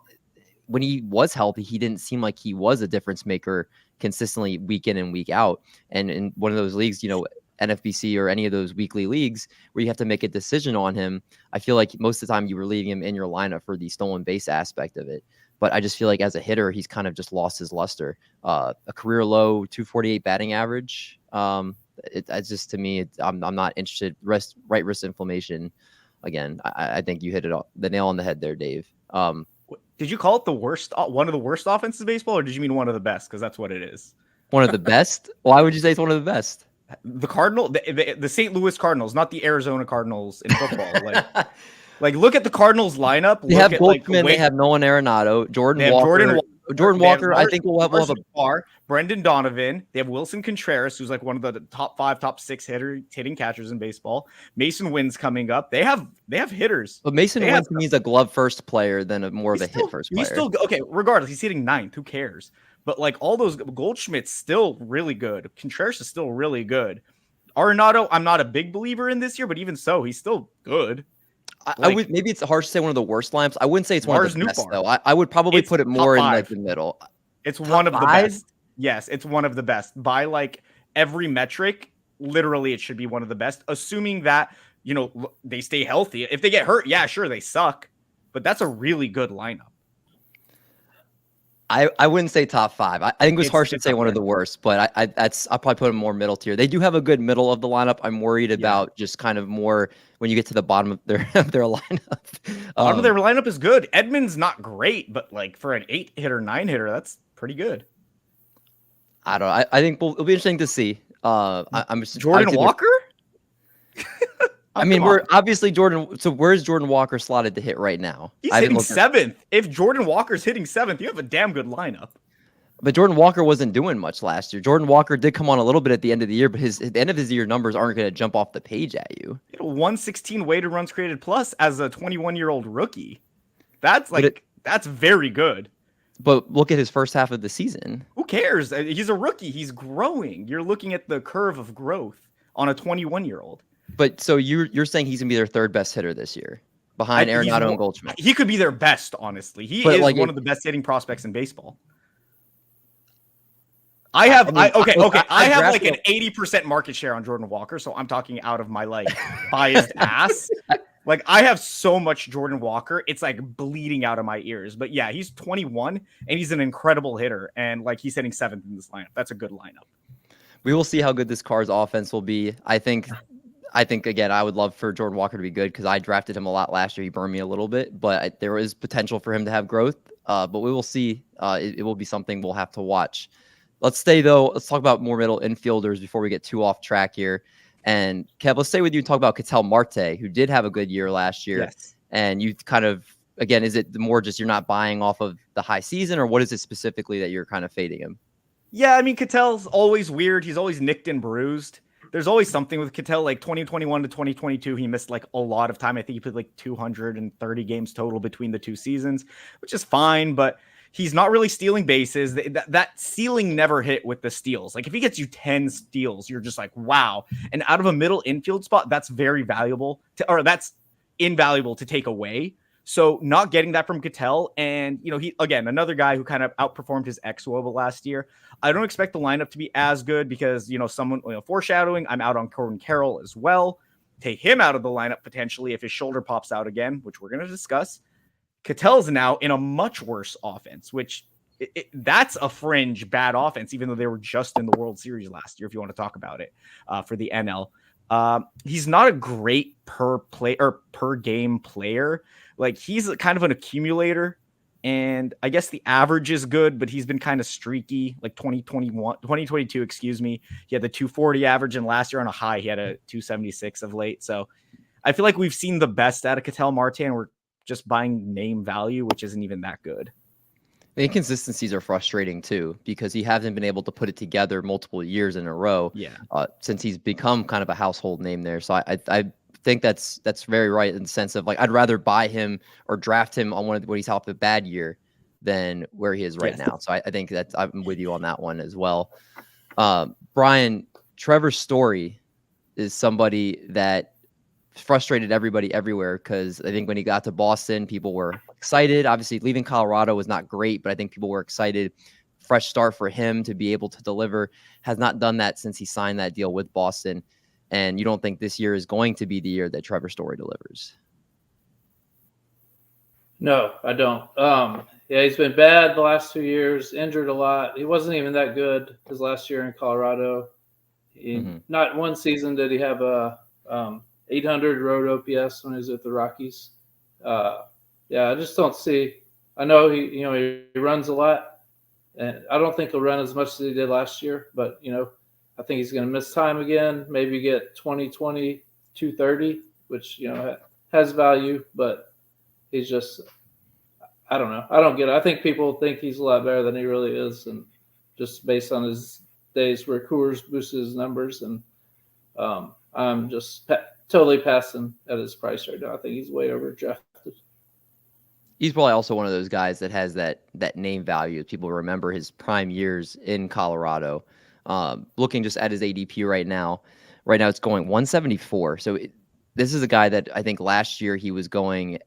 Speaker 5: when he was healthy, he didn't seem like he was a difference maker consistently week in and week out. And in one of those leagues, NFBC or any of those weekly leagues where you have to make a decision on him, I feel like most of the time you were leaving him in your lineup for the stolen base aspect of it. But I just feel like as a hitter, he's kind of just lost his luster. A career low 248 batting average. It's just, to me, I'm not interested. Right wrist inflammation. Again, I think you hit the nail on the head there, Dave.
Speaker 6: Did you call it the worst, one of the worst offenses in baseball, or did you mean one of the best? Because that's what it is.
Speaker 5: One of the best? Why would you say it's one of the best?
Speaker 6: The the St. Louis Cardinals, not the Arizona Cardinals in football. Like look at the Cardinals lineup.
Speaker 5: They have Goldman. They have Nolan Arenado, Jordan Walker. I think we'll have
Speaker 6: a Brendan Donovan. They have Wilson Contreras, who's like one of the top 5, top 6 hitting catchers in baseball. Mason Wynn's coming up. They have hitters.
Speaker 5: But Mason Wynn means a glove first player than more of a hit first player.
Speaker 6: He's still okay. Regardless, he's hitting 9th. Who cares? But like all those, Goldschmidt's still really good. Contreras is still really good. Arenado, I'm not a big believer in this year, but even so, he's still good.
Speaker 5: I would, maybe it's harsh to say one of the worst lineups. I wouldn't say it's one of the best, though. I would probably put it more in like the middle.
Speaker 6: It's one of the best. Yes, it's one of the best. By like every metric, literally it should be one of the best, assuming that, they stay healthy. If they get hurt, yeah, sure, they suck. But that's a really good lineup.
Speaker 5: I wouldn't say top 5. I think it was harsh to say one of the worst, but I'll probably put them more middle tier. They do have a good middle of the lineup. I'm worried about just kind of more when you get to the bottom of their lineup.
Speaker 6: Bottom of their lineup is good. Edmonds not great, but like for an 8-hitter, 9-hitter, that's pretty good.
Speaker 5: I don't know. I think it'll be interesting to see. I'm
Speaker 6: Jordan Walker?
Speaker 5: I mean, we're obviously Jordan. So where's Jordan Walker slotted to hit right now?
Speaker 6: He's hitting 7th. If Jordan Walker's hitting 7th, you have a damn good lineup.
Speaker 5: But Jordan Walker wasn't doing much last year. Jordan Walker did come on a little bit at the end of the year, but at the end of his year numbers aren't going to jump off the page at you.
Speaker 6: 116 weighted runs created plus as a 21-year-old rookie. That's that's very good.
Speaker 5: But look at his first half of the season.
Speaker 6: Who cares? He's a rookie. He's growing. You're looking at the curve of growth on a 21-year-old.
Speaker 5: But so you're saying he's gonna be their 3rd best hitter this year, behind Arenado and Goldschmidt.
Speaker 6: He could be their best, honestly. He is one of the best hitting prospects in baseball. I have like an 80% market share on Jordan Walker, so I'm talking out of my biased ass. Like I have so much Jordan Walker, it's like bleeding out of my ears. But yeah, he's 21 and he's an incredible hitter, and like he's hitting 7th in this lineup. That's a good lineup.
Speaker 5: We will see how good this Cards offense will be. I think again, I would love for Jordan Walker to be good because I drafted him a lot last year. He burned me a little bit, but there is potential for him to have growth. But we will see. It will be something we'll have to watch. Let's talk about more middle infielders before we get too off track here. And Kev, let's stay with you and talk about Ketel Marte, who did have a good year last year.
Speaker 6: Yes.
Speaker 5: And you kind of, again, is it more just you're not buying off of the high season, or what is it specifically that you're kind of fading him?
Speaker 6: Yeah, I mean, Ketel's always weird. He's always nicked and bruised. There's always something with Ketel, like 2021 to 2022. He missed like a lot of time. I think he played like 230 games total between the 2 seasons, which is fine, but he's not really stealing bases. That ceiling never hit with the steals. Like if he gets you 10 steals, you're just like, wow. And out of a middle infield spot, that's very valuable that's invaluable to take away. So not getting that from Ketel, and he again, another guy who kind of outperformed his ex-Woba last year. I don't expect the lineup to be as good because someone foreshadowing. I'm out on Corbin Carroll as well. Take him out of the lineup potentially if his shoulder pops out again, which we're going to discuss. Ketel's now in a much worse offense, which that's a fringe bad offense, even though they were just in the World Series last year. If you want to talk about it for the NL, he's not a great per game player. Like he's kind of an accumulator. And I guess the average is good, but he's been kind of streaky, like 2022, excuse me. He had the 240 average, and last year on a high, he had a 276 of late. So I feel like we've seen the best out of Ketel Marte, and we're just buying name value, which isn't even that good.
Speaker 5: The inconsistencies are frustrating too, because he hasn't been able to put it together multiple years in a row.
Speaker 6: Yeah.
Speaker 5: Since he's become kind of a household name there. So I think that's very right in the sense of like, I'd rather buy him or draft him on when he's off a bad year than where he is right now. So I think that I'm with you on that one as well. Brian, Trevor Story is somebody that frustrated everybody everywhere, because I think when he got to Boston, people were excited. Obviously, leaving Colorado was not great, but I think people were excited. Fresh start for him to be able to deliver. Has not done that since he signed that deal with Boston. And you don't think this year is going to be the year that Trevor Story delivers?
Speaker 9: No, I don't. Yeah, he's been bad the last 2 years, injured a lot. He wasn't even that good his last year in Colorado. Not one season did he have a 800 road OPS when he was with the Rockies. Yeah, I just don't see. I know he runs a lot, and I don't think he'll run as much as he did last year. But I think he's going to miss time again. Maybe get 20-20, 230, which has value. But he's just, I don't know. I don't get it. I think people think he's a lot better than he really is, and just based on his days where Coors boosted his numbers, and I'm just totally passing at his price right now. I think he's way overdrafted.
Speaker 5: He's probably also one of those guys that has that name value. People remember his prime years in Colorado. Looking just at his ADP right now it's going 174. So this is a guy that I think last year he was going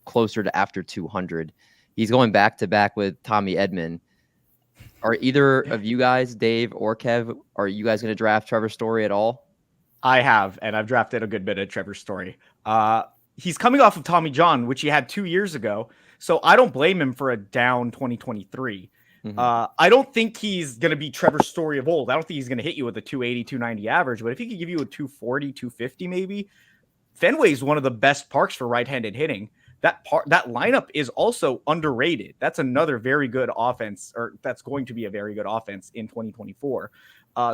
Speaker 5: closer to after 200. He's going back to back with Tommy Edman. Are either of you guys, Dave or Kev, are you guys going to draft Trevor Story at all?
Speaker 6: I have, and I've drafted a good bit of Trevor Story. He's coming off of Tommy John, which he had 2 years ago. So I don't blame him for a down 2023. I don't think he's going to be Trevor Story of old. I don't think he's going to hit you with a 280, 290 average, but if he could give you a 240, 250 maybe, Fenway is one of the best parks for right-handed hitting. That lineup is also underrated. That's another very good offense, or that's going to be a very good offense in 2024.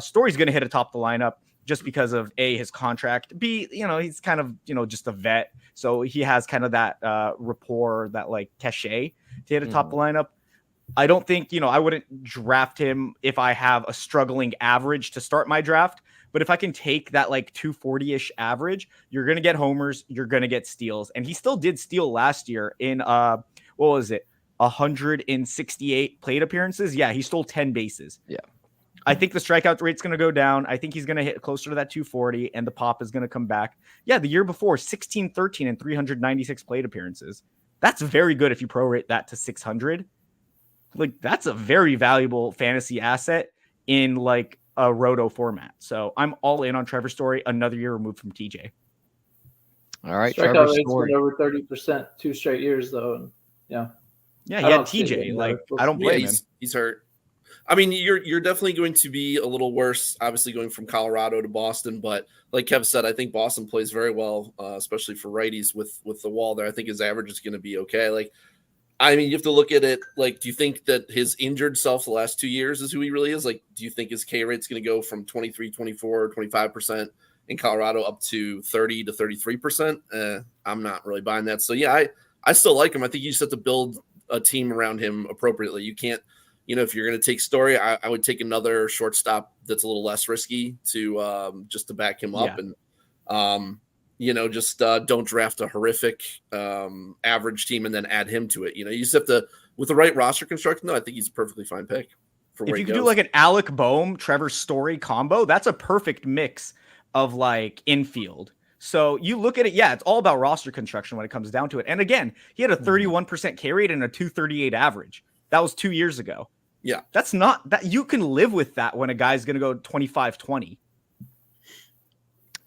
Speaker 6: Story's going to hit atop the lineup just because of A, his contract, B, he's kind of, just a vet. So he has kind of that rapport, that like cachet to hit atop the lineup. I don't think, I wouldn't draft him if I have a struggling average to start my draft. But if I can take that like 240-ish average, you're going to get homers, you're going to get steals. And he still did steal last year in, 168 plate appearances. Yeah, he stole 10 bases.
Speaker 5: Yeah.
Speaker 6: I think the strikeout rate's going to go down. I think he's going to hit closer to that 240, and the pop is going to come back. Yeah, the year before, 16-13 and 396 plate appearances. That's very good if you prorate that to 600. Like, that's a very valuable fantasy asset in like a roto format. So I'm all in on Trevor Story, another year removed from TJ.
Speaker 5: All right,
Speaker 9: Strikeout
Speaker 5: Trevor
Speaker 9: rate's
Speaker 5: Story.
Speaker 9: been over 30% 2 straight years though. And
Speaker 6: Yeah, he
Speaker 9: I
Speaker 6: had
Speaker 9: don't see
Speaker 6: TJ.
Speaker 9: it,
Speaker 6: Like, I don't blame him.
Speaker 7: He's hurt. I mean, you're definitely going to be a little worse, obviously, going from Colorado to Boston. But like Kev said, I think Boston plays very well, especially for righties with the wall there. I think his average is going to be okay. Like, I mean, you have to look at it. Like, do you think that his injured self the last 2 years is who he really is? Like, do you think his K rate's going to go from 23, 24, 25% in Colorado up to 30 to 33%? I'm not really buying that. So, yeah, I still like him. I think you just have to build a team around him appropriately. You can't, if you're going to take Story, I would take another shortstop that's a little less risky to just to back him up. And, just don't draft a horrific average team and then add him to it. You just have to, with the right roster construction, though, I think he's a perfectly fine pick.
Speaker 6: If you could do like an Alec Boehm, Trevor Story combo, that's a perfect mix of like infield. So you look at it, yeah, it's all about roster construction when it comes down to it. And again, he had a 31% K rate and a 238 average. That was 2 years ago.
Speaker 7: Yeah.
Speaker 6: That's not that you can live with that when a guy's going to go 25-20.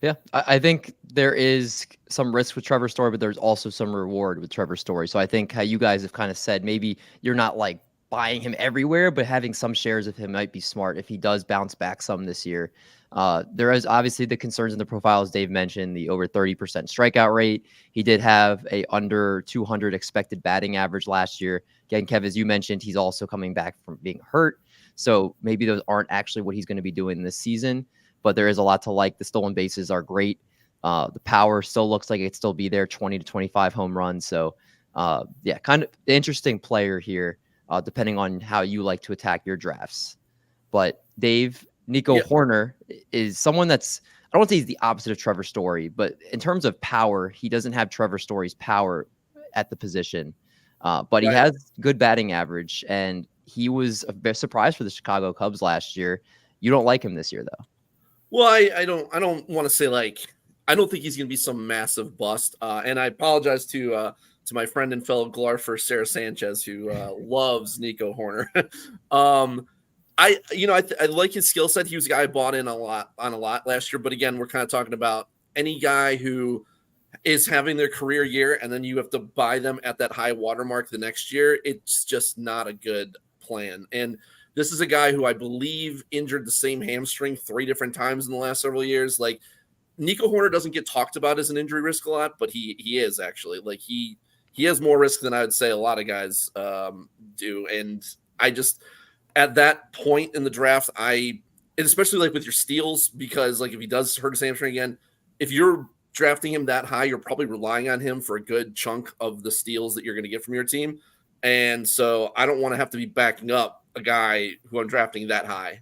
Speaker 5: Yeah, I think there is some risk with Trevor Story, but there's also some reward with Trevor Story. So I think how you guys have kind of said, maybe you're not like buying him everywhere, but having some shares of him might be smart if he does bounce back some this year. There is obviously the concerns in the profile, as Dave mentioned, the over 30% strikeout rate. He did have a under 200 expected batting average last year. Again, Kev, as you mentioned, he's also coming back from being hurt. So maybe those aren't actually what he's going to be doing this season, but there is a lot to like. The stolen bases are great. The power still looks like it still be there, 20 to 25 home runs. So yeah, kind of interesting player here, depending on how you like to attack your drafts. But Dave, Nico Horner is someone that's, I don't want to say he's the opposite of Trevor Story, but in terms of power, he doesn't have Trevor Story's power at the position. But he has good batting average, and he was a bit surprised for the Chicago Cubs last year. You don't like him this year, though.
Speaker 7: Well, I don't want to say I don't think he's going to be some massive bust. And I apologize to my friend and fellow Glarfer, Sara Sanchez, who loves Nico Horner. I like his skill set. He was a guy I bought in on a lot last year. But again, we're kind of talking about any guy who is having their career year and then you have to buy them at that high watermark the next year. It's just not a good plan. And this is a guy who I believe injured the same hamstring 3 different times in the last several years. Like, Nico Horner doesn't get talked about as an injury risk a lot, but he is actually. Like, he has more risk than I would say a lot of guys do. And I just, at that point in the draft, and especially like with your steals, because like if he does hurt his hamstring again, if you're drafting him that high, you're probably relying on him for a good chunk of the steals that you're going to get from your team. And so I don't want to have to be backing up a guy who I'm drafting that high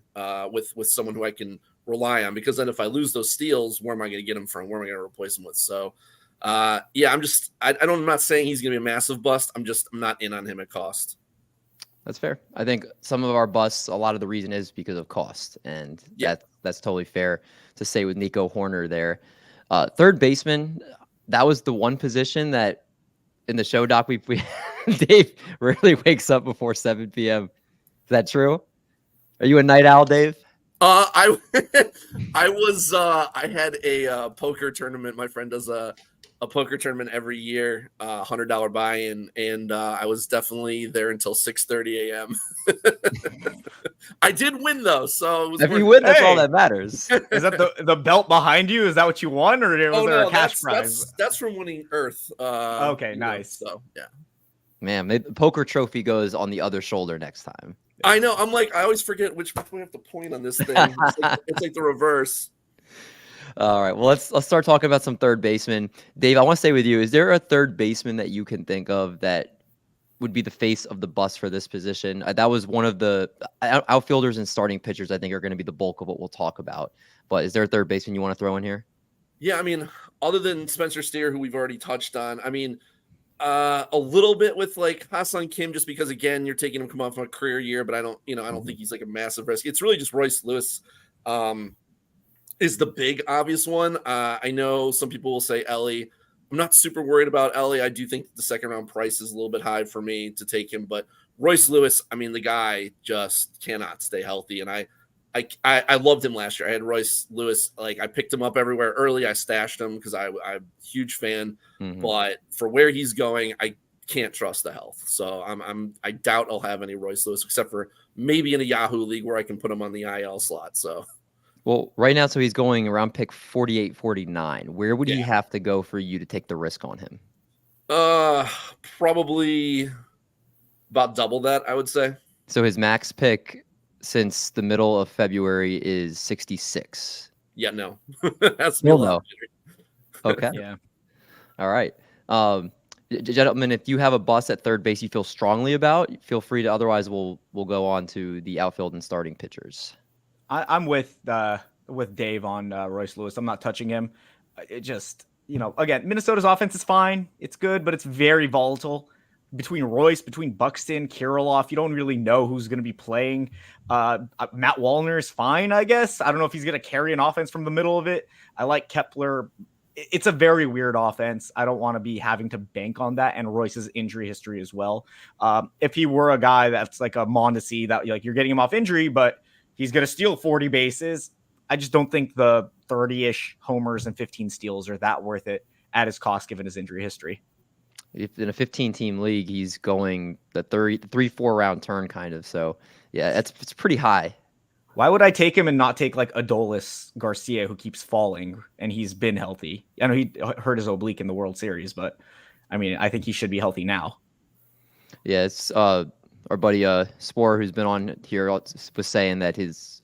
Speaker 7: with someone who I can rely on, because then if I lose those steals, where am I going to get him from? Where am I going to replace him with? So I'm not saying he's going to be a massive bust. I'm not in on him at cost.
Speaker 5: That's fair. I think some of our busts, a lot of the reason is because of cost, and that's totally fair to say with Nico Horner there. Third baseman, that was the one position that in the show doc we Dave rarely wakes up before 7 p.m. Is that true? Are you a night owl, Dave?
Speaker 7: I had a poker tournament. My friend does a poker tournament every year, $100 buy-in, and I was definitely there until 6:30 a.m. I did win though, so it was
Speaker 5: if you win, that's all that matters.
Speaker 6: Is that the belt behind you? Is that what you won, or was there a cash prize?
Speaker 7: That's from winning Earth.
Speaker 6: Okay, nice.
Speaker 7: So yeah,
Speaker 5: man, the poker trophy goes on the other shoulder next time.
Speaker 7: I know. I'm like, I always forget which way I have to point on this thing. It's like the reverse.
Speaker 5: All right. Well, let's start talking about some third basemen. Dave, I want to stay with you. Is there a third baseman that you can think of that would be the face of the bus for this position? That was one of the outfielders and starting pitchers, I think, are going to be the bulk of what we'll talk about. But is there a third baseman you want to throw in here?
Speaker 7: Yeah, I mean, other than Spencer Steer, who we've already touched on, I mean, a little bit with like Ha-Seong Kim, just because again you're taking him come off a career year, but I don't think he's like a massive risk. It's really just Royce Lewis is the big obvious one. I know some people will say Ellie. I'm not super worried about Ellie. I do think the second round price is a little bit high for me to take him, but Royce Lewis, I mean, the guy just cannot stay healthy, and I loved him last year. I had Royce Lewis, like I picked him up everywhere early. I stashed him because I'm a huge fan. But for where he's going, I can't trust the health. So I doubt I'll have any Royce Lewis except for maybe in a Yahoo league where I can put him on the IL slot. So,
Speaker 5: well, right now, so he's going around pick 48, 49. Where would he have to go for you to take the risk on him?
Speaker 7: Probably about double that, I would say.
Speaker 5: So his max pick since the middle of February is 66.
Speaker 7: Yeah, no.
Speaker 5: That's no. Okay.
Speaker 6: Yeah.
Speaker 5: All right. Gentlemen, if you have a bust at third base you feel strongly about, feel free to. Otherwise, we'll go on to the outfield and starting pitchers.
Speaker 6: I'm with Dave on Royce Lewis. I'm not touching him. It just, again, Minnesota's offense is fine. It's good, but it's very volatile. Between Royce, between Buxton, Kirilloff, you don't really know who's going to be playing. Matt Wallner is fine, I guess. I don't know if he's going to carry an offense from the middle of it. I like Kepler. It's a very weird offense. I don't want to be having to bank on that, and Royce's injury history as well. If he were a guy that's like a Mondesi, that like you're getting him off injury, but he's going to steal 40 bases, I just don't think the 30-ish homers and 15 steals are that worth it at his cost given his injury history.
Speaker 5: If in a 15-team league, he's going the 3-4 round turn kind of. So yeah, it's pretty high.
Speaker 6: Why would I take him and not take like Adolis Garcia, who keeps falling and he's been healthy? I know he hurt his oblique in the World Series, but I mean, I think he should be healthy now.
Speaker 5: Yeah, it's our buddy Sporer, who's been on here, was saying that his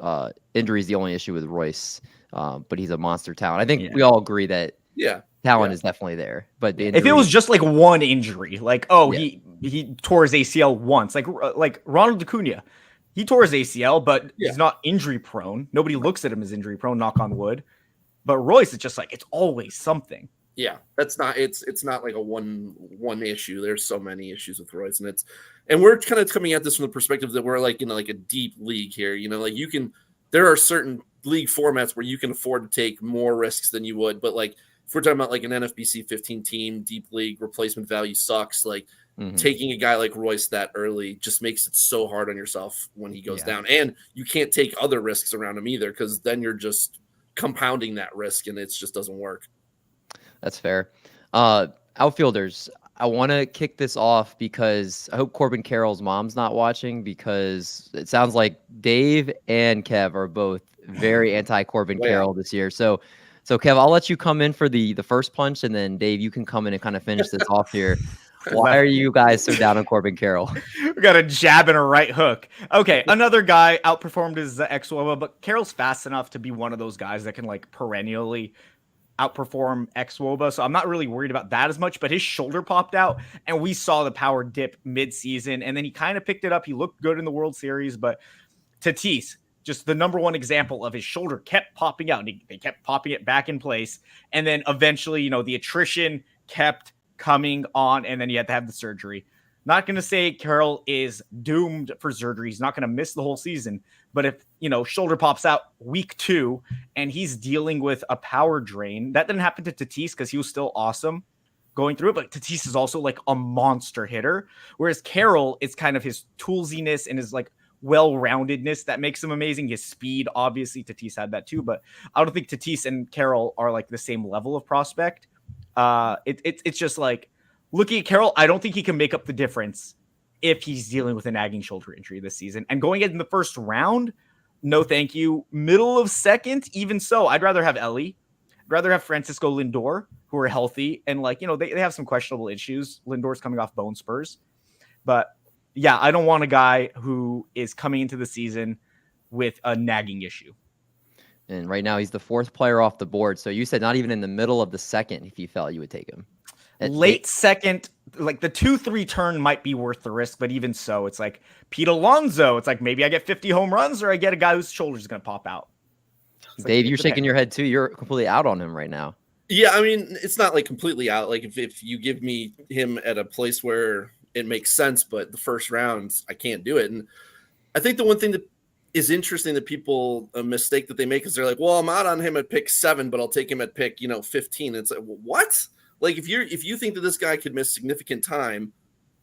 Speaker 5: injury is the only issue with Royce, but he's a monster talent. I think we all agree that talent is definitely there. But the
Speaker 6: if it was just like one injury, like he tore his ACL once, like Ronald Acuna. He tore his ACL, but he's not injury prone. Nobody looks at him as injury prone, knock on wood. But Royce is just like, it's always something.
Speaker 7: Yeah, it's not like a one issue. There's so many issues with Royce, and we're kind of coming at this from the perspective that we're like in like a deep league here. You know, like there are certain league formats where you can afford to take more risks than you would. But like if we're talking about like an NFBC 15 team deep league, replacement value sucks. Like taking a guy like Royce that early just makes it so hard on yourself when he goes down, and you can't take other risks around him either, because then you're just compounding that risk, and it just doesn't work.
Speaker 5: That's fair. Outfielders, I want to kick this off because I hope Corbin Carroll's mom's not watching, because it sounds like Dave and Kev are both very anti-Corbin Carroll this year. So Kev, I'll let you come in for the first punch, and then Dave, you can come in and kind of finish this off here. Why are you guys so down on Corbin Carroll?
Speaker 6: We got a jab and a right hook. Okay, another guy outperformed his ex-Woba, but Carroll's fast enough to be one of those guys that can like perennially outperform ex-Woba. So I'm not really worried about that as much, but his shoulder popped out and we saw the power dip mid-season, and then he kind of picked it up. He looked good in the World Series, but Tatis, just the number one example of his shoulder kept popping out, and they kept popping it back in place. And then eventually, the attrition kept coming on, and then he had to have the surgery. Not going to say Carroll is doomed for surgery. He's not going to miss the whole season. But if, shoulder pops out week 2 and he's dealing with a power drain, that didn't happen to Tatis because he was still awesome going through it. But Tatis is also like a monster hitter. Whereas Carroll, it's kind of his toolsiness and his like well-roundedness that makes him amazing. His speed, obviously, Tatis had that too. But I don't think Tatis and Carroll are like the same level of prospect. It's just like, looking at Carroll, I don't think he can make up the difference if he's dealing with a nagging shoulder injury this season. And going in the first round, no thank you. Middle of second, even so, I'd rather have Ellie. I'd rather have Francisco Lindor, who are healthy. And they have some questionable issues. Lindor's coming off bone spurs. But yeah, I don't want a guy who is coming into the season with a nagging issue.
Speaker 5: And right now he's the 4th player off the board. So you said not even in the middle of the second, if you felt you would take him.
Speaker 6: Late second, like the 2-3 turn might be worth the risk, but even so, it's like Pete Alonso. It's like maybe I get 50 home runs, or I get a guy whose shoulder's going to pop out.
Speaker 5: Dave, you're shaking your head too. You're completely out on him right now.
Speaker 7: Yeah, I mean, it's not like completely out. Like if you give me him at a place where it makes sense, but the first round, I can't do it. And I think the one thing that is interesting that people, a mistake that they make is they're like, well, I'm out on him at pick 7, but I'll take him at pick, 15. It's like, what? Like if you think that this guy could miss significant time,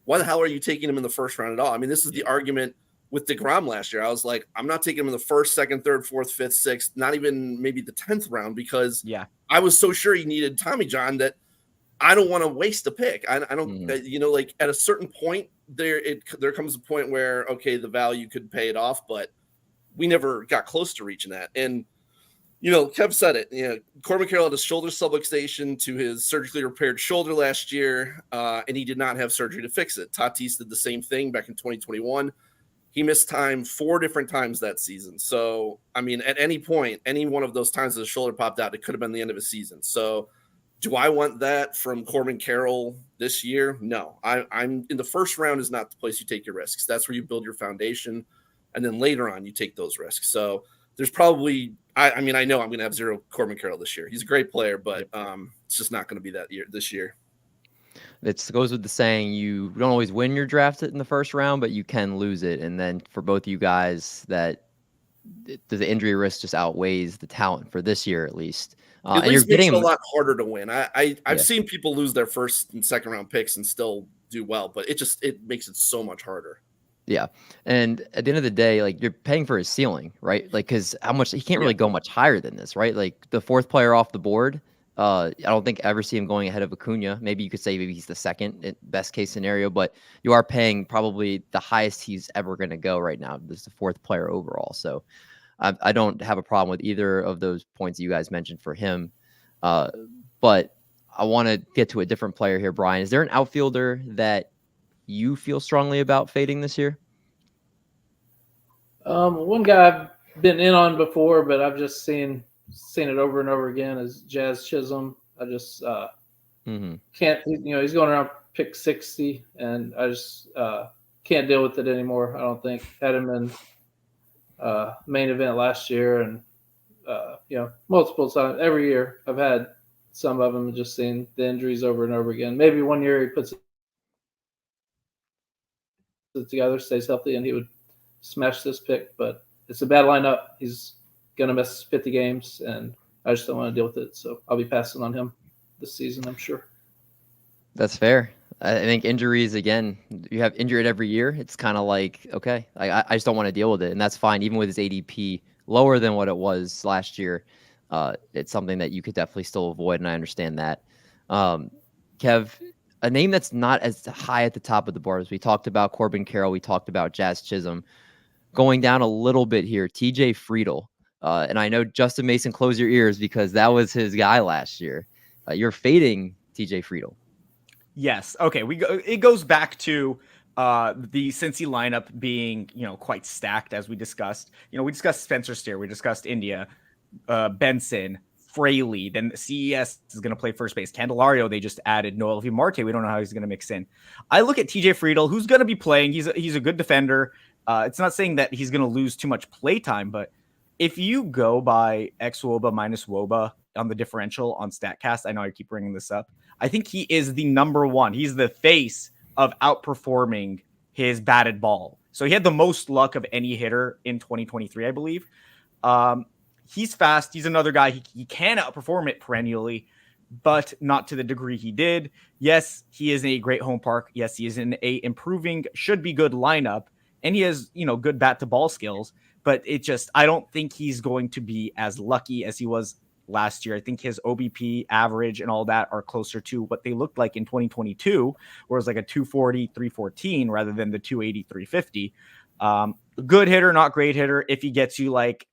Speaker 7: why the hell are you taking him in the first round at all? I mean, this is the argument with DeGrom last year. I was like, I'm not taking him in the 1st, 2nd, 3rd, 4th, 5th, 6th, not even maybe the 10th round, because I was so sure he needed Tommy John that I don't want to waste a pick. I don't, like at a certain point there comes a point where, okay, the value could pay it off, but we never got close to reaching that. And Kev said it. Corbin Carroll had a shoulder subluxation to his surgically repaired shoulder last year, and he did not have surgery to fix it. Tatis did the same thing back in 2021. He missed time 4 different times that season. So, I mean, at any point, any one of those times that his shoulder popped out, it could have been the end of his season. So, do I want that from Corbin Carroll this year? No. I'm in the first round is not the place you take your risks. That's where you build your foundation, and then later on you take those risks. So, there's probably I know I'm going to have 0 Corbin Carroll this year. He's a great player, but it's just not going to be that year this year.
Speaker 5: It goes with the saying, you don't always win your draft in the first round, but you can lose it. And then for both you guys, that the injury risk just outweighs the talent for this year, at least.
Speaker 7: At least makes it a lot harder to win. I've seen people lose their 1st and 2nd round picks and still do well, but it makes it so much harder.
Speaker 5: Yeah. And at the end of the day, like you're paying for his ceiling, right? Like, cause how much he can't really go much higher than this, right? Like the 4th player off the board, I don't think I ever see him going ahead of Acuna. Maybe you could say maybe he's the second best case scenario, but you are paying probably the highest he's ever going to go right now. This is the 4th player overall. So I don't have a problem with either of those points you guys mentioned for him. But I want to get to a different player here, Brian. Is there an outfielder that you feel strongly about fading this year?
Speaker 9: One guy I've been in on before, but I've just seen it over and over again is Jazz Chisholm. I just can't, he's going around pick 60, and I just can't deal with it anymore. I don't think. Had him in main event last year, and multiple times every year I've had some of them, just seeing the injuries over and over again. Maybe one year he puts it together, stays healthy, and he would smash this pick, but it's a bad lineup. He's going to miss 50 games, and I just don't want to deal with it. So I'll be passing on him this season, I'm sure.
Speaker 5: That's fair. I think injuries, again, you have injured every year. It's kind of like, okay, I just don't want to deal with it. And that's fine. Even with his ADP lower than what it was last year, it's something that you could definitely still avoid. And I understand that. Kev, a name that's not as high at the top of the board as we talked about Corbin Carroll, we talked about Jazz Chisholm, going down a little bit here, TJ Friedel. And I know Justin Mason, close your ears because that was his guy last year. You're fading TJ Friedel.
Speaker 6: Yes. Okay. It goes back to the Cincy lineup being, quite stacked, as we discussed. We discussed Spencer Steer, we discussed India, Benson, Fraley. Then CES is going to play first base. Candelario, they just added. Noel V. Marte, we don't know how he's going to mix in. I look at TJ Friedel, who's going to be playing. He's a good defender. It's not saying that he's going to lose too much play time, but if you go by xWOBA minus WOBA on the differential on StatCast, I know I keep bringing this up, I think he is the number one. He's the face of outperforming his batted ball. So he had the most luck of any hitter in 2023, I believe. He's fast. He's another guy. He can outperform it perennially, but not to the degree he did. Yes, he is in a great home park. Yes, he is in a improving, should be good lineup. And he has, good bat to ball skills, but I don't think he's going to be as lucky as he was last year. I think his OBP average and all that are closer to what they looked like in 2022, where it was like a 240, 314 rather than the 280, 350. Good hitter, not great hitter. If he gets you like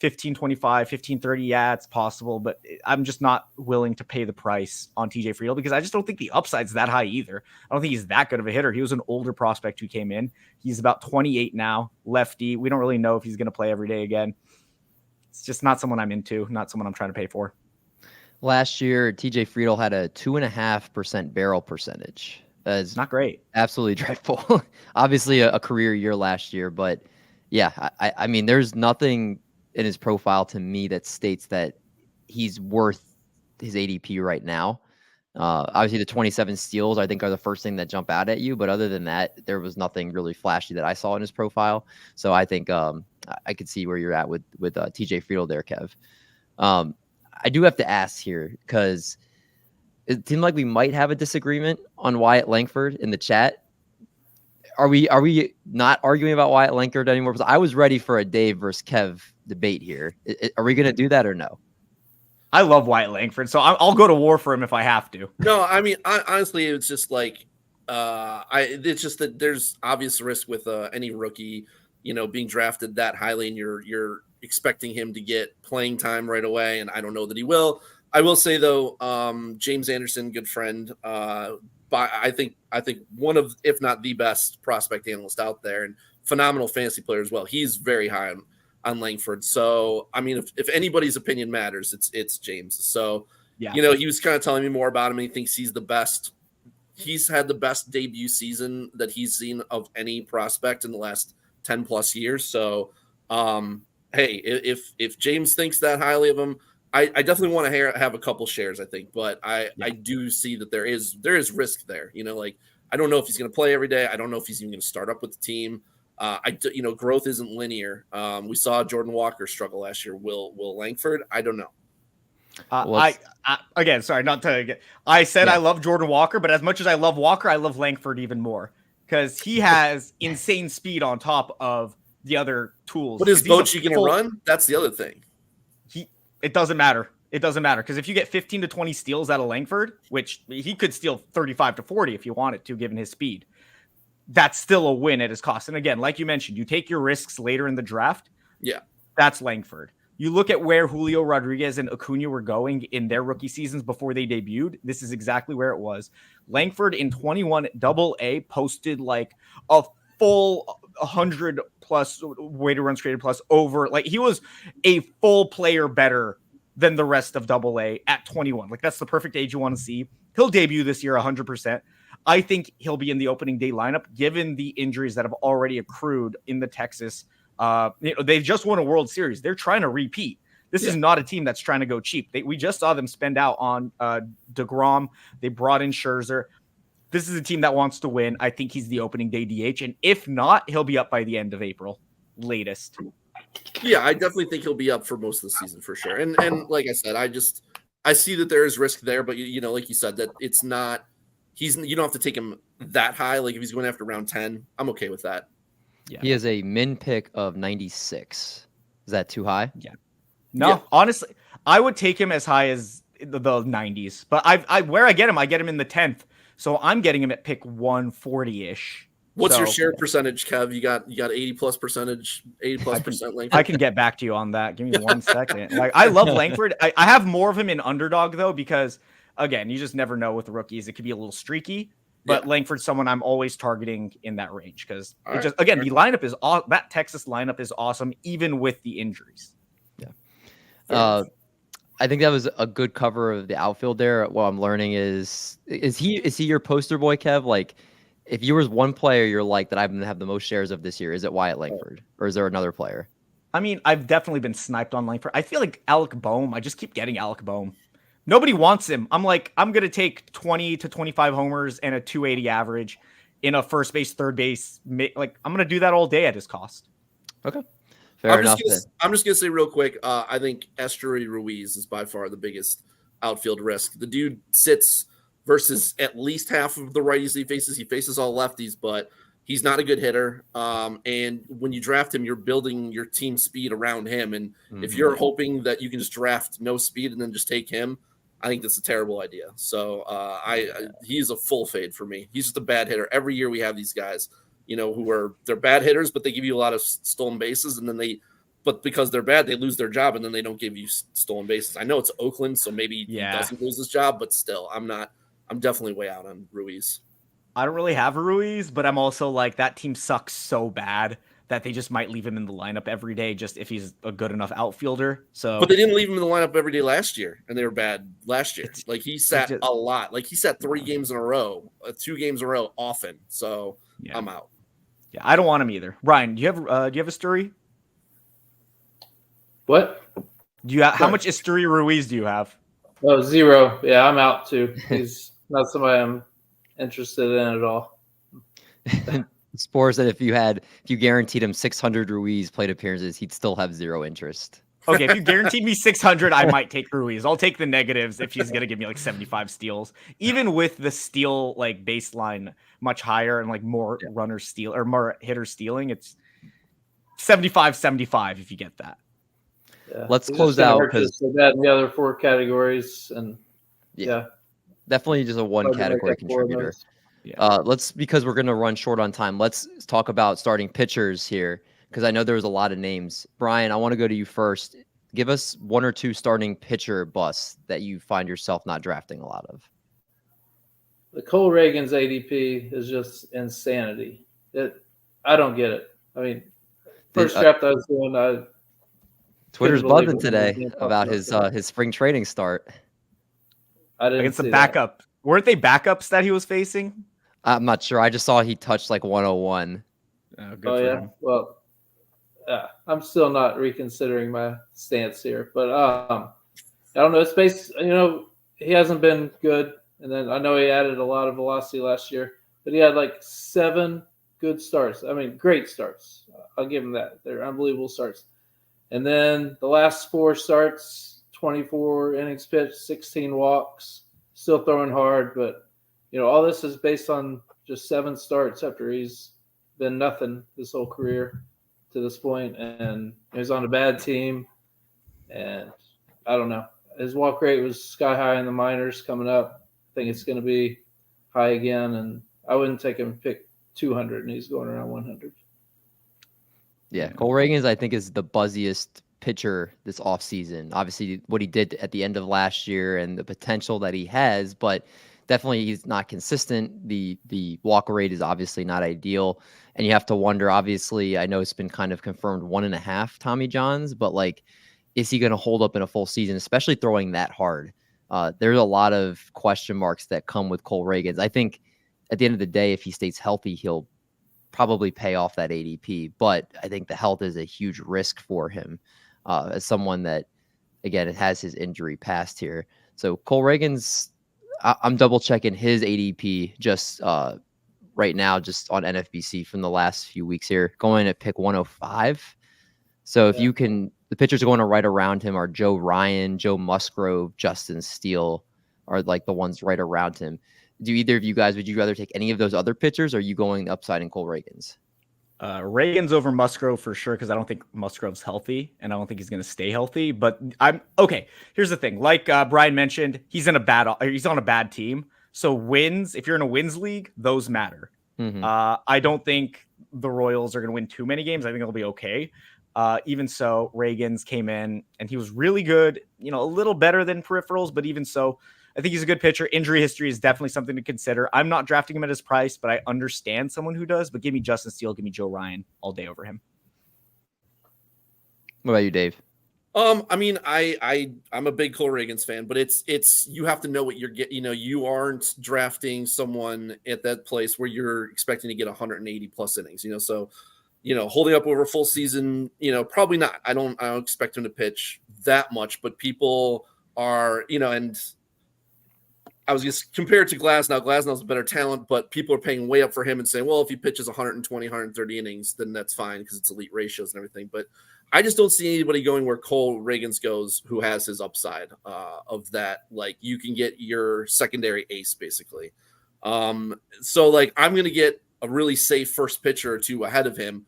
Speaker 6: 1525, 1530, yeah, it's possible, but I'm just not willing to pay the price on TJ Friedel because I just don't think the upside's that high either. I don't think he's that good of a hitter. He was an older prospect who came in. He's about 28 now, lefty. We don't really know if he's going to play every day again. It's just not someone I'm into, not someone I'm trying to pay for.
Speaker 5: Last year, TJ Friedel had a 2.5% barrel percentage. It's
Speaker 6: not great.
Speaker 5: Absolutely dreadful. Obviously a career year last year, but yeah, I mean, there's nothing in his profile to me that states that he's worth his ADP right now. Obviously the 27 steals, I think, are the first thing that jump out at you. But other than that, there was nothing really flashy that I saw in his profile. So I think I could see where you're at with TJ Friedel there, Kev. I do have to ask here because it seemed like we might have a disagreement on Wyatt Langford in the chat. Are we not arguing about Wyatt Langford anymore? Because I was ready for a Dave versus Kev debate here. Are we going to do that or no?
Speaker 6: I love Wyatt Langford, so I'll go to war for him if I have to.
Speaker 7: No, I mean, honestly, it's just like it's just that there's obvious risk with any rookie, being drafted that highly, and you're expecting him to get playing time right away, and I don't know that he will. I will say though, James Anderson, good friend, I think one of, if not the best prospect analyst out there, and phenomenal fantasy player as well. He's very high on Langford. So, I mean, if anybody's opinion matters, it's James. So,
Speaker 6: yeah,
Speaker 7: he was kind of telling me more about him. And he thinks he's the best. He's had the best debut season that he's seen of any prospect in the last 10 plus years. So, hey, if James thinks that highly of him, I definitely want to have a couple shares, I think, but I do see that there is risk there. Like, I don't know if he's going to play every day. I don't know if he's even going to start up with the team. Growth isn't linear. We saw Jordan Walker struggle last year. Will Langford? I don't know.
Speaker 6: Again, sorry, not to. I said I love Jordan Walker, but as much as I love Walker, I love Langford even more because he has insane speed on top of the other tools.
Speaker 7: But is Bochy going to run? That's the other thing.
Speaker 6: It doesn't matter. it doesn't matter. Because if you get 15 to 20 steals out of Langford, which he could steal 35 to 40 if you wanted to, given his speed, that's still a win at his cost. And again, like you mentioned, you take your risks later in the draft.
Speaker 7: Yeah.
Speaker 6: That's Langford. You look at where Julio Rodriguez and Acuna were going in their rookie seasons before they debuted. This is exactly where it was. Langford in 21 AA posted like a full 100 plus weighted runs created plus over. Like he was a full player better than the rest of AA at 21. Like that's the perfect age you want to see. He'll debut this year 100%. I think he'll be in the opening day lineup given the injuries that have already accrued in the Texas. They've just won a World Series. They're trying to repeat. This is not a team that's trying to go cheap. We just saw them spend out on DeGrom. They brought in Scherzer. This is a team that wants to win. I think he's the opening day DH. And if not, he'll be up by the end of April, latest.
Speaker 7: Yeah, I definitely think he'll be up for most of the season for sure. And like I said, I see that there is risk there, but you know, like you said, that it's not. You don't have to take him that high. Like if he's going after round 10, I'm okay with that.
Speaker 5: Yeah. He has a min pick of 96. Is that too high?
Speaker 6: Yeah. No, honestly, I would take him as high as the 90s. But where I get him in the 10th. So I'm getting him at pick 140-ish.
Speaker 7: What's your share percentage, Kev? You got 80+% Langford.
Speaker 6: I can get back to you on that. Give me 1 second. Like I love Langford. I have more of him in underdog though, because again, you just never know with the rookies. It could be a little streaky. But Langford's someone I'm always targeting in that range because the lineup is that Texas lineup is awesome, even with the injuries.
Speaker 5: Yeah. I think that was a good cover of the outfield there. What I'm learning is he your poster boy, Kev? Like, if you was one player you're like that I'm gonna have the most shares of this year, is it Wyatt Langford or is there another player?
Speaker 6: I mean, I've definitely been sniped on Langford. I feel like Alec Boehm. I just keep getting Alec Boehm. Nobody wants him. I'm like, I'm going to take 20 to 25 homers and a 280 average in a first base, third base. Like, I'm going to do that all day at his cost.
Speaker 5: Okay. Fair enough.
Speaker 7: I'm just going to say real quick, I think Esteury Ruiz is by far the biggest outfield risk. The dude sits versus at least half of the righties he faces. He faces all lefties, but he's not a good hitter. And when you draft him, you're building your team speed around him. And if you're hoping that you can just draft no speed and then just take him, I think that's a terrible idea. So he's a full fade for me. He's just a bad hitter. Every year we have these guys, you know, they're bad hitters, but they give you a lot of stolen bases, and then but because they're bad, they lose their job, and then they don't give you stolen bases. I know it's Oakland, so maybe he doesn't lose his job, but still, I'm definitely way out on Ruiz.
Speaker 6: I don't really have a Ruiz, but I'm also like, that team sucks so bad that they just might leave him in the lineup every day just if he's a good enough outfielder. So,
Speaker 7: but they didn't leave him in the lineup every day last year, and they were bad last year. Like he sat a lot. Like he sat 3 games in a row, 2 games in a row often. So I'm out.
Speaker 6: Yeah, I don't want him either. Ryan, do you have a story?
Speaker 9: What?
Speaker 6: How much Esteury Ruiz do you have?
Speaker 9: Oh, 0. Yeah, I'm out too. He's not somebody I'm interested in at all.
Speaker 5: Sporer said if you guaranteed him 600 Ruiz plate appearances, he'd still have 0 interest.
Speaker 6: Okay, if you guaranteed me 600, I might take Ruiz. I'll take the negatives if he's gonna give me like 75 steals. Even with the steal like baseline much higher and like more runners steal or more hitters stealing, it's 75 if you get that.
Speaker 9: Yeah.
Speaker 5: Let's close out
Speaker 9: because that in the other 4 categories, and
Speaker 5: definitely just a 1 category contributor. Because we're going to run short on time, let's talk about starting pitchers here, because I know there was a lot of names. Brian, I want to go to you first. Give us 1 or 2 starting pitcher busts that you find yourself not drafting a lot of.
Speaker 9: The Cole Reagan's ADP is just insanity. I don't get it. I mean, first draft I was doing,
Speaker 5: Twitter's buzzing today about his spring training start.
Speaker 9: I didn't
Speaker 6: against
Speaker 9: see
Speaker 6: the backup.
Speaker 9: That.
Speaker 6: Weren't they backups that he was facing?
Speaker 5: I'm not sure. I just saw he touched like 101.
Speaker 6: Good for him.
Speaker 9: Well, I'm still not reconsidering my stance here, but I don't know. It's based, he hasn't been good, and then I know he added a lot of velocity last year, but he had like 7 good starts. I mean, great starts. I'll give him that. They're unbelievable starts. And then the last 4 starts, 24 innings pitched, 16 walks, still throwing hard. But, all this is based on just 7 starts after he's been nothing his whole career to this point. And he's on a bad team. And I don't know. his walk rate was sky high in the minors coming up. I think it's going to be high again, and I wouldn't take him pick 200, and he's going around 100.
Speaker 5: Yeah, Cole Reagans, I think, is the buzziest pitcher this offseason. Obviously, what he did at the end of last year and the potential that he has, but definitely he's not consistent. The walk rate is obviously not ideal. And you have to wonder, obviously, I know it's been kind of confirmed 1.5 Tommy Johns, but like, is he going to hold up in a full season, especially throwing that hard? There's a lot of question marks that come with Cole Reagans. I think at the end of the day, if he stays healthy, he'll probably pay off that ADP. But I think the health is a huge risk for him as someone that, again, it has his injury past here. So Cole Reagans, I'm double checking his ADP just right now, just on NFBC from the last few weeks here, going at pick 105. So if you can, the pitchers going to right around him are Joe Ryan, Joe Musgrove, Justin Steele are like the ones right around him. Do either of you guys, would you rather take any of those other pitchers, or are you going upside in Cole Reagans?
Speaker 6: Reagans over Musgrove for sure, because I don't think Musgrove's healthy, and I don't think he's going to stay healthy. But I'm okay. Here's the thing: like Brian mentioned, he's on a bad team. So wins, if you're in a wins league, those matter.
Speaker 5: Mm-hmm.
Speaker 6: I don't think the Royals are going to win too many games. I think it'll be okay. Even so, Reagans came in and he was really good. You know, a little better than peripherals, but even so, I think he's a good pitcher. Injury history is definitely something to consider. I'm not drafting him at his price, but I understand someone who does. But give me Justin Steele, give me Joe Ryan all day over him.
Speaker 5: What about you, Dave?
Speaker 7: I mean, I'm a big Cole Reagans fan, but it's you have to know what you're getting. You know, you aren't drafting someone at that place where you're expecting to get 180 plus innings. You know, so holding up over a full season, probably not. I don't expect him to pitch that much, but people are, and I was just compared to Glasnow. Glasnow's a better talent, but people are paying way up for him and saying, well, if he pitches 120, 130 innings, then that's fine because it's elite ratios and everything. But I just don't see anybody going where Cole Reagans goes who has his upside of that. Like, you can get your secondary ace, basically. So, like, I'm going to get a really safe first pitcher or two ahead of him.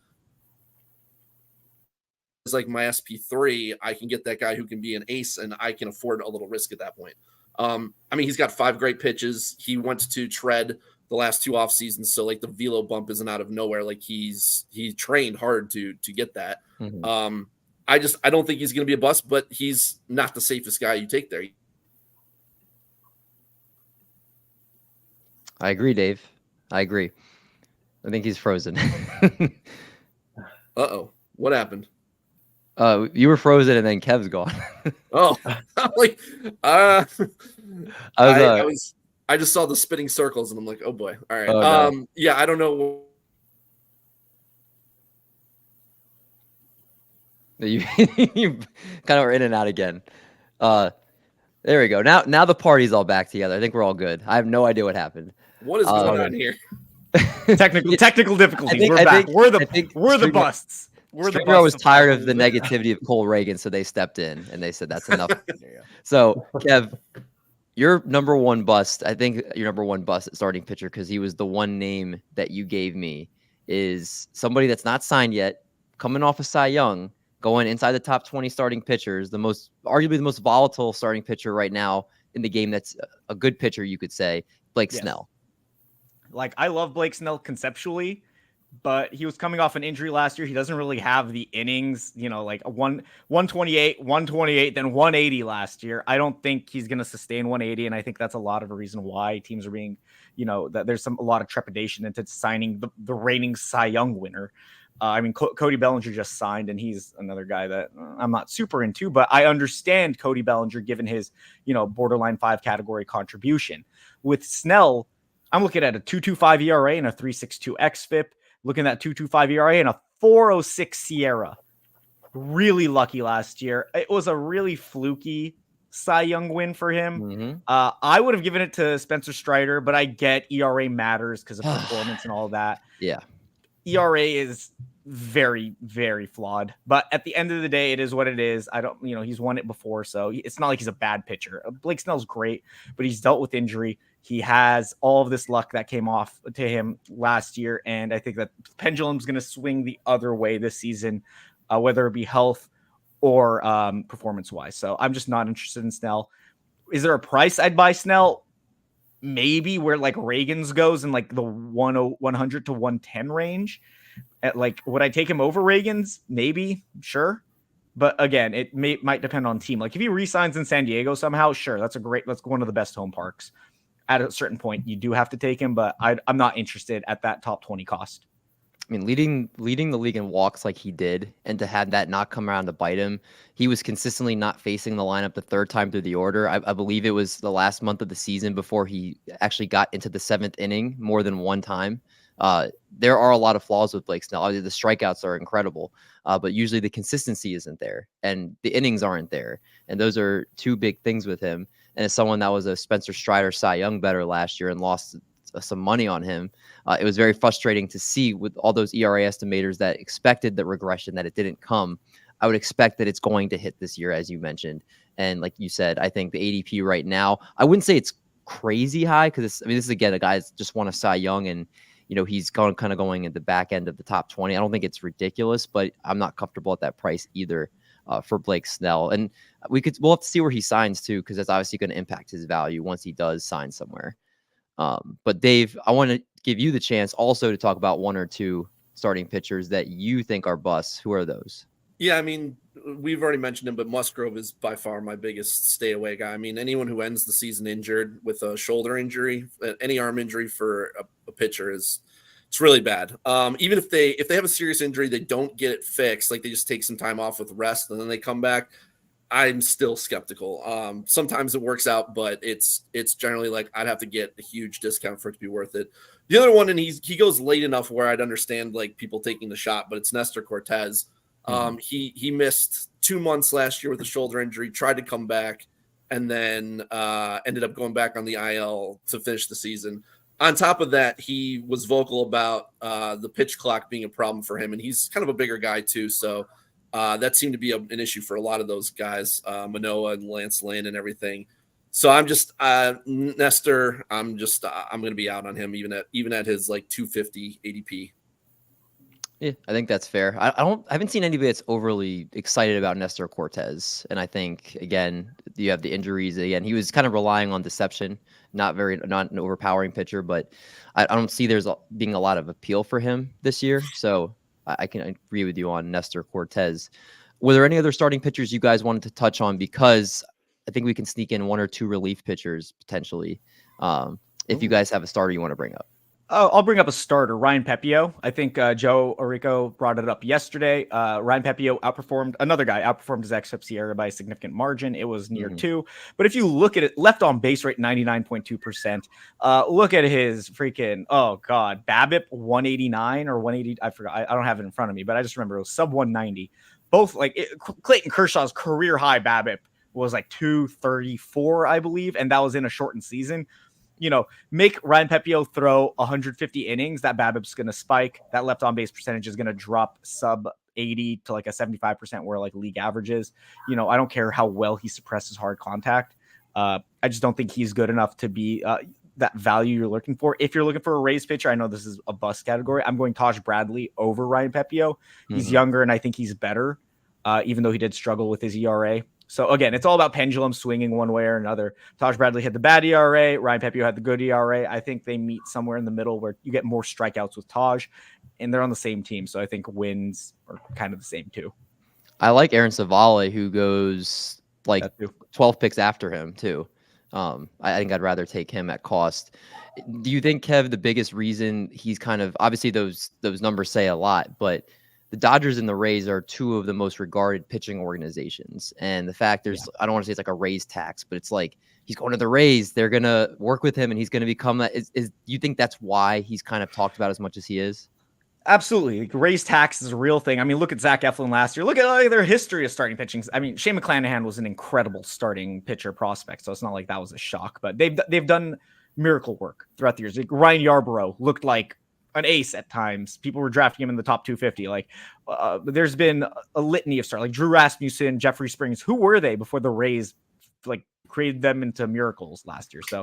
Speaker 7: It's like my SP3, I can get that guy who can be an ace, and I can afford a little risk at that point. I mean, he's got 5 great pitches. He went to tread the last 2 off seasons, so like the velo bump isn't out of nowhere. Like he trained hard to get that.
Speaker 5: Mm-hmm.
Speaker 7: I don't think he's going to be a bust, but he's not the safest guy you take there.
Speaker 5: I agree, Dave. I agree. I think he's frozen.
Speaker 7: Uh-oh. What happened?
Speaker 5: You were frozen and then Kev's gone.
Speaker 7: Oh, I'm like, I just saw the spinning circles and I'm like, oh boy. All right.
Speaker 5: Oh, no.
Speaker 7: Yeah, I don't know.
Speaker 5: You kind of were in and out again. There we go. Now the party's all back together. I think we're all good. I have no idea what happened.
Speaker 7: What is going on here?
Speaker 6: Technical difficulties. We're back. We're the busts.
Speaker 5: I was tired of the negativity of Cole Reagans, so they stepped in and they said that's enough. So, Kev, your number one bust, I think your number one bust at starting pitcher, because he was the one name that you gave me, is somebody that's not signed yet, coming off of Cy Young, going inside the top 20 starting pitchers, arguably the most volatile starting pitcher right now in the game. That's a good pitcher, you could say, Blake Snell.
Speaker 6: Like, I love Blake Snell conceptually, but he was coming off an injury last year. He doesn't really have the innings, like a 128, then 180 last year. I don't think he's going to sustain 180. And I think that's a lot of a reason why teams are being, that there's a lot of trepidation into signing the reigning Cy Young winner. I mean, Cody Bellinger just signed, and he's another guy that I'm not super into, but I understand Cody Bellinger given his, borderline 5 category contribution. With Snell, I'm looking at a 2.25 ERA and a 3.62 xFIP. Looking at 2.25 ERA and a 4.06 Sierra. Really lucky last year. It was a really fluky Cy Young win for him.
Speaker 5: Mm-hmm.
Speaker 6: I would have given it to Spencer Strider, but I get ERA matters because of performance and all that.
Speaker 5: Yeah.
Speaker 6: ERA is very, very flawed. But at the end of the day, it is what it is. I don't, he's won it before, so it's not like he's a bad pitcher. Blake Snell's great, but he's dealt with injury. He has all of this luck that came off to him last year, and I think that the pendulum's going to swing the other way this season, whether it be health or performance-wise. So I'm just not interested in Snell. Is there a price I'd buy Snell? Maybe where like Reagan's goes in like the 100 to 110 range. At like, would I take him over Reagan's? Maybe, sure. But again, it might depend on team. Like if he re-signs in San Diego somehow, sure, that's one of the best home parks. At a certain point, you do have to take him, but I'm not interested at that top 20 cost.
Speaker 5: I mean, leading the league in walks like he did, and to have that not come around to bite him, he was consistently not facing the lineup the third time through the order. I believe it was the last month of the season before he actually got into the 7th inning more than one time. There are a lot of flaws with Blake Snell. The strikeouts are incredible, but usually the consistency isn't there, and the innings aren't there, and those are two big things with him. And as someone that was a Spencer Strider Cy Young bettor last year and lost some money on him, it was very frustrating to see with all those ERA estimators that expected the regression that it didn't come. I would expect that it's going to hit this year, as you mentioned. And like you said, I think the ADP right now, I wouldn't say it's crazy high because this is again a guy that's just won a Cy Young, and he's kind of going at the back end of the top 20. I don't think it's ridiculous, but I'm not comfortable at that price either for Blake Snell. And we'll have to see where he signs too, because that's obviously going to impact his value once he does sign somewhere. But Dave, I want to give you the chance also to talk about one or two starting pitchers that you think are busts. Who are those?
Speaker 7: Yeah, I mean, we've already mentioned him, but Musgrove is by far my biggest stay away guy. I mean, anyone who ends the season injured with a shoulder injury, any arm injury for a pitcher it's really bad. Even if they have a serious injury, they don't get it fixed, like they just take some time off with rest and then they come back, I'm still skeptical. Sometimes it works out, but it's generally like I'd have to get a huge discount for it to be worth it. The other one, and he goes late enough where I'd understand like people taking the shot, but it's Nestor Cortez. He missed 2 months last year with a shoulder injury, tried to come back, and then ended up going back on the IL to finish the season. On top of that, he was vocal about the pitch clock being a problem for him, and he's kind of a bigger guy too. So that seemed to be an issue for a lot of those guys, Manoah and Lance Lynn and everything. So I'm just Nestor. I'm going to be out on him even at his like 250 ADP.
Speaker 5: Yeah, I think that's fair. I haven't seen anybody that's overly excited about Nestor Cortez. And I think, again, you have the injuries. Again, he was kind of relying on deception, not an overpowering pitcher, but I don't see there's being a lot of appeal for him this year. So I can agree with you on Nestor Cortez. Were there any other starting pitchers you guys wanted to touch on? Because I think we can sneak in one or two relief pitchers potentially. If you guys have a starter you want to bring up.
Speaker 6: Oh, I'll bring up a starter, Ryan Pepiot. I think Joe Orico brought it up yesterday. Ryan Pepiot outperformed his ex Sierra by a significant margin. It was near 2. But if you look at it, left on base rate 99.2%. Look at his freaking BABIP 189 or 180. I forgot. I don't have it in front of me, but I just remember it was sub 190. Both Clayton Kershaw's career high BABIP was like 234, I believe, and that was in a shortened season. Make Ryan Pepiot throw 150 innings, that BABIP's going to spike. That left on base percentage is going to drop sub 80 to like a 75% where like league averages. I don't care how well he suppresses hard contact. I just don't think he's good enough to be that value you're looking for. If you're looking for a raised pitcher, I know this is a bust category. I'm going Taj Bradley over Ryan Pepiot. He's younger and I think he's better, even though he did struggle with his ERA. So again, it's all about pendulum swinging one way or another. Taj Bradley had the bad ERA. Ryan Pepiot had the good ERA. I think they meet somewhere in the middle where you get more strikeouts with Taj, and they're on the same team. So I think wins are kind of the same too.
Speaker 5: I like Aaron Savale, who goes like 12 picks after him too. I think I'd rather take him at cost. Do you think, Kev, the biggest reason he's kind of, obviously those numbers say a lot, but the Dodgers and the Rays are two of the most regarded pitching organizations. And the fact I don't want to say it's like a Rays tax, but it's like he's going to the Rays. They're going to work with him and he's going to become that. You think that's why he's kind of talked about as much as he is?
Speaker 6: Absolutely. Raise tax is a real thing. I mean, look at Zach Eflin last year. Look at their history of starting pitching. I mean, Shane McClanahan was an incredible starting pitcher prospect, so it's not like that was a shock. But they've done miracle work throughout the years. Like Ryan Yarbrough looked like an ace at times. People were drafting him in the top 250. Like there's been a litany of stars like Drew Rasmussen, Jeffrey Springs. Who were they before the Rays created them into miracles last year? So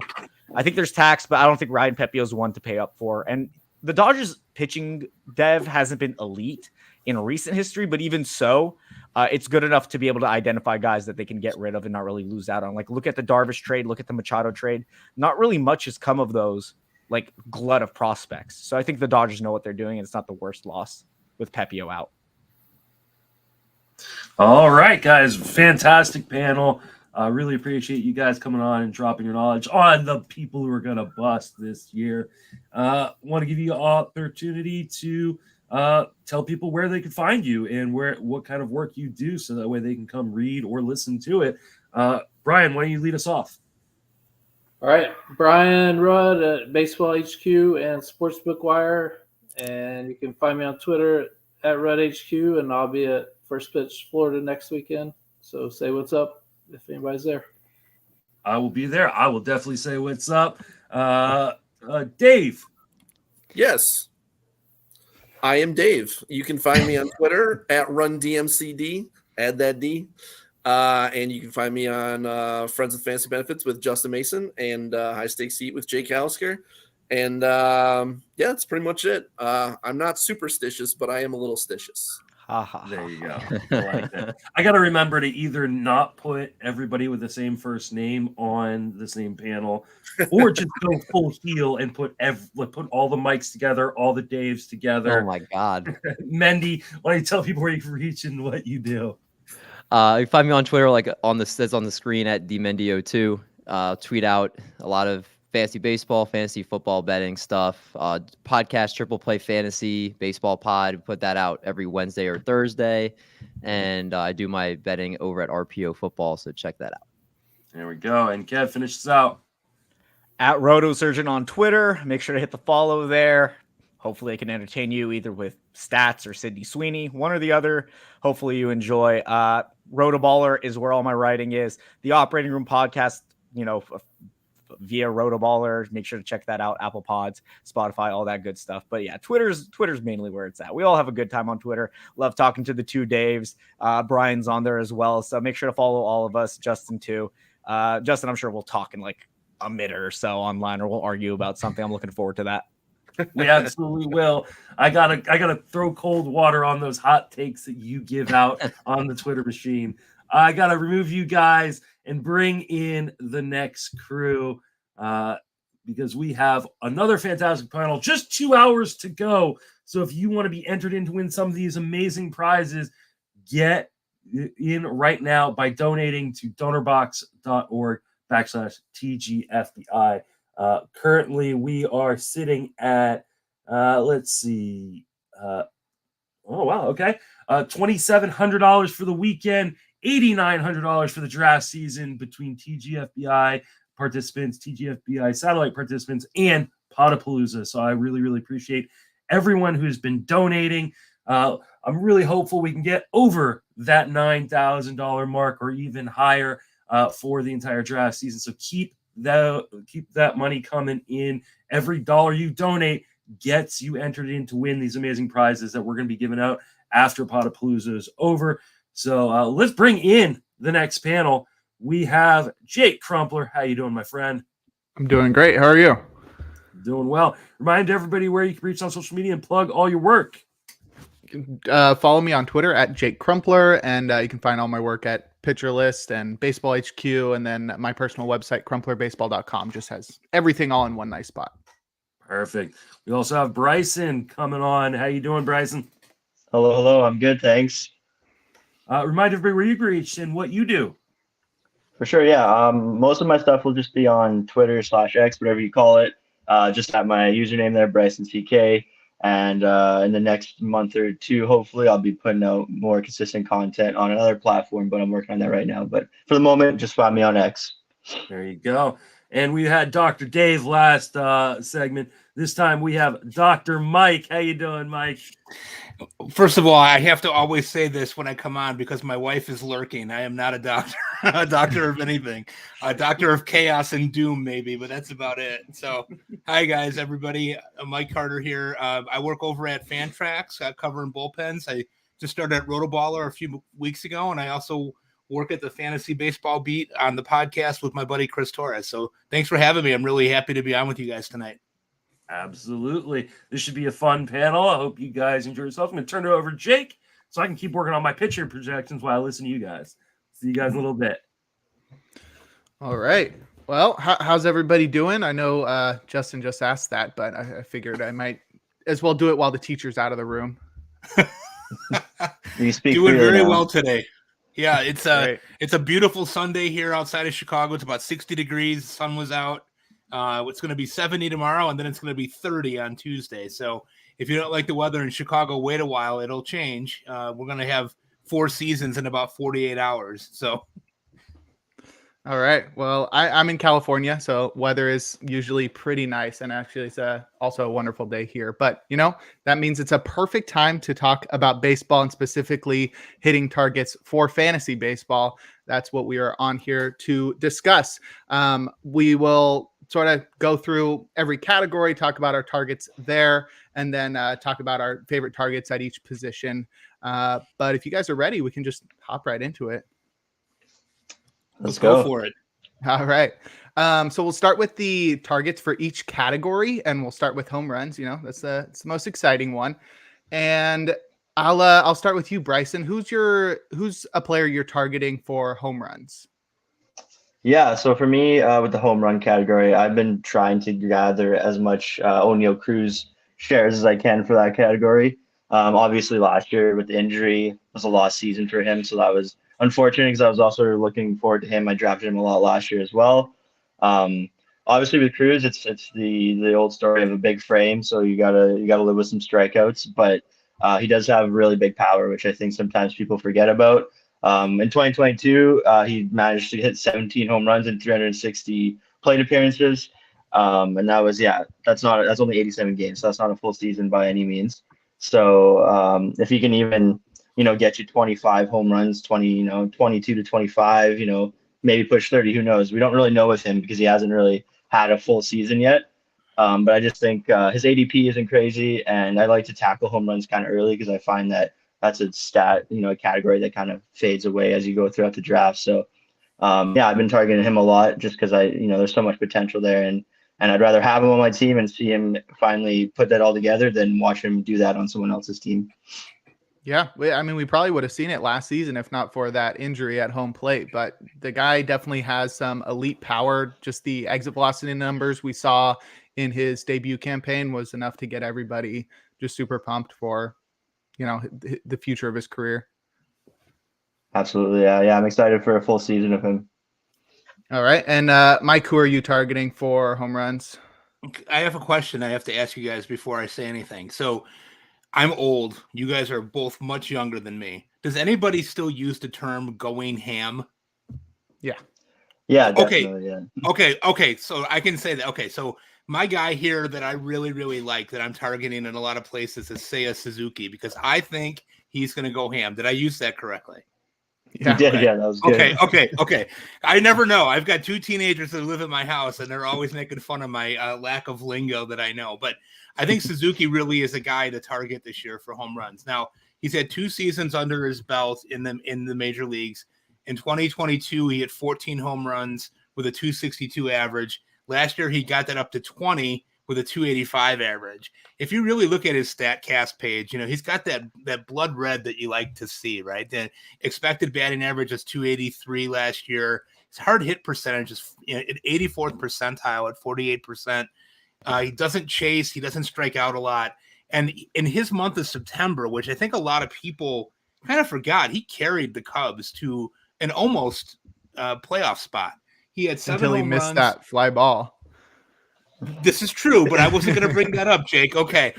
Speaker 6: I think there's tax, but I don't think Ryan Pepiot is one to pay up for. And the Dodgers pitching dev hasn't been elite in recent history, but even so, it's good enough to be able to identify guys that they can get rid of and not really lose out on. Like, look at the Darvish trade, look at the Machado trade. Not really much has come of those, like, glut of prospects. So I think the Dodgers know what they're doing, and it's not the worst loss with Pepio out.
Speaker 1: All right, guys. Fantastic panel. Really appreciate you guys coming on and dropping your knowledge on the people who are going to bust this year. Want to give you an opportunity to tell people where they can find you and what kind of work you do, so that way they can come read or listen to it. Brian, why don't you lead us off?
Speaker 9: All right, Brian Rudd at Baseball HQ and Sportsbook Wire, and you can find me on Twitter at RuddHQ, and I'll be at First Pitch Florida next weekend. So say what's up if anybody's there.
Speaker 1: I will be there. I will definitely say what's up. Dave.
Speaker 7: Yes. I am Dave. You can find me on Twitter at RunDMCD. Add that D. And you can find me on Friends with Fantasy Benefits with Justin Mason and High Stakes Seat with Jake Hallisker. And yeah, that's pretty much it. I'm not superstitious, but I am a little stitious.
Speaker 1: There you go. I like that. I got to remember to either not put everybody with the same first name on the same panel, or just go full heel and put all the mics together, all the Daves together.
Speaker 5: Oh my God.
Speaker 1: Mendy, why don't you tell people where you can reach and what you do?
Speaker 5: You can find me on Twitter, like says on the screen at DMendio2. Tweet out a lot of fantasy baseball, fantasy football betting stuff. Podcast Triple Play Fantasy Baseball Pod. Put that out every Wednesday or Thursday. And I do my betting over at RPO Football, so check that out.
Speaker 1: There we go. And Kev, finish this out.
Speaker 6: At RotoSurgeon on Twitter. Make sure to hit the follow there. Hopefully I can entertain you either with stats or Sydney Sweeney, one or the other. Hopefully you enjoy. Rotoballer is where all my writing is. The Operating Room podcast, via Rotoballer. Make sure to check that out. Apple Pods, Spotify, all that good stuff. But yeah, Twitter's mainly where it's at. We all have a good time on Twitter. Love talking to the two Daves. Brian's on there as well. So make sure to follow all of us. Justin too. Justin, I'm sure we'll talk in like a minute or so online, or we'll argue about something. I'm looking forward to that.
Speaker 1: We absolutely will. I gotta throw cold water on those hot takes that you give out on the Twitter machine. I gotta remove you guys and bring in the next crew because we have another fantastic panel. Just 2 hours to go. So if you want to be entered in to win some of these amazing prizes, get in right now by donating to donorbox.org/TGFBI. Currently, we are sitting at, $2,700 for the weekend, $8,900 for the draft season between TGFBI participants, TGFBI satellite participants, and Podapallooza. So I really, really appreciate everyone who's been donating. I'm really hopeful we can get over that $9,000 mark or even higher for the entire draft season. So keep that money coming in. Every dollar you donate gets you entered in to win these amazing prizes that we're going to be giving out after Podapallooza is over. So let's bring in the next panel. We have Jake Crumpler. How you doing, my friend?
Speaker 8: I'm doing great. How are you?
Speaker 1: Doing well. Remind everybody where you can reach on social media and plug all your work.
Speaker 8: Follow me on Twitter at Jake Crumpler, and you can find all my work at Pitcher List and Baseball HQ, and then my personal website, crumplerbaseball.com, just has everything all in one nice spot.
Speaker 1: Perfect. We also have Bryson coming on. How you doing, Bryson?
Speaker 10: Hello. I'm good, thanks.
Speaker 1: Remind everybody where you can reach and what you do.
Speaker 10: For sure, yeah. Most of my stuff will just be on Twitter/X, whatever you call it. Just at my username there, Bryson CK. And in the next month or two, hopefully, I'll be putting out more consistent content on another platform, but I'm working on that right now. But for the moment, just find me on X.
Speaker 1: There you go. And we had Dr. Dave last segment. This time we have Dr. Mike. How you doing, Mike?
Speaker 11: First of all, I have to always say this when I come on because my wife is lurking. I am not a doctor, a doctor of anything, a doctor of chaos and doom, maybe, but that's about it. So, hi guys, everybody. Mike Carter here. I work over at Fantrax, covering bullpens. I just started at Rotoballer a few weeks ago, and I also work at the Fantasy Baseball Beat on the podcast with my buddy Chris Torres. So, thanks for having me. I'm really happy to be on with you guys tonight.
Speaker 1: Absolutely. This should be a fun panel. I hope you guys enjoy yourself. I'm going to turn it over to Jake so I can keep working on my pitcher projections while I listen to you guys. See you guys in a little bit.
Speaker 8: All right. Well, how's everybody doing? I know Justin just asked that, but I figured I might as well do it while the teacher's out of the room.
Speaker 22: You speak doing very well today. Yeah, it's a beautiful Sunday here outside of Chicago. It's about 60 degrees. The sun was out. It's going to be 70 tomorrow, and then it's going to be 30 on Tuesday. So if you don't like the weather in Chicago, wait a while. It'll change. We're going to have 4 seasons in about 48 hours. So.
Speaker 8: All right. Well, I'm in California, so weather is usually pretty nice, and actually it's also a wonderful day here. But, that means it's a perfect time to talk about baseball and specifically hitting targets for fantasy baseball. That's what we are on here to discuss. We will sort of go through every category, talk about our targets there, and then talk about our favorite targets at each position. But if you guys are ready, we can just hop right into it.
Speaker 22: Let's go for it.
Speaker 8: All right. So we'll start with the targets for each category, and we'll start with home runs. That's the most exciting one. And I'll start with you, Bryson. Who's a player you're targeting for home runs?
Speaker 10: Yeah, so for me, with the home run category, I've been trying to gather as much O'Neal Cruz shares as I can for that category. Obviously, last year with the injury was a lost season for him, so that was unfortunate because I was also looking forward to him. I drafted him a lot last year as well. Obviously with Cruz, it's the old story of a big frame, so you gotta live with some strikeouts. But he does have really big power, which I think sometimes people forget about. In 2022, he managed to hit 17 home runs in 360 plate appearances, and that's only 87 games, so that's not a full season by any means. So if he can even get you 25 home runs, 22 to 25, maybe push 30. Who knows? We don't really know with him because he hasn't really had a full season yet. But I just think his ADP isn't crazy, and I like to tackle home runs kind of early because I find that that's a stat, a category that kind of fades away as you go throughout the draft. So, I've been targeting him a lot just because there's so much potential there, and I'd rather have him on my team and see him finally put that all together than watch him do that on someone else's team.
Speaker 8: Yeah, we probably would have seen it last season if not for that injury at home plate. But the guy definitely has some elite power. Just the exit velocity numbers we saw in his debut campaign was enough to get everybody just super pumped for, the future of his career.
Speaker 10: Absolutely, yeah. I'm excited for a full season of him.
Speaker 8: All right, and Mike, who are you targeting for home runs?
Speaker 22: I have a question I have to ask you guys before I say anything. So. I'm old. You guys are both much younger than me. Does anybody still use the term going ham?
Speaker 8: Yeah.
Speaker 10: Yeah.
Speaker 22: Okay.
Speaker 10: Yeah.
Speaker 22: Okay. So I can say that. Okay. So my guy here that I really, really like that I'm targeting in a lot of places is Seiya Suzuki because I think he's going to go ham. Did I use that correctly?
Speaker 10: Yeah. You did. Okay. Yeah, that was good.
Speaker 22: Okay. I never know. I've got 2 teenagers that live at my house, and they're always making fun of my lack of lingo that I know. But I think Suzuki really is a guy to target this year for home runs. Now, he's had 2 seasons under his belt in the major leagues. In 2022, he had 14 home runs with a 262 average. Last year, he got that up to 20 with a 285 average. If you really look at his StatCast page, he's got that blood red that you like to see, right? The expected batting average is 283 last year. His hard hit percentage is at 84th percentile at 48%. He doesn't chase. He doesn't strike out a lot. And in his month of September, which I think a lot of people kind of forgot, he carried the Cubs to an almost playoff spot. He had 7
Speaker 8: until he
Speaker 22: home
Speaker 8: missed
Speaker 22: runs.
Speaker 8: That fly ball.
Speaker 22: This is true, but I wasn't going to bring that up, Jake. Okay.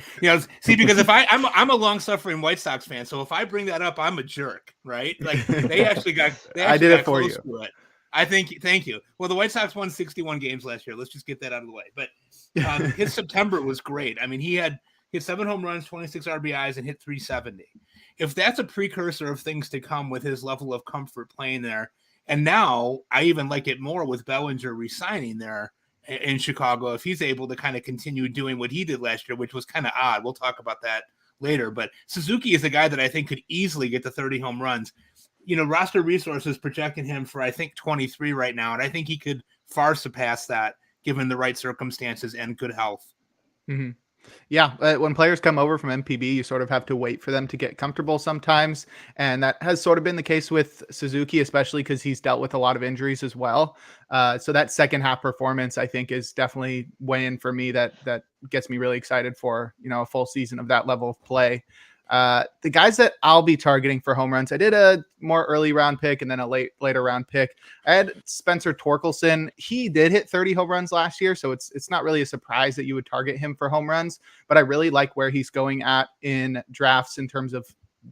Speaker 22: See, because if I'm a long-suffering White Sox fan, so if I bring that up, I'm a jerk, right? Like they actually got
Speaker 8: I did it for you.
Speaker 22: Thank you. Well, the White Sox won 61 games last year. Let's just get that out of the way. But his September was great. I mean, he had 7 home runs, 26 RBIs, and hit 370. If that's a precursor of things to come with his level of comfort playing there, and now I even like it more with Bellinger resigning there in Chicago, if he's able to kind of continue doing what he did last year, which was kind of odd. We'll talk about that later. But Suzuki is a guy that I think could easily get to 30 home runs. Roster Resources projecting him for, I think, 23 right now, and I think he could far surpass that given the right circumstances and good health.
Speaker 8: Mm-hmm. Yeah, when players come over from MPB, you sort of have to wait for them to get comfortable sometimes. And that has sort of been the case with Suzuki, especially because he's dealt with a lot of injuries as well. So that second half performance, I think, is definitely weighing for me that gets me really excited for, a full season of that level of play. The guys that I'll be targeting for home runs, I did a more early round pick and then a later round pick. I had Spencer Torkelson. He did hit 30 home runs last year, so it's not really a surprise that you would target him for home runs, but I really like where he's going at in drafts in terms of,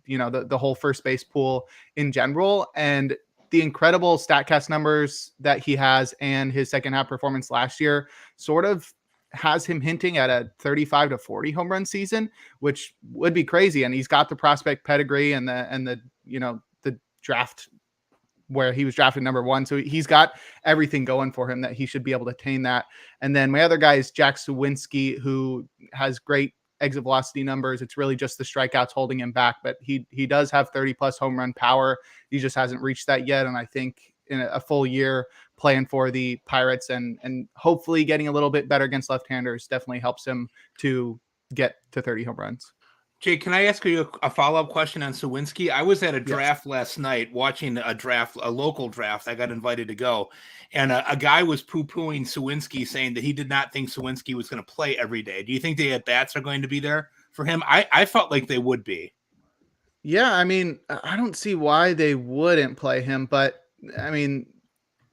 Speaker 8: the whole first base pool in general, and the incredible StatCast numbers that he has and his second half performance last year sort of has him hinting at a 35 to 40 home run season, which would be crazy. And he's got the prospect pedigree and the draft where he was drafted number 1. So he's got everything going for him that he should be able to attain that. And then my other guy is Jack Sawinski, who has great exit velocity numbers. It's really just the strikeouts holding him back, but he does have 30 plus home run power. He just hasn't reached that yet. And I think in a full year playing for the Pirates and hopefully getting a little bit better against left-handers definitely helps him to get to 30 home runs.
Speaker 11: Jay, can I ask you a follow-up question on Sawinski? I was at a draft last night watching a local draft. I got invited to go, and a guy was poo-pooing Sawinski, saying that he did not think Sawinski was going to play every day. Do you think the at-bats are going to be there for him? I felt like they would be.
Speaker 8: Yeah, I mean, I don't see why they wouldn't play him, but I mean,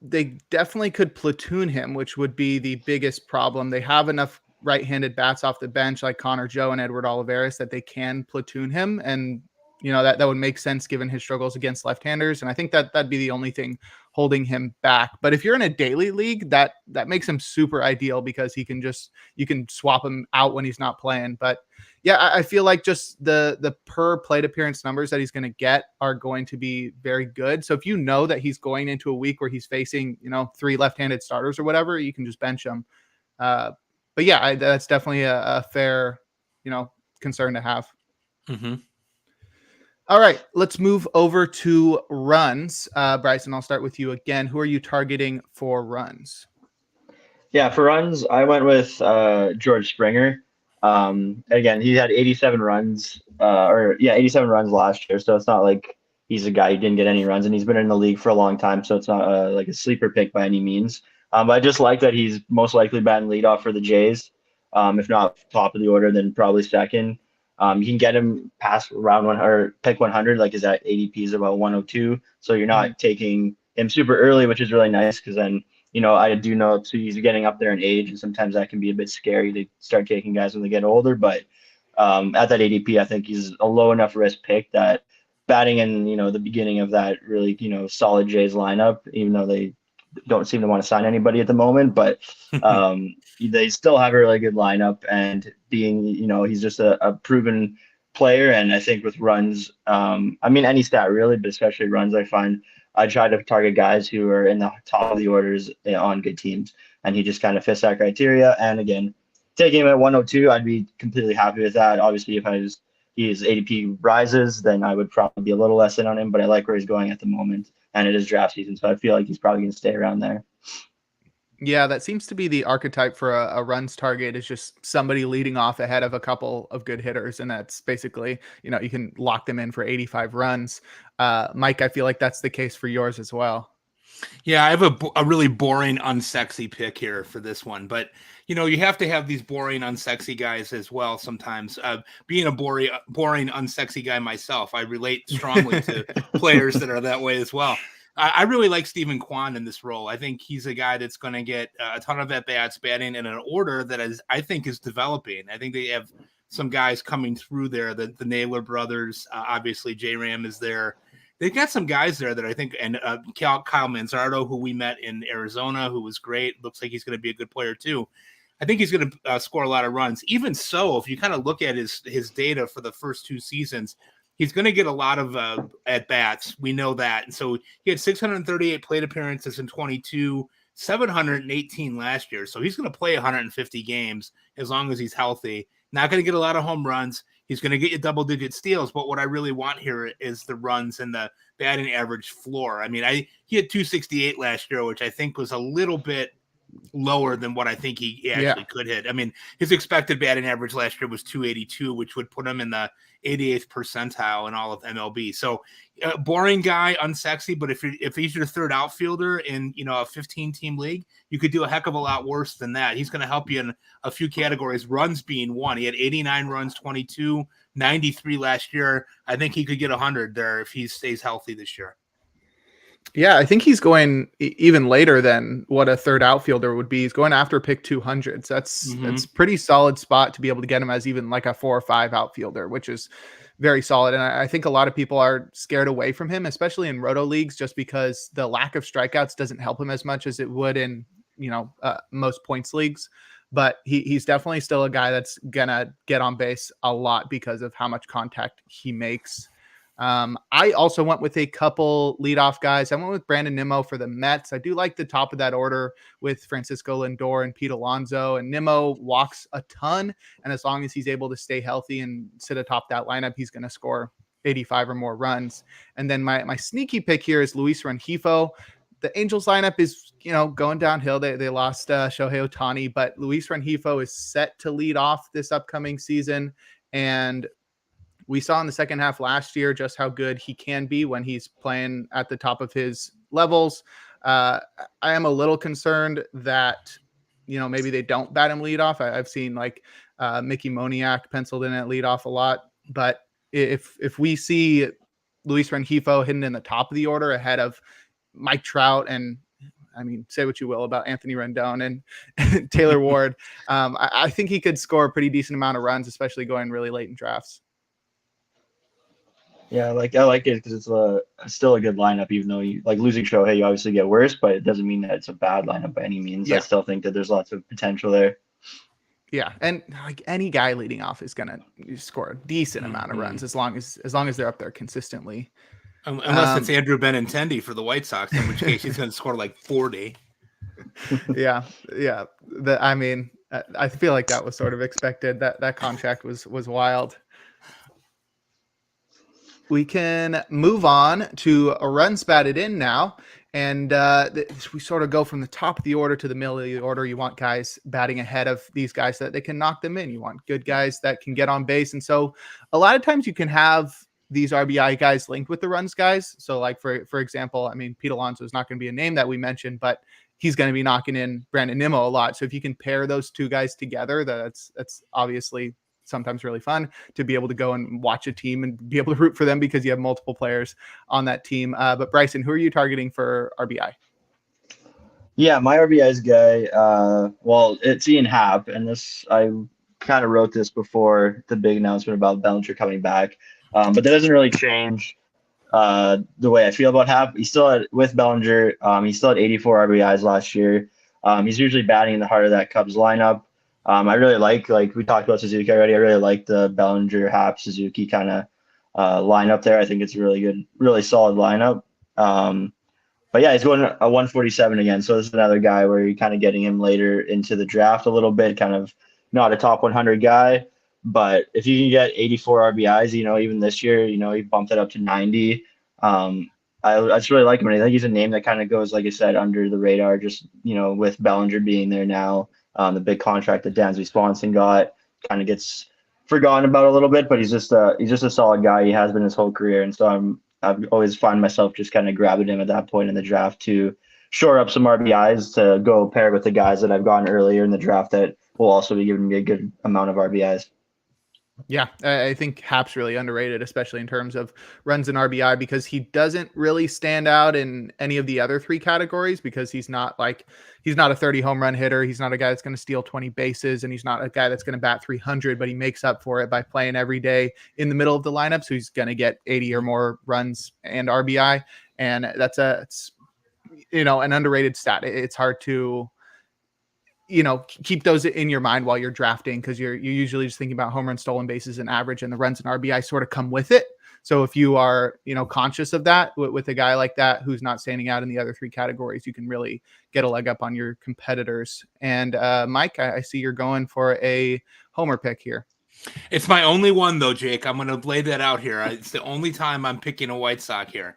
Speaker 8: they definitely could platoon him, which would be the biggest problem. They have enough right-handed bats off the bench like Connor Joe and Edward Olivares that they can platoon him. And, that would make sense given his struggles against left-handers. And I think that'd be the only thing holding him back. But if you're in a daily league, that makes him super ideal because you can swap him out when he's not playing. But yeah, I feel like just the per plate appearance numbers that he's going to get are going to be very good. So if you know that he's going into a week where he's facing, 3 left-handed starters or whatever, you can just bench him. But yeah, that's definitely a fair, concern to have.
Speaker 11: Mm-hmm.
Speaker 8: All right, let's move over to runs. Bryson, I'll start with you again. Who are you targeting for runs?
Speaker 10: Yeah, for runs, I went with George Springer. Again, he had 87 runs, 87 runs last year. So it's not like he's a guy who didn't get any runs, and he's been in the league for a long time. So it's not like a sleeper pick by any means. But I just like that he's most likely batting leadoff for the Jays. If not top of the order, then probably second. You can get him past round 1 or pick 100, like his ADP is about 102. So you're not taking him super early, which is really nice because then, I do know so he's getting up there in age, and sometimes that can be a bit scary to start taking guys when they get older. But at that ADP, I think he's a low enough risk pick that batting in, the beginning of that really, solid Jays lineup, even though they don't seem to want to sign anybody at the moment, but they still have a really good lineup, and being, he's just a proven player. And I think with runs, any stat really, but especially runs, I find I try to target guys who are in the top of the orders on good teams, and he just kind of fits that criteria. And again, taking him at 102, I'd be completely happy with that. Obviously, if his ADP rises, then I would probably be a little less in on him, but I like where he's going at the moment, and it is draft season, so I feel like he's probably going to stay around there.
Speaker 8: Yeah, that seems to be the archetype for a runs target, is just somebody leading off ahead of a couple of good hitters. And that's basically, you can lock them in for 85 runs. Mike, I feel like that's the case for yours as well.
Speaker 11: Yeah, I have a really boring, unsexy pick here for this one. But, you have to have these boring, unsexy guys as well sometimes. Being a boring, unsexy guy myself, I relate strongly to players that are that way as well. I really like Stephen Kwan in this role. I think he's a guy that's going to get a ton of at-bats batting in an order that I think is developing. I think they have some guys coming through there. The Naylor brothers, obviously J-Ram is there. They've got some guys there that I think, and Kyle Manzardo, who we met in Arizona, who was great. Looks like he's going to be a good player too. I think he's going to score a lot of runs. Even so, if you kind of look at his data for the first 2 seasons, he's going to get a lot of at-bats. We know that. And so he had 638 plate appearances in 22, 718 last year. So he's going to play 150 games as long as he's healthy. Not going to get a lot of home runs. He's going to get you double-digit steals. But what I really want here is the runs and the batting average floor. I mean, he had 268 last year, which I think was a little bit lower than what I think he actually could hit. I mean, his expected batting average last year was 282, which would put him in the 88th percentile in all of MLB. So boring guy, unsexy, but if he's your third outfielder in, you know, a 15-team league, you could do a heck of a lot worse than that. He's going to help you in a few categories, runs being one. He had 89 runs, 22, 93 last year. I think he could get 100 there if he stays healthy this year.
Speaker 8: Yeah, I think he's going even later than what a third outfielder would be. He's going after pick 200s. That's pretty solid spot to be able to get him as even like a 4 or 5 outfielder, which is very solid. And I think a lot of people are scared away from him, especially in roto leagues, just because the lack of strikeouts doesn't help him as much as it would in, you know, most points leagues. But he's definitely still a guy that's gonna get on base a lot because of how much contact he makes. I also went with a couple leadoff guys. I went with Brandon Nimmo for the Mets. I do like the top of that order with Francisco Lindor and Pete Alonso. And Nimmo walks a ton. And as long as he's able to stay healthy and sit atop that lineup, he's going to score 85 or more runs. And then my sneaky pick here is Luis Rengifo. The Angels lineup is, you know, going downhill. They lost Shohei Ohtani, but Luis Rengifo is set to lead off this upcoming season. And we saw in the second half last year just how good he can be when he's playing at the top of his levels. I am a little concerned that, you know, maybe they don't bat him leadoff. I've seen like Mickey Moniak penciled in at leadoff a lot. But if we see Luis Rengifo hidden in the top of the order ahead of Mike Trout and, I mean, say what you will about Anthony Rendon and Taylor Ward, I think he could score a pretty decent amount of runs, especially going really late in drafts.
Speaker 10: Yeah, I like it because it's still a good lineup, even though you like losing Shohei, you obviously get worse, but it doesn't mean that it's a bad lineup by any means.
Speaker 8: Yeah.
Speaker 10: I still think that there's lots of potential there.
Speaker 8: Yeah, and like any guy leading off is gonna score a decent amount of runs as long as they're up there consistently.
Speaker 11: Unless it's Andrew Benintendi for the White Sox, in which case he's going to score like 40.
Speaker 8: Yeah. I mean, I feel like that was sort of expected. That contract was wild. We can move on to a runs batted in now. And we sort of go from the top of the order to the middle of the order. You want guys batting ahead of these guys so that they can knock them in. You want good guys that can get on base. And so a lot of times you can have these RBI guys linked with the runs guys. So like, for example, I mean, Pete Alonso is not going to be a name that we mentioned, but he's going to be knocking in Brandon Nimmo a lot. So if you can pair those two guys together, that's obviously sometimes really fun to be able to go and watch a team and be able to root for them because you have multiple players on that team. But Bryson, who are you targeting for RBI?
Speaker 10: Yeah, my RBI's guy, well, it's Ian Happ, and I kind of wrote this before the big announcement about Bellinger coming back. But that doesn't really change the way I feel about Happ. He's still with Bellinger. He still had 84 RBIs last year. He's usually batting in the heart of that Cubs lineup. I really like we talked about Suzuki already. I really like the Bellinger, Happ, Suzuki kind of lineup there. I think it's a really good, really solid lineup. But yeah, he's going a 147 again. So this is another guy where you're kind of getting him later into the draft a little bit, kind of not a top 100 guy. But if you can get 84 RBIs, you know, even this year, you know, he bumped it up to 90. I just really like him. And I think he's a name that kind of goes, like I said, under the radar, just, you know, with Bellinger being there now. The big contract that Dansby Swanson got kind of gets forgotten about a little bit, but he's just a solid guy. He has been his whole career. And so I've always find myself just kind of grabbing him at that point in the draft to shore up some RBIs to go pair with the guys that I've gotten earlier in the draft that will also be giving me a good amount of RBIs.
Speaker 8: Yeah, I think Happ's really underrated, especially in terms of runs and RBI, because he doesn't really stand out in any of the other three categories because he's not a 30 home run hitter. He's not a guy that's going to steal 20 bases, and he's not a guy that's going to bat 300, but he makes up for it by playing every day in the middle of the lineup. So he's going to get 80 or more runs and RBI. And it's an underrated stat. It's hard to, keep those in your mind while you're drafting, because you're usually just thinking about home run, stolen bases, and average, and the runs and RBI sort of come with it. So if you are, conscious of that with a guy like that who's not standing out in the other three categories, you can really get a leg up on your competitors. And Mike, I see you're going for a homer pick here.
Speaker 11: It's my only one though, Jake. I'm going to lay that out here. It's the only time I'm picking a White Sox here.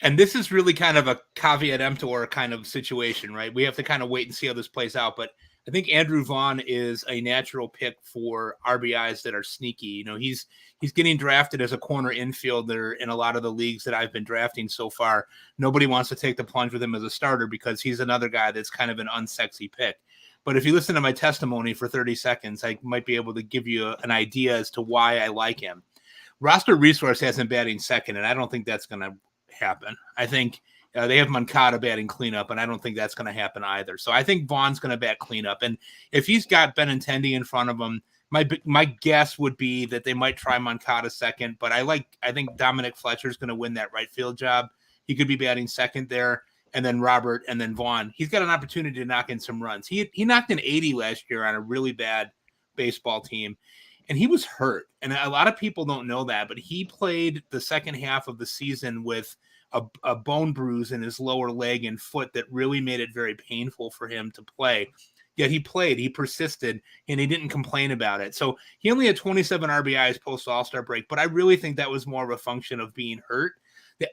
Speaker 11: And this is really kind of a caveat emptor kind of situation, right? We have to kind of wait and see how this plays out. But I think Andrew Vaughn is a natural pick for RBIs that are sneaky. You know, he's getting drafted as a corner infielder in a lot of the leagues that I've been drafting so far. Nobody wants to take the plunge with him as a starter because he's another guy that's kind of an unsexy pick. But if you listen to my testimony for 30 seconds, I might be able to give you an idea as to why I like him. Roster Resource has him batting second, and I don't think that's going to happen. I think they have Moncada batting cleanup, and I don't think that's going to happen either. So I think Vaughn's going to bat cleanup. And if he's got Benintendi in front of him, my guess would be that they might try Moncada second, but I think Dominic Fletcher's going to win that right field job. He could be batting second there, and then Robert, and then Vaughn. He's got an opportunity to knock in some runs. He knocked in 80 last year on a really bad baseball team, and he was hurt. And a lot of people don't know that, but he played the second half of the season with a bone bruise in his lower leg and foot that really made it very painful for him to play. Yet he played, he persisted, and he didn't complain about it. So he only had 27 RBIs post All-Star break, but I really think that was more of a function of being hurt.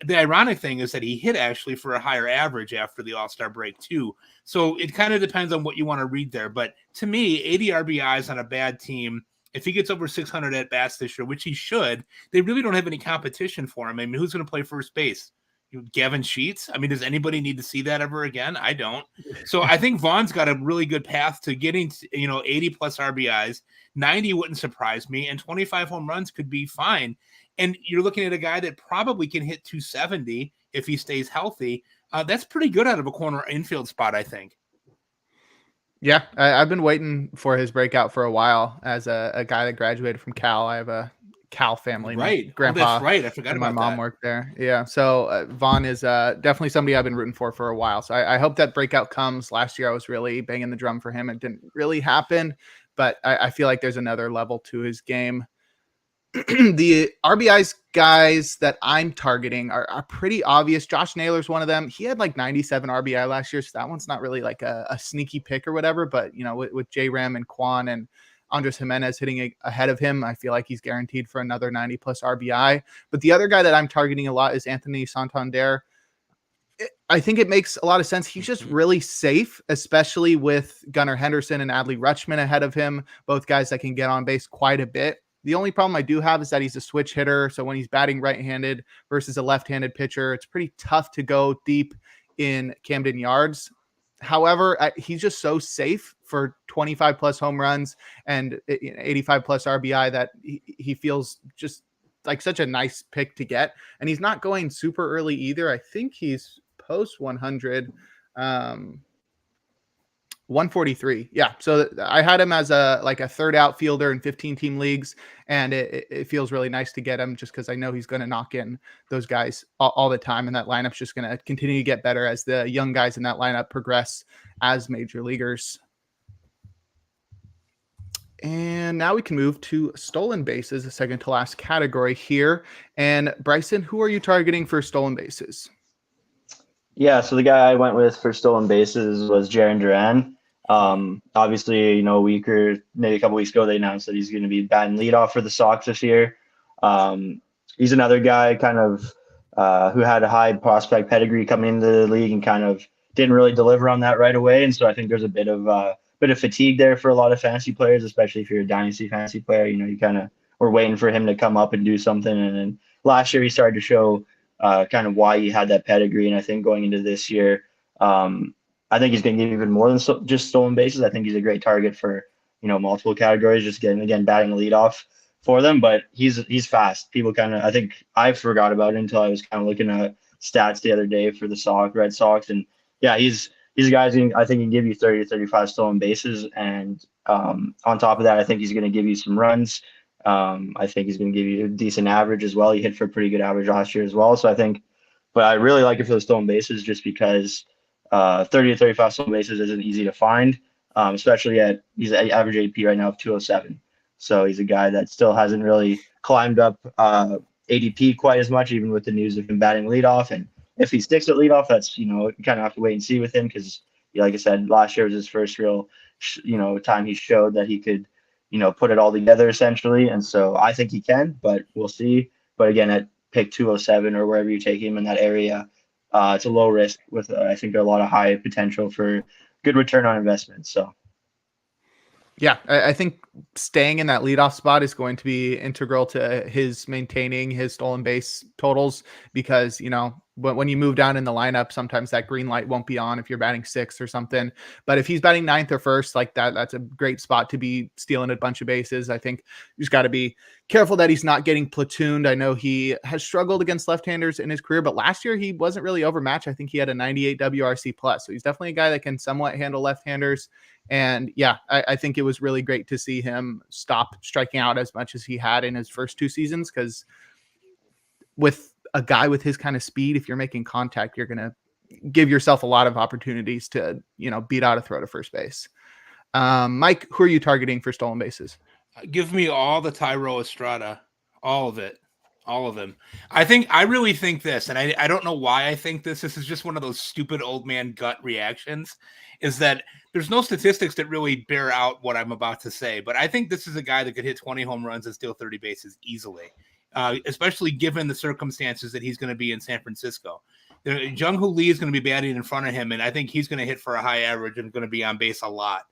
Speaker 11: The ironic thing is that he hit actually for a higher average after the All-Star break too. So it kind of depends on what you want to read there. But to me, 80 RBIs on a bad team, if he gets over 600 at-bats this year, which he should, they really don't have any competition for him. I mean, who's going to play first base? Gavin Sheets? I mean, does anybody need to see that ever again? I don't. So I think Vaughn's got a really good path to getting, 80 plus RBIs. 90 wouldn't surprise me, and 25 home runs could be fine. And you're looking at a guy that probably can hit 270 if he stays healthy. That's pretty good out of a corner infield spot, I think.
Speaker 8: Yeah, I've been waiting for his breakout for a while as a guy that graduated from Cal. I have a Cal family.
Speaker 11: Right.
Speaker 8: My grandpa,
Speaker 11: that's right. I forgot
Speaker 8: and
Speaker 11: about
Speaker 8: my mom
Speaker 11: that.
Speaker 8: worked there. Yeah. So Vaughn is definitely somebody I've been rooting for a while. So I hope that breakout comes. Last year I was really banging the drum for him. It didn't really happen, but I feel like there's another level to his game. The RBIs guys that I'm targeting are pretty obvious. Josh Naylor's one of them. He had like 97 RBI last year, so that one's not really like a sneaky pick or whatever. But, with J-Ram and Quan and Andres Jimenez hitting ahead of him, I feel like he's guaranteed for another 90-plus RBI. But the other guy that I'm targeting a lot is Anthony Santander. I think it makes a lot of sense. He's just really safe, especially with Gunnar Henderson and Adley Rutschman ahead of him, both guys that can get on base quite a bit. The only problem I do have is that he's a switch hitter. So when he's batting right-handed versus a left-handed pitcher, it's pretty tough to go deep in Camden Yards. However, he's just so safe for 25 plus home runs and 85 plus RBI that he feels just like such a nice pick to get. And he's not going super early either. I think he's post 100. 143. Yeah. So I had him as a third outfielder in 15 team leagues. And it feels really nice to get him just because I know he's going to knock in those guys all the time. And that lineup's just going to continue to get better as the young guys in that lineup progress as major leaguers. And now we can move to stolen bases, the second to last category here. And Bryson, who are you targeting for stolen bases?
Speaker 10: Yeah, so the guy I went with for stolen bases was Jarren Duran. Obviously, maybe a couple weeks ago, they announced that he's going to be batting leadoff for the Sox this year. He's another guy kind of who had a high prospect pedigree coming into the league and kind of didn't really deliver on that right away. And so I think there's a bit of fatigue there for a lot of fantasy players, especially if you're a dynasty fantasy player. You kind of were waiting for him to come up and do something. And then last year he started to show kind of why he had that pedigree. And I think going into this year, I think he's going to get even more than just stolen bases. I think he's a great target for, multiple categories, just batting leadoff for them. But he's fast. People I think I forgot about it until I was kind of looking at stats the other day for the Red Sox. And yeah, he's a guy I think he can give you 30 to 35 stolen bases. And on top of that, I think he's going to give you some runs. I think he's going to give you a decent average as well. He hit for a pretty good average last year as well. So but I really like it for the stolen bases just because 30 to 35 stolen bases isn't easy to find, especially he's at average AP right now of 207. So he's a guy that still hasn't really climbed up ADP quite as much, even with the news of him batting leadoff. And if he sticks at leadoff, that's, you kind of have to wait and see with him because, like I said, last year was his first real, time he showed that he could, put it all together essentially. And so I think he can, but we'll see. But again, at pick 207 or wherever you take him in that area, it's a low risk with I think a lot of high potential for good return on investment. So.
Speaker 8: Yeah, I think staying in that leadoff spot is going to be integral to his maintaining his stolen base totals because, you know, when you move down in the lineup, sometimes that green light won't be on if you're batting 6th or something. But if he's batting 9th or 1st, like that's a great spot to be stealing a bunch of bases. I think you just got to be careful that he's not getting platooned. I know he has struggled against left-handers in his career, but last year he wasn't really overmatched. I think he had a 98 WRC plus. So he's definitely a guy that can somewhat handle left-handers. And yeah, I think it was really great to see him stop striking out as much as he had in his first 2 seasons, because with a guy with his kind of speed, if you're making contact, you're going to give yourself a lot of opportunities to, you know, beat out a throw to first base. Mike, who are you targeting for stolen bases?
Speaker 11: Give me all the Tyro Estrada, all of it. All of them. I really think this, and I don't know why I think this. This is just one of those stupid old man gut reactions, is that there's no statistics that really bear out what I'm about to say. But I think this is a guy that could hit 20 home runs and steal 30 bases easily, especially given the circumstances that he's going to be in San Francisco. Jung-Hoo Lee is going to be batting in front of him, and I think he's going to hit for a high average and going to be on base a lot.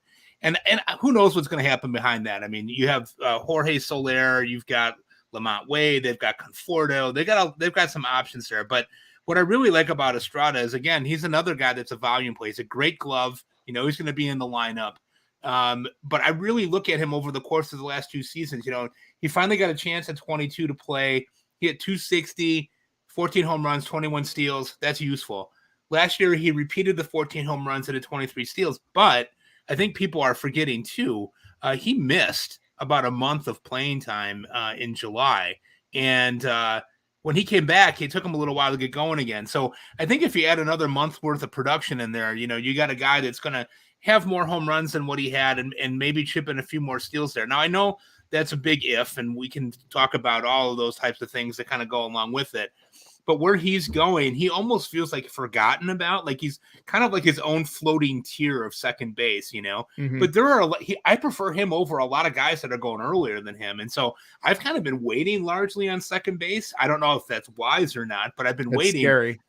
Speaker 11: And who knows what's going to happen behind that? I mean, you have Jorge Soler, you've got Lamont Wade, they've got Conforto, they've got some options there. But what I really like about Estrada is, again, he's another guy that's a volume play. He's a great glove. You know, he's going to be in the lineup. But I really look at him over the course of the last 2 seasons. You know, he finally got a chance at 22 to play. He had 260, 14 home runs, 21 steals. That's useful. Last year, he repeated the 14 home runs and the 23 steals. But I think people are forgetting, too, he missed about a month of playing time in July. And when he came back, it took him a little while to get going again. So I think if you add another month worth of production in there, you know, you got a guy that's going to have more home runs than what he had and maybe chip in a few more steals there. Now, I know that's a big if, and we can talk about all of those types of things that kind of go along with it. But where he's going, he almost feels like forgotten about. Like he's kind of like his own floating tier of second base, you know.
Speaker 8: Mhm.
Speaker 11: But there are I prefer him over a lot of guys that are going earlier than him, and so I've kind of been waiting largely on second base. I don't know if that's wise or not, but I've been
Speaker 8: That's
Speaker 11: waiting.
Speaker 8: scary.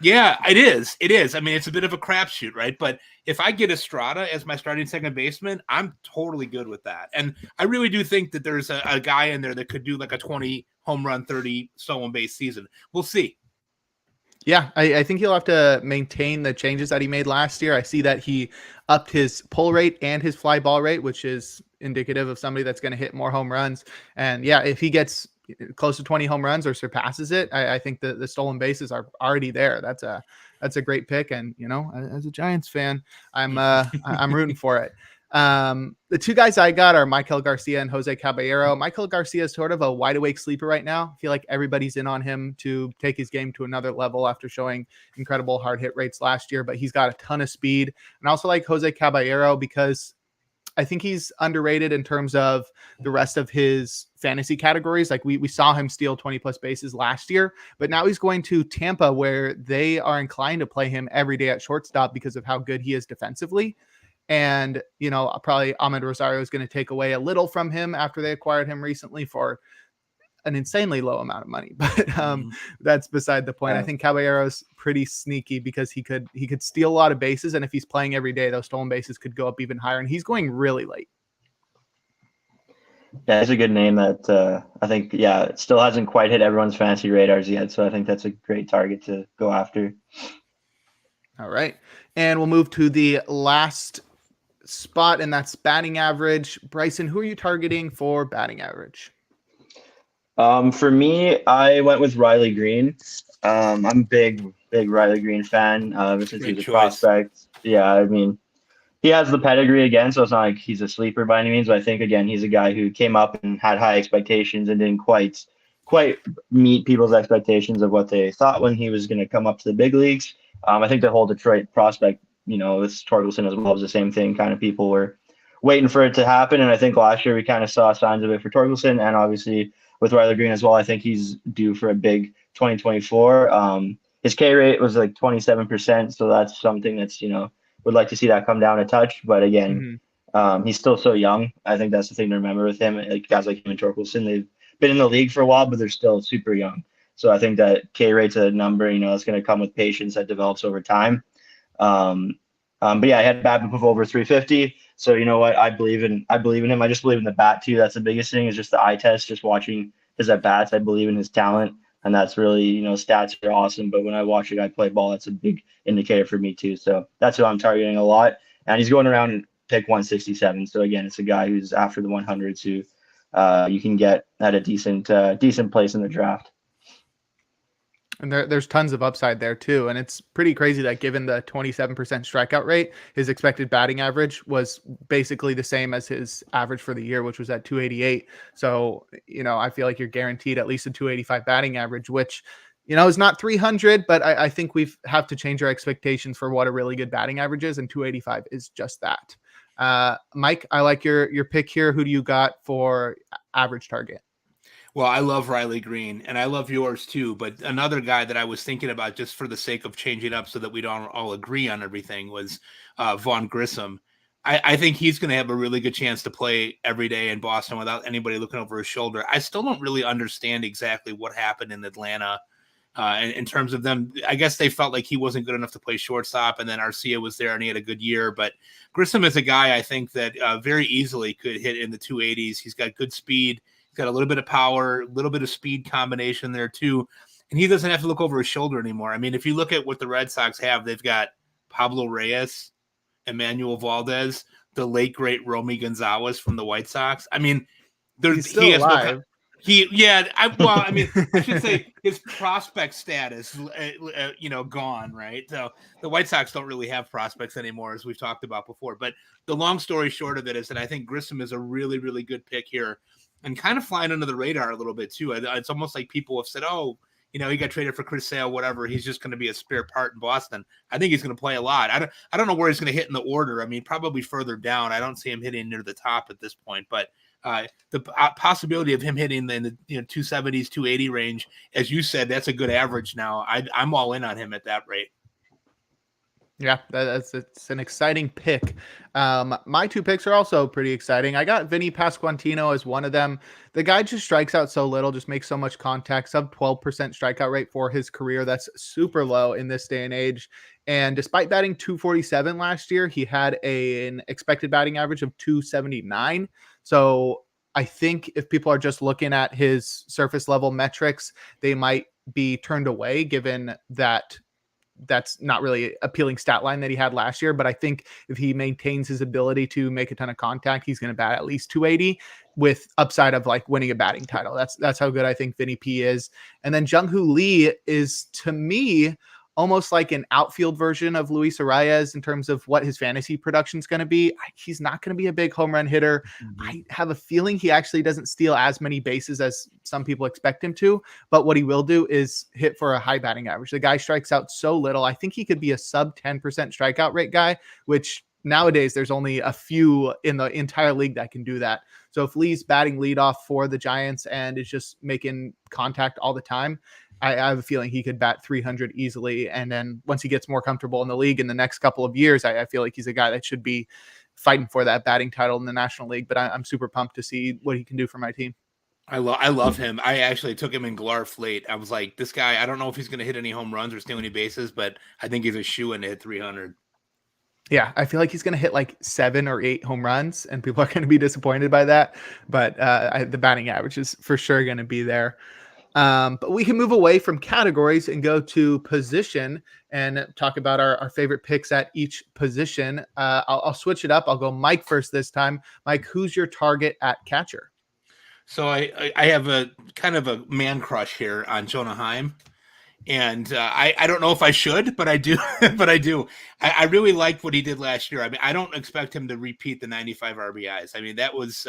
Speaker 11: Yeah, it is. It is. I mean, it's a bit of a crapshoot, right? But if I get Estrada as my starting second baseman, I'm totally good with that. And I really do think that there's a guy in there that could do like a 20 home run, 30 stolen base season. We'll see.
Speaker 8: Yeah, I think he'll have to maintain the changes that he made last year. I see that he upped his pull rate and his fly ball rate, which is indicative of somebody that's going to hit more home runs. And yeah, if he gets close to 20 home runs or surpasses it, I think the stolen bases are already there. That's a great pick. And, you know, as a Giants fan, I'm rooting for it. The 2 guys I got are Michael Garcia and Jose Caballero. Michael Garcia is sort of a wide awake sleeper right now. I feel like everybody's in on him to take his game to another level after showing incredible hard hit rates last year, but he's got a ton of speed. And I also like Jose Caballero because I think he's underrated in terms of the rest of his fantasy categories. Like we saw him steal 20 plus bases last year, but now he's going to Tampa where they are inclined to play him every day at shortstop because of how good he is defensively. And, you know, probably Ahmed Rosario is going to take away a little from him after they acquired him recently for an insanely low amount of money. But that's beside the point. I think Caballero's pretty sneaky because he could steal a lot of bases. And if he's playing every day, those stolen bases could go up even higher. And he's going really late.
Speaker 10: Yeah, it's a good name that I think, it still hasn't quite hit everyone's fantasy radars yet. So I think that's a great target to go after.
Speaker 8: All right. And we'll move to the last spot, and that's batting average. Bryson, who are you targeting for batting average?
Speaker 10: For me, I went with Riley Green. I'm a big Riley Green fan. Since he's a prospect. Yeah, I mean, he has the pedigree again, so it's not like he's a sleeper by any means. But I think, again, he's a guy who came up and had high expectations and didn't quite meet people's expectations of what they thought when he was going to come up to the big leagues. I think the whole Detroit prospect, you know, with Torkelson as well, was the same thing. Kind of people were waiting for it to happen. And I think last year we kind of saw signs of it for Torkelson, and obviously with Riley Green as well. I think he's due for a big 2024. His K rate was like 27%. So that's something that's, you know, would like to see that come down a touch. But again, he's still so young. I think that's the thing to remember with him. Like guys like him and Torkelson, they've been in the league for a while, but they're still super young. So I think that K rate's a number, that's going to come with patience that develops over time. But yeah, I had BABIP over 350. So you know what? I believe in him. I just believe in the bat too. That's the biggest thing, is just the eye test, just watching his at bats. I believe in his talent, and that's really, stats are awesome. But when I watch a guy play ball, that's a big indicator for me too. So that's who I'm targeting a lot. And he's going around pick 167. So again, it's a guy who's after the 100s who you can get at a decent place in the draft.
Speaker 8: And there's tons of upside there too. And it's pretty crazy that given the 27% strikeout rate, his expected batting average was basically the same as his average for the year, which was at 288. So, I feel like you're guaranteed at least a 285 batting average, which, is not 300, but I think we have to change our expectations for what a really good batting average is. And 285 is just that. Mike, I like your pick here. Who do you got for average target?
Speaker 11: Well, I love Riley Green, and I love yours too. But another guy that I was thinking about, just for the sake of changing up so that we don't all agree on everything, was Vaughn Grissom. I think he's going to have a really good chance to play every day in Boston without anybody looking over his shoulder. I still don't really understand exactly what happened in Atlanta in terms of them. I guess they felt like he wasn't good enough to play shortstop, and then Arcia was there and he had a good year. But Grissom is a guy I think that very easily could hit in the 280s. He's got good speed. He's got a little bit of power, a little bit of speed combination there too. And he doesn't have to look over his shoulder anymore. I mean, if you look at what the Red Sox have, they've got Pablo Reyes, Emmanuel Valdez, the late, great Romy Gonzalez from the White Sox. I mean,
Speaker 8: he's still alive.
Speaker 11: I should say his prospect status, gone, right? So the White Sox don't really have prospects anymore, as we've talked about before. But the long story short of it is that I think Grissom is a really, really good pick here, and kind of flying under the radar a little bit too. It's almost like people have said, "Oh, he got traded for Chris Sale, whatever. He's just going to be a spare part in Boston." I think he's going to play a lot. I don't know where he's going to hit in the order. I mean, probably further down. I don't see him hitting near the top at this point, but the possibility of him hitting in the 270s, 280 range, as you said, that's a good average now. I'm all in on him at that rate.
Speaker 8: Yeah, it's an exciting pick. My two picks are also pretty exciting. I got Vinny Pasquantino as one of them. The guy just strikes out so little, just makes so much contact, sub 12% strikeout rate for his career. That's super low in this day and age. And despite batting 247 last year, he had an expected batting average of 279. So I think if people are just looking at his surface level metrics, they might be turned away, given that that's not really appealing stat line that he had last year. But I think if he maintains his ability to make a ton of contact, he's going to bat at least 280 with upside of like winning a batting title. That's how good I think Vinny P is. And then Jung-Hoo Lee is, to me, almost like an outfield version of Luis Arias in terms of what his fantasy production is going to be. He's not going to be a big home run hitter. I have a feeling he actually doesn't steal as many bases as some people expect him to, but what he will do is hit for a high batting average. The guy strikes out so little. I think he could be a sub 10% strikeout rate guy, which nowadays there's only a few in the entire league that can do that. So if Lee's batting leadoff for the Giants and is just making contact all the time, I have a feeling he could bat 300 easily. And then once he gets more comfortable in the league in the next couple of years, I feel like he's a guy that should be fighting for that batting title in the National League. But I'm super pumped to see what he can do for my team.
Speaker 11: I love him. I actually took him in Glarf late. I was like, this guy, I don't know if he's going to hit any home runs or steal any bases, but I think he's a shoe-in to hit 300.
Speaker 8: Yeah, I feel like he's going to hit like 7 or 8 home runs, and people are going to be disappointed by that. But the batting average is for sure going to be there. But we can move away from categories and go to position and talk about our favorite picks at each position. I'll switch it up. I'll go Mike first this time. Mike, who's your target at catcher?
Speaker 11: So I have a kind of a man crush here on Jonah Heim. And I don't know if I should, but I do. I really liked what he did last year. I mean, I don't expect him to repeat the 95 RBIs. I mean, that was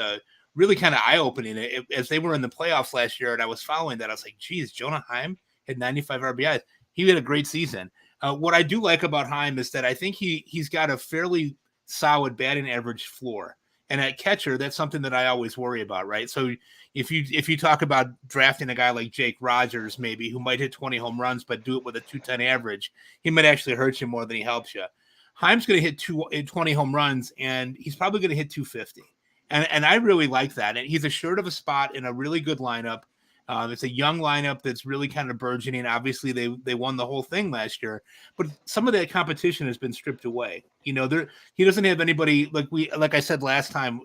Speaker 11: really kind of eye-opening. As they were in the playoffs last year and I was following that, I was like, geez, Jonah Heim had 95 RBIs. He had a great season. What I do like about Heim is that I think he's got a fairly solid batting average floor. And at catcher, that's something that I always worry about, right? So if you talk about drafting a guy like Jake Rogers, maybe, who might hit 20 home runs but do it with a 210 average, he might actually hurt you more than he helps you. Heim's going to hit 20 home runs, and he's probably going to hit 250. And I really like that. And he's assured of a spot in a really good lineup. It's a young lineup that's really kind of burgeoning. Obviously, they won the whole thing last year, but some of that competition has been stripped away. He doesn't have anybody like I said last time.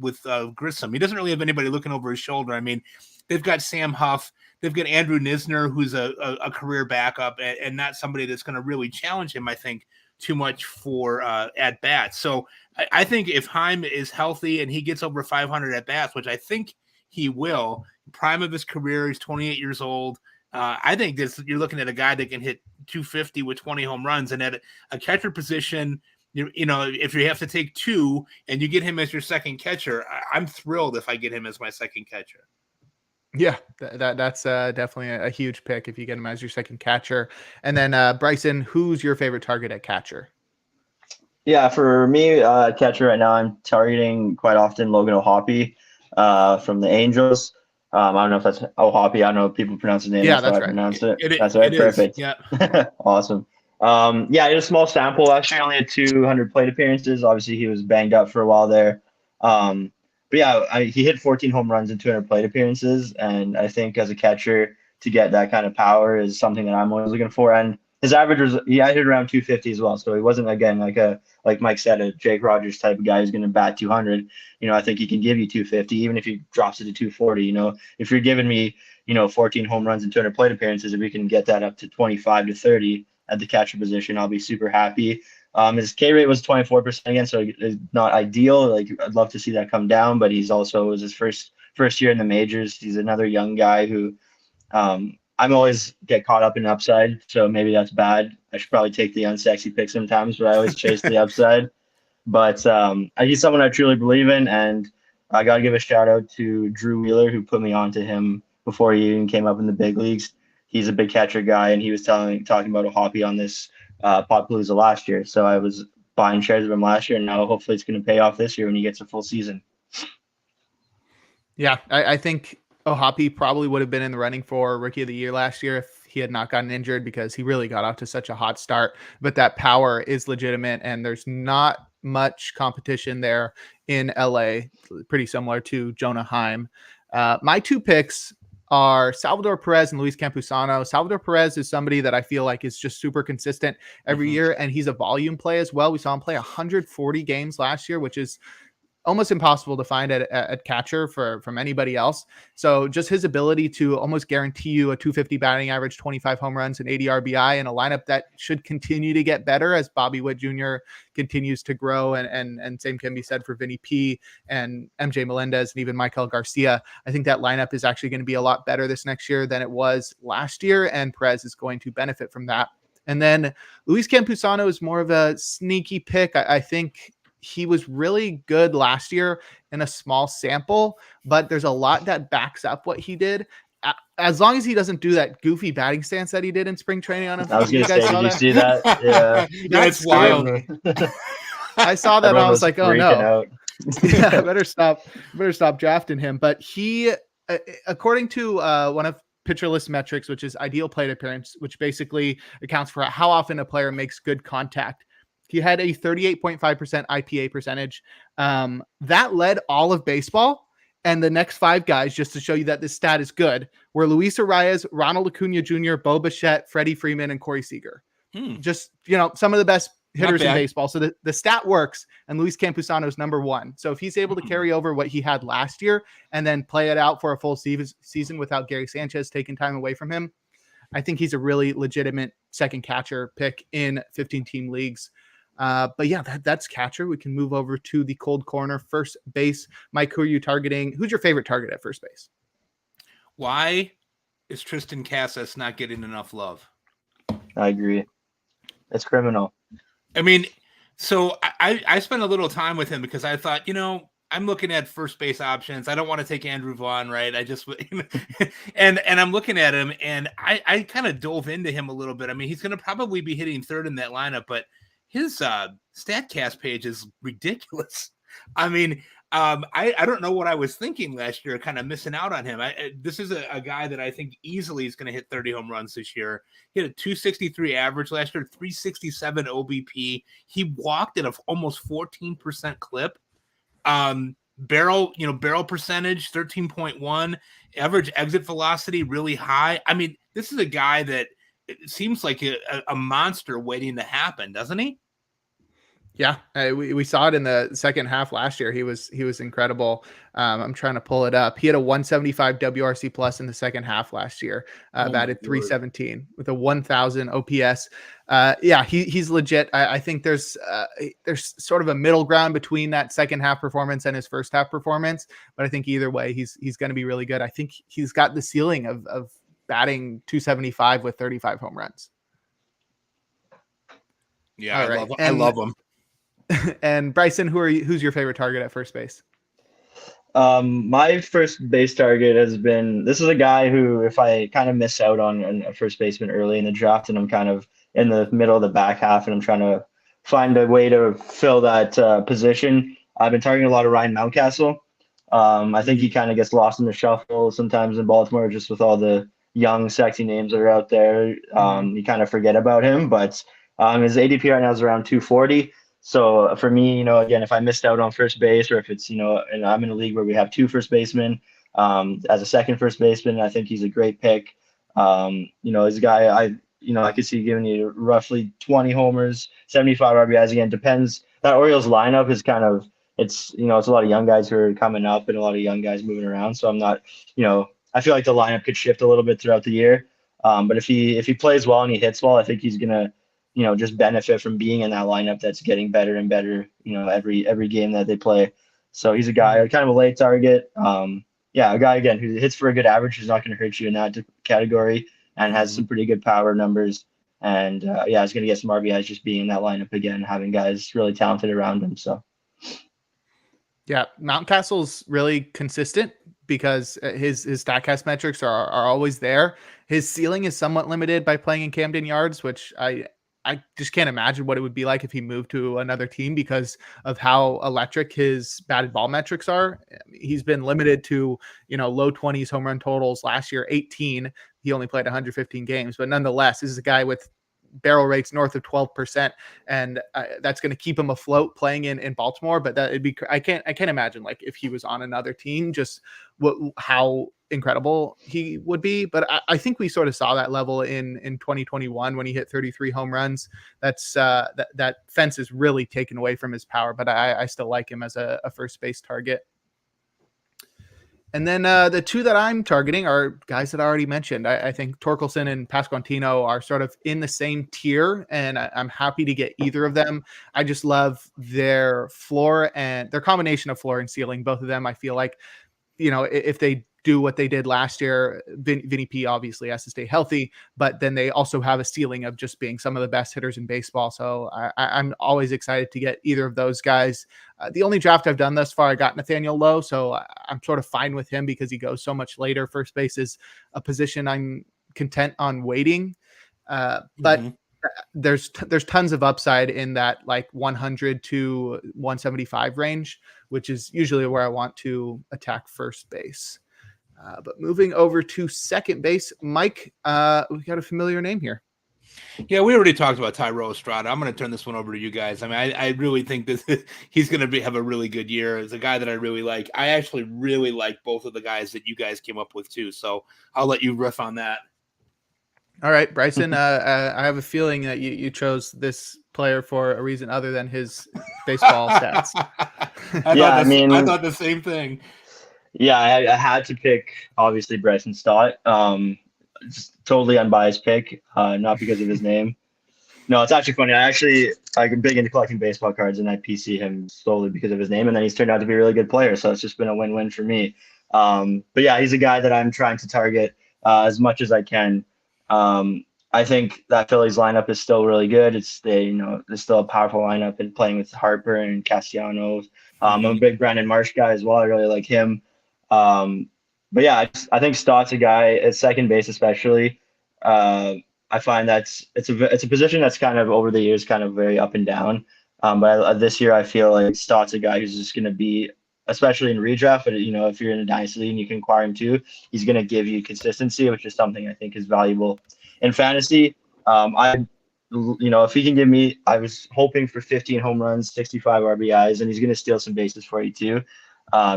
Speaker 11: With Grissom, he doesn't really have anybody looking over his shoulder. I mean, they've got Sam Huff, they've got Andrew Nisner, who's a career backup and not somebody that's going to really challenge him, I think, too much for at bats. So I think if Heim is healthy and he gets over 500 at bats, which I think he will, prime of his career, he's 28 years old. I think you're looking at a guy that can hit 250 with 20 home runs, and at a catcher position, if you have to take two and you get him as your second catcher, I'm thrilled if I get him as my second catcher.
Speaker 8: Yeah, that's definitely a huge pick if you get him as your second catcher. And then Bryson, who's your favorite target at catcher?
Speaker 10: Yeah, for me, catcher right now, I'm targeting quite often Logan O'Hoppe from the Angels. I don't know if that's O'Hoppe. I don't know if people pronounce his name.
Speaker 8: Yeah, that's
Speaker 10: how
Speaker 8: right.
Speaker 10: I pronounce it. That's right. Perfect.
Speaker 8: Yeah.
Speaker 10: Awesome. Yeah, it's a small sample. Actually, only had 200 plate appearances. Obviously, he was banged up for a while there. But yeah, he hit 14 home runs in 200 plate appearances, and I think as a catcher to get that kind of power is something that I'm always looking for. And his average was hit around 250 as well, so he wasn't again like Mike said, a Jake Rogers type of guy who's going to bat 200. I think he can give you 250 even if he drops it to 240. If you're giving me 14 home runs in 200 plate appearances, if we can get that up to 25 to 30 at the catcher position, I'll be super happy. His K rate was 24% again, so it's not ideal. Like I'd love to see that come down, but it was his first year in the majors. He's another young guy who I'm always get caught up in upside, so maybe that's bad. I should probably take the unsexy pick sometimes, but I always chase the upside. But he's someone I truly believe in, and I got to give a shout out to Drew Wheeler, who put me onto him before he even came up in the big leagues. He's a big catcher guy, and he was talking about O'Hoppe on this Podapallooza last year. So I was buying shares of him last year, and now hopefully it's going to pay off this year when he gets a full season.
Speaker 8: Yeah, I think O'Hoppe probably would have been in the running for Rookie of the Year last year if he had not gotten injured, because he really got off to such a hot start. But that power is legitimate, and there's not much competition there in LA, pretty similar to Jonah Heim. My two picks are Salvador Perez and Luis Campusano. Salvador Perez is somebody that I feel like is just super consistent every year, and he's a volume play as well. We saw him play 140 games last year, which is almost impossible to find at catcher from anybody else. So just his ability to almost guarantee you a 250 batting average, 25 home runs, and 80 RBI in a lineup that should continue to get better as Bobby Witt Jr. continues to grow. And same can be said for Vinny P and MJ Melendez and even Michael Garcia. I think that lineup is actually going to be a lot better this next year than it was last year, and Perez is going to benefit from that. And then Luis Campusano is more of a sneaky pick. I think he was really good last year in a small sample, but there's a lot that backs up what he did. As long as he doesn't do that goofy batting stance that he did in spring training on him.
Speaker 10: I was going to say, did you see that? Yeah.
Speaker 8: That's wild. I saw that and I was like, oh no. Yeah, I better stop drafting him. But he, according to one of Pitcher List metrics, which is ideal plate appearance, which basically accounts for how often a player makes good contact, he had a 38.5% IPA percentage. That led all of baseball. And the next five guys, just to show you that this stat is good, were Luis Arias, Ronald Acuna Jr., Bo Bichette, Freddie Freeman, and Corey Seager. Just, some of the best hitters in baseball. So the stat works, and Luis Campusano is number one. So if he's able to carry over what he had last year and then play it out for a full season without Gary Sanchez taking time away from him, I think he's a really legitimate second catcher pick in 15-team leagues. But yeah, that's catcher. We can move over to the cold corner, first base. Mike, who are you targeting? Who's your favorite target at first base?
Speaker 11: Why is Tristan Casas not getting enough love?
Speaker 10: I agree. It's criminal.
Speaker 11: I mean, so I spent a little time with him because I thought, I'm looking at first base options. I don't want to take Andrew Vaughn, right? I just and I'm looking at him, and I kind of dove into him a little bit. I mean, he's going to probably be hitting third in that lineup, but his StatCast page is ridiculous. I mean, I don't know what I was thinking last year, kind of missing out on him. This is a guy that I think easily is going to hit 30 home runs this year. He had a 263 average last year, 367 OBP. He walked at almost 14% clip. barrel percentage 13.1, average exit velocity really high. I mean, this is a guy that it seems like a monster waiting to happen, doesn't he?
Speaker 8: Yeah, we saw it in the second half last year. He was incredible. I'm trying to pull it up. He had a 175 WRC plus in the second half last year. Batted 317 with a 1,000 OPS. Yeah, he's legit. I think there's sort of a middle ground between that second half performance and his first half performance. But I think either way, he's going to be really good. I think he's got the ceiling of batting 275 with 35 home runs.
Speaker 11: Yeah,
Speaker 8: All right.
Speaker 11: I love him.
Speaker 8: And Bryson, who's your favorite target at first base?
Speaker 10: My first base target has been, this is a guy who, if I kind of miss out on a first baseman early in the draft and I'm kind of in the middle of the back half and I'm trying to find a way to fill that position, I've been targeting a lot of Ryan Mountcastle. I think he kind of gets lost in the shuffle sometimes in Baltimore, just with all the young, sexy names that are out there. You kind of forget about him, but his ADP right now is around 240. So for me, again, if I missed out on first base, or if it's, and I'm in a league where we have two first basemen, as a second first baseman, I think he's a great pick. He's a guy I could see giving you roughly 20 homers, 75 RBIs. Again, depends. That Orioles lineup is kind of, it's a lot of young guys who are coming up and a lot of young guys moving around. So I'm not, I feel like the lineup could shift a little bit throughout the year. But if he plays well and he hits well, I think he's gonna, just benefit from being in that lineup that's getting better and better, every game that they play. So he's a guy, kind of a late target. A guy, again, who hits for a good average, who's not going to hurt you in that category and has some pretty good power numbers. And he's going to get some RBIs just being in that lineup again, having guys really talented around him. So.
Speaker 8: Yeah, Mountcastle's really consistent because his StatCast metrics are always there. His ceiling is somewhat limited by playing in Camden Yards, which I just can't imagine what it would be like if he moved to another team because of how electric his batted ball metrics are. He's been limited to, low 20s home run totals. Last year, 18. He only played 115 games, but nonetheless, this is a guy with barrel rates north of 12%, and that's going to keep him afloat playing in Baltimore. But that it'd be, I can't imagine like if he was on another team, just how incredible he would be. But I think we sort of saw that level in 2021 when he hit 33 home runs. That's that fence is really taken away from his power, but I still like him as a first base target. And then the two that I'm targeting are guys that I already mentioned. I think Torkelson and Pasquantino are sort of in the same tier, and I'm happy to get either of them. I just love their floor and their combination of floor and ceiling. Both of them, I feel like, if they do what they did last year, Vinny P obviously has to stay healthy, but then they also have a ceiling of just being some of the best hitters in baseball. So I'm always excited to get either of those guys. The only draft I've done thus far, I got Nathaniel Lowe, so I'm sort of fine with him because he goes so much later. First base is a position I'm content on waiting, but there's tons of upside in that like 100 to 175 range, which is usually where I want to attack first base. But moving over to second base, Mike, we got a familiar name here.
Speaker 11: Yeah, we already talked about Thairo Estrada. I'm going to turn this one over to you guys. I mean, I really think he's going to have a really good year. It's a guy that I really like. I actually really like both of the guys that you guys came up with too. So I'll let you riff on that.
Speaker 8: All right, Bryson, I have a feeling that you chose this player for a reason other than his baseball stats.
Speaker 11: I thought the same thing.
Speaker 10: Yeah, I had to pick, obviously, Bryson Stott. Just totally unbiased pick, not because of his name. No, it's actually funny. I'm big into collecting baseball cards, and I PC him solely because of his name, and then he's turned out to be a really good player, so it's just been a win-win for me. But yeah, he's a guy that I'm trying to target as much as I can. I think that Phillies lineup is still really good. There's still a powerful lineup, and playing with Harper and Castellanos. I'm a big Brandon Marsh guy as well. I really like him. But yeah, I think Stott's a guy at second base, especially. I find it's a position that's kind of over the years kind of very up and down. But this year I feel like Stott's a guy who's just going to be, especially in redraft, but if you're in a dynasty league and you can acquire him too, he's going to give you consistency, which is something I think is valuable in fantasy. If he can give me, I was hoping for 15 home runs, 65 RBIs, and he's going to steal some bases for you too.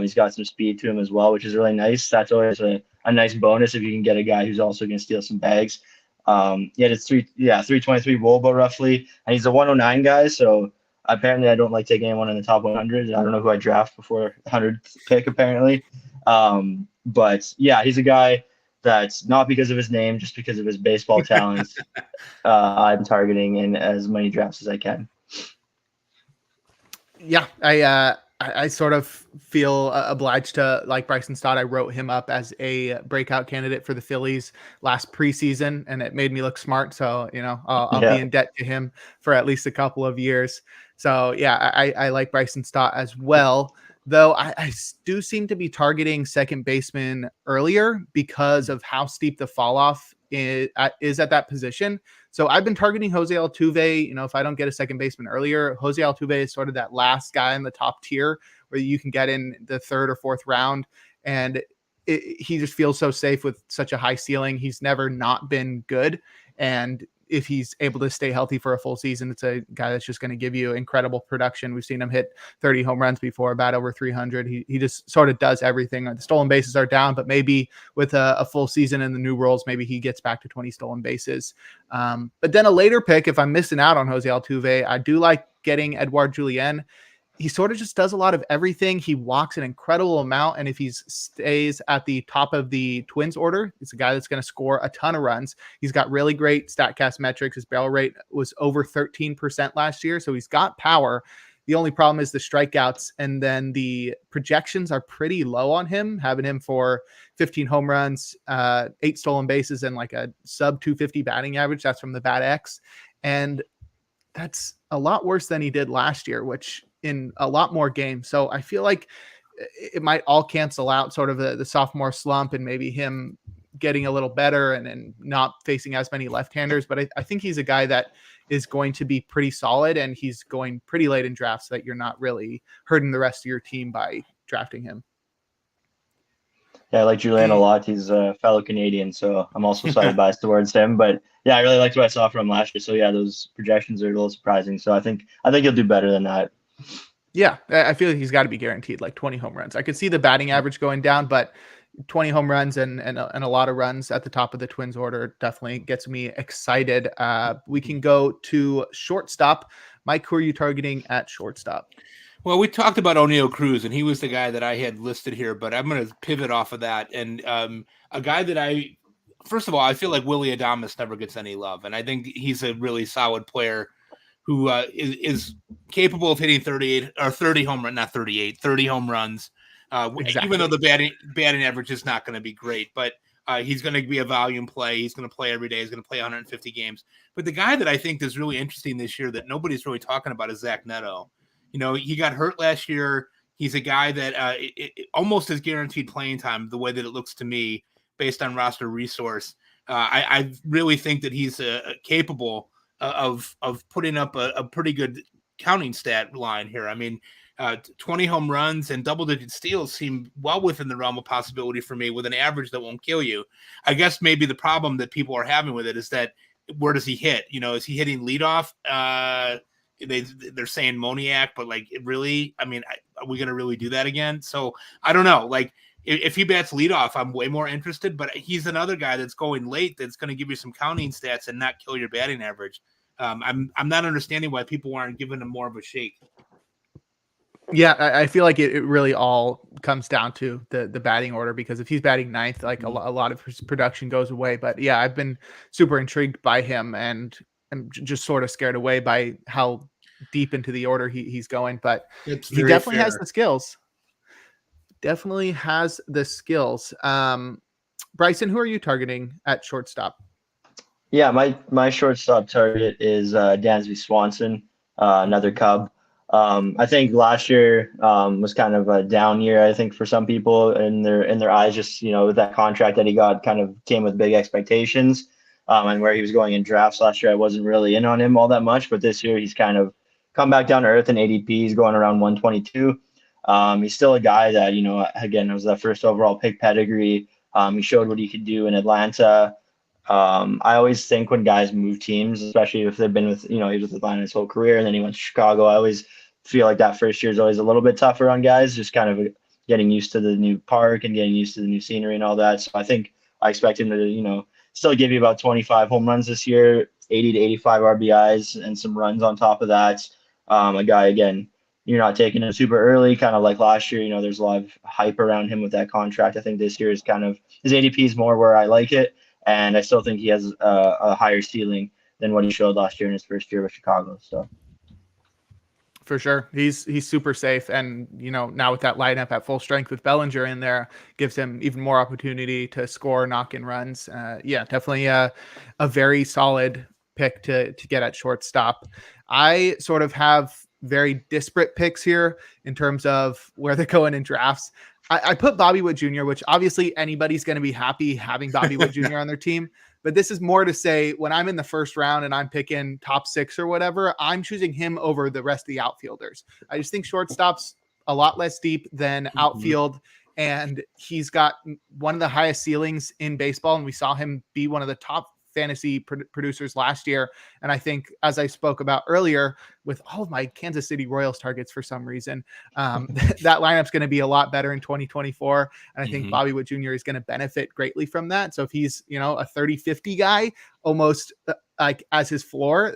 Speaker 10: He's got some speed to him as well, which is really nice. That's always a nice bonus if you can get a guy who's also going to steal some bags. It's 323 Volvo roughly, and he's a 109 guy. So apparently, I don't like taking anyone in the top 100. I don't know who I draft before 100th pick apparently. But yeah, he's a guy that's not because of his name, just because of his baseball talents. I'm targeting in as many drafts as I can.
Speaker 8: Yeah, I sort of feel obliged to like Bryson Stott. I wrote him up as a breakout candidate for the Phillies last preseason, and it made me look smart. So, I'll be in debt to him for at least a couple of years. So, yeah, I like Bryson Stott as well, though I do seem to be targeting second baseman earlier because of how steep the fall off is at that position. So I've been targeting Jose Altuve. If I don't get a second baseman earlier, Jose Altuve is sort of that last guy in the top tier where you can get in the third or fourth round. And he just feels so safe with such a high ceiling. He's never not been good. And if he's able to stay healthy for a full season, it's a guy that's just going to give you incredible production. We've seen him hit 30 home runs before, about over 300. He just sort of does everything. The stolen bases are down, but maybe with a full season in the new rules, maybe he gets back to 20 stolen bases. But then a later pick, if I'm missing out on Jose Altuve, I do like getting Edouard Julien. He sort of just does a lot of everything. He walks an incredible amount. And if he stays at the top of the Twins order, he's a guy that's going to score a ton of runs. He's got really great StatCast metrics. His barrel rate was over 13% last year. So he's got power. The only problem is the strikeouts. And then the projections are pretty low on him, having him for 15 home runs, 8 stolen bases, and like a sub 250 batting average. That's from the Bat X. And that's a lot worse than he did last year, which in a lot more games. So I feel like it might all cancel out sort of the sophomore slump and maybe him getting a little better and not facing as many left-handers. But I think he's a guy that is going to be pretty solid, and he's going pretty late in drafts so that you're not really hurting the rest of your team by drafting him.
Speaker 10: Yeah, I like Julien a lot. He's a fellow Canadian, so I'm also slightly biased towards him. But yeah, I really liked what I saw from him last year. So yeah, those projections are a little surprising. So I think he'll do better than that.
Speaker 8: Yeah, I feel like he's got to be guaranteed like 20 home runs. I could see the batting average going down, but 20 home runs and a lot of runs at the top of the Twins order definitely gets me excited. We can go to shortstop. Mike, who are you targeting at shortstop?
Speaker 11: Well, we talked about O'Neill Cruz, and he was the guy that I had listed here, but I'm going to pivot off of that. And a guy that first of all, I feel like Willy Adames never gets any love, and I think he's a really solid player who is capable of hitting 30 home runs, exactly. Even though the batting average is not going to be great, but he's going to be a volume play. He's going to play every day. He's going to play 150 games. But the guy that I think is really interesting this year that nobody's really talking about is Zach Neto. He got hurt last year. He's a guy that almost is guaranteed playing time the way that it looks to me based on roster resource. I really think that he's capable of putting up a pretty good counting stat line here. I mean, 20 home runs and double-digit steals seem well within the realm of possibility for me with an average that won't kill you. I guess maybe the problem that people are having with it is that where does he hit? Is he hitting leadoff? They're saying Moniak, but like really, I mean, are we going to really do that again? So I don't know. Like if he bats leadoff, I'm way more interested, but he's another guy that's going late that's going to give you some counting stats and not kill your batting average. I'm not understanding why people aren't giving him more of a shake.
Speaker 8: Yeah, I feel like it really all comes down to the batting order, because if he's batting ninth, like a lot of his production goes away. But yeah, I've been super intrigued by him, and I'm just sort of scared away by how deep into the order he's going. But he definitely has the skills. Definitely has the skills. Bryson, who are you targeting at shortstop?
Speaker 10: Yeah, my shortstop target is Dansby Swanson, another Cub. I think last year was kind of a down year, I think, for some people in their eyes, just, with that contract that he got kind of came with big expectations. And where he was going in drafts last year, I wasn't really in on him all that much, but this year he's kind of come back down to earth in ADP. He's going around 122. He's still a guy that, again, it was that first overall pick pedigree. He showed what he could do in Atlanta. I always think when guys move teams, especially if they've been with, he was with Atlanta his whole career and then he went to Chicago, I always feel like that first year is always a little bit tougher on guys, just kind of getting used to the new park and getting used to the new scenery and all that. So I think I expect him to, still give you about 25 home runs this year, 80 to 85 RBIs, and some runs on top of that. A guy, again, you're not taking him super early, kind of like last year. There's a lot of hype around him with that contract. I think this year is kind of his ADP is more where I like it, and I still think he has a higher ceiling than what he showed last year in his first year with Chicago. So.
Speaker 8: For sure. He's super safe. And, now with that lineup at full strength with Bellinger in there, gives him even more opportunity to score, knock in runs. Definitely a very solid pick to get at shortstop. I sort of have very disparate picks here in terms of where they're going in drafts. I put Bobby Witt Jr., which obviously anybody's going to be happy having Bobby Witt Jr. on their team. But this is more to say when I'm in the first round and I'm picking top 6 or whatever, I'm choosing him over the rest of the outfielders. I just think shortstop's a lot less deep than outfield, and he's got one of the highest ceilings in baseball. And we saw him be one of the top fantasy producers last year. And I think, as I spoke about earlier, with all of my Kansas City Royals targets for some reason, that lineup's going to be a lot better in 2024. And I think Bobby Witt Jr. is going to benefit greatly from that. So if he's, a 30-50 guy, almost like as his floor,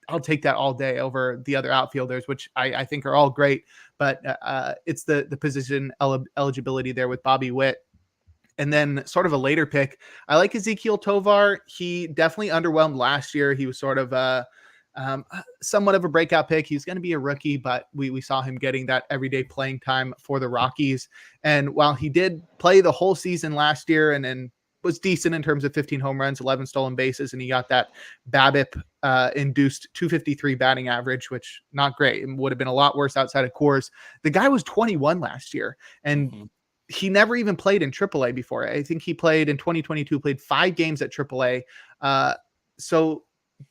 Speaker 8: I'll take that all day over the other outfielders, which I think are all great. But it's the position eligibility there with Bobby Witt. And then sort of a later pick, I like Ezekiel Tovar. He definitely underwhelmed last year. He was sort of somewhat of a breakout pick. He's going to be a rookie, but we saw him getting that everyday playing time for the Rockies. And while he did play the whole season last year and was decent in terms of 15 home runs, 11 stolen bases, and he got that BABIP induced 253 batting average, which not great. It would have been a lot worse outside of Coors. The guy was 21 last year, and he never even played in AAA before. I think he played in 2022, played 5 games at AAA. So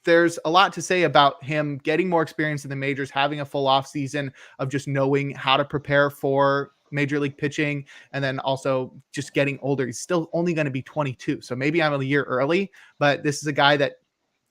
Speaker 8: there's a lot to say about him getting more experience in the majors, having a full off season of just knowing how to prepare for major league pitching, and then also just getting older. He's still only going to be 22. So maybe I'm a year early, but this is a guy that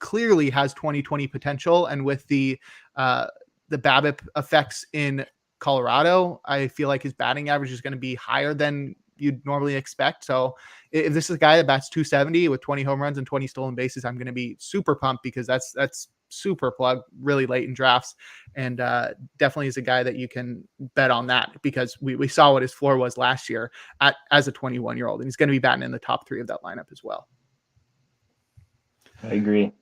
Speaker 8: clearly has 2020 potential. And with the BABIP effects in Colorado, I feel like his batting average is going to be higher than you'd normally expect. So if this is a guy that bats 270 with 20 home runs and 20 stolen bases, I'm going to be super pumped, because that's super plug really late in drafts. And definitely is a guy that you can bet on that, because we saw what his floor was last year as a 21-year-old, and he's going to be batting in the top 3 of that lineup as well.
Speaker 10: I agree.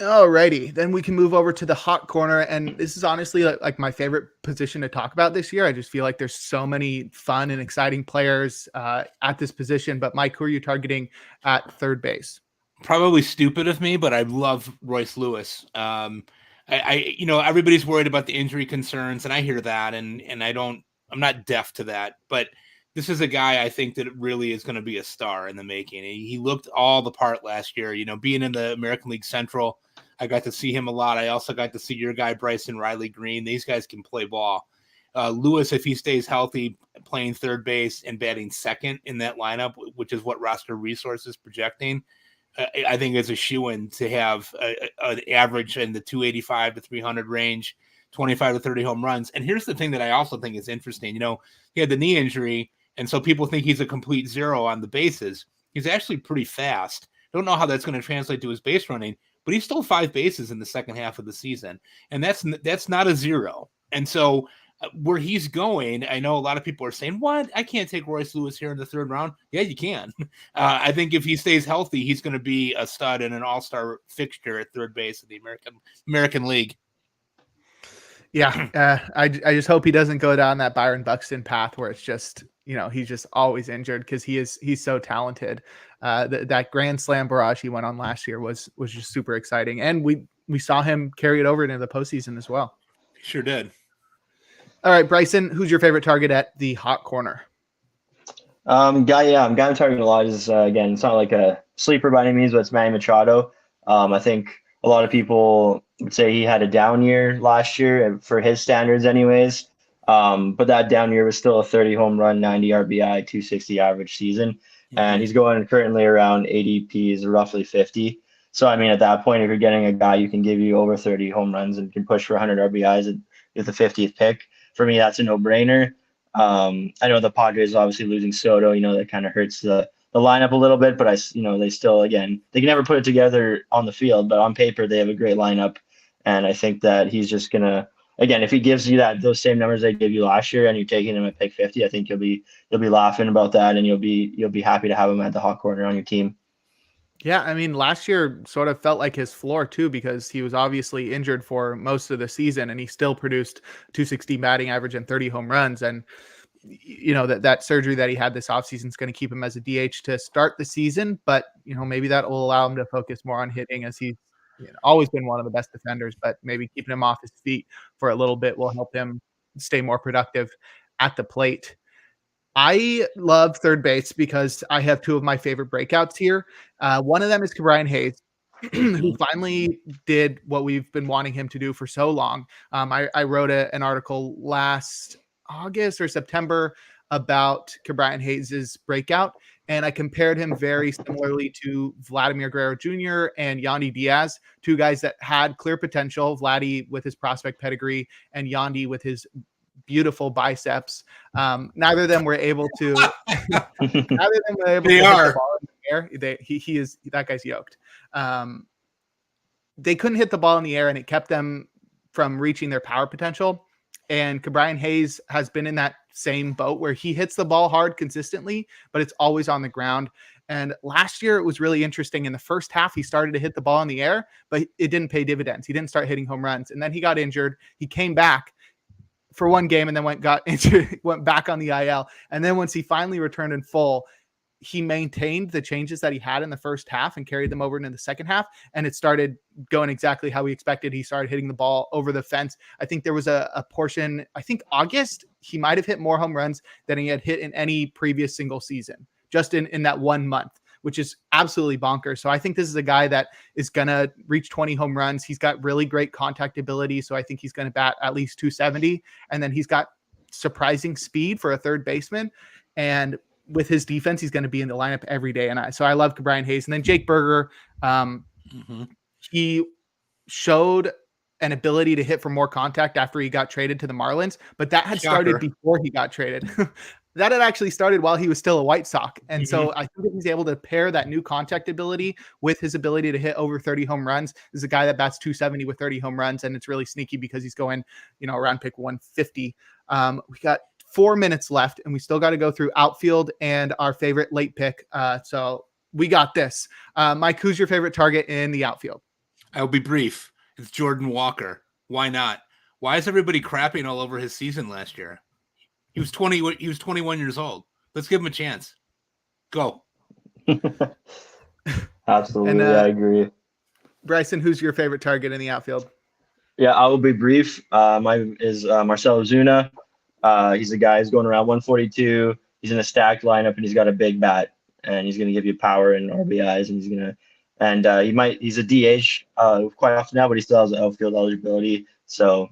Speaker 8: Alrighty, then we can move over to the hot corner, and this is honestly like my favorite position to talk about this year. I just feel like there's so many fun and exciting players at this position. But Mike, who are you targeting at third base?
Speaker 11: Probably stupid of me, but I love Royce Lewis. Everybody's worried about the injury concerns, and I hear that, and I'm not deaf to that, but this is a guy I think that really is going to be a star in the making. He looked all the part last year. Being in the American League Central, I got to see him a lot. I also got to see your guy, Bryson Riley Green. These guys can play ball. Lewis, if he stays healthy, playing third base and batting second in that lineup, which is what Roster Resource is projecting, I think it's a shoo-in to have an average in the 285 to 300 range, 25 to 30 home runs. And here's the thing that I also think is interesting. He had the knee injury, and so people think he's a complete zero on the bases. He's actually pretty fast. Don't know how that's going to translate to his base running, but he stole 5 bases in the second half of the season, and that's not a zero. And so where he's going, I know a lot of people are saying, what? I can't take Royce Lewis here in the third round. Yeah, you can. I think if he stays healthy, he's going to be a stud and an all-star fixture at third base in the American League.
Speaker 8: Yeah, I just hope he doesn't go down that Byron Buxton path where it's just, he's just always injured, because he's so talented. That Grand Slam barrage he went on last year was just super exciting, and we saw him carry it over into the postseason as well.
Speaker 11: Sure did.
Speaker 8: All right, Bryson, who's your favorite target at the hot corner?
Speaker 10: I'm targeting a lot is again, it's not like a sleeper by any means, but it's Manny Machado. I think a lot of people would say he had a down year last year for his standards anyways. But that down year was still a 30 home run, 90 RBI, 260 average season. And he's going currently around ADP is roughly 50. So, at that point, if you're getting a guy who can give you over 30 home runs and can push for 100 RBIs at the 50th pick, for me, that's a no-brainer. I know the Padres obviously losing Soto, that kind of hurts the lineup a little bit, but they still, again, they can never put it together on the field, but on paper they have a great lineup. And I think that he's just gonna, again, if he gives you those same numbers they gave you last year and you're taking him at pick 50, I think you'll be laughing about that, and you'll be happy to have him at the hot corner on your team.
Speaker 8: Yeah, I mean, last year sort of felt like his floor too, because he was obviously injured for most of the season, and he still produced 260 batting average and 30 home runs. And that surgery that he had this offseason is going to keep him as a DH to start the season, but maybe that will allow him to focus more on hitting, as he's always been one of the best defenders. But maybe keeping him off his feet for a little bit will help him stay more productive at the plate. I love third base because I have two of my favorite breakouts here. One of them is Brian Hayes, who finally did what we've been wanting him to do for so long. I wrote an article last August or September about Brian Hayes' breakout, and I compared him very similarly to Vladimir Guerrero Jr. and Yandy Diaz, two guys that had clear potential, Vladdy with his prospect pedigree and Yandy with his beautiful biceps. Neither of them were able to hit the ball in the air. He is, that guy's yoked. They couldn't hit the ball in the air, and it kept them from reaching their power potential. And Brian Hayes has been in that same boat where he hits the ball hard consistently, but it's always on the ground. And last year it was really interesting. In the first half, he started to hit the ball in the air, but it didn't pay dividends. He didn't start hitting home runs, and then he got injured. He came back for one game and then got injured, went back on the IL. And then once he finally returned in full, he maintained the changes that he had in the first half and carried them over into the second half. And it started going exactly how we expected. He started hitting the ball over the fence. I think there was a portion, I think August, he might've hit more home runs than he had hit in any previous single season, just in that 1 month, which is absolutely bonkers. So I think this is a guy that is going to reach 20 home runs. He's got really great contact ability. So I think he's going to bat at least 270. And then he's got surprising speed for a third baseman. And with his defense, he's going to be in the lineup every day. And so I love Brian Hayes. And then Jake Berger, he showed an ability to hit for more contact after he got traded to the Marlins, but that had started before he got traded. That had actually started while he was still a White Sox. And so I think if he's able to pair that new contact ability with his ability to hit over 30 home runs, this is a guy that bats 270 with 30 home runs. And it's really sneaky because he's going, around pick 150. We got 4 minutes left, and we still got to go through outfield and our favorite late pick. So we got this. Mike, who's your favorite target in the outfield?
Speaker 11: I'll be brief. It's Jordan Walker. Why not? Why is everybody crapping all over his season last year? He was 20. He was 21 years old. Let's give him a chance. Go.
Speaker 10: Absolutely,
Speaker 8: And,
Speaker 10: I agree.
Speaker 8: Bryson, who's your favorite target in the outfield?
Speaker 10: Yeah, I will be brief. Mine is Marcell Ozuna. He's a guy who's going around 142. He's in a stacked lineup, and he's got a big bat, and he's going to give you power and RBIs, and he's a DH quite often now, but he still has outfield eligibility. So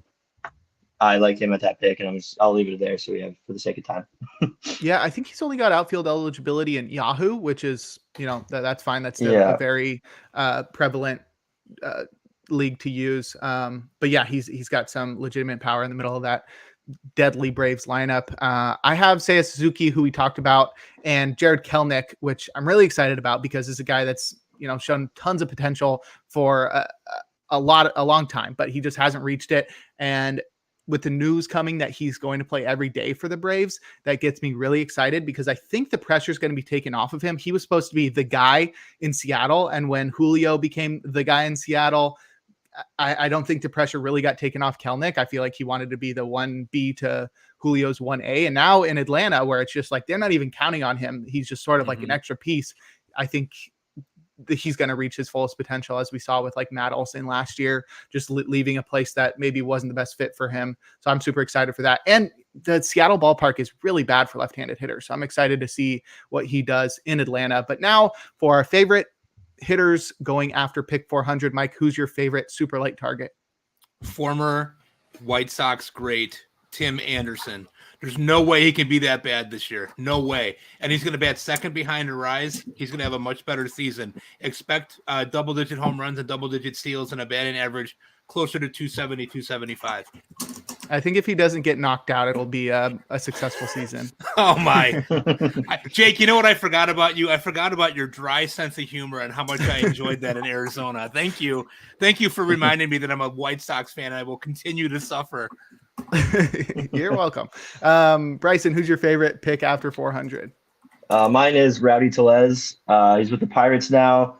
Speaker 10: I like him at that pick, and I'll leave it there so we have for the sake of time.
Speaker 8: Yeah, I think he's only got outfield eligibility in Yahoo, which is, that's fine. That's still a very prevalent league to use. But yeah, he's got some legitimate power in the middle of that deadly Braves lineup. I have Seiya Suzuki, who we talked about, and Jared Kelenic, which I'm really excited about because he's a guy that's, shown tons of potential for a long time, but he just hasn't reached it. And with the news coming that he's going to play every day for the Braves, that gets me really excited because I think the pressure is going to be taken off of him. He was supposed to be the guy in Seattle, and when Julio became the guy in Seattle, I don't think the pressure really got taken off Kelenic. I feel like he wanted to be the 1B to Julio's 1A. And now in Atlanta, where it's just like they're not even counting on him, he's just sort of like an extra piece. I think he's going to reach his fullest potential, as we saw with like Matt Olson last year, just leaving a place that maybe wasn't the best fit for him. So I'm super excited for that. And the Seattle ballpark is really bad for left-handed hitters. So I'm excited to see what he does in Atlanta. But now for our favorite hitters going after pick 400, Mike, who's your favorite super light target?
Speaker 11: Former White Sox great Tim Anderson. There's no way he can be that bad this year. No way. And he's going to bat second behind Ariel. He's going to have a much better season. Expect double-digit home runs and double-digit steals and a batting average closer to 270, 275.
Speaker 8: I think if he doesn't get knocked out, it'll be a successful season.
Speaker 11: Oh my, Jake! You know what I forgot about you? I forgot about your dry sense of humor and how much I enjoyed that in Arizona. Thank you for reminding me that I'm a White Sox fan. And I will continue to suffer.
Speaker 8: You're welcome. Bryson, who's your favorite pick after 400?
Speaker 10: Mine is Rowdy Tellez. He's with the Pirates now.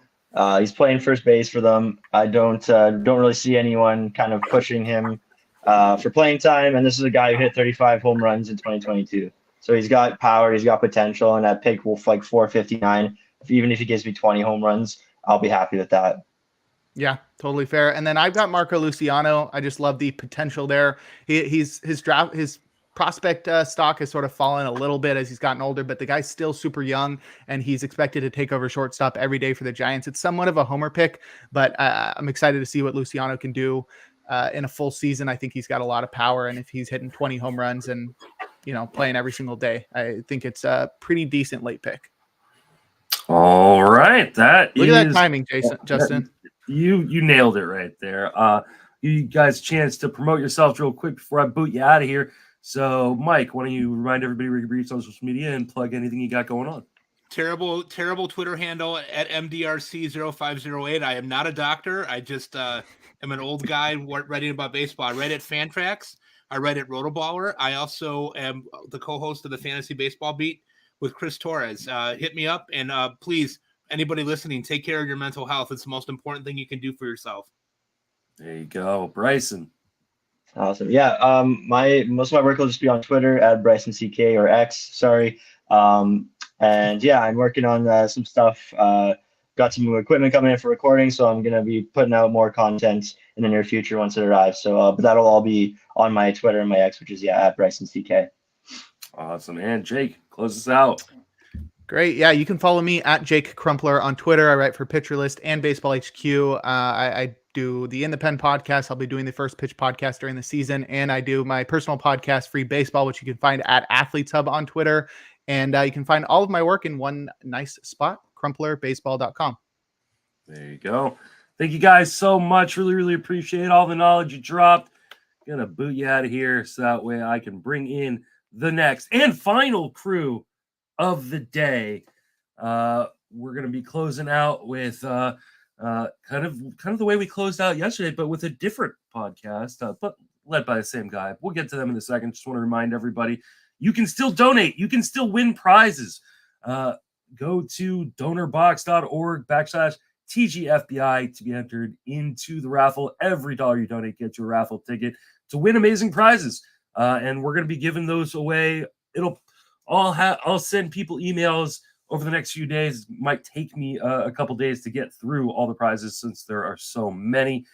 Speaker 10: He's playing first base for them. I don't really see anyone kind of pushing him for playing time. And this is a guy who hit 35 home runs in 2022. So he's got power, he's got potential, and that pick will like 459. Even if he gives me 20 home runs, I'll be happy with that.
Speaker 8: Yeah, totally fair. And then I've got Marco Luciano. I just love the potential there. His prospect stock has sort of fallen a little bit as he's gotten older, but the guy's still super young, and he's expected to take over shortstop every day for the Giants. It's somewhat of a homer pick, but I'm excited to see what Luciano can do in a full season. I think he's got a lot of power, and if he's hitting 20 home runs and playing every single day, I think it's a pretty decent late pick.
Speaker 1: All right, look
Speaker 8: at that timing, Justin.
Speaker 1: You nailed it right there. You guys a chance to promote yourselves real quick before I boot you out of here. So, Mike, why don't you remind everybody where you can reach on social media and plug anything you got going on?
Speaker 11: Terrible Twitter handle at MDRC0508. I am not a doctor. I just am an old guy writing about baseball. I write at Fantrax. I write at Rotoballer. I also am the co-host of the Fantasy Baseball Beat with Chris Torres. Hit me up, and please, anybody listening, take care of your mental health. It's the most important thing you can do for yourself.
Speaker 1: There you go, Bryson.
Speaker 10: Awesome. Yeah. Most of my work will just be on Twitter at BrysonCK or X. Sorry. And yeah, I'm working on some stuff. Got some equipment coming in for recording, so I'm gonna be putting out more content in the near future once it arrives. So, but that'll all be on my Twitter and my X, which is at BrysonCK.
Speaker 1: Awesome. And Jake, close us out.
Speaker 8: Great. Yeah, you can follow me at Jake Crumpler on Twitter. I write for Pitcher List and Baseball HQ. I do the In the Pen podcast. I'll be doing the First Pitch podcast during the season. And I do my personal podcast, Free Baseball, which you can find at Athletes Hub on Twitter. And you can find all of my work in one nice spot, crumplerbaseball.com.
Speaker 1: There you go. Thank you guys so much. Really, really appreciate all the knowledge you dropped. Gonna boot you out of here so that way I can bring in the next and final crew of the day. We're going to be closing out with kind of the way we closed out yesterday, but with a different podcast, but led by the same guy. We'll get to them in a second. Just want to remind everybody, you can still donate. You can still win prizes. Go to donorbox.org/TGFBI to be entered into the raffle. Every dollar you donate gets you a raffle ticket to win amazing prizes. And we're going to be giving those away. I'll send people emails over the next few days. It might take me a couple days to get through all the prizes since there are so many.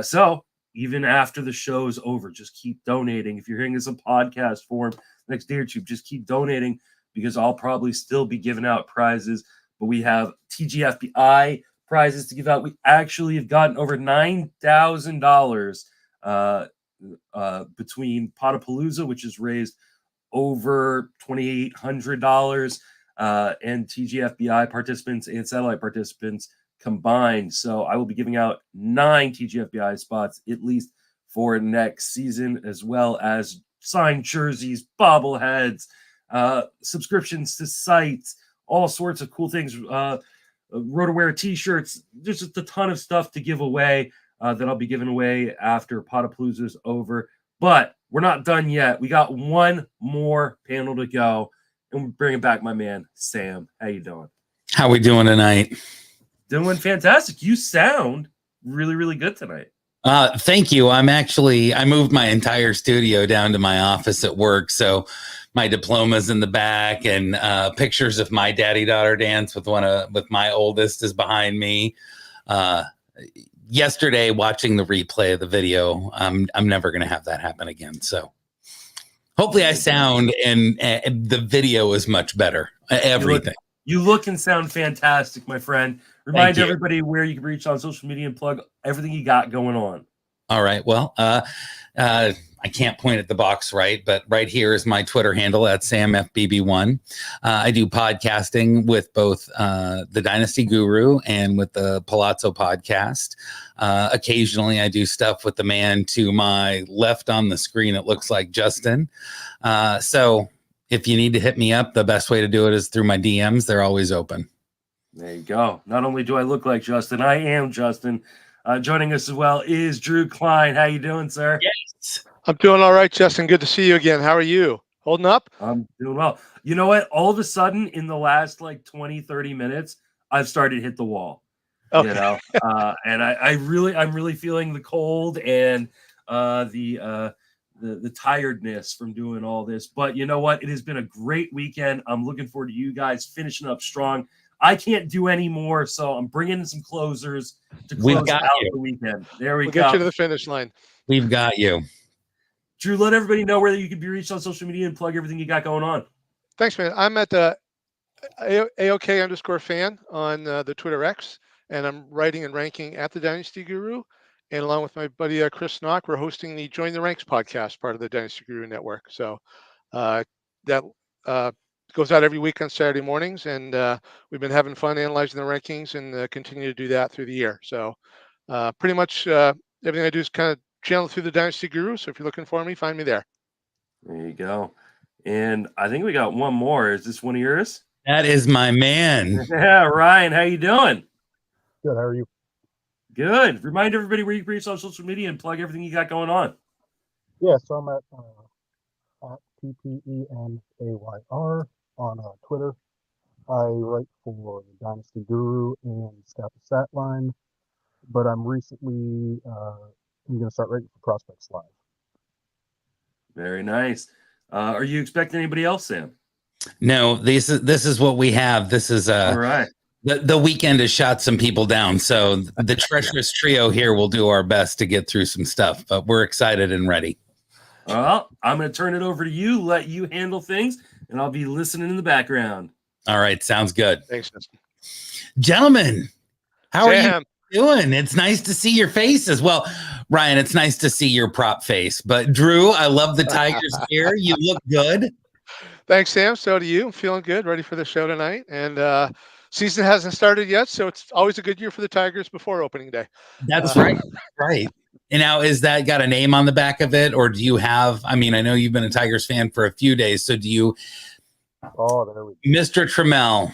Speaker 1: So even after the show's over, just keep donating. If you're hearing this in podcast form next day or two, just keep donating because I'll probably still be giving out prizes. But we have TGFBI prizes to give out. We actually have gotten over $9,000 between Podapallooza, which has raised over $2,800, and TGFBI participants and satellite participants combined. So I will be giving out 9 TGFBI spots at least for next season, as well as signed jerseys, bobbleheads, subscriptions to sites, all sorts of cool things, RotoWear t-shirts. There's just a ton of stuff to give away that I'll be giving away after Podapallooza is over. But we're not done yet. We got one more panel to go, and we're bringing back my man, Sam. How you doing?
Speaker 13: How we doing tonight?
Speaker 1: Doing fantastic. You sound really, really good tonight.
Speaker 13: Thank you. I moved my entire studio down to my office at work, so my diploma's in the back, and pictures of my daddy-daughter dance with my oldest is behind me. Yesterday, watching the replay of the video, I'm never going to have that happen again. So hopefully I sound and the video is much better. Everything.
Speaker 1: You look and sound fantastic, my friend. Remind everybody where you can reach on social media and plug everything you got going on.
Speaker 13: All right. Well, I can't point at the box right, but right here is my Twitter handle at SamFBB1. I do podcasting with both the Dynasty Guru and with the Palazzo podcast. Occasionally, I do stuff with the man to my left on the screen. It looks like Justin. So if you need to hit me up, the best way to do it is through my DMs. They're always open.
Speaker 1: There you go. Not only do I look like Justin, I am Justin. Joining us as well is Drew Klein. How you doing, sir?
Speaker 13: Yes.
Speaker 14: I'm doing all right, Justin. Good to see you again. How are you? Holding up?
Speaker 1: I'm doing well. You know what? All of a sudden, in the last like 20, 30 minutes, I've started to hit the wall.
Speaker 14: Okay.
Speaker 1: You know, and I'm really feeling the cold and the tiredness from doing all this. But you know what? It has been a great weekend. I'm looking forward to you guys finishing up strong. I can't do any more, so I'm bringing in some closers to close out the weekend. There we
Speaker 14: We'll
Speaker 1: go.
Speaker 14: get you to the finish line.
Speaker 13: We've got you.
Speaker 1: Drew, let everybody know where you can be reached on social media and plug everything you got going on.
Speaker 14: Thanks, man. I'm at AOK_fan on the Twitter X, and I'm writing and ranking at the Dynasty Guru. And along with my buddy Chris Knock, we're hosting the Join the Ranks podcast, part of the Dynasty Guru network. So that goes out every week on Saturday mornings, and we've been having fun analyzing the rankings and continue to do that through the year. So pretty much everything I do is kind of channeled through the Dynasty Guru. So if you're looking for me, find me there.
Speaker 1: There you go. And I think we got one more. Is this one of yours?
Speaker 13: That is my man.
Speaker 1: Yeah, Ryan, how you doing?
Speaker 15: Good. How are you?
Speaker 1: Good. Remind everybody where you can reach on social media and plug everything you got going on.
Speaker 15: Yeah, so I'm at TPENAYR on Twitter. I write for the Dynasty Guru and Stat the Stat Line, but I'm recently I'm going to start writing for Prospects Live.
Speaker 1: Very nice. Are you expecting anybody else, Sam?
Speaker 13: No, this is what we have. This is
Speaker 1: All right.
Speaker 13: The weekend has shot some people down, so the treacherous trio here will do our best to get through some stuff, but we're excited and ready.
Speaker 1: Well, I'm going to turn it over to you, let you handle things, and I'll be listening in the background.
Speaker 13: All right, sounds good.
Speaker 14: Thanks, Justin.
Speaker 13: Gentlemen, how are
Speaker 14: Sam.
Speaker 13: you doing? It's nice to see your faces. Well, Ryan, it's nice to see your prop face, but Drew, I love the Tigers here. You look good.
Speaker 14: Thanks, Sam. So do you. I'm feeling good, ready for the show tonight. And season hasn't started yet, so it's always a good year for the Tigers before opening day.
Speaker 13: That's right. Right. And now, is that got a name on the back of it, or do you have? I mean, I know you've been a Tigers fan for a few days, so do you?
Speaker 15: Oh, there we
Speaker 13: go. Mr. Trammell.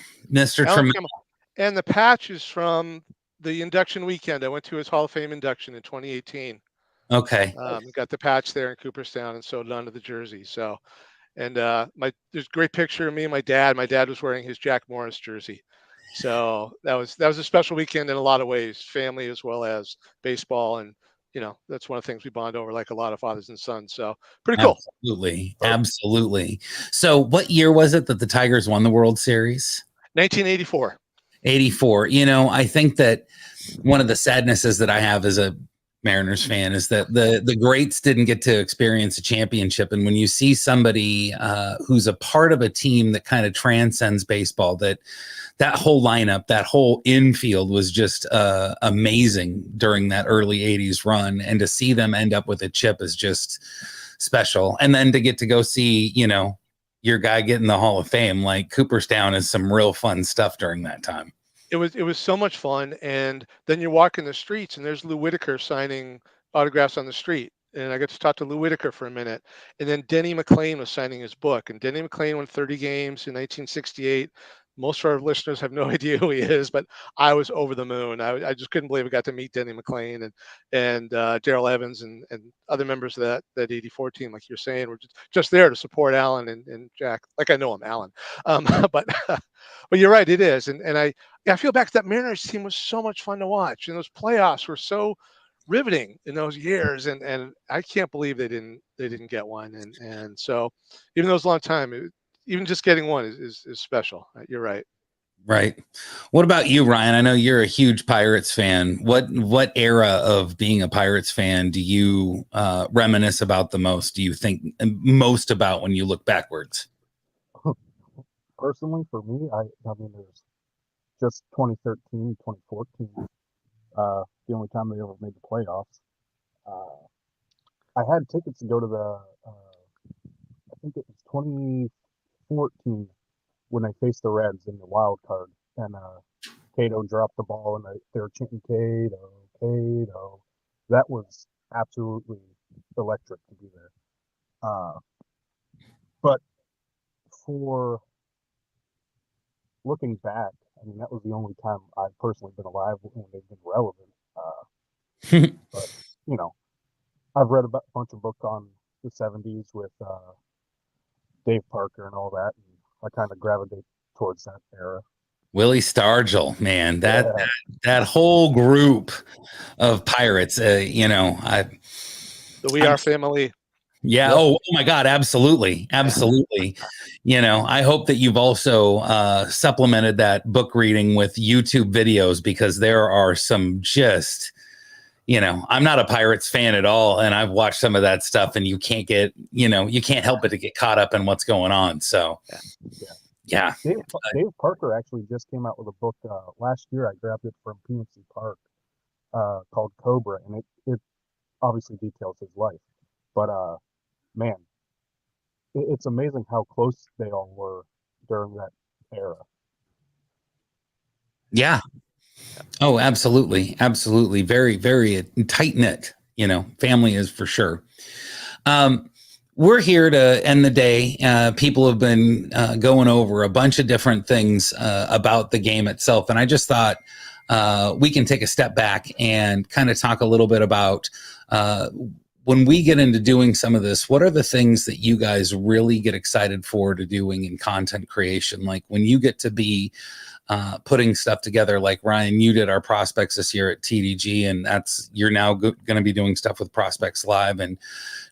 Speaker 14: And the patch is from the induction weekend. I went to his Hall of Fame induction in 2018.
Speaker 13: Okay.
Speaker 14: Got the patch there in Cooperstown and sewed it onto the jersey. So, and there's a great picture of me and my dad. My dad was wearing his Jack Morris jersey. So that was a special weekend in a lot of ways, family as well as baseball. And, you know, that's one of the things we bond over, like a lot of fathers and sons. So pretty cool.
Speaker 13: Absolutely. Absolutely. So what year was it that the Tigers won the World Series?
Speaker 14: 1984.
Speaker 13: 84. You know, I think that one of the sadnesses that I have as a Mariners fan is that the greats didn't get to experience a championship. And when you see somebody who's a part of a team that kind of transcends baseball, that whole lineup, that whole infield was just amazing during that early 80s run. And to see them end up with a chip is just special. And then to get to go see, you know, your guy get in the Hall of Fame, like Cooperstown, is some real fun stuff during that time.
Speaker 14: It was so much fun. And then you're walking the streets and there's Lou Whitaker signing autographs on the street. And I got to talk to Lou Whitaker for a minute. And then Denny McLain was signing his book. And Denny McLain won 30 games in 1968. Most of our listeners have no idea who he is, but I was over the moon. I just couldn't believe I got to meet Denny McLain and Darrell Evans and other members of that 84 team, like you're saying. We're just there to support Allan and Jack. Like I know him, Allan. But you're right, it is. And I feel back to that Mariners team was so much fun to watch. And those playoffs were so riveting in those years. And I can't believe they didn't get one. And so even though it was a long time, even just getting one is special. You're right.
Speaker 13: Right. What about you, Ryan? I know you're a huge Pirates fan. What era of being a Pirates fan do you reminisce about the most? Do you think most about when you look backwards?
Speaker 15: Personally, for me, I mean, there's just 2013, 2014. The only time they ever made the playoffs. I had tickets to go to the, I think it was 2014 when they faced the Reds in the wild card, and Cato dropped the ball, and they were chanting Cato, Cato. That was absolutely electric to be there. But for looking back, I mean, that was the only time I've personally been alive when they've been relevant. But, you know, I've read a bunch of books on the 70s with Dave Parker and all that, and I kind of gravitate towards that era.
Speaker 13: Willie Stargell, man, that,
Speaker 15: Yeah.
Speaker 13: that whole group of pirates, you know,
Speaker 14: The We Are family.
Speaker 13: yeah.
Speaker 14: Yep.
Speaker 13: Oh my God. Absolutely. Absolutely. You know, I hope that you've also supplemented that book reading with YouTube videos, because there are some just, you know, I'm not a Pirates fan at all, and I've watched some of that stuff, and you can't get, you know, you can't help but to get caught up in what's going on. So, yeah.
Speaker 15: Dave Parker actually just came out with a book last year. I grabbed it from PNC Park called Cobra, and it obviously details his life. But man, it's amazing how close they all were during that era.
Speaker 13: Yeah. Oh, absolutely. Absolutely. Very, very tight knit, you know, family is for sure. We're here to end the day. People have been going over a bunch of different things about the game itself. And I just thought we can take a step back and kind of talk a little bit about when we get into doing some of this, what are the things that you guys really get excited for to doing in content creation? Like when you get to be putting stuff together, like Ryan, you did our prospects this year at TDG, and you're now going to be doing stuff with Prospects Live. And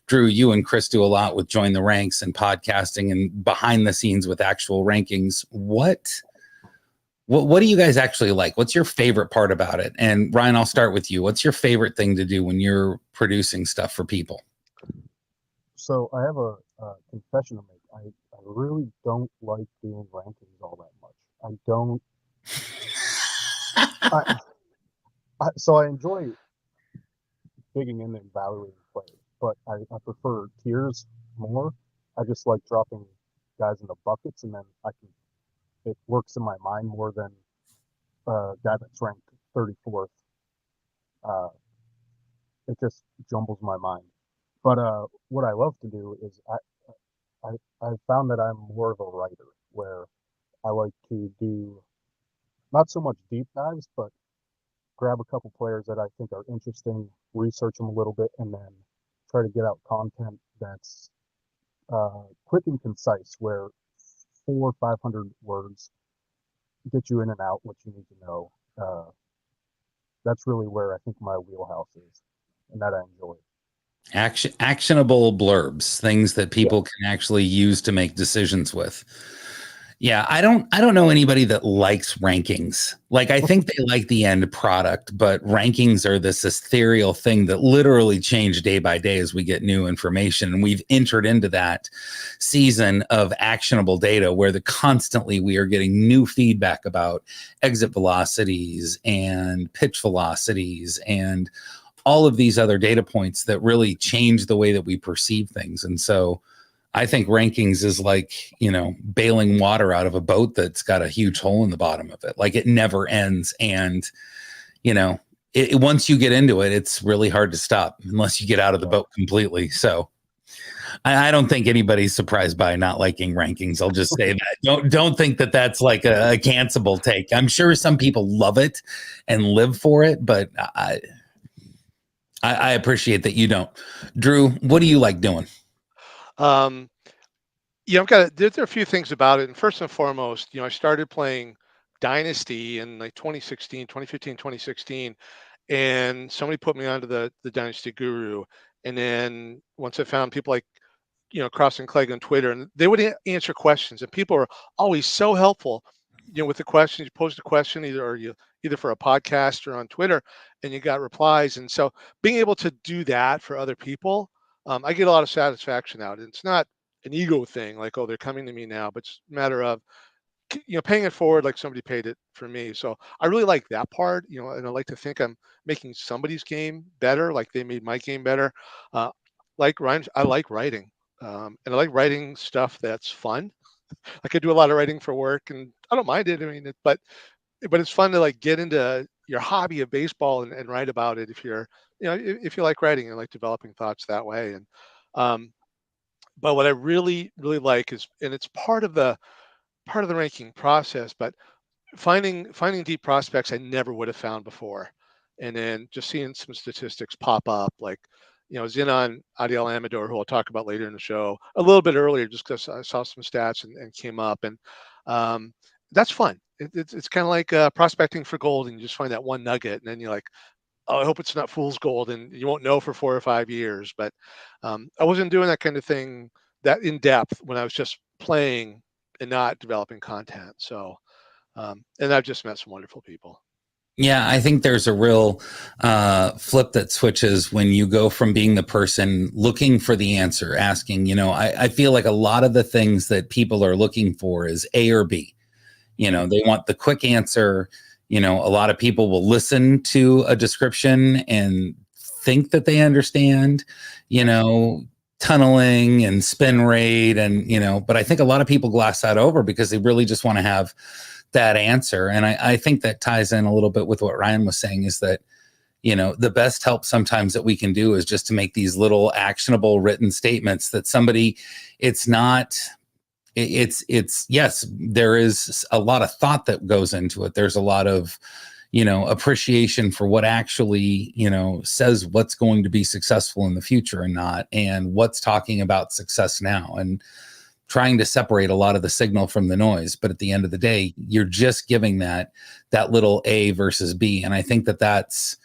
Speaker 13: Drew, you and Chris do a lot with Join the Ranks and podcasting and behind the scenes with actual rankings. What do you guys actually like? What's your favorite part about it? And Ryan, I'll start with you. What's your favorite thing to do when you're producing stuff for people?
Speaker 15: So I have a confession to make. I really don't like doing rankings all that much. I don't. So I enjoy digging in and evaluating players, but I prefer tiers more. I just like dropping guys into buckets, and then it works in my mind more than a guy that's ranked 34th. It just jumbles my mind. But what I love to do is I found that I'm more of a writer, where I like to do not so much deep dives, but grab a couple players that I think are interesting, research them a little bit, and then try to get out content that's quick and concise, where 400 or 500 words get you in and out what you need to know. That's really where I think my wheelhouse is, and that I enjoy.
Speaker 13: Actionable blurbs, things that people can actually use to make decisions with. Yeah, I don't know anybody that likes rankings. Like, I think they like the end product, but rankings are this ethereal thing that literally change day by day as we get new information. And we've entered into that season of actionable data where constantly we are getting new feedback about exit velocities and pitch velocities and all of these other data points that really change the way that we perceive things. And so I think rankings is like, you know, bailing water out of a boat that's got a huge hole in the bottom of it. Like, it never ends. And, you know, once you get into it, it's really hard to stop unless you get out of the boat completely. So I don't think anybody's surprised by not liking rankings. I'll just say that. Don't think that that's like a cancelable take. I'm sure some people love it and live for it, but I appreciate that you don't. Drew, what do you like doing?
Speaker 14: Yeah, there are a few things about it. And first and foremost, you know, I started playing Dynasty in like 2015, 2016. And somebody put me onto the Dynasty Guru. And then once I found people like, you know, Cross and Clegg on Twitter, and they would answer questions, and people are always so helpful, you know, with the questions. You post a question either for a podcast or on Twitter, and you got replies. And so being able to do that for other people, I get a lot of satisfaction out. And it's not an ego thing, like, oh, they're coming to me now, but it's a matter of, you know, paying it forward like somebody paid it for me. So I really like that part, you know, and I like to think I'm making somebody's game better, like they made my game better. like Ryan, I like writing, and I like writing stuff that's fun. Like I do a lot of writing for work, and I don't mind it. I mean, but it's fun to like get into your hobby of baseball and write about it if you're, if you like writing and like developing thoughts that way. And but what I really really like is, and it's part of the ranking process, but finding deep prospects I never would have found before, and then just seeing some statistics pop up. Like, I was in on Ariel Amador, who I'll talk about later in the show, a little bit earlier, just because I saw some stats and came up, and that's fun. It's kind of like prospecting for gold, and you just find that one nugget, and then you're like, oh, I hope it's not fool's gold, and you won't know for 4 or 5 years. But I wasn't doing that kind of thing that in depth when I was just playing and not developing content. So, and I've just met some wonderful people.
Speaker 13: Yeah, I think there's a real flip that switches when you go from being the person looking for the answer, asking, I feel like a lot of the things that people are looking for is A or B. They want the quick answer. A lot of people will listen to a description and think that they understand, tunneling and spin rate. And, but I think a lot of people gloss that over because they really just want to have that answer. And I think that ties in a little bit with what Ryan was saying, is that, the best help sometimes that we can do is just to make these little actionable written statements that somebody, it's yes, there is a lot of thought that goes into it. There's a lot of, appreciation for what actually, says what's going to be successful in the future and not, and what's talking about success now, and trying to separate a lot of the signal from the noise. But at the end of the day, you're just giving that little A versus B. And I think that's,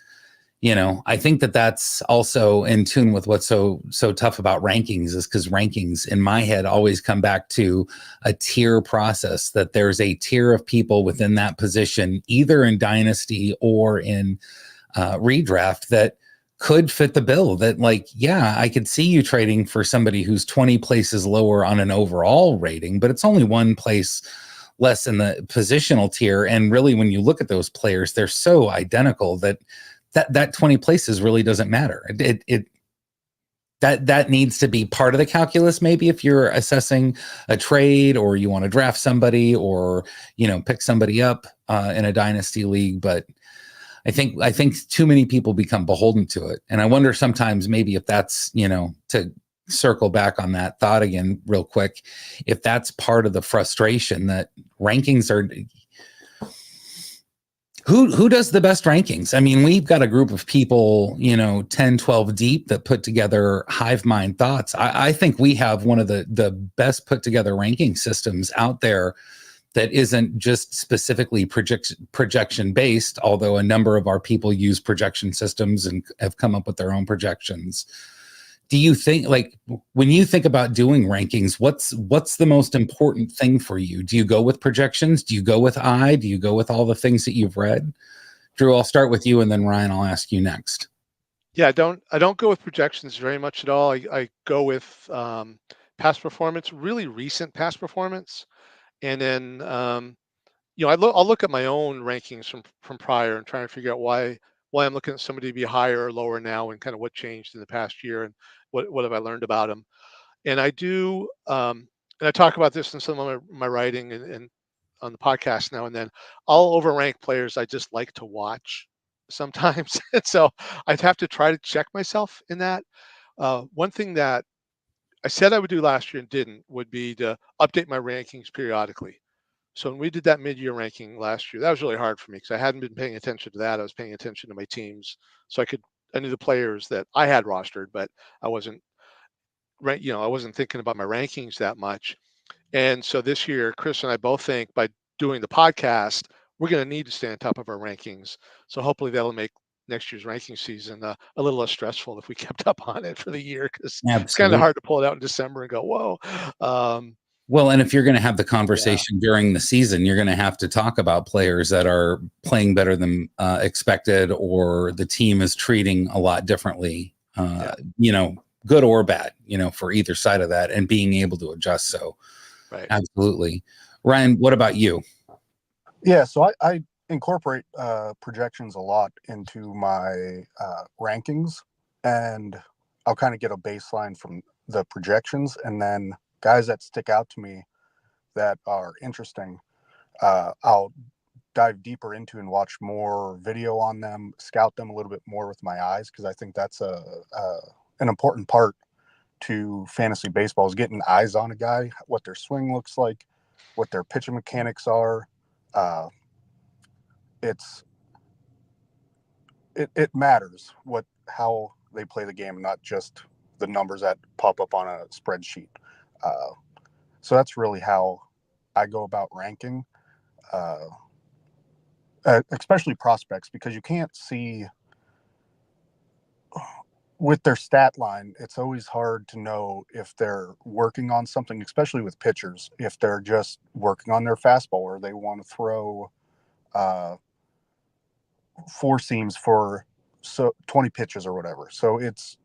Speaker 13: that's also in tune with what's so tough about rankings, is because rankings in my head always come back to a tier process, that there's a tier of people within that position, either in dynasty or in redraft, that could fit the bill. That, like, yeah, I could see you trading for somebody who's 20 places lower on an overall rating, but it's only one place less in the positional tier. And really, when you look at those players, they're so identical that 20 places really doesn't matter. That needs to be part of the calculus, maybe if you're assessing a trade, or you want to draft somebody, or pick somebody up in a dynasty league. But I think too many people become beholden to it. And I wonder sometimes maybe if that's, to circle back on that thought again real quick, if that's part of the frustration that rankings are. Who does the best rankings? I mean, we've got a group of people, 10, 12 deep, that put together hive mind thoughts. I think we have one of the best put together ranking systems out there that isn't just specifically projection based, although a number of our people use projection systems and have come up with their own projections. Do you think, like, when you think about doing rankings, what's the most important thing for you? Do you go with projections? Do you go with do you go with all the things that you've read? Drew, I'll start with you, and then Ryan, I'll ask you next.
Speaker 14: Yeah, I don't go with projections very much at all. I go with past performance, really recent past performance, and then I'll look at my own rankings from prior and try to figure out why I'm looking at somebody to be higher or lower now, and kind of what changed in the past year, and what have I learned about them. And I do, and I talk about this in some of my writing and on the podcast now and then. I'll overrank players I just like to watch sometimes. And so I'd have to try to check myself in that. One thing that I said I would do last year and didn't would be to update my rankings periodically. So when we did that mid-year ranking last year, that was really hard for me because I hadn't been paying attention to that. I was paying attention to my teams, so I knew the players that I had rostered, but I wasn't I wasn't thinking about my rankings that much. And so this year, Chris and I both think by doing the podcast, we're going to need to stay on top of our rankings. So hopefully that'll make next year's ranking season a little less stressful if we kept up on it for the year, because it's kind of hard to pull it out in December and go, whoa.
Speaker 13: Well, and if you're going to have the conversation during the season, you're going to have to talk about players that are playing better than expected, or the team is treating a lot differently, good or bad, for either side of that, and being able to adjust. So, right. Absolutely. Ryan, what about you?
Speaker 15: Yeah, so I incorporate projections a lot into my rankings, and I'll kind of get a baseline from the projections, and then guys that stick out to me that are interesting, I'll dive deeper into and watch more video on them, scout them a little bit more with my eyes, because I think that's an important part to fantasy baseball, is getting eyes on a guy, what their swing looks like, what their pitching mechanics are. It matters how they play the game, not just the numbers that pop up on a spreadsheet. So that's really how I go about ranking, especially prospects, because you can't see with their stat line. It's always hard to know if they're working on something, especially with pitchers, if they're just working on their fastball or they want to throw four seams for 20 pitches or whatever. So it's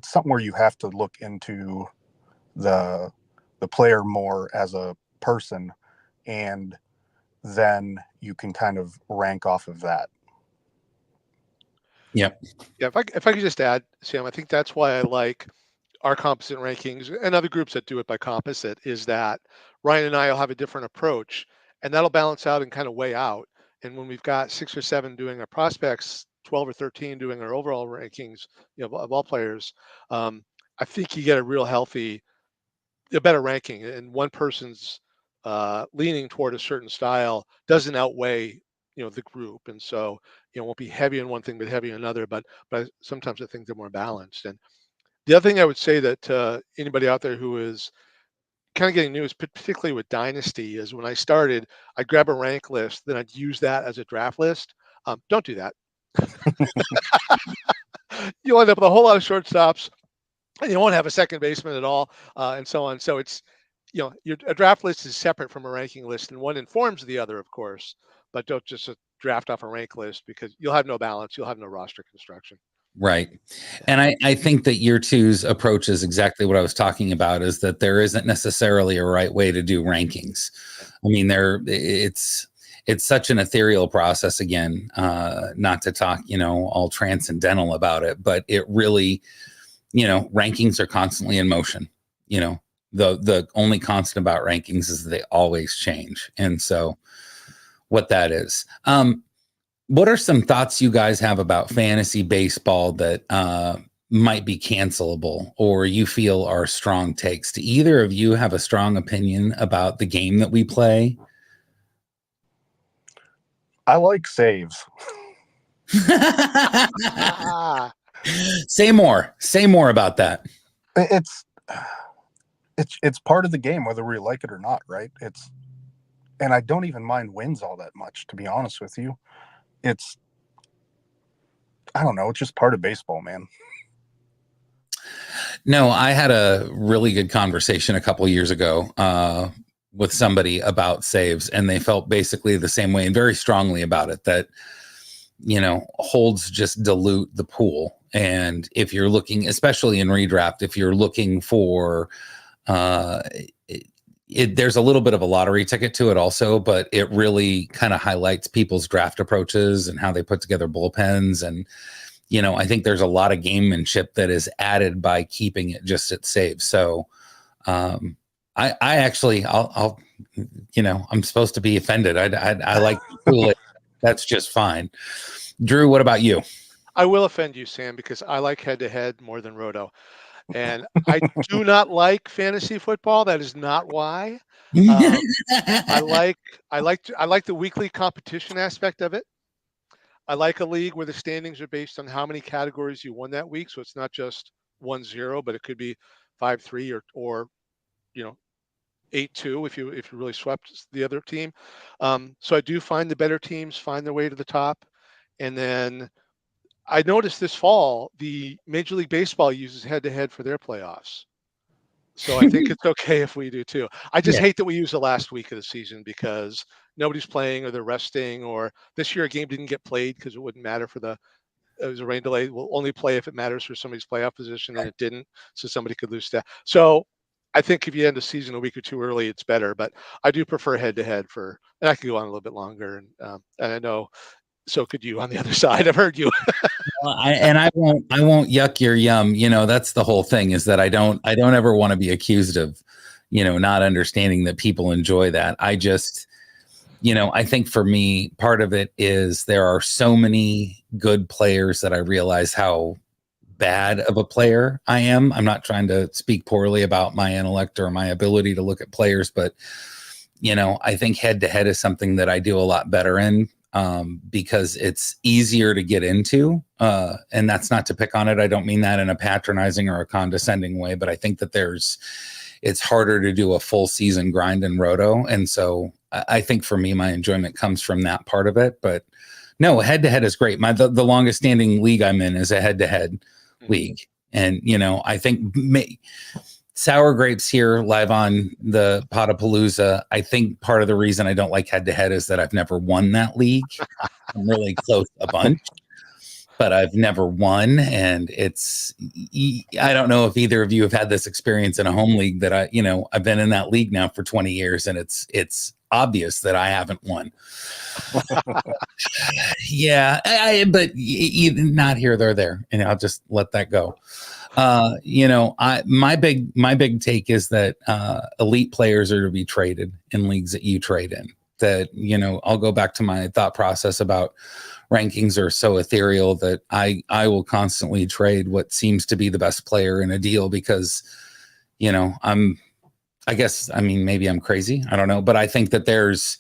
Speaker 15: something where you have to look into the player more as a person, and then you can kind of rank off of that.
Speaker 13: Yep.
Speaker 14: Yeah, if I could just add, Sam, I think that's why I like our composite rankings and other groups that do it by composite, is that Ryan and I will have a different approach, and that'll balance out and kind of weigh out. And when we've got 6 or 7 doing our prospects, 12 or 13 doing our overall rankings, of all players, I think you get a real healthy, a better ranking, and one person's leaning toward a certain style doesn't outweigh the group, and so it won't be heavy in one thing but heavy in another, but sometimes I think they're more balanced. And the other thing I would say that anybody out there who is kind of getting new, is particularly with Dynasty, is when I started, I'd grab a rank list, then I'd use that as a draft list. Don't do that. You'll end up with a whole lot of shortstops, and you won't have a second baseman at all, and so on. So it's, a draft list is separate from a ranking list, and one informs the other, of course, but don't just draft off a rank list, because you'll have no balance. You'll have no roster construction.
Speaker 13: Right. And I think that year two's approach is exactly what I was talking about, is that there isn't necessarily a right way to do rankings. I mean, it's such an ethereal process, again, not to talk, all transcendental about it, but it really, rankings are constantly in motion. The only constant about rankings is that they always change. And so what that is, what are some thoughts you guys have about fantasy baseball that might be cancelable, or you feel are strong takes? Do either of you have a strong opinion about the game that we play?
Speaker 15: I like saves.
Speaker 13: Say more about that.
Speaker 15: It's part of the game, whether we like it or not, right? And I don't even mind wins all that much, to be honest with you. I don't know, it's just part of baseball, man.
Speaker 13: No, I had a really good conversation a couple of years ago with somebody about saves, and they felt basically the same way and very strongly about it, that holds just dilute the pool. And if you're looking, especially in redraft, if you're looking for there's a little bit of a lottery ticket to it also, but it really kind of highlights people's draft approaches and how they put together bullpens. And, I think there's a lot of gamemanship that is added by keeping it just at saves. So I actually, I'm supposed to be offended. I like it. That's just fine. Drew, what about you?
Speaker 14: I will offend you, Sam, because I like head-to-head more than roto. And I do not like fantasy football. That is not why. I like the weekly competition aspect of it. I like a league where the standings are based on how many categories you won that week. So it's not just 1-0, but it could be 5-3 or 8-2 if you really swept the other team. So I do find the better teams find their way to the top. And then I noticed this fall, the Major League Baseball uses head-to-head for their playoffs. So I think it's okay if we do too. I just hate that we use the last week of the season because nobody's playing or they're resting, or this year a game didn't get played because it wouldn't matter it was a rain delay. We'll only play if it matters for somebody's playoff position, and it didn't, so somebody could lose that. So I think if you end the season a week or two early, it's better, but I do prefer head-to-head and I can go on a little bit longer. And I know so could you on the other side. I've heard you.
Speaker 13: Well, I won't yuck your yum. That's the whole thing, is that I don't ever want to be accused of, not understanding that people enjoy that. I just, I think for me, part of it is there are so many good players that I realize how bad of a player I am. I'm not trying to speak poorly about my intellect or my ability to look at players, but I think head to head is something that I do a lot better in, because it's easier to get into. And that's not to pick on it. I don't mean that in a patronizing or a condescending way, but I think that it's harder to do a full season grind in Roto. And so I think for me, my enjoyment comes from that part of it. But no, head to head is great. The longest standing league I'm in is a head to head league. And, I think Sour Grapes here live on the Podapallooza. I think part of the reason I don't like head to head is that I've never won that league. I'm really close a bunch, but I've never won. And I don't know if either of you have had this experience in a home league that I've been in that league now for 20 years, and it's obvious that I haven't won. Yeah, but not here, they're there, and I'll just let that go. My big take is that elite players are to be traded in leagues that you trade in. That, I'll go back to my thought process about rankings are so ethereal that I will constantly trade what seems to be the best player in a deal, because, maybe I'm crazy. I don't know. But I think that there's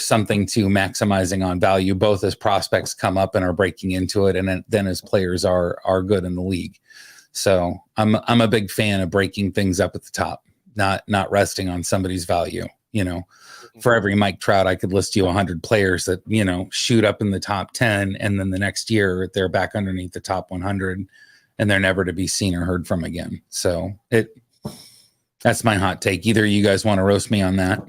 Speaker 13: something to maximizing on value, both as prospects come up and are breaking into it, and then as players are good in the league. So I'm a big fan of breaking things up at the top, not resting on somebody's value. For every Mike Trout, I could list you 100 players that, shoot up in the top 10. And then the next year they're back underneath the top 100 and they're never to be seen or heard from again. So that's my hot take. Either you guys want to roast me on that?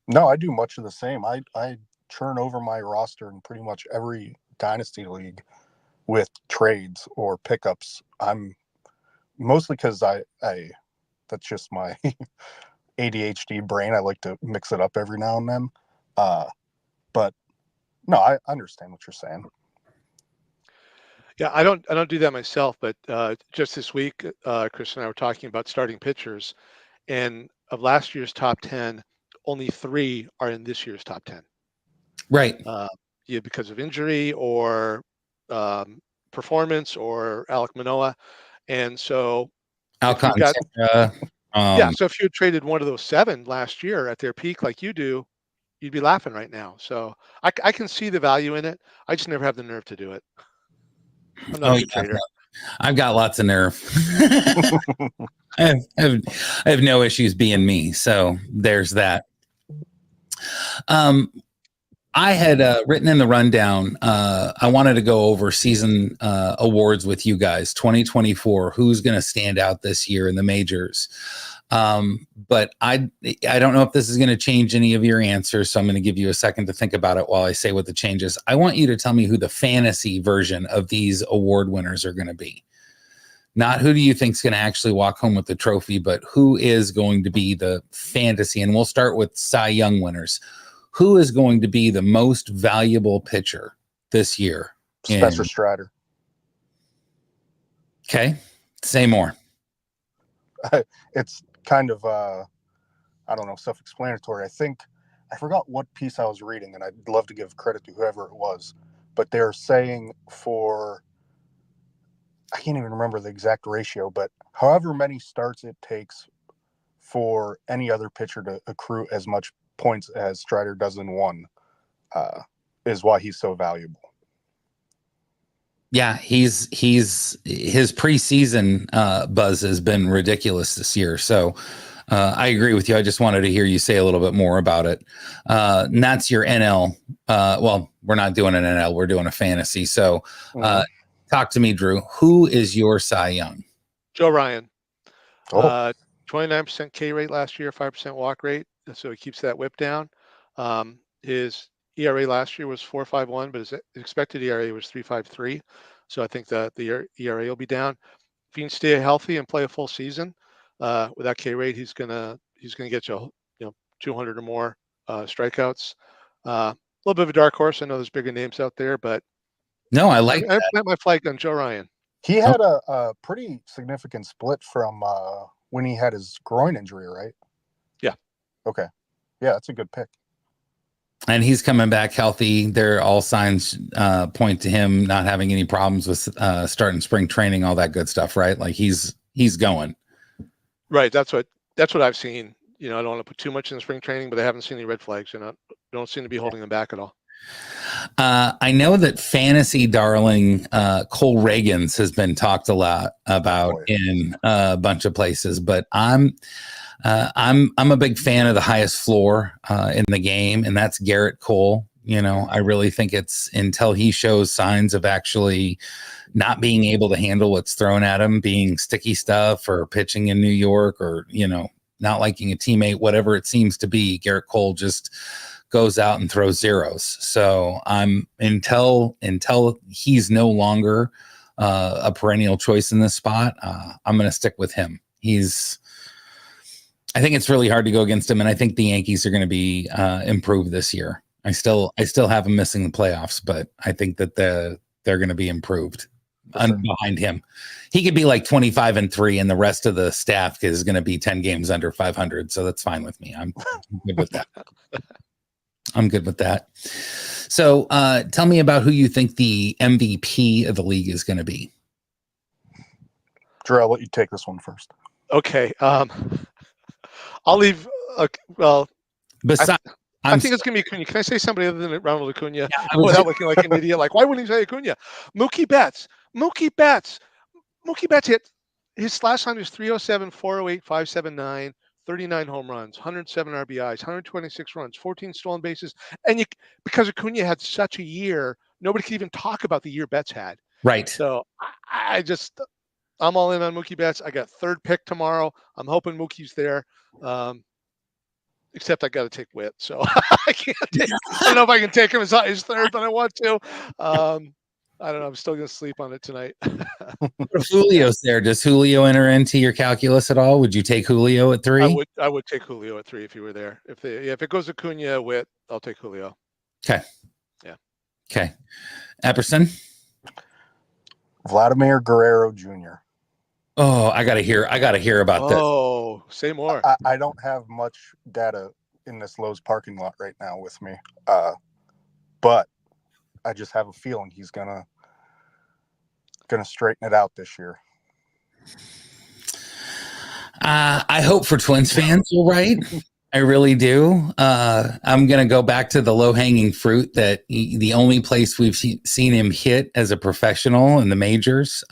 Speaker 15: No, I do much of the same. I churn over my roster in pretty much every dynasty league with trades or pickups. I'm mostly because I that's just my ADHD brain. I like to mix it up every now and then. But no, I understand what you're saying.
Speaker 14: Yeah, I don't do that myself, but just this week, Chris and I were talking about starting pitchers, and of last year's top 10, only 3 are in this year's top 10.
Speaker 13: Right.
Speaker 14: Because of injury or performance or Alek Manoah. And so
Speaker 13: Alcon,
Speaker 14: so if you had traded one of those 7 last year at their peak like you do, you'd be laughing right now. So I can see the value in it. I just never have the nerve to do it. I'm not a good trader.
Speaker 13: I've got lots of nerve. I have no issues being me. So there's that. I had written in the rundown, I wanted to go over season awards with you guys, 2024, who's going to stand out this year in the majors. But I don't know if this is going to change any of your answers, so I'm going to give you a second to think about it while I say what the changes. I want you to tell me who the fantasy version of these award winners are going to be. Not who do you think is going to actually walk home with the trophy, but who is going to be the fantasy. And we'll start with Cy Young winners. Who is going to be the most valuable pitcher this year?
Speaker 15: Spencer Strider.
Speaker 13: Okay. Say more.
Speaker 15: It's kind of, I don't know, self-explanatory. I forgot what piece I was reading, and I'd love to give credit to whoever it was, but they're saying I can't even remember the exact ratio, but however many starts it takes for any other pitcher to accrue as much points as Strider does in one is why he's so valuable.
Speaker 13: Yeah, his preseason buzz has been ridiculous this year. So I agree with you. I just wanted to hear you say a little bit more about it. And that's your NL. Well, we're not doing an NL. We're doing a fantasy. So talk to me, Drew. Who is your Cy Young?
Speaker 14: Joe Ryan. 29% K rate last year, 5% walk rate. So he keeps that whip down. His ERA last year was 4.51, but his expected ERA was 3.53. So I think that the ERA will be down. If he can stay healthy and play a full season with that K rate, he's gonna get you 200 or more strikeouts. little bit of a dark horse. I know there's bigger names out there, but
Speaker 13: No, I like
Speaker 14: I plant my flag on Joe Ryan.
Speaker 15: He had a pretty significant split from when he had his groin injury, right?
Speaker 14: Yeah.
Speaker 15: Okay. Yeah, that's a good pick.
Speaker 13: And he's coming back healthy. There, all signs point to him not having any problems with starting spring training, all that good stuff, right? Like he's going.
Speaker 14: Right. That's what I've seen. I don't want to put too much in spring training, but I haven't seen any red flags. Don't seem to be holding them back at all.
Speaker 13: I know that fantasy darling Cole Reagans has been talked a lot about in a bunch of places, but I'm a big fan of the highest floor in the game, and that's Garrett Cole. I really think it's until he shows signs of actually not being able to handle what's thrown at him, being sticky stuff or pitching in New York or, not liking a teammate, whatever it seems to be, Garrett Cole just goes out and throws zeros. So until he's no longer a perennial choice in this spot, I'm going to stick with him. I think it's really hard to go against him, and I think the Yankees are going to be improved this year. I still have them missing the playoffs, but I think that they're going to be improved behind him. He could be like 25-3, and the rest of the staff is going to be 10 games under 500. So that's fine with me. I'm good with that. I'm good with that. So tell me about who you think the MVP of the league is going to be.
Speaker 15: Drew, I'll let you take this one first.
Speaker 14: Okay. I'll leave. Well, I think it's going to be Acuna. Can I say somebody other than Ronald Acuna without looking like an idiot? Like, why wouldn't he say Acuna? Mookie Betts hit his last time was 307, 408, 579, 39 home runs, 107 RBIs, 126 runs, 14 stolen bases. And because Acuna had such a year, nobody could even talk about the year Betts had.
Speaker 13: Right.
Speaker 14: So I'm all in on Mookie Betts. I got third pick tomorrow. I'm hoping Mookie's there. Except I got to take Witt, so I can't. I don't know if I can take him as high as third, but I want to. I don't know. I'm still going to sleep on it tonight.
Speaker 13: If Julio's there, does Julio enter into your calculus at all? Would you take Julio at 3?
Speaker 14: I would take Julio at 3 if he were there. If it goes Acuna, Witt, I'll take Julio.
Speaker 13: Okay.
Speaker 14: Yeah.
Speaker 13: Okay. Epperson.
Speaker 15: Vladimir Guerrero Jr.
Speaker 13: Oh, I gotta hear about this.
Speaker 14: Oh, say more.
Speaker 15: I don't have much data in this Lowe's parking lot right now with me, but I just have a feeling he's gonna straighten it out this year.
Speaker 13: I hope for Twins fans, you're right. I really do. I'm going to go back to the low-hanging fruit that the only place we've seen him hit as a professional in the majors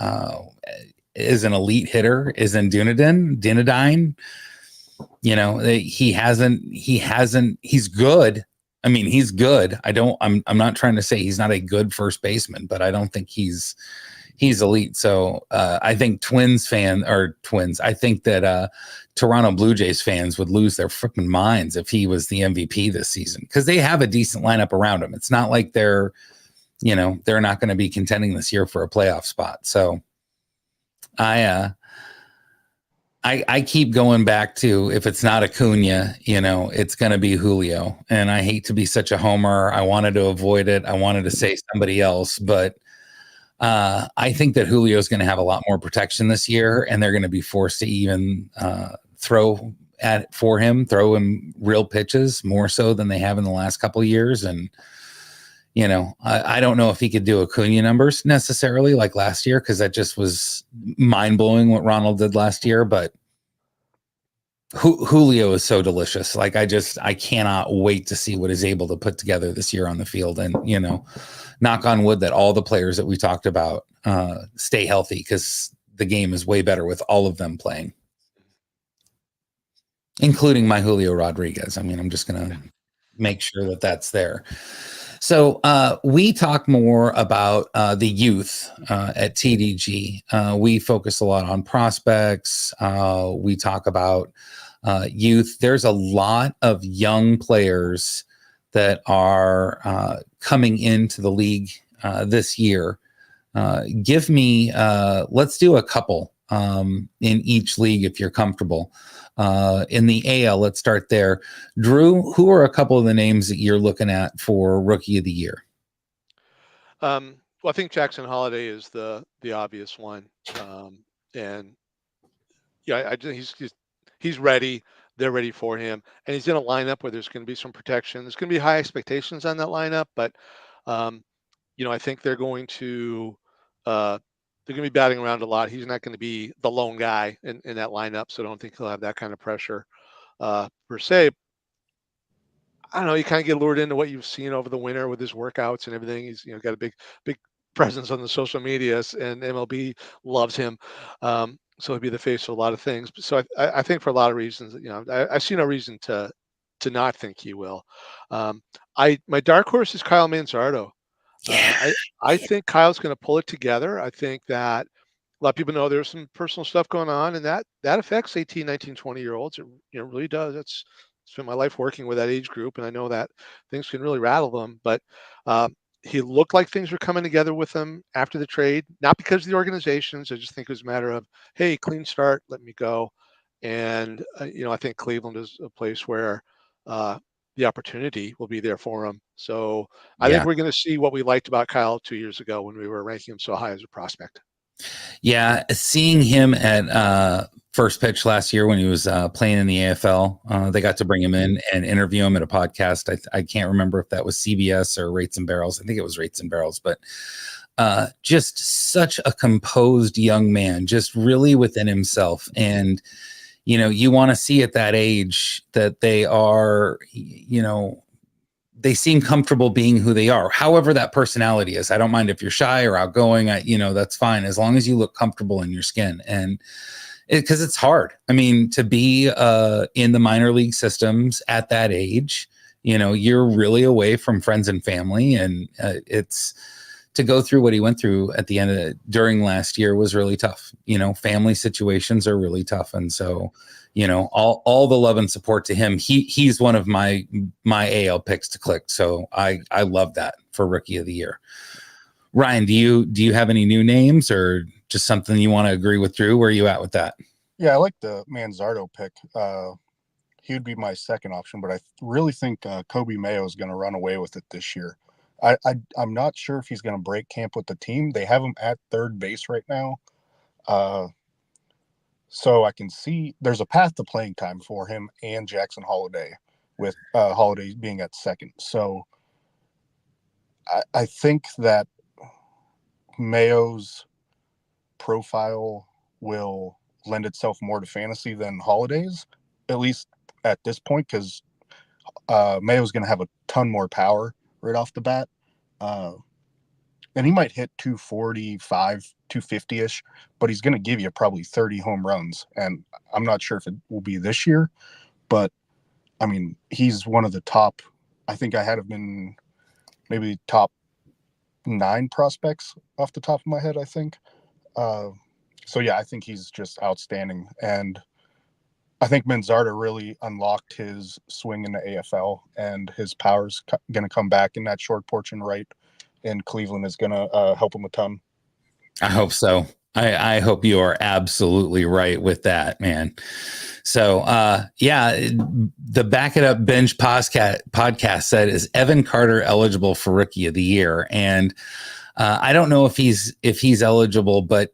Speaker 13: is an elite hitter, is in Dunedin. He's good. I mean, he's good. I'm not trying to say he's not a good first baseman, but I don't think he's elite. So I think I think that Toronto Blue Jays fans would lose their freaking minds if he was the MVP this season, because they have a decent lineup around him. It's not like they're not going to be contending this year for a playoff spot. So I keep going back to, if it's not Acuna, it's going to be Julio. And I hate to be such a homer. I wanted to avoid it. I wanted to say somebody else, but I think that Julio is going to have a lot more protection this year, and they're going to be forced to even throw him real pitches more so than they have in the last couple of years. And I don't know if he could do Acuna numbers necessarily like last year, because that just was mind blowing what Ronald did last year. But Julio is so delicious. Like I cannot wait to see what he's able to put together this year on the field. And knock on wood that all the players that we talked about stay healthy, because the game is way better with all of them playing, including my Julio Rodriguez. I mean, I'm just going to make sure that that's there. So we talk more about the youth at TDG. We focus a lot on prospects. We talk about youth. There's a lot of young players that are coming into the league this year. Give me, let's do a couple in each league if you're comfortable. In the AL, let's start there. Drew, who are a couple of the names that you're looking at for Rookie of the Year?
Speaker 14: Well, I think Jackson Holiday is the obvious one, and yeah, I just he's ready. They're ready for him, and he's in a lineup where there's going to be some protection. There's going to be high expectations on that lineup, but I think they're going to be batting around a lot. He's not going to be the lone guy in that lineup, so I don't think he'll have that kind of pressure per se. I don't know. You kind of get lured into what you've seen over the winter with his workouts and everything. He's got a big presence on the social medias, and MLB loves him. So he'll be the face of a lot of things. So I think for a lot of reasons, I see no reason to not think he will. My dark horse is Kyle Manzardo. I think Kyle's going to pull it together. I think that a lot of people know there's some personal stuff going on, and that affects 18, 19, 20-year-olds. It really does. It's spent my life working with that age group, and I know that things can really rattle them. But he looked like things were coming together with him after the trade, not because of the organizations. I just think it was a matter of, hey, clean start, let me go. And I think Cleveland is a place where the opportunity will be there for him. So I think we're going to see what we liked about Kyle 2 years ago when we were ranking him so high as a prospect.
Speaker 13: Yeah, seeing him at first pitch last year when he was playing in the AFL, they got to bring him in and interview him at a podcast. I can't remember if that was CBS or Rates and Barrels. I think it was Rates and Barrels, but just such a composed young man, just really within himself. And, you want to see at that age that they are, they seem comfortable being who they are, however that personality is. I don't mind if you're shy or outgoing, that's fine, as long as you look comfortable in your skin. And because it's hard. I mean, to be in the minor league systems at that age, you're really away from friends and family. And it's to go through what he went through at the end of during last year was really tough. Family situations are really tough. And so, all the love and support to him. He's one of my AL picks to click. So I love that for Rookie of the Year. Ryan, do you have any new names or just something you want to agree with Drew? Where are you at with that?
Speaker 15: Yeah, I like the Manzardo pick. He would be my second option, but I really think Kobe Mayo is going to run away with it this year. I'm not sure if he's going to break camp with the team. They have him at third base right now. So I can see there's a path to playing time for him and Jackson Holiday, with Holiday being at second. So I think that Mayo's profile will lend itself more to fantasy than Holiday's, at least at this point, because Mayo's going to have a ton more power right off the bat. And he might hit 245, 250-ish, but he's going to give you probably 30 home runs. And I'm not sure if it will be this year, but I mean, he's one of the top, I think I had him in maybe top 9 prospects off the top of my head, I think. So yeah, I think he's just outstanding. And I think Manzardo really unlocked his swing in the AFL, and his power's going to come back in that short porch and right. And Cleveland is going to help him a ton.
Speaker 13: I hope so. I hope you are absolutely right with that, man. So, the Back It Up Bench podcast said, is Evan Carter eligible for Rookie of the Year? And I don't know if he's eligible, but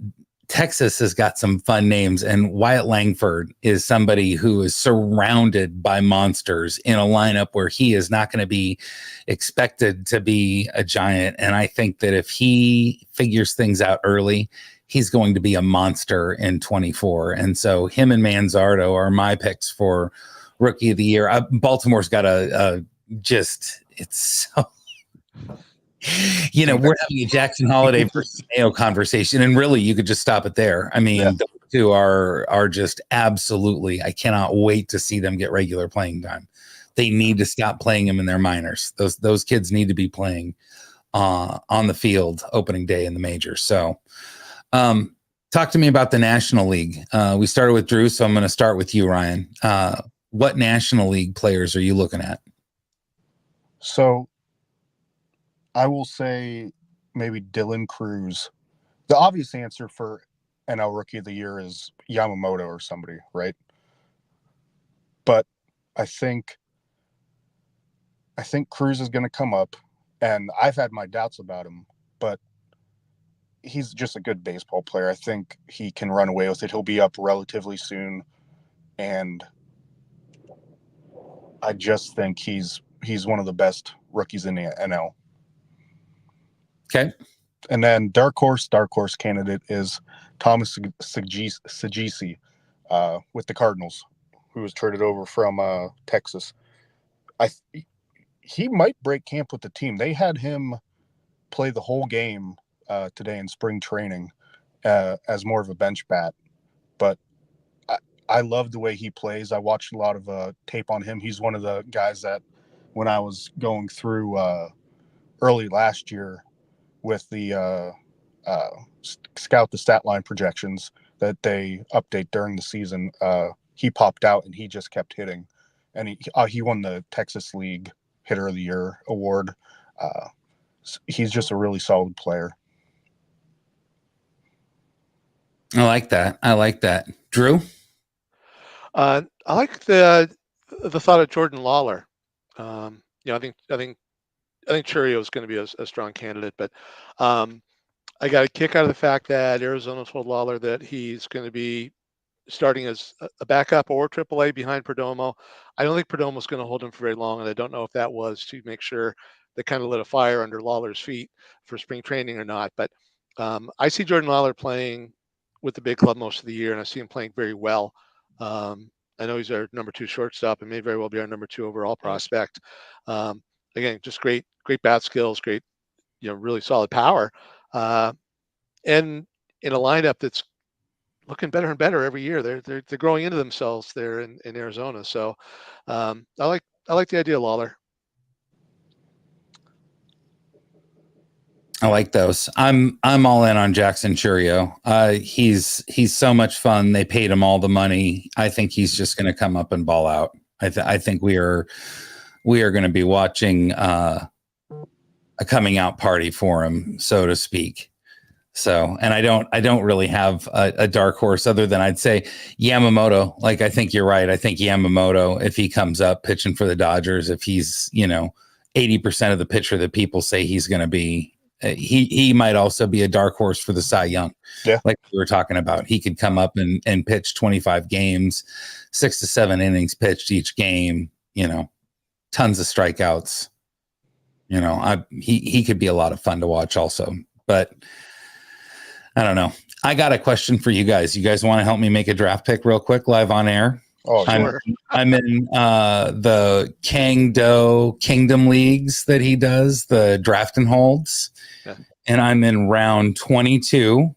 Speaker 13: Texas has got some fun names, and Wyatt Langford is somebody who is surrounded by monsters in a lineup where he is not going to be expected to be a giant. And I think that if he figures things out early, he's going to be a monster in 24. And so him and Manzardo are my picks for Rookie of the Year. Baltimore's got it's so... we're having a Jackson Holiday versus Mayo conversation, and really you could just stop it there. I mean, those two are just absolutely, I cannot wait to see them get regular playing time. They need to stop playing them in their minors. Those kids need to be playing on the field opening day in the majors. So talk to me about the National League. We started with Drew, so I'm going to start with you, Ryan. What National League players are you looking at?
Speaker 15: So I will say maybe Dylan Cruz. The obvious answer for NL Rookie of the Year is Yamamoto or somebody, right? But I think Cruz is going to come up, and I've had my doubts about him, but he's just a good baseball player. I think he can run away with it. He'll be up relatively soon, and I just think he's one of the best rookies in the NL.
Speaker 13: Okay.
Speaker 15: And then dark horse candidate is Thomas Sagisi with the Cardinals, who was traded over from Texas. He might break camp with the team. They had him play the whole game today in spring training as more of a bench bat. But I love the way he plays. I watched a lot of tape on him. He's one of the guys that when I was going through early last year with the scout the stat line projections that they update during the season, he popped out and he just kept hitting. And he won the Texas League Hitter of the Year award. He's just a really solid player.
Speaker 13: I like that. Drew?
Speaker 14: I like the thought of Jordan Lawler. I think Churio is going to be a strong candidate, but I got a kick out of the fact that Arizona told Lawler that he's going to be starting as a backup or AAA behind Perdomo. I don't think Perdomo's going to hold him for very long, and I don't know if that was to make sure they kind of lit a fire under Lawler's feet for spring training or not. But I see Jordan Lawler playing with the big club most of the year, and I see him playing very well. I know he's our number 2 shortstop and may very well be our number 2 overall prospect. Again, just great bat skills, great, really solid power, and in a lineup that's looking better and better every year. They're growing into themselves there in Arizona. So I like the idea of Lawler.
Speaker 13: I like those. I'm all in on Jackson Churio. He's so much fun. They paid him all the money. I think he's just going to come up and ball out. I think we are going to be watching a coming out party for him, so to speak. So, and I don't really have a dark horse other than I'd say Yamamoto. Like, I think you're right. I think Yamamoto, if he comes up pitching for the Dodgers, if he's 80% of the pitcher that people say he's going to be. He might also be a dark horse for the Cy Young.
Speaker 15: Yeah.
Speaker 13: Like we were talking about. He could come up and pitch 25 games, 6 to 7 innings pitched each game, tons of strikeouts. He could be a lot of fun to watch also. But I don't know. I got a question for you guys. You guys want to help me make a draft pick real quick live on air?
Speaker 15: Oh, sure.
Speaker 13: I'm in the Kangdo Kingdom Leagues that he does, the draft and holds. Yeah. And I'm in round 22.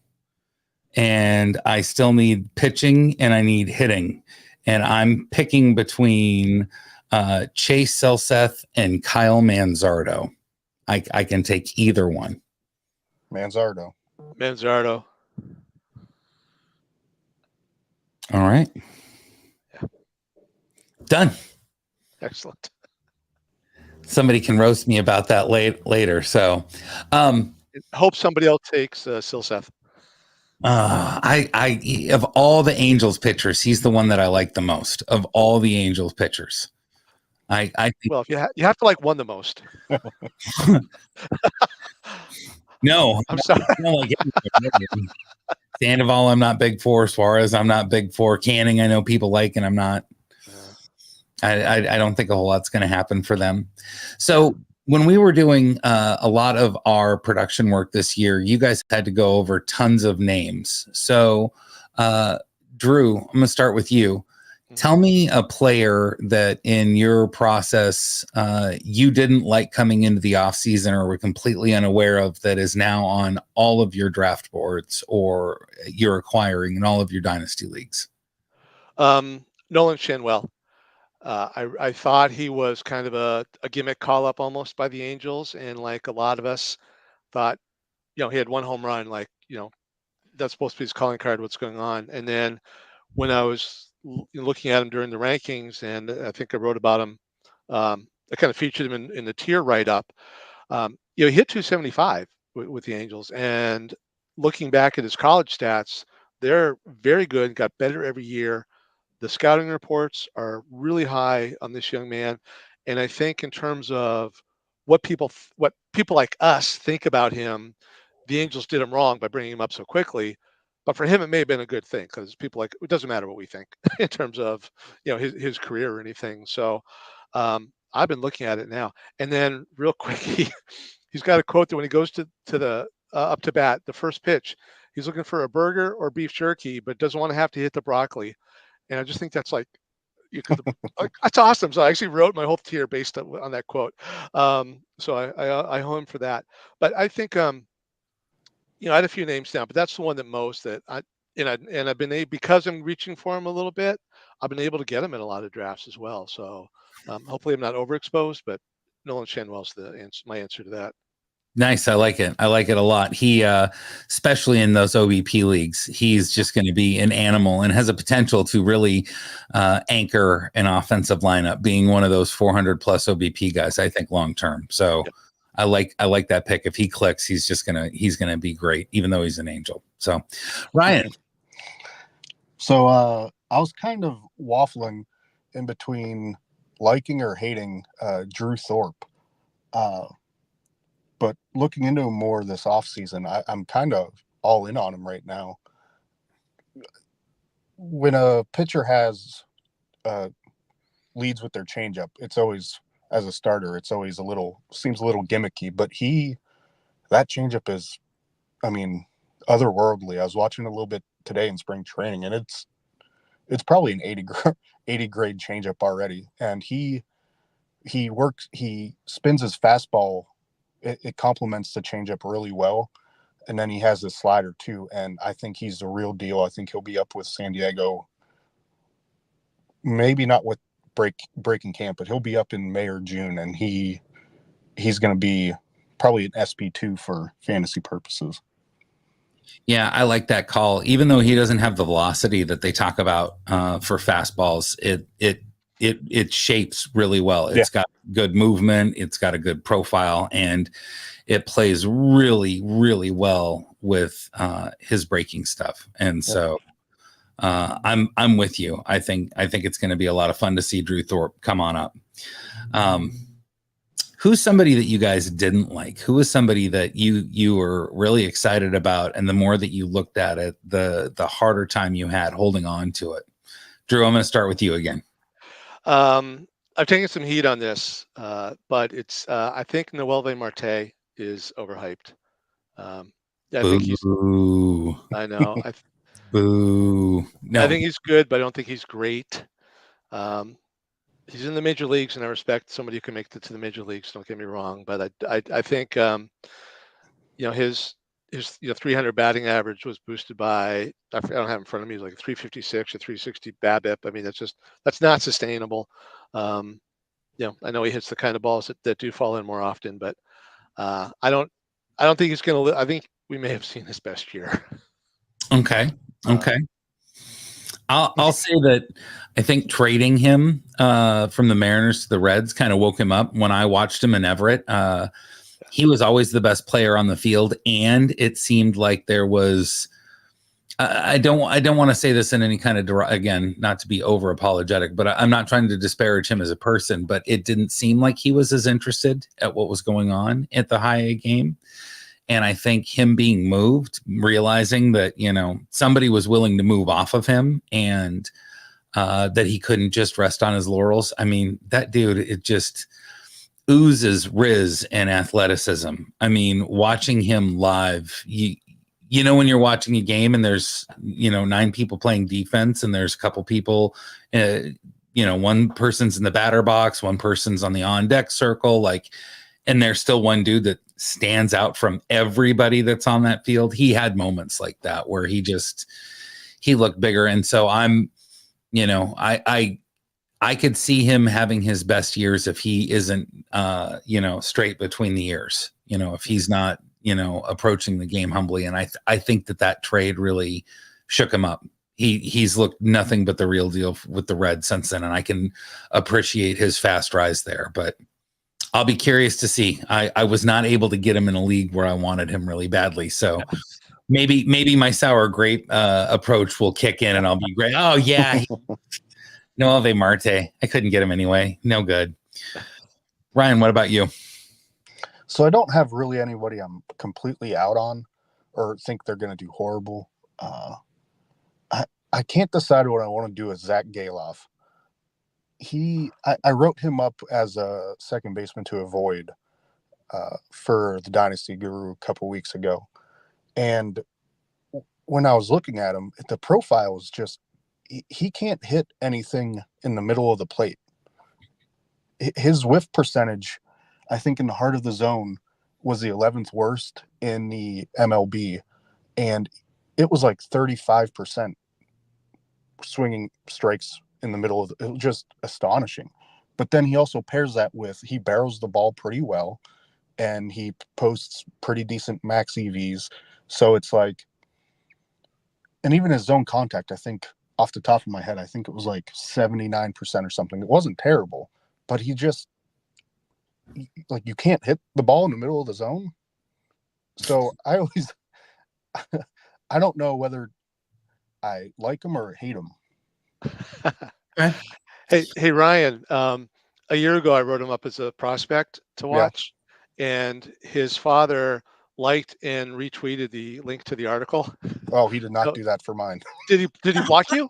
Speaker 13: And I still need pitching and I need hitting. And I'm picking between Chase Selseth and Kyle Manzardo. I can take either one.
Speaker 15: Manzardo.
Speaker 13: All right. Done.
Speaker 14: Excellent.
Speaker 13: Somebody can roast me about that later. So,
Speaker 14: hope somebody else takes Silseth.
Speaker 13: I of all the Angels pitchers, he's the one that I like the most of all the Angels pitchers. I think,
Speaker 14: well, if you have to like one the most.
Speaker 13: No,
Speaker 14: I'm sorry.
Speaker 13: Like Sandoval, I'm not big for. Suarez, I'm not big for. Canning, I know people like, and I'm not. I don't think a whole lot's going to happen for them. So when we were doing a lot of our production work this year, you guys had to go over tons of names. So Drew, I'm going to start with you. Tell me a player that in your process you didn't like coming into the offseason or were completely unaware of that is now on all of your draft boards or you're acquiring in all of your dynasty leagues.
Speaker 14: Nolan Shanwell. I thought he was kind of a gimmick call-up almost by the Angels, and like a lot of us thought, he had one home run, like, that's supposed to be his calling card, what's going on. And then when I was looking at him during the rankings, and I think I wrote about him, I kind of featured him in the tier write-up. He hit 275 with the Angels, and looking back at his college stats, They're very good, got better every year. The scouting reports are really high on this young man. And I think in terms of what people like us think about him, the Angels did him wrong by bringing him up so quickly. But for him, it may have been a good thing because people like, it doesn't matter what we think in terms of, his career or anything. So I've been looking at it now. And then real quick, he's got a quote that when he goes to the up to bat, the first pitch, he's looking for a burger or beef jerky, but doesn't want to have to hit the broccoli. And I just think that's like, that's awesome. So I actually wrote my whole tier based on that quote. So I owe him for that. But I think, I had a few names down, but that's the one that I've been because I'm reaching for him a little bit, I've been able to get him in a lot of drafts as well. So hopefully I'm not overexposed, but Nolan Shanwell's my answer to that.
Speaker 13: Nice. I like it. I like it a lot. He, especially in those OBP leagues, he's just going to be an animal and has a potential to really anchor an offensive lineup, being one of those 400 plus OBP guys, I think long term. So I like that pick. If he clicks, he's going to be great, even though he's an Angel. So Ryan.
Speaker 15: So I was kind of waffling in between liking or hating Drew Thorpe. But looking into him more this offseason, I'm kind of all in on him right now. When a pitcher has leads with their changeup, it's always, as a starter, it's always seems a little gimmicky. But that changeup is, otherworldly. I was watching a little bit today in spring training, and it's probably an 80 grade changeup already. And he spins his fastball. It complements the changeup really well. And then he has his slider too. And I think he's the real deal. I think he'll be up with San Diego. Maybe not with breaking camp, but he'll be up in May or June. And he's going to be probably an SP2 for fantasy purposes.
Speaker 13: Yeah, I like that call. Even though he doesn't have the velocity that they talk about for fastballs, it shapes really well. It's got good movement. It's got a good profile, and it plays really, really well with his breaking stuff. And so I'm with you. I think it's going to be a lot of fun to see Drew Thorpe come on up. Who's somebody that you guys didn't like? Who was somebody that you were really excited about, and the more that you looked at it, the harder time you had holding on to it? Drew, I'm going to start with you again.
Speaker 14: I've taken some heat on this, but it's I think Noelvi Marte is overhyped. I think he's. I know.
Speaker 13: Boo. No.
Speaker 14: I think he's good, but I don't think he's great. He's in the major leagues, and I respect somebody who can make it to the major leagues. Don't get me wrong, but I think his 300 batting average was boosted by, I don't have it in front of me, like 356 or 360 BABIP. That's not sustainable. I know he hits the kind of balls that do fall in more often, but I don't think he's going to. I think we may have seen his best year.
Speaker 13: Okay. I'll say that I think trading him from the Mariners to the Reds kind of woke him up. When I watched him in Everett, he was always the best player on the field, and it seemed like there was. I don't want to say this in any kind of again, not to be over apologetic, but I'm not trying to disparage him as a person. But it didn't seem like he was as interested at what was going on at the high A game. And I think him being moved, realizing that, somebody was willing to move off of him, and that he couldn't just rest on his laurels. I mean, that dude, it just oozes riz and athleticism. I mean, watching him live, when you're watching a game and there's, 9 people playing defense, and there's a couple people, one person's in the batter box, one person's on the on deck circle, and there's still one dude that stands out from everybody that's on that field. He had moments like that where he looked bigger. And so I could see him having his best years if he isn't, straight between the ears, if he's not, approaching the game humbly. And I think that trade really shook him up. He's looked nothing but the real deal with the Reds since then. And I can appreciate his fast rise there, but I'll be curious to see. I was not able to get him in a league where I wanted him really badly. So Maybe my sour grape approach will kick in and I'll be great. Oh yeah. No Ave Marte. I couldn't get him anyway. No good. Ryan, what about you?
Speaker 15: So I don't have really anybody I'm completely out on or think they're going to do horrible. I can't decide what I want to do with Zach Galoff. I wrote him up as a second baseman to avoid for the Dynasty Guru a couple weeks ago. And when I was looking at him, the profile was just, he can't hit anything in the middle of the plate. His whiff percentage, I think in the heart of the zone, was the 11th worst in the MLB. And it was like 35% swinging strikes in the middle of it was just astonishing. But then he also pairs that with, he barrels the ball pretty well and he posts pretty decent max EVs. So it's like, and even his zone contact, I think off the top of my head, I think it was like 79% or something. It wasn't terrible, but he just, like, you can't hit the ball in the middle of the zone. So I always, I don't know whether I like him or hate him.
Speaker 14: Hey, Ryan, a year ago, I wrote him up as a prospect to watch, and his father liked and retweeted the link to the article.
Speaker 15: Oh, he did not do that for mine.
Speaker 14: Did he block you?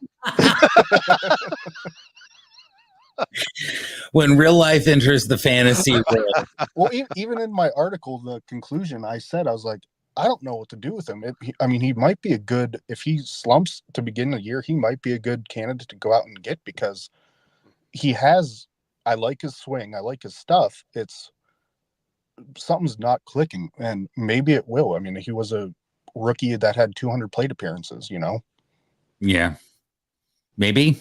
Speaker 13: When real life enters the fantasy world.
Speaker 15: Well, even in my article, the conclusion, I said, I was like, I don't know what to do with him. He might be a good, if he slumps to begin the year, he might be a good candidate to go out and get, because he has, I like his swing, I like his stuff. It's, something's not clicking, and maybe it will. I mean, he was a rookie that had 200 plate appearances,
Speaker 13: Yeah, maybe.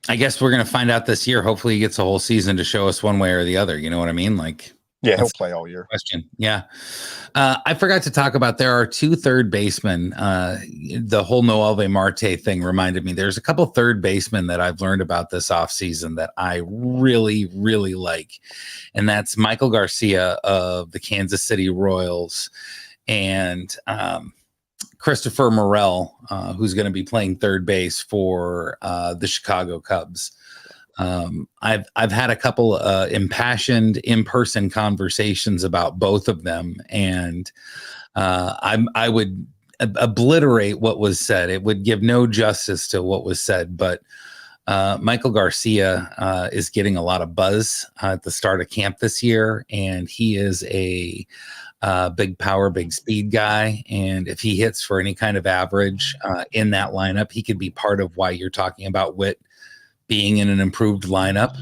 Speaker 13: I guess we're going to find out this year. Hopefully he gets a whole season to show us one way or the other. You know what I mean? Like,
Speaker 15: yeah, he'll play all year.
Speaker 13: Question. Yeah. I forgot to talk about, there are 2 third basemen. The whole Noelve Marte thing reminded me. There's a couple third basemen that I've learned about this offseason that I really, really like. And that's Michael Garcia of the Kansas City Royals and Christopher Morel, who's going to be playing third base for the Chicago Cubs. I've had a couple impassioned in-person conversations about both of them, and I would obliterate what was said. It would give no justice to what was said, but Michael Garcia is getting a lot of buzz at the start of camp this year, and he is a big power, big speed guy. And if he hits for any kind of average in that lineup, he could be part of why you're talking about Witt being in an improved lineup.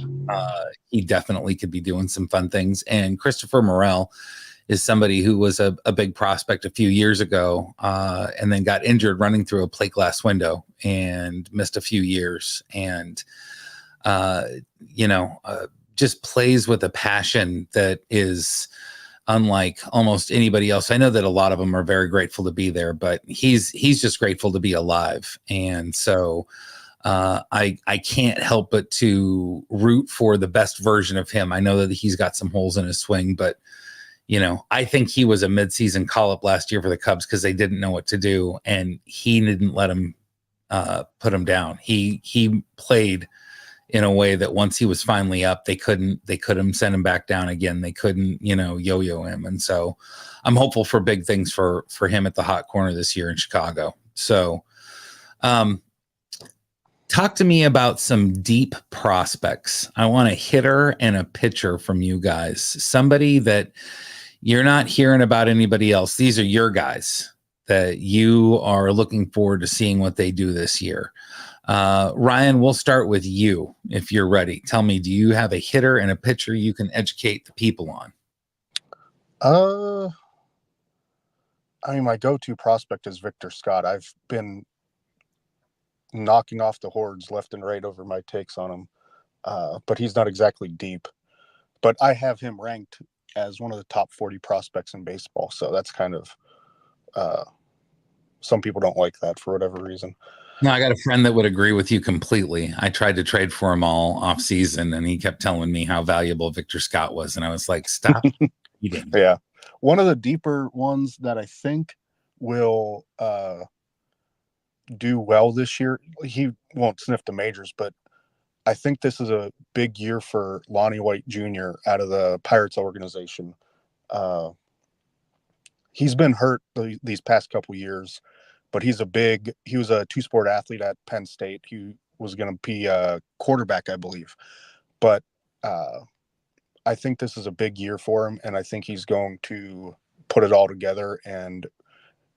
Speaker 13: He definitely could be doing some fun things. And Christopher Morel is somebody who was a big prospect a few years ago and then got injured running through a plate glass window and missed a few years. And, just plays with a passion that is unlike almost anybody else. I know that a lot of them are very grateful to be there, but he's just grateful to be alive. And so I can't help but to root for the best version of him. I know that he's got some holes in his swing, but I think he was a midseason call-up last year for the Cubs because they didn't know what to do, and he didn't let him put him down. He played in a way that once he was finally up, they couldn't send him back down again. They couldn't, yo-yo him. And so I'm hopeful for big things for him at the hot corner this year in Chicago. So, talk to me about some deep prospects. I want a hitter and a pitcher from you guys. Somebody that you're not hearing about anybody else. These are your guys that you are looking forward to seeing what they do this year. Ryan, we'll start with you if you're ready. Tell me, do you have a hitter and a pitcher you can educate the people on?
Speaker 15: My go-to prospect is Victor Scott. I've been knocking off the hordes left and right over my takes on him, but he's not exactly deep. But I have him ranked as one of the top 40 prospects in baseball, so that's kind of some people don't like that for whatever reason.
Speaker 13: No, I got a friend that would agree with you completely. I tried to trade for him all off season, and he kept telling me how valuable Victor Scott was, and I was like, stop eating.
Speaker 15: Yeah. One of the deeper ones that I think will do well this year. He won't sniff the majors, but I think this is a big year for Lonnie White Jr. out of the Pirates organization. He's been hurt these past couple years, but he was a two-sport athlete at Penn State. He was going to be a quarterback, I believe. But I think this is a big year for him, and I think he's going to put it all together and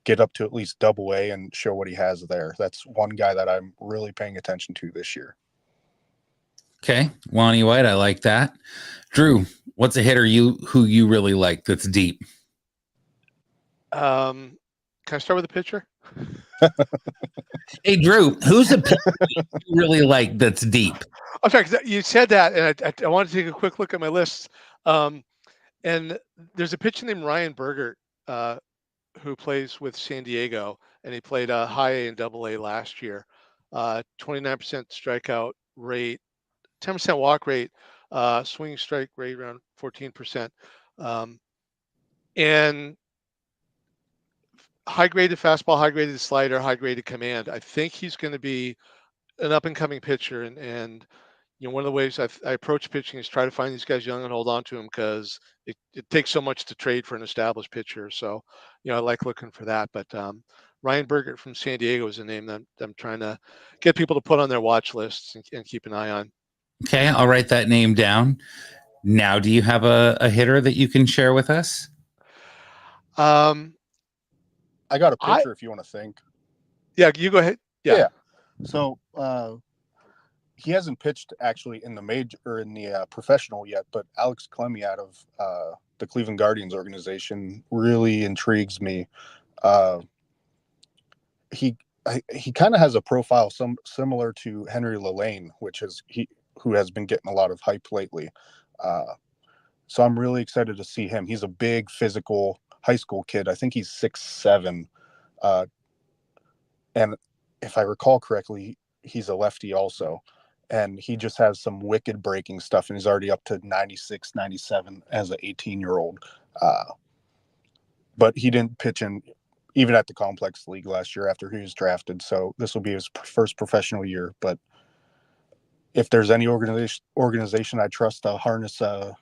Speaker 15: get up to at least Double-A and show what he has there. That's one guy that I'm really paying attention to this year.
Speaker 13: Okay, Lonnie White, I like that. Drew, what's a hitter who you really like that's deep?
Speaker 14: Can I start with a pitcher?
Speaker 13: Hey, Drew, who's a pitcher you really like that's deep?
Speaker 14: I'm sorry, 'cause you said that, and I wanted to take a quick look at my list. And there's a pitcher named Ryan Bergert who plays with San Diego, and he played high A and Double-A last year. 29% strikeout rate, 10% walk rate, swinging strike rate around 14%, and high-graded fastball, high-graded slider, high-graded command. I think he's going to be an up-and-coming pitcher, and one of the ways I approach pitching is try to find these guys young and hold on to them, because it takes so much to trade for an established pitcher. So, I like looking for that. But Ryan Bergert from San Diego is a name that I'm trying to get people to put on their watch lists and keep an eye on.
Speaker 13: Okay, I'll write that name down. Now, do you have a hitter that you can share with us?
Speaker 15: I got a picture if you want to think.
Speaker 14: Yeah, you go ahead. Yeah.
Speaker 15: So he hasn't pitched actually in the major or in the professional yet, but Alex Clemmy out of the Cleveland Guardians organization really intrigues me. He kind of has a profile similar to Henry Lillane, who has been getting a lot of hype lately. So I'm really excited to see him. He's a big physical high school kid. I think he's 6'7", and if I recall correctly, he's a lefty also, and he just has some wicked breaking stuff, and he's already up to 96, 97 as an 18-year-old. But he didn't pitch even at the complex league last year after he was drafted, so this will be his first professional year. But if there's any organization I trust to harness a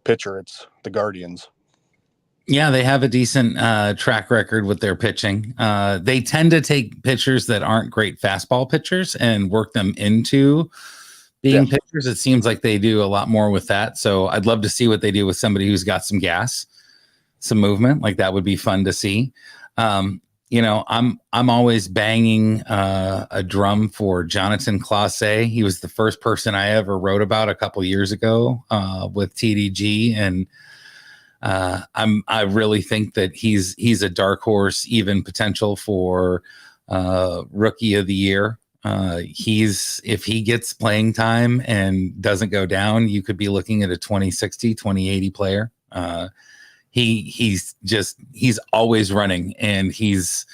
Speaker 15: pitcher, it's the Guardians.
Speaker 13: Yeah, they have a decent track record with their pitching. They tend to take pitchers that aren't great fastball pitchers and work them into being pitchers. It seems like they do a lot more with that. So I'd love to see what they do with somebody who's got some gas, some movement. Like, that would be fun to see. I'm always banging a drum for Jonathan Clase. He was the first person I ever wrote about a couple years ago with TDG, and I really think that he's a dark horse, even potential for rookie of the year. If he gets playing time and doesn't go down, you could be looking at a 2060, 2080 player. He's always running, and he's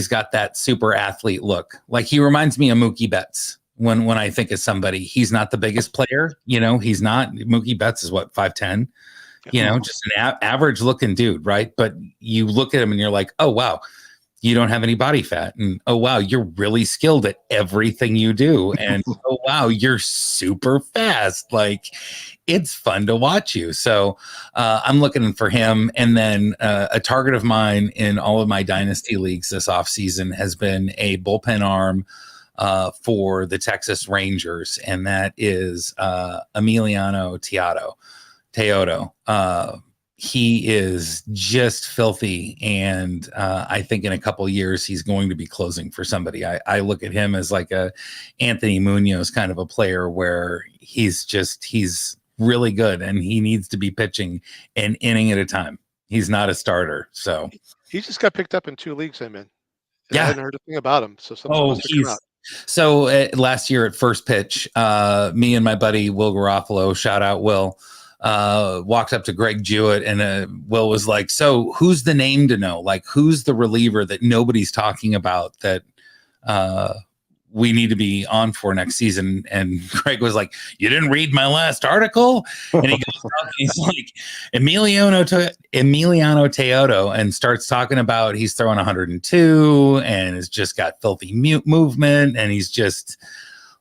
Speaker 13: got that super athlete look. Like, he reminds me of Mookie Betts when I think of somebody. He's not the biggest player, he's not. Mookie Betts is what, 5'10", just an average looking dude, right? But you look at him and you're like, oh wow, you don't have any body fat, and oh wow, you're really skilled at everything you do, and oh wow, you're super fast. Like, it's fun to watch you. So I'm looking for him. And then a target of mine in all of my dynasty leagues this offseason has been a bullpen arm for the Texas Rangers, and that is Emiliano Teodo. He is just filthy, and I think in a couple of years he's going to be closing for somebody. I look at him as like a Anthony Munoz kind of a player, where he's really good, and he needs to be pitching an inning at a time. He's not a starter. So
Speaker 14: he just got picked up in 2 leagues I'm in.
Speaker 13: Yeah,
Speaker 14: I hadn't heard a thing about him. So something must have come out.
Speaker 13: So last year at First Pitch, me and my buddy Will Garofalo, shout out Will, walked up to Greg Jewett, and Will was like, so who's the name to know? Like, who's the reliever that nobody's talking about that we need to be on for next season. And Greg was like, you didn't read my last article? And he goes, he's like, Emiliano Teodo, and starts talking about he's throwing 102 and has just got filthy movement, and he's just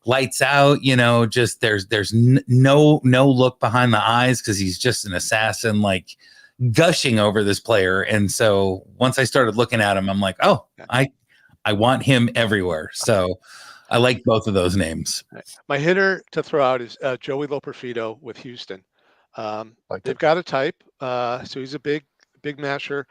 Speaker 13: lights out, just there's no look behind the eyes, because he's just an assassin, like gushing over this player. And so once I started looking at him, I'm like, oh, I want him everywhere. So I like both of those names.
Speaker 14: My hitter to throw out is Joey Loperfido with Houston. They've got a type, so he's a big masher,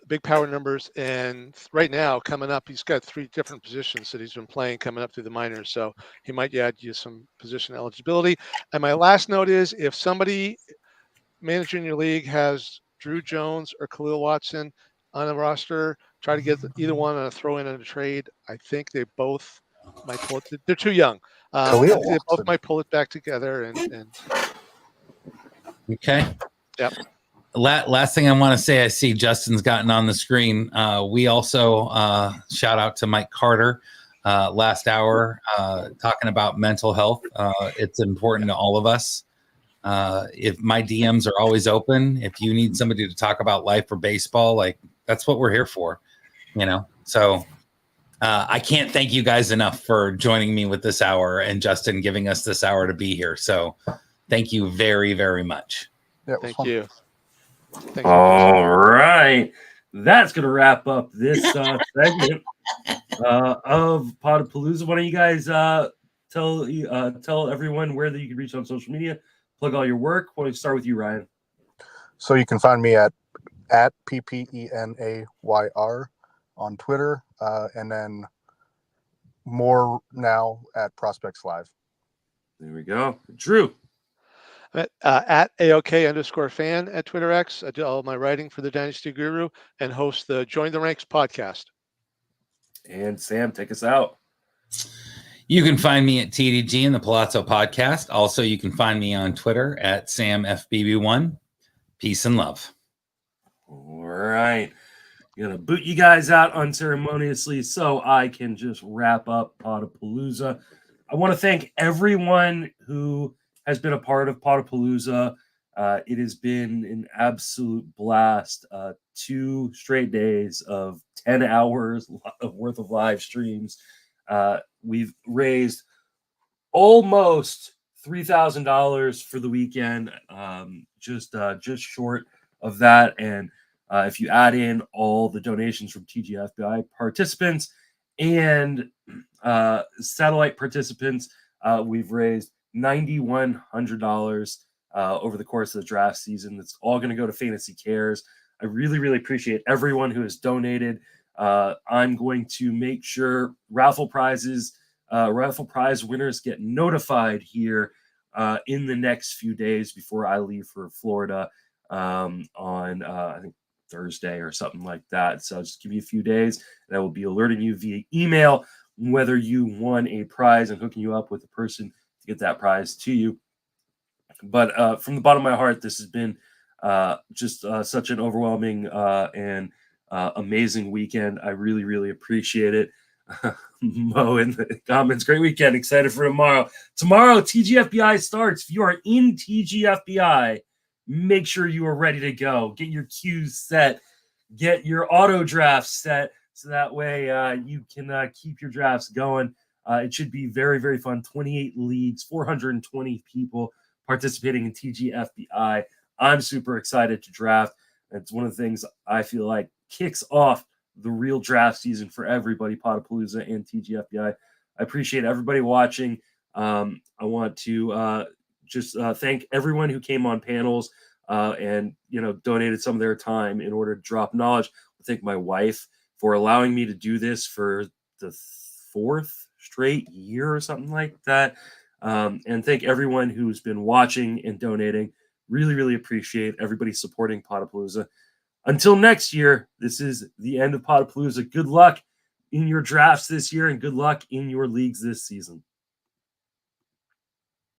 Speaker 14: big power numbers, and right now coming up, he's got 3 different positions that he's been playing coming up through the minors, so he might add you some position eligibility. And my last note is, if somebody managing your league has Drew Jones or Khalil Watson on a roster, try to get either one on a throw in a trade. I think they both might pull it. They're too young. They both might pull it back together. And
Speaker 13: okay.
Speaker 14: Yep.
Speaker 13: Last thing I want to say, I see Justin's gotten on the screen. We also shout out to Mike Carter last hour talking about mental health. It's important to all of us. If my DMs are always open, if you need somebody to talk about life or baseball, like that's what we're here for, So I can't thank you guys enough for joining me with this hour, and Justin giving us this hour to be here. So thank you very, very much.
Speaker 14: Yeah, thank you.
Speaker 1: All right. That's going to wrap up this segment of Podapallooza. Why don't you guys tell everyone where that you can reach on social media, plug all your work. Why don't we start with you, Ryan?
Speaker 15: So you can find me at PPENAYR on Twitter, and then more now at Prospects Live.
Speaker 1: There we go. Drew.
Speaker 14: At AOK_fan at Twitter X. I do all my writing for the Dynasty Guru and host the Join the Ranks podcast.
Speaker 1: And Sam, take us out.
Speaker 13: You can find me at TDG in the Palazzo Podcast. Also, you can find me on Twitter at SamFBB1. Peace and love.
Speaker 1: All right. Gonna boot you guys out unceremoniously so I can just wrap up Podapallooza. I want to thank everyone who has been a part of Podapallooza. It has been an absolute blast. 2 straight days of 10 hours worth of live streams. We've raised almost $3,000 for the weekend, just short of that. And if you add in all the donations from TGFBI participants and satellite participants, we've raised $9,100 over the course of the draft season. That's all going to go to Fantasy Cares. I really, really appreciate everyone who has donated. I'm going to make sure raffle prize winners get notified here in the next few days before I leave for Florida on I think Thursday or something like that. So just give me a few days, and I will be alerting you via email whether you won a prize and hooking you up with a person to get that prize to you. But from the bottom of my heart, this has been just such an overwhelming and amazing weekend. I really, really appreciate it. Mo in the comments, great weekend. Excited for tomorrow. Tomorrow, TGFBI starts. If you are in TGFBI, make sure you are ready to go. Get your queues set. Get your auto drafts set. So that way you can keep your drafts going. It should be very, very fun. 28 leagues, 420 people participating in TGFBI. I'm super excited to draft. It's one of the things I feel like kicks off the real draft season for everybody, Podapallooza and TGFBI. I appreciate everybody watching. I want to just thank everyone who came on panels and donated some of their time in order to drop knowledge. I thank my wife for allowing me to do this for the 4th straight year or something like that. And thank everyone who's been watching and donating. Really, really appreciate everybody supporting Podapallooza. Until next year, this is the end of Podapallooza. Good luck in your drafts this year and good luck in your leagues this season.